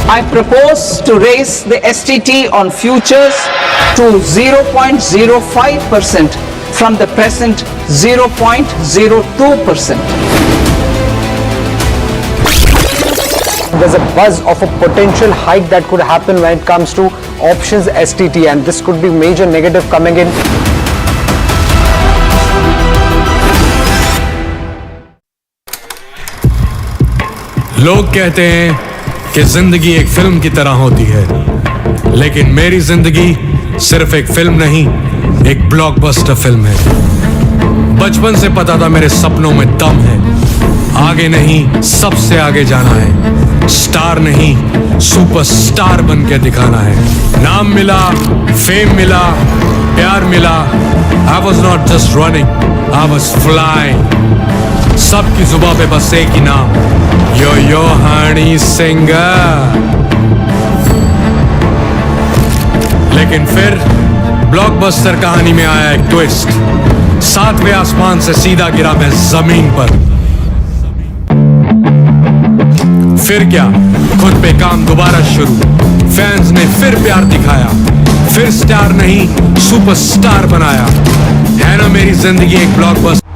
I propose to raise the STT on futures to 0.05% from the present 0.02%. There's a buzz of a potential hike that could happen when it comes to options STT, and this could be major negative coming in. लोग कहते हैं कि जिंदगी एक film की तरह होती है, लेकिन मेरी जिंदगी सिर्फ एक फिल्म नहीं, एक ब्लॉकबस्टर फिल्म है। बचपन से पता था मेरे सपनों में दम है, आगे नहीं सबसे आगे जाना है, स्टार नहीं सुपरस्टार बन के दिखाना है। नाम मिला, फेम मिला, प्यार मिला, I was not just running, I was flying। सबकी जुबां पे बस एक ही नाम, यो हनी सिंगर। लेकिन फिर ब्लॉकबस्टर कहानी में आया एक ट्विस्ट, 7वें आसमान से सीधा गिरा मैं जमीन पर। फिर क्या, खुद पे काम दोबारा शुरू, फैंस ने फिर प्यार दिखाया, फिर स्टार नहीं सुपरस्टार बनाया। है ना मेरी जिंदगी एक blockbuster.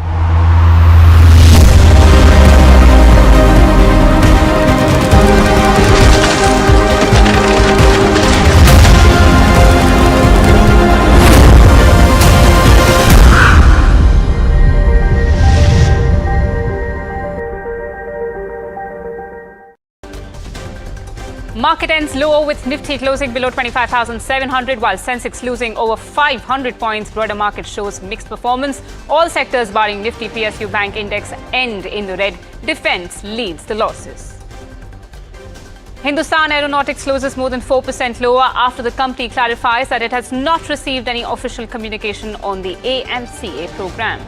Market ends lower with Nifty closing below 25,700 while Sensex losing over 500 points. Broader market shows mixed performance. All sectors barring Nifty PSU Bank Index end in the red. Defence leads the losses. Hindustan Aeronautics closes more than 4% lower after the company clarifies that it has not received any official communication on the AMCA program.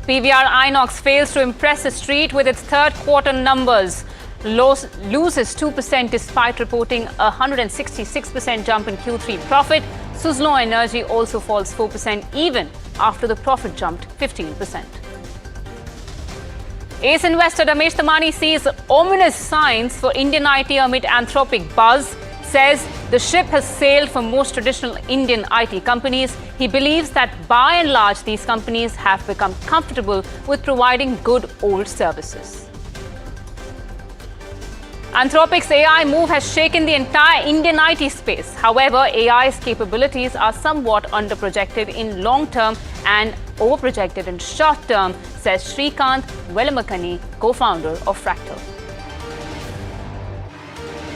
PVR Inox fails to impress the street with its third quarter numbers. Loses 2% despite reporting a 166% jump in Q3 profit. Suzlon Energy also falls 4% even after the profit jumped 15%. Ace investor Ramesh Tamani sees ominous signs for Indian IT amid Anthropic buzz. Says the ship has sailed for most traditional Indian IT companies. He believes that by and large these companies have become comfortable with providing good old services. Anthropic's AI move has shaken the entire Indian IT space. However, AI's capabilities are somewhat underprojected in long term and overprojected in short term, says Srikanth Velamakani, co-founder of Fractal.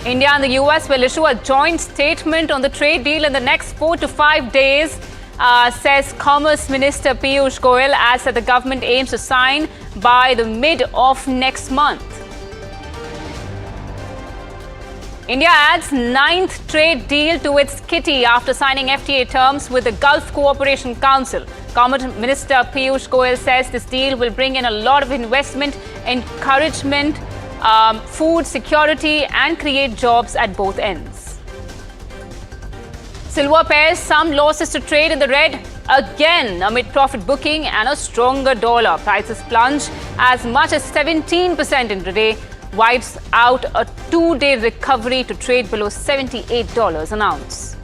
India and the US will issue a joint statement on the trade deal in the next 4 to 5 days, says Commerce Minister Piyush Goyal, as the government aims to sign by the mid of next month. India adds 9th trade deal to its kitty after signing FTA terms with the Gulf Cooperation Council. Commerce Minister Piyush Goyal says this deal will bring in a lot of investment, encouragement, food security and create jobs at both ends. Silver pairs some losses to trade in the red again amid profit booking and a stronger dollar. Prices plunge as much as 17% intraday, wipes out a 2-day recovery to trade below $78 an ounce.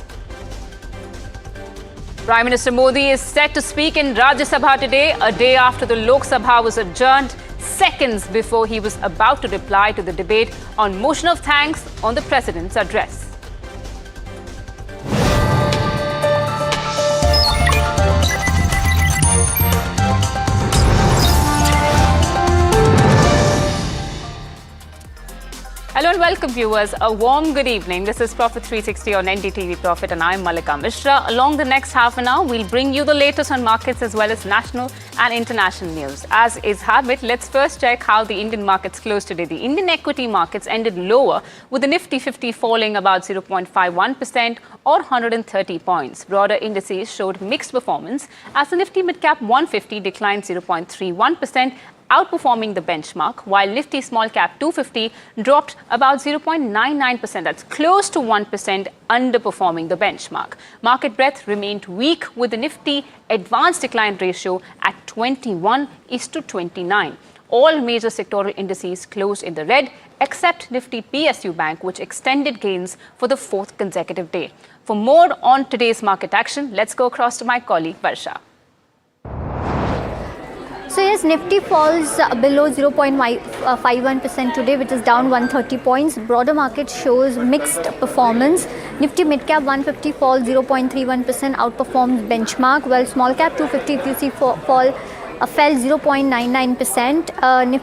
Prime Minister Modi is set to speak in Rajya Sabha today, a day after the Lok Sabha was adjourned, seconds before he was about to reply to the debate on motion of thanks on the President's address. Hello and welcome viewers. A warm good evening. This is Profit 360 on NDTV Profit and I'm Malika Mishra. Along the next half an hour, we'll bring you the latest on markets as well as national and international news. As is habit, let's first check how the Indian markets closed today. The Indian equity markets ended lower with the Nifty 50 falling about 0.51% or 130 points. Broader indices showed mixed performance as the Nifty Midcap 150 declined 0.31%, outperforming the benchmark, while Nifty Small Cap 250 dropped about 0.99%. That's close to 1% underperforming the benchmark. Market breadth remained weak with the Nifty advanced decline ratio at 21:29. All major sectoral indices closed in the red except Nifty PSU Bank, which extended gains for the 4th consecutive day. For more on today's market action, let's go across to my colleague Varsha. So yes, Nifty falls below 0.51% today, which is down 130 points. Broader market shows mixed performance. Nifty Midcap 150 falls 0.31%, outperforms benchmark, while Small Cap 250 if you see fell 0.99%.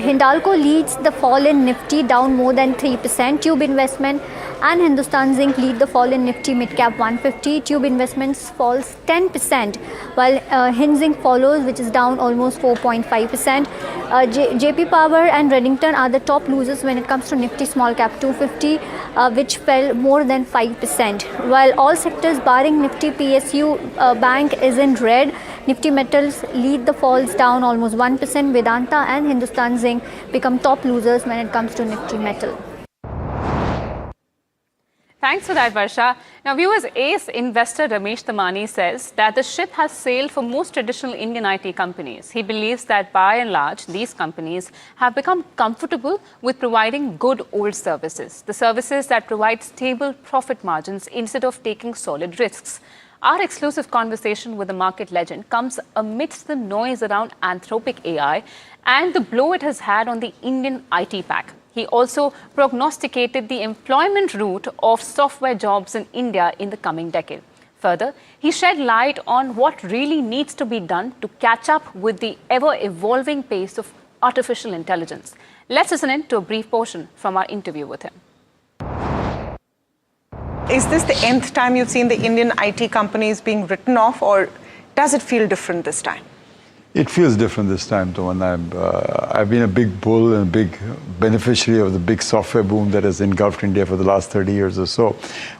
Hindalco leads the fall in Nifty, down more than 3%. Tube Investment and Hindustan Zinc lead the fall in Nifty Midcap 150. Tube Investments falls 10%, while Hinzinc follows, which is down almost 4.5%. JP Power and Reddington are the top losers when it comes to Nifty Small Cap 250, which fell more than 5%. While all sectors barring Nifty PSU Bank is in red, Nifty Metals lead the falls down almost 1%. Vedanta and Hindustan Zinc become top losers when it comes to Nifty Metal. Thanks for that, Varsha. Now, viewers, ace investor Ramesh Tamani says that the ship has sailed for most traditional Indian IT companies. He believes that by and large, these companies have become comfortable with providing good old services, the services that provide stable profit margins instead of taking solid risks. Our exclusive conversation with the market legend comes amidst the noise around Anthropic AI and the blow it has had on the Indian IT pack. He also prognosticated the employment route of software jobs in India in the coming decade. Further, he shed light on what really needs to be done to catch up with the ever-evolving pace of artificial intelligence. Let's listen in to a brief portion from our interview with him. Is this the nth time you've seen the Indian IT companies being written off, or does it feel different this time? It feels different this time, Toman. I've been a big bull and a big beneficiary of the big software boom that has engulfed India for the last 30 years or so.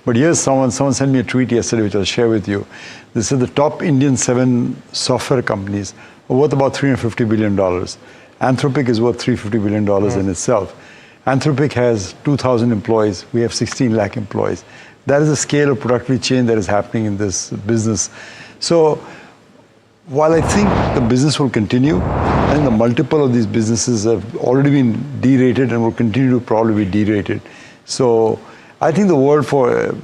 But here's someone sent me a tweet yesterday, which I'll share with you. This is the top Indian 7 software companies are worth about $350 billion. Anthropic is worth $350 billion in itself. Anthropic has 2,000 employees. We have 16 lakh employees. That is the scale of productivity change that is happening in this business. So, while I think the business will continue, I think the multiple of these businesses have already been derated and will continue to probably be derated. So I think the world for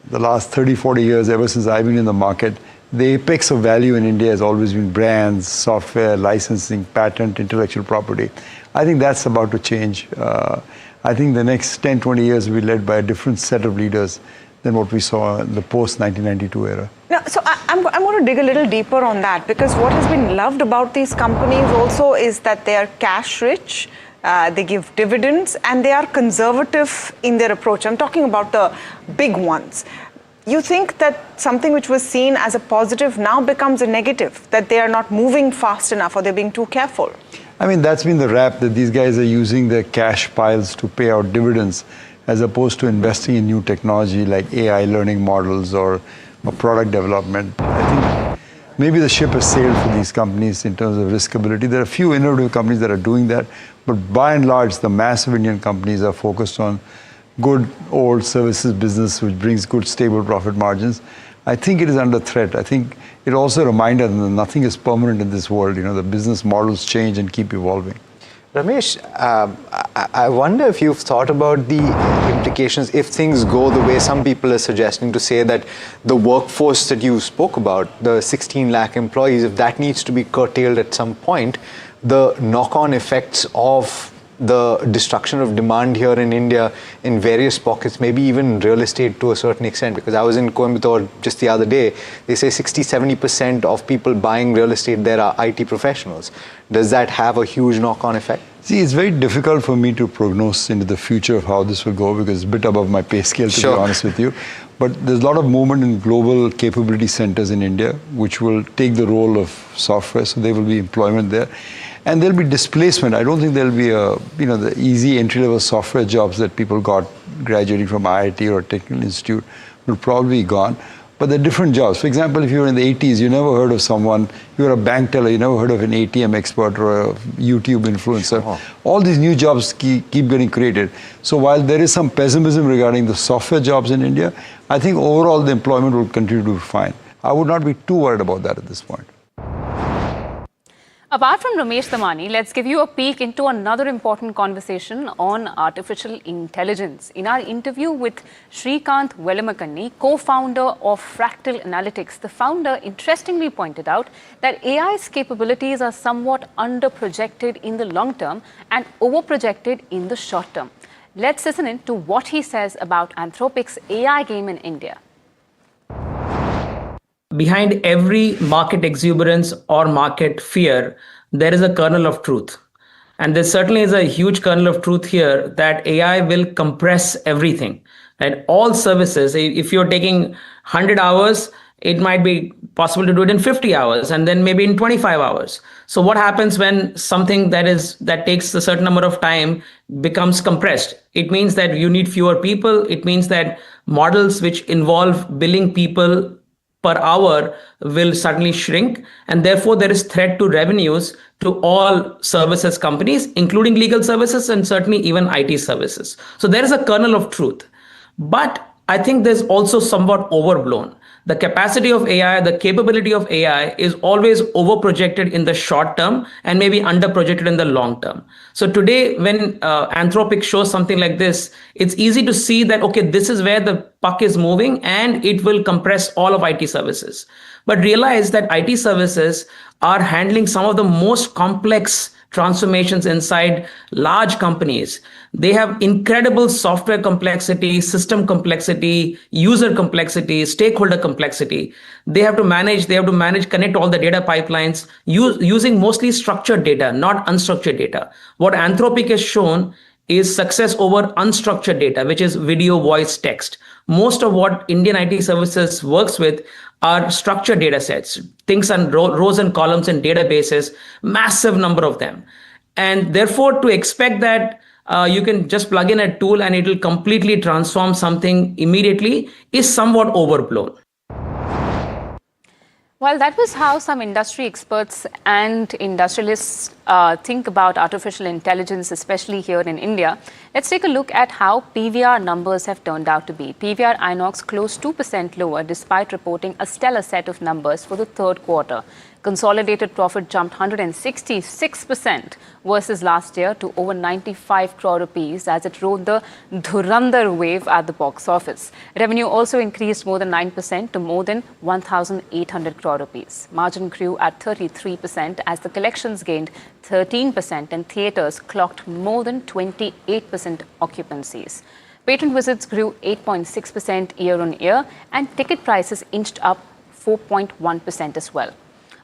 the last 30, 40 years, ever since I've been in the market, the apex of value in India has always been brands, software, licensing, patent, intellectual property. I think that's about to change. I think the next 10, 20 years will be led by a different set of leaders than what we saw in the post-1992 era. Now, so I'm going to dig a little deeper on that, because what has been loved about these companies also is that they are cash rich, they give dividends, and they are conservative in their approach. I'm talking about the big ones. You think that something which was seen as a positive now becomes a negative, that they are not moving fast enough or they're being too careful? I mean, that's been the rap, that these guys are using their cash piles to pay out dividends, as opposed to investing in new technology like AI learning models or product development. I think maybe the ship has sailed for these companies in terms of riskability. There are a few innovative companies that are doing that, but by and large, the massive Indian companies are focused on good old services business, which brings good stable profit margins. I think it is under threat. I think it also reminds us that nothing is permanent in this world. You know, the business models change and keep evolving. Ramesh, I wonder if you've thought about the implications if things go the way some people are suggesting, to say that the workforce that you spoke about, the 16 lakh employees, if that needs to be curtailed at some point, the knock-on effects of the destruction of demand here in India in various pockets, maybe even real estate to a certain extent, because I was in Coimbatore just the other day. They say 60-70% of people buying real estate there are IT professionals. Does that have a huge knock-on effect? See, it's very difficult for me to prognose into the future of how this will go, because it's a bit above my pay scale, to be honest with you. But there's a lot of movement in global capability centers in India, which will take the role of software, so there will be employment there. And there'll be displacement. I don't think there'll be the easy entry-level software jobs that people got graduating from IIT or a technical institute will probably be gone. But there are different jobs. For example, if you were in the 80s, you never heard of someone, you were a bank teller, you never heard of an ATM expert or a YouTube influencer. Sure. All these new jobs keep getting created. So while there is some pessimism regarding the software jobs in India, I think overall the employment will continue to be fine. I would not be too worried about that at this point. Apart from Ramesh Tamani, let's give you a peek into another important conversation on artificial intelligence. In our interview with Srikanth Velimakanni, co-founder of Fractal Analytics, the founder interestingly pointed out that AI's capabilities are somewhat under-projected in the long term and over-projected in the short term. Let's listen in to what he says about Anthropic's AI game in India. Behind every market exuberance or market fear, there is a kernel of truth. And there certainly is a huge kernel of truth here that AI will compress everything. And all services, if you're taking 100 hours, it might be possible to do it in 50 hours and then maybe in 25 hours. So what happens when something that takes a certain number of time becomes compressed? It means that you need fewer people. It means that models which involve billing people per hour will suddenly shrink, and therefore there is threat to revenues to all services companies, including legal services and certainly even IT services. So there is a kernel of truth. But I think there's also somewhat overblown. The capacity of AI, the capability of AI is always overprojected in the short term and maybe underprojected in the long term. So today, when Anthropic shows something like this, it's easy to see that, okay, this is where the puck is moving and it will compress all of IT services. But realize that IT services are handling some of the most complex transformations inside large companies. They have incredible software complexity, system complexity, user complexity, stakeholder complexity. They have to manage, connect all the data pipelines using mostly structured data, not unstructured data. What Anthropic has shown is success over unstructured data, which is video, voice, text. Most of what Indian IT services works with are structured data sets, things on rows and columns in databases, massive number of them. And therefore, to expect that you can just plug in a tool and it will completely transform something immediately is somewhat overblown. Well, that was how some industry experts and industrialists think about artificial intelligence, especially here in India. Let's take a look at how PVR numbers have turned out to be. PVR Inox closed 2% lower despite reporting a stellar set of numbers for the third quarter. Consolidated profit jumped 166% versus last year to over 95 crore rupees as it rode the Dhurandhar wave at the box office. Revenue also increased more than 9% to more than 1,800 crore rupees. Margin grew at 33% as the collections gained 13% and theatres clocked more than 28% occupancies. Patron visits grew 8.6% year-on-year and ticket prices inched up 4.1% as well.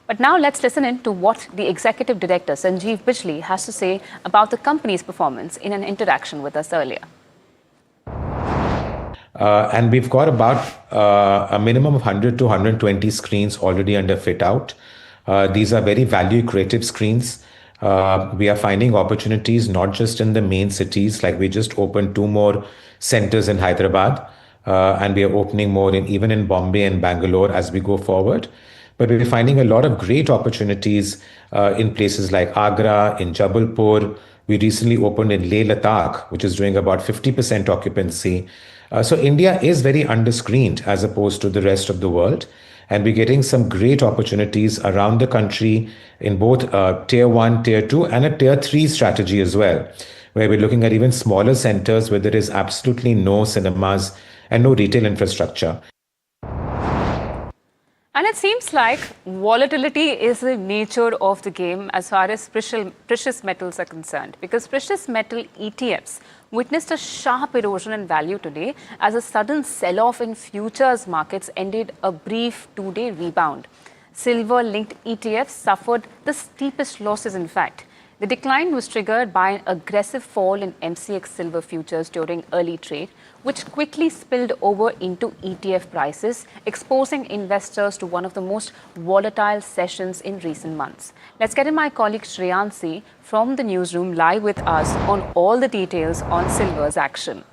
But now let's listen in to what the Executive Director Sanjeev Bijli has to say about the company's performance in an interaction with us earlier. And we've got about a minimum of 100 to 120 screens already under fit out. These are very value creative screens. We are finding opportunities not just in the main cities, like we just opened 2 more centers in Hyderabad, and we are opening more even in Bombay and Bangalore as we go forward. But we're finding a lot of great opportunities in places like Agra, in Jabalpur. We recently opened in Leh Ladakh, which is doing about 50% occupancy. So India is very underscreened as opposed to the rest of the world. And we're getting some great opportunities around the country in both Tier 1, Tier 2 and a Tier 3 strategy as well, where we're looking at even smaller centers where there is absolutely no cinemas and no retail infrastructure. And it seems like volatility is the nature of the game as far as precious metals are concerned, because precious metal ETFs witnessed a sharp erosion in value today as a sudden sell-off in futures markets ended a brief 2-day rebound. Silver-linked ETFs suffered the steepest losses, in fact. The decline was triggered by an aggressive fall in MCX silver futures during early trade, which quickly spilled over into ETF prices, exposing investors to one of the most volatile sessions in recent months. Let's get in my colleague Shreyansi from the newsroom live with us on all the details on silver's action.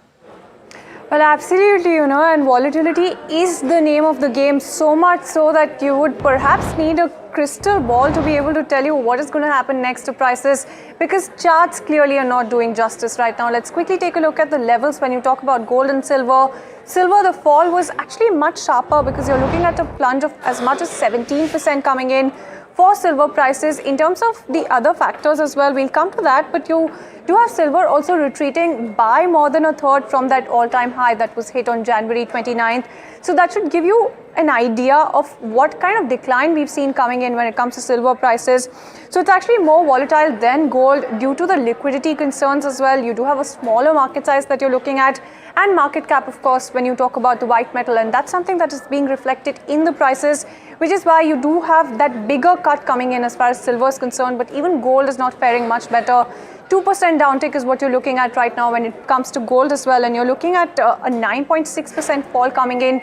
Well, absolutely, and volatility is the name of the game, so much so that you would perhaps need a crystal ball to be able to tell you what is going to happen next to prices, because charts clearly are not doing justice right now. Let's quickly take a look at the levels when you talk about gold and silver. Silver, the fall was actually much sharper because you're looking at a plunge of as much as 17% coming in for silver prices. In terms of the other factors as well, we'll come to that, but you do have silver also retreating by more than a third from that all-time high that was hit on January 29th. So that should give you an idea of what kind of decline we've seen coming in when it comes to silver prices. So it's actually more volatile than gold due to the liquidity concerns as well. You do have a smaller market size that you're looking at, and market cap, of course, when you talk about the white metal, and that's something that is being reflected in the prices, which is why you do have that bigger cut coming in as far as silver is concerned. But even gold is not faring much better. 2% downtick is what you're looking at right now when it comes to gold as well. And you're looking at a 9.6% fall coming in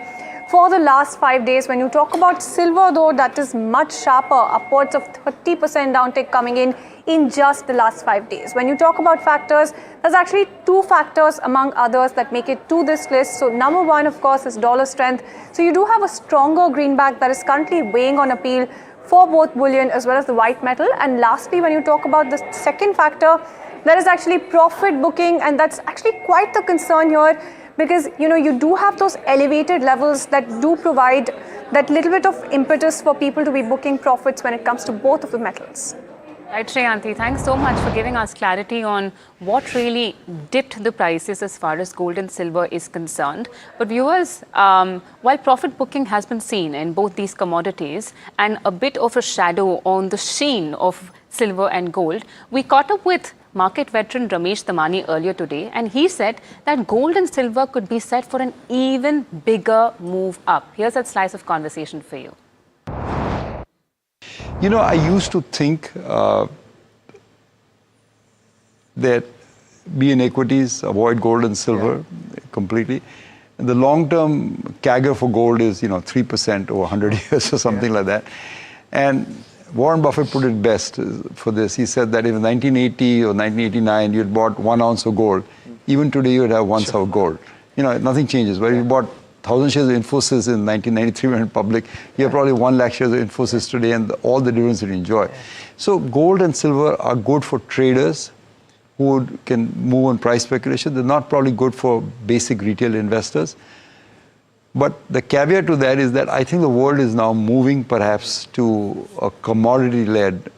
for the last 5 days. When you talk about silver, though, that is much sharper, upwards of 30% downtick coming in just the last 5 days. When you talk about factors, there's actually two factors among others that make it to this list. So number one, of course, is dollar strength. So you do have a stronger greenback that is currently weighing on appeal for both bullion as well as the white metal. And lastly, when you talk about the second factor, there is actually profit booking, and that's actually quite the concern here, because you do have those elevated levels that do provide that little bit of impetus for people to be booking profits when it comes to both of the metals. Right, Shreyanti, thanks so much for giving us clarity on what really dipped the prices as far as gold and silver is concerned. But viewers, while profit booking has been seen in both these commodities and a bit of a shadow on the sheen of silver and gold, we caught up with market veteran Ramesh Damani earlier today, and he said that gold and silver could be set for an even bigger move up. Here's that slice of conversation for you. I used to think that be in equities, avoid gold and silver completely. And the long-term CAGR for gold is, 3% over 100 years or something like that. And Warren Buffett put it best for this. He said that if in 1980 or 1989 you had bought 1 ounce of gold, even today you would have 1 ounce of gold. Nothing changes. But if you bought 1,000 shares of Infosys in 1993 when it went public, you have probably 1 lakh shares of Infosys today, and all the dividends that you enjoy. So gold and silver are good for traders who can move on price speculation. They're not probably good for basic retail investors. But the caveat to that is that I think the world is now moving perhaps to a commodity-led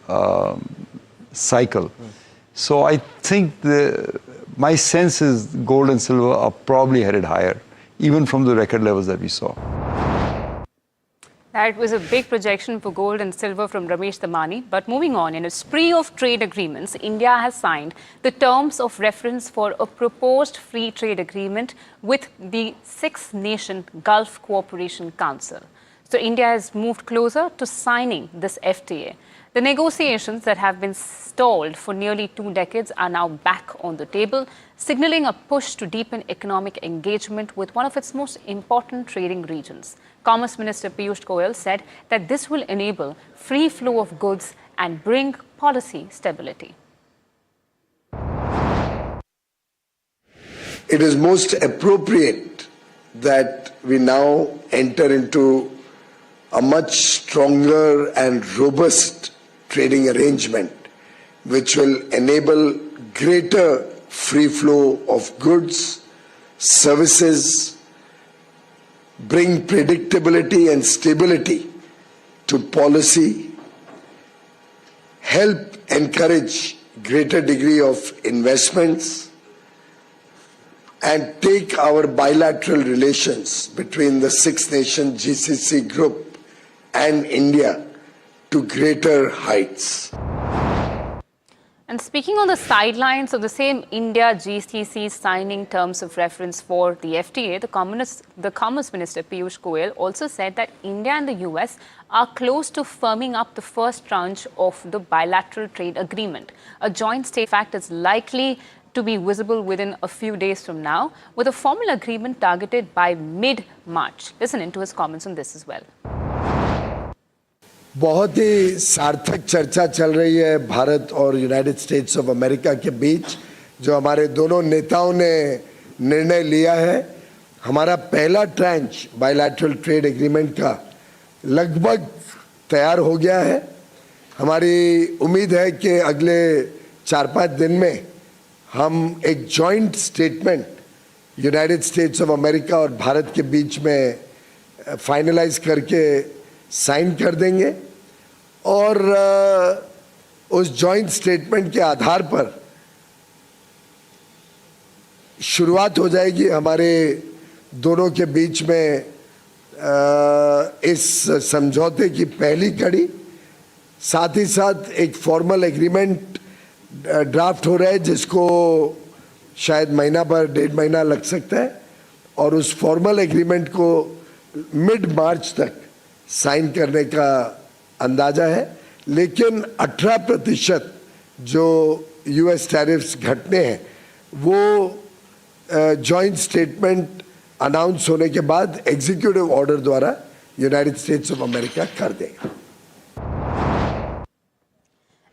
cycle. So I think my sense is gold and silver are probably headed higher, even from the record levels that we saw. That was a big projection for gold and silver from Ramesh Damani. But moving on, in a spree of trade agreements, India has signed the terms of reference for a proposed free trade agreement with the six-nation Gulf Cooperation Council. So India has moved closer to signing this FTA. The negotiations that have been stalled for nearly 2 decades are now back on the table, signaling a push to deepen economic engagement with one of its most important trading regions. Commerce Minister Piyush Goyal said that this will enable free flow of goods and bring policy stability. It is most appropriate that we now enter into a much stronger and robust trading arrangement which will enable greater free flow of goods, services, bring predictability and stability to policy, help encourage greater degree of investments, and take our bilateral relations between the six-nation GCC group and India to greater heights. And speaking on the sidelines of the same India GCC signing terms of reference for the FTA, the Commerce Minister Piyush Goyal also said that India and the US are close to firming up the first tranche of the bilateral trade agreement. A joint state fact is likely to be visible within a few days from now, with a formal agreement targeted by mid-March. Listen into his comments on this as well. बहुत ही सार्थक चर्चा चल रही है भारत और United states of America के बीच, जो हमारे दोनों नेताओं ने निर्णय लिया है। हमारा पहला ट्रांच बायलैटरल ट्रेड एग्रीमेंट का लगभग तैयार हो गया है। हमारी उम्मीद है कि अगले 4-5 दिन में हम एक joint statement United states of America और भारत के बीच में फाइनलाइज करके साइन कर देंगे और उस जॉइंट स्टेटमेंट के आधार पर शुरुआत हो जाएगी हमारे दोनों के बीच में इस समझौते की पहली कड़ी। साथ ही साथ एक फॉर्मल एग्रीमेंट ड्राफ्ट हो रहा है जिसको शायद महीना भर 1.5 महीना लग सकता है और उस फॉर्मल एग्रीमेंट को मिड मार्च तक साइन करने का अंदाजा है। लेकिन 18% जो US टैरिफ्स घटने हैं वो जॉइंट स्टेटमेंट अनाउंस होने के बाद एग्जीक्यूटिव ऑर्डर द्वारा यूनाइटेड स्टेट्स ऑफ अमेरिका कर देगा.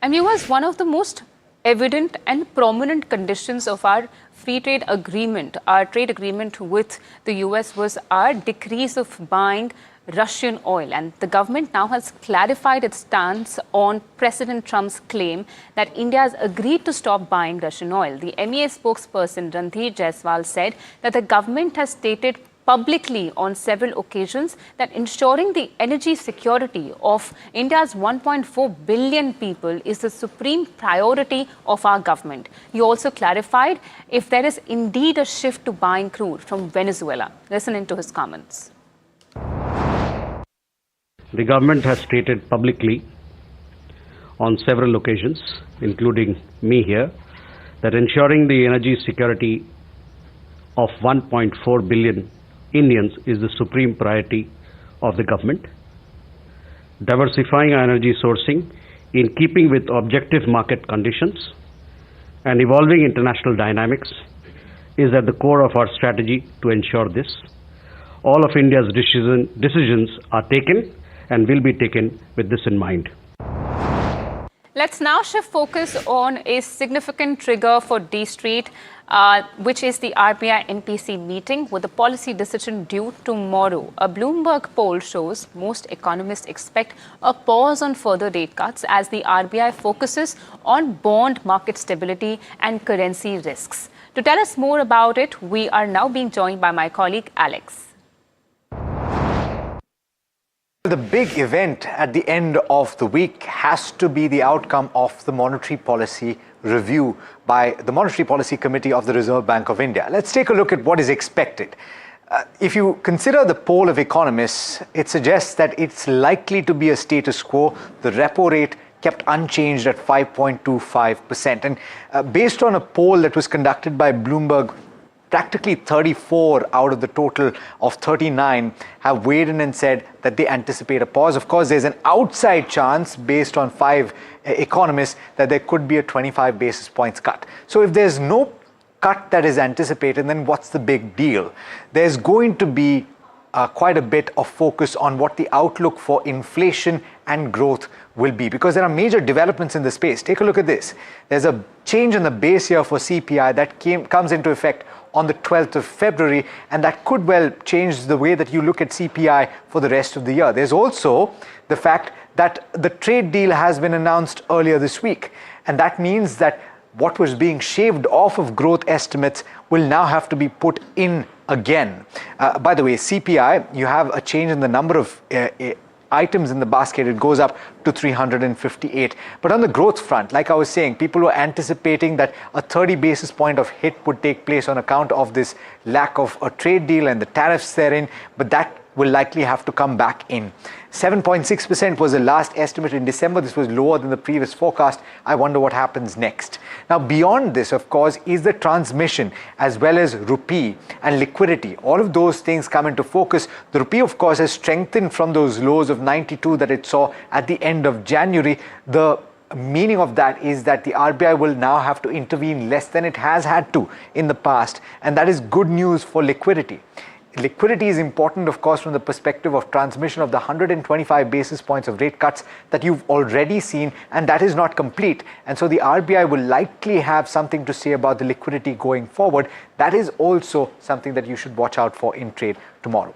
And viewers, one of the most evident and prominent conditions of our free trade agreement, our trade agreement with the US, was our decrease of buying Russian oil. And the government now has clarified its stance on President Trump's claim that India has agreed to stop buying Russian oil. The MEA spokesperson Randhir Jaiswal said that the government has stated publicly on several occasions that ensuring the energy security of India's 1.4 billion people is the supreme priority of our government. He also clarified if there is indeed a shift to buying crude from Venezuela. Listen into his comments. The government has stated publicly on several occasions, including me here, that ensuring the energy security of 1.4 billion Indians is the supreme priority of the government. Diversifying our energy sourcing in keeping with objective market conditions and evolving international dynamics is at the core of our strategy to ensure this. All of India's decisions are taken and will be taken with this in mind. Let's now shift focus on a significant trigger for D Street, which is the RBI MPC meeting with the policy decision due tomorrow. A Bloomberg poll shows most economists expect a pause on further rate cuts as the RBI focuses on bond market stability and currency risks. To tell us more about it, we are now being joined by my colleague Alex. The big event at the end of the week has to be the outcome of the monetary policy review by the Monetary Policy Committee of the Reserve Bank of India. Let's take a look at what is expected. If you consider the poll of economists, it suggests that it's likely to be a status quo. The repo rate kept unchanged at 5.25%. And based on a poll that was conducted by Bloomberg, practically 34 out of the total of 39 have weighed in and said that they anticipate a pause. Of course, there's an outside chance based on 5 economists that there could be a 25 basis points cut. So if there's no cut that is anticipated, then what's the big deal? There's going to be quite a bit of focus on what the outlook for inflation and growth will be, because there are major developments in the space. Take a look at this. There's a change in the base year for CPI that comes into effect on the 12th of February, and that could well change the way that you look at CPI for the rest of the year. There's also the fact that the trade deal has been announced earlier this week, and that means that what was being shaved off of growth estimates will now have to be put in again. By the way, CPI, you have a change in the number of items in the basket. It goes up to 358. But on the growth front, like I was saying, people were anticipating that a 30 basis point of hit would take place on account of this lack of a trade deal and the tariffs therein, but that will likely have to come back in. 7.6% was the last estimate in December. This was lower than the previous forecast. I wonder what happens next. Now, beyond this, of course, is the transmission as well as rupee and liquidity. All of those things come into focus. The rupee, of course, has strengthened from those lows of 92 that it saw at the end of January. The meaning of that is that the RBI will now have to intervene less than it has had to in the past, and that is good news for liquidity. Liquidity is important, of course, from the perspective of transmission of the 125 basis points of rate cuts that you've already seen, and that is not complete. And so the RBI will likely have something to say about the liquidity going forward. That is also something that you should watch out for in trade tomorrow.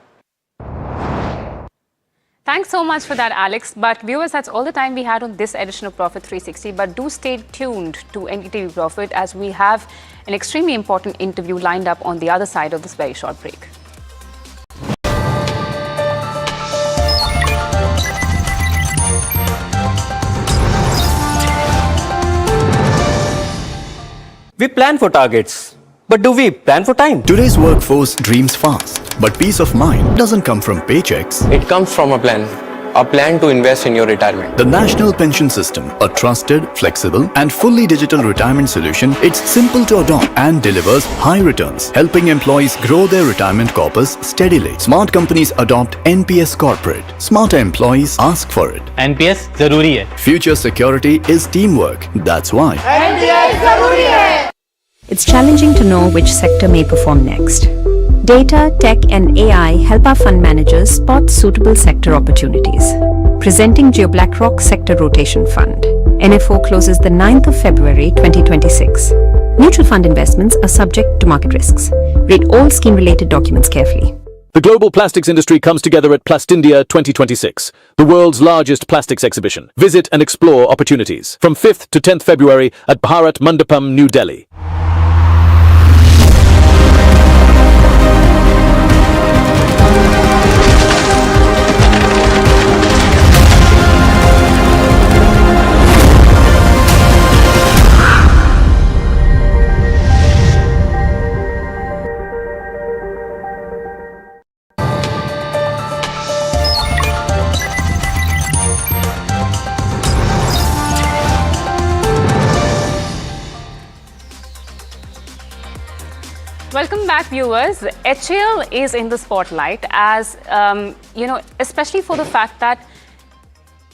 Thanks so much for that, Alex. But viewers, that's all the time we had on this edition of Profit 360. But do stay tuned to NDTV Profit as we have an extremely important interview lined up on the other side of this very short break. We plan for targets, but do we plan for time? Today's workforce dreams fast, but peace of mind doesn't come from paychecks. It comes from a plan. or plan to invest in your retirement. The National Pension System, a trusted, flexible and fully digital retirement solution. It's simple to adopt and delivers high returns, helping employees grow their retirement corpus steadily. Smart companies adopt NPS Corporate. Smarter employees ask for it. NPS जरूरी है. Future security is teamwork. That's why. NPS जरूरी है. It's challenging to know which sector may perform next. Data, tech and AI help our fund managers spot suitable sector opportunities. Presenting Geo BlackRock Sector Rotation Fund. NFO closes the 9th of February 2026. Mutual fund investments are subject to market risks. Read all scheme-related documents carefully. The global plastics industry comes together at Plastindia 2026, the world's largest plastics exhibition. Visit and explore opportunities from 5th to 10th February at Bharat Mandapam, New Delhi. Welcome back, viewers. HAL is in the spotlight as, especially for the fact that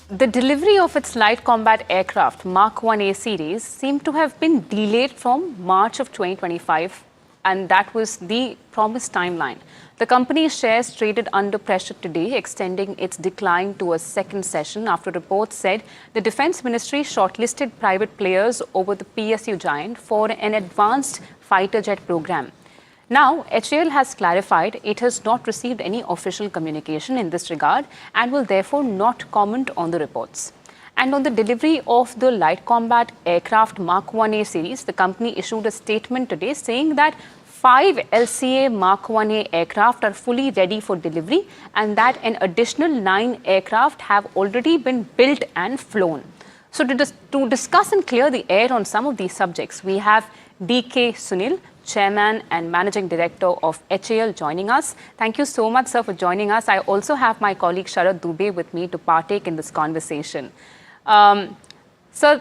the delivery of its light combat aircraft Mark 1A series seemed to have been delayed from March of 2025, and that was the promised timeline. The company's shares traded under pressure today, extending its decline to a second session after reports said the Defence Ministry shortlisted private players over the PSU giant for an advanced fighter jet program. Now, HAL has clarified it has not received any official communication in this regard and will therefore not comment on the reports. And on the delivery of the light combat aircraft Mark 1A series, the company issued a statement today saying that 5 LCA Mark 1A aircraft are fully ready for delivery and that an additional 9 aircraft have already been built and flown. So to discuss and clear the air on some of these subjects, we have DK Sunil, Chairman and Managing Director of HAL, joining us. Thank you so much, sir, for joining us. I also have my colleague Sharad Dubey with me to partake in this conversation. Sir,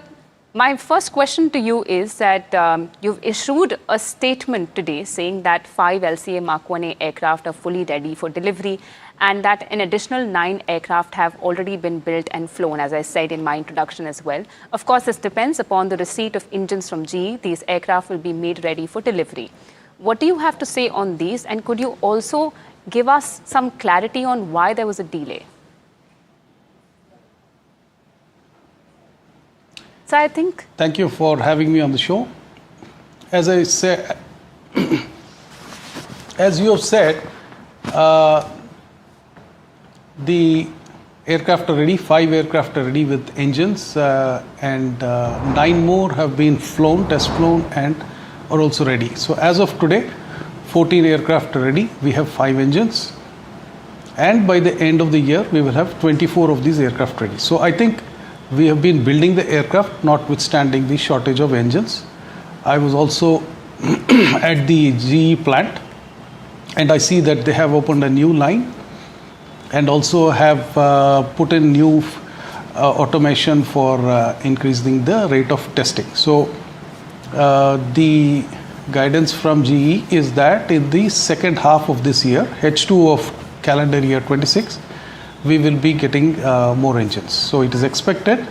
my first question to you is that you've issued a statement today saying that 5 LCA Mark 1A aircraft are fully ready for delivery and that an additional 9 aircraft have already been built and flown, as I said in my introduction as well. Of course, this depends upon the receipt of engines from GE. These aircraft will be made ready for delivery. What do you have to say on these? And could you also give us some clarity on why there was a delay? So I think... Thank you for having me on the show. As I said, as you have said, the aircraft are ready, 5 aircraft are ready with engines and 9 more have been flown, test flown and are also ready. So as of today, 14 aircraft are ready, we have 5 engines and by the end of the year we will have 24 of these aircraft ready. So I think we have been building the aircraft notwithstanding the shortage of engines. I was also at the GE plant and I see that they have opened a new line and also have put in new automation for increasing the rate of testing. So the guidance from GE is that in the second half of this year, H2 of calendar year 26, we will be getting more engines. So it is expected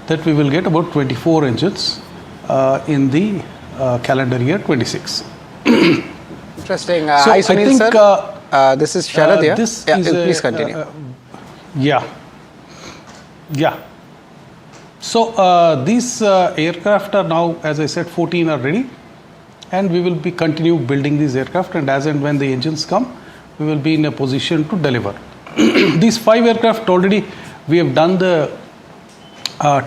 that we will get about 24 engines in the calendar year 26. Interesting. So Hi, Sunil, I think, sir. This is Sharad here. Please continue. So these aircraft are now, as I said, 14 are ready, and we will be continue building these aircraft. And as and when the engines come, we will be in a position to deliver. These 5 aircraft already we have done the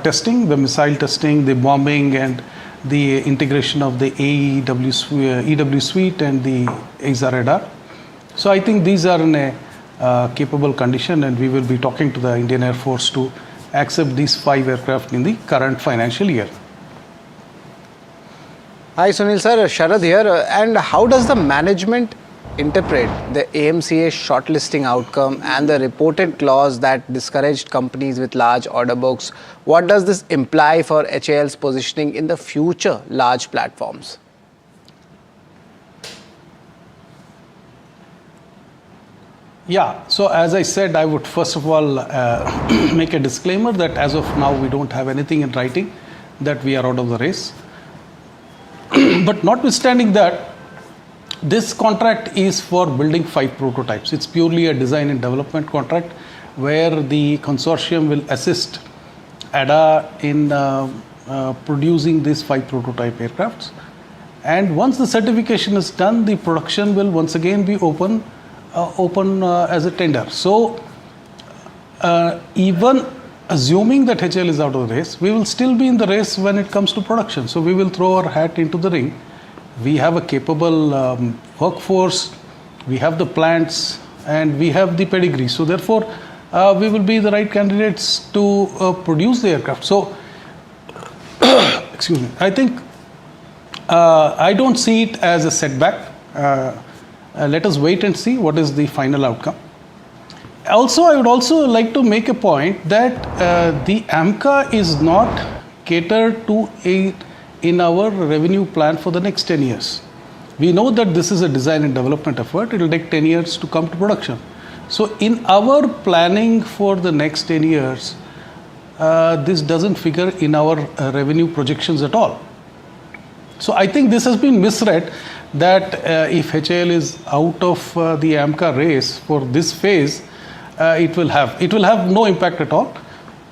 testing, the missile testing, the bombing, and the integration of the EW suite and the EXA radar. So I think these are in a capable condition, and we will be talking to the Indian Air Force to accept these 5 aircraft in the current financial year. Hi Sunil sir, Sharad here. And how does the management interpret the AMCA shortlisting outcome and the reported clause that discouraged companies with large order books? What does this imply for HAL's positioning in the future large platforms? Yeah, so as I said, I would first of all make a disclaimer that as of now we don't have anything in writing that we are out of the race. But notwithstanding that, this contract is for building 5 prototypes. It's purely a design and development contract where the consortium will assist ADA in producing these 5 prototype aircrafts. And once the certification is done, the production will once again be open as a tender. So even assuming that HAL is out of the race, we will still be in the race when it comes to production. So we will throw our hat into the ring. We have a capable workforce, we have the plants, and we have the pedigree. So therefore, we will be the right candidates to produce the aircraft. So, excuse me, I think I don't see it as a setback. Let us wait and see what is the final outcome. Also, I would also like to make a point that the AMCA is not catered to in our revenue plan for the next 10 years. We know that this is a design and development effort. It will take 10 years to come to production. So in our planning for the next 10 years, this doesn't figure in our revenue projections at all. So I think this has been misread that if HAL is out of the AMCA race for this phase, it will have no impact at all.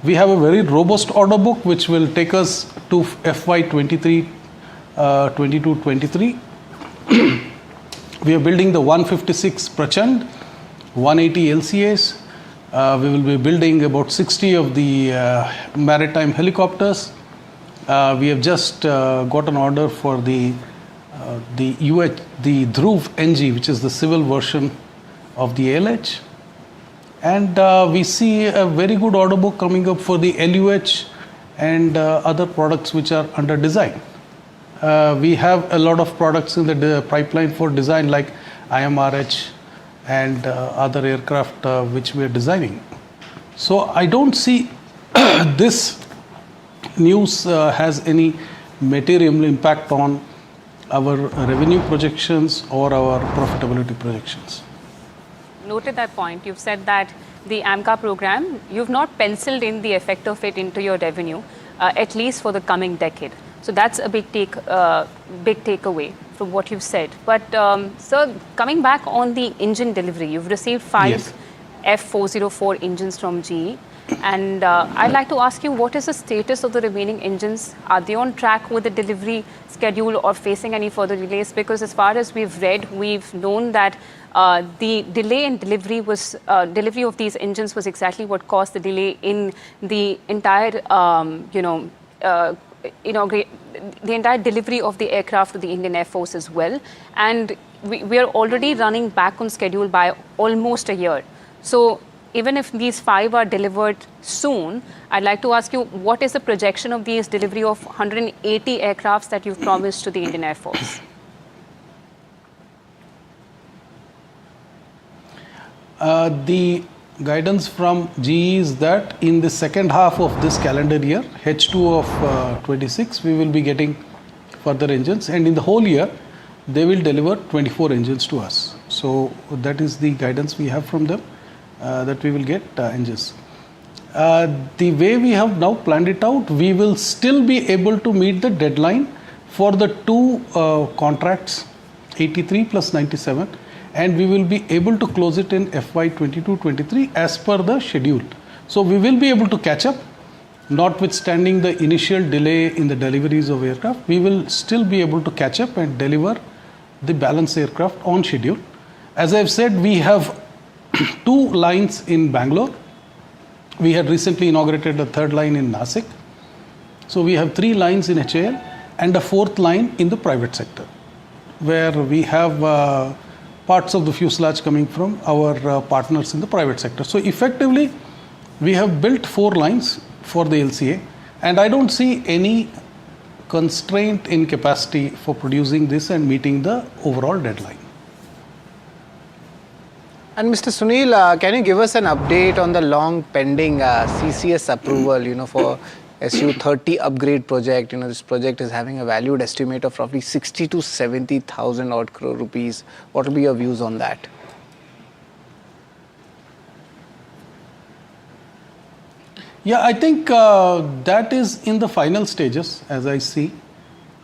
We have a very robust order book which will take us to FY 22-23. We are building the 156 Prachand, 180 LCAs. We will be building about 60 of the maritime helicopters. We have just got an order for the Dhruv NG, which is the civil version of the ALH. And we see a very good order book coming up for the LUH and other products which are under design. We have a lot of products in the pipeline for design like IMRH and other aircraft which we are designing. So I don't see this news has any material impact on our revenue projections or our profitability projections. Noted that point. You've said that the AMCA program, you've not penciled in the effect of it into your revenue, at least for the coming decade. So that's a big takeaway from what you've said. But sir, coming back on the engine delivery, you've received 5 F404 engines from GE. And I'd like to ask you, what is the status of the remaining engines? Are they on track with the delivery schedule or facing any further delays? Because as far as we've read, we've known that the delay in delivery of these engines was exactly what caused the delay in the entire, the entire delivery of the aircraft to the Indian Air Force as well. And we are already running back on schedule by almost a year. So even if these 5 are delivered soon, I'd like to ask you, what is the projection of these delivery of 180 aircrafts that you've promised to the Indian Air Force? The guidance from GE is that in the second half of this calendar year, H2 of 26, we will be getting further engines, and in the whole year, they will deliver 24 engines to us. So that is the guidance we have from them, that we will get engines. The way we have now planned it out, we will still be able to meet the deadline for the 2 contracts, 83 plus 97, and we will be able to close it in FY 22-23 as per the schedule. So we will be able to catch up, notwithstanding the initial delay in the deliveries of aircraft. We will still be able to catch up and deliver the balance aircraft on schedule. As I've said, we have 2 lines in Bangalore. We had recently inaugurated a 3rd line in Nasik. So we have 3 lines in HAL and a 4th line in the private sector, where we have parts of the fuselage coming from our partners in the private sector. So effectively, we have built 4 lines for the LCA, and I don't see any constraint in capacity for producing this and meeting the overall deadline. And Mr. Sunil, can you give us an update on the long pending CCS approval, for SU30 upgrade project? This project is having a valued estimate of roughly 60 to 70,000 odd crore rupees. What will be your views on that? Yeah, I think that is in the final stages, as I see.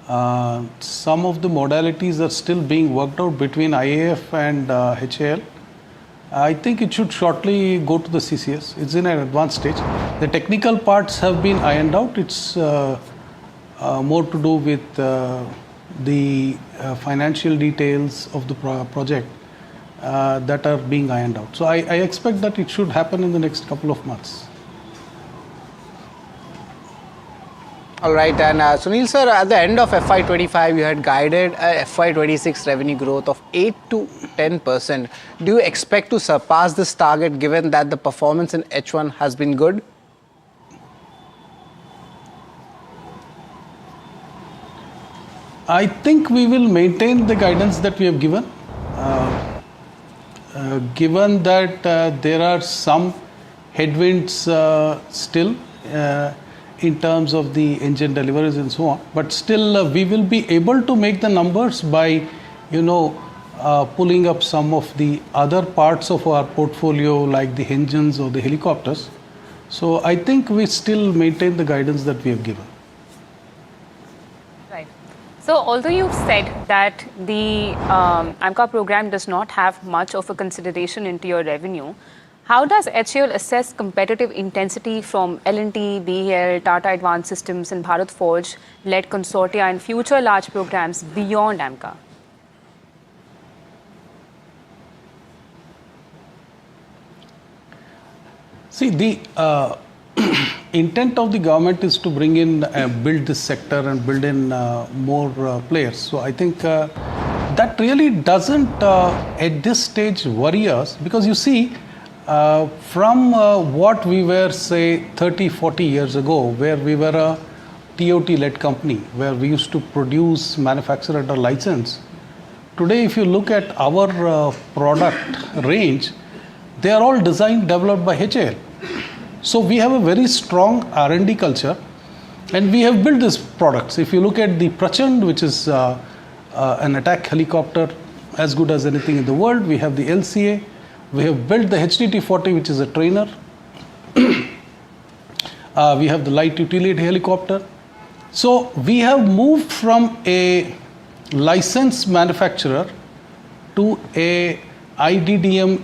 Some of the modalities are still being worked out between IAF and HAL. I think it should shortly go to the CCS. It's in an advanced stage. The technical parts have been ironed out. It's more to do with the financial details of the project that are being ironed out. So I expect that it should happen in the next couple of months. All right, and Sunil sir, at the end of FY25, you had guided a FY26 revenue growth of 8 to 10%. Do you expect to surpass this target given that the performance in H1 has been good? I think we will maintain the guidance that we have given. Given that there are some headwinds still in terms of the engine deliveries and so on, but still we will be able to make the numbers by pulling up some of the other parts of our portfolio like the engines or the helicopters. So I think we still maintain the guidance that we have given. Right. So although you've said that the AMCA program does not have much of a consideration into your revenue, how does HAL assess competitive intensity from L&T, BEL, Tata Advanced Systems and Bharat Forge-led consortia and future large programs beyond AMCA? See, the intent of the government is to bring in, build this sector and build in more players. So I think that really doesn't at this stage worry us, because you see, from what we were, say, 30, 40 years ago, where we were a TOT-led company, where we used to produce, manufacture under license. Today, if you look at our product range, they are all designed, developed by HAL. So we have a very strong R&D culture, and we have built these products. If you look at the Prachand, which is an attack helicopter as good as anything in the world, we have the LCA. We have built the HDT-40, which is a trainer. We have the light utility helicopter. So we have moved from a licensed manufacturer to a IDDM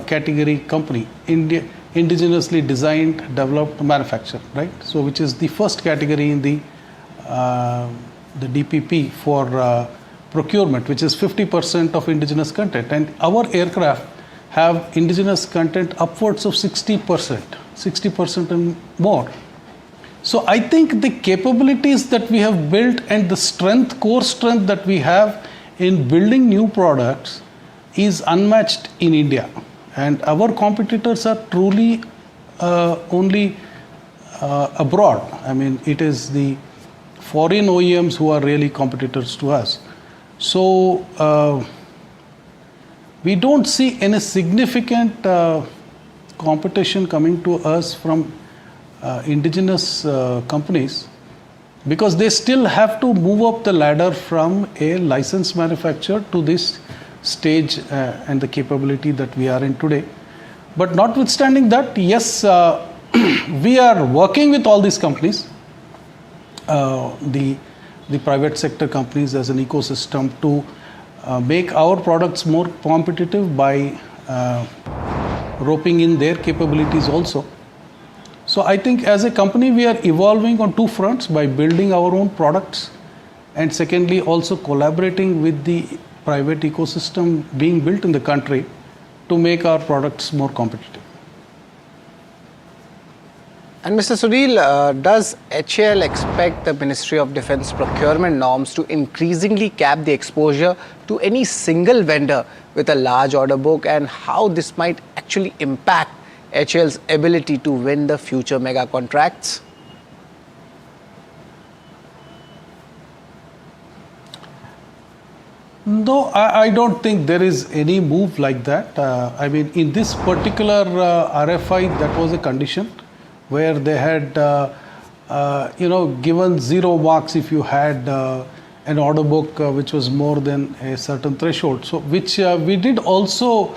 category company, indigenously designed, developed, manufactured, right? So which is the first category in the DPP for procurement, which is 50% of indigenous content. And our aircraft have indigenous content upwards of 60% and more. So I think the capabilities that we have built and the core strength that we have in building new products is unmatched in India. And our competitors are truly only abroad. I mean, it is the foreign OEMs who are really competitors to us. So we don't see any significant competition coming to us from indigenous companies, because they still have to move up the ladder from a licensed manufacturer to this stage and the capability that we are in today. But notwithstanding that, yes, we are working with all these companies, the private sector companies as an ecosystem, to make our products more competitive by roping in their capabilities also. So I think as a company, we are evolving on two fronts, by building our own products, and secondly also collaborating with the private ecosystem being built in the country to make our products more competitive. And Mr. Sunil, does HAL expect the Ministry of Defence procurement norms to increasingly cap the exposure to any single vendor with a large order book, and how this might actually impact HAL's ability to win the future mega contracts? No, I don't think there is any move like that. I mean, in this particular RFI, that was a condition where they had, given 0 marks if you had an order book which was more than a certain threshold. So, which we did also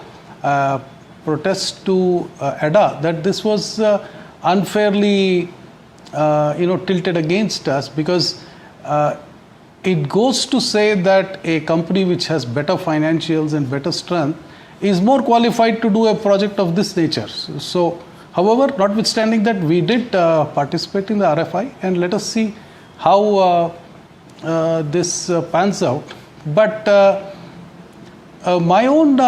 protest to ADA that this was unfairly, tilted against us, because it goes to say that a company which has better financials and better strength is more qualified to do a project of this nature. So, however, notwithstanding that, we did participate in the RFI, and let us see how this pans out. But my own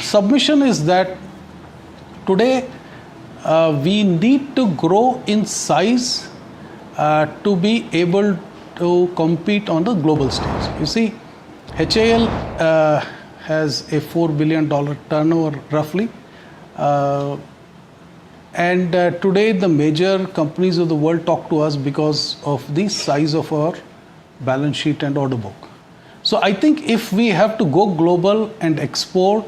submission is that today we need to grow in size to be able to compete on the global stage. You see, HAL has a $4 billion turnover roughly, and today the major companies of the world talk to us because of the size of our balance sheet and order book. So I think if we have to go global and export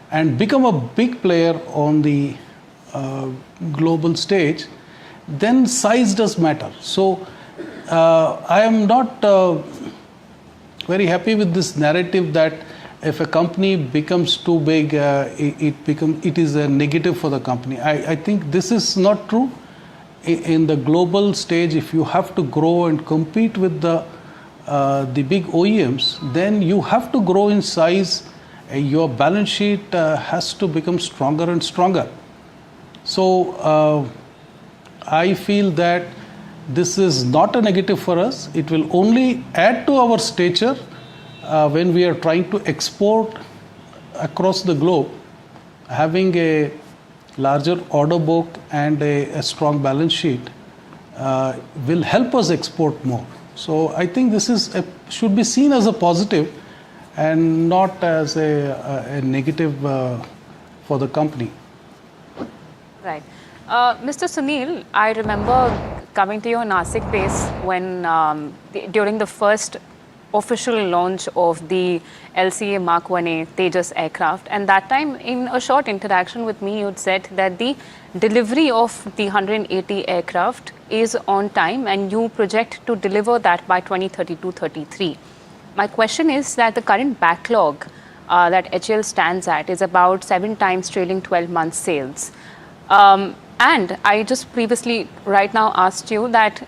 and become a big player on the global stage, then size does matter. So I am not very happy with this narrative that if a company becomes too big, it is a negative for the company. I think this is not true. In the global stage, if you have to grow and compete with the big OEMs, then you have to grow in size. Your balance sheet has to become stronger and stronger. So I feel that this is not a negative for us. It will only add to our stature when we are trying to export across the globe. Having a larger order book and a strong balance sheet will help us export more. So I think this should be seen as a positive and not as a negative for the company. Right. Mr. Sunil, I remember coming to your Nasik base when during the first official launch of the LCA Mark 1A Tejas aircraft, and that time in a short interaction with me, you'd said that the delivery of the 180 aircraft is on time and you project to deliver that by 2032-33. My question is that the current backlog that HAL stands at is about 7 times trailing 12 months sales. And I just previously right now asked you that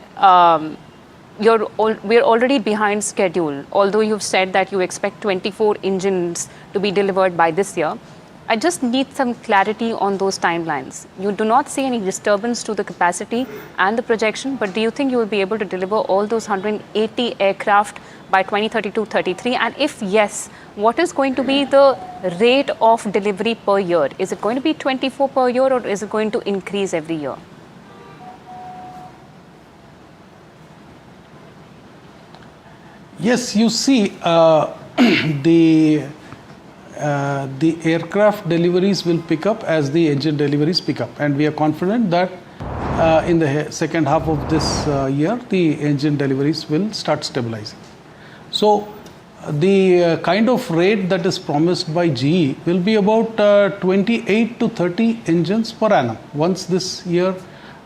we're already behind schedule, although you've said that you expect 24 engines to be delivered by this year. I just need some clarity on those timelines. You do not see any disturbance to the capacity and the projection, but do you think you will be able to deliver all those 180 aircraft by 2032-33? And if yes, what is going to be the rate of delivery per year? Is it going to be 24 per year, or is it going to increase every year? Yes, you see, the aircraft deliveries will pick up as the engine deliveries pick up, and we are confident that in the second half of this year, the engine deliveries will start stabilizing. So the kind of rate that is promised by GE will be about 28 to 30 engines per annum. Once this year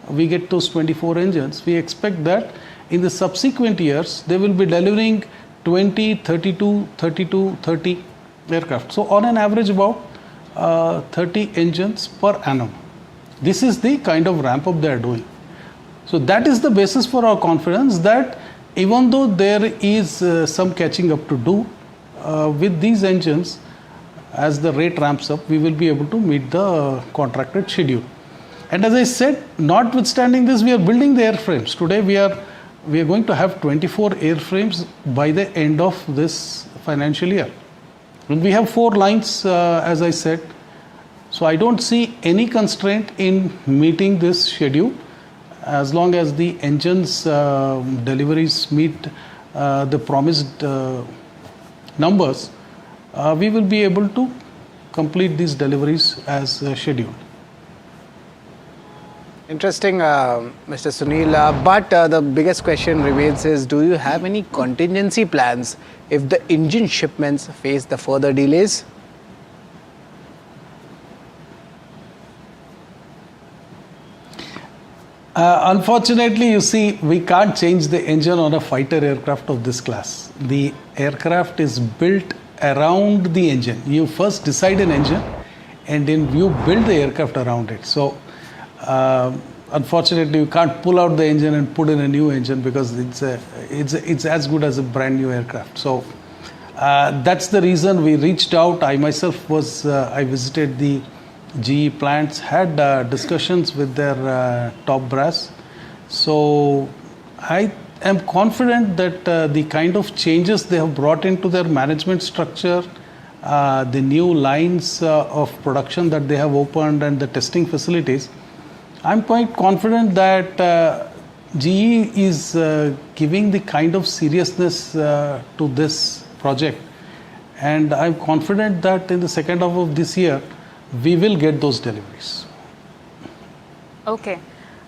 we get those 24 engines, we expect that in the subsequent years they will be delivering 20, 32, 32, 30 aircraft. So on an average about 30 engines per annum. This is the kind of ramp up they are doing. So that is the basis for our confidence that even though there is some catching up to do with these engines, as the rate ramps up, we will be able to meet the contracted schedule. And as I said, notwithstanding this, we are building the airframes. Today we are going to have 24 airframes by the end of this financial year. And we have 4 lines, as I said. So I don't see any constraint in meeting this schedule. As long as the engines deliveries meet the promised numbers, we will be able to complete these deliveries as scheduled. Interesting, Mr. Sunil. But the biggest question remains is, do you have any contingency plans if the engine shipments face the further delays? Unfortunately, you see, we can't change the engine on a fighter aircraft of this class. The aircraft is built around the engine. You first decide an engine and then you build the aircraft around it. So, unfortunately, you can't pull out the engine and put in a new engine because it's as good as a brand new aircraft. So, that's the reason we reached out. I myself I visited the GE plants, had discussions with their top brass. So I am confident that the kind of changes they have brought into their management structure, the new lines of production that they have opened and the testing facilities, I'm quite confident that GE is giving the kind of seriousness to this project. And I'm confident that in the second half of this year, we will get those deliveries. Okay.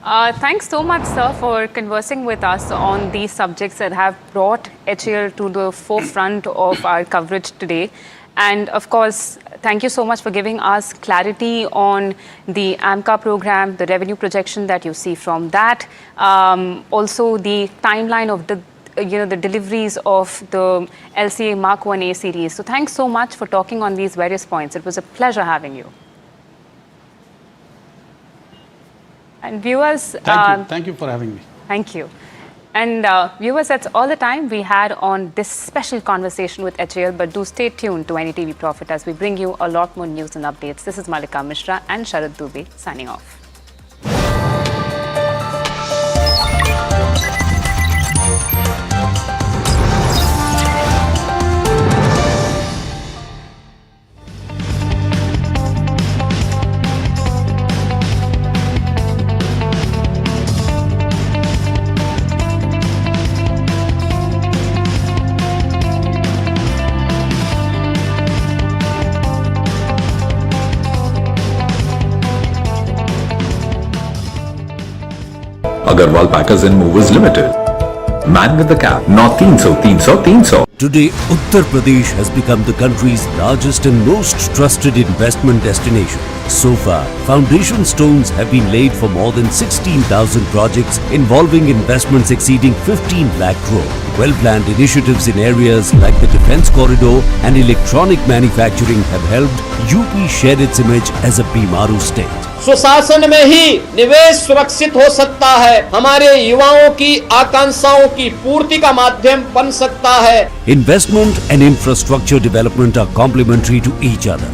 Thanks so much, sir, for conversing with us on these subjects that have brought HAL to the forefront of our coverage today. And of course, thank you so much for giving us clarity on the AMCA program, the revenue projection that you see from that, also the timeline of the deliveries of the LCA Mark 1A series. So thanks so much for talking on these various points. It was a pleasure having you. And viewers... Thank you for having me. Thank you. And viewers, that's all the time we had on this special conversation with HAL, but do stay tuned to NDTV Profit as we bring you a lot more news and updates. This is Malika Mishra and Sharad Dubey signing off. Agarwal Packers and Movers Limited. Man with the cap. Not 300. Today, Uttar Pradesh has become the country's largest and most trusted investment destination. So far, foundation stones have been laid for more than 16,000 projects involving investments exceeding 15 lakh crore. Well-planned initiatives in areas like the defence corridor and electronic manufacturing have helped UP shed its image as a Bimaru state. सुशासन में ही निवेश सुरक्षित हो सकता है, हमारे युवाओं की आकांक्षाओं की पूर्ति का माध्यम बन सकता है. Investment and infrastructure development are complementary to each other.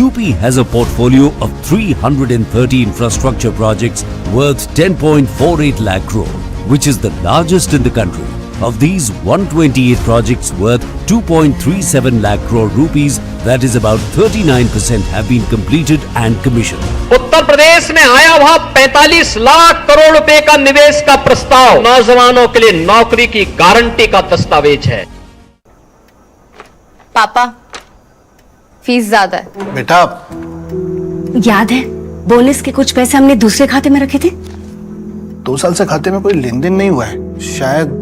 UP has a portfolio of 330 infrastructure projects worth 10.48 lakh crore, which is the largest in the country. Of these, 128 projects worth 2.37 lakh crore rupees, that is about 39%, have been completed and commissioned. Uttar Pradesh में आया हुआ 45 लाख करोड़ रुपए का निवेश का प्रस्ताव नौजवानों के लिए नौकरी की गारंटी का दस्तावेज है. पापा, फीस ज्यादा है. बेटा, याद है बोनस के कुछ पैसे हमने दूसरे खाते में रखे थे? 2 साल से खाते में कोई लेन देन नहीं हुआ है, शायद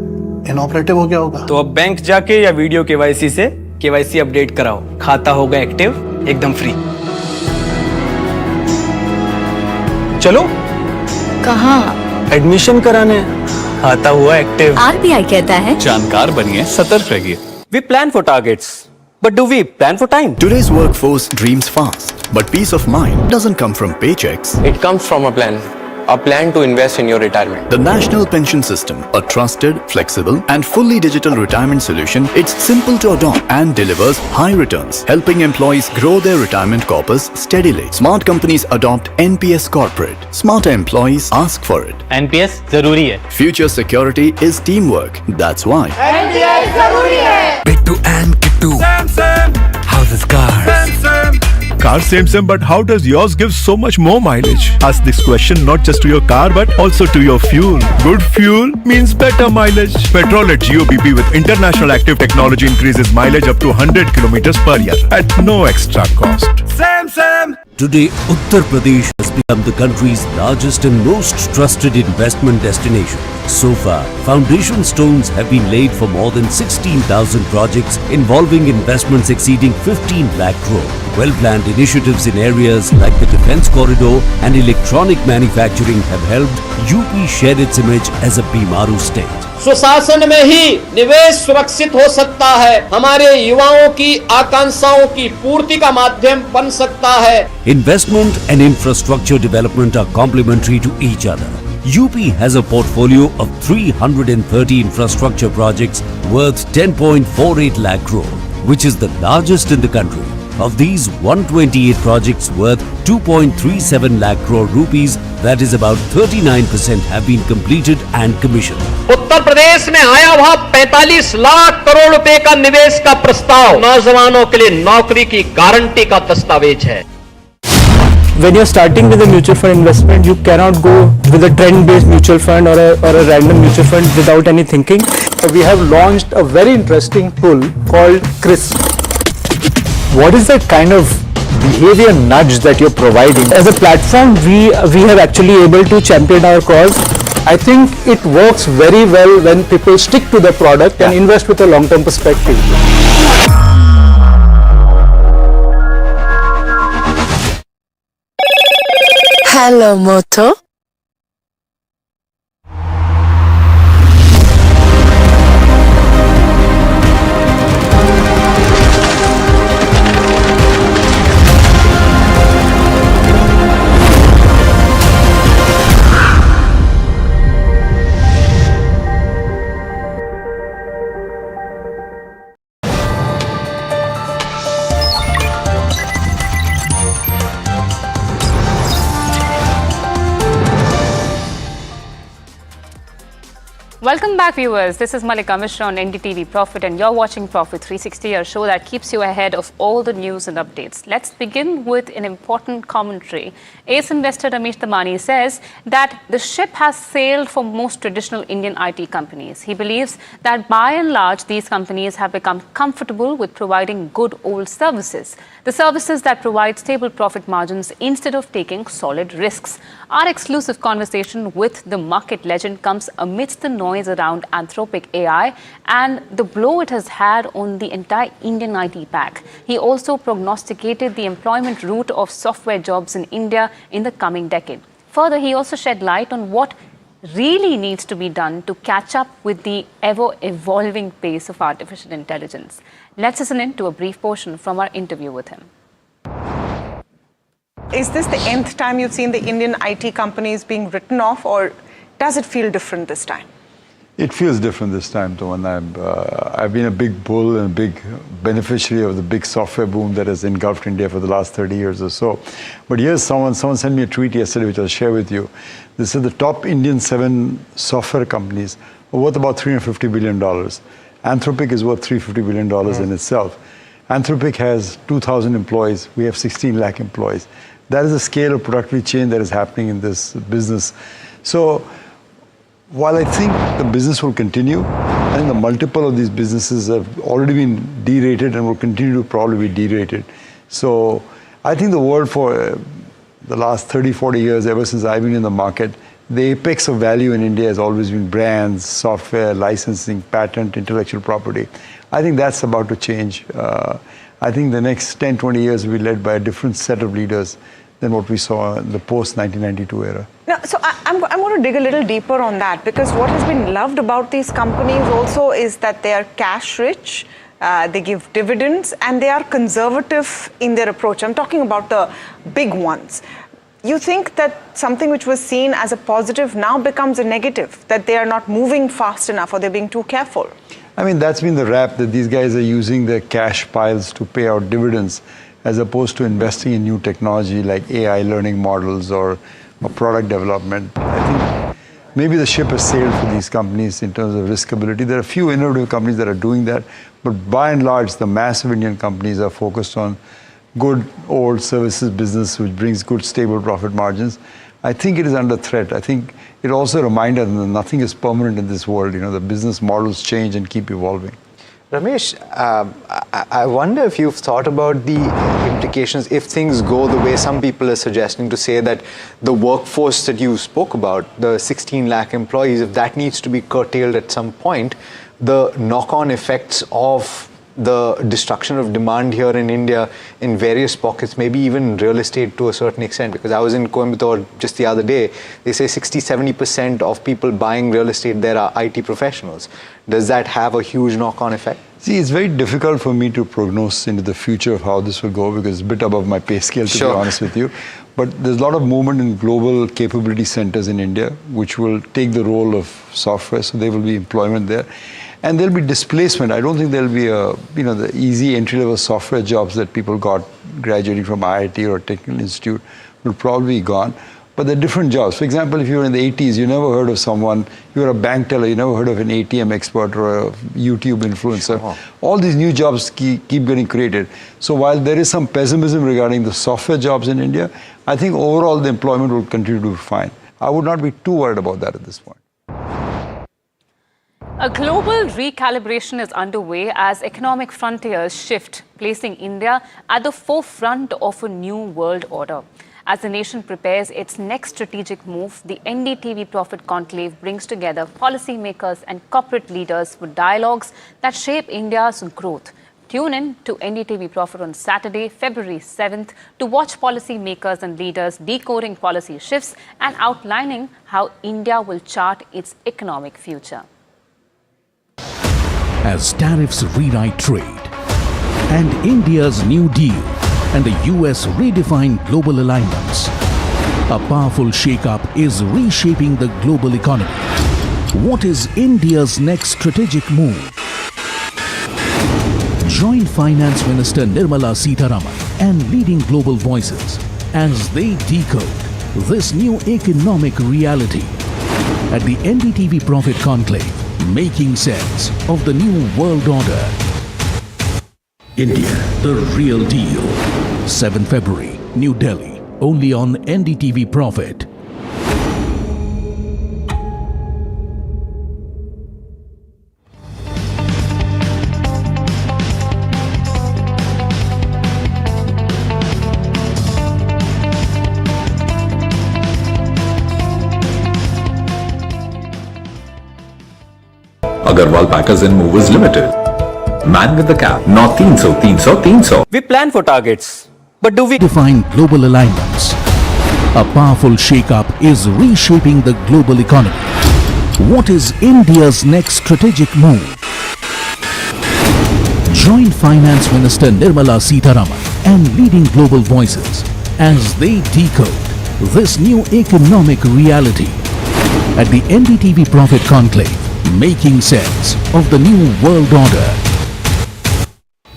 इनऑपरेटिव हो गया होगा. तो अब बैंक जाके या वीडियो केवाईसी से केवाईसी अपडेट कराओ, खाता होगा एक्टिव एकदम फ्री. चलो. कहाँ? एडमिशन कराने. खाता हुआ एक्टिव. RBI कहता है जानकार बनिए, सतर्क रहिए. We plan for targets, but do we plan for time? Today's workforce dreams fast, but peace of mind doesn't come from paychecks. It comes from a plan to invest in your retirement. The National Pension System, a trusted, flexible and fully digital retirement solution. It's simple to adopt and delivers high returns, helping employees grow their retirement corpus steadily. Smart companies adopt NPS Corporate. Smarter employees ask for it. NPS जरूरी है. Future security is teamwork. That's why. NDTV जरूरी है. Bittu and Kittu. Same. How's this car? Same. Car same, but how does yours give so much more mileage? Ask this question not just to your car but also to your fuel. Good fuel means better mileage. Petrol at GOBP with international active technology increases mileage up to 100 kilometers per year at no extra cost. Same. Today, Uttar Pradesh has become the country's largest and most trusted investment destination. So far, foundation stones have been laid for more than 16,000 projects involving investments exceeding 15 lakh crore. Well-planned initiatives in areas like the defence corridor and electronic manufacturing have helped UP shed its image as a Bimaru state. सुशासन में ही निवेश सुरक्षित हो सकता है, हमारे युवाओं की आकांक्षाओं की पूर्ति का माध्यम बन सकता है. Investment and infrastructure development are complementary to each other. UP has a portfolio of 330 infrastructure projects worth 10.48 lakh crore, which is the largest in the country. Of these, 128 projects worth 2.37 lakh crore rupees, that is about 39%, have been completed and commissioned. Uttar Pradesh में आया हुआ 45 लाख करोड़ रुपए का निवेश का प्रस्ताव नौजवानों के लिए नौकरी की गारंटी का दस्तावेज है. When you're starting with a mutual fund investment, you cannot go with a trend-based mutual fund or a random mutual fund without any thinking. We have launched a very interesting tool called CRIS. What is that kind of behavior nudge that you're providing? As a platform, we have actually able to champion our cause. I think it works very well when people stick to the product and invest with a long-term perspective. Hello, Moto. Welcome back, viewers. This is Malika Mishra on NDTV Profit, and you're watching Profit 360, a show that keeps you ahead of all the news and updates. Let's begin with an important commentary. Ace investor Ramesh Damani says that the ship has sailed for most traditional Indian IT companies. He believes that by and large, these companies have become comfortable with providing good old services. The services that provide stable profit margins instead of taking solid risks. Our exclusive conversation with the market legend comes amidst the noise around Anthropic AI and the blow it has had on the entire Indian IT pack. He also prognosticated the employment route of software jobs in India in the coming decade. Further, he also shed light on what really needs to be done to catch up with the ever-evolving pace of artificial intelligence. Let's listen in to a brief portion from our interview with him. Is this the nth time you've seen the Indian IT companies being written off, or does it feel different this time? It feels different this time, though. I've been a big bull and a big beneficiary of the big software boom that has engulfed India for the last 30 years or so. But here's someone sent me a tweet yesterday, which I'll share with you. This is the top Indian 7 software companies are worth about $350 billion. Anthropic is worth $350 billion in itself. Anthropic has 2,000 employees. We have 16 lakh employees. That is the scale of productivity change that is happening in this business. So, while I think the business will continue, I think the multiple of these businesses have already been derated and will continue to probably be derated. So I think the world for the last 30, 40 years, ever since I've been in the market, the apex of value in India has always been brands, software, licensing, patent, intellectual property. I think that's about to change. I think the next 10, 20 years will be led by a different set of leaders than what we saw in the post-1992 era. Now, so I'm going to dig a little deeper on that, because what has been loved about these companies also is that they are cash rich, they give dividends, and they are conservative in their approach. I'm talking about the big ones. You think that something which was seen as a positive now becomes a negative, that they are not moving fast enough or they're being too careful? I mean, that's been the rap, that these guys are using their cash piles to pay out dividends, as opposed to investing in new technology like AI learning models or product development. I think maybe the ship has sailed for these companies in terms of riskability. There are a few innovative companies that are doing that, but by and large, the massive Indian companies are focused on good old services business, which brings good, stable profit margins. I think it is under threat. I think it also reminds us that nothing is permanent in this world. You know, the business models change and keep evolving. Ramesh, I wonder if you've thought about the implications if things go the way some people are suggesting, to say that the workforce that you spoke about, the 16 lakh employees, if that needs to be curtailed at some point, the knock-on effects of the destruction of demand here in India in various pockets, maybe even real estate to a certain extent, because I was in Coimbatore just the other day. They say 60-70% of people buying real estate there are IT professionals. Does that have a huge knock-on effect? See, it's very difficult for me to prognose into the future of how this will go, because it's a bit above my pay scale, to be honest with you. But there's a lot of movement in global capability centers in India, which will take the role of software, so there will be employment there. And there'll be displacement. I don't think there'll be the easy entry-level software jobs that people got graduating from IIT or a technical institute will probably be gone. But they're different jobs. For example, if you were in the 80s, you never heard of someone, you were a bank teller, you never heard of an ATM expert or a YouTube influencer. Sure. All these new jobs keep getting created. So while there is some pessimism regarding the software jobs in India, I think overall the employment will continue to be fine. I would not be too worried about that at this point. A global recalibration is underway as economic frontiers shift, placing India at the forefront of a new world order. As the nation prepares its next strategic move, the NDTV Profit Conclave brings together policymakers and corporate leaders for dialogues that shape India's growth. Tune in to NDTV Profit on Saturday, February 7th to watch policymakers and leaders decoding policy shifts and outlining how India will chart its economic future. As tariffs rewrite trade, and India's New Deal and the US redefine global alignments, a powerful shake-up is reshaping the global economy. What is India's next strategic move? Join Finance Minister Nirmala Sitharaman and leading global voices as they decode this new economic reality at the NDTV Profit Conclave, making sense of the new world order. India, the real deal. 7 February, New Delhi, only on NDTV Profit. Agarwal Packers and Movers Limited. Man with the cap. Not 300, 300, 300. We plan for targets, but do we define global alignments? A powerful shake-up is reshaping the global economy. What is India's next strategic move? Join Finance Minister Nirmala Sitharaman and leading global voices as they decode this new economic reality at the NDTV Profit Conclave, making sense of the new world order.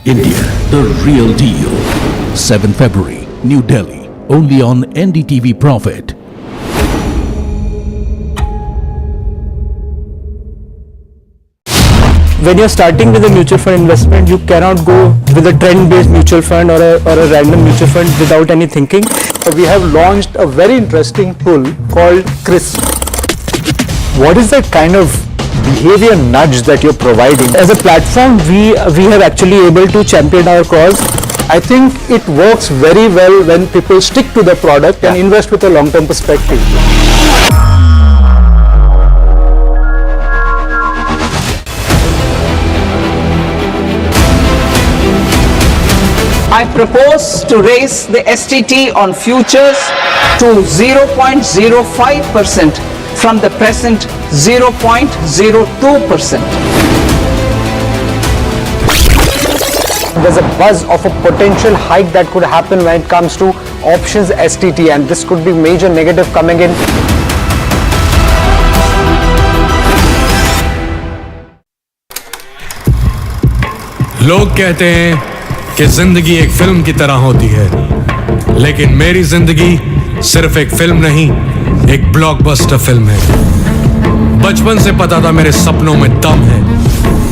India, the real deal. 7 February, New Delhi, only on NDTV Profit. When you're starting with a mutual fund investment, you cannot go with a trend-based mutual fund or a random mutual fund without any thinking. So we have launched a very interesting tool called CRISP. What is that kind of behavior nudge that you're providing? As a platform, we have actually able to champion our cause. I think it works very well when people stick to the product and invest with a long-term perspective. I propose to raise the STT on futures to 0.05% from the present 0.02%. There's a buzz of a potential hike that could happen when it comes to options STT, and this could be major negative coming in. लोग कहते हैं कि जिंदगी एक film की तरह होती है, लेकिन मेरी जिंदगी सिर्फ एक फिल्म नहीं, एक ब्लॉकबस्टर फिल्म है। बचपन से पता था मेरे सपनों में दम है,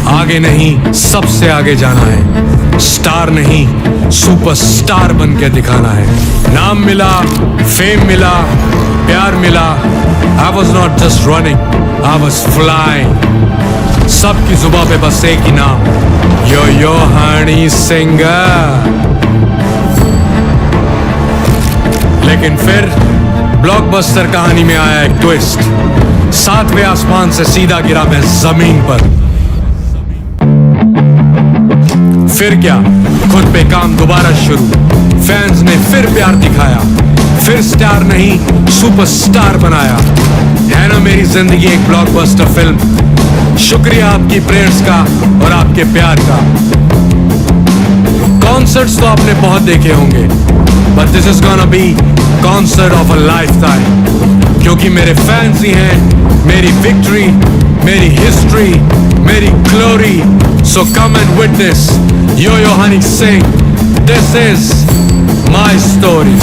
आगे नहीं सबसे आगे जाना है, स्टार नहीं सुपरस्टार बन के दिखाना है। नाम मिला, फेम मिला, प्यार मिला, I was not just running, I was flying। सबकी जुबां पे बस एक ही नाम, यो हनी सिंगर। लेकिन फिर ब्लॉकबस्टर कहानी में आया एक ट्विस्ट, 7वें आसमान से सीधा गिरा मैं जमीन पर। फिर क्या, खुद पे काम दोबारा शुरू, फैंस ने फिर प्यार दिखाया, फिर स्टार नहीं सुपरस्टार बनाया। है ना मेरी जिंदगी एक ब्लॉकबस्टर फिल्म। शुक्रिया आपकी प्रेयर्स का और आपके प्यार का। कॉन्सर्ट्स तो आपने बहुत देखे होंगे, but this is gonna be concert of a lifetime, क्योंकि मेरे फैंस ही हैं मेरी विक्ट्री, मेरी हिस्ट्री, मेरी glory. So come and witness Yo Honey Singh, this is my story।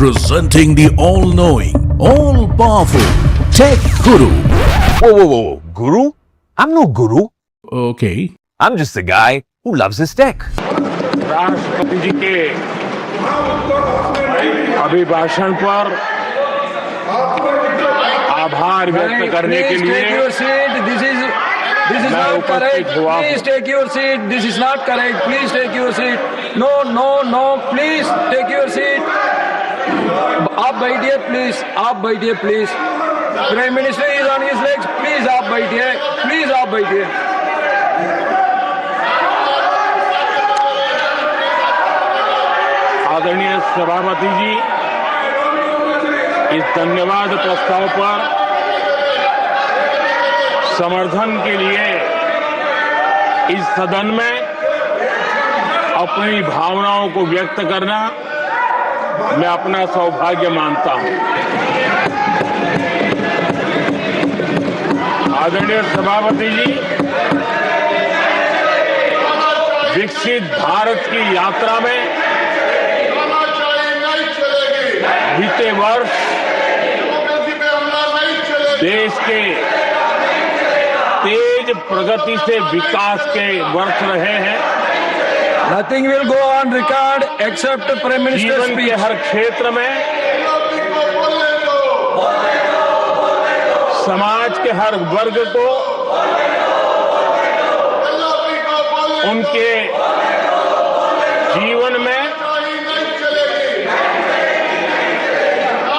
Presenting the all-knowing, all-powerful Tech Guru. Whoa. Guru? I'm no guru. Okay. I'm just a guy who loves his tech. राष्ट्रपति जी के अभिभाषण पर आभार व्यक्त करने के लिए This is not correct. Please take your seat. This is not correct. Please take your seat. No. Please take your seat. आप बैठिए प्लीज, आप बैठिए please. Prime minister is on his legs, please आप बैठिए, प्लीज आप बैठिए। आदरणीय सभापति जी, इस धन्यवाद प्रस्ताव पर समर्थन के लिए इस सदन में अपनी भावनाओं को व्यक्त करना मैं अपना सौभाग्य मानता हूं। आदरणीय सभापति जी, विकसित भारत की यात्रा में बीते वर्ष देश के तेज प्रगति से विकास के वर्ष रहे हैं। Nothing will go on record except Prime Minister's speech. जीवन के हर क्षेत्र में, समाज के हर वर्ग को उनके जीवन में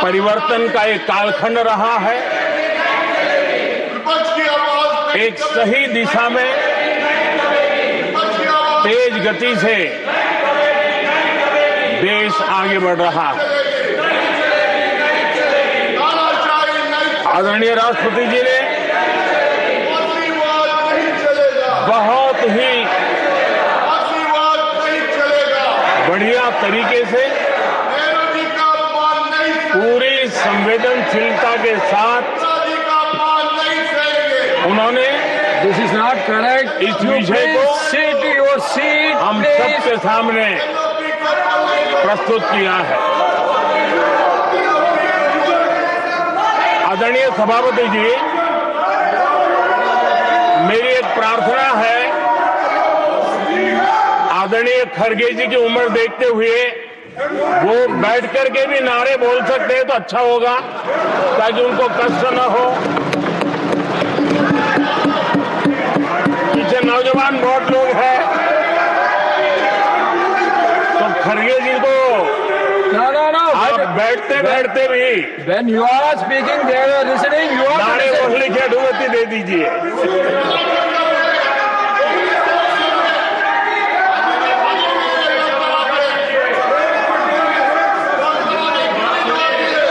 परिवर्तन का एक कालखंड रहा है। एक सही दिशा में तेज गति से देश आगे बढ़ रहा है। आदरणीय राष्ट्रपति जी ने बहुत ही बढ़िया तरीके से पूरी संवेदनशीलता के साथ उन्होंने This is not correct. इस विषय को sit your seat, हम please. सबके सामने प्रस्तुत किया है। आदरणीय सभापति जी, मेरी एक प्रार्थना है, आदरणीय खड़गे जी की उम्र देखते हुए वो बैठ करके भी नारे बोल सकते हैं तो अच्छा होगा, ताकि उनको कष्ट न हो। पीछे नौजवान बहुत लोग हैं, तो खरगे जी को आप बैठते भी When you are speaking, they are listening. You are नारे बोलने की अनुमति दे दीजिए।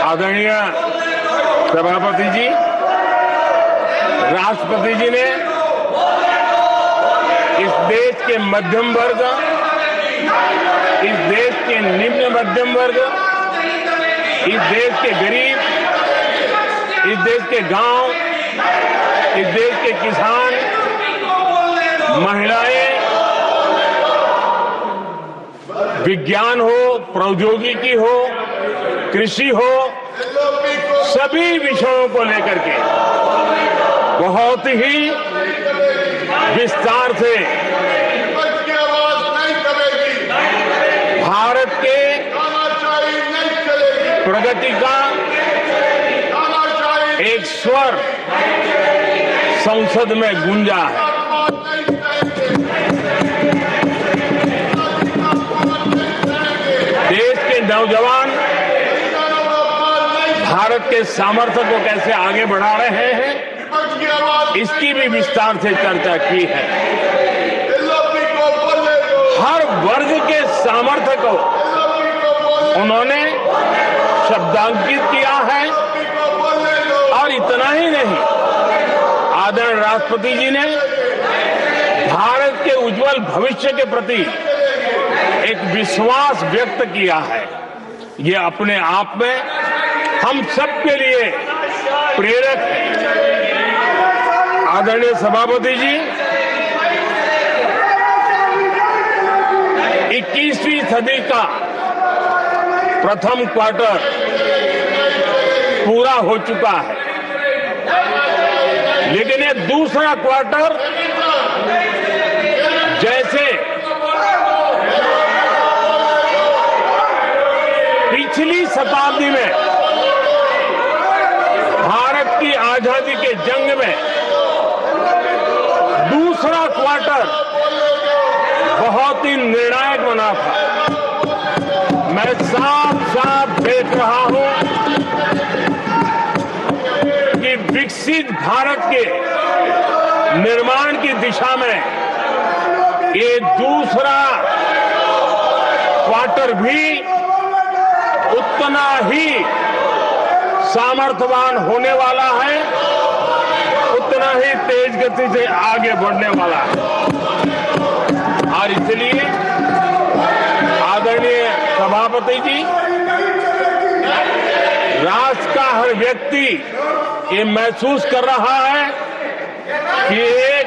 आदरणीय सभापति जी, राष्ट्रपति जी ने इस देश के मध्यम वर्ग, इस देश के निम्न मध्यम वर्ग, इस देश के गरीब, इस देश के गांव, इस देश के किसान, महिलाएं, विज्ञान हो, प्रौद्योगिकी हो, कृषि हो, सभी विषयों को लेकर के बहुत ही विस्तार से भारत के प्रगति का एक स्वर संसद में गूंजा है। देश के नौजवान भारत के सामर्थ्य को कैसे आगे बढ़ा रहे हैं, इसकी भी विस्तार से चर्चा की है। हर वर्ग के सामर्थ्य को उन्होंने शब्दांकित किया है, और इतना ही नहीं, आदरणीय राष्ट्रपति जी ने भारत के उज्जवल भविष्य के प्रति एक विश्वास व्यक्त किया है। ये अपने आप में हम सबके लिए प्रेरक है। आदरणीय सभापति जी, 21वीं सदी का प्रथम क्वार्टर पूरा हो चुका है, लेकिन ये दूसरा क्वार्टर जैसे पिछली शताब्दी में भारत की आजादी के जंग में दूसरा क्वार्टर बहुत ही निर्णायक बना था। मैं साफ साफ देख रहा हूं कि विकसित भारत के निर्माण की दिशा में ये दूसरा क्वार्टर भी उतना ही सामर्थ्यवान होने वाला है, उतना ही तेज गति से आगे बढ़ने वाला है। और इसलिए आदरणीय सभापति जी, राष्ट्र का हर व्यक्ति ये महसूस कर रहा है कि एक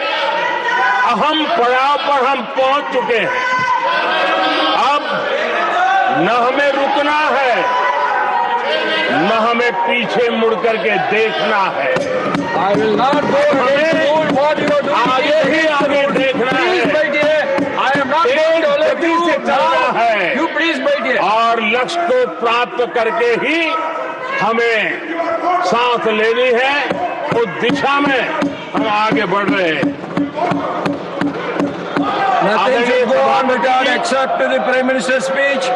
अहम पड़ाव पर हम पहुंच चुके हैं। अब न हमें रुकना है, न हमें पीछे मुड़ करके देखना है। आगे ही आगे देखना है, तेज गति से चलना है, और लक्ष्य को प्राप्त करके ही हमें सांस लेनी है। उस दिशा में हम आगे बढ़ रहे हैं। Nothing should go on without except to the Prime Minister's speech.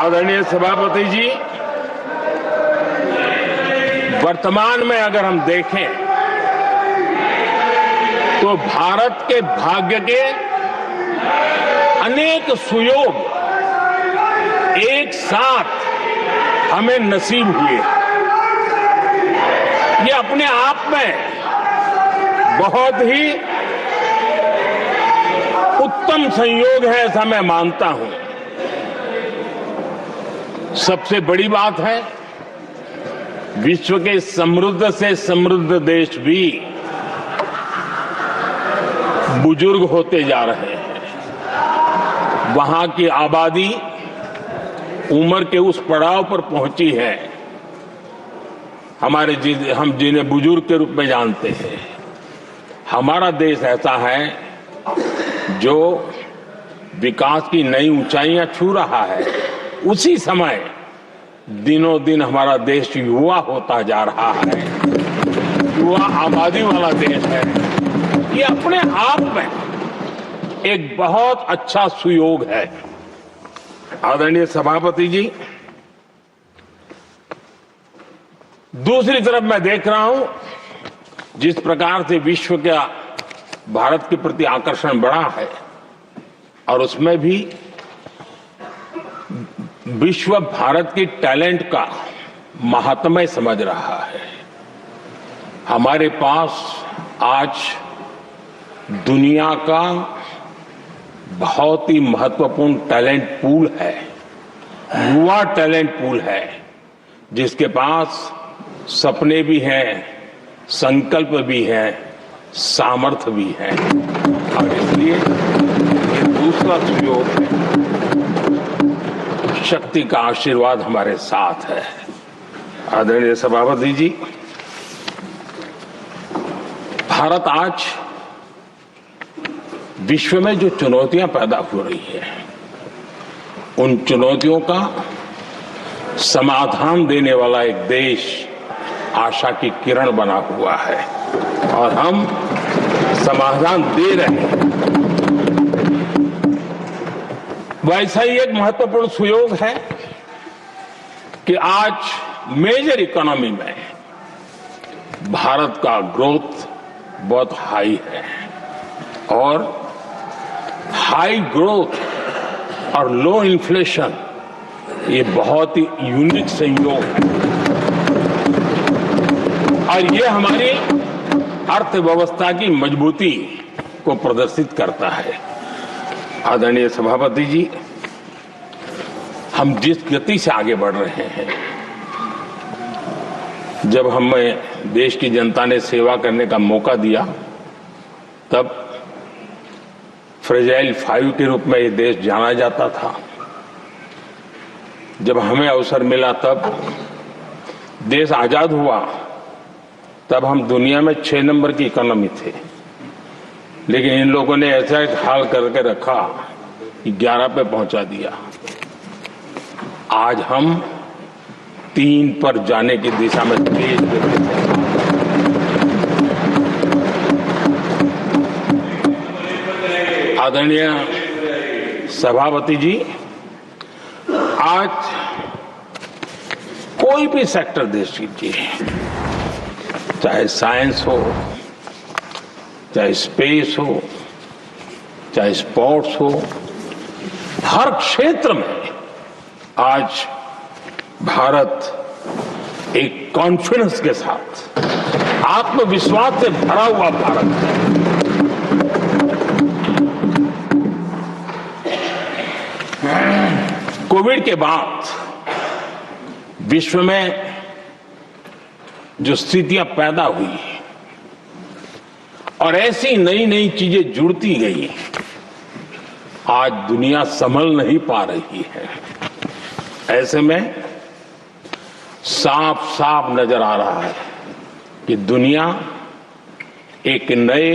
आदरणीय सभापति जी, वर्तमान में अगर हम देखें तो भारत के भाग्य के अनेक सुयोग एक साथ हमें नसीब हुए। ये अपने आप में बहुत ही उत्तम संयोग है, ऐसा मैं मानता हूं। सबसे बड़ी बात है, विश्व के समृद्ध से समृद्ध देश भी बुजुर्ग होते जा रहे हैं। वहां की आबादी उम्र के उस पड़ाव पर पहुंची है हम जिन्हें बुजुर्ग के रूप में जानते हैं। हमारा देश ऐसा है जो विकास की नई ऊंचाइयां छू रहा है। उसी समय दिनों दिन हमारा देश युवा होता जा रहा है, युवा आबादी वाला देश है। ये अपने आप में एक बहुत अच्छा सुयोग है। आदरणीय सभापति जी, दूसरी तरफ मैं देख रहा हूं जिस प्रकार से विश्व का भारत के प्रति आकर्षण बढ़ा है और उसमें भी विश्व भारत की टैलेंट का महात्म्य समझ रहा है। हमारे पास आज दुनिया का बहुत ही महत्वपूर्ण टैलेंट पूल है, युवा टैलेंट पूल है, जिसके पास सपने भी हैं, संकल्प भी है, सामर्थ्य भी है। और इसलिए ये दूसरा सुयोग है। शक्ति का आशीर्वाद हमारे साथ है। आदरणीय सभापति जी, भारत आज विश्व में जो चुनौतियां पैदा हो रही है, उन चुनौतियों का समाधान देने वाला एक देश आशा की किरण बना हुआ है और हम समाधान दे रहे हैं। वैसा ही एक महत्वपूर्ण सुयोग है कि आज मेजर इकोनॉमी में भारत का ग्रोथ बहुत हाई है और हाई ग्रोथ और लो इन्फ्लेशन ये बहुत ही यूनिक संयोग है और ये हमारी अर्थव्यवस्था की मजबूती को प्रदर्शित करता है। आदरणीय सभापति जी, हम जिस गति से आगे बढ़ रहे हैं, जब हमें देश की जनता ने सेवा करने का मौका दिया तब फ्रेजाइल 5 के रूप में ये देश जाना जाता था। जब हमें अवसर मिला तब देश आजाद हुआ तब हम दुनिया में 6 नंबर की इकोनॉमी थे, लेकिन इन लोगों ने ऐसा एक हाल करके रखा कि 11 पे पहुंचा दिया। आज हम 3 पर जाने की दिशा में तेज गति से आदरणीय सभापति जी, आज कोई भी सेक्टर देश कीजिए, चाहे साइंस हो, चाहे स्पेस हो, चाहे स्पोर्ट्स हो, हर क्षेत्र में आज भारत एक कॉन्फिडेंस के साथ, आत्मविश्वास से भरा हुआ भारत है। कोविड के बाद विश्व में जो स्थितियां पैदा हुई और ऐसी नई नई चीजें जुड़ती गई, आज दुनिया संभल नहीं पा रही है। ऐसे में साफ साफ नजर आ रहा है कि दुनिया एक नए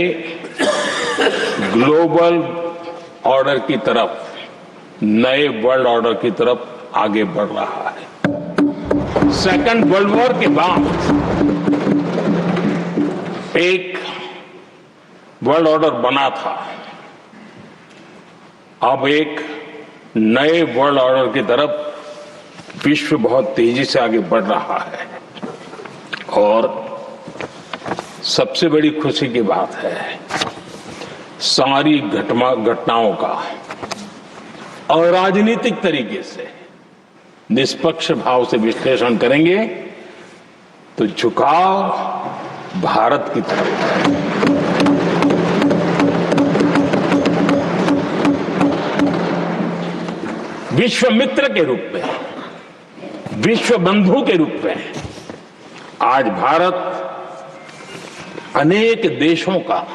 ग्लोबल ऑर्डर की तरफ, नए वर्ल्ड ऑर्डर की तरफ आगे बढ़ रहा है। सेकेंड वर्ल्ड वॉर के बाद एक वर्ल्ड ऑर्डर बना था, अब एक नए वर्ल्ड ऑर्डर की तरफ विश्व बहुत तेजी से आगे बढ़ रहा है। और सबसे बड़ी खुशी की बात है, सारी घटनाओं का और राजनीतिक तरीके से निष्पक्ष भाव से विश्लेषण करेंगे तो झुकाव भारत की तरफ है। विश्व मित्र के रूप में, विश्व बंधु के रूप में आज भारत अनेक देशों का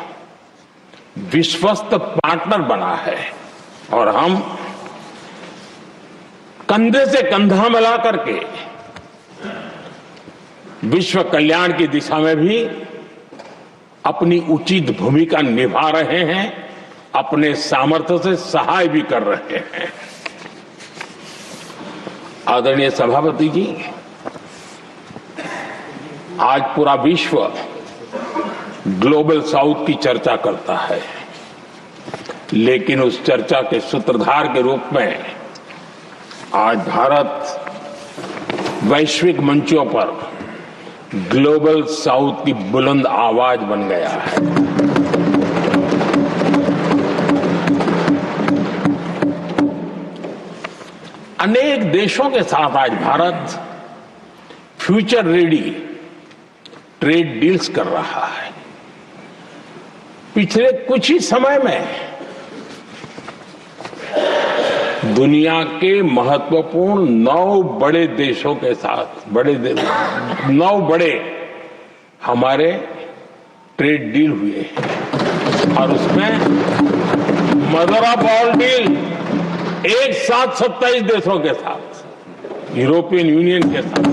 विश्वस्त पार्टनर बना है और हम कंधे से कंधा मिला करके विश्व कल्याण की दिशा में भी अपनी उचित भूमिका निभा रहे हैं, अपने सामर्थ्य से सहाय भी कर रहे हैं। आदरणीय सभापति जी, आज पूरा विश्व ग्लोबल साउथ की चर्चा करता है, लेकिन उस चर्चा के सूत्रधार के रूप में आज भारत वैश्विक मंचों पर ग्लोबल साउथ की बुलंद आवाज बन गया है। अनेक देशों के साथ आज Bharat future ready trade deals कर रहा है। पिछले कुछ ही समय में दुनिया के महत्वपूर्ण 9 बड़े देशों के साथ 9 बड़े हमारे ट्रेड डील हुए हैं और उसमें मदर ऑफ ऑल डील एक साथ 27 देशों के साथ, यूरोपियन यूनियन के साथ।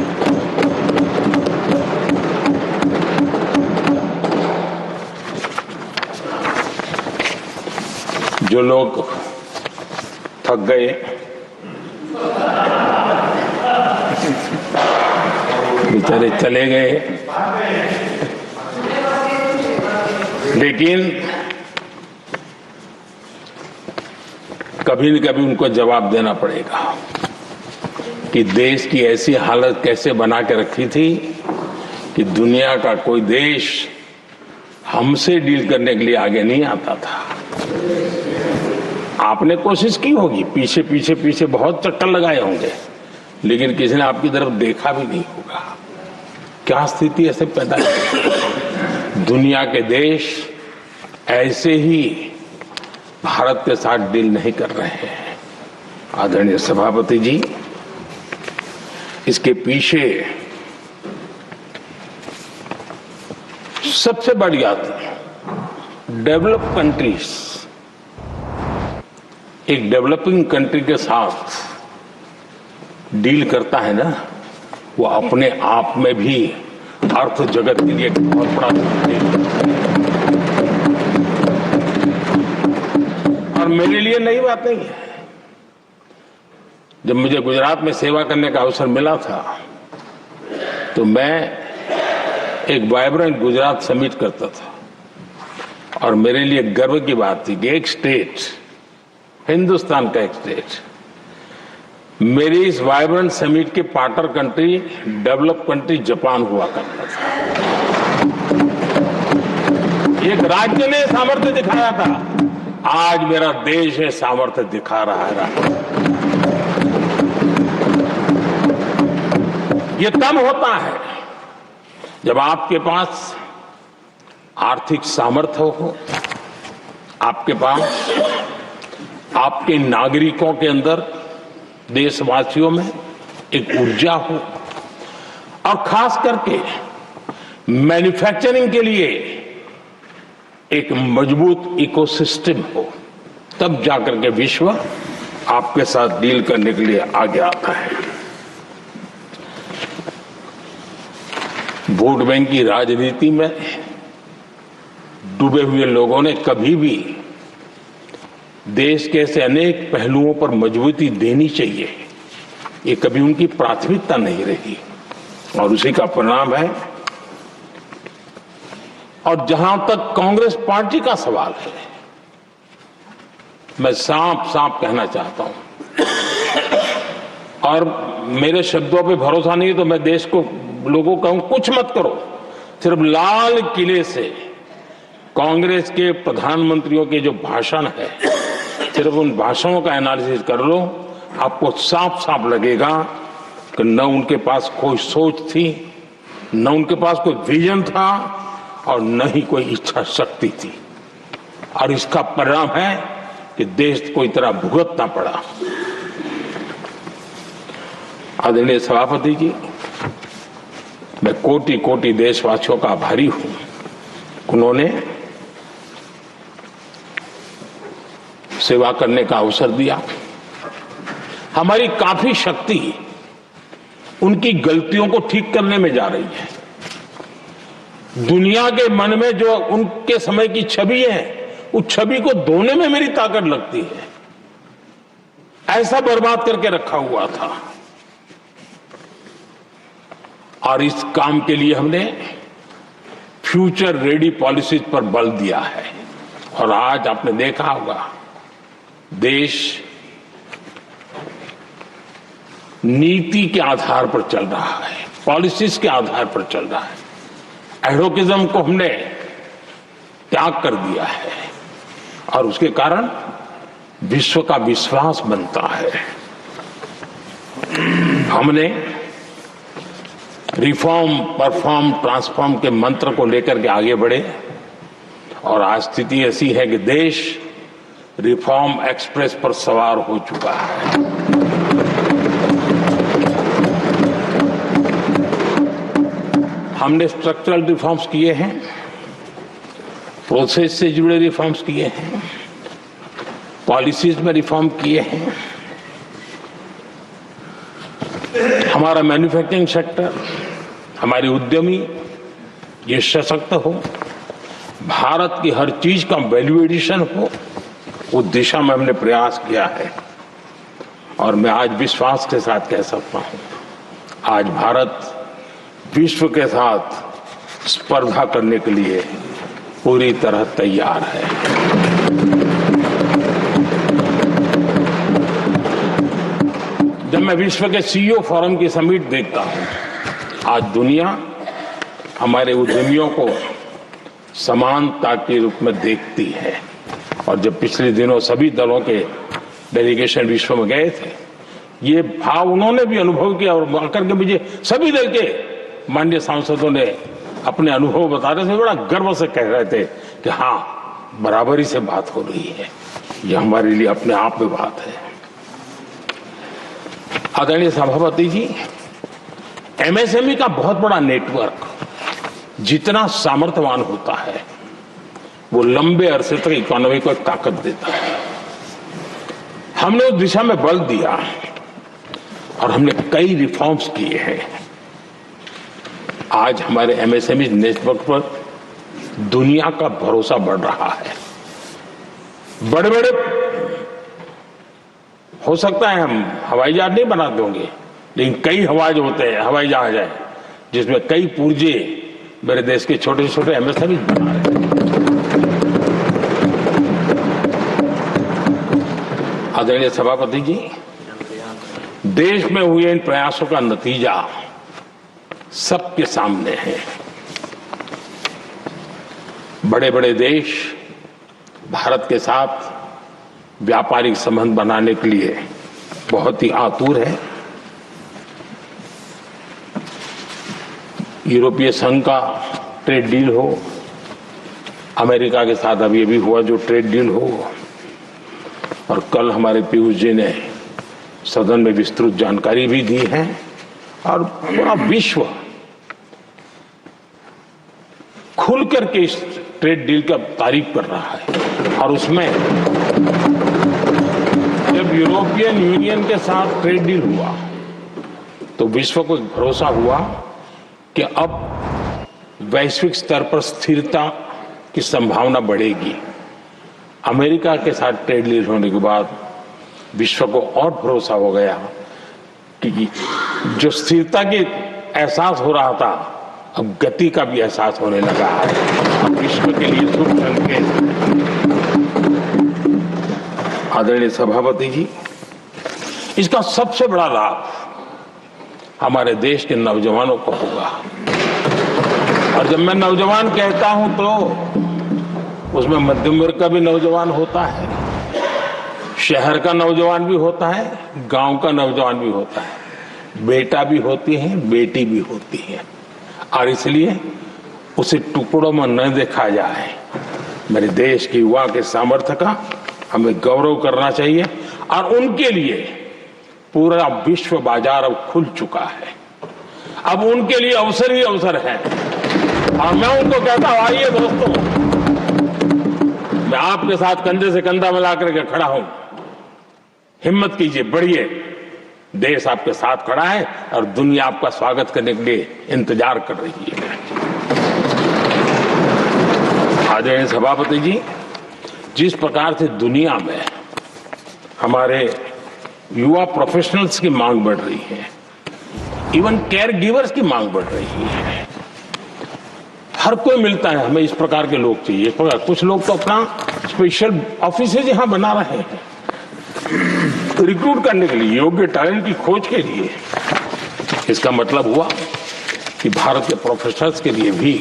जो लोग थक गए, बेचारे चले गए, लेकिन कभी न कभी उनको जवाब देना पड़ेगा कि देश की ऐसी हालत कैसे बना के रखी थी कि दुनिया का कोई देश हमसे डील करने के लिए आगे नहीं आता था। आपने कोशिश की होगी, पीछे पीछे पीछे बहुत चक्कर लगाए होंगे, लेकिन किसी ने आपकी तरफ देखा भी नहीं होगा। क्या स्थिति ऐसे पैदा है? दुनिया के देश ऐसे ही भारत के साथ डील नहीं कर रहे हैं। आदरणीय सभापति जी, इसके पीछे सबसे बड़ी बात, डेवलप कंट्रीज एक डेवलपिंग कंट्री के साथ डील करता है ना, वो अपने आप में भी अर्थ जगत के लिए एक बहुत बड़ा और मेरे लिए नई बात नहीं है। जब मुझे गुजरात में सेवा करने का अवसर मिला था तो मैं एक वाइब्रेंट गुजरात समिट करता था और मेरे लिए गर्व की बात थी कि एक स्टेट, हिंदुस्तान का एक स्टेट, मेरी इस वाइब्रेंट समिट के partner country, develop country Japan हुआ करता था। एक राज्य ने सामर्थ्य दिखाया था, आज मेरा देश है सामर्थ्य दिखा रहा है। ये तब होता है जब आपके पास आर्थिक सामर्थ्य हो, आपके पास आपके नागरिकों के अंदर, देशवासियों में एक ऊर्जा हो और खास करके मैन्युफैक्चरिंग के लिए एक मजबूत इकोसिस्टम हो, तब जाकर के विश्व आपके साथ डील करने के लिए आगे आता है। वोट बैंक की राजनीति में डूबे हुए लोगों ने कभी भी देश के ऐसे अनेक पहलुओं पर मजबूती देनी चाहिए, ये कभी उनकी प्राथमिकता नहीं रही और उसी का परिणाम है। और जहां तक कांग्रेस पार्टी का सवाल है, मैं साफ साफ कहना चाहता हूं और मेरे शब्दों पे भरोसा नहीं तो मैं देश को, लोगों को कहूं कुछ मत करो, सिर्फ लाल किले से कांग्रेस के प्रधानमंत्रियों के जो भाषण है, सिर्फ उन भाषणों का एनालिसिस कर लो, आपको साफ साफ लगेगा कि न उनके पास कोई सोच थी, न उनके पास कोई विजन था और न ही कोई इच्छा शक्ति थी। और इसका परिणाम है कि देश को इतना भुगतना पड़ा। आदरणीय सभापति जी, मैं कोटि कोटि देशवासियों का आभारी हूं, उन्होंने सेवा करने का अवसर दिया। हमारी काफी शक्ति उनकी गलतियों को ठीक करने में जा रही है। दुनिया के मन में जो उनके समय की छवि है, उस छवि को धोने में मेरी ताकत लगती है। ऐसा बर्बाद करके रखा हुआ था। और इस काम के लिए हमने फ्यूचर रेडी पॉलिसीज पर बल दिया है। और आज आपने देखा होगा, देश नीति के आधार पर चल रहा है, पॉलिसीज के आधार पर चल रहा है। एडवोकेज्म को हमने त्याग कर दिया है और उसके कारण विश्व का विश्वास बनता है। हमने रिफॉर्म, परफॉर्म, ट्रांसफॉर्म के मंत्र को लेकर के आगे बढ़े और आज स्थिति ऐसी है कि देश रिफॉर्म एक्सप्रेस पर सवार हो चुका है। हमने स्ट्रक्चरल रिफॉर्म्स किए हैं, प्रोसेस से जुड़े रिफॉर्म्स किए हैं, पॉलिसीज में रिफॉर्म किए हैं। हमारा मैन्युफैक्चरिंग सेक्टर, हमारे उद्यमी ये सशक्त हो, भारत की हर चीज का वैल्यू एडिशन हो, उस दिशा में हमने प्रयास किया है। और मैं आज विश्वास के साथ कह सकता हूं, आज भारत विश्व के साथ स्पर्धा करने के लिए पूरी तरह तैयार है। जब मैं विश्व के सीईओ फोरम की समिट देखता हूं, आज दुनिया हमारे उद्यमियों को समानता के रूप में देखती है। और जब पिछले दिनों सभी दलों के डेलीगेशन विश्व में गए थे, ये भाव उन्होंने भी अनुभव किया और आकर के मुझे सभी दल के माननीय सांसदों ने अपने अनुभव बता रहे थे, बड़ा गर्व से कह रहे थे कि हाँ, बराबरी से बात हो रही है। ये हमारे लिए अपने आप में बात है। आदरणीय सभापति जी, एमएसएमई का बहुत बड़ा नेटवर्क जितना सामर्थ्यवान होता है, वो लंबे अरसे तक इकोनॉमी को ताकत देता है। हमने उस दिशा में बल दिया और हमने कई रिफॉर्म्स किए हैं। आज हमारे एमएसएमई नेटवर्क पर दुनिया का भरोसा बढ़ रहा है। बड़े बड़े हो सकता है हम हवाई जहाज नहीं बना देंगे, लेकिन कई हवाई जहाज हैं जिसमें कई पुर्जे मेरे देश के छोटे छोटे एमएसएमई बना रहे हैं। आदरणीय सभापति जी, देश में हुए इन प्रयासों का नतीजा सबके सामने है। बड़े बड़े देश भारत के साथ व्यापारिक संबंध बनाने के लिए बहुत ही आतुर है। यूरोपीय संघ का ट्रेड डील हो, अमेरिका के साथ अभी अभी हुआ जो ट्रेड डील हो, और कल हमारे पीयूष जी ने सदन में विस्तृत जानकारी भी दी है। और पूरा विश्व खुल करके इस ट्रेड डील का तारीफ कर रहा है। और उसमें जब यूरोपियन यूनियन के साथ ट्रेड डील हुआ तो विश्व को भरोसा हुआ कि अब वैश्विक स्तर पर स्थिरता की संभावना बढ़ेगी। अमेरिका के साथ ट्रेड डील होने के बाद विश्व को और भरोसा हो गया कि जो स्थिरता की एहसास हो रहा था, अब गति का भी एहसास होने लगा है। अब विश्व के लिए शुभ संकेत। आदरणीय सभापति जी, इसका सबसे बड़ा लाभ हमारे देश के नौजवानों को होगा। और जब मैं नौजवान कहता हूं तो उसमें मध्यम वर्ग का भी नौजवान होता है, शहर का नौजवान भी होता है, गांव का नौजवान भी होता है, बेटा भी होती है, बेटी भी होती है। और इसलिए उसे टुकड़ों में न देखा जाए। मेरे देश के युवा के सामर्थ्य का हमें गौरव करना चाहिए। और उनके लिए पूरा विश्व बाजार अब खुल चुका है। अब उनके लिए अवसर ही अवसर है। और मैं उनको कहता हूं, आइए दोस्तों, मैं आपके साथ कंधे से कंधा मिला करके खड़ा हूं। हिम्मत कीजिए, बढ़िए, देश आपके साथ खड़ा है और दुनिया आपका स्वागत करने के लिए इंतजार कर रही है। आदरणीय सभापति जी, जिस प्रकार से दुनिया में हमारे युवा प्रोफेशनल्स की मांग बढ़ रही है, इवन केयर गिवर्स की मांग बढ़ रही है, हर कोई मिलता है हमें इस प्रकार के लोग चाहिए। कुछ लोग तो अपना स्पेशल ऑफिस यहां बना रहे हैं रिक्रूट करने के लिए, योग्य टैलेंट की खोज के लिए। इसका मतलब हुआ कि भारत के प्रोफेशनल्स के लिए भी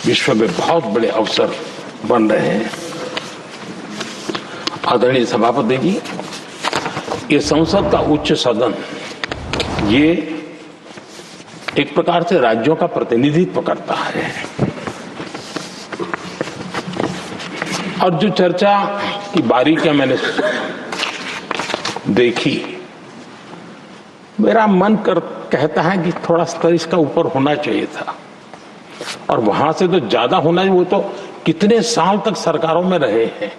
विश्व में बहुत बड़े अवसर बन रहे हैं। आदरणीय सभापति जी, ये संसद का उच्च सदन ये एक प्रकार से राज्यों का प्रतिनिधित्व करता है और जो चर्चा की बारीकियां मैंने देखी, मेरा मन कहता है कि थोड़ा स्तर इसका ऊपर होना चाहिए था और वहां से तो ज्यादा होना चाहिए। वो तो कितने साल तक सरकारों में रहे हैं,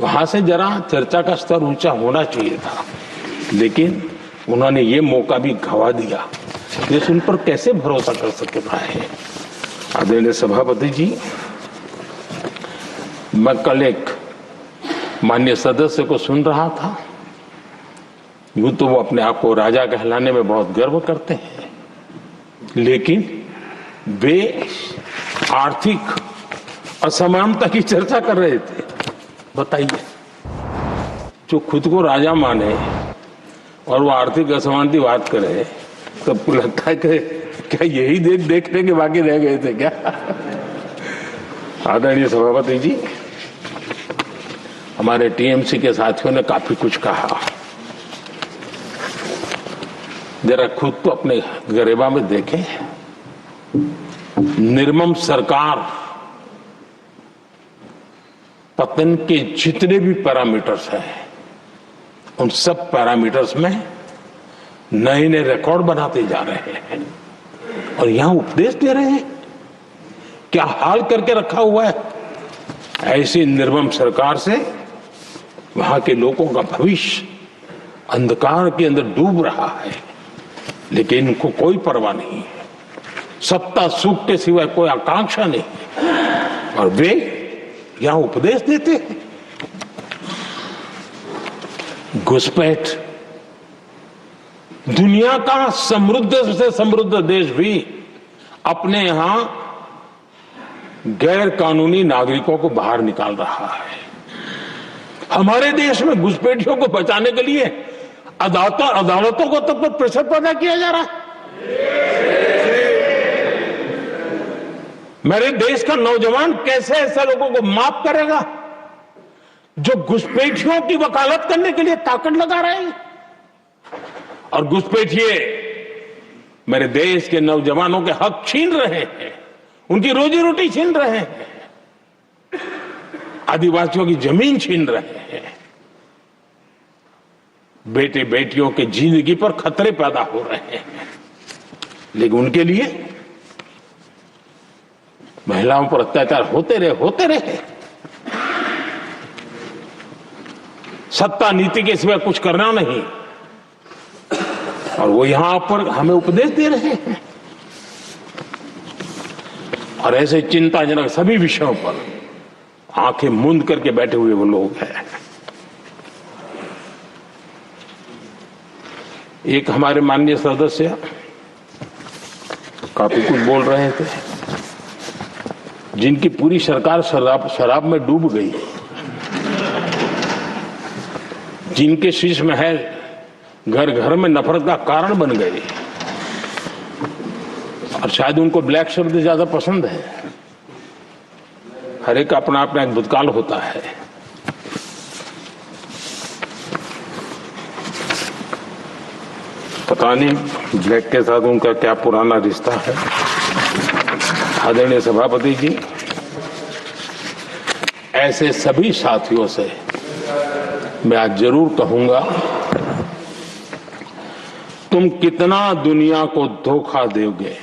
वहां से जरा चर्चा का स्तर ऊंचा होना चाहिए था, लेकिन उन्होंने ये मौका भी गंवा दिया। देश उन पर कैसे भरोसा कर सकता है। आदरणीय सभापति जी, मैं कल एक माननीय सदस्य को सुन रहा था, यूं तो वो अपने आप को राजा कहलाने में बहुत गर्व करते हैं, लेकिन वे आर्थिक असमानता की चर्चा कर रहे थे। बताइए, जो खुद को राजा माने और वो आर्थिक असमानता की बात करे, सबको लगता है कि क्या यही देखने के बाकी रह गए थे क्या। आदरणीय सभापति जी, हमारे टीएमसी के साथियों ने काफी कुछ कहा। जरा खुद तो अपने गरेबा में देखें। निर्मम सरकार पतन के जितने भी पैरामीटर्स हैं, उन सब पैरामीटर्स में नए नए रिकॉर्ड बनाते जा रहे हैं और यहां उपदेश दे रहे हैं। क्या हाल करके रखा हुआ है। ऐसी निर्मम सरकार से वहां के लोगों का भविष्य अंधकार के अंदर डूब रहा है, लेकिन इनको कोई परवाह नहीं है। सत्ता सुख के सिवाय कोई आकांक्षा नहीं है और वे यहां उपदेश देते हैं। घुसपैठ, दुनिया का समृद्ध से समृद्ध देश भी अपने यहां गैर कानूनी नागरिकों को बाहर निकाल रहा है। हमारे देश में घुसपैठियों को बचाने के लिए अदालतों को तब तक प्रेशर पैदा किया जा रहा है। मेरे देश का नौजवान कैसे ऐसे लोगों को माफ करेगा जो घुसपैठियों की वकालत करने के लिए ताकत लगा रहे हैं। और घुसपैठिए मेरे देश के नौजवानों के हक छीन रहे हैं, उनकी रोजी रोटी छीन रहे हैं, आदिवासियों की जमीन छीन रहे हैं। बेटे बेटियों के जिंदगी पर खतरे पैदा हो रहे हैं, लेकिन उनके लिए महिलाओं पर अत्याचार होते रहे। सत्ता नीति के सिवा कुछ करना नहीं, और वो यहां पर हमें उपदेश दे रहे हैं। और ऐसे चिंताजनक सभी विषयों पर आंखें मूंद करके बैठे हुए वो लोग हैं। एक हमारे माननीय सदस्य काफी कुछ बोल रहे थे, जिनकी पूरी सरकार शराब में डूब गई, जिनके शीश महल घर घर में नफरत का कारण बन गए, और शायद उनको ब्लैक शब्द ज्यादा पसंद है। हर एक का अपना अपना एक भूतकाल होता है। पता नहीं ब्लैक के साथ उनका क्या पुराना रिश्ता है। आदरणीय सभापति जी, ऐसे सभी साथियों से मैं आज जरूर कहूंगा, तुम कितना दुनिया को धोखा दोगे,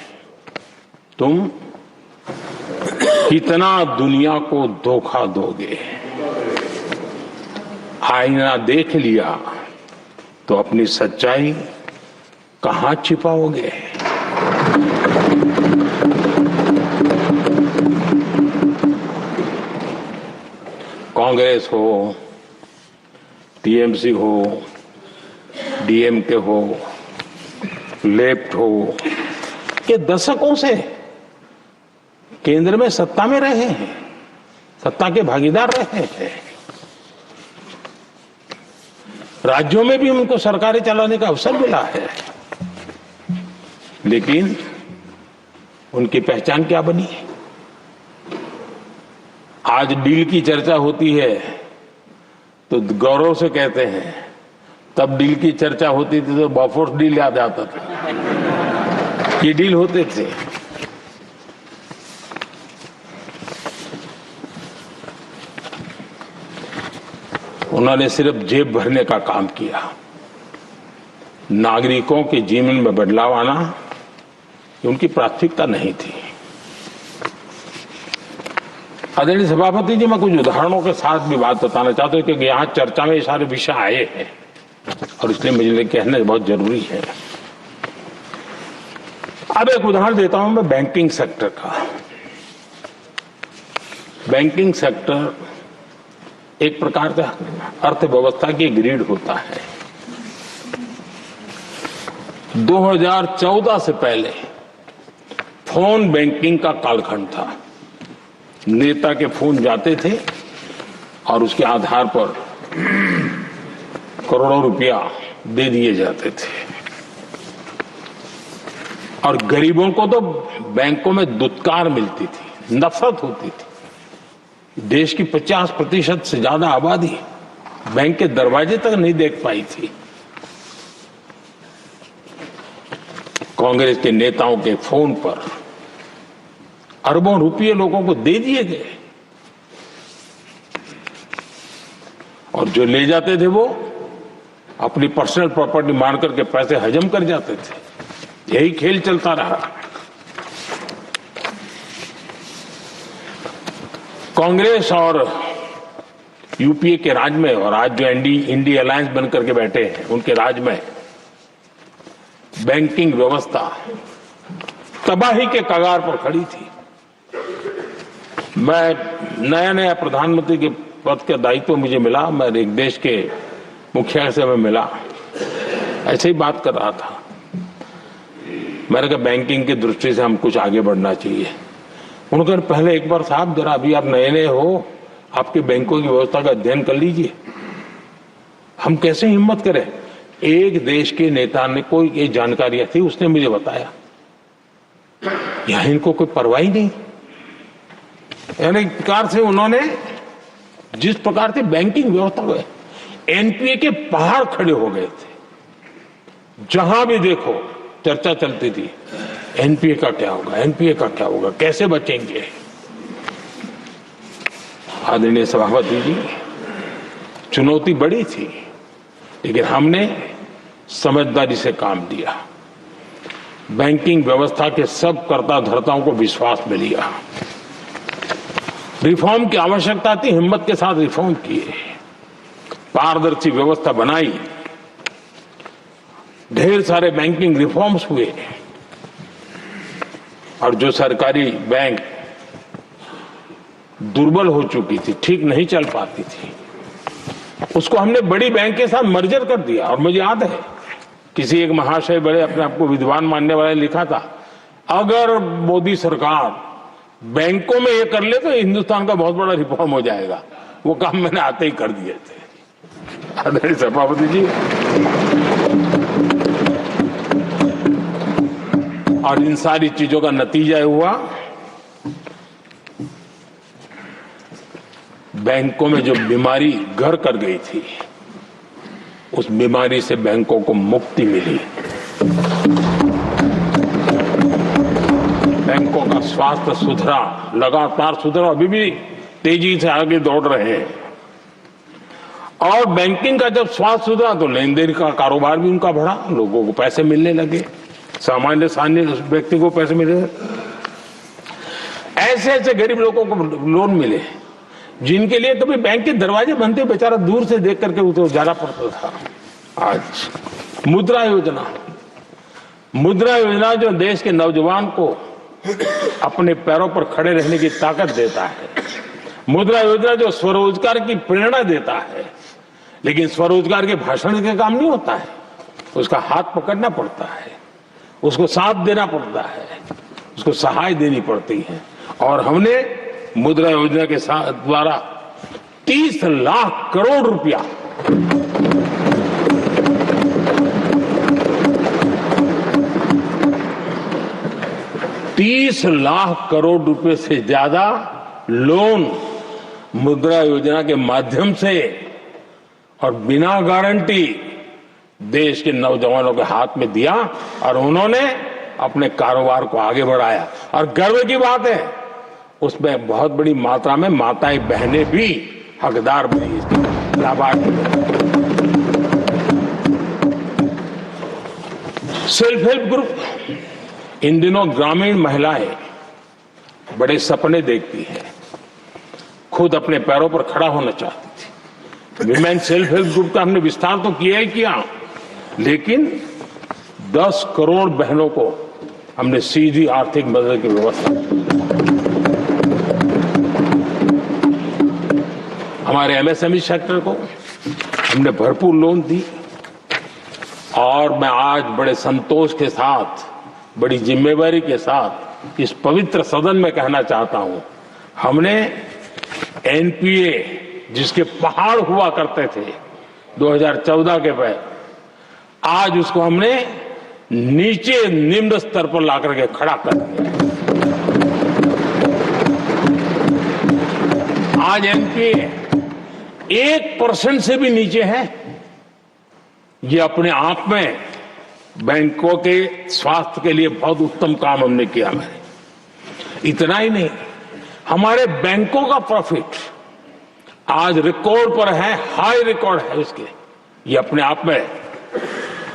तुम कितना दुनिया को धोखा दोगे। आईना देख लिया तो अपनी सच्चाई कहां छिपाओगे? कांग्रेस हो, टीएमसी हो, डीएमके हो, लेफ्ट हो, ये दशकों से केंद्र में सत्ता में रहे हैं, सत्ता के भागीदार रहे हैं। राज्यों में भी उनको सरकारें चलाने का अवसर मिला है, लेकिन उनकी पहचान क्या बनी? आज डील की चर्चा होती है तो गौरव से कहते हैं, तब डील की चर्चा होती थी तो बॉफोर्स डील याद आता था। ये डील होते थे। उन्होंने सिर्फ जेब भरने का काम किया। नागरिकों के जीवन में बदलाव आना ये उनकी प्राथमिकता नहीं थी। आदरणीय सभापति जी, मैं कुछ उदाहरणों के साथ भी बात बताना चाहता हूं, क्योंकि यहाँ चर्चा में ये सारे विषय आए हैं और इसलिए मुझे कहना बहुत जरूरी है। अब एक उदाहरण देता हूं मैं बैंकिंग सेक्टर का। बैंकिंग सेक्टर एक प्रकार का अर्थव्यवस्था की ग्रिड होता है। 2014 से पहले फोन बैंकिंग का कालखंड था। नेता के फोन जाते थे और उसके आधार पर करोड़ों रुपया दे दिए जाते थे, और गरीबों को तो बैंकों में दुत्कार मिलती थी, नफरत होती थी। देश की 50% से ज्यादा आबादी बैंक के दरवाजे तक नहीं देख पाई थी। कांग्रेस के नेताओं के फोन पर अरबों रुपये लोगों को दे दिए गए, और जो ले जाते थे वो अपनी पर्सनल प्रॉपर्टी मान करके पैसे हजम कर जाते थे। यही खेल चलता रहा। कांग्रेस और यूपीए के राज में, और आज जो इंडी अलायंस बन करके बैठे हैं उनके राज में, बैंकिंग व्यवस्था तबाही के कगार पर खड़ी थी। मैं नया प्रधानमंत्री के पद का दायित्व मुझे मिला, मैं एक देश के मुखिया से मैं मिला, ऐसे ही बात कर रहा था। मैंने कहा बैंकिंग की दृष्टि से हम कुछ आगे बढ़ना चाहिए। उन्होंने कहा पहले एक बार साहब जरा, अभी आप नए हो, आपके बैंकों की व्यवस्था का अध्ययन कर लीजिए। हम कैसे हिम्मत करें? एक देश के नेता ने कोई ये जानकारियां थी, उसने मुझे बताया, यहां इनको कोई परवाह नहीं। यानी प्रकार से उन्होंने जिस प्रकार से बैंकिंग व्यवस्था को, एनपीए के पहाड़ खड़े हो गए थे। जहां भी देखो चर्चा चलती थी, एनपीए का क्या होगा, एनपीए का क्या होगा, कैसे बचेंगे। आदरणीय सभापति जी, चुनौती बड़ी थी, लेकिन हमने समझदारी से काम लिया। बैंकिंग व्यवस्था के सब कर्ता धर्ताओं को विश्वास में लिया। रिफॉर्म की आवश्यकता थी, हिम्मत के साथ रिफॉर्म किए, पारदर्शी व्यवस्था बनाई, ढेर सारे बैंकिंग रिफॉर्म्स हुए, और जो सरकारी बैंक दुर्बल हो चुकी थी, ठीक नहीं चल पाती थी, उसको हमने बड़ी बैंक के साथ मर्जर कर दिया। और मुझे याद है किसी एक महाशय, बड़े अपने आप को विद्वान मानने वाले, लिखा था, अगर मोदी सरकार बैंकों में ये कर ले तो हिंदुस्तान का बहुत बड़ा रिफॉर्म हो जाएगा। वो काम मैंने आते ही कर दिए थे। आदरणीय सभापति जी, और इन सारी चीजों का नतीजा हुआ, बैंकों में जो बीमारी घर कर गई थी, उस बीमारी से बैंकों को मुक्ति मिली। बैंकों का स्वास्थ्य सुधरा, लगातार सुधरा, अभी भी तेजी से आगे दौड़ रहे हैं। और बैंकिंग का जब स्वास्थ्य सुधरा तो लेन देन का कारोबार भी उनका बढ़ा, लोगों को पैसे मिलने लगे, सामान्य व्यक्ति को पैसे मिले। ऐसे ऐसे गरीब लोगों को लोन मिले जिनके लिए कभी बैंक के दरवाजे बनते बेचारा दूर से देख करके उसे जाना पड़ता था। आज मुद्रा योजना जो देश के नौजवान को अपने पैरों पर खड़े रहने की ताकत देता है, मुद्रा योजना जो स्वरोजगार की प्रेरणा देता है, लेकिन स्वरोजगार के भाषण के काम नहीं होता है, उसका हाथ पकड़ना पड़ता है, उसको साथ देना पड़ता है, उसको सहाय देनी पड़ती है। और हमने मुद्रा योजना के साथ द्वारा 30 लाख करोड़ रुपया ₹30 लाख से ज्यादा लोन मुद्रा योजना के माध्यम से और बिना गारंटी देश के नौजवानों के हाथ में दिया और उन्होंने अपने कारोबार को आगे बढ़ाया। और गर्व की बात है, उसमें बहुत बड़ी मात्रा में माताएं बहनें भी हकदार बनी, लाभार्थी बनी। सेल्फ हेल्प ग्रुप, इन दिनों ग्रामीण महिलाएं बड़े सपने देखती हैं, खुद अपने पैरों पर खड़ा होना चाहती थी। विमेन सेल्फ हेल्प ग्रुप का हमने विस्तार तो किया ही किया, लेकिन 10 करोड़ बहनों को हमने सीधी आर्थिक मदद की व्यवस्था की। हमारे एमएसएमई सेक्टर को हमने भरपूर लोन दी और मैं आज बड़े संतोष के साथ, बड़ी जिम्मेवारी के साथ इस पवित्र सदन में कहना चाहता हूं, हमने एनपीए जिसके पहाड़ हुआ करते थे 2014 के पहले, आज उसको हमने नीचे निम्न स्तर पर ला करके खड़ा कर दिया। आज एनपीए 1% से भी नीचे है। ये अपने आप में बैंकों के स्वास्थ्य के लिए बहुत उत्तम काम हमने किया। मैंने इतना ही नहीं, हमारे बैंकों का प्रॉफिट आज रिकॉर्ड पर है, हाई रिकॉर्ड है उसके। ये अपने आप में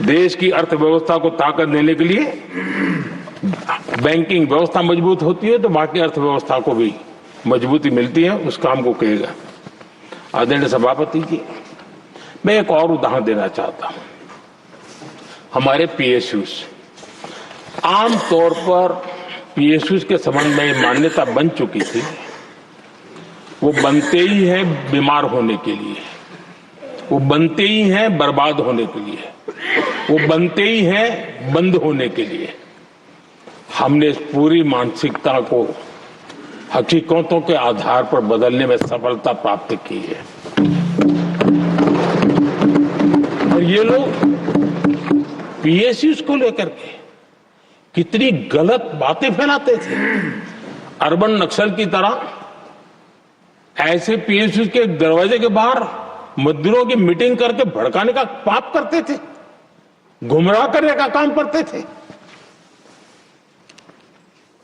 देश की अर्थव्यवस्था को ताकत देने के लिए, बैंकिंग व्यवस्था मजबूत होती है तो बाकी अर्थव्यवस्था को भी मजबूती मिलती है। उस काम को कहेगा आदरणीय सभापति जी। मैं एक और उदाहरण देना चाहता हूं। हमारे पीएसयूज, आमतौर पर पीएसयूज के संबंध में मान्यता बन चुकी थी, वो बनते ही है बीमार होने के लिए, वो बनते ही हैं बर्बाद होने के लिए, वो बनते ही हैं बंद होने के लिए। हमने इस पूरी मानसिकता को हकीकतों के आधार पर बदलने में सफलता प्राप्त की है। और ये लोग पीएसयूज को लेकर के कितनी गलत बातें फैलाते थे। अर्बन नक्सल की तरह ऐसे पीएसयूज के दरवाजे के बाहर मजदूरों की मीटिंग करके भड़काने का पाप करते थे, गुमराह करने का काम करते थे।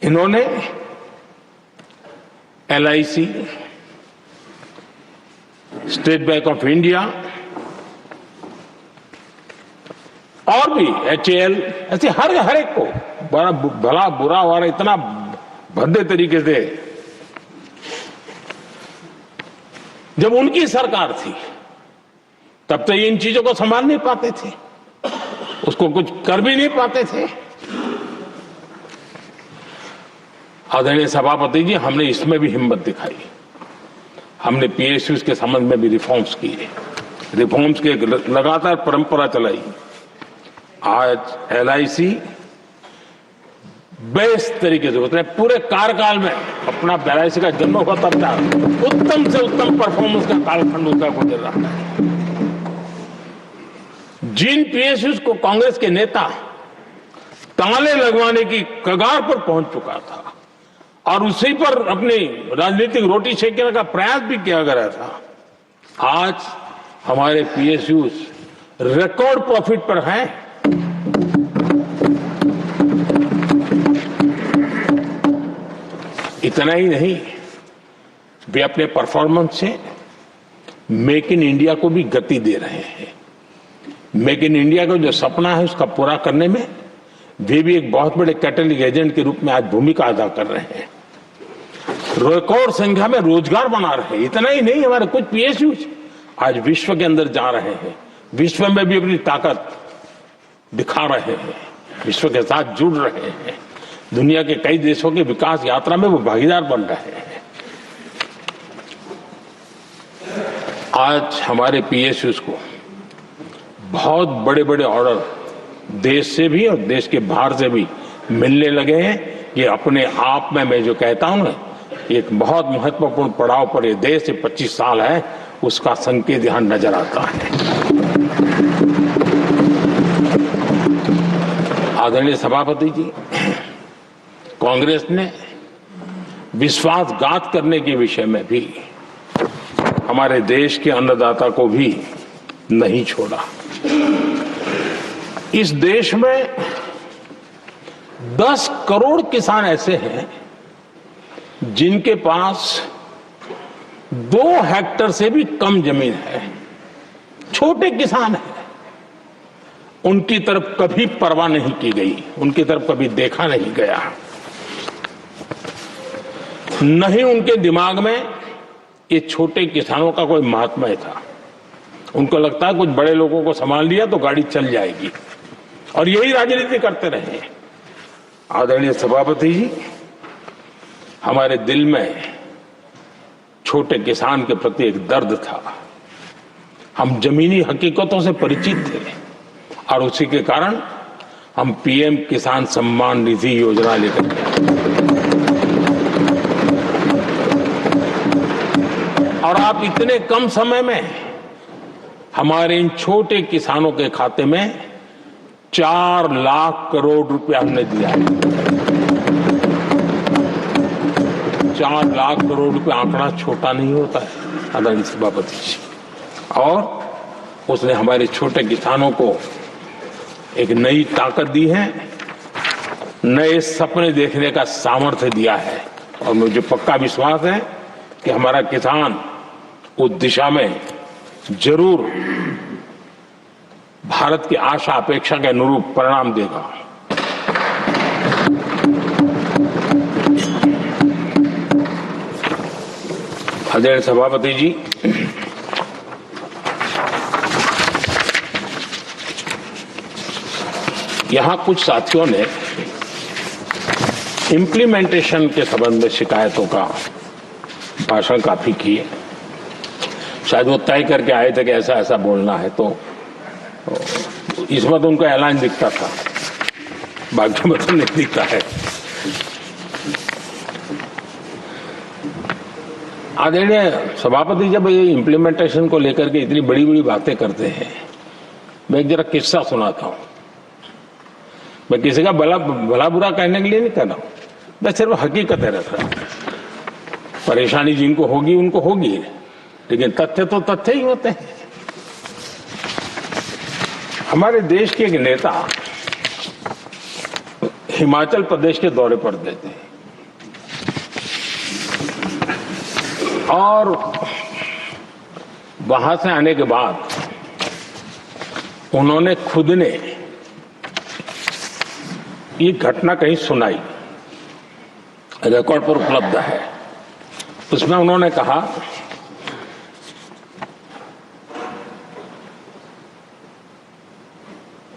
इन्होंने LIC, state bank of India और भी एचएएल, ऐसे हर एक को बड़ा भला बुरा और इतना भद्दे तरीके से, जब उनकी सरकार थी तब तो ये इन चीजों को संभाल नहीं पाते थे, उसको कुछ कर भी नहीं पाते थे। आदरणीय सभापति जी, हमने इसमें भी हिम्मत दिखाई। हमने पीएसयूज के संबंध में भी रिफॉर्म्स किए, रिफॉर्म्स की एक लगातार परंपरा चलाई। आज एलआईसी बेस्ट तरीके से, उसने पूरे कार्यकाल में अपना एलआईसी का जन्म हुआ तब तक उत्तम से उत्तम परफॉर्मेंस का कालखंड उसका गुजर रहा है। जिन पीएसयूज को कांग्रेस के नेता ताले लगवाने की कगार पर पहुंच चुका था और उसी पर अपनी राजनीतिक रोटी सेकने का प्रयास भी किया गया था, आज हमारे पीएसयूज रिकॉर्ड प्रॉफिट पर हैं। इतना ही नहीं, वे अपने परफॉर्मेंस से मेक इन इंडिया को भी गति दे रहे हैं। मेक इन इंडिया का जो सपना है उसका पूरा करने में वे भी एक बहुत बड़े कैटलिक एजेंट के रूप में आज भूमिका अदा कर रहे हैं। रिकॉर्ड संख्या में रोजगार बना रहे हैं। इतना ही नहीं, हमारे कुछ पीएसयूज आज विश्व के अंदर जा रहे हैं, विश्व में भी अपनी ताकत दिखा रहे हैं, विश्व के साथ जुड़ रहे हैं, दुनिया के कई देशों के विकास यात्रा में वो भागीदार बन रहे हैं। आज हमारे पीएसयूज को बहुत बड़े बड़े ऑर्डर देश से भी और देश के बाहर से भी मिलने लगे हैं। ये अपने आप में मैं जो कहता हूं ना, एक बहुत महत्वपूर्ण पड़ाव पर ये देश 25 साल है, उसका संकेत यहां नजर आता है। आदरणीय सभापति जी, कांग्रेस ने विश्वासघात करने के विषय में भी हमारे देश के अन्नदाता को भी नहीं छोड़ा। इस देश में 10 करोड़ किसान ऐसे हैं जिनके पास 2 हेक्टेयर से भी कम जमीन है, छोटे किसान हैं। उनकी तरफ कभी परवाह नहीं की गई, उनकी तरफ कभी देखा नहीं गया, नहीं उनके दिमाग में ये छोटे किसानों का कोई महात्म्य था। उनको लगता है कुछ बड़े लोगों को संभाल लिया तो गाड़ी चल जाएगी, और यही राजनीति करते रहे। आदरणीय सभापति जी, हमारे दिल में छोटे किसान के प्रति एक दर्द था। हम जमीनी हकीकतों से परिचित थे और उसी के कारण हम पीएम किसान सम्मान निधि योजना लेकर गए और आप इतने कम समय में हमारे इन छोटे किसानों के खाते में 4 लाख करोड़ रुपया हमने दिया है। 4 लाख करोड़ रुपया आंकड़ा छोटा नहीं होता है आदरणीय सभापति जी, और उसने हमारे छोटे किसानों को एक नई ताकत दी है, नए सपने देखने का सामर्थ्य दिया है। और मुझे पक्का विश्वास है कि हमारा किसान उस दिशा में जरूर भारत की आशा अपेक्षा के अनुरूप परिणाम देगा। आदरणीय सभापति जी, यहां कुछ साथियों ने इम्प्लीमेंटेशन के संबंध में शिकायतों का भाषण काफी किए। शायद वो तय करके आए थे कि ऐसा ऐसा बोलना है, तो इसमें तो उनका ऐलान दिखता था, बाकी में तो नहीं दिखता है। आदरणीय सभापति, जब ये इम्प्लीमेंटेशन को लेकर के इतनी बड़ी बड़ी बातें करते हैं, मैं एक जरा किस्सा सुनाता हूं। मैं किसी का भला बुरा कहने के लिए नहीं कर रहा हूं, मैं सिर्फ हकीकत है रख रहा हूं। परेशानी जिनको होगी उनको होगी, लेकिन तथ्य तो तथ्य ही होते हैं। हमारे देश के एक नेता हिमाचल प्रदेश के दौरे पर देते हैं और वहां से आने के बाद उन्होंने खुद ने ये घटना कहीं सुनाई, रिकॉर्ड पर उपलब्ध है। उसमें उन्होंने कहा,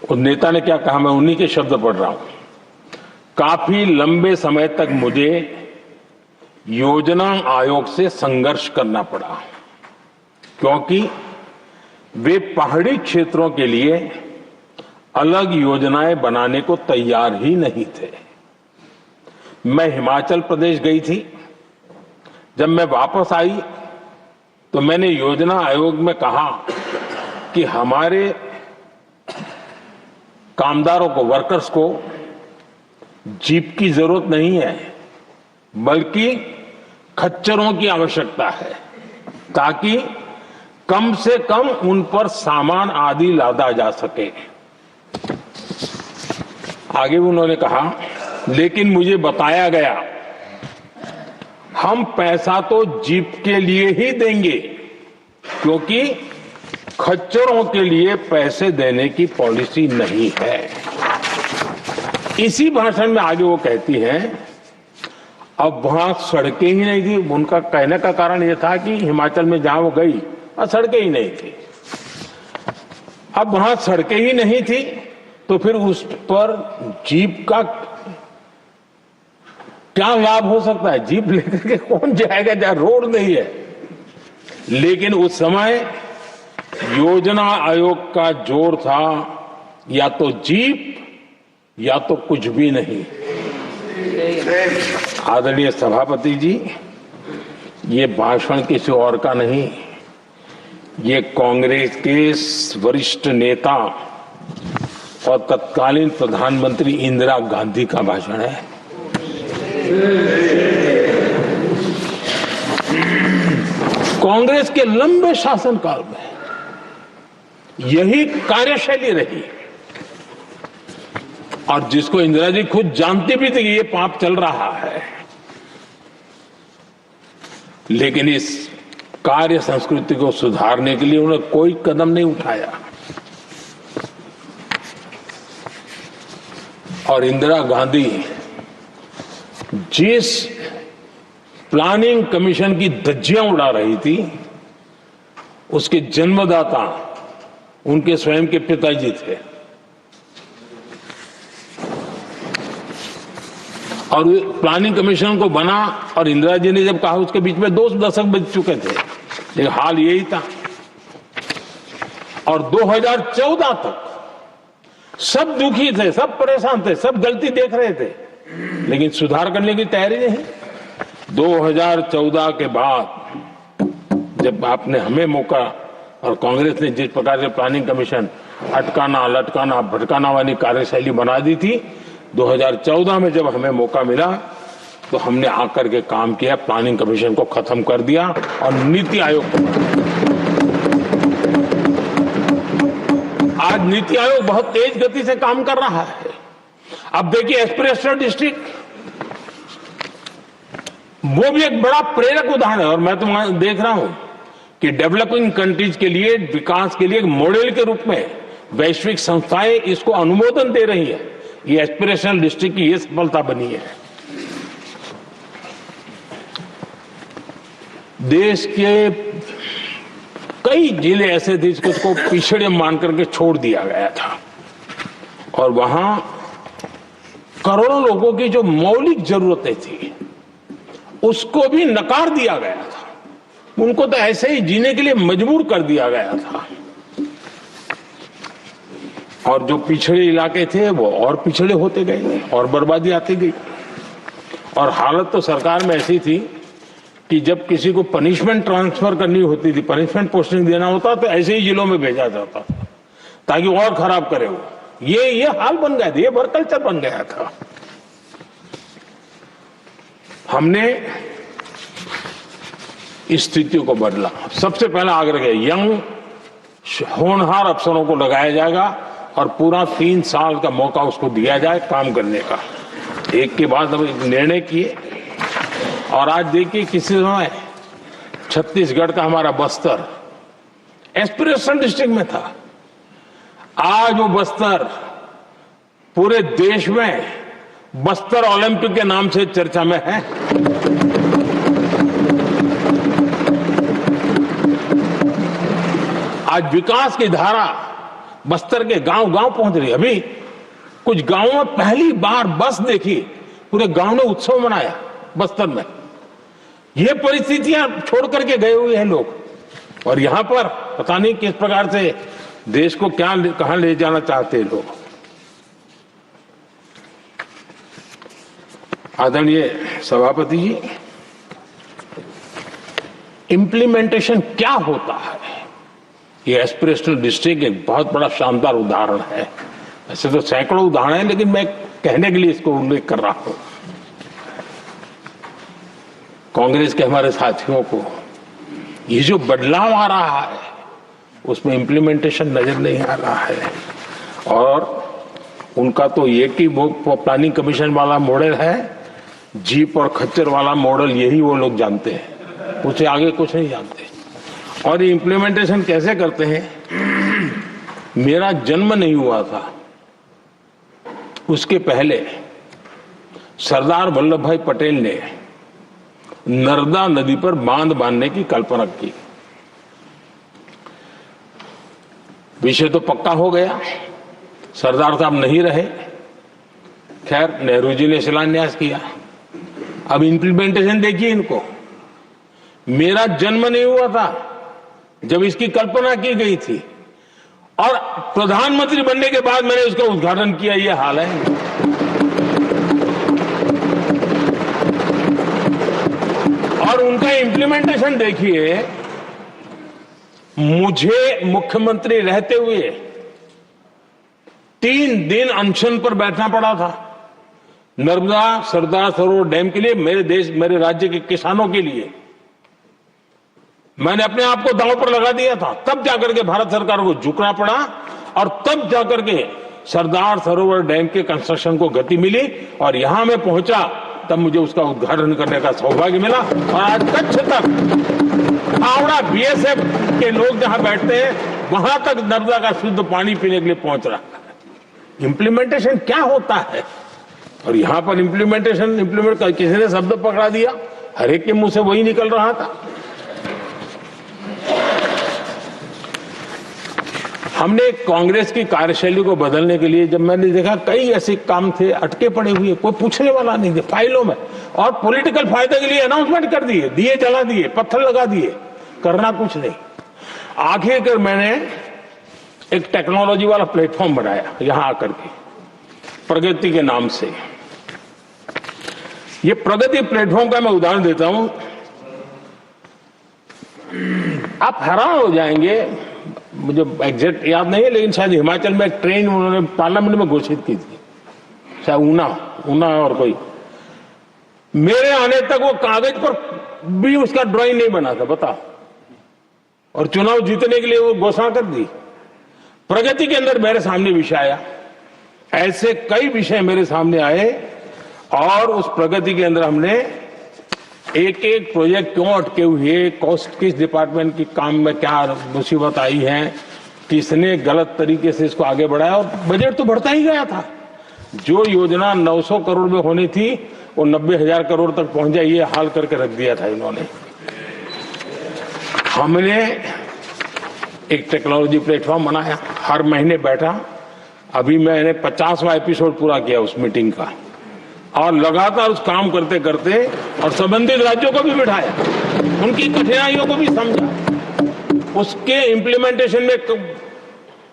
उस नेता ने क्या कहा, मैं उन्हीं के शब्द पढ़ रहा हूं। काफी लंबे समय तक मुझे योजना आयोग से संघर्ष करना पड़ा, क्योंकि वे पहाड़ी क्षेत्रों के लिए अलग योजनाएं बनाने को तैयार ही नहीं थे। मैं हिमाचल प्रदेश गई थी, जब मैं वापस आई तो मैंने योजना आयोग में कहा कि हमारे कामदारों को, वर्कर्स को जीप की जरूरत नहीं है, बल्कि खच्चरों की आवश्यकता है, ताकि कम से कम उन पर सामान आदि लादा जा सके। आगे उन्होंने कहा, लेकिन मुझे बताया गया हम पैसा तो जीप के लिए ही देंगे, क्योंकि खच्चरों के लिए पैसे देने की पॉलिसी नहीं है। इसी भाषण में आगे वो कहती हैं, अब वहां सड़कें ही नहीं थी। उनका कहने का कारण यह था कि हिमाचल में जहां वो गई वहां सड़कें ही नहीं थी। अब वहां सड़कें ही नहीं थी तो फिर उस पर जीप का क्या लाभ हो सकता है? जीप लेकर के कौन जाएगा जहां रोड नहीं है? लेकिन उस समय योजना आयोग का जोर था या तो जीप या तो कुछ भी नहीं। आदरणीय सभापति जी, ये भाषण किसी और का नहीं, ये कांग्रेस के वरिष्ठ नेता और तत्कालीन प्रधानमंत्री इंदिरा गांधी का भाषण है। कांग्रेस के लंबे शासनकाल में यही कार्यशैली रही और जिसको इंदिरा जी खुद जानती भी थी कि ये पाप चल रहा है, लेकिन इस कार्य संस्कृति को सुधारने के लिए उन्होंने कोई कदम नहीं उठाया। और इंदिरा गांधी जिस प्लानिंग कमीशन की धज्जियां उड़ा रही थी, उसके जन्मदाता उनके स्वयं के पिताजी थे। और प्लानिंग कमीशन को बना और इंदिरा जी ने जब कहा, उसके बीच में 2 दशक बज चुके थे, लेकिन हाल यही था। और 2014 तक सब दुखी थे, सब परेशान थे, सब गलती देख रहे थे, लेकिन सुधार करने की तैयारी नहीं। 2014 के बाद जब आपने हमें मौका और कांग्रेस ने जिस प्रकार से प्लानिंग कमीशन अटकाना, लटकाना, भटकाना वाली कार्यशैली बना दी थी, 2014 में जब हमें मौका मिला तो हमने आकर के काम किया, प्लानिंग कमीशन को खत्म कर दिया और नीति आयोग को। आज नीति आयोग बहुत तेज गति से काम कर रहा है। अब देखिए एस्पिरेशनल डिस्ट्रिक्ट, वो भी एक बड़ा प्रेरक उदाहरण है। और मैं तो देख रहा हूं कि डेवलपिंग कंट्रीज के लिए, विकास के लिए एक मॉडल के रूप में वैश्विक संस्थाएं इसको अनुमोदन दे रही है। ये एस्पिरेशनल डिस्ट्रिक्ट की ये सफलता बनी है। देश के कई जिले ऐसे थे जिसको पिछड़े मान करके छोड़ दिया गया था और वहां करोड़ों लोगों की जो मौलिक जरूरतें थी उसको भी नकार दिया गया था। उनको तो ऐसे ही जीने के लिए मजबूर कर दिया गया था। और जो पिछड़े इलाके थे वो और पिछड़े होते गए और बर्बादी आती गई। और हालत तो सरकार में ऐसी थी कि जब किसी को पनिशमेंट ट्रांसफर करनी होती थी, पनिशमेंट पोस्टिंग देना होता तो ऐसे ही जिलों में भेजा जाता था ताकि और खराब करे वो। ये हाल बन गया था, ये वर्क कल्चर बन गया था। हमने इस स्थिति को बदला। सबसे पहला आग्रह है, यंग होनहार अफसरों को लगाया जाएगा और पूरा 3 साल का मौका उसको दिया जाए काम करने का। एक के बाद हम निर्णय किए और आज देखिए किसी समय छत्तीसगढ़ का हमारा बस्तर एस्पिरेशनल डिस्ट्रिक्ट में था। आज वो बस्तर पूरे देश में बस्तर ओलंपिक के नाम से चर्चा में है। आज विकास की धारा बस्तर के गांव-गांव पहुंच रही है। अभी कुछ गांवों में पहली बार बस देखी, पूरे गांव ने उत्सव मनाया बस्तर में। ये परिस्थितियां छोड़ करके गए हुए हैं लोग और यहां पर पता नहीं किस प्रकार से देश को कहां ले जाना चाहते हैं लोग। आदरणीय सभापति जी, इम्प्लीमेंटेशन क्या होता है, ये एस्पिरेशनल डिस्ट्रिक्ट एक बहुत बड़ा शानदार उदाहरण है। ऐसे तो सैकड़ों उदाहरण हैं, लेकिन मैं कहने के लिए इसको उल्लेख कर रहा हूं। कांग्रेस के हमारे साथियों को ये जो बदलाव आ रहा है उसमें इम्प्लीमेंटेशन नजर नहीं आ रहा है और उनका तो एक ही प्लानिंग कमीशन वाला मॉडल है, जीप और खच्चर वाला मॉडल, यही वो लोग जानते हैं, उससे आगे कुछ नहीं जानते। और ये इम्प्लीमेंटेशन कैसे करते हैं? मेरा जन्म नहीं हुआ था उसके पहले सरदार वल्लभ भाई पटेल ने नर्मदा नदी पर बांध बांधने की कल्पना की। विषय तो पक्का हो गया, सरदार साहब नहीं रहे, खैर नेहरू जी ने शिलान्यास किया। अब इंप्लीमेंटेशन देखिए इनको। मेरा जन्म नहीं हुआ था जब इसकी कल्पना की गई थी, और प्रधानमंत्री बनने के बाद मैंने उसका उद्घाटन किया, ये हाल है। और उनका इंप्लीमेंटेशन देखिए, मुझे मुख्यमंत्री रहते हुए 3 दिन अनशन पर बैठना पड़ा था नर्मदा सरदार सरोवर डैम के लिए, मेरे राज्य के किसानों के लिए। मैंने अपने आप को दांव पर लगा दिया था, तब जाकर के भारत सरकार को झुकना पड़ा, और तब जाकर के सरदार सरोवर डैम के कंस्ट्रक्शन को गति मिली, और यहां मैं पहुंचा तब मुझे उसका उद्घाटन करने का सौभाग्य मिला। और आज कच्छ तक, हावड़ा बीएसएफ के लोग जहां बैठते हैं वहां तक नर्मदा का शुद्ध पानी पीने के लिए पहुंच रहा है। इंप्लीमेंटेशन क्या होता है, और यहां पर इम्प्लीमेंट किसी ने शब्द पकड़ा दिया, हर एक के मुंह से वही निकल रहा था। हमने कांग्रेस की कार्यशैली को बदलने के लिए, जब मैंने देखा कई ऐसे काम थे अटके पड़े हुए, कोई पूछने वाला नहीं थे फाइलों में, और पॉलिटिकल फायदे के लिए अनाउंसमेंट कर दिए, दिए जला दिए, पत्थर लगा दिए, करना कुछ नहीं। आखिरकार मैंने एक टेक्नोलॉजी वाला प्लेटफॉर्म बनाया यहां आकर के, प्रगति के नाम से। ये प्रगति प्लेटफॉर्म का मैं उदाहरण देता हूं, आप हैरान हो जाएंगे, मुझे एग्जैक्ट याद नहीं है, लेकिन शायद हिमाचल में एक ट्रेन उन्होंने पार्लियामेंट में घोषित की थी, शायद ऊना और कोई। मेरे आने तक वो कागज पर भी उसका ड्राइंग नहीं बना था, बताओ, और चुनाव जीतने के लिए वो घोषणा कर दी। प्रगति के अंदर मेरे सामने विषय आया, ऐसे कई विषय मेरे सामने आए, और उस प्रगति के अंदर हमने एक एक प्रोजेक्ट क्यों अटके हुए, कॉस्ट किस डिपार्टमेंट की काम में क्या मुसीबत आई है, किसने गलत तरीके से इसको आगे बढ़ाया, और बजट तो बढ़ता ही गया था। जो योजना 900 करोड़ में होनी थी वो 90,000 करोड़ तक पहुंच जाए, ये हाल करके रख दिया था इन्होंने। हमने एक टेक्नोलॉजी प्लेटफॉर्म बनाया, हर महीने बैठा, अभी मैंने 50वां एपिसोड पूरा किया उस मीटिंग का, और लगातार उस काम करते करते, और संबंधित राज्यों को भी बिठाया, उनकी कठिनाइयों को भी समझा, उसके इम्प्लीमेंटेशन में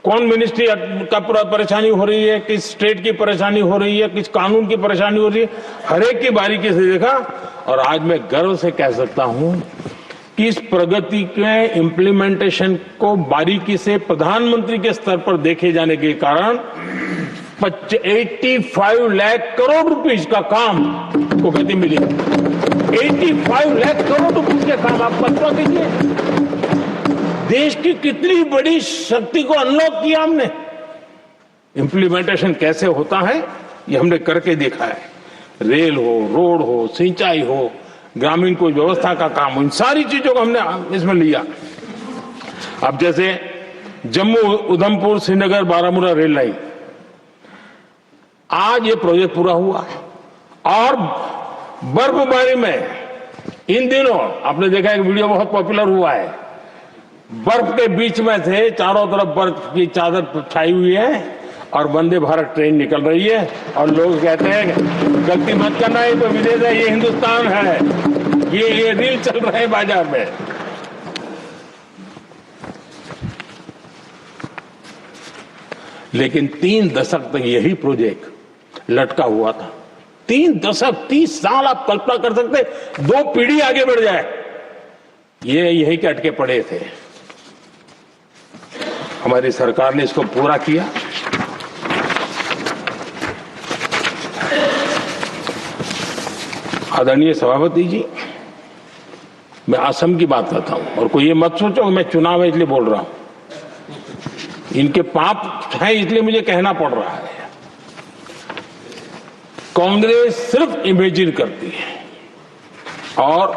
कौन मिनिस्ट्री का परेशानी हो रही है, किस स्टेट की परेशानी हो रही है, किस कानून की परेशानी हो रही है, हर एक की बारीकी से देखा। और आज मैं गर्व से कह सकता हूं कि इस प्रगति के इम्प्लीमेंटेशन को बारीकी से प्रधानमंत्री के स्तर पर देखे जाने के कारण 85 लाख करोड़ रुपीस का काम को गति मिली। 85 लाख करोड़ रुपीस के काम, आप कल्पना कीजिए, देश की कितनी बड़ी शक्ति को अनलॉक किया हमने। इंप्लीमेंटेशन कैसे होता है ये हमने करके देखा है। रेल हो, रोड हो, सिंचाई हो, ग्रामीण कोई व्यवस्था का काम हो, इन सारी चीजों को हमने इसमें लिया। अब जैसे जम्मू उधमपुर श्रीनगर बारामूला रेल लाइन, आज ये प्रोजेक्ट पूरा हुआ, और बर्फबारी में इन दिनों आपने देखा एक वीडियो बहुत पॉपुलर हुआ है, बर्फ के बीच में थे, चारों तरफ बर्फ की चादर छाई हुई है, और वंदे भारत ट्रेन निकल रही है, और लोग कहते हैं गलती मत करना, ये तो विदेश है, ये हिंदुस्तान है, ये रील चल रहे हैं बाजार में। लेकिन 3 दशक तक यही प्रोजेक्ट लटका हुआ था। 3 दशक, 30 साल, आप कल्पना कर सकते, 2 पीढ़ी आगे बढ़ जाए, ये यही के अटके पड़े थे। हमारी सरकार ने इसको पूरा किया। आदरणीय सभापति जी, मैं असम की बात करता हूं, और कोई ये मत सोचो मैं चुनाव है इसलिए बोल रहा हूं, इनके पाप है इसलिए मुझे कहना पड़ रहा है। कांग्रेस सिर्फ इमेजिन करती है और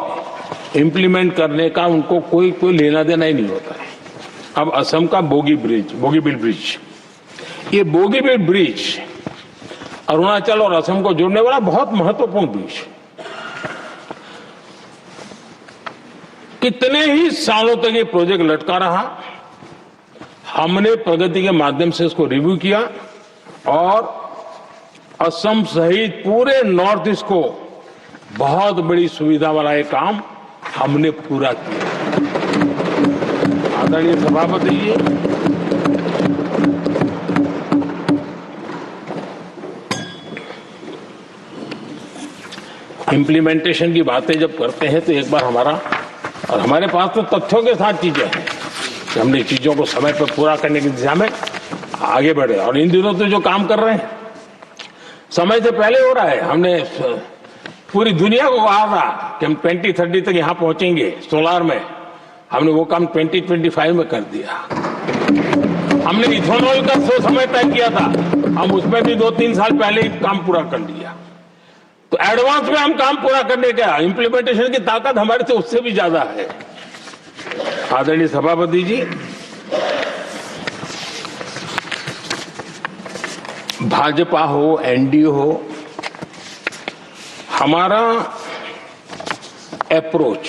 इंप्लीमेंट करने का उनको कोई लेना देना ही नहीं होता है। अब असम का बोगीबिल ब्रिज, ये बोगीबिल ब्रिज अरुणाचल और असम को जोड़ने वाला बहुत महत्वपूर्ण ब्रिज, कितने ही सालों तक ये प्रोजेक्ट लटका रहा। हमने प्रगति के माध्यम से उसको रिव्यू किया और असम सहित पूरे नॉर्थ ईस्ट को बहुत बड़ी सुविधा वाला ये काम हमने पूरा किया। आदरणीय सभापति जी, इम्प्लीमेंटेशन की बातें जब करते हैं तो एक बार हमारे पास तो तथ्यों के साथ चीजें हैं कि हमने चीजों को समय पर पूरा करने की दिशा में आगे बढ़े। और इन दिनों तो जो काम कर रहे हैं समय से पहले हो रहा है। हमने पूरी दुनिया को कहा था कि हम 2030 तक यहां पहुंचेंगे सोलार में, हमने वो काम 2025 में कर दिया। हमने इथेनॉल का समय तय किया था, हम उसमें भी 2-3 साल पहले ही काम पूरा कर लिया। तो एडवांस में हम काम पूरा करने का इंप्लीमेंटेशन की ताकत हमारे से उससे भी ज्यादा है। आदरणीय सभापति जी, भाजपा हो, एनडीए हो, हमारा अप्रोच,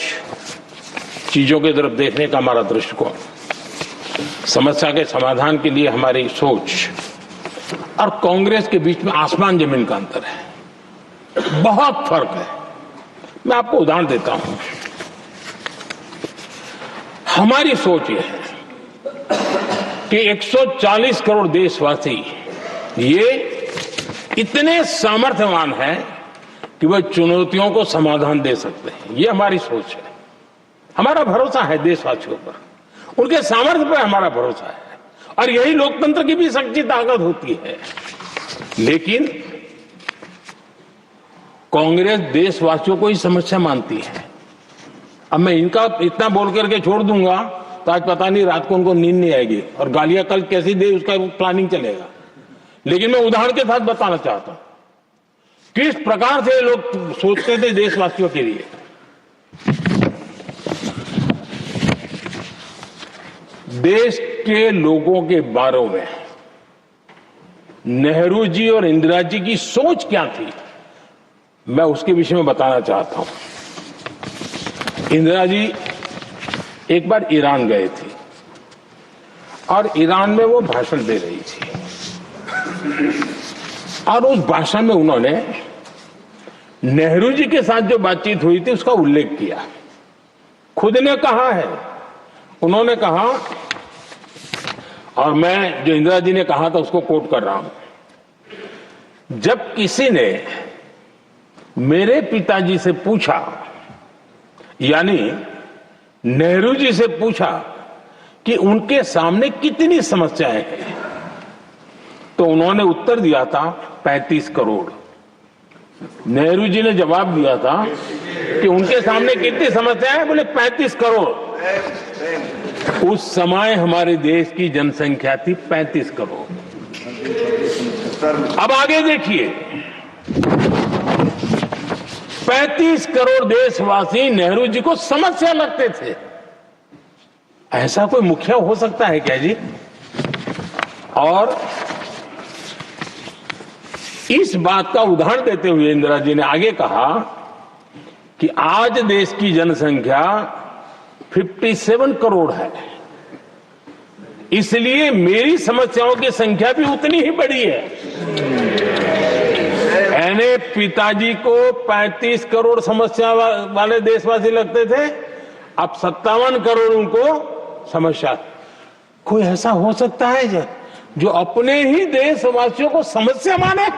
चीजों की तरफ देखने का हमारा दृष्टिकोण, समस्या के समाधान के लिए हमारी सोच और कांग्रेस के बीच में आसमान जमीन का अंतर है, बहुत फर्क है। मैं आपको उदाहरण देता हूं। हमारी सोच यह है कि 140 करोड़ देशवासी ये इतने सामर्थ्यवान हैं कि वह चुनौतियों को समाधान दे सकते हैं। ये हमारी सोच है। हमारा भरोसा है देशवासियों पर, उनके सामर्थ्य पर हमारा भरोसा है और यही लोकतंत्र की भी सच्ची ताकत होती है। लेकिन कांग्रेस देशवासियों को ही समस्या मानती है। अब मैं इनका इतना बोल करके छोड़ दूंगा तो आज पता नहीं रात को उनको नींद नहीं आएगी और गालियां कल कैसी दे उसका प्लानिंग चलेगा। लेकिन मैं उदाहरण के साथ बताना चाहता हूं किस प्रकार से लोग सोचते थे देशवासियों के लिए। देश के लोगों के बारे में नेहरू जी और इंदिरा जी की सोच क्या थी, मैं उसके विषय में बताना चाहता हूं। इंदिरा जी एक बार ईरान गए थे और ईरान में वो भाषण दे रही थी और उस भाषण में उन्होंने नेहरू जी के साथ जो बातचीत हुई थी उसका उल्लेख किया। खुद ने कहा है, उन्होंने कहा, और मैं जो इंदिरा जी ने कहा था उसको कोट कर रहा हूं, जब किसी ने मेरे पिताजी से पूछा, यानी नेहरू जी से पूछा कि उनके सामने कितनी समस्याएं हैं, तो उन्होंने उत्तर दिया था 35 करोड़। नेहरू जी ने जवाब दिया था कि उनके सामने कितनी समस्याएं हैं, बोले 35 करोड़। उस समय हमारे देश की जनसंख्या थी 35 करोड़। अब आगे देखिए, 35 करोड़ देशवासी नेहरू जी को समस्या लगते थे। ऐसा कोई मुखिया हो सकता है क्या जी? और इस बात का उदाहरण देते हुए इंदिरा जी ने आगे कहा कि आज देश की जनसंख्या 57 करोड़ है, इसलिए मेरी समस्याओं की संख्या भी उतनी ही बड़ी है। यानी पिताजी को 35 करोड़ समस्या वाले देशवासी लगते थे, अब 57 करोड़ उनको समस्या। कोई ऐसा हो सकता है जो अपने ही देशवासियों को समस्या माने?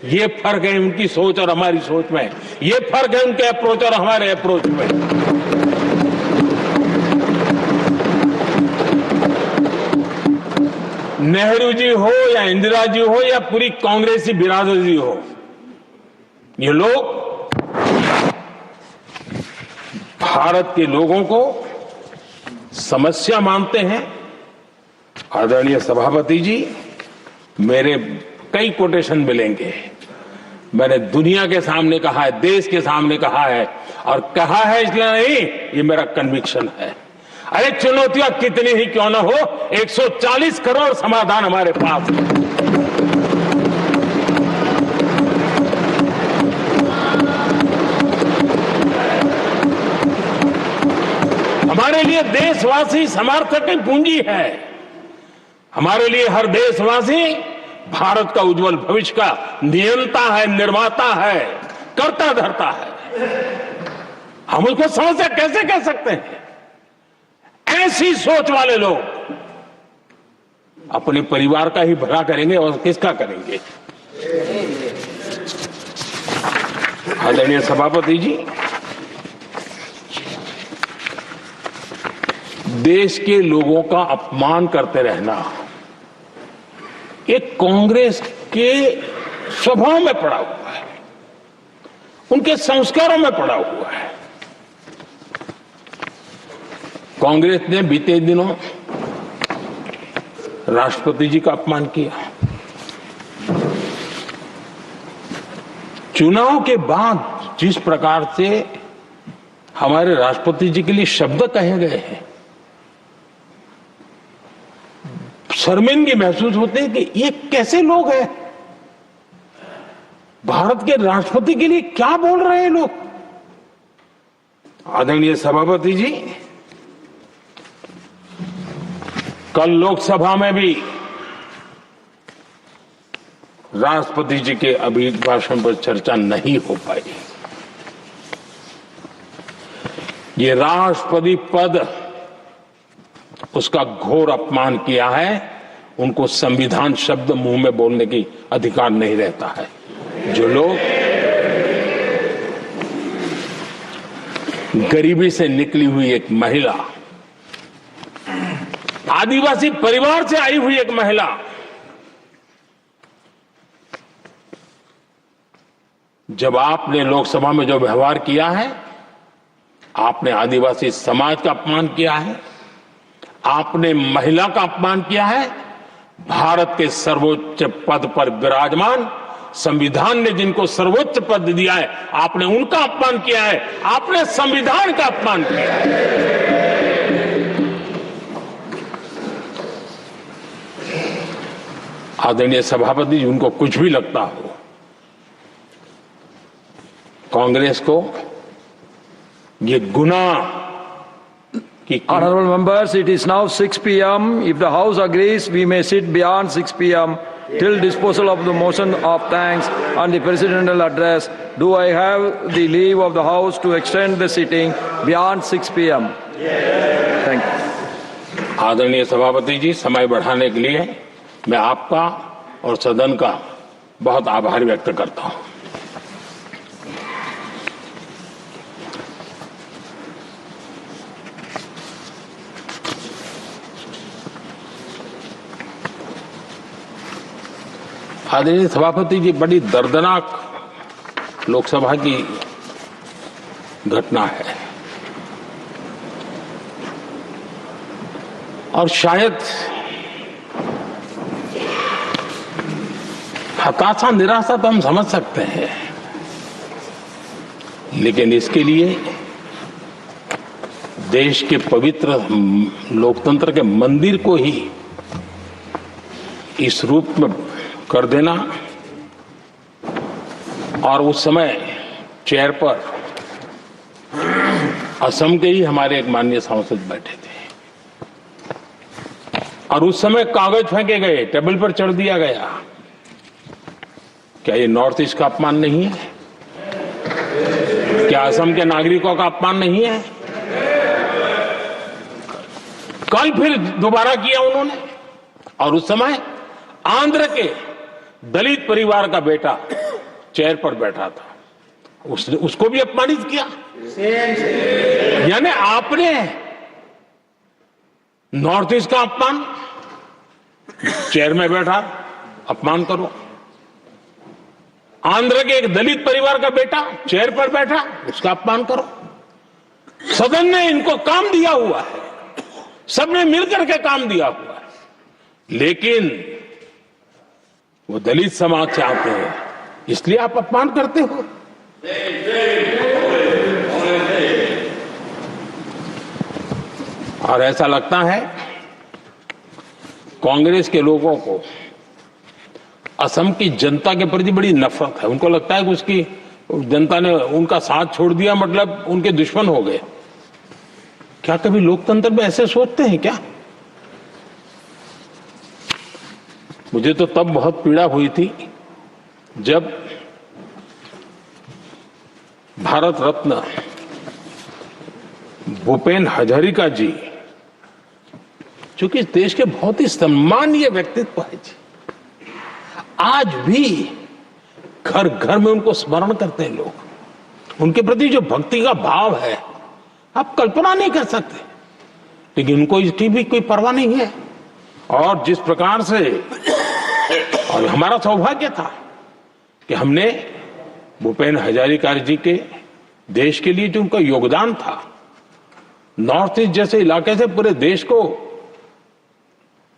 ये फर्क है उनकी सोच और हमारी सोच में, ये फर्क है उनके अप्रोच और हमारे अप्रोच में। नेहरू जी हो या इंदिरा जी हो या पूरी कांग्रेसी बिरादरी हो, ये लोग भारत के लोगों को समस्या मानते हैं। आदरणीय सभापति जी, मेरे कई कोटेशन मिलेंगे। मैंने दुनिया के सामने कहा है, देश के सामने कहा है, और कहा है इसलिए नहीं, ये मेरा कन्विक्शन है। अरे चुनौतियां कितनी ही क्यों ना हो, 140 करोड़ समाधान हमारे पास है। हमारे लिए देशवासी समर्थक की पूंजी है। हमारे लिए हर देशवासी भारत का उज्जवल भविष्य का नियंता है, निर्माता है, कर्ता धर्ता है। हम उसको समस्या कैसे कह सकते हैं? ऐसी सोच वाले लोग अपने परिवार का ही भला करेंगे और किसका करेंगे? आदरणीय सभापति जी, देश के लोगों का अपमान करते रहना एक कांग्रेस के स्वभाव में पड़ा हुआ है, उनके संस्कारों में पड़ा हुआ है। कांग्रेस ने बीते दिनों राष्ट्रपति जी का अपमान किया। चुनाव के बाद जिस प्रकार से हमारे राष्ट्रपति जी के लिए शब्द कहे गए हैं, शर्मिंदगी महसूस होती है कि ये कैसे लोग हैं? भारत के राष्ट्रपति के लिए क्या बोल रहे हैं लोग? आदरणीय सभापति जी, कल लोकसभा में भी राष्ट्रपति जी के अभिभाषण पर चर्चा नहीं हो पाई। ये राष्ट्रपति पद उसका घोर अपमान किया है। उनको संविधान शब्द मुंह में बोलने की अधिकार नहीं रहता है। जो लोग गरीबी से निकली हुई एक महिला, आदिवासी परिवार से आई हुई एक महिला, जब आपने लोकसभा में जो व्यवहार किया है, आपने आदिवासी समाज का अपमान किया है, आपने महिला का अपमान किया है। भारत के सर्वोच्च पद पर विराजमान, संविधान ने जिनको सर्वोच्च पद दिया है, आपने उनका अपमान किया है। आपने संविधान का अपमान किया है। आदरणीय सभापति जी, उनको कुछ भी लगता हो, कांग्रेस को ये गुनाह Honorable members, it is now 6 p.m. If the House agrees, we may sit beyond 6 p.m. till disposal of the motion of thanks and the presidential address. Do I have the leave of the House to extend the sitting beyond 6 p.m.? Thank you. आदरणीय सभापति जी, समय बढ़ाने के लिए मैं आपका और सदन का बहुत आभार व्यक्त करता हूं। आदरणीय सभापति जी, बड़ी दर्दनाक लोकसभा की घटना है और शायद हताशा, निराशा तो हम समझ सकते हैं, लेकिन इसके लिए देश के पवित्र लोकतंत्र के मंदिर को ही इस रूप में कर देना, और उस समय चेयर पर असम के ही हमारे एक माननीय सांसद बैठे थे और उस समय कागज फेंके गए, टेबल पर चढ़ दिया गया। क्या ये नॉर्थ ईस्ट का अपमान नहीं है? क्या असम के नागरिकों का अपमान नहीं है? कल फिर दोबारा किया उन्होंने, और उस समय आंध्र के दलित परिवार का बेटा चेयर पर बैठा था, उसको भी अपमानित किया। यानी आपने नॉर्थ ईस्ट का अपमान, चेयर में बैठा अपमान करो। आंध्र के एक दलित परिवार का बेटा चेयर पर बैठा, उसका अपमान करो। सदन ने इनको काम दिया हुआ है, सबने मिलकर के काम दिया हुआ है, लेकिन वो दलित समाज से आते हैं, इसलिए आप अपमान करते हो। और ऐसा लगता है कांग्रेस के लोगों को असम की जनता के प्रति बड़ी नफरत है। उनको लगता है कि उसकी जनता ने उनका साथ छोड़ दिया, मतलब उनके दुश्मन हो गए। क्या कभी लोकतंत्र में ऐसे सोचते हैं क्या? मुझे तो तब बहुत पीड़ा हुई थी जब भारत रत्न भूपेन हजारिका जी, जो कि इस देश के बहुत ही सम्मानीय व्यक्तित्व है जी, आज भी घर घर में उनको स्मरण करते हैं लोग। उनके प्रति जो भक्ति का भाव है आप कल्पना नहीं कर सकते, लेकिन उनको इसकी भी कोई परवाह नहीं है। और जिस प्रकार से, और हमारा सौभाग्य था कि हमने भूपेन हजारिका जी के देश के लिए जो उनका योगदान था, नॉर्थ ईस्ट जैसे इलाके से पूरे देश को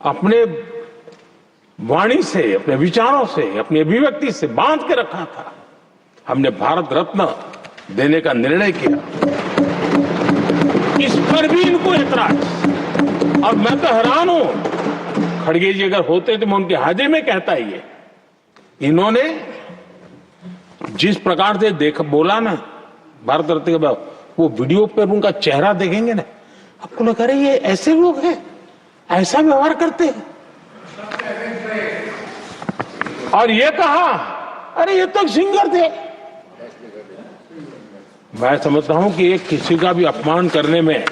अपने वाणी से, अपने विचारों से, अपनी अभिव्यक्ति से बांध के रखा था। हमने भारत रत्न देने का निर्णय किया, इस पर भी इनको ऐतराज। और मैं तो हैरान हूं, खड़गे जी अगर होते तो मैं उनके हाजिर में कहता ही है, इन्होंने जिस प्रकार से बोला ना भारत रत्न के बाद, वो वीडियो पर उनका चेहरा देखेंगे ना, आपको लगा रहे ये ऐसे लोग हैं, ऐसा व्यवहार करते हैं। और ये कहा, अरे ये तो सिंगर थे। मैं समझता हूं कि एक किसी का भी अपमान करने में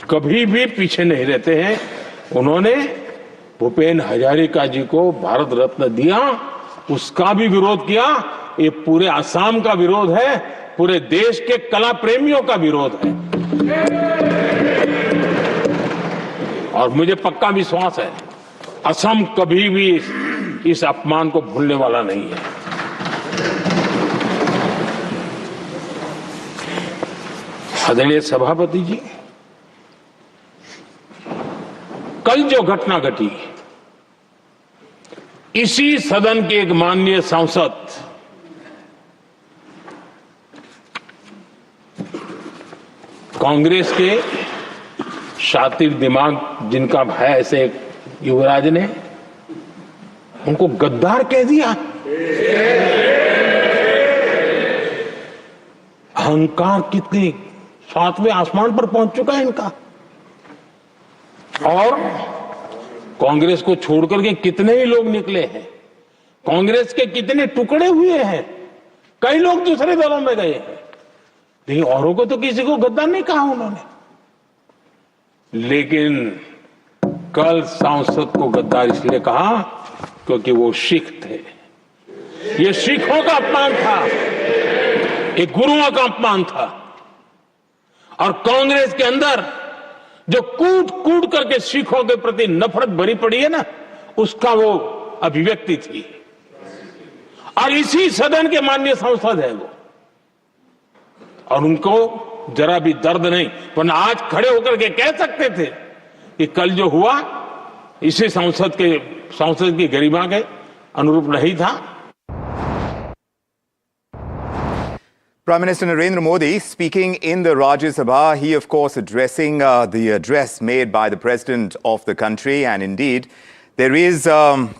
कभी भी पीछे नहीं रहते हैं। उन्होंने भूपेन हजारिका जी को भारत रत्न दिया, उसका भी विरोध किया। ये पूरे असम का विरोध है, पूरे देश के कला प्रेमियों का विरोध है। और मुझे पक्का विश्वास है असम कभी भी इस अपमान को भूलने वाला नहीं है। आदरणीय सभापति जी, कल जो घटना घटी, इसी सदन के एक माननीय सांसद कांग्रेस के शातिर दिमाग जिनका है, ऐसे एक युवराज ने उनको गद्दार कह दिया। अहंकार कितनी 7वें आसमान पर पहुंच चुका है इनका। और कांग्रेस को छोड़कर के कितने ही लोग निकले हैं, कांग्रेस के कितने टुकड़े हुए हैं, कई लोग दूसरे दलों में गए हैं, लेकिन औरों को तो किसी को गद्दार नहीं कहा उन्होंने। लेकिन कल सांसद को गद्दार इसलिए कहा क्योंकि वो सिख थे। ये सिखों का अपमान था, ये गुरुओं का अपमान था। और कांग्रेस के अंदर जो कूट कूट करके सिखों के प्रति नफरत भरी पड़ी है ना, उसका वो अभिव्यक्ति थी। और इसी सदन के माननीय सांसद है वो, और उनको जरा भी दर्द नहीं, वरना आज खड़े होकर के कह सकते थे कि कल जो हुआ इसी सांसद की गरिमा के अनुरूप नहीं था। Prime Minister Narendra Modi speaking in the Rajya Sabha, he of course addressing the address made by the President of the country, and indeed there is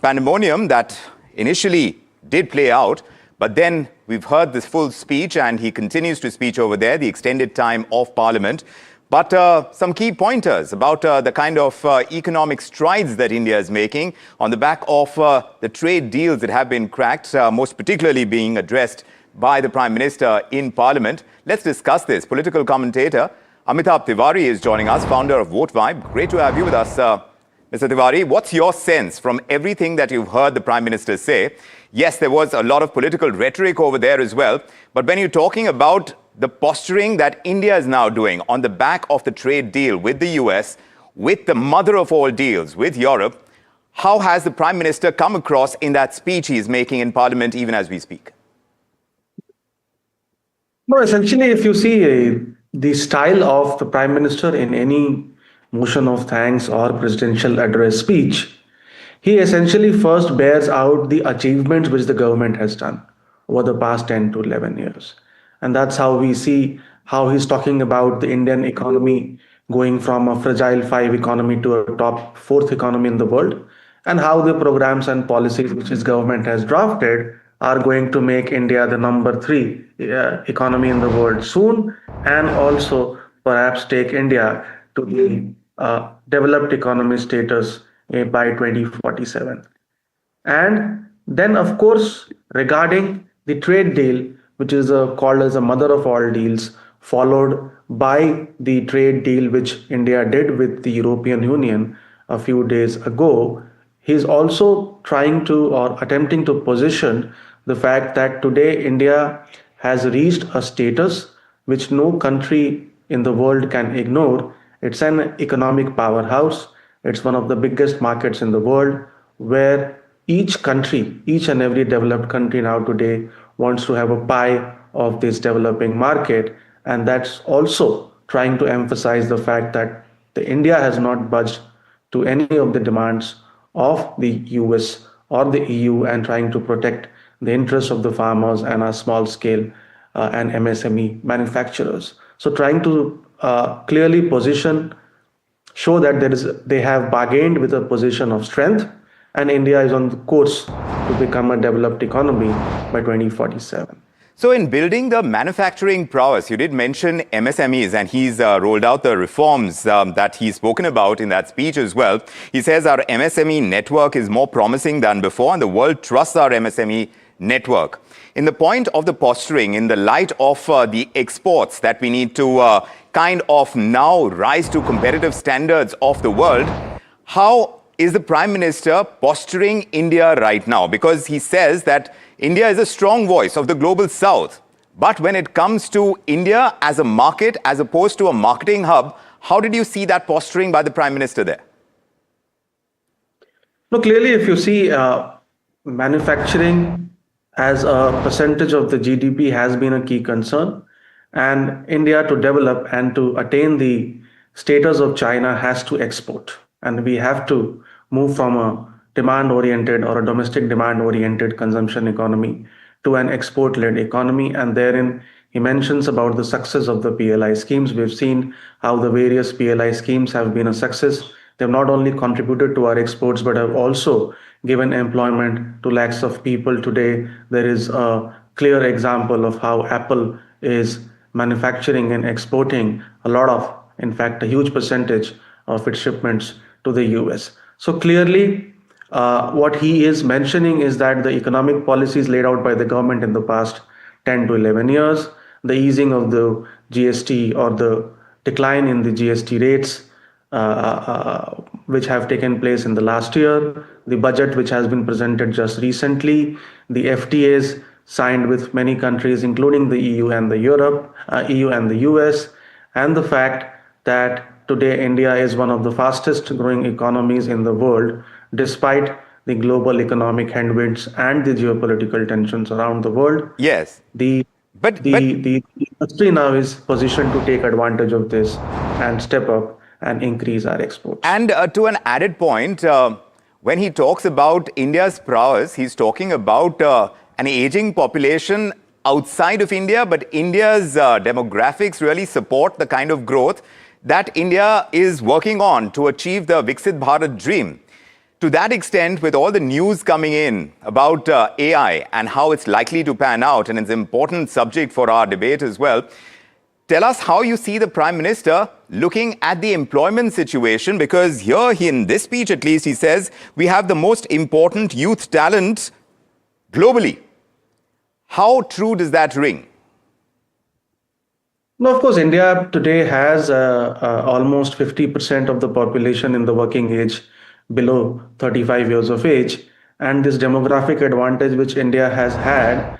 pandemonium that initially did play out, but then we've heard this full speech and he continues to speak over there, the extended time of Parliament. But some key pointers about the kind of economic strides that India is making on the back of the trade deals that have been cracked, most particularly being addressed by the Prime Minister in Parliament. Let's discuss this. Political commentator Amitabh Tiwari is joining us, founder of Vote Vibe. Great to have you with us, Mr. Tiwari. What's your sense from everything that you've heard the Prime Minister say? Yes, there was a lot of political rhetoric over there as well, but when you're talking about the posturing that India is now doing on the back of the trade deal with the US, with the mother of all deals, with Europe, how has the Prime Minister come across in that speech he's making in Parliament even as we speak? No, essentially, if you see the style of the Prime Minister in any motion of thanks or presidential address speech, he essentially first bears out the achievements which the government has done over the past 10 to 11 years. And that's how we see how he's talking about the Indian economy going from a fragile 5 economy to a top 4th economy in the world, and how the programs and policies which his government has drafted are going to make India the number 3 economy in the world soon, and also perhaps take India to the developed economy status by 2047. And then, of course, regarding the trade deal, which is called as the mother of all deals, followed by the trade deal which India did with the European Union a few days ago, he's also trying to or attempting to position the fact that today India has reached a status which no country in the world can ignore. It's an economic powerhouse. It's one of the biggest markets in the world where each country, each and every developed country now today wants to have a pie of this developing market. And that's also trying to emphasize the fact that the India has not budged to any of the demands of the US or the EU and trying to protect the interests of the farmers and our small scale and MSME manufacturers. So trying to clearly position, show that they have bargained with a position of strength, and India is on the course to become a developed economy by 2047. So in building the manufacturing prowess, you did mention MSMEs, and he's rolled out the reforms that he's spoken about in that speech as well. He says our MSME network is more promising than before, and the world trusts our MSME network. In the point of the posturing, in the light of the exports that we need to kind of now rise to competitive standards of the world, how is the Prime Minister posturing India right now? Because he says that India is a strong voice of the global south. But when it comes to India as a market, as opposed to a marketing hub, how did you see that posturing by the Prime Minister there? No, clearly, if you see manufacturing as a percentage of the GDP has been a key concern. And India, to develop and to attain the status of China, has to export. And we have to move from a demand-oriented or a domestic demand-oriented consumption economy to an export-led economy. And therein, he mentions about the success of the PLI schemes. We've seen how the various PLI schemes have been a success. They've not only contributed to our exports, but have also given employment to lakhs of people. Today, there is a clear example of how Apple is manufacturing and exporting a lot of, in fact, a huge percentage of its shipments to the US. So clearly, what he is mentioning is that the economic policies laid out by the government in the past 10 to 11 years, the easing of the GST or the decline in the GST rates, which have taken place in the last year, the budget which has been presented just recently, the FTAs signed with many countries, including the EU and the EU and the US, and the fact that today India is one of the fastest growing economies in the world, despite the global economic headwinds and the geopolitical tensions around the world. Yes. The industry now is positioned to take advantage of this and step up and increase our exports. And to an added point, when he talks about India's prowess, he's talking about an aging population outside of India, but India's demographics really support the kind of growth that India is working on to achieve the Viksit Bharat dream. To that extent, with all the news coming in about AI and how it's likely to pan out, and it's an important subject for our debate as well, tell us how you see the Prime Minister looking at the employment situation, because here, in this speech at least, he says we have the most important youth talent globally. How true does that ring? No, of course, India today has almost 50% of the population in the working age below 35 years of age. And this demographic advantage which India has had,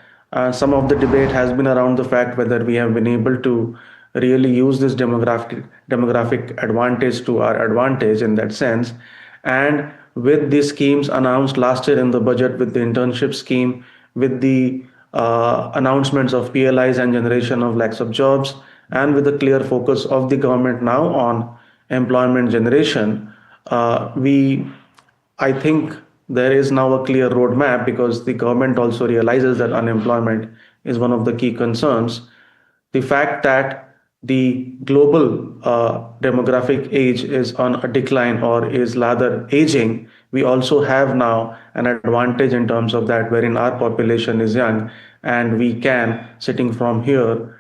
some of the debate has been around the fact whether we have been able to really use this demographic advantage to our advantage in that sense. And with these schemes announced last year in the budget, with the internship scheme, with the announcements of PLIs and generation of lakhs of jobs, and with a clear focus of the government now on employment generation, I think there is now a clear roadmap, because the government also realizes that unemployment is one of the key concerns. The fact that the global demographic age is on a decline or is rather aging, we also have now an advantage in terms of that, wherein our population is young, and we can, sitting from here,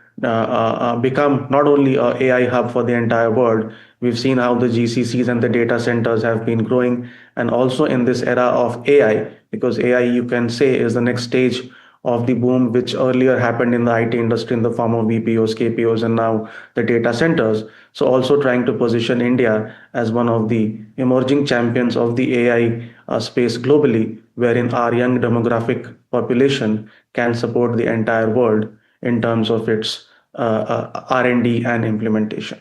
become not only a AI hub for the entire world. We've seen how the GCCs and the data centers have been growing, and also in this era of AI, because AI, you can say, is the next stage of the boom, which earlier happened in the IT industry in the form of BPOs, KPOs, and now the data centers. So also trying to position India as one of the emerging champions of the AI space globally, wherein our young demographic population can support the entire world in terms of its R&D and implementation.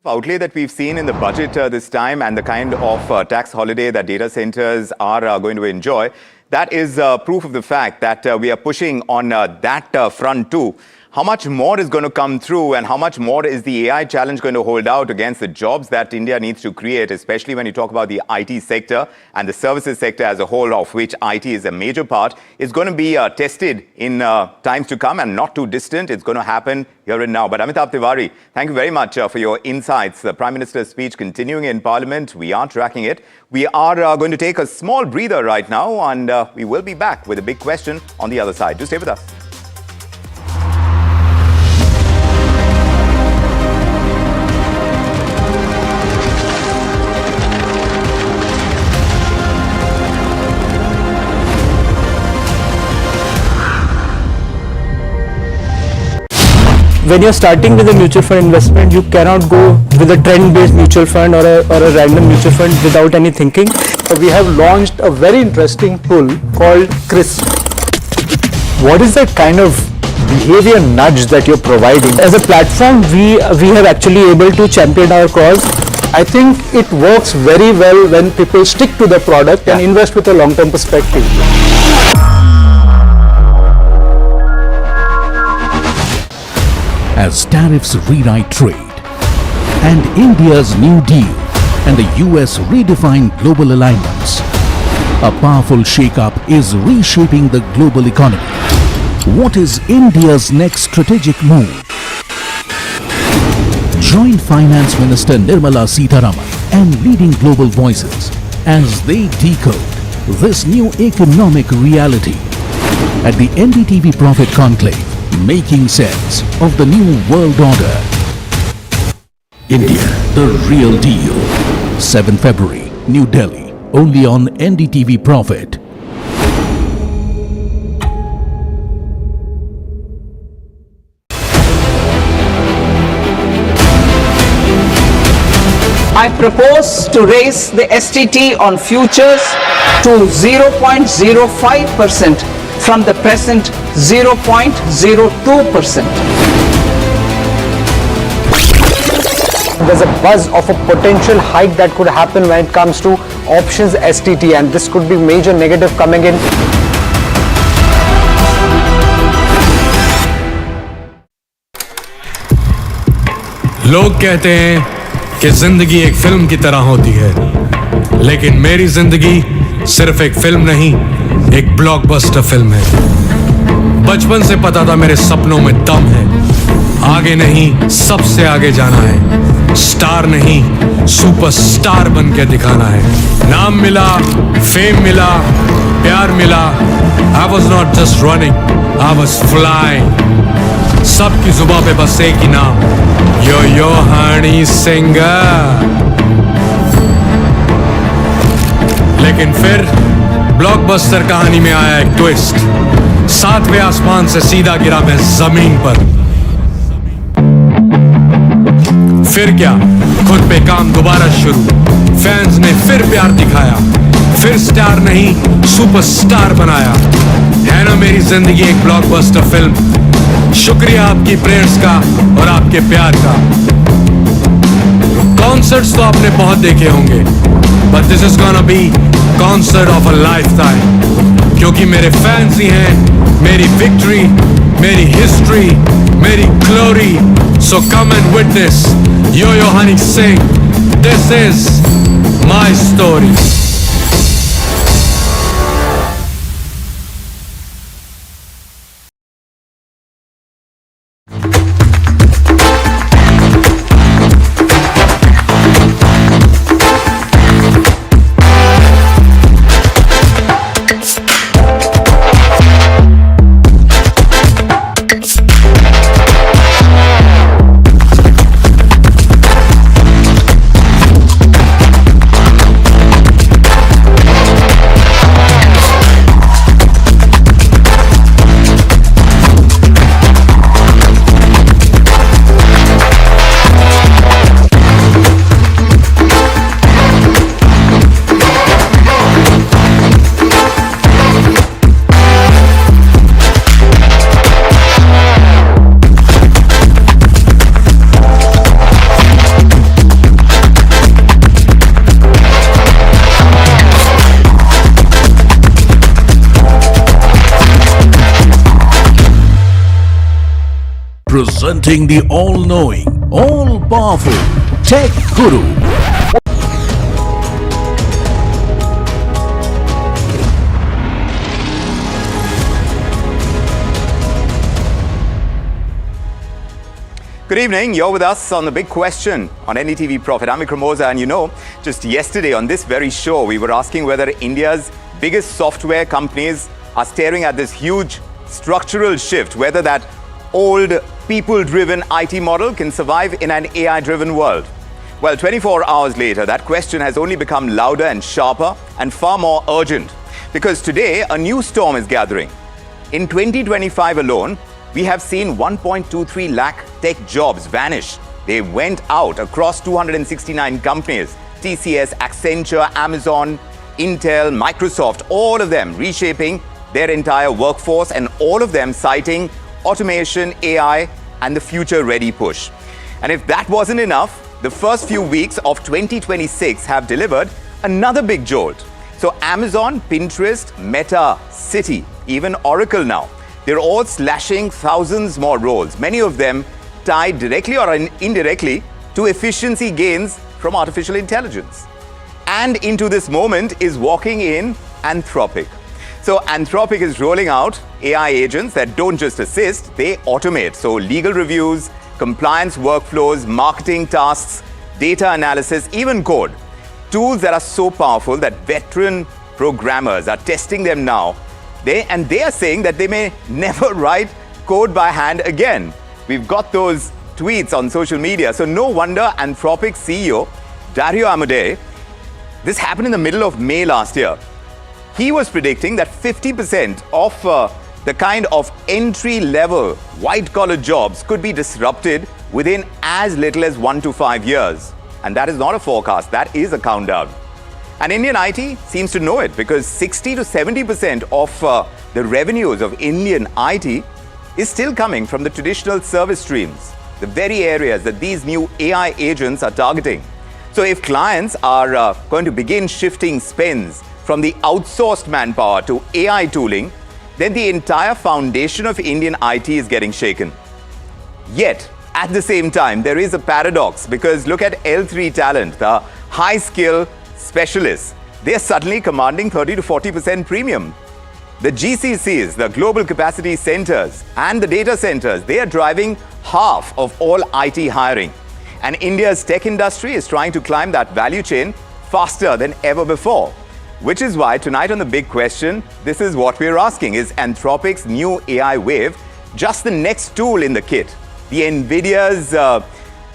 Outlay that we've seen in the budget this time and the kind of tax holiday that data centers are going to enjoy, that is proof of the fact that we are pushing on that front too. How much more is going to come through, and how much more is the AI challenge going to hold out against the jobs that India needs to create, especially when you talk about the IT sector and the services sector as a whole, of which IT is a major part, is going to be tested in times to come and not too distant. It's going to happen here and now. But Amitabh Tiwari, thank you very much for your insights. The Prime Minister's speech continuing in Parliament. We are tracking it. We are going to take a small breather right now, and we will be back with a big question on the other side. Do stay with us. When you're starting with a mutual fund investment, you cannot go with a trend-based mutual fund or a random mutual fund without any thinking. So we have launched a very interesting tool called CRISP. What is that kind of behavior nudge that you're providing? As a platform, we have actually able to champion our cause. I think it works very well when people stick to the product and invest with a long-term perspective. As tariffs rewrite trade, and India's New Deal and the US redefine global alignments, a powerful shake-up is reshaping the global economy. What is India's next strategic move? Join Finance Minister Nirmala Sitharaman and leading global voices as they decode this new economic reality at the NDTV Profit Conclave. Making sense of the new world order. India, the real deal. 7 February, New Delhi. Only on NDTV Profit. I propose to raise the STT on futures to 0.05% from the present 0.02%. There's a buzz of a potential hike that could happen when it comes to options STT, and this could be major negative coming in. लोग कहते हैं कि जिंदगी एक film की तरह होती है, लेकिन मेरी जिंदगी सिर्फ एक फिल्म नहीं, एक ब्लॉकबस्टर फिल्म है। बचपन से पता था मेरे सपनों में दम है, आगे नहीं सबसे आगे जाना है, स्टार नहीं सुपरस्टार बन के दिखाना है। नाम मिला, फेम मिला, प्यार मिला, I was not just running, I was flying। सबकी जुबां पे बस एक ही नाम, यो हनी सिंगर। लेकिन फिर ब्लॉकबस्टर कहानी में आया एक ट्विस्ट, 7वें आसमान से सीधा गिरा मैं जमीन पर। फिर क्या, खुद पे काम दोबारा शुरू, फैंस ने फिर प्यार दिखाया, फिर स्टार नहीं सुपरस्टार बनाया। है ना मेरी जिंदगी एक ब्लॉकबस्टर फिल्म। शुक्रिया आपकी प्रेयर्स का और आपके प्यार का। कॉन्सर्ट्स तो आपने बहुत देखे होंगे, but this is gonna be concert of a lifetime, क्योंकि मेरे फैंस ही हैं मेरी विक्ट्री, मेरी हिस्ट्री, मेरी glory. So come and witness yo Honey Singh, this is my story. Presenting the all-knowing, all-powerful Tech Guru. Good evening. You're with us on The Big Question on NDTV Profit. I'm Ikram, and you know, just yesterday on this very show, we were asking whether India's biggest software companies are staring at this huge structural shift, whether that old people-driven IT model can survive in an AI-driven world. Well, 24 hours later, that question has only become louder and sharper and far more urgent, because today a new storm is gathering. In 2025 alone, we have seen 1.23 lakh tech jobs vanish. They went out across 269 companies. TCS, Accenture, Amazon, Intel, Microsoft, all of them reshaping their entire workforce, and all of them citing automation, AI, and the future-ready push. And if that wasn't enough, the first few weeks of 2026 have delivered another big jolt. So Amazon, Pinterest, Meta, Citi, even Oracle now, they're all slashing thousands more roles, many of them tied directly or indirectly to efficiency gains from artificial intelligence. And into this moment is walking in Anthropic. So Anthropic is rolling out AI agents that don't just assist, they automate. So legal reviews, compliance workflows, marketing tasks, data analysis, even code. Tools that are so powerful that veteran programmers are testing them now. They are saying that they may never write code by hand again. We've got those tweets on social media. So no wonder Anthropic CEO Dario Amodei, this happened in the middle of May last year. He was predicting that 50% of the kind of entry-level white-collar jobs could be disrupted within as little as 1 to 5 years. And that is not a forecast, that is a countdown. And Indian IT seems to know it, because 60 to 70% of the revenues of Indian IT is still coming from the traditional service streams, the very areas that these new AI agents are targeting. So if clients are going to begin shifting spends from the outsourced manpower to AI tooling, then the entire foundation of Indian IT is getting shaken. Yet, at the same time, there is a paradox, because look at L3 talent, the high-skill specialists. They are suddenly commanding 30 to 40% premium. The GCCs, the Global Capacity Centers, and the data centers, they are driving half of all IT hiring. And India's tech industry is trying to climb that value chain faster than ever before. Which is why tonight on The Big Question, this is what we're asking. Is Anthropic's new AI wave just the next tool in the kit? The NVIDIA's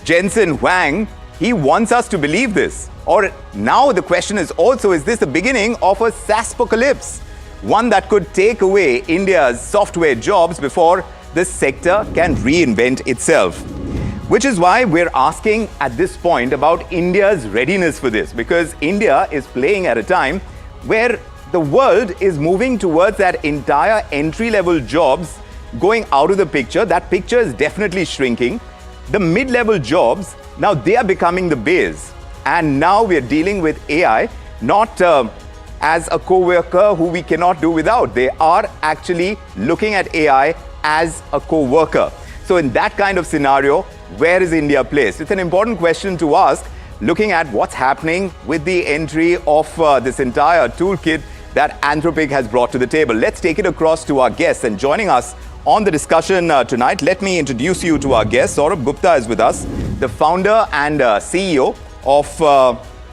Jensen Huang, he wants us to believe this. Or now the question is also, is this the beginning of a SaaSpocalypse? One that could take away India's software jobs before the sector can reinvent itself. Which is why we're asking at this point about India's readiness for this, because India is playing at a time where the world is moving towards that entire entry-level jobs going out of the picture. That picture is definitely shrinking. The mid-level jobs, now they are becoming the base. And now we're dealing with AI, not as a co-worker who we cannot do without. They are actually looking at AI as a co-worker. So in that kind of scenario, where is India placed? It's an important question to ask, looking at what's happening with the entry of this entire toolkit that Anthropic has brought to the table. Let's take it across to our guests, and joining us on the discussion tonight, let me introduce you to our guest. Saurabh Gupta is with us, the founder and CEO of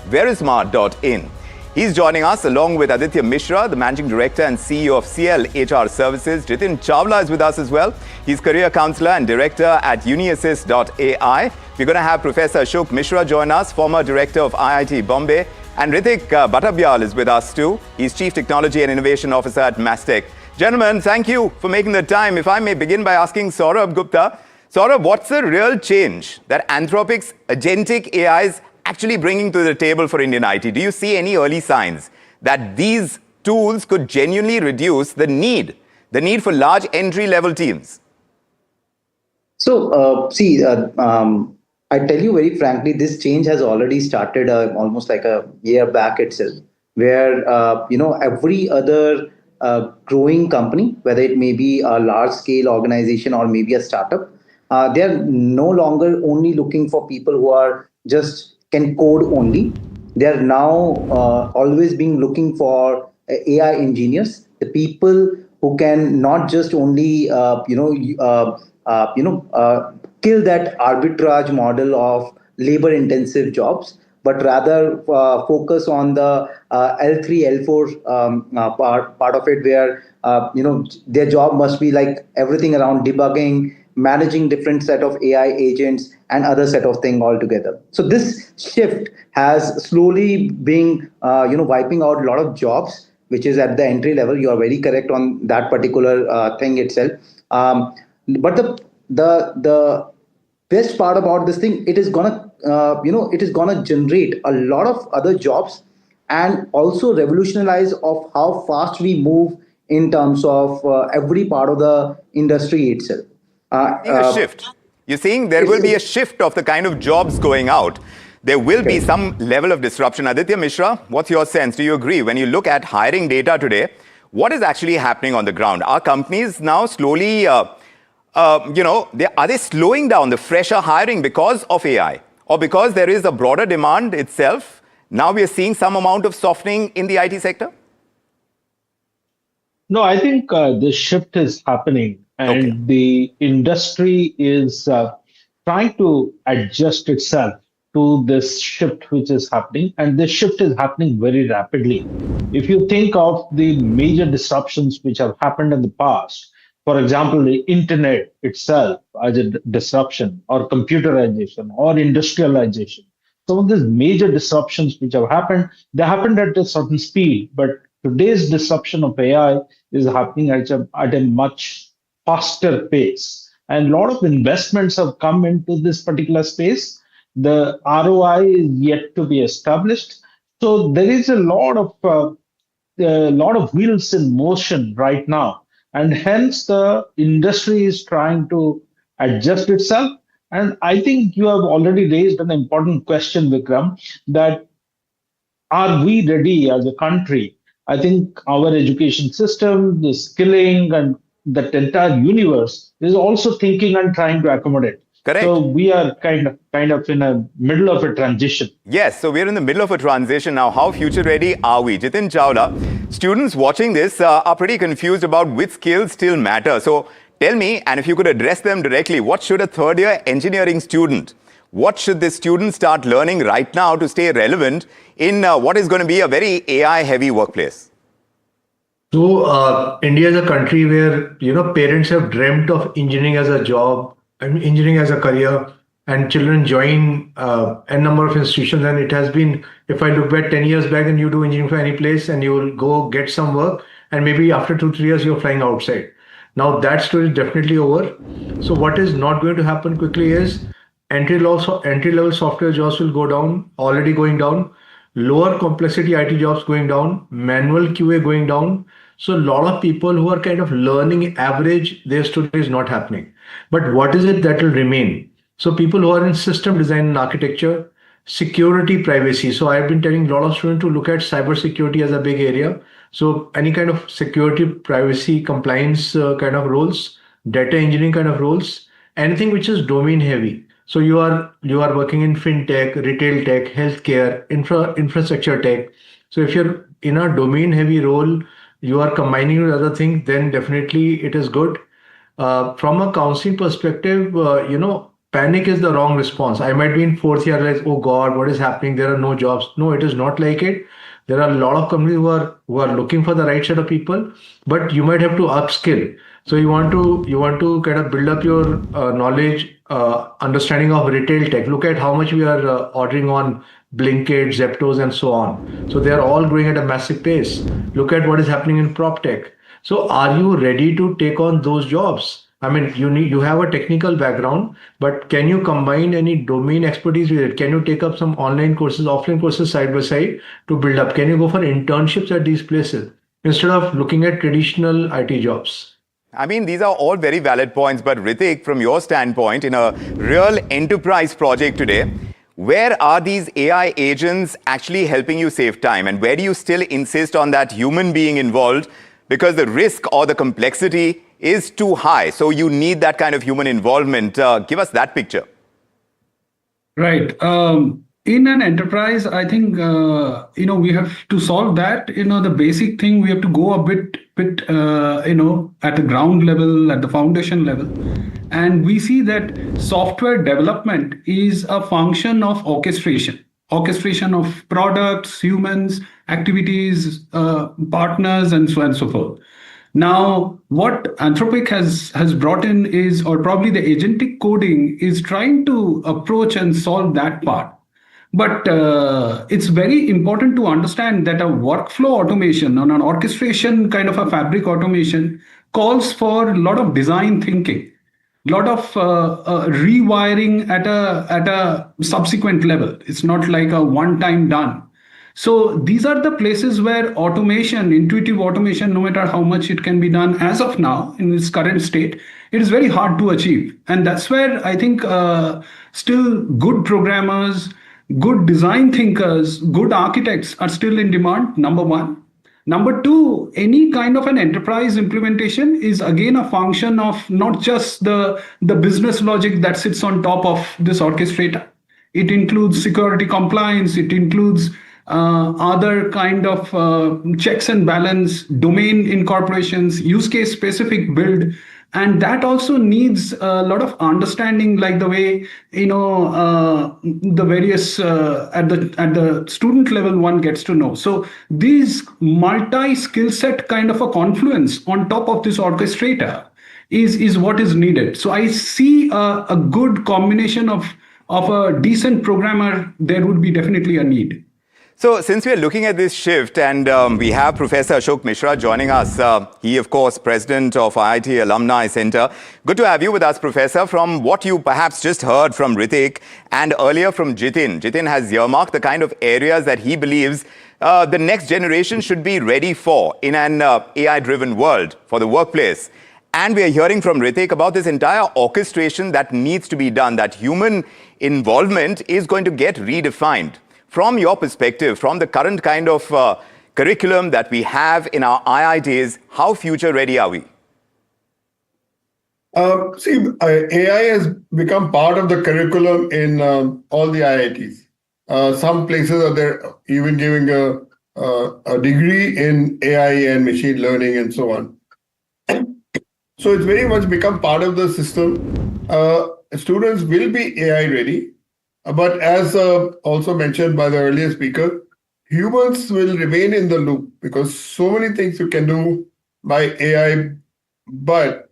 Verisma.in. He's joining us along with Aditya Mishra, the Managing Director and CEO of CL HR Services. Jitin Chawla is with us as well. He's Career Counselor and Director at UniAssist.ai. We're going to have Professor Ashok Mishra join us, former Director of IIT Bombay. And Ritik Bhattabyal is with us too. He's Chief Technology and Innovation Officer at Mastech. Gentlemen, thank you for making the time. If I may begin by asking Saurabh Gupta. Saurabh, what's the real change that Anthropic's agentic AI is actually bringing to the table for Indian IT? Do you see any early signs that these tools could genuinely reduce the need for large entry-level teams? So, I tell you very frankly, this change has already started almost like a year back itself, where, every other growing company, whether it may be a large-scale organization or maybe a startup, they are no longer only looking for people who are just can code only. They are now always being looking for AI engineers, the people who can not just only kill that arbitrage model of labor intensive jobs, but rather focus on the L3 L4 part of it, where their job must be like everything around debugging, managing different set of AI agents and other set of thing altogether. So this shift has slowly been wiping out a lot of jobs, which is at the entry level. You are very correct on that particular thing itself. But the best part about this thing, it is gonna generate a lot of other jobs and also revolutionize of how fast we move in terms of every part of the industry itself. Seeing a shift. You're saying there will be a shift of the kind of jobs going out. There will be some level of disruption. Aditya Mishra, what's your sense? Do you agree? When you look at hiring data today, what is actually happening on the ground? Are companies now slowly, are they slowing down the fresher hiring because of AI? Or because there is a broader demand itself? Now we are seeing some amount of softening in the IT sector? No, I think this shift is happening, and the industry is trying to adjust itself to this shift which is happening, and this shift is happening very rapidly. If you think of the major disruptions which have happened in the past, for example, the internet itself as a disruption, or computerization, or industrialization, some of these major disruptions which have happened, they happened at a certain speed, but today's disruption of AI is happening at a much faster pace. And a lot of investments have come into this particular space. The ROI is yet to be established. So there is a lot of wheels in motion right now. And hence the industry is trying to adjust itself. And I think you have already raised an important question, Vikram, that are we ready as a country? I think our education system, the skilling, and that entire universe is also thinking and trying to accommodate. Correct. So we are kind of in a middle of a transition. Yes, so we're in the middle of a transition now. How future ready are we? Jitin Chawla, students watching this are pretty confused about which skills still matter. So tell me, and if you could address them directly, what should a third year engineering student, what should this student start learning right now to stay relevant in what is going to be a very AI-heavy workplace? So India is a country where, parents have dreamt of engineering as a job, engineering as a career, and children join a number of institutions. And it has been, if I look back 10 years back, and you do engineering for any place and you will go get some work, and maybe after 2-3 years, you're flying outside. Now that story is definitely over. So what is not going to happen quickly is entry-level software jobs will go down, already going down, lower complexity IT jobs going down, manual QA going down. So a lot of people who are kind of learning average, their story is not happening. But what is it that will remain? So people who are in system design and architecture, security, privacy. So I've been telling a lot of students to look at cybersecurity as a big area. So any kind of security, privacy, compliance kind of roles, data engineering kind of roles, anything which is domain heavy. So you are working in fintech, retail tech, healthcare, infrastructure tech. So if you're in a domain heavy role, you are combining with other things, then definitely it is good. From a counseling perspective, panic is the wrong response. I might be in fourth year, like, oh God, what is happening? There are no jobs. No, it is not like it. There are a lot of companies who are looking for the right set of people, but you might have to upskill. So you want to kind of build up your knowledge, understanding of retail tech. Look at how much we are ordering on Blinkit, Zeptos, and so on. So they are all growing at a massive pace. Look at what is happening in prop tech. So are you ready to take on those jobs? I mean, you have a technical background, but can you combine any domain expertise with it? Can you take up some online courses, offline courses side by side to build up? Can you go for internships at these places instead of looking at traditional IT jobs? I mean, these are all very valid points, but Ritik, from your standpoint, in a real enterprise project today, where are these AI agents actually helping you save time? And where do you still insist on that human being involved? Because the risk or the complexity is too high. So you need that kind of human involvement. Give us that picture. Right. In an enterprise, I think we have to solve that. The basic thing, we have to go a bit at the ground level, at the foundation level, and we see that software development is a function of orchestration of products, humans, activities, partners, and so on and so forth. Now, what Anthropic has brought in is, or probably the agentic coding is trying to approach and solve that part. But it's very important to understand that a workflow automation and an orchestration kind of a fabric automation calls for a lot of design thinking, a lot of rewiring at a subsequent level. It's not like a one-time done. So these are the places where automation, intuitive automation, no matter how much it can be done as of now in its current state, it is very hard to achieve. And that's where I think still good programmers, good design thinkers, good architects are still in demand, number one. Number two, any kind of an enterprise implementation is again a function of not just the business logic that sits on top of this orchestrator. It includes security compliance, it includes other kind of checks and balance, domain incorporations, use case specific build. And that also needs a lot of understanding, like the way, the various, at the student level, one gets to know. So these multi-skill set kind of a confluence on top of this orchestrator is what is needed. So I see a good combination of a decent programmer, there would be definitely a need. So since we are looking at this shift, and we have Professor Ashok Mishra joining us, he, of course, president of IIT Alumni Center. Good to have you with us, Professor. From what you perhaps just heard from Ritik and earlier from Jitin, Jitin has earmarked the kind of areas that he believes the next generation should be ready for in an AI-driven world for the workplace. And we are hearing from Ritik about this entire orchestration that needs to be done, that human involvement is going to get redefined. From your perspective, from the current kind of curriculum that we have in our IITs, how future ready are we? AI has become part of the curriculum in all the IITs. Some places are there even giving a degree in AI and machine learning and so on. So it's very much become part of the system. Students will be AI ready. But as also mentioned by the earlier speaker, humans will remain in the loop because so many things you can do by AI. But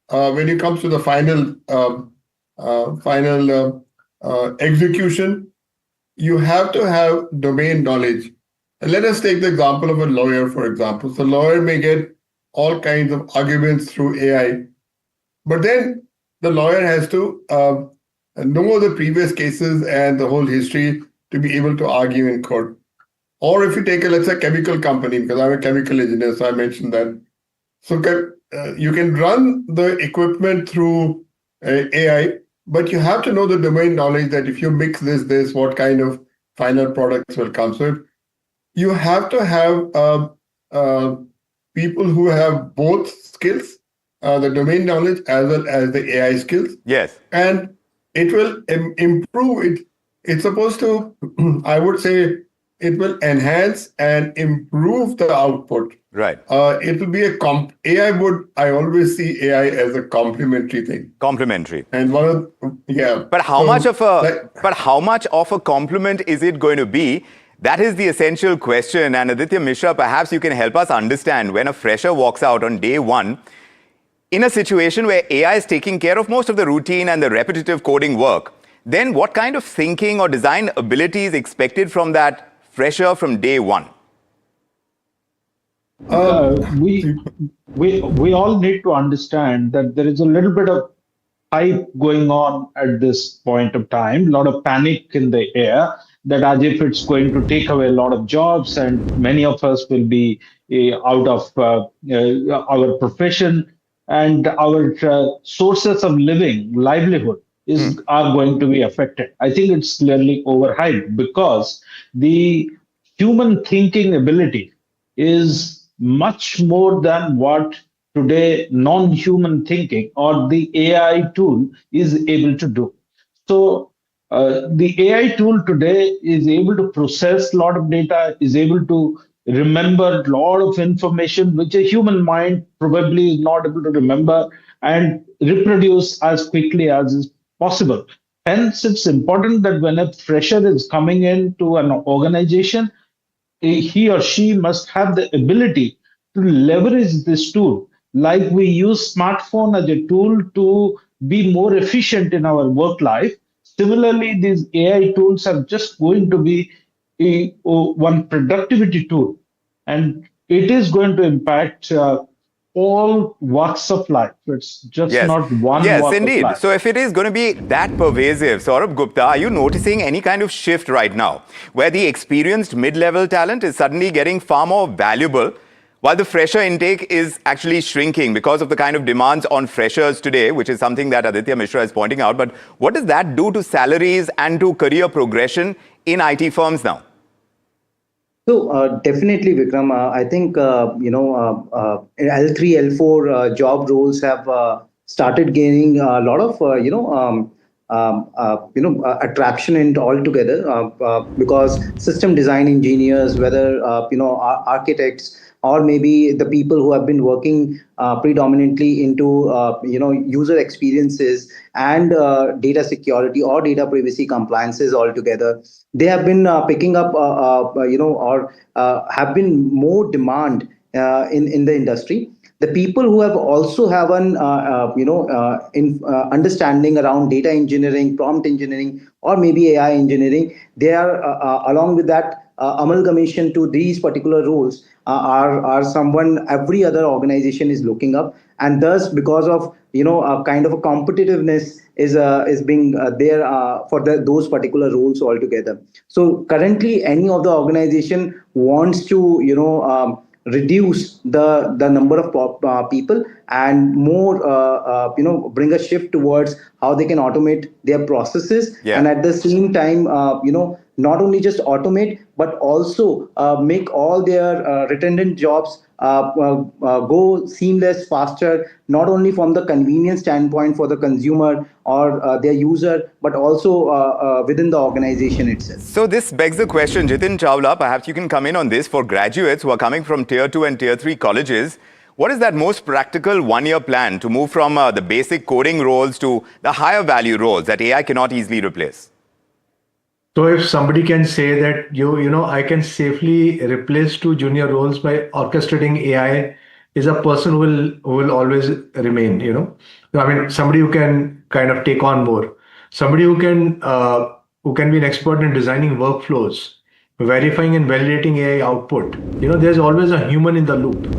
when it comes to the final execution, you have to have domain knowledge. And let us take the example of a lawyer, for example. So a lawyer may get all kinds of arguments through AI, but then the lawyer has to know the previous cases and the whole history to be able to argue in court. Or if you take let's say, chemical company, because I'm a chemical engineer, so I mentioned that. So you can run the equipment through AI, but you have to know the domain knowledge that if you mix this, what kind of final products will come. So you have to have people who have both skills, the domain knowledge as well as the AI skills. Yes. And it will improve it. It's supposed to, I would say, it will enhance and improve the output. Right. It will be I always see AI as a complementary thing. Complementary. And But how much of a complement is it going to be? That is the essential question. And Aditya Mishra, perhaps you can help us understand when a fresher walks out on day one, in a situation where AI is taking care of most of the routine and the repetitive coding work, then what kind of thinking or design ability is expected from that fresher from day one? We all need to understand that there is a little bit of hype going on at this point of time, a lot of panic in the air, that as if it's going to take away a lot of jobs and many of us will be out of our profession. And our sources of livelihood are going to be affected. I think it's clearly overhyped because the human thinking ability is much more than what today non-human thinking or the AI tool is able to do. So the AI tool today is able to process a lot of data, is able to remember a lot of information which a human mind probably is not able to remember and reproduce as quickly as is possible. Hence, it's important that when a fresher is coming into an organization, he or she must have the ability to leverage this tool like we use smartphone as a tool to be more efficient in our work life. Similarly, these AI tools are just going to be one productivity tool, and it is going to impact all walks of life. It's just Yes. not one Yes, walk of indeed. life. So if it is going to be that pervasive, Saurabh Gupta, are you noticing any kind of shift right now where the experienced mid-level talent is suddenly getting far more valuable while the fresher intake is actually shrinking because of the kind of demands on freshers today, which is something that Aditya Mishra is pointing out. But what does that do to salaries and to career progression in IT firms now? So definitely, Vikram. I think L3, L4 job roles have started gaining a lot of attraction and altogether because system design engineers, whether architects or maybe the people who have been working predominantly into user experiences and data security or data privacy compliances altogether, they have been picking up or have been more demand in the industry. The people who have also have an understanding around data engineering, prompt engineering, or maybe AI engineering, they are along with that amalgamation to these particular roles are someone every other organization is looking up, and thus because of a kind of a competitiveness is being there for those particular roles altogether. So currently, any of the organization wants to reduce the number of people and more bring a shift towards how they can automate their processes, and at the same time not only just automate but also make all their redundant jobs go seamless, faster, not only from the convenience standpoint for the consumer or their user, but also within the organization itself. So this begs the question, Jitin Chawla, perhaps you can come in on this. For graduates who are coming from Tier 2 and Tier 3 colleges, what is that most practical one-year plan to move from the basic coding roles to the higher value roles that AI cannot easily replace? So if somebody can say that I can safely replace 2 junior roles by orchestrating AI, is a person who will always remain. I mean, somebody who can kind of take on more, somebody who can be an expert in designing workflows, verifying and validating AI output. There's always a human in the loop.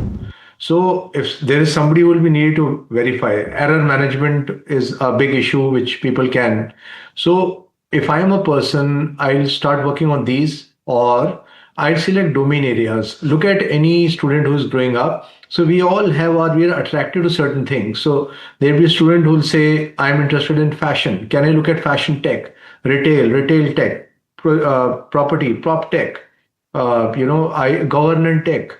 So if there is somebody who will be needed to verify, error management is a big issue which people can. So if I am a person, I'll start working on these, or I'll select domain areas. Look at any student who's growing up. So we all we are attracted to certain things. So there'll be a student who'll say, I'm interested in fashion. Can I look at fashion tech, retail tech, property, prop tech? Governance tech,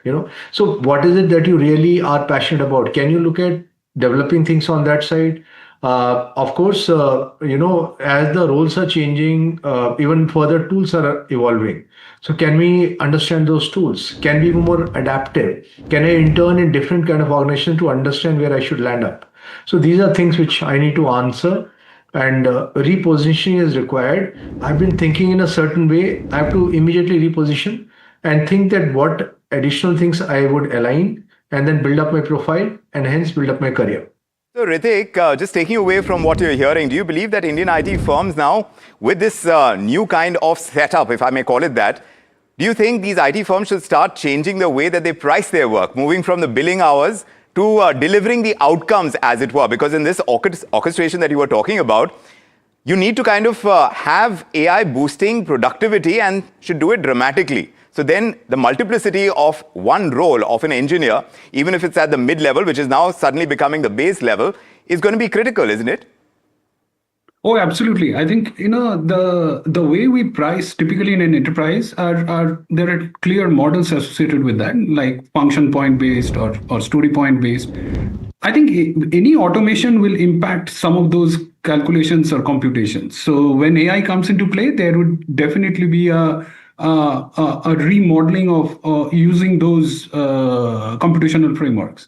So what is it that you really are passionate about? Can you look at developing things on that side? Of course, as the roles are changing, even further tools are evolving. So can we understand those tools? Can we be more adaptive? Can I intern in different kind of organizations to understand where I should land up? So these are things which I need to answer. And repositioning is required. I've been thinking in a certain way. I have to immediately reposition and think that what additional things I would align, and then build up my profile and hence build up my career. So Ritik, just taking away from what you're hearing, do you believe that Indian IT firms now, with this new kind of setup, if I may call it that, do you think these IT firms should start changing the way that they price their work, moving from the billing hours to delivering the outcomes, as it were? Because in this orchestration that you were talking about, you need to kind of have AI boosting productivity and should do it dramatically. So then the multiplicity of one role of an engineer, even if it's at the mid-level, which is now suddenly becoming the base level, is going to be critical, isn't it? Oh, absolutely. I think the way we price typically in an enterprise are there are clear models associated with that, like function point based or story point based. I think any automation will impact some of those calculations or computations. So when AI comes into play, there would definitely be a remodeling of using those computational frameworks.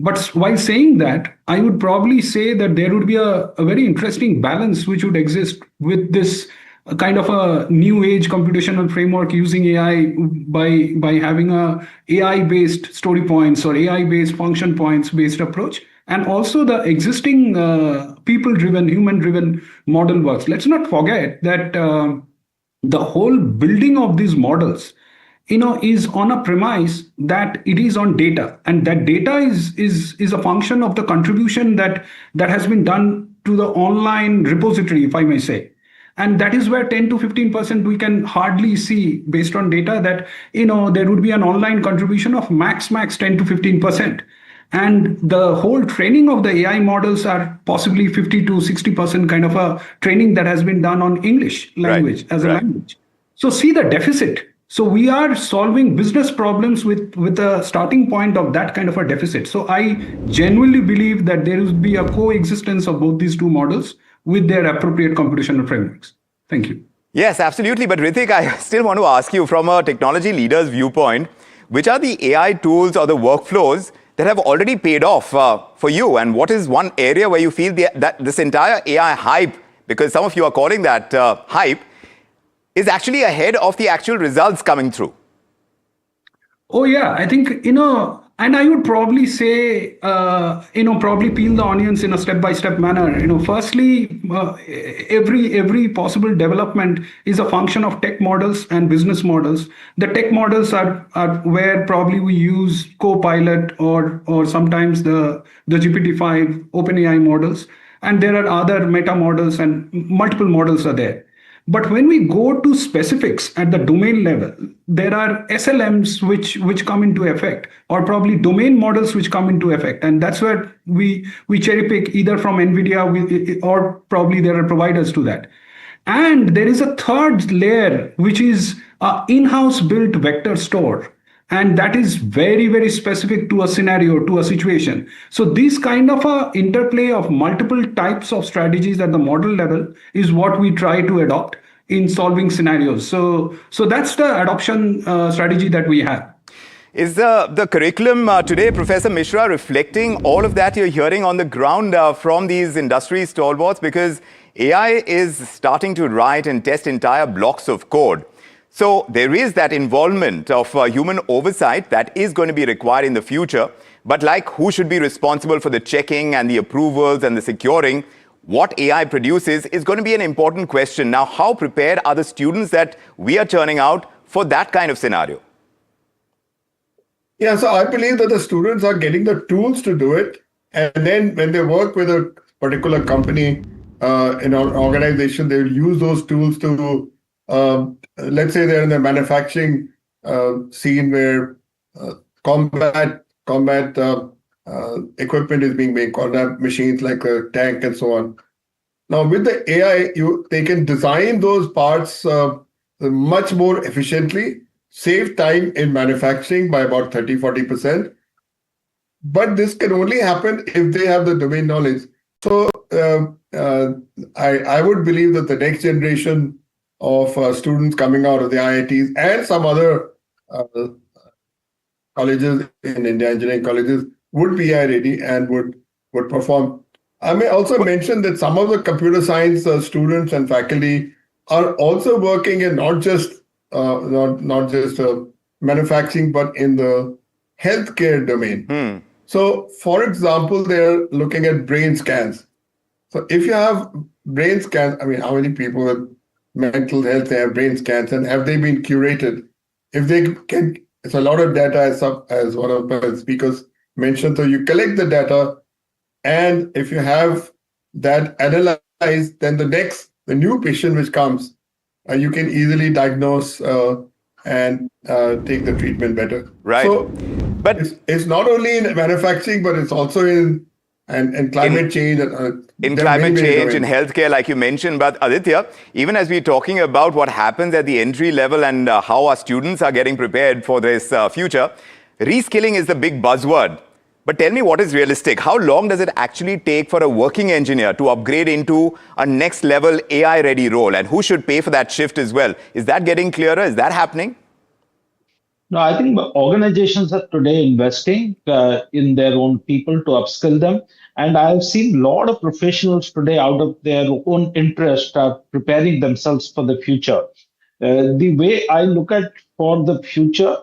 But while saying that, I would probably say that there would be a very interesting balance which would exist with this kind of a new age computational framework using AI by having a AI based story points or AI based function points based approach, and also the existing people driven, human driven model works. Let's not forget that the whole building of these models is on a premise that it is on data, and that data is a function of the contribution that has been done to the online repository, if I may say. And that is where 10 to 15% we can hardly see based on data that there would be an online contribution of max 10 to 15%. And the whole training of the AI models are possibly 50 to 60% kind of a training that has been done on English language as a language. So see the deficit. So we are solving business problems with a starting point of that kind of a deficit. So I genuinely believe that there will be a coexistence of both these two models with their appropriate computational frameworks. Thank you. Yes, absolutely. But Ritik, I still want to ask you from a technology leader's viewpoint, which are the AI tools or the workflows that have already paid off for you? And what is one area where you feel that this entire AI hype, because some of you are calling that hype, is actually ahead of the actual results coming through? Oh, yeah. I think, and I would probably say, probably peel the onions in a step-by-step manner. Firstly, every possible development is a function of tech models and business models. The tech models are where probably we use Copilot or sometimes the GPT-5 OpenAI models. And there are other meta models and multiple models are there. But when we go to specifics at the domain level, there are SLMs which come into effect, or probably domain models which come into effect. And that's where we cherry pick either from NVIDIA or probably there are providers to that. And there is a third layer, which is an in-house built vector store. And that is very, very specific to a scenario, to a situation. So this kind of a interplay of multiple types of strategies at the model level is what we try to adopt in solving scenarios. So that's the adoption strategy that we have. Is the curriculum today, Professor Mishra, reflecting all of that you're hearing on the ground from these industry stalwarts? Because AI is starting to write and test entire blocks of code. So there is that involvement of human oversight that is going to be required in the future. But like who should be responsible for the checking and the approvals and the securing, what AI produces is going to be an important question. Now, how prepared are the students that we are turning out for that kind of scenario? Yeah, so I believe that the students are getting the tools to do it. And then when they work with a particular company, in an organization, they will use those tools to let's say they're in the manufacturing scene where combat equipment is being made, combat machines like a tank and so on. Now with the AI, they can design those parts much more efficiently, save time in manufacturing by about 30-40%. But this can only happen if they have the domain knowledge. So I would believe that the next generation of students coming out of the IITs and some other colleges in India, engineering colleges, would be AI ready and would perform. I may also mention that some of the computer science students and faculty are also working in not just manufacturing, but in the healthcare domain. So, for example, they're looking at brain scans. So if you have brain scans, I mean, how many people with mental health have brain scans, and have they been curated? If they can, it's a lot of data, as one of the speakers mentioned. So you collect the data, and if you have that analyzed, then the new patient which comes, you can easily diagnose and take the treatment better. Right. So, but it's not only in manufacturing, but it's also in and climate change. In climate change, in healthcare, like you mentioned. But Aditya, even as we're talking about what happens at the entry level and how our students are getting prepared for this future, reskilling is the big buzzword. But tell me what is realistic. How long does it actually take for a working engineer to upgrade into a next level AI-ready role? And who should pay for that shift as well? Is that getting clearer? Is that happening? No, I think organizations are today investing in their own people to upskill them. And I've seen a lot of professionals today out of their own interest are preparing themselves for the future. The way I look at for the future,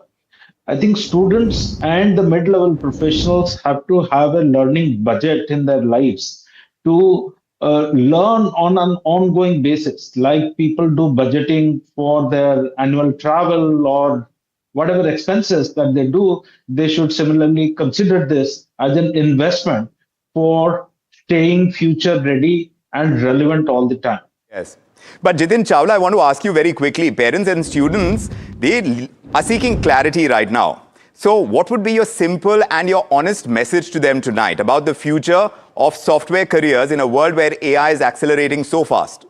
I think students and the mid-level professionals have to have a learning budget in their lives to learn on an ongoing basis, like people do budgeting for their annual travel or whatever expenses that they do. They should similarly consider this as an investment for staying future ready and relevant all the time. Yes. But Jitin Chawla, I want to ask you very quickly, parents and students, they are seeking clarity right now. So what would be your simple and your honest message to them tonight about the future of software careers in a world where AI is accelerating so fast?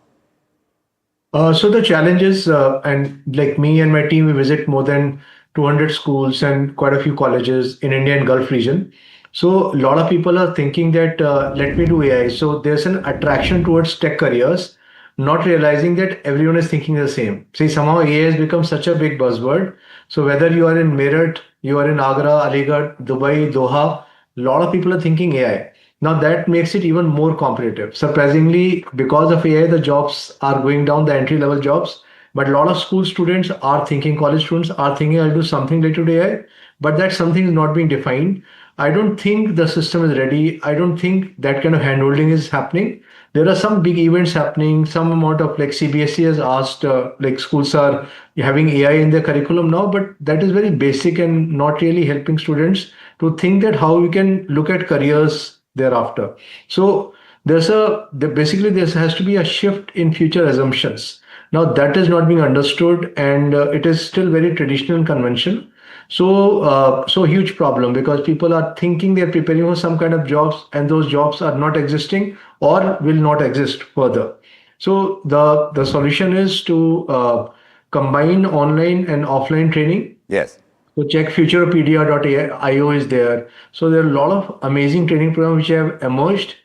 So the challenges, and like me and my team, we visit more than 200 schools and quite a few colleges in India and Gulf region. So a lot of people are thinking that let me do AI. So there's an attraction towards tech careers, not realizing that everyone is thinking the same. See, somehow AI has become such a big buzzword. So whether you are in Meerut, you are in Agra, Aligarh, Dubai, Doha, a lot of people are thinking AI. Now that makes it even more competitive. Surprisingly, because of AI, the jobs are going down, the entry-level jobs. But a lot of school students are thinking, college students are thinking, I'll do something related to AI. But that something is not being defined. I don't think the system is ready. I don't think that kind of handholding is happening. There are some big events happening. Some amount of like CBSE has asked, like schools are having AI in their curriculum now, but that is very basic and not really helping students to think that how we can look at careers thereafter. So basically there has to be a shift in future assumptions. Now that is not being understood, and it is still very traditional and conventional. So huge problem, because people are thinking they're preparing for some kind of jobs, and those jobs are not existing or will not exist further. So the solution is to combine online and offline training. Yes. So check futurepedia.io is there. So there are a lot of amazing training programs which have emerged.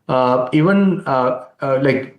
Like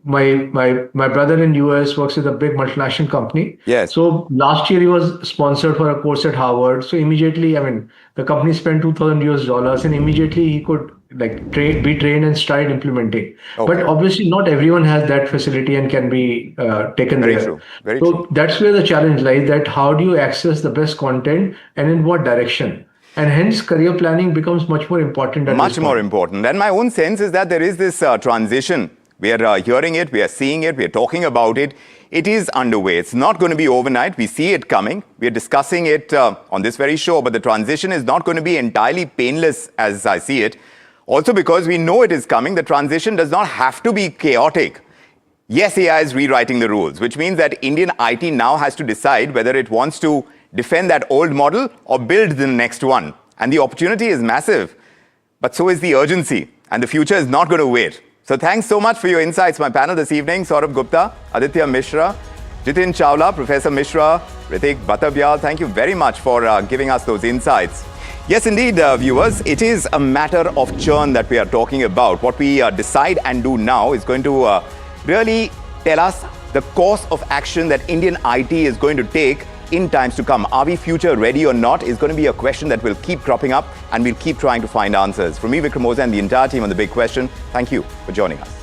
my brother in US works with a big multinational company. Yes. So last year he was sponsored for a course at Harvard. So immediately, I mean, the company spent $2,000 and immediately he could like be trained and start implementing. Okay. But obviously not everyone has that facility and can be taken Very there. true. Very so true. That's where the challenge lies, that how do you access the best content and in what direction? And hence career planning becomes much more important. Much more important. And my own sense is that there is this transition. We are hearing it, we are seeing it, we are talking about it. It is underway. It's not going to be overnight. We see it coming. We are discussing it on this very show, but the transition is not going to be entirely painless as I see it. Also because we know it is coming, the transition does not have to be chaotic. Yes, AI is rewriting the rules, which means that Indian IT now has to decide whether it wants to defend that old model or build the next one. And the opportunity is massive, but so is the urgency, and the future is not going to wait. So thanks so much for your insights. My panel this evening, Saurabh Gupta, Aditya Mishra, Jitin Chawla, Professor Mishra, Ritik Batabyal, thank you very much for giving us those insights. Yes, indeed, viewers, it is a matter of churn that we are talking about. What we decide and do now is going to really tell us the course of action that Indian IT is going to take in times to come. Are we future ready or not is going to be a question that will keep cropping up, and we'll keep trying to find answers. From me, Vikram Oza, and the entire team on The Big Question, thank you for joining us.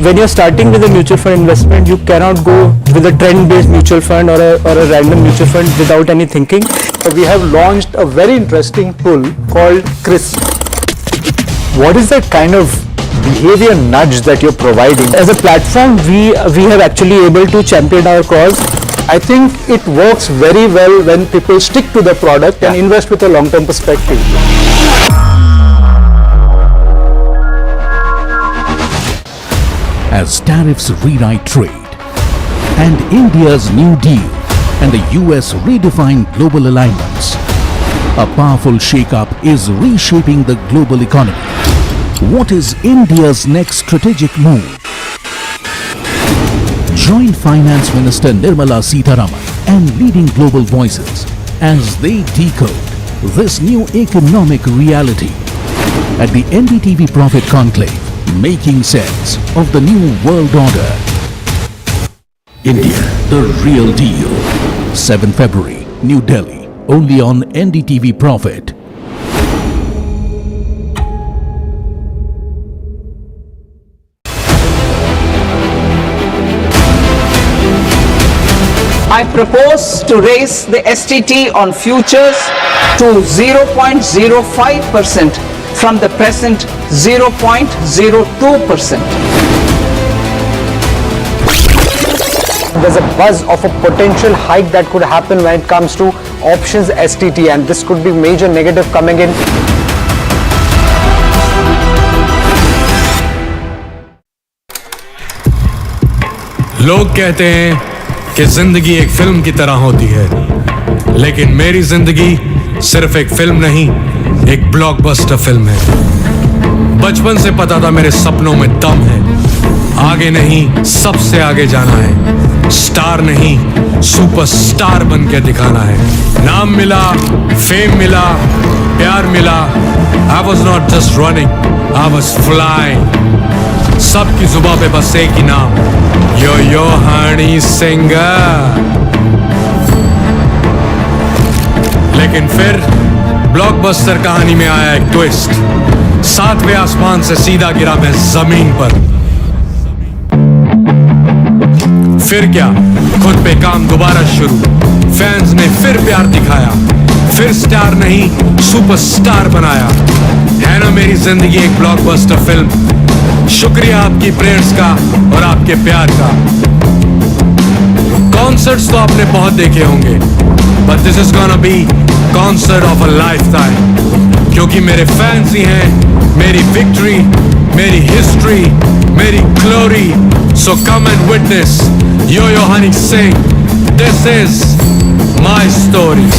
When you're starting with a mutual fund investment, you cannot go with a trend-based mutual fund or a random mutual fund without any thinking. We have launched a very interesting tool called CRISP. What is that kind of behavior nudge that you're providing? As a platform, we have actually able to champion our cause. I think it works very well when people stick to the product and invest with a long-term perspective. as tariffs rewrite trade, and India's New Deal and the US redefine global alignments. A powerful shake-up is reshaping the global economy. What is India's next strategic move? Join Finance Minister Nirmala Sitharaman and leading global voices as they decode this new economic reality at the NDTV Profit Conclave, making sense of the new world order. India, the real deal. 7 February, New Delhi, only on NDTV Profit. I propose to raise the STT on futures to 0.05% from the present 0.02%. There's a buzz of a potential hike that could happen when it comes to options STT, and this could be major negative coming in. लोग कहते हैं कि जिंदगी एक film की तरह होती है, लेकिन मेरी जिंदगी सिर्फ एक फिल्म नहीं, एक ब्लॉकबस्टर फिल्म है। बचपन से पता था मेरे सपनों में दम है, आगे नहीं सबसे आगे जाना है, स्टार नहीं सुपरस्टार बन के दिखाना है। नाम मिला, फेम मिला, प्यार मिला, I was not just running, I was flying। सबकी जुबां पे बस एक ही नाम, यो यो हनी सिंह। लेकिन फिर ब्लॉकबस्टर कहानी में आया एक ट्विस्ट, 7वें आसमान से सीधा गिरा मैं जमीन पर। फिर क्या, खुद पे काम दोबारा शुरू, फैंस ने फिर प्यार दिखाया, फिर स्टार नहीं सुपरस्टार बनाया। है ना मेरी जिंदगी एक ब्लॉकबस्टर फिल्म। शुक्रिया आपकी प्रेयर्स का और आपके प्यार का। कॉन्सर्ट्स तो आपने बहुत देखे होंगे, but this is gonna be concert of a lifetime, क्योंकि मेरे फैंस ही हैं मेरी विक्ट्री, मेरी हिस्ट्री, मेरी glory. So come and witness Yo Yo Honey Singh, this is my story.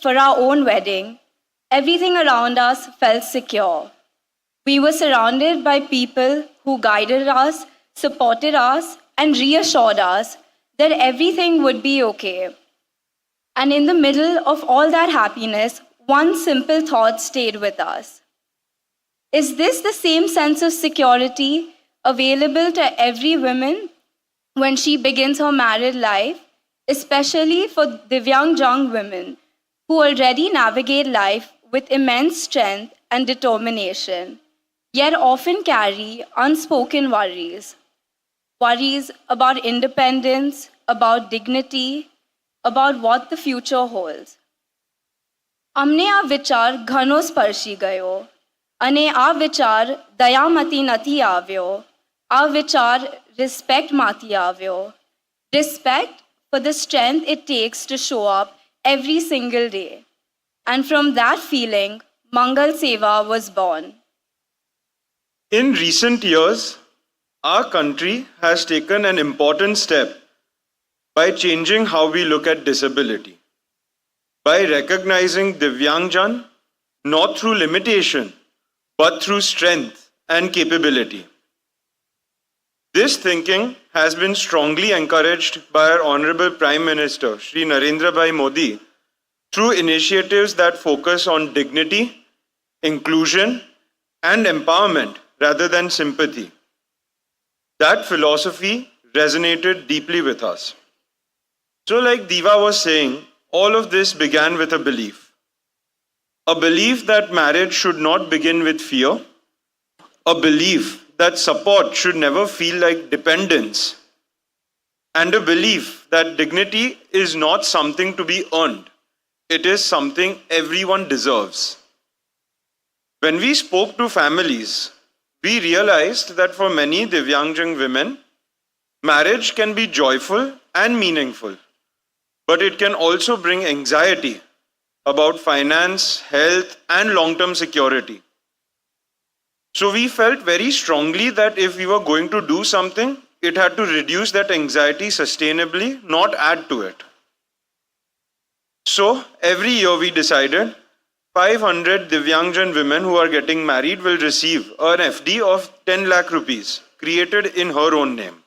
For our own wedding, everything around us felt secure. We were surrounded by people who guided us, supported us, and reassured us that everything would be okay. And in the middle of all that happiness, one simple thought stayed with us. Is this the same sense of security available to every woman when she begins her married life, especially for Divyang young women who already navigate life with immense strength and determination, yet often carry unspoken worries? Worries about independence, about dignity, about what the future holds. અમને આ વિચાર ઘણો સ્પર્શી ગયો અને આ વિચાર દયામતી નથી આવ્યો. આ વિચાર રિસ્પેક્ટમાંથી આવ્યો. Respect for the strength it takes to show up every single day. And from that feeling, Mangal Seva was born. In recent years, our country has taken an important step by changing how we look at disability, by recognizing Divyangjan not through limitation, but through strength and capability. This thinking has been strongly encouraged by our Honorable Prime Minister, Shri Narendra Bhai Modi, through initiatives that focus on dignity, inclusion, and empowerment rather than sympathy. That philosophy resonated deeply with us. So, like Diva was saying, all of this began with a belief. A belief that marriage should not begin with fear. A belief that support should never feel like dependence. And a belief that dignity is not something to be earned. It is something everyone deserves. When we spoke to families, we realized that for many Divyangjang women, marriage can be joyful and meaningful, but it can also bring anxiety about finance, health, and long-term security. So we felt very strongly that if we were going to do something, it had to reduce that anxiety sustainably, not add to it. So every year we decided 500 Divyangjan women who are getting married will receive an FD of 10 lakh rupees created in her own name.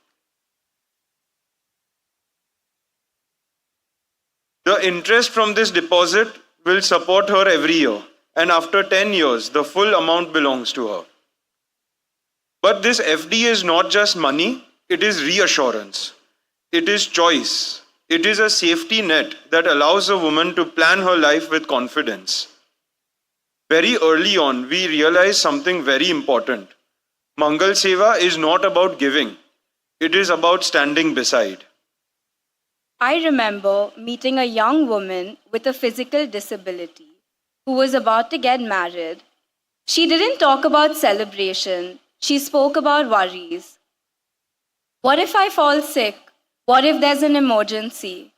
The interest from this deposit will support her every year, and after 10 years, the full amount belongs to her. But this FD is not just money, it is reassurance. It is choice. It is a safety net that allows a woman to plan her life with confidence. Very early on, we realized something very important. Mangal Seva is not about giving. It is about standing beside. I remember meeting a young woman with a physical disability who was about to get married. She didn't talk about celebration. She spoke about worries. What if I fall sick? What if there's an emergency?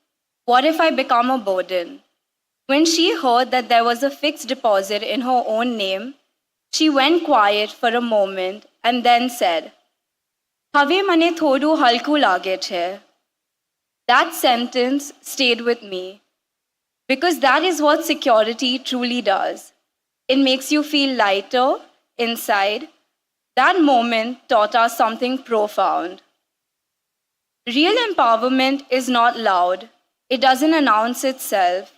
What if I become a burden? When she heard that there was a fixed deposit in her own name, she went quiet for a moment and then said, "Have mane thodu halku lage chhe." That sentence stayed with me because that is what security truly does. It makes you feel lighter inside. That moment taught us something profound. Real empowerment is not loud. It doesn't announce itself.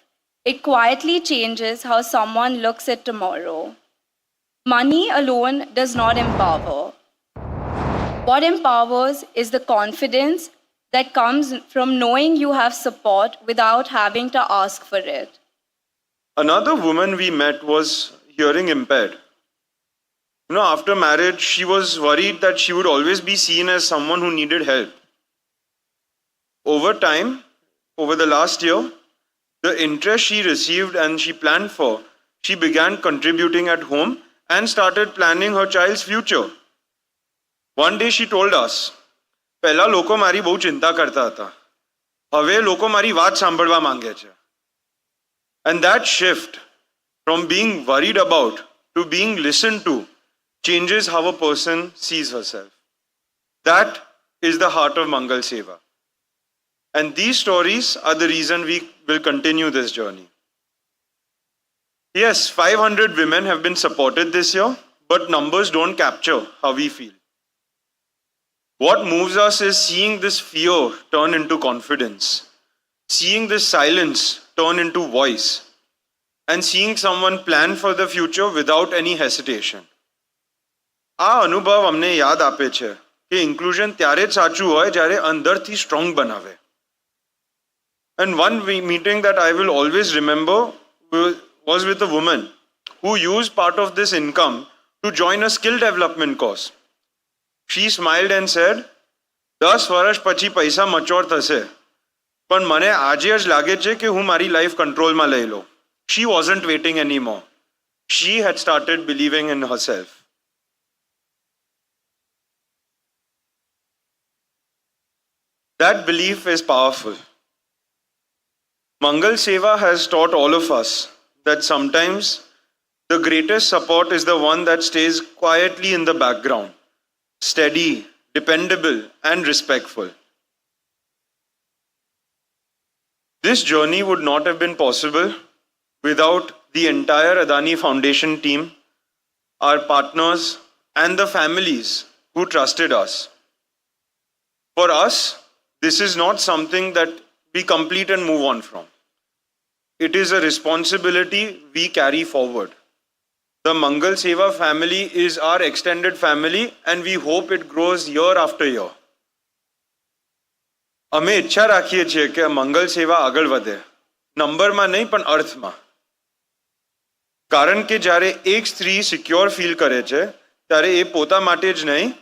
It quietly changes how someone looks at tomorrow. Money alone does not empower. What empowers is the confidence that comes from knowing you have support without having to ask for it. Another woman we met was hearing impaired. After marriage, she was worried that she would always be seen as someone who needed help. Over time, over the last year, the interest she received and she planned for, she began contributing at home and started planning her child's future. One day she told us, "Pehla loko mari bહુ ચિંતા કરતા હતા. હવે લોકો મારી વાત સાંભળવા માંગે છે." And that shift from being worried about to being listened to changes how a person sees herself. That is the heart of Mangal Seva. And these stories are the reason we will continue this journey. Yes, 500 women have been supported this year, but numbers don't capture how we feel. What moves us is seeing this fear turn into confidence, seeing this silence turn into voice, and seeing someone plan for the future without any hesitation. આ અનુભવ અમને યાદ આપે છે કે inclusion ત્યારે જ સાચું હોય જ્યારે અંદરથી સ્ટ્રોંગ બનાવે. And one meeting that I will always remember was with a woman who used part of this income to join a skill development course. She smiled and said, 10 વર્ષ પછી પૈસા મચ્યોર થશે, પણ મને આજે જ લાગે છે કે હું મારી લાઈફ કંટ્રોલમાં લઈ લઉં. She wasn't waiting anymore. She had started believing in herself. That belief is powerful. Mangal Seva has taught all of us that sometimes the greatest support is the one that stays quietly in the background, steady, dependable, and respectful. This journey would not have been possible without the entire Adani Foundation team, our partners, and the families who trusted us. For us, this is not something that we complete and move on from. It is a responsibility we carry forward. The Mangal Seva family is our extended family and we hope it grows year after year. અમે ઈચ્છા રાખીએ છીએ કે મંગલ સેવા આગળ વધે, નંબરમાં નહીં પણ અર્થમાં. કારણ કે જ્યારે એક સ્ત્રી સિક્યોર ફીલ કરે છે ત્યારે એ પોતા માટે જ નહીં,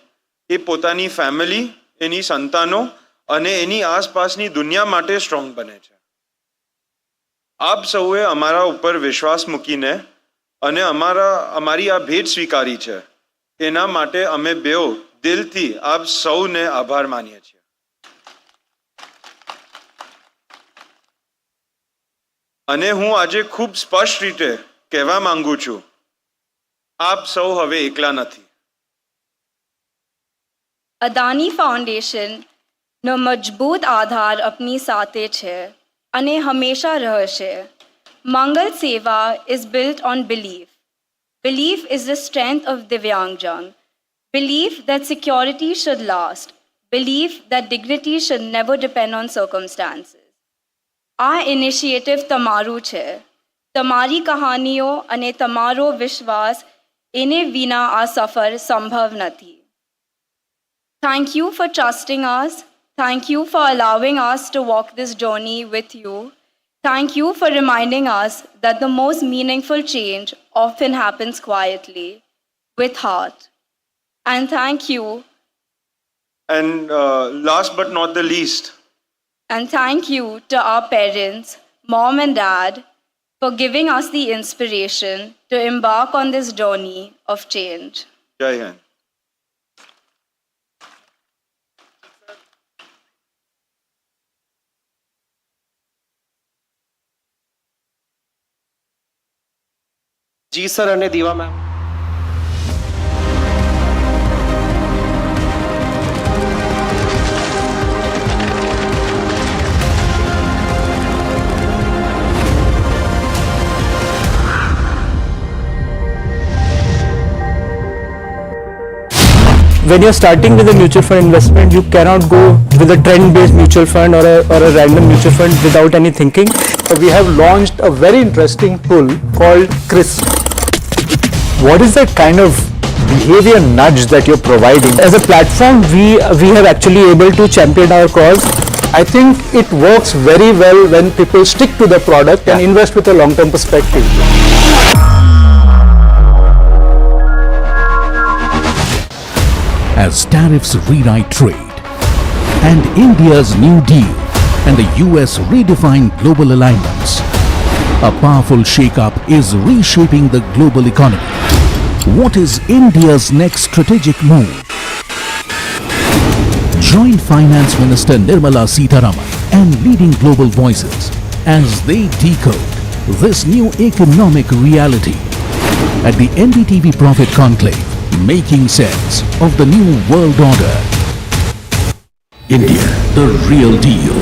એ પોતાની ફેમિલી, એની સંતાનો અને એની આસપાસની દુનિયા માટે સ્ટ્રોંગ બને છે. આપ સૌએ અમારા ઉપર વિશ્વાસ મૂકીને અને અમારી આ ભેટ સ્વીકારી છે, એના માટે અમે બેઓ દિલથી આપ સૌને આભાર માનીએ છીએ. અને હું આજે ખૂબ સ્પષ્ટ રીતે કહેવા માંગુ છું, આપ સૌ હવે એકલા નથી. અદાની ફાઉન્ડેશન નો મજબૂત આધાર આપની સાથે છે અને હંમેશા રહેશે. Mangal Seva is built on belief. Belief is the strength of Divyangjang. Belief that security should last. Belief that dignity should never depend on circumstances. આ ઇનિશિયેટિવ તમારું છે. તમારી કહાનીઓ અને તમારો વિશ્વાસ એને વિના આ સફર સંભવ નથી. Thank you for trusting us. Thank you for allowing us to walk this journey with you. Thank you for reminding us that the most meaningful change often happens quietly, with heart. And thank you. And last but not the least, And thank you to our parents, mom and dad, for giving us the inspiration to embark on this journey of change. Jai Hind. जी sir અને Diva ma'am. When you're starting with a mutual fund investment, you cannot go with a trend-based mutual fund or a random mutual fund without any thinking. So we have launched a very interesting tool called CRIS. What is that kind of behavior nudge that you're providing? As a platform, we have actually able to champion our cause. I think it works very well when people stick to the product and invest with a long-term perspective. As tariffs rewrite trade and India's New Deal and the US redefine global alignments, a powerful shake-up is reshaping the global economy. What is India's next strategic move? Join Finance Minister Nirmala Sitharaman and leading global voices as they decode this new economic reality at the NDTV Profit Conclave, making sense of the new world order. India, the real deal.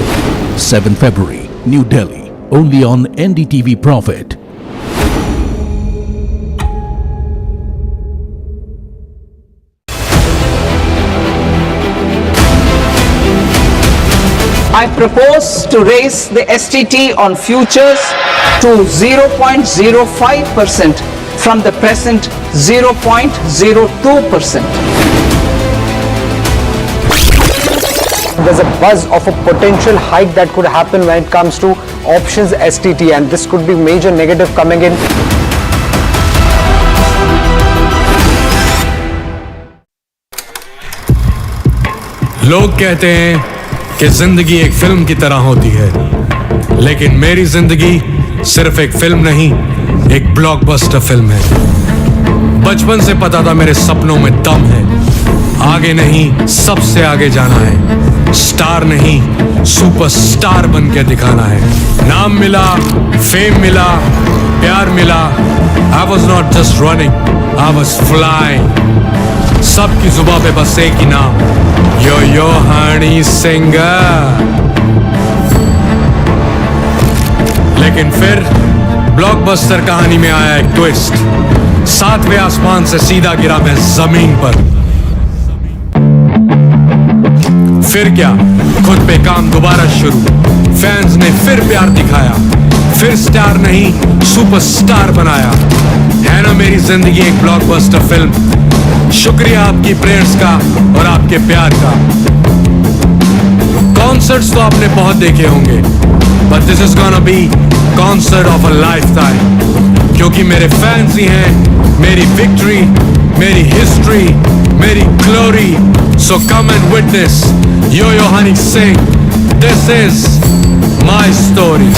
7 February, New Delhi, only on NDTV Profit. I propose to raise the STT on futures to 0.05% from the present 0.02%. There's a buzz of a potential hike that could happen when it comes to options STT, and this could be major negative coming in. लोग कहते हैं कि जिंदगी एक film की तरह होती है, लेकिन मेरी जिंदगी सिर्फ एक फिल्म नहीं, एक ब्लॉकबस्टर फिल्म है. बचपन से पता था मेरे सपनों में दम है. आगे नहीं, सबसे आगे जाना है. स्टार नहीं, सुपरस्टार बन के दिखाना है. नाम मिला, फेम मिला, प्यार मिला. I was not just running, I was flying. सबकी जुबान पे बस एक ही नाम, यो यो हनी सिंगर. लेकिन फिर ब्लॉकबस्टर कहानी में आया एक ट्विस्ट. 7वें आसमान से सीधा गिरा मैं जमीन पर. फिर क्या, खुद पे काम दोबारा शुरू. फैंस ने फिर प्यार दिखाया, फिर स्टार नहीं सुपरस्टार बनाया। है ना मेरी जिंदगी एक ब्लॉकबस्टर फिल्म। शुक्रिया आपकी प्रेयर्स का और आपके प्यार का। कॉन्सर्ट्स तो आपने बहुत देखे होंगे, but this is gonna be concert of a lifetime, क्योंकि मेरे फैंस ही हैं मेरी विक्ट्री, मेरी हिस्ट्री, मेरी glory. So come and witness Yo-Yo Honey sing. This is my story.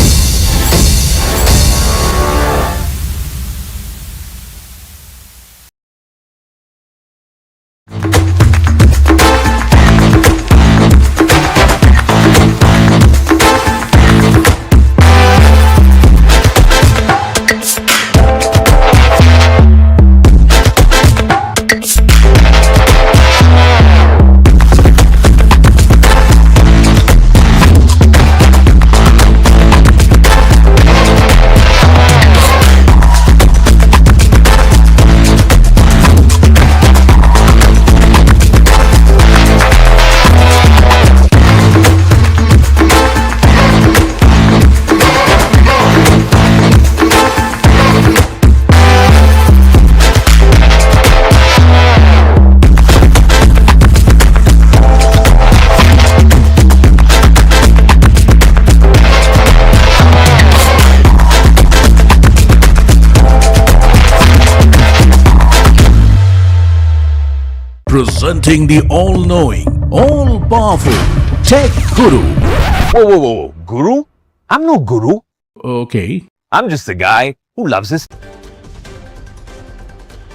Presenting the all-knowing, all-powerful Tech Guru. Whoa. Guru? I'm no guru. Okay. I'm just a guy who loves his...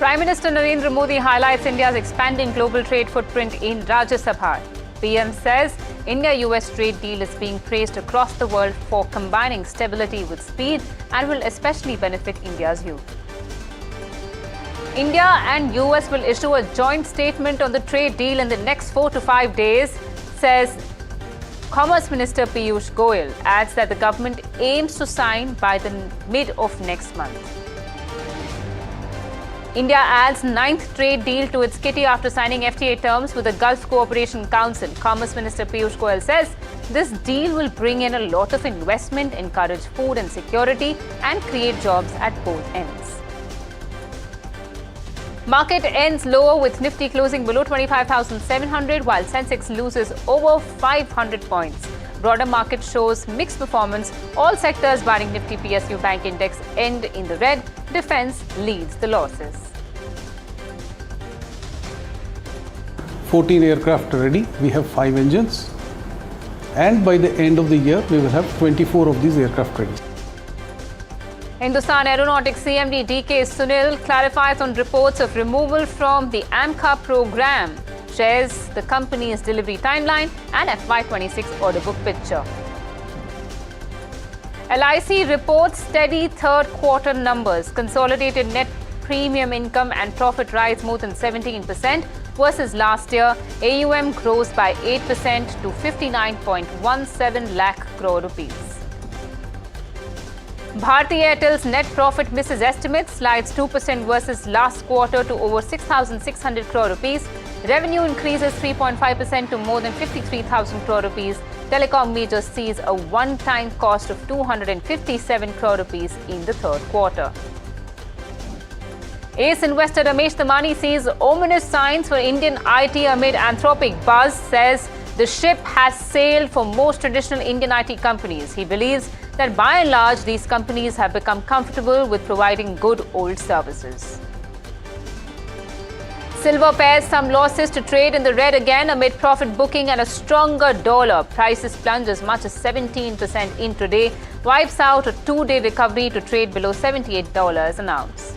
Prime Minister Narendra Modi highlights India's expanding global trade footprint in Rajya Sabha. PM says India-US trade deal is being praised across the world for combining stability with speed and will especially benefit India's youth. India and US will issue a joint statement on the trade deal in the next 4 to 5 days, says Commerce Minister Piyush Goyal. Adds that the government aims to sign by the mid of next month. India adds 9th trade deal to its kitty after signing FTA terms with the Gulf Cooperation Council. Commerce Minister Piyush Goyal says this deal will bring in a lot of investment, encourage food and security, and create jobs at both ends. Market ends lower with Nifty closing below 25,700 while Sensex loses over 500 points. Broader market shows mixed performance. All sectors barring Nifty PSU Bank Index end in the red. Defence leads the losses. 14 aircraft ready. We have 5 engines. And by the end of the year, we will have 24 of these aircraft ready. Hindustan Aeronautics CMD DK Sunil clarifies on reports of removal from the AMCA program, shares the company's delivery timeline and FY26 order book picture. LIC reports steady third quarter numbers. Consolidated net premium income and profit rise more than 17% versus last year. AUM grows by 8% to 59.17 lakh crore rupees. Bharti Airtel's net profit misses estimates, slides 2% versus last quarter to over 6,600 crore rupees. Revenue increases 3.5% to more than 53,000 crore rupees. Telecom major sees a one-time cost of 257 crore rupees in the third quarter. Ace investor Ramesh Tamani sees ominous signs for Indian IT amid Anthropic buzz, says the ship has sailed for most traditional Indian IT companies. He believes that by and large, these companies have become comfortable with providing good old services. Silver pairs some losses to trade in the red again amid profit booking and a stronger dollar. Prices plunge as much as 17% intraday, wipes out a two-day recovery to trade below $78 an ounce.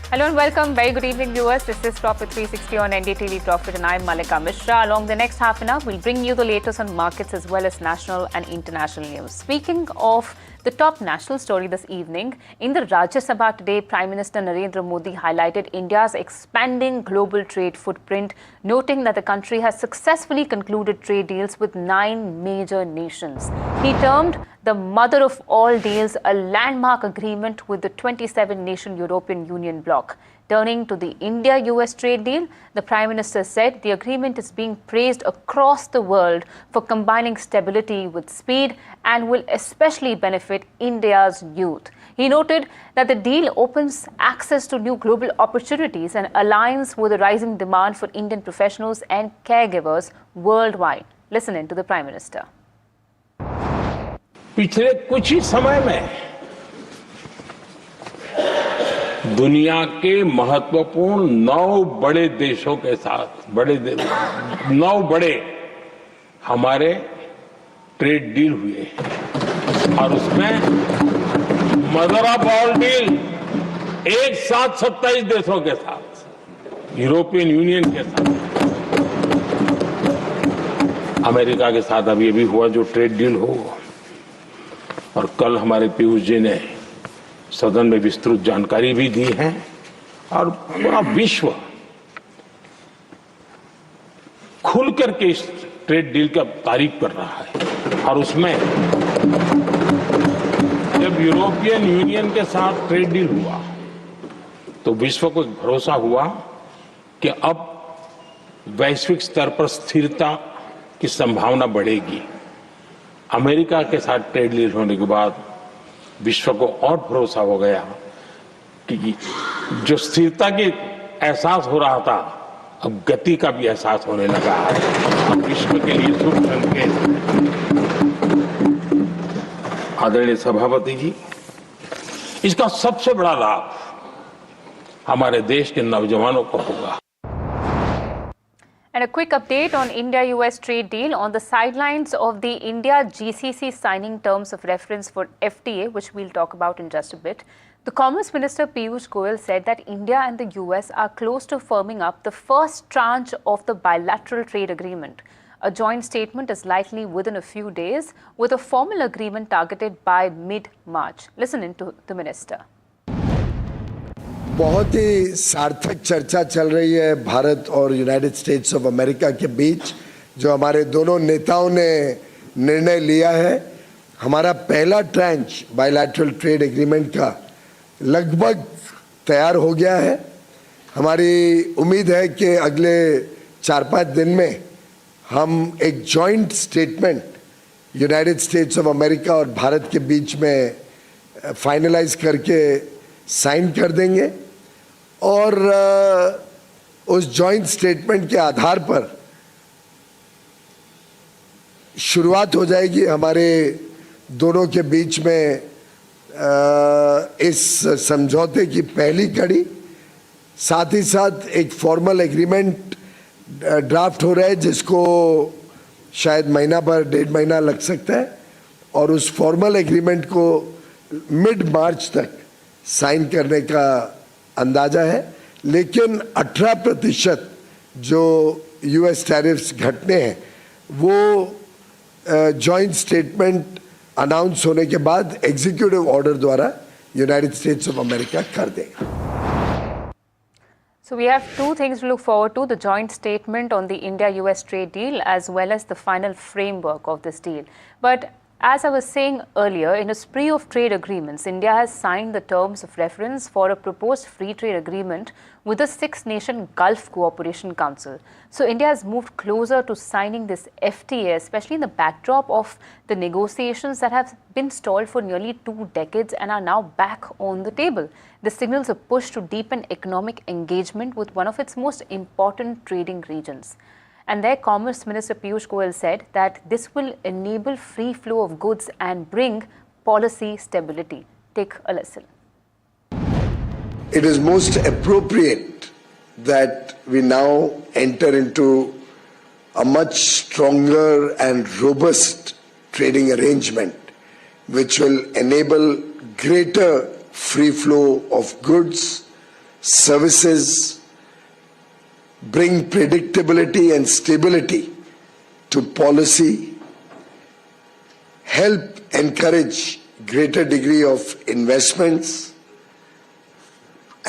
Hello and welcome. Very good evening, viewers. This is Profit 360 on NDTV Profit and I'm Malika Mishra. Along the next half an hour, we'll bring you the latest on markets as well as national and international news. Speaking of the top national story this evening, in the Rajya Sabha today, Prime Minister Narendra Modi highlighted India's expanding global trade footprint, noting that the country has successfully concluded trade deals with 9 major nations. He termed the mother of all deals a landmark agreement with the 27-nation European Union bloc. Turning to the India-US trade deal, the Prime Minister said the agreement is being praised across the world for combining stability with speed and will especially benefit India's youth. He noted that the deal opens access to new global opportunities and aligns with the rising demand for Indian professionals and caregivers worldwide. Listen in to the Prime Minister. पिछले कुछ ही समय में दुनिया के महत्वपूर्ण 9 बड़े देशों के साथ 9 बड़े हमारे ट्रेड डील हुए और उसमें मदर ऑफ ऑल डील एक साथ 27 देशों के साथ, यूरोपियन यूनियन के साथ, अमेरिका के साथ अभी अभी हुआ जो ट्रेड डील हो, और कल हमारे पीयूष जी ने सदन में विस्तृत जानकारी भी दी है और पूरा विश्व खुल करके इस ट्रेड डील का तारीफ कर रहा है। और उसमें जब यूरोपियन यूनियन के साथ ट्रेड डील हुआ तो विश्व को एक भरोसा हुआ कि अब वैश्विक स्तर पर स्थिरता की संभावना बढ़ेगी। अमेरिका के साथ ट्रेड डील होने के बाद विश्व को और भरोसा हो गया कि जो स्थिरता की एहसास हो रहा था अब गति का भी एहसास होने लगा है। अब विश्व के लिए शुभ संकेत। आदरणीय सभापति जी, इसका सबसे बड़ा लाभ हमारे देश के नौजवानों को होगा। And a quick update on India-US trade deal. On the sidelines of the India-GCC signing terms of reference for FTA, which we'll talk about in just a bit, the Commerce Minister Piyush Goyal said that India and the US are close to firming up the first tranche of the bilateral trade agreement. A joint statement is likely within a few days, with a formal agreement targeted by mid-March. Listen in to the Minister. बहुत ही सार्थक चर्चा चल रही है भारत और United states of America के बीच, जो हमारे दोनों नेताओं ने निर्णय लिया है। हमारा पहला ट्रांच बायलैटरल ट्रेड एग्रीमेंट का लगभग तैयार हो गया है। हमारी उम्मीद है कि अगले 4-5 दिन में हम एक joint statement United states of America और भारत के बीच में फाइनलाइज करके साइन कर देंगे और उस जॉइंट स्टेटमेंट के आधार पर शुरुआत हो जाएगी हमारे दोनों के बीच में इस समझौते की पहली कड़ी। साथ ही साथ एक फॉर्मल एग्रीमेंट ड्राफ्ट हो रहा है जिसको शायद महीना भर 1.5 महीना लग सकता है और उस फॉर्मल एग्रीमेंट को मिड-मार्च तक साइन करने का अंदाजा है। लेकिन 18% जो यूएस टैरिफ्स घटने हैं वो जॉइंट स्टेटमेंट अनाउंस होने के बाद एग्जीक्यूटिव ऑर्डर द्वारा यूनाइटेड स्टेट्स ऑफ अमेरिका कर देगा। So we have two things to look forward to: the joint statement on the India-US trade deal as well as the final framework of this deal. But as I was saying earlier, in a spree of trade agreements, India has signed the terms of reference for a proposed free trade agreement with the 6-nation Gulf Cooperation Council. So India has moved closer to signing this FTA, especially in the backdrop of the negotiations that have been stalled for nearly 2 decades and are now back on the table. This signals a push to deepen economic engagement with one of its most important trading regions. And there, Commerce Minister Piyush Goyal said that this will enable free flow of goods and bring policy stability. Take a listen. It is most appropriate that we now enter into a much stronger and robust trading arrangement which will enable greater free flow of goods, services, bring predictability and stability to policy, help encourage greater degree of investments,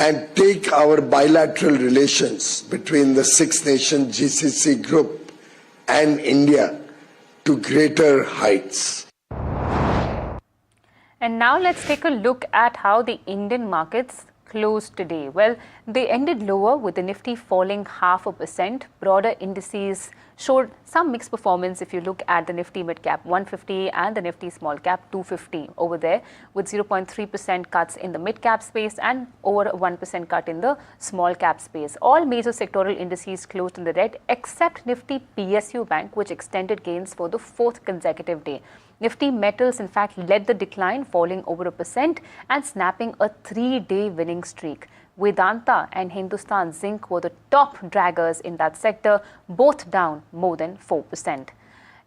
and take our bilateral relations between the 6-nation GCC group and India to greater heights. And now let's take a look at how the Indian markets closed today? Well, they ended lower with the Nifty falling 0.5%. Broader indices showed some mixed performance if you look at the Nifty Mid Cap 150 and the Nifty Small Cap 250 over there, with 0.3% cuts in the mid cap space and over 1% cut in the small cap space. All major sectoral indices closed in the red except Nifty PSU Bank, which extended gains for the 4th consecutive day. Nifty Metals, in fact, led the decline, falling over 1% and snapping a 3-day winning streak. Vedanta and Hindustan Zinc were the top draggers in that sector, both down more than 4%.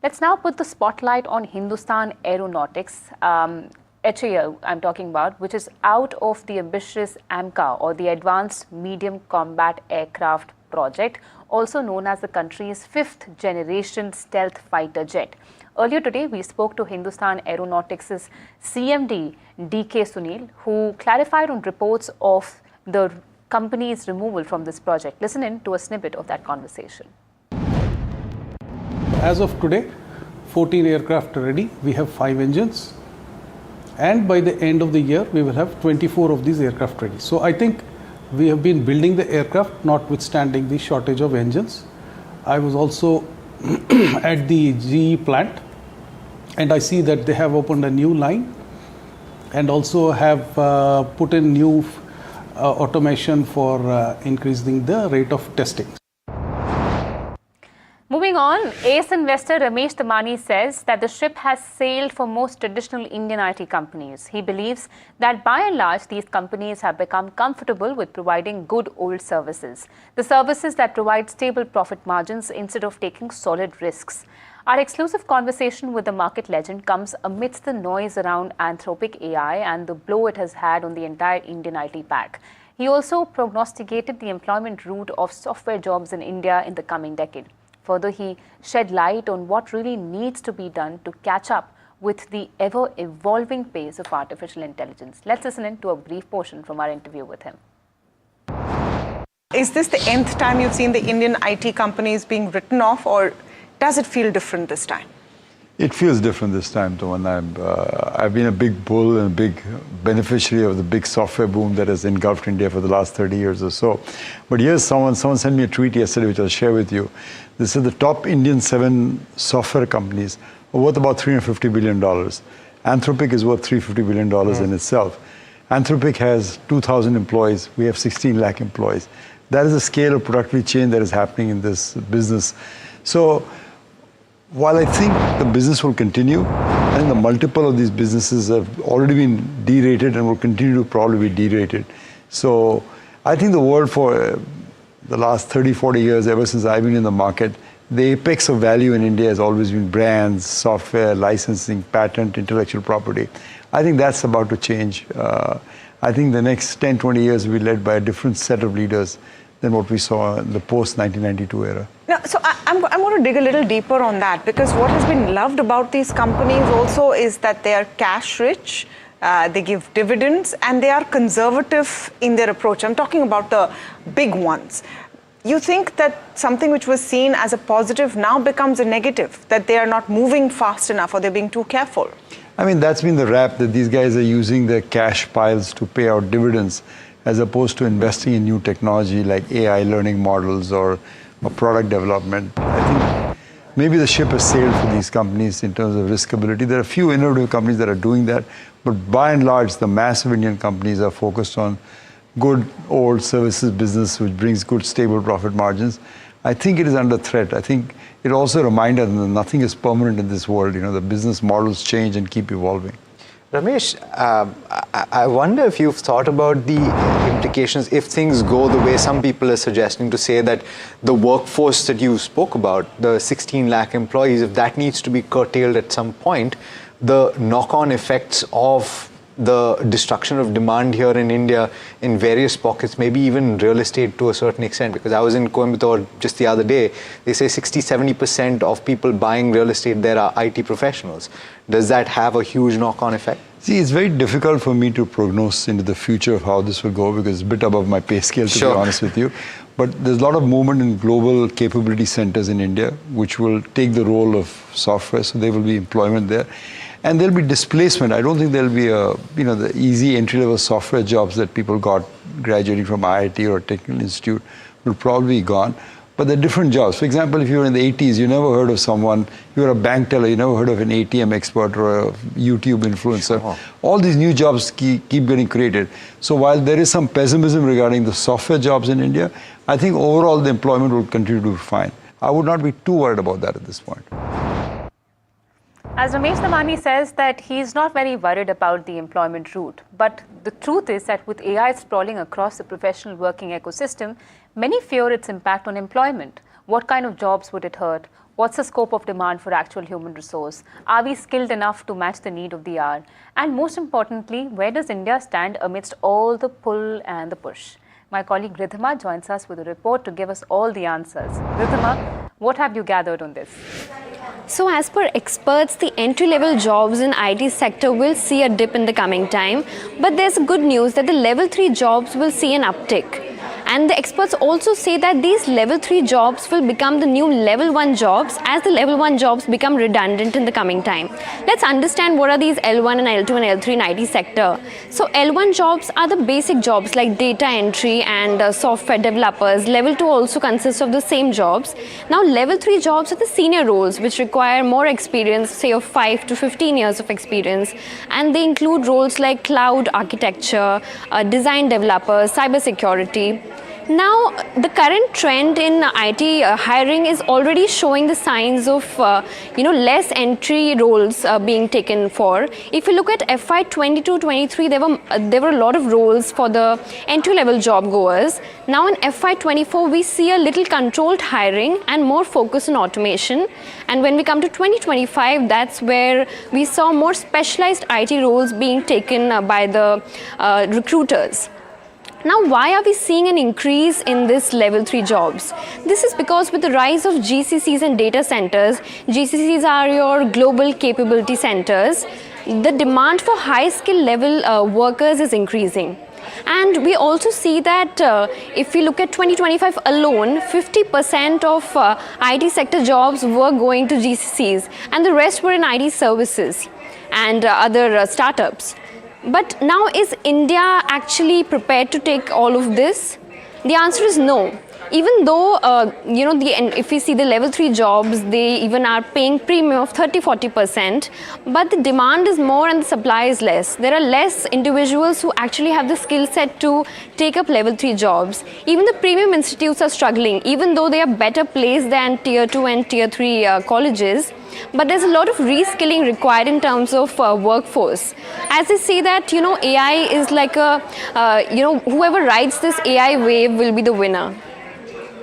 Let's now put the spotlight on Hindustan Aeronautics, HAL I'm talking about, which is out of the ambitious AMCA, or the Advanced Medium Combat Aircraft project, also known as the country's 5th generation stealth fighter jet. Earlier today, we spoke to Hindustan Aeronautics' CMD DK Sunil, who clarified on reports of the company's removal from this project. Listen in to a snippet of that conversation. As of today, 14 aircraft are ready. We have 5 engines. And by the end of the year, we will have 24 of these aircraft ready. So I think we have been building the aircraft, notwithstanding the shortage of engines. I was also at the GE plant, and I see that they have opened a new line and also have put in new automation for increasing the rate of testing. Moving on, ace investor Ramesh Tamani says that the ship has sailed for most traditional Indian IT companies. He believes that by and large, these companies have become comfortable with providing good old services. The services that provide stable profit margins instead of taking solid risks. Our exclusive conversation with the market legend comes amidst the noise around Anthropic AI and the blow it has had on the entire Indian IT pack. He also prognosticated the employment route of software jobs in India in the coming decade. Further, he shed light on what really needs to be done to catch up with the ever-evolving pace of artificial intelligence. Let's listen in to a brief portion from our interview with him. Is this the nth time you've seen the Indian IT companies being written off, or does it feel different this time? It feels different this time, Toman. I've been a big bull and a big beneficiary of the big software boom that has engulfed India for the last 30 years or so. But here's someone sent me a tweet yesterday, which I'll share with you. This is the top Indian 7 software companies are worth about $350 billion. Anthropic is worth $350 billion in itself. Anthropic has 2,000 employees. We have 16 lakh employees. That is the scale of productivity change that is happening in this business. So, while I think the business will continue, I think the multiple of these businesses have already been derated and will continue to probably be derated. So I think the world for the last 30, 40 years, ever since I've been in the market, the apex of value in India has always been brands, software, licensing, patent, intellectual property. I think that's about to change. I think the next 10, 20 years will be led by a different set of leaders than what we saw in the post-1992 era. Now, so I'm going to dig a little deeper on that, because what has been loved about these companies also is that they are cash rich, they give dividends, and they are conservative in their approach. I'm talking about the big ones. You think that something which was seen as a positive now becomes a negative, that they are not moving fast enough or they're being too careful? I mean, that's been the rap, that these guys are using their cash piles to pay out dividends, as opposed to investing in new technology like AI learning models or product development. I think maybe the ship has sailed for these companies in terms of riskability. There are a few innovative companies that are doing that, but by and large, the massive Indian companies are focused on good old services business, which brings good, stable profit margins. I think it is under threat. I think it also reminds us that nothing is permanent in this world. You know, the business models change and keep evolving. Ramesh, I wonder if you've thought about the implications if things go the way some people are suggesting, to say that the workforce that you spoke about, the 16 lakh employees, if that needs to be curtailed at some point, the knock-on effects of the destruction of demand here in India in various pockets, maybe even real estate to a certain extent, because I was in Coimbatore just the other day. They say 60-70% of people buying real estate there are IT professionals. Does that have a huge knock-on effect? See, it's very difficult for me to prognose into the future of how this will go, because it's a bit above my pay scale, to be honest with you. But there's a lot of movement in global capability centers in India, which will take the role of software, so there will be employment there. And there'll be displacement. I don't think there'll be the easy entry-level software jobs that people got graduating from IIT or a technical institute will probably be gone. But they're different jobs. For example, if you were in the 80s, you never heard of someone, you were a bank teller, you never heard of an ATM expert or a YouTube influencer. Sure. All these new jobs keep getting created. So while there is some pessimism regarding the software jobs in India, I think overall the employment will continue to be fine. I would not be too worried about that at this point. As Ramesh Damani says that he's not very worried about the employment route. But the truth is that with AI sprawling across the professional working ecosystem, many fear its impact on employment. What kind of jobs would it hurt? What's the scope of demand for actual human resource? Are we skilled enough to match the need of the hour? And most importantly, where does India stand amidst all the pull and the push? My colleague Ridhima joins us with a report to give us all the answers. Ridhima, what have you gathered on this? So as per experts, the entry-level jobs in IT sector will see a dip in the coming time. But there's good news that the level 3 jobs will see an uptick. And the experts also say that these level 3 jobs will become the new level 1 jobs as the level 1 jobs become redundant in the coming time. Let's understand what are these L1 and L2 and L3 in IT sector. So L1 jobs are the basic jobs like data entry and software developers. Level 2 also consists of the same jobs. Now level 3 jobs are the senior roles which require more experience, say of 5 to 15 years of experience. And they include roles like cloud architecture, design developers, cybersecurity. Now, the current trend in IT hiring is already showing the signs of, less entry roles being taken for. If you look at FY 22-23, there were a lot of roles for the entry-level job goers. Now, in FY 24, we see a little controlled hiring and more focus on automation. And when we come to 2025, that's where we saw more specialized IT roles being taken by the recruiters. Now, why are we seeing an increase in this level 3 jobs? This is because with the rise of GCCs and data centers, GCCs are your global capability centers, the demand for high skill level workers is increasing. And we also see that if we look at 2025 alone, 50% of IT sector jobs were going to GCCs and the rest were in IT services and other startups. But now, is India actually prepared to take all of this? The answer is no. Even though, if we see the level 3 jobs, they even are paying premium of 30-40%, but the demand is more and the supply is less. There are less individuals who actually have the skill set to take up level 3 jobs. Even the premium institutes are struggling, even though they are better placed than tier 2 and tier 3 colleges. But there's a lot of reskilling required in terms of workforce. As they say that, AI is like whoever rides this AI wave will be the winner.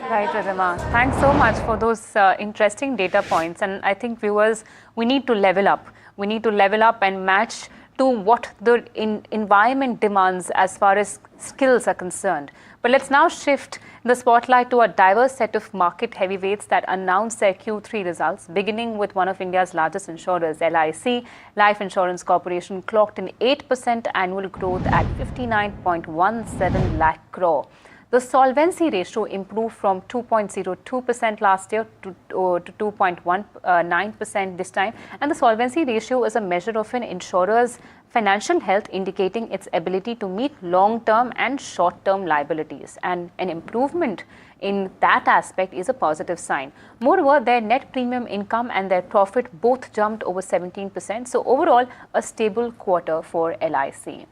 Right, Ridhima. Thanks so much for those interesting data points. And I think viewers, we need to level up. We need to level up and match to what the environment demands as far as skills are concerned. But let's now shift the spotlight to a diverse set of market heavyweights that announced their Q3 results, beginning with one of India's largest insurers, LIC. Life Insurance Corporation clocked an 8% annual growth at 59.17 lakh crore. The solvency ratio improved from 2.02% last year to 2.19% this time. And the solvency ratio is a measure of an insurer's financial health, indicating its ability to meet long-term and short-term liabilities. And an improvement in that aspect is a positive sign. Moreover, their net premium income and their profit both jumped over 17%. So overall, a stable quarter for LIC.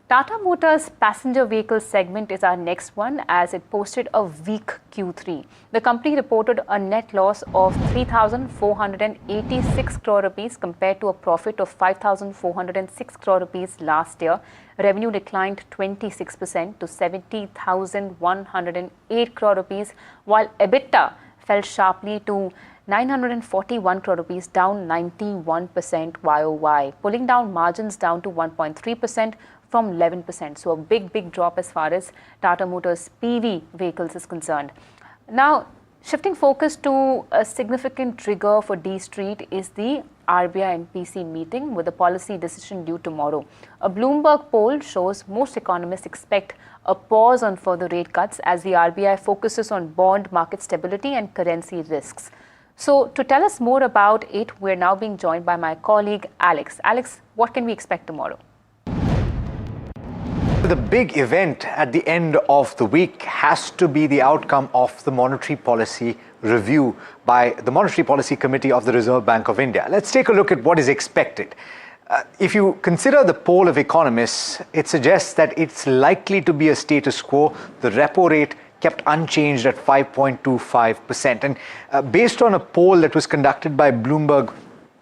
Tata Motors passenger vehicle segment is our next one as it posted a weak Q3. The company reported a net loss of 3,486 crore rupees compared to a profit of 5,406 crore rupees last year. Revenue declined 26% to 70,108 crore rupees, while EBITDA fell sharply to 941 crore rupees, down 91% YOY, pulling down margins down to 1.3%. From 11%. So a big drop as far as Tata Motors PV vehicles is concerned. Now, shifting focus to a significant trigger for D Street is the RBI and PC meeting with a policy decision due tomorrow. A Bloomberg poll shows most economists expect a pause on further rate cuts as the RBI focuses on bond market stability and currency risks. So to tell us more about it, we're now being joined by my colleague Alex. Alex, what can we expect tomorrow? The big event at the end of the week has to be the outcome of the monetary policy review by the Monetary Policy Committee of the Reserve Bank of India. Let's take a look at what is expected. If you consider the poll of economists, it suggests that it's likely to be a status quo. The repo rate kept unchanged at 5.25%. And based on a poll that was conducted by Bloomberg,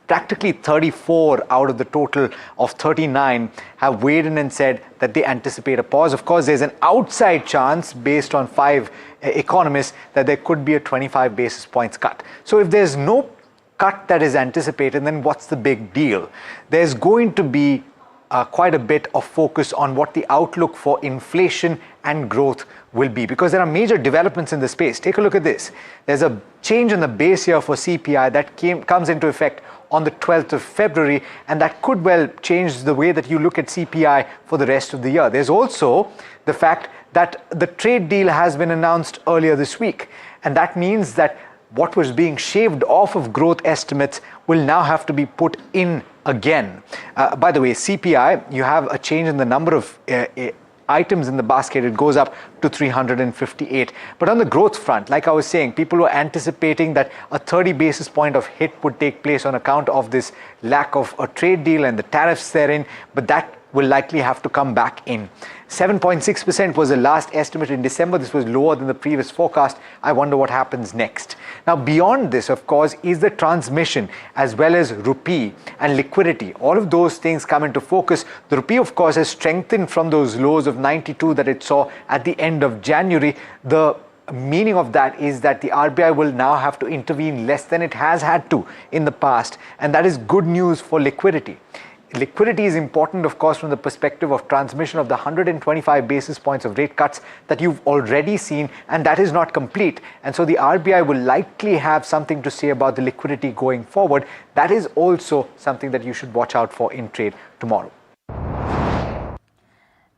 practically 34 out of the total of 39 have weighed in and said that they anticipate a pause. Of course, there's an outside chance based on 5 economists that there could be a 25 basis points cut. So if there's no cut that is anticipated, then what's the big deal? There's going to be quite a bit of focus on what the outlook for inflation and growth will be, because there are major developments in the space. Take a look at this. There's a change in the base year for CPI that comes into effect on the 12th of February, and that could well change the way that you look at CPI for the rest of the year. There's also the fact that the trade deal has been announced earlier this week, and that means that what was being shaved off of growth estimates will now have to be put in again. By the way, CPI, you have a change in the number of items in the basket. It goes up to 358. But on the growth front, like I was saying, people were anticipating that a 30 basis point of hit would take place on account of this lack of a trade deal and the tariffs therein, but that will likely have to come back in. 7.6% was the last estimate in December. This was lower than the previous forecast. I wonder what happens next. Now, beyond this, of course, is the transmission as well as rupee and liquidity. All of those things come into focus. The rupee, of course, has strengthened from those lows of 92 that it saw at the end of January. The meaning of that is that the RBI will now have to intervene less than it has had to in the past, and that is good news for liquidity. Liquidity is important, of course, from the perspective of transmission of the 125 basis points of rate cuts that you've already seen, and that is not complete. And so the RBI will likely have something to say about the liquidity going forward. That is also something that you should watch out for in trade tomorrow.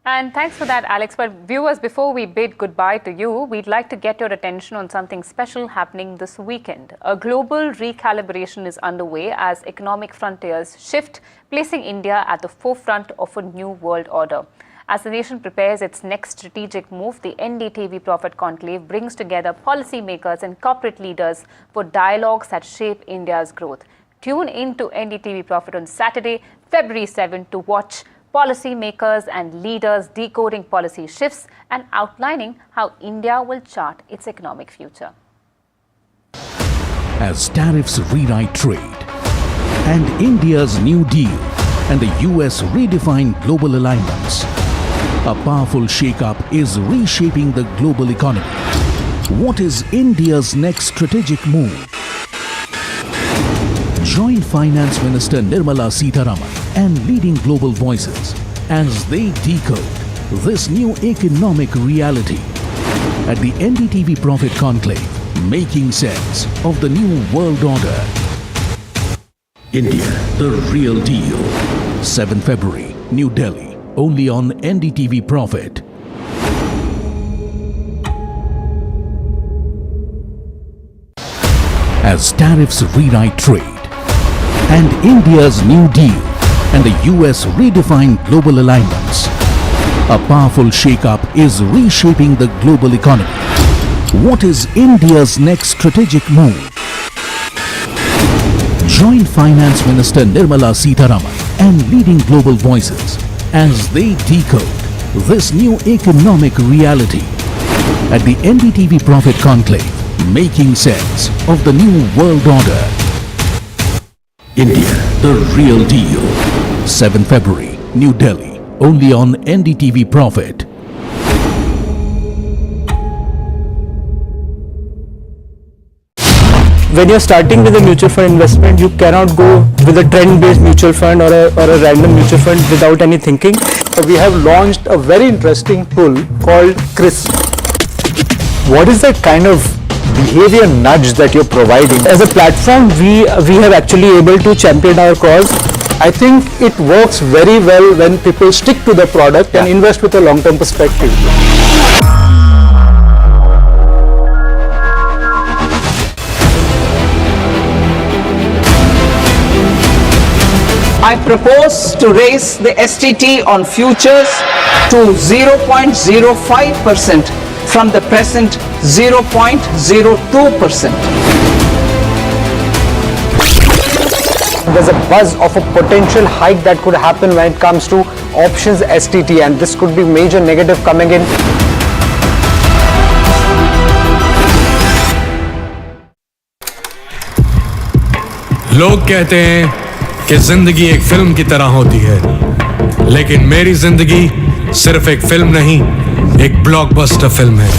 And thanks for that, Alex. But viewers, before we bid goodbye to you, we'd like to get your attention on something special happening this weekend. A global recalibration is underway as economic frontiers shift, placing India at the forefront of a new world order. As the nation prepares its next strategic move, the NDTV Profit Conclave brings together policymakers and corporate leaders for dialogues that shape India's growth. Tune in to NDTV Profit on Saturday, February 7 to watch policymakers and leaders decoding policy shifts and outlining how India will chart its economic future. As tariffs rewrite trade, and India's New Deal and the US redefine global alignments, a powerful shake-up is reshaping the global economy. What is India's next strategic move? Join Finance Minister Nirmala Sitharaman and leading global voices as they decode this new economic reality at the NDTV Profit Conclave, making sense of the new world order. India, the real deal. 7 February, New Delhi, only on NDTV Profit. As tariffs rewrite trade, and India's New Deal and the US redefine global alignments, a powerful shake-up is reshaping the global economy. What is India's next strategic move? Join Finance Minister Nirmala Sitharaman and leading global voices as they decode this new economic reality at the NDTV Profit Conclave, making sense of the new world order. India, the real deal. 7 February, New Delhi, only on NDTV Profit. When you're starting with a mutual fund investment, you cannot go with a trend-based mutual fund or a random mutual fund without any thinking. We have launched a very interesting tool called CRISP. What is that kind of behavior nudge that you're providing? As a platform, we have actually able to champion our cause. I think it works very well when people stick to the product and invest with a long-term perspective. I propose to raise the STT on futures to 0.05% from the present 0.02%. There's a buzz of a potential hike that could happen when it comes to options STT, and this could be major negative coming in. लोग कहते हैं कि जिंदगी एक film की तरह होती है, लेकिन मेरी जिंदगी सिर्फ एक फिल्म नहीं, एक ब्लॉकबस्टर फिल्म है।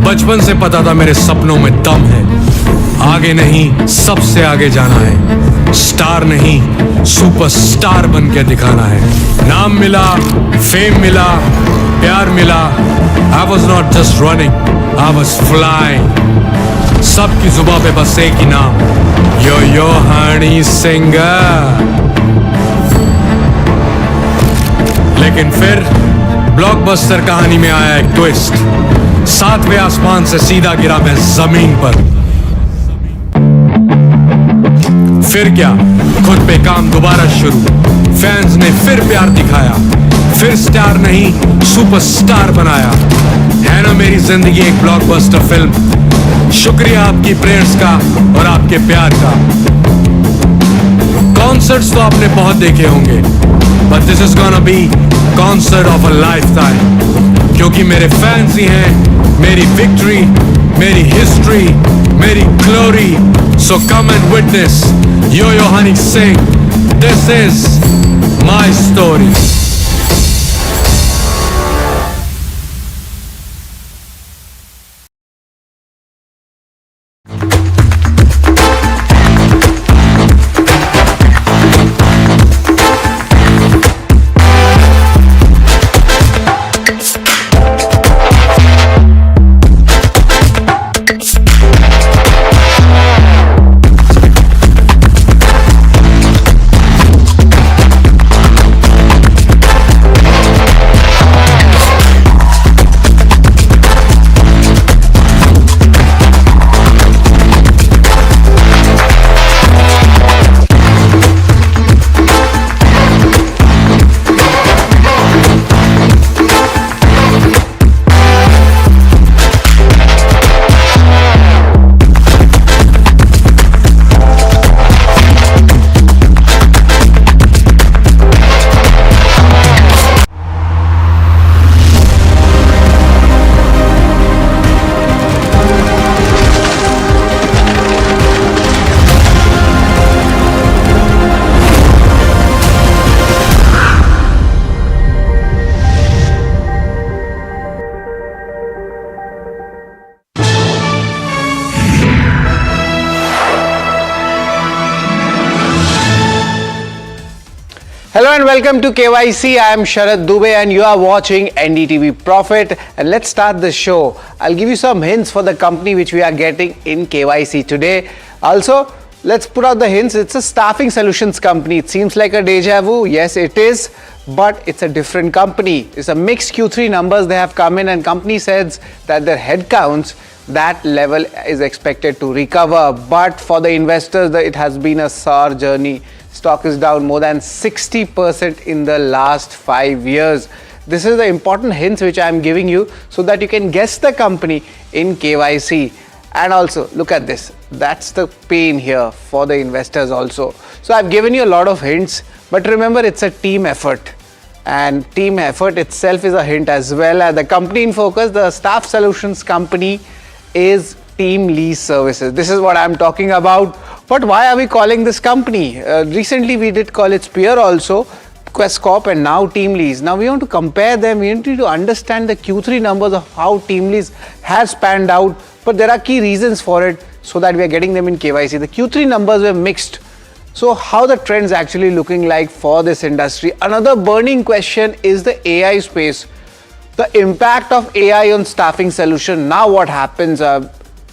बचपन से पता था मेरे सपनों में दम है, आगे नहीं सबसे आगे जाना है, स्टार नहीं सुपरस्टार बन के दिखाना है। नाम मिला, फेम मिला, प्यार मिला, I was not just running, I was flying। सबकी जुबां पे बस एक ही नाम, यो हनी सिंगर। लेकिन फिर ब्लॉकबस्टर कहानी में आया एक ट्विस्ट, 7वें आसमान से सीधा गिरा मैं जमीन पर। फिर क्या, खुद पे काम दोबारा शुरू, फैंस ने फिर प्यार दिखाया, फिर स्टार नहीं सुपरस्टार बनाया। है ना मेरी जिंदगी एक ब्लॉकबस्टर फिल्म। शुक्रिया आपकी प्रेयर्स का और आपके प्यार का। कॉन्सर्ट्स तो आपने बहुत देखे होंगे, but this is gonna be concert of a life time, क्योंकि मेरे फैंस ही हैं मेरी विक्ट्री, मेरी हिस्ट्री, मेरी glory. So come and witness yo Honey Singh, this is my story. Hello and welcome to KYC. I am Sharad Dubey and you are watching NDTV Profit. And let's start the show. I'll give you some hints for the company which we are getting in KYC today. Also, let's put out the hints. It's a staffing solutions company. It seems like a deja vu. Yes, it is. But it's a different company. It's a mixed Q3 numbers they have come in, and company says that their headcounts, that level is expected to recover. But for the investors, it has been a sour journey. Stock is down more than 60% in the last 5 years. This is the important hints which I am giving you so that you can guess the company in KYC. And also, look at this. That's the pain here for the investors also. So I've given you a lot of hints, but remember, it's a team effort. And team effort itself is a hint as well. The company in focus, the staff solutions company, is Team Lease Services. This is what I'm talking about. But why are we calling this company? Recently we did call its peer also, Quest Corp, and now Team Lease. Now we want to compare them. We need to understand the Q3 numbers of how Team Lease has panned out. But there are key reasons for it so that we are getting them in KYC. The Q3 numbers were mixed. So how the trends actually looking like for this industry? Another burning question is the AI space. The impact of AI on staffing solution. Now what happens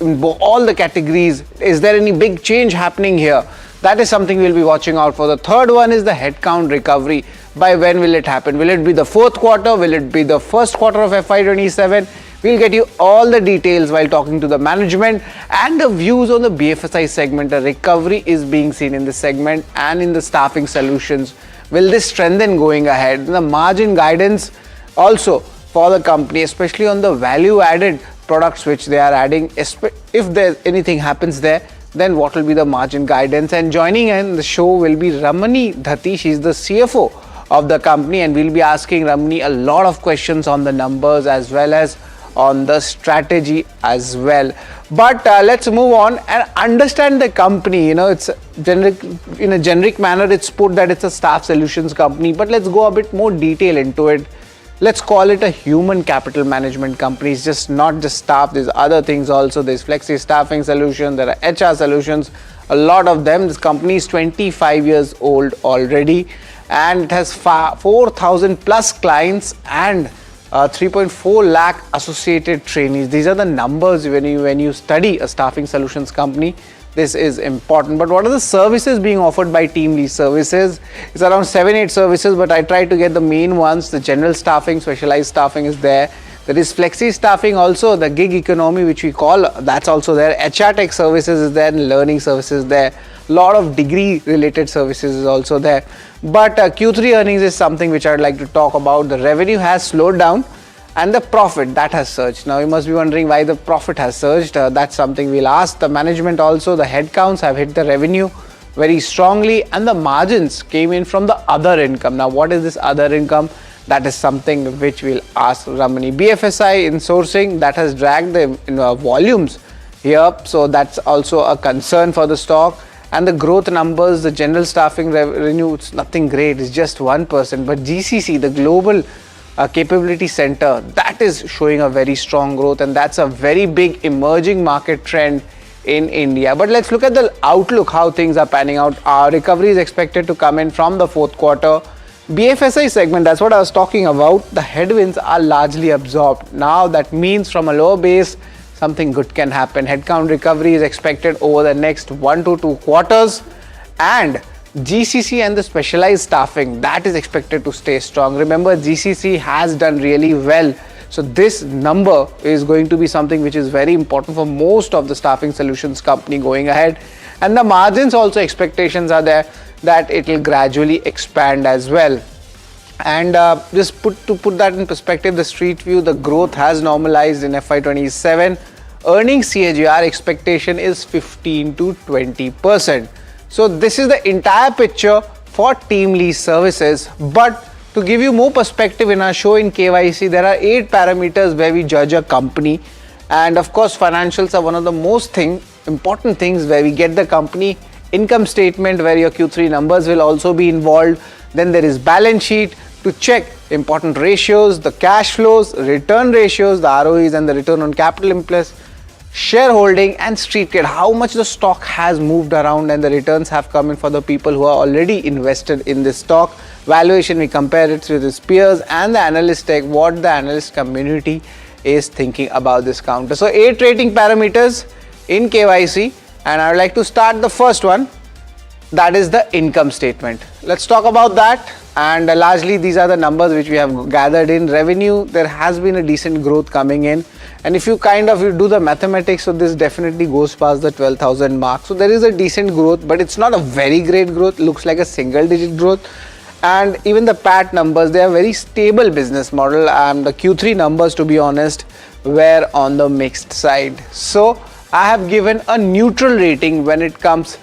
in all the categories? Is there any big change happening here? That is something we'll be watching out for. The third one is the headcount recovery. By when will it happen? Will it be the fourth quarter? Will it be the first quarter of FY27? We'll get you all the details while talking to the management and the views on the BFSI segment. A recovery is being seen in this segment and in the staffing solutions. Will this strengthen going ahead? The margin guidance also for the company, especially on the value added products which they are adding. If there anything happens there, then what will be the margin guidance? And joining in the show will be Ramani Dhati. She's the CFO of the company, and we'll be asking Ramani a lot of questions on the numbers as well as on the strategy as well. But let's move on and understand the company. It's generic, in a generic manner it's put that it's a staff solutions company, but let's go a bit more detail into it. Let's call it a human capital management company. It's just not just staff, there's other things also. There's flexi staffing solutions, there are HR solutions, a lot of them. This company is 25 years old already, and it has 4,000 plus clients and 3.4 lakh associated trainees. These are the numbers when you study a staffing solutions company. This is important. But what are the services being offered by Team Lease Services? It's around 7-8 services, but I tried to get the main ones. The general staffing, specialized staffing is there. There is flexi staffing also, the gig economy which we call, that's also there. HR tech services is there, and learning services there. Lot of degree related services is also there. But Q3 earnings is something which I'd like to talk about. The revenue has slowed down and the profit that has surged. Now you must be wondering why the profit has surged. That's something we'll ask the management also. The headcounts have hit the revenue very strongly, and the margins came in from the other income. Now what is this other income? That is something which we'll ask Ramani. BFSI insourcing, that has dragged the volumes here, so that's also a concern for the stock. And the growth numbers, the general staffing revenue, it's nothing great, it's just 1%. But GCC, the global capability center, that is showing a very strong growth, and that's a very big emerging market trend in India. But let's look at the outlook, how things are panning out. Our recovery is expected to come in from the fourth quarter. BFSI segment, that's what I was talking about. The headwinds are largely absorbed. Now that means from a lower base, something good can happen. Headcount recovery is expected over the next 1 to 2 quarters, and GCC and the specialized staffing, that is expected to stay strong. Remember, GCC has done really well, so this number is going to be something which is very important for most of the staffing solutions company going ahead. And the margins also, expectations are there that it will gradually expand as well. And just to put that in perspective, the street view, the growth has normalized in FY27. Earnings CAGR expectation is 15 to 20%. So this is the entire picture for Team Lease Services. But to give you more perspective, in our show in KYC, there are 8 parameters where we judge a company. And of course, financials are one of the most important things where we get the company income statement, where your Q3 numbers will also be involved. Then there is balance sheet to check important ratios, the cash flows, return ratios, the ROEs and the return on capital employed, shareholding, and street trade, how much the stock has moved around and the returns have come in for the people who are already invested in this stock. Valuation, we compare it with its peers, and the analyst tech, what the analyst community is thinking about this counter. So 8 rating parameters in KYC, and I would like to start the first one, that is the income statement. Let's talk about that. And largely these are the numbers which we have gathered in. Revenue, there has been a decent growth coming in, and if you do the mathematics, so this definitely goes past the 12,000 mark. So there is a decent growth, but it's not a very great growth, looks like a single digit growth. And even the PAT numbers, they are very stable business model, and the Q3 numbers, to be honest, were on the mixed side. So I have given a neutral rating when it comes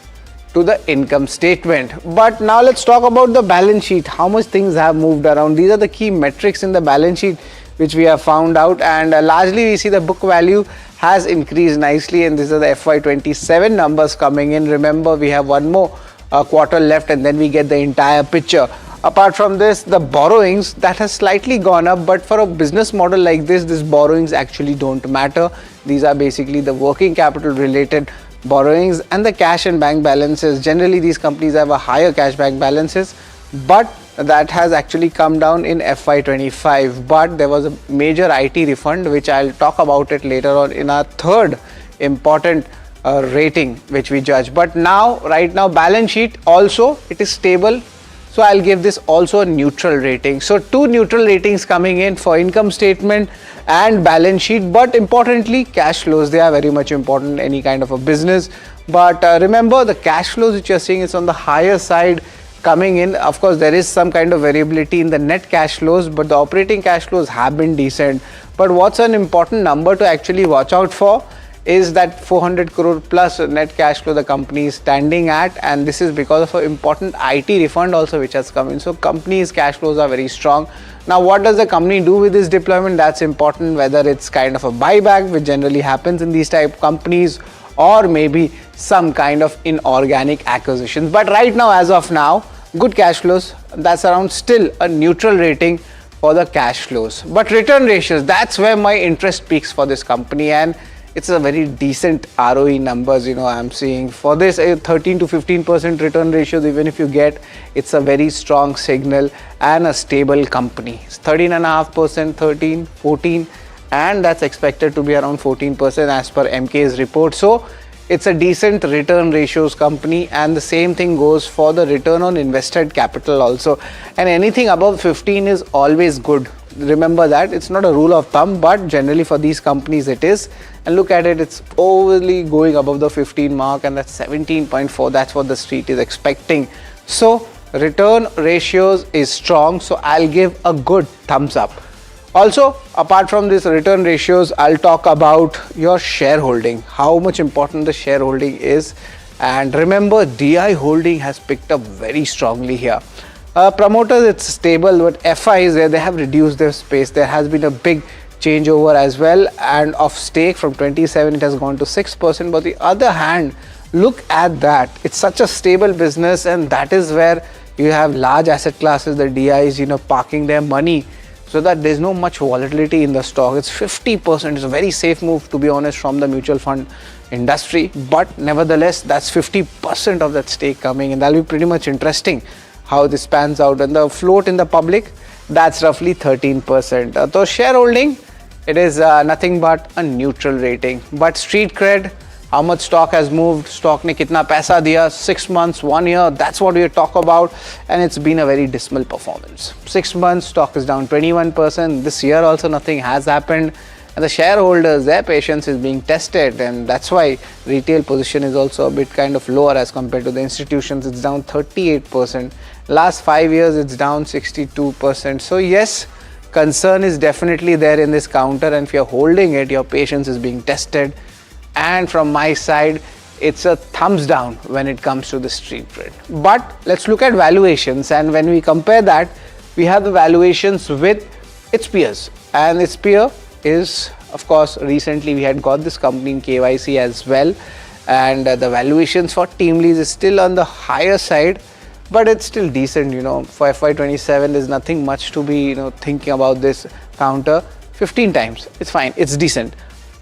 to the income statement. But now let's talk about the balance sheet, how much things have moved around. These are the key metrics in the balance sheet which we have found out, and largely we see the book value has increased nicely, and these are the FY27 numbers coming in. Remember, we have one more quarter left, and then we get the entire picture. Apart from this, the borrowings, that has slightly gone up, but for a business model like this, these borrowings actually don't matter. These are basically the working capital related borrowings, and the cash and bank balances. Generally these companies have a higher cash bank balances, but that has actually come down in FY25. But there was a major IT refund, which I'll talk about it later on in our third important rating which we judge. But now, right now, balance sheet also, it is stable. So I'll give this also a neutral rating. So 2 neutral ratings coming in for income statement and balance sheet, but importantly cash flows. They are very much important in any kind of a business. But remember, the cash flows which you're seeing is on the higher side coming in. Of course, there is some kind of variability in the net cash flows, but the operating cash flows have been decent. But what's an important number to actually watch out for is that 400 crore plus net cash flow the company is standing at, and this is because of an important IT refund also which has come in. So company's cash flows are very strong. Now what does the company do with this deployment? That's important, whether it's kind of a buyback, which generally happens in these type of companies, or maybe some kind of inorganic acquisitions. But right now, as of now, good cash flows. That's around still a neutral rating for the cash flows. But return ratios, that's where my interest peaks for this company, and it's a very decent ROE numbers, I'm seeing for this 13 to 15% return ratios. Even if you get, it's a very strong signal and a stable company. It's 13.5%, 13, 14, and that's expected to be around 14% as per MK's report. So it's a decent return ratios company, and the same thing goes for the return on invested capital also. And anything above 15 is always good. Remember that it's not a rule of thumb, but generally for these companies it is. And look at it, it's overly going above the 15 mark, and that's 17.4. That's what the street is expecting. So return ratios is strong, so I'll give a good thumbs up. Also, apart from this return ratios, I'll talk about your shareholding, how much important the shareholding is. And remember, DI holding has picked up very strongly here. Promoters, it's stable, but FIs, they have reduced their space. There has been a big changeover as well, and of stake from 27 it has gone to 6%. But the other hand, look at that, it's such a stable business, and that is where you have large asset classes, the DIs, parking their money, so that there's no much volatility in the stock. It's 50%. It's a very safe move, to be honest, from the mutual fund industry. But nevertheless, that's 50% of that stake coming, and that'll be pretty much interesting how this pans out. And the float in the public, that's roughly 13%. So shareholding, it is nothing but a neutral rating. But street cred, how much stock has moved, stock ne kitna paisa diya, 6 months, 1 year, that's what we talk about. And it's been a very dismal performance. 6 months, stock is down 21%. This year also nothing has happened. And the shareholders, their patience is being tested, and that's why retail position is also a bit kind of lower as compared to the institutions. It's down 38%. Last 5 years, it's down 62%. So yes, concern is definitely there in this counter, and if you're holding it, your patience is being tested. And from my side, it's a thumbs down when it comes to the street cred. But let's look at valuations, and when we compare that, we have the valuations with its peers, and its peer is, of course, recently we had got this company in KYC as well, and the valuations for TeamLease is still on the higher side, but it's still decent. For FY27 there's nothing much to be thinking about this counter. 15 times, it's fine, it's decent,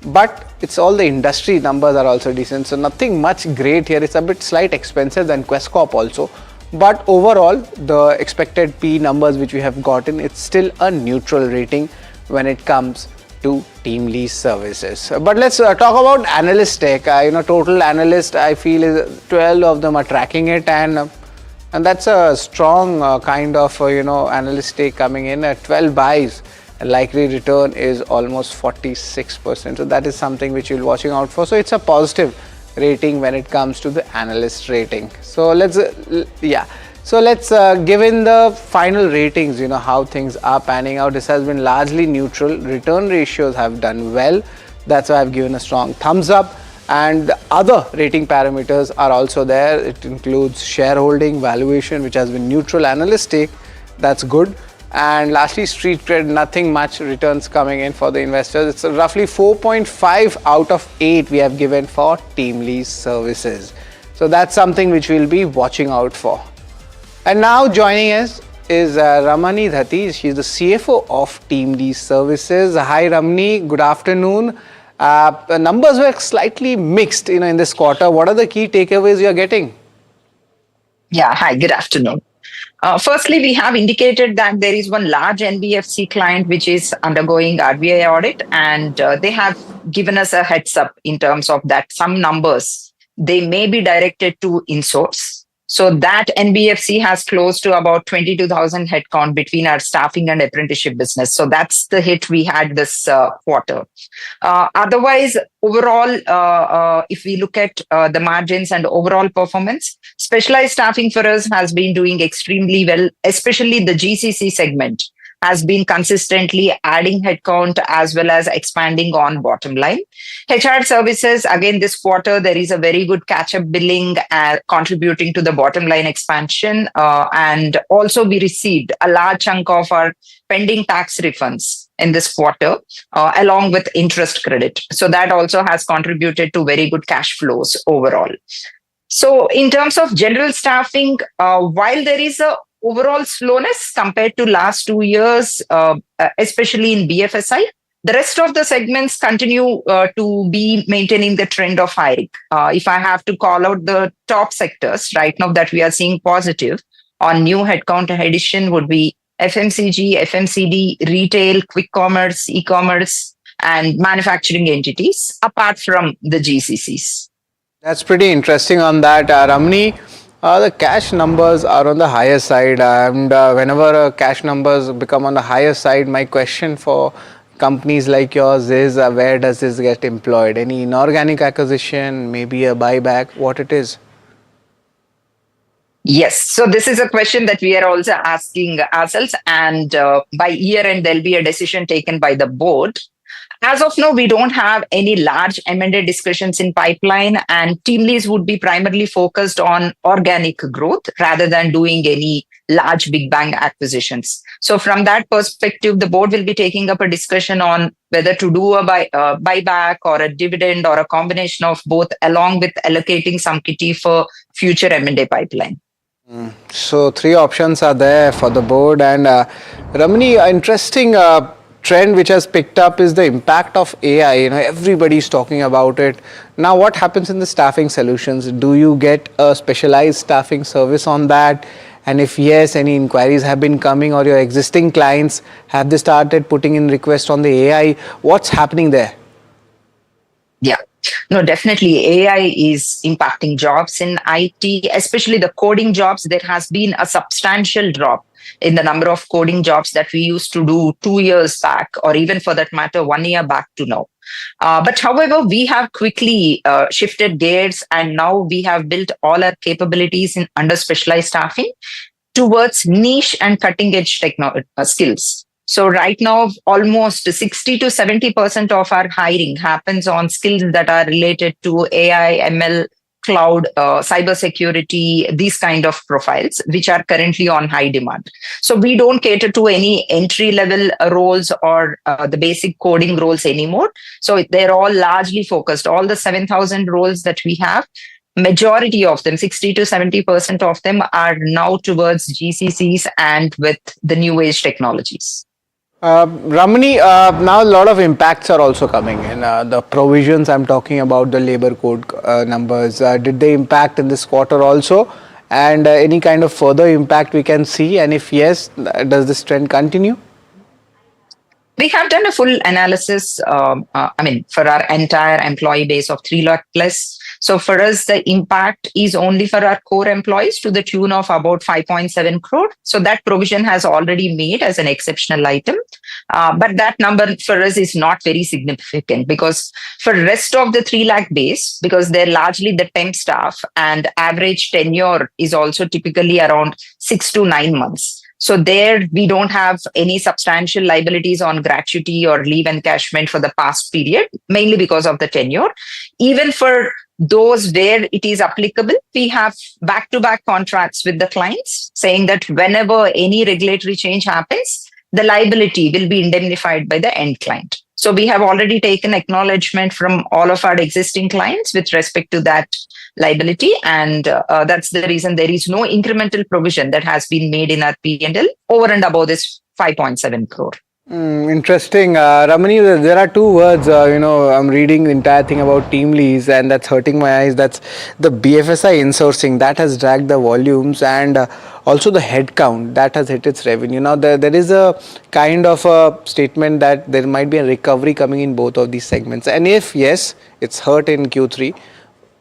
but it's all the industry numbers are also decent, so nothing much great here. It's a bit slight expensive than Quest Corp also, but overall the expected P numbers which we have gotten, it's still a neutral rating when it comes to TeamLease services. But let's talk about analyst tech. Total analyst, I feel, is 12 of them are tracking it, and that's a strong kind of analyst take coming in at 12 buys. Likely return is almost 46%. So that is something which you're watching out for. So it's a positive rating when it comes to the analyst rating. So let's give in the final ratings, how things are panning out. This has been largely neutral. Return ratios have done well. That's why I've given a strong thumbs up. And the other rating parameters are also there. It includes shareholding, valuation, which has been neutral, analyst take, that's good. And lastly, street cred, nothing much returns coming in for the investors. It's roughly 4.5 out of 8 we have given for TeamLease services. So that's something which we'll be watching out for. And now joining us is Ramani Dhati. She's the CFO of TeamLease Services. Hi Ramani, good afternoon. The numbers were slightly mixed in this quarter. What are the key takeaways you're getting? Yeah, hi, good afternoon. Firstly, we have indicated that there is one large NBFC client which is undergoing RBI audit, and they have given us a heads up in terms of that some numbers, they may be directed to in-source. So that NBFC has close to about 22,000 headcount between our staffing and apprenticeship business. So that's the hit we had this quarter. Otherwise, overall, if we look at the margins and overall performance, specialized staffing for us has been doing extremely well, especially the GCC segment has been consistently adding headcount as well as expanding on bottom line. HR services, again, this quarter, there is a very good catch-up billing contributing to the bottom line expansion. And also we received a large chunk of our pending tax refunds in this quarter, along with interest credit. So that also has contributed to very good cash flows overall. So in terms of general staffing, while there is a overall slowness compared to last 2 years, especially in BFSI, the rest of the segments continue to be maintaining the trend of hiring. If I have to call out the top sectors right now that we are seeing positive on new headcount addition would be FMCG, FMCD, retail, quick commerce, e-commerce, and manufacturing entities, apart from the GCCs. That's pretty interesting on that, Ramani. The cash numbers are on the higher side, and whenever cash numbers become on the higher side, my question for companies like yours is where does this get employed? Any inorganic acquisition, maybe a buyback, what it is? Yes, so this is a question that we are also asking ourselves, and by year end there'll be a decision taken by the board. As of now, we don't have any large M&A discussions in pipeline, and team leads would be primarily focused on organic growth rather than doing any large big bang acquisitions. So from that perspective, the board will be taking up a discussion on whether to do a buyback or a dividend or a combination of both, along with allocating some kitty for future M&A pipeline. So 3 options are there for the board, and Ramani, interesting trend which has picked up is the impact of AI. Everybody's talking about it. Now, what happens in the staffing solutions? Do you get a specialized staffing service on that? And if yes, any inquiries have been coming, or your existing clients, have they started putting in requests on the AI? What's happening there? Yeah. No, definitely AI is impacting jobs in IT, especially the coding jobs. There has been a substantial drop in the number of coding jobs that we used to do 2 years back, or even for that matter, 1 year back to now. But however, we have quickly shifted gears, and now we have built all our capabilities in under specialized staffing towards niche and cutting edge skills. So right now, almost 60 to 70% of our hiring happens on skills that are related to AI, ML, cloud, cybersecurity, these kind of profiles, which are currently on high demand. So we don't cater to any entry level roles or the basic coding roles anymore. So they're all largely focused. All the 7,000 roles that we have, majority of them, 60 to 70% of them, are now towards GCCs and with the new age technologies. Ramani, now a lot of impacts are also coming in. The provisions I'm talking about, the labor code numbers, did they impact in this quarter also? And any kind of further impact we can see? And if yes, does this trend continue? We have done a full analysis, for our entire employee base of 3 lakh plus. So for us, the impact is only for our core employees to the tune of about 5.7 crore. So that provision has already made as an exceptional item. But that number for us is not very significant, because for rest of the 3 lakh base, because they're largely the temp staff, and average tenure is also typically around 6 to 9 months. So there we don't have any substantial liabilities on gratuity or leave encashment for the past period, mainly because of the tenure. Even for those where it is applicable, we have back-to-back contracts with the clients saying that whenever any regulatory change happens, the liability will be indemnified by the end client. So we have already taken acknowledgement from all of our existing clients with respect to that liability, and that's the reason there is no incremental provision that has been made in our P&L over and above this 5.7 crore. Interesting. Ramani, there are 2 words, I'm reading the entire thing about team leads, and that's hurting my eyes. That's the BFSI insourcing that has dragged the volumes, and also the headcount that has hit its revenue. Now, there is a kind of a statement that there might be a recovery coming in both of these segments. And if yes, it's hurt in Q3,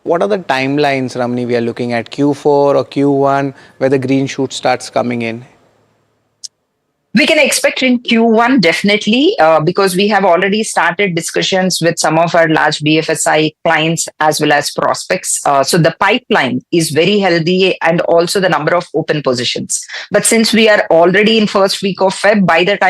what are the timelines, Ramani, we are looking at? Q4 or Q1 where the green shoot starts coming in? We can expect in Q1 definitely because we have already started discussions with some of our large BFSI clients as well as prospects. So the pipeline is very healthy and also the number of open positions. But since we are already in first week of Feb, by the time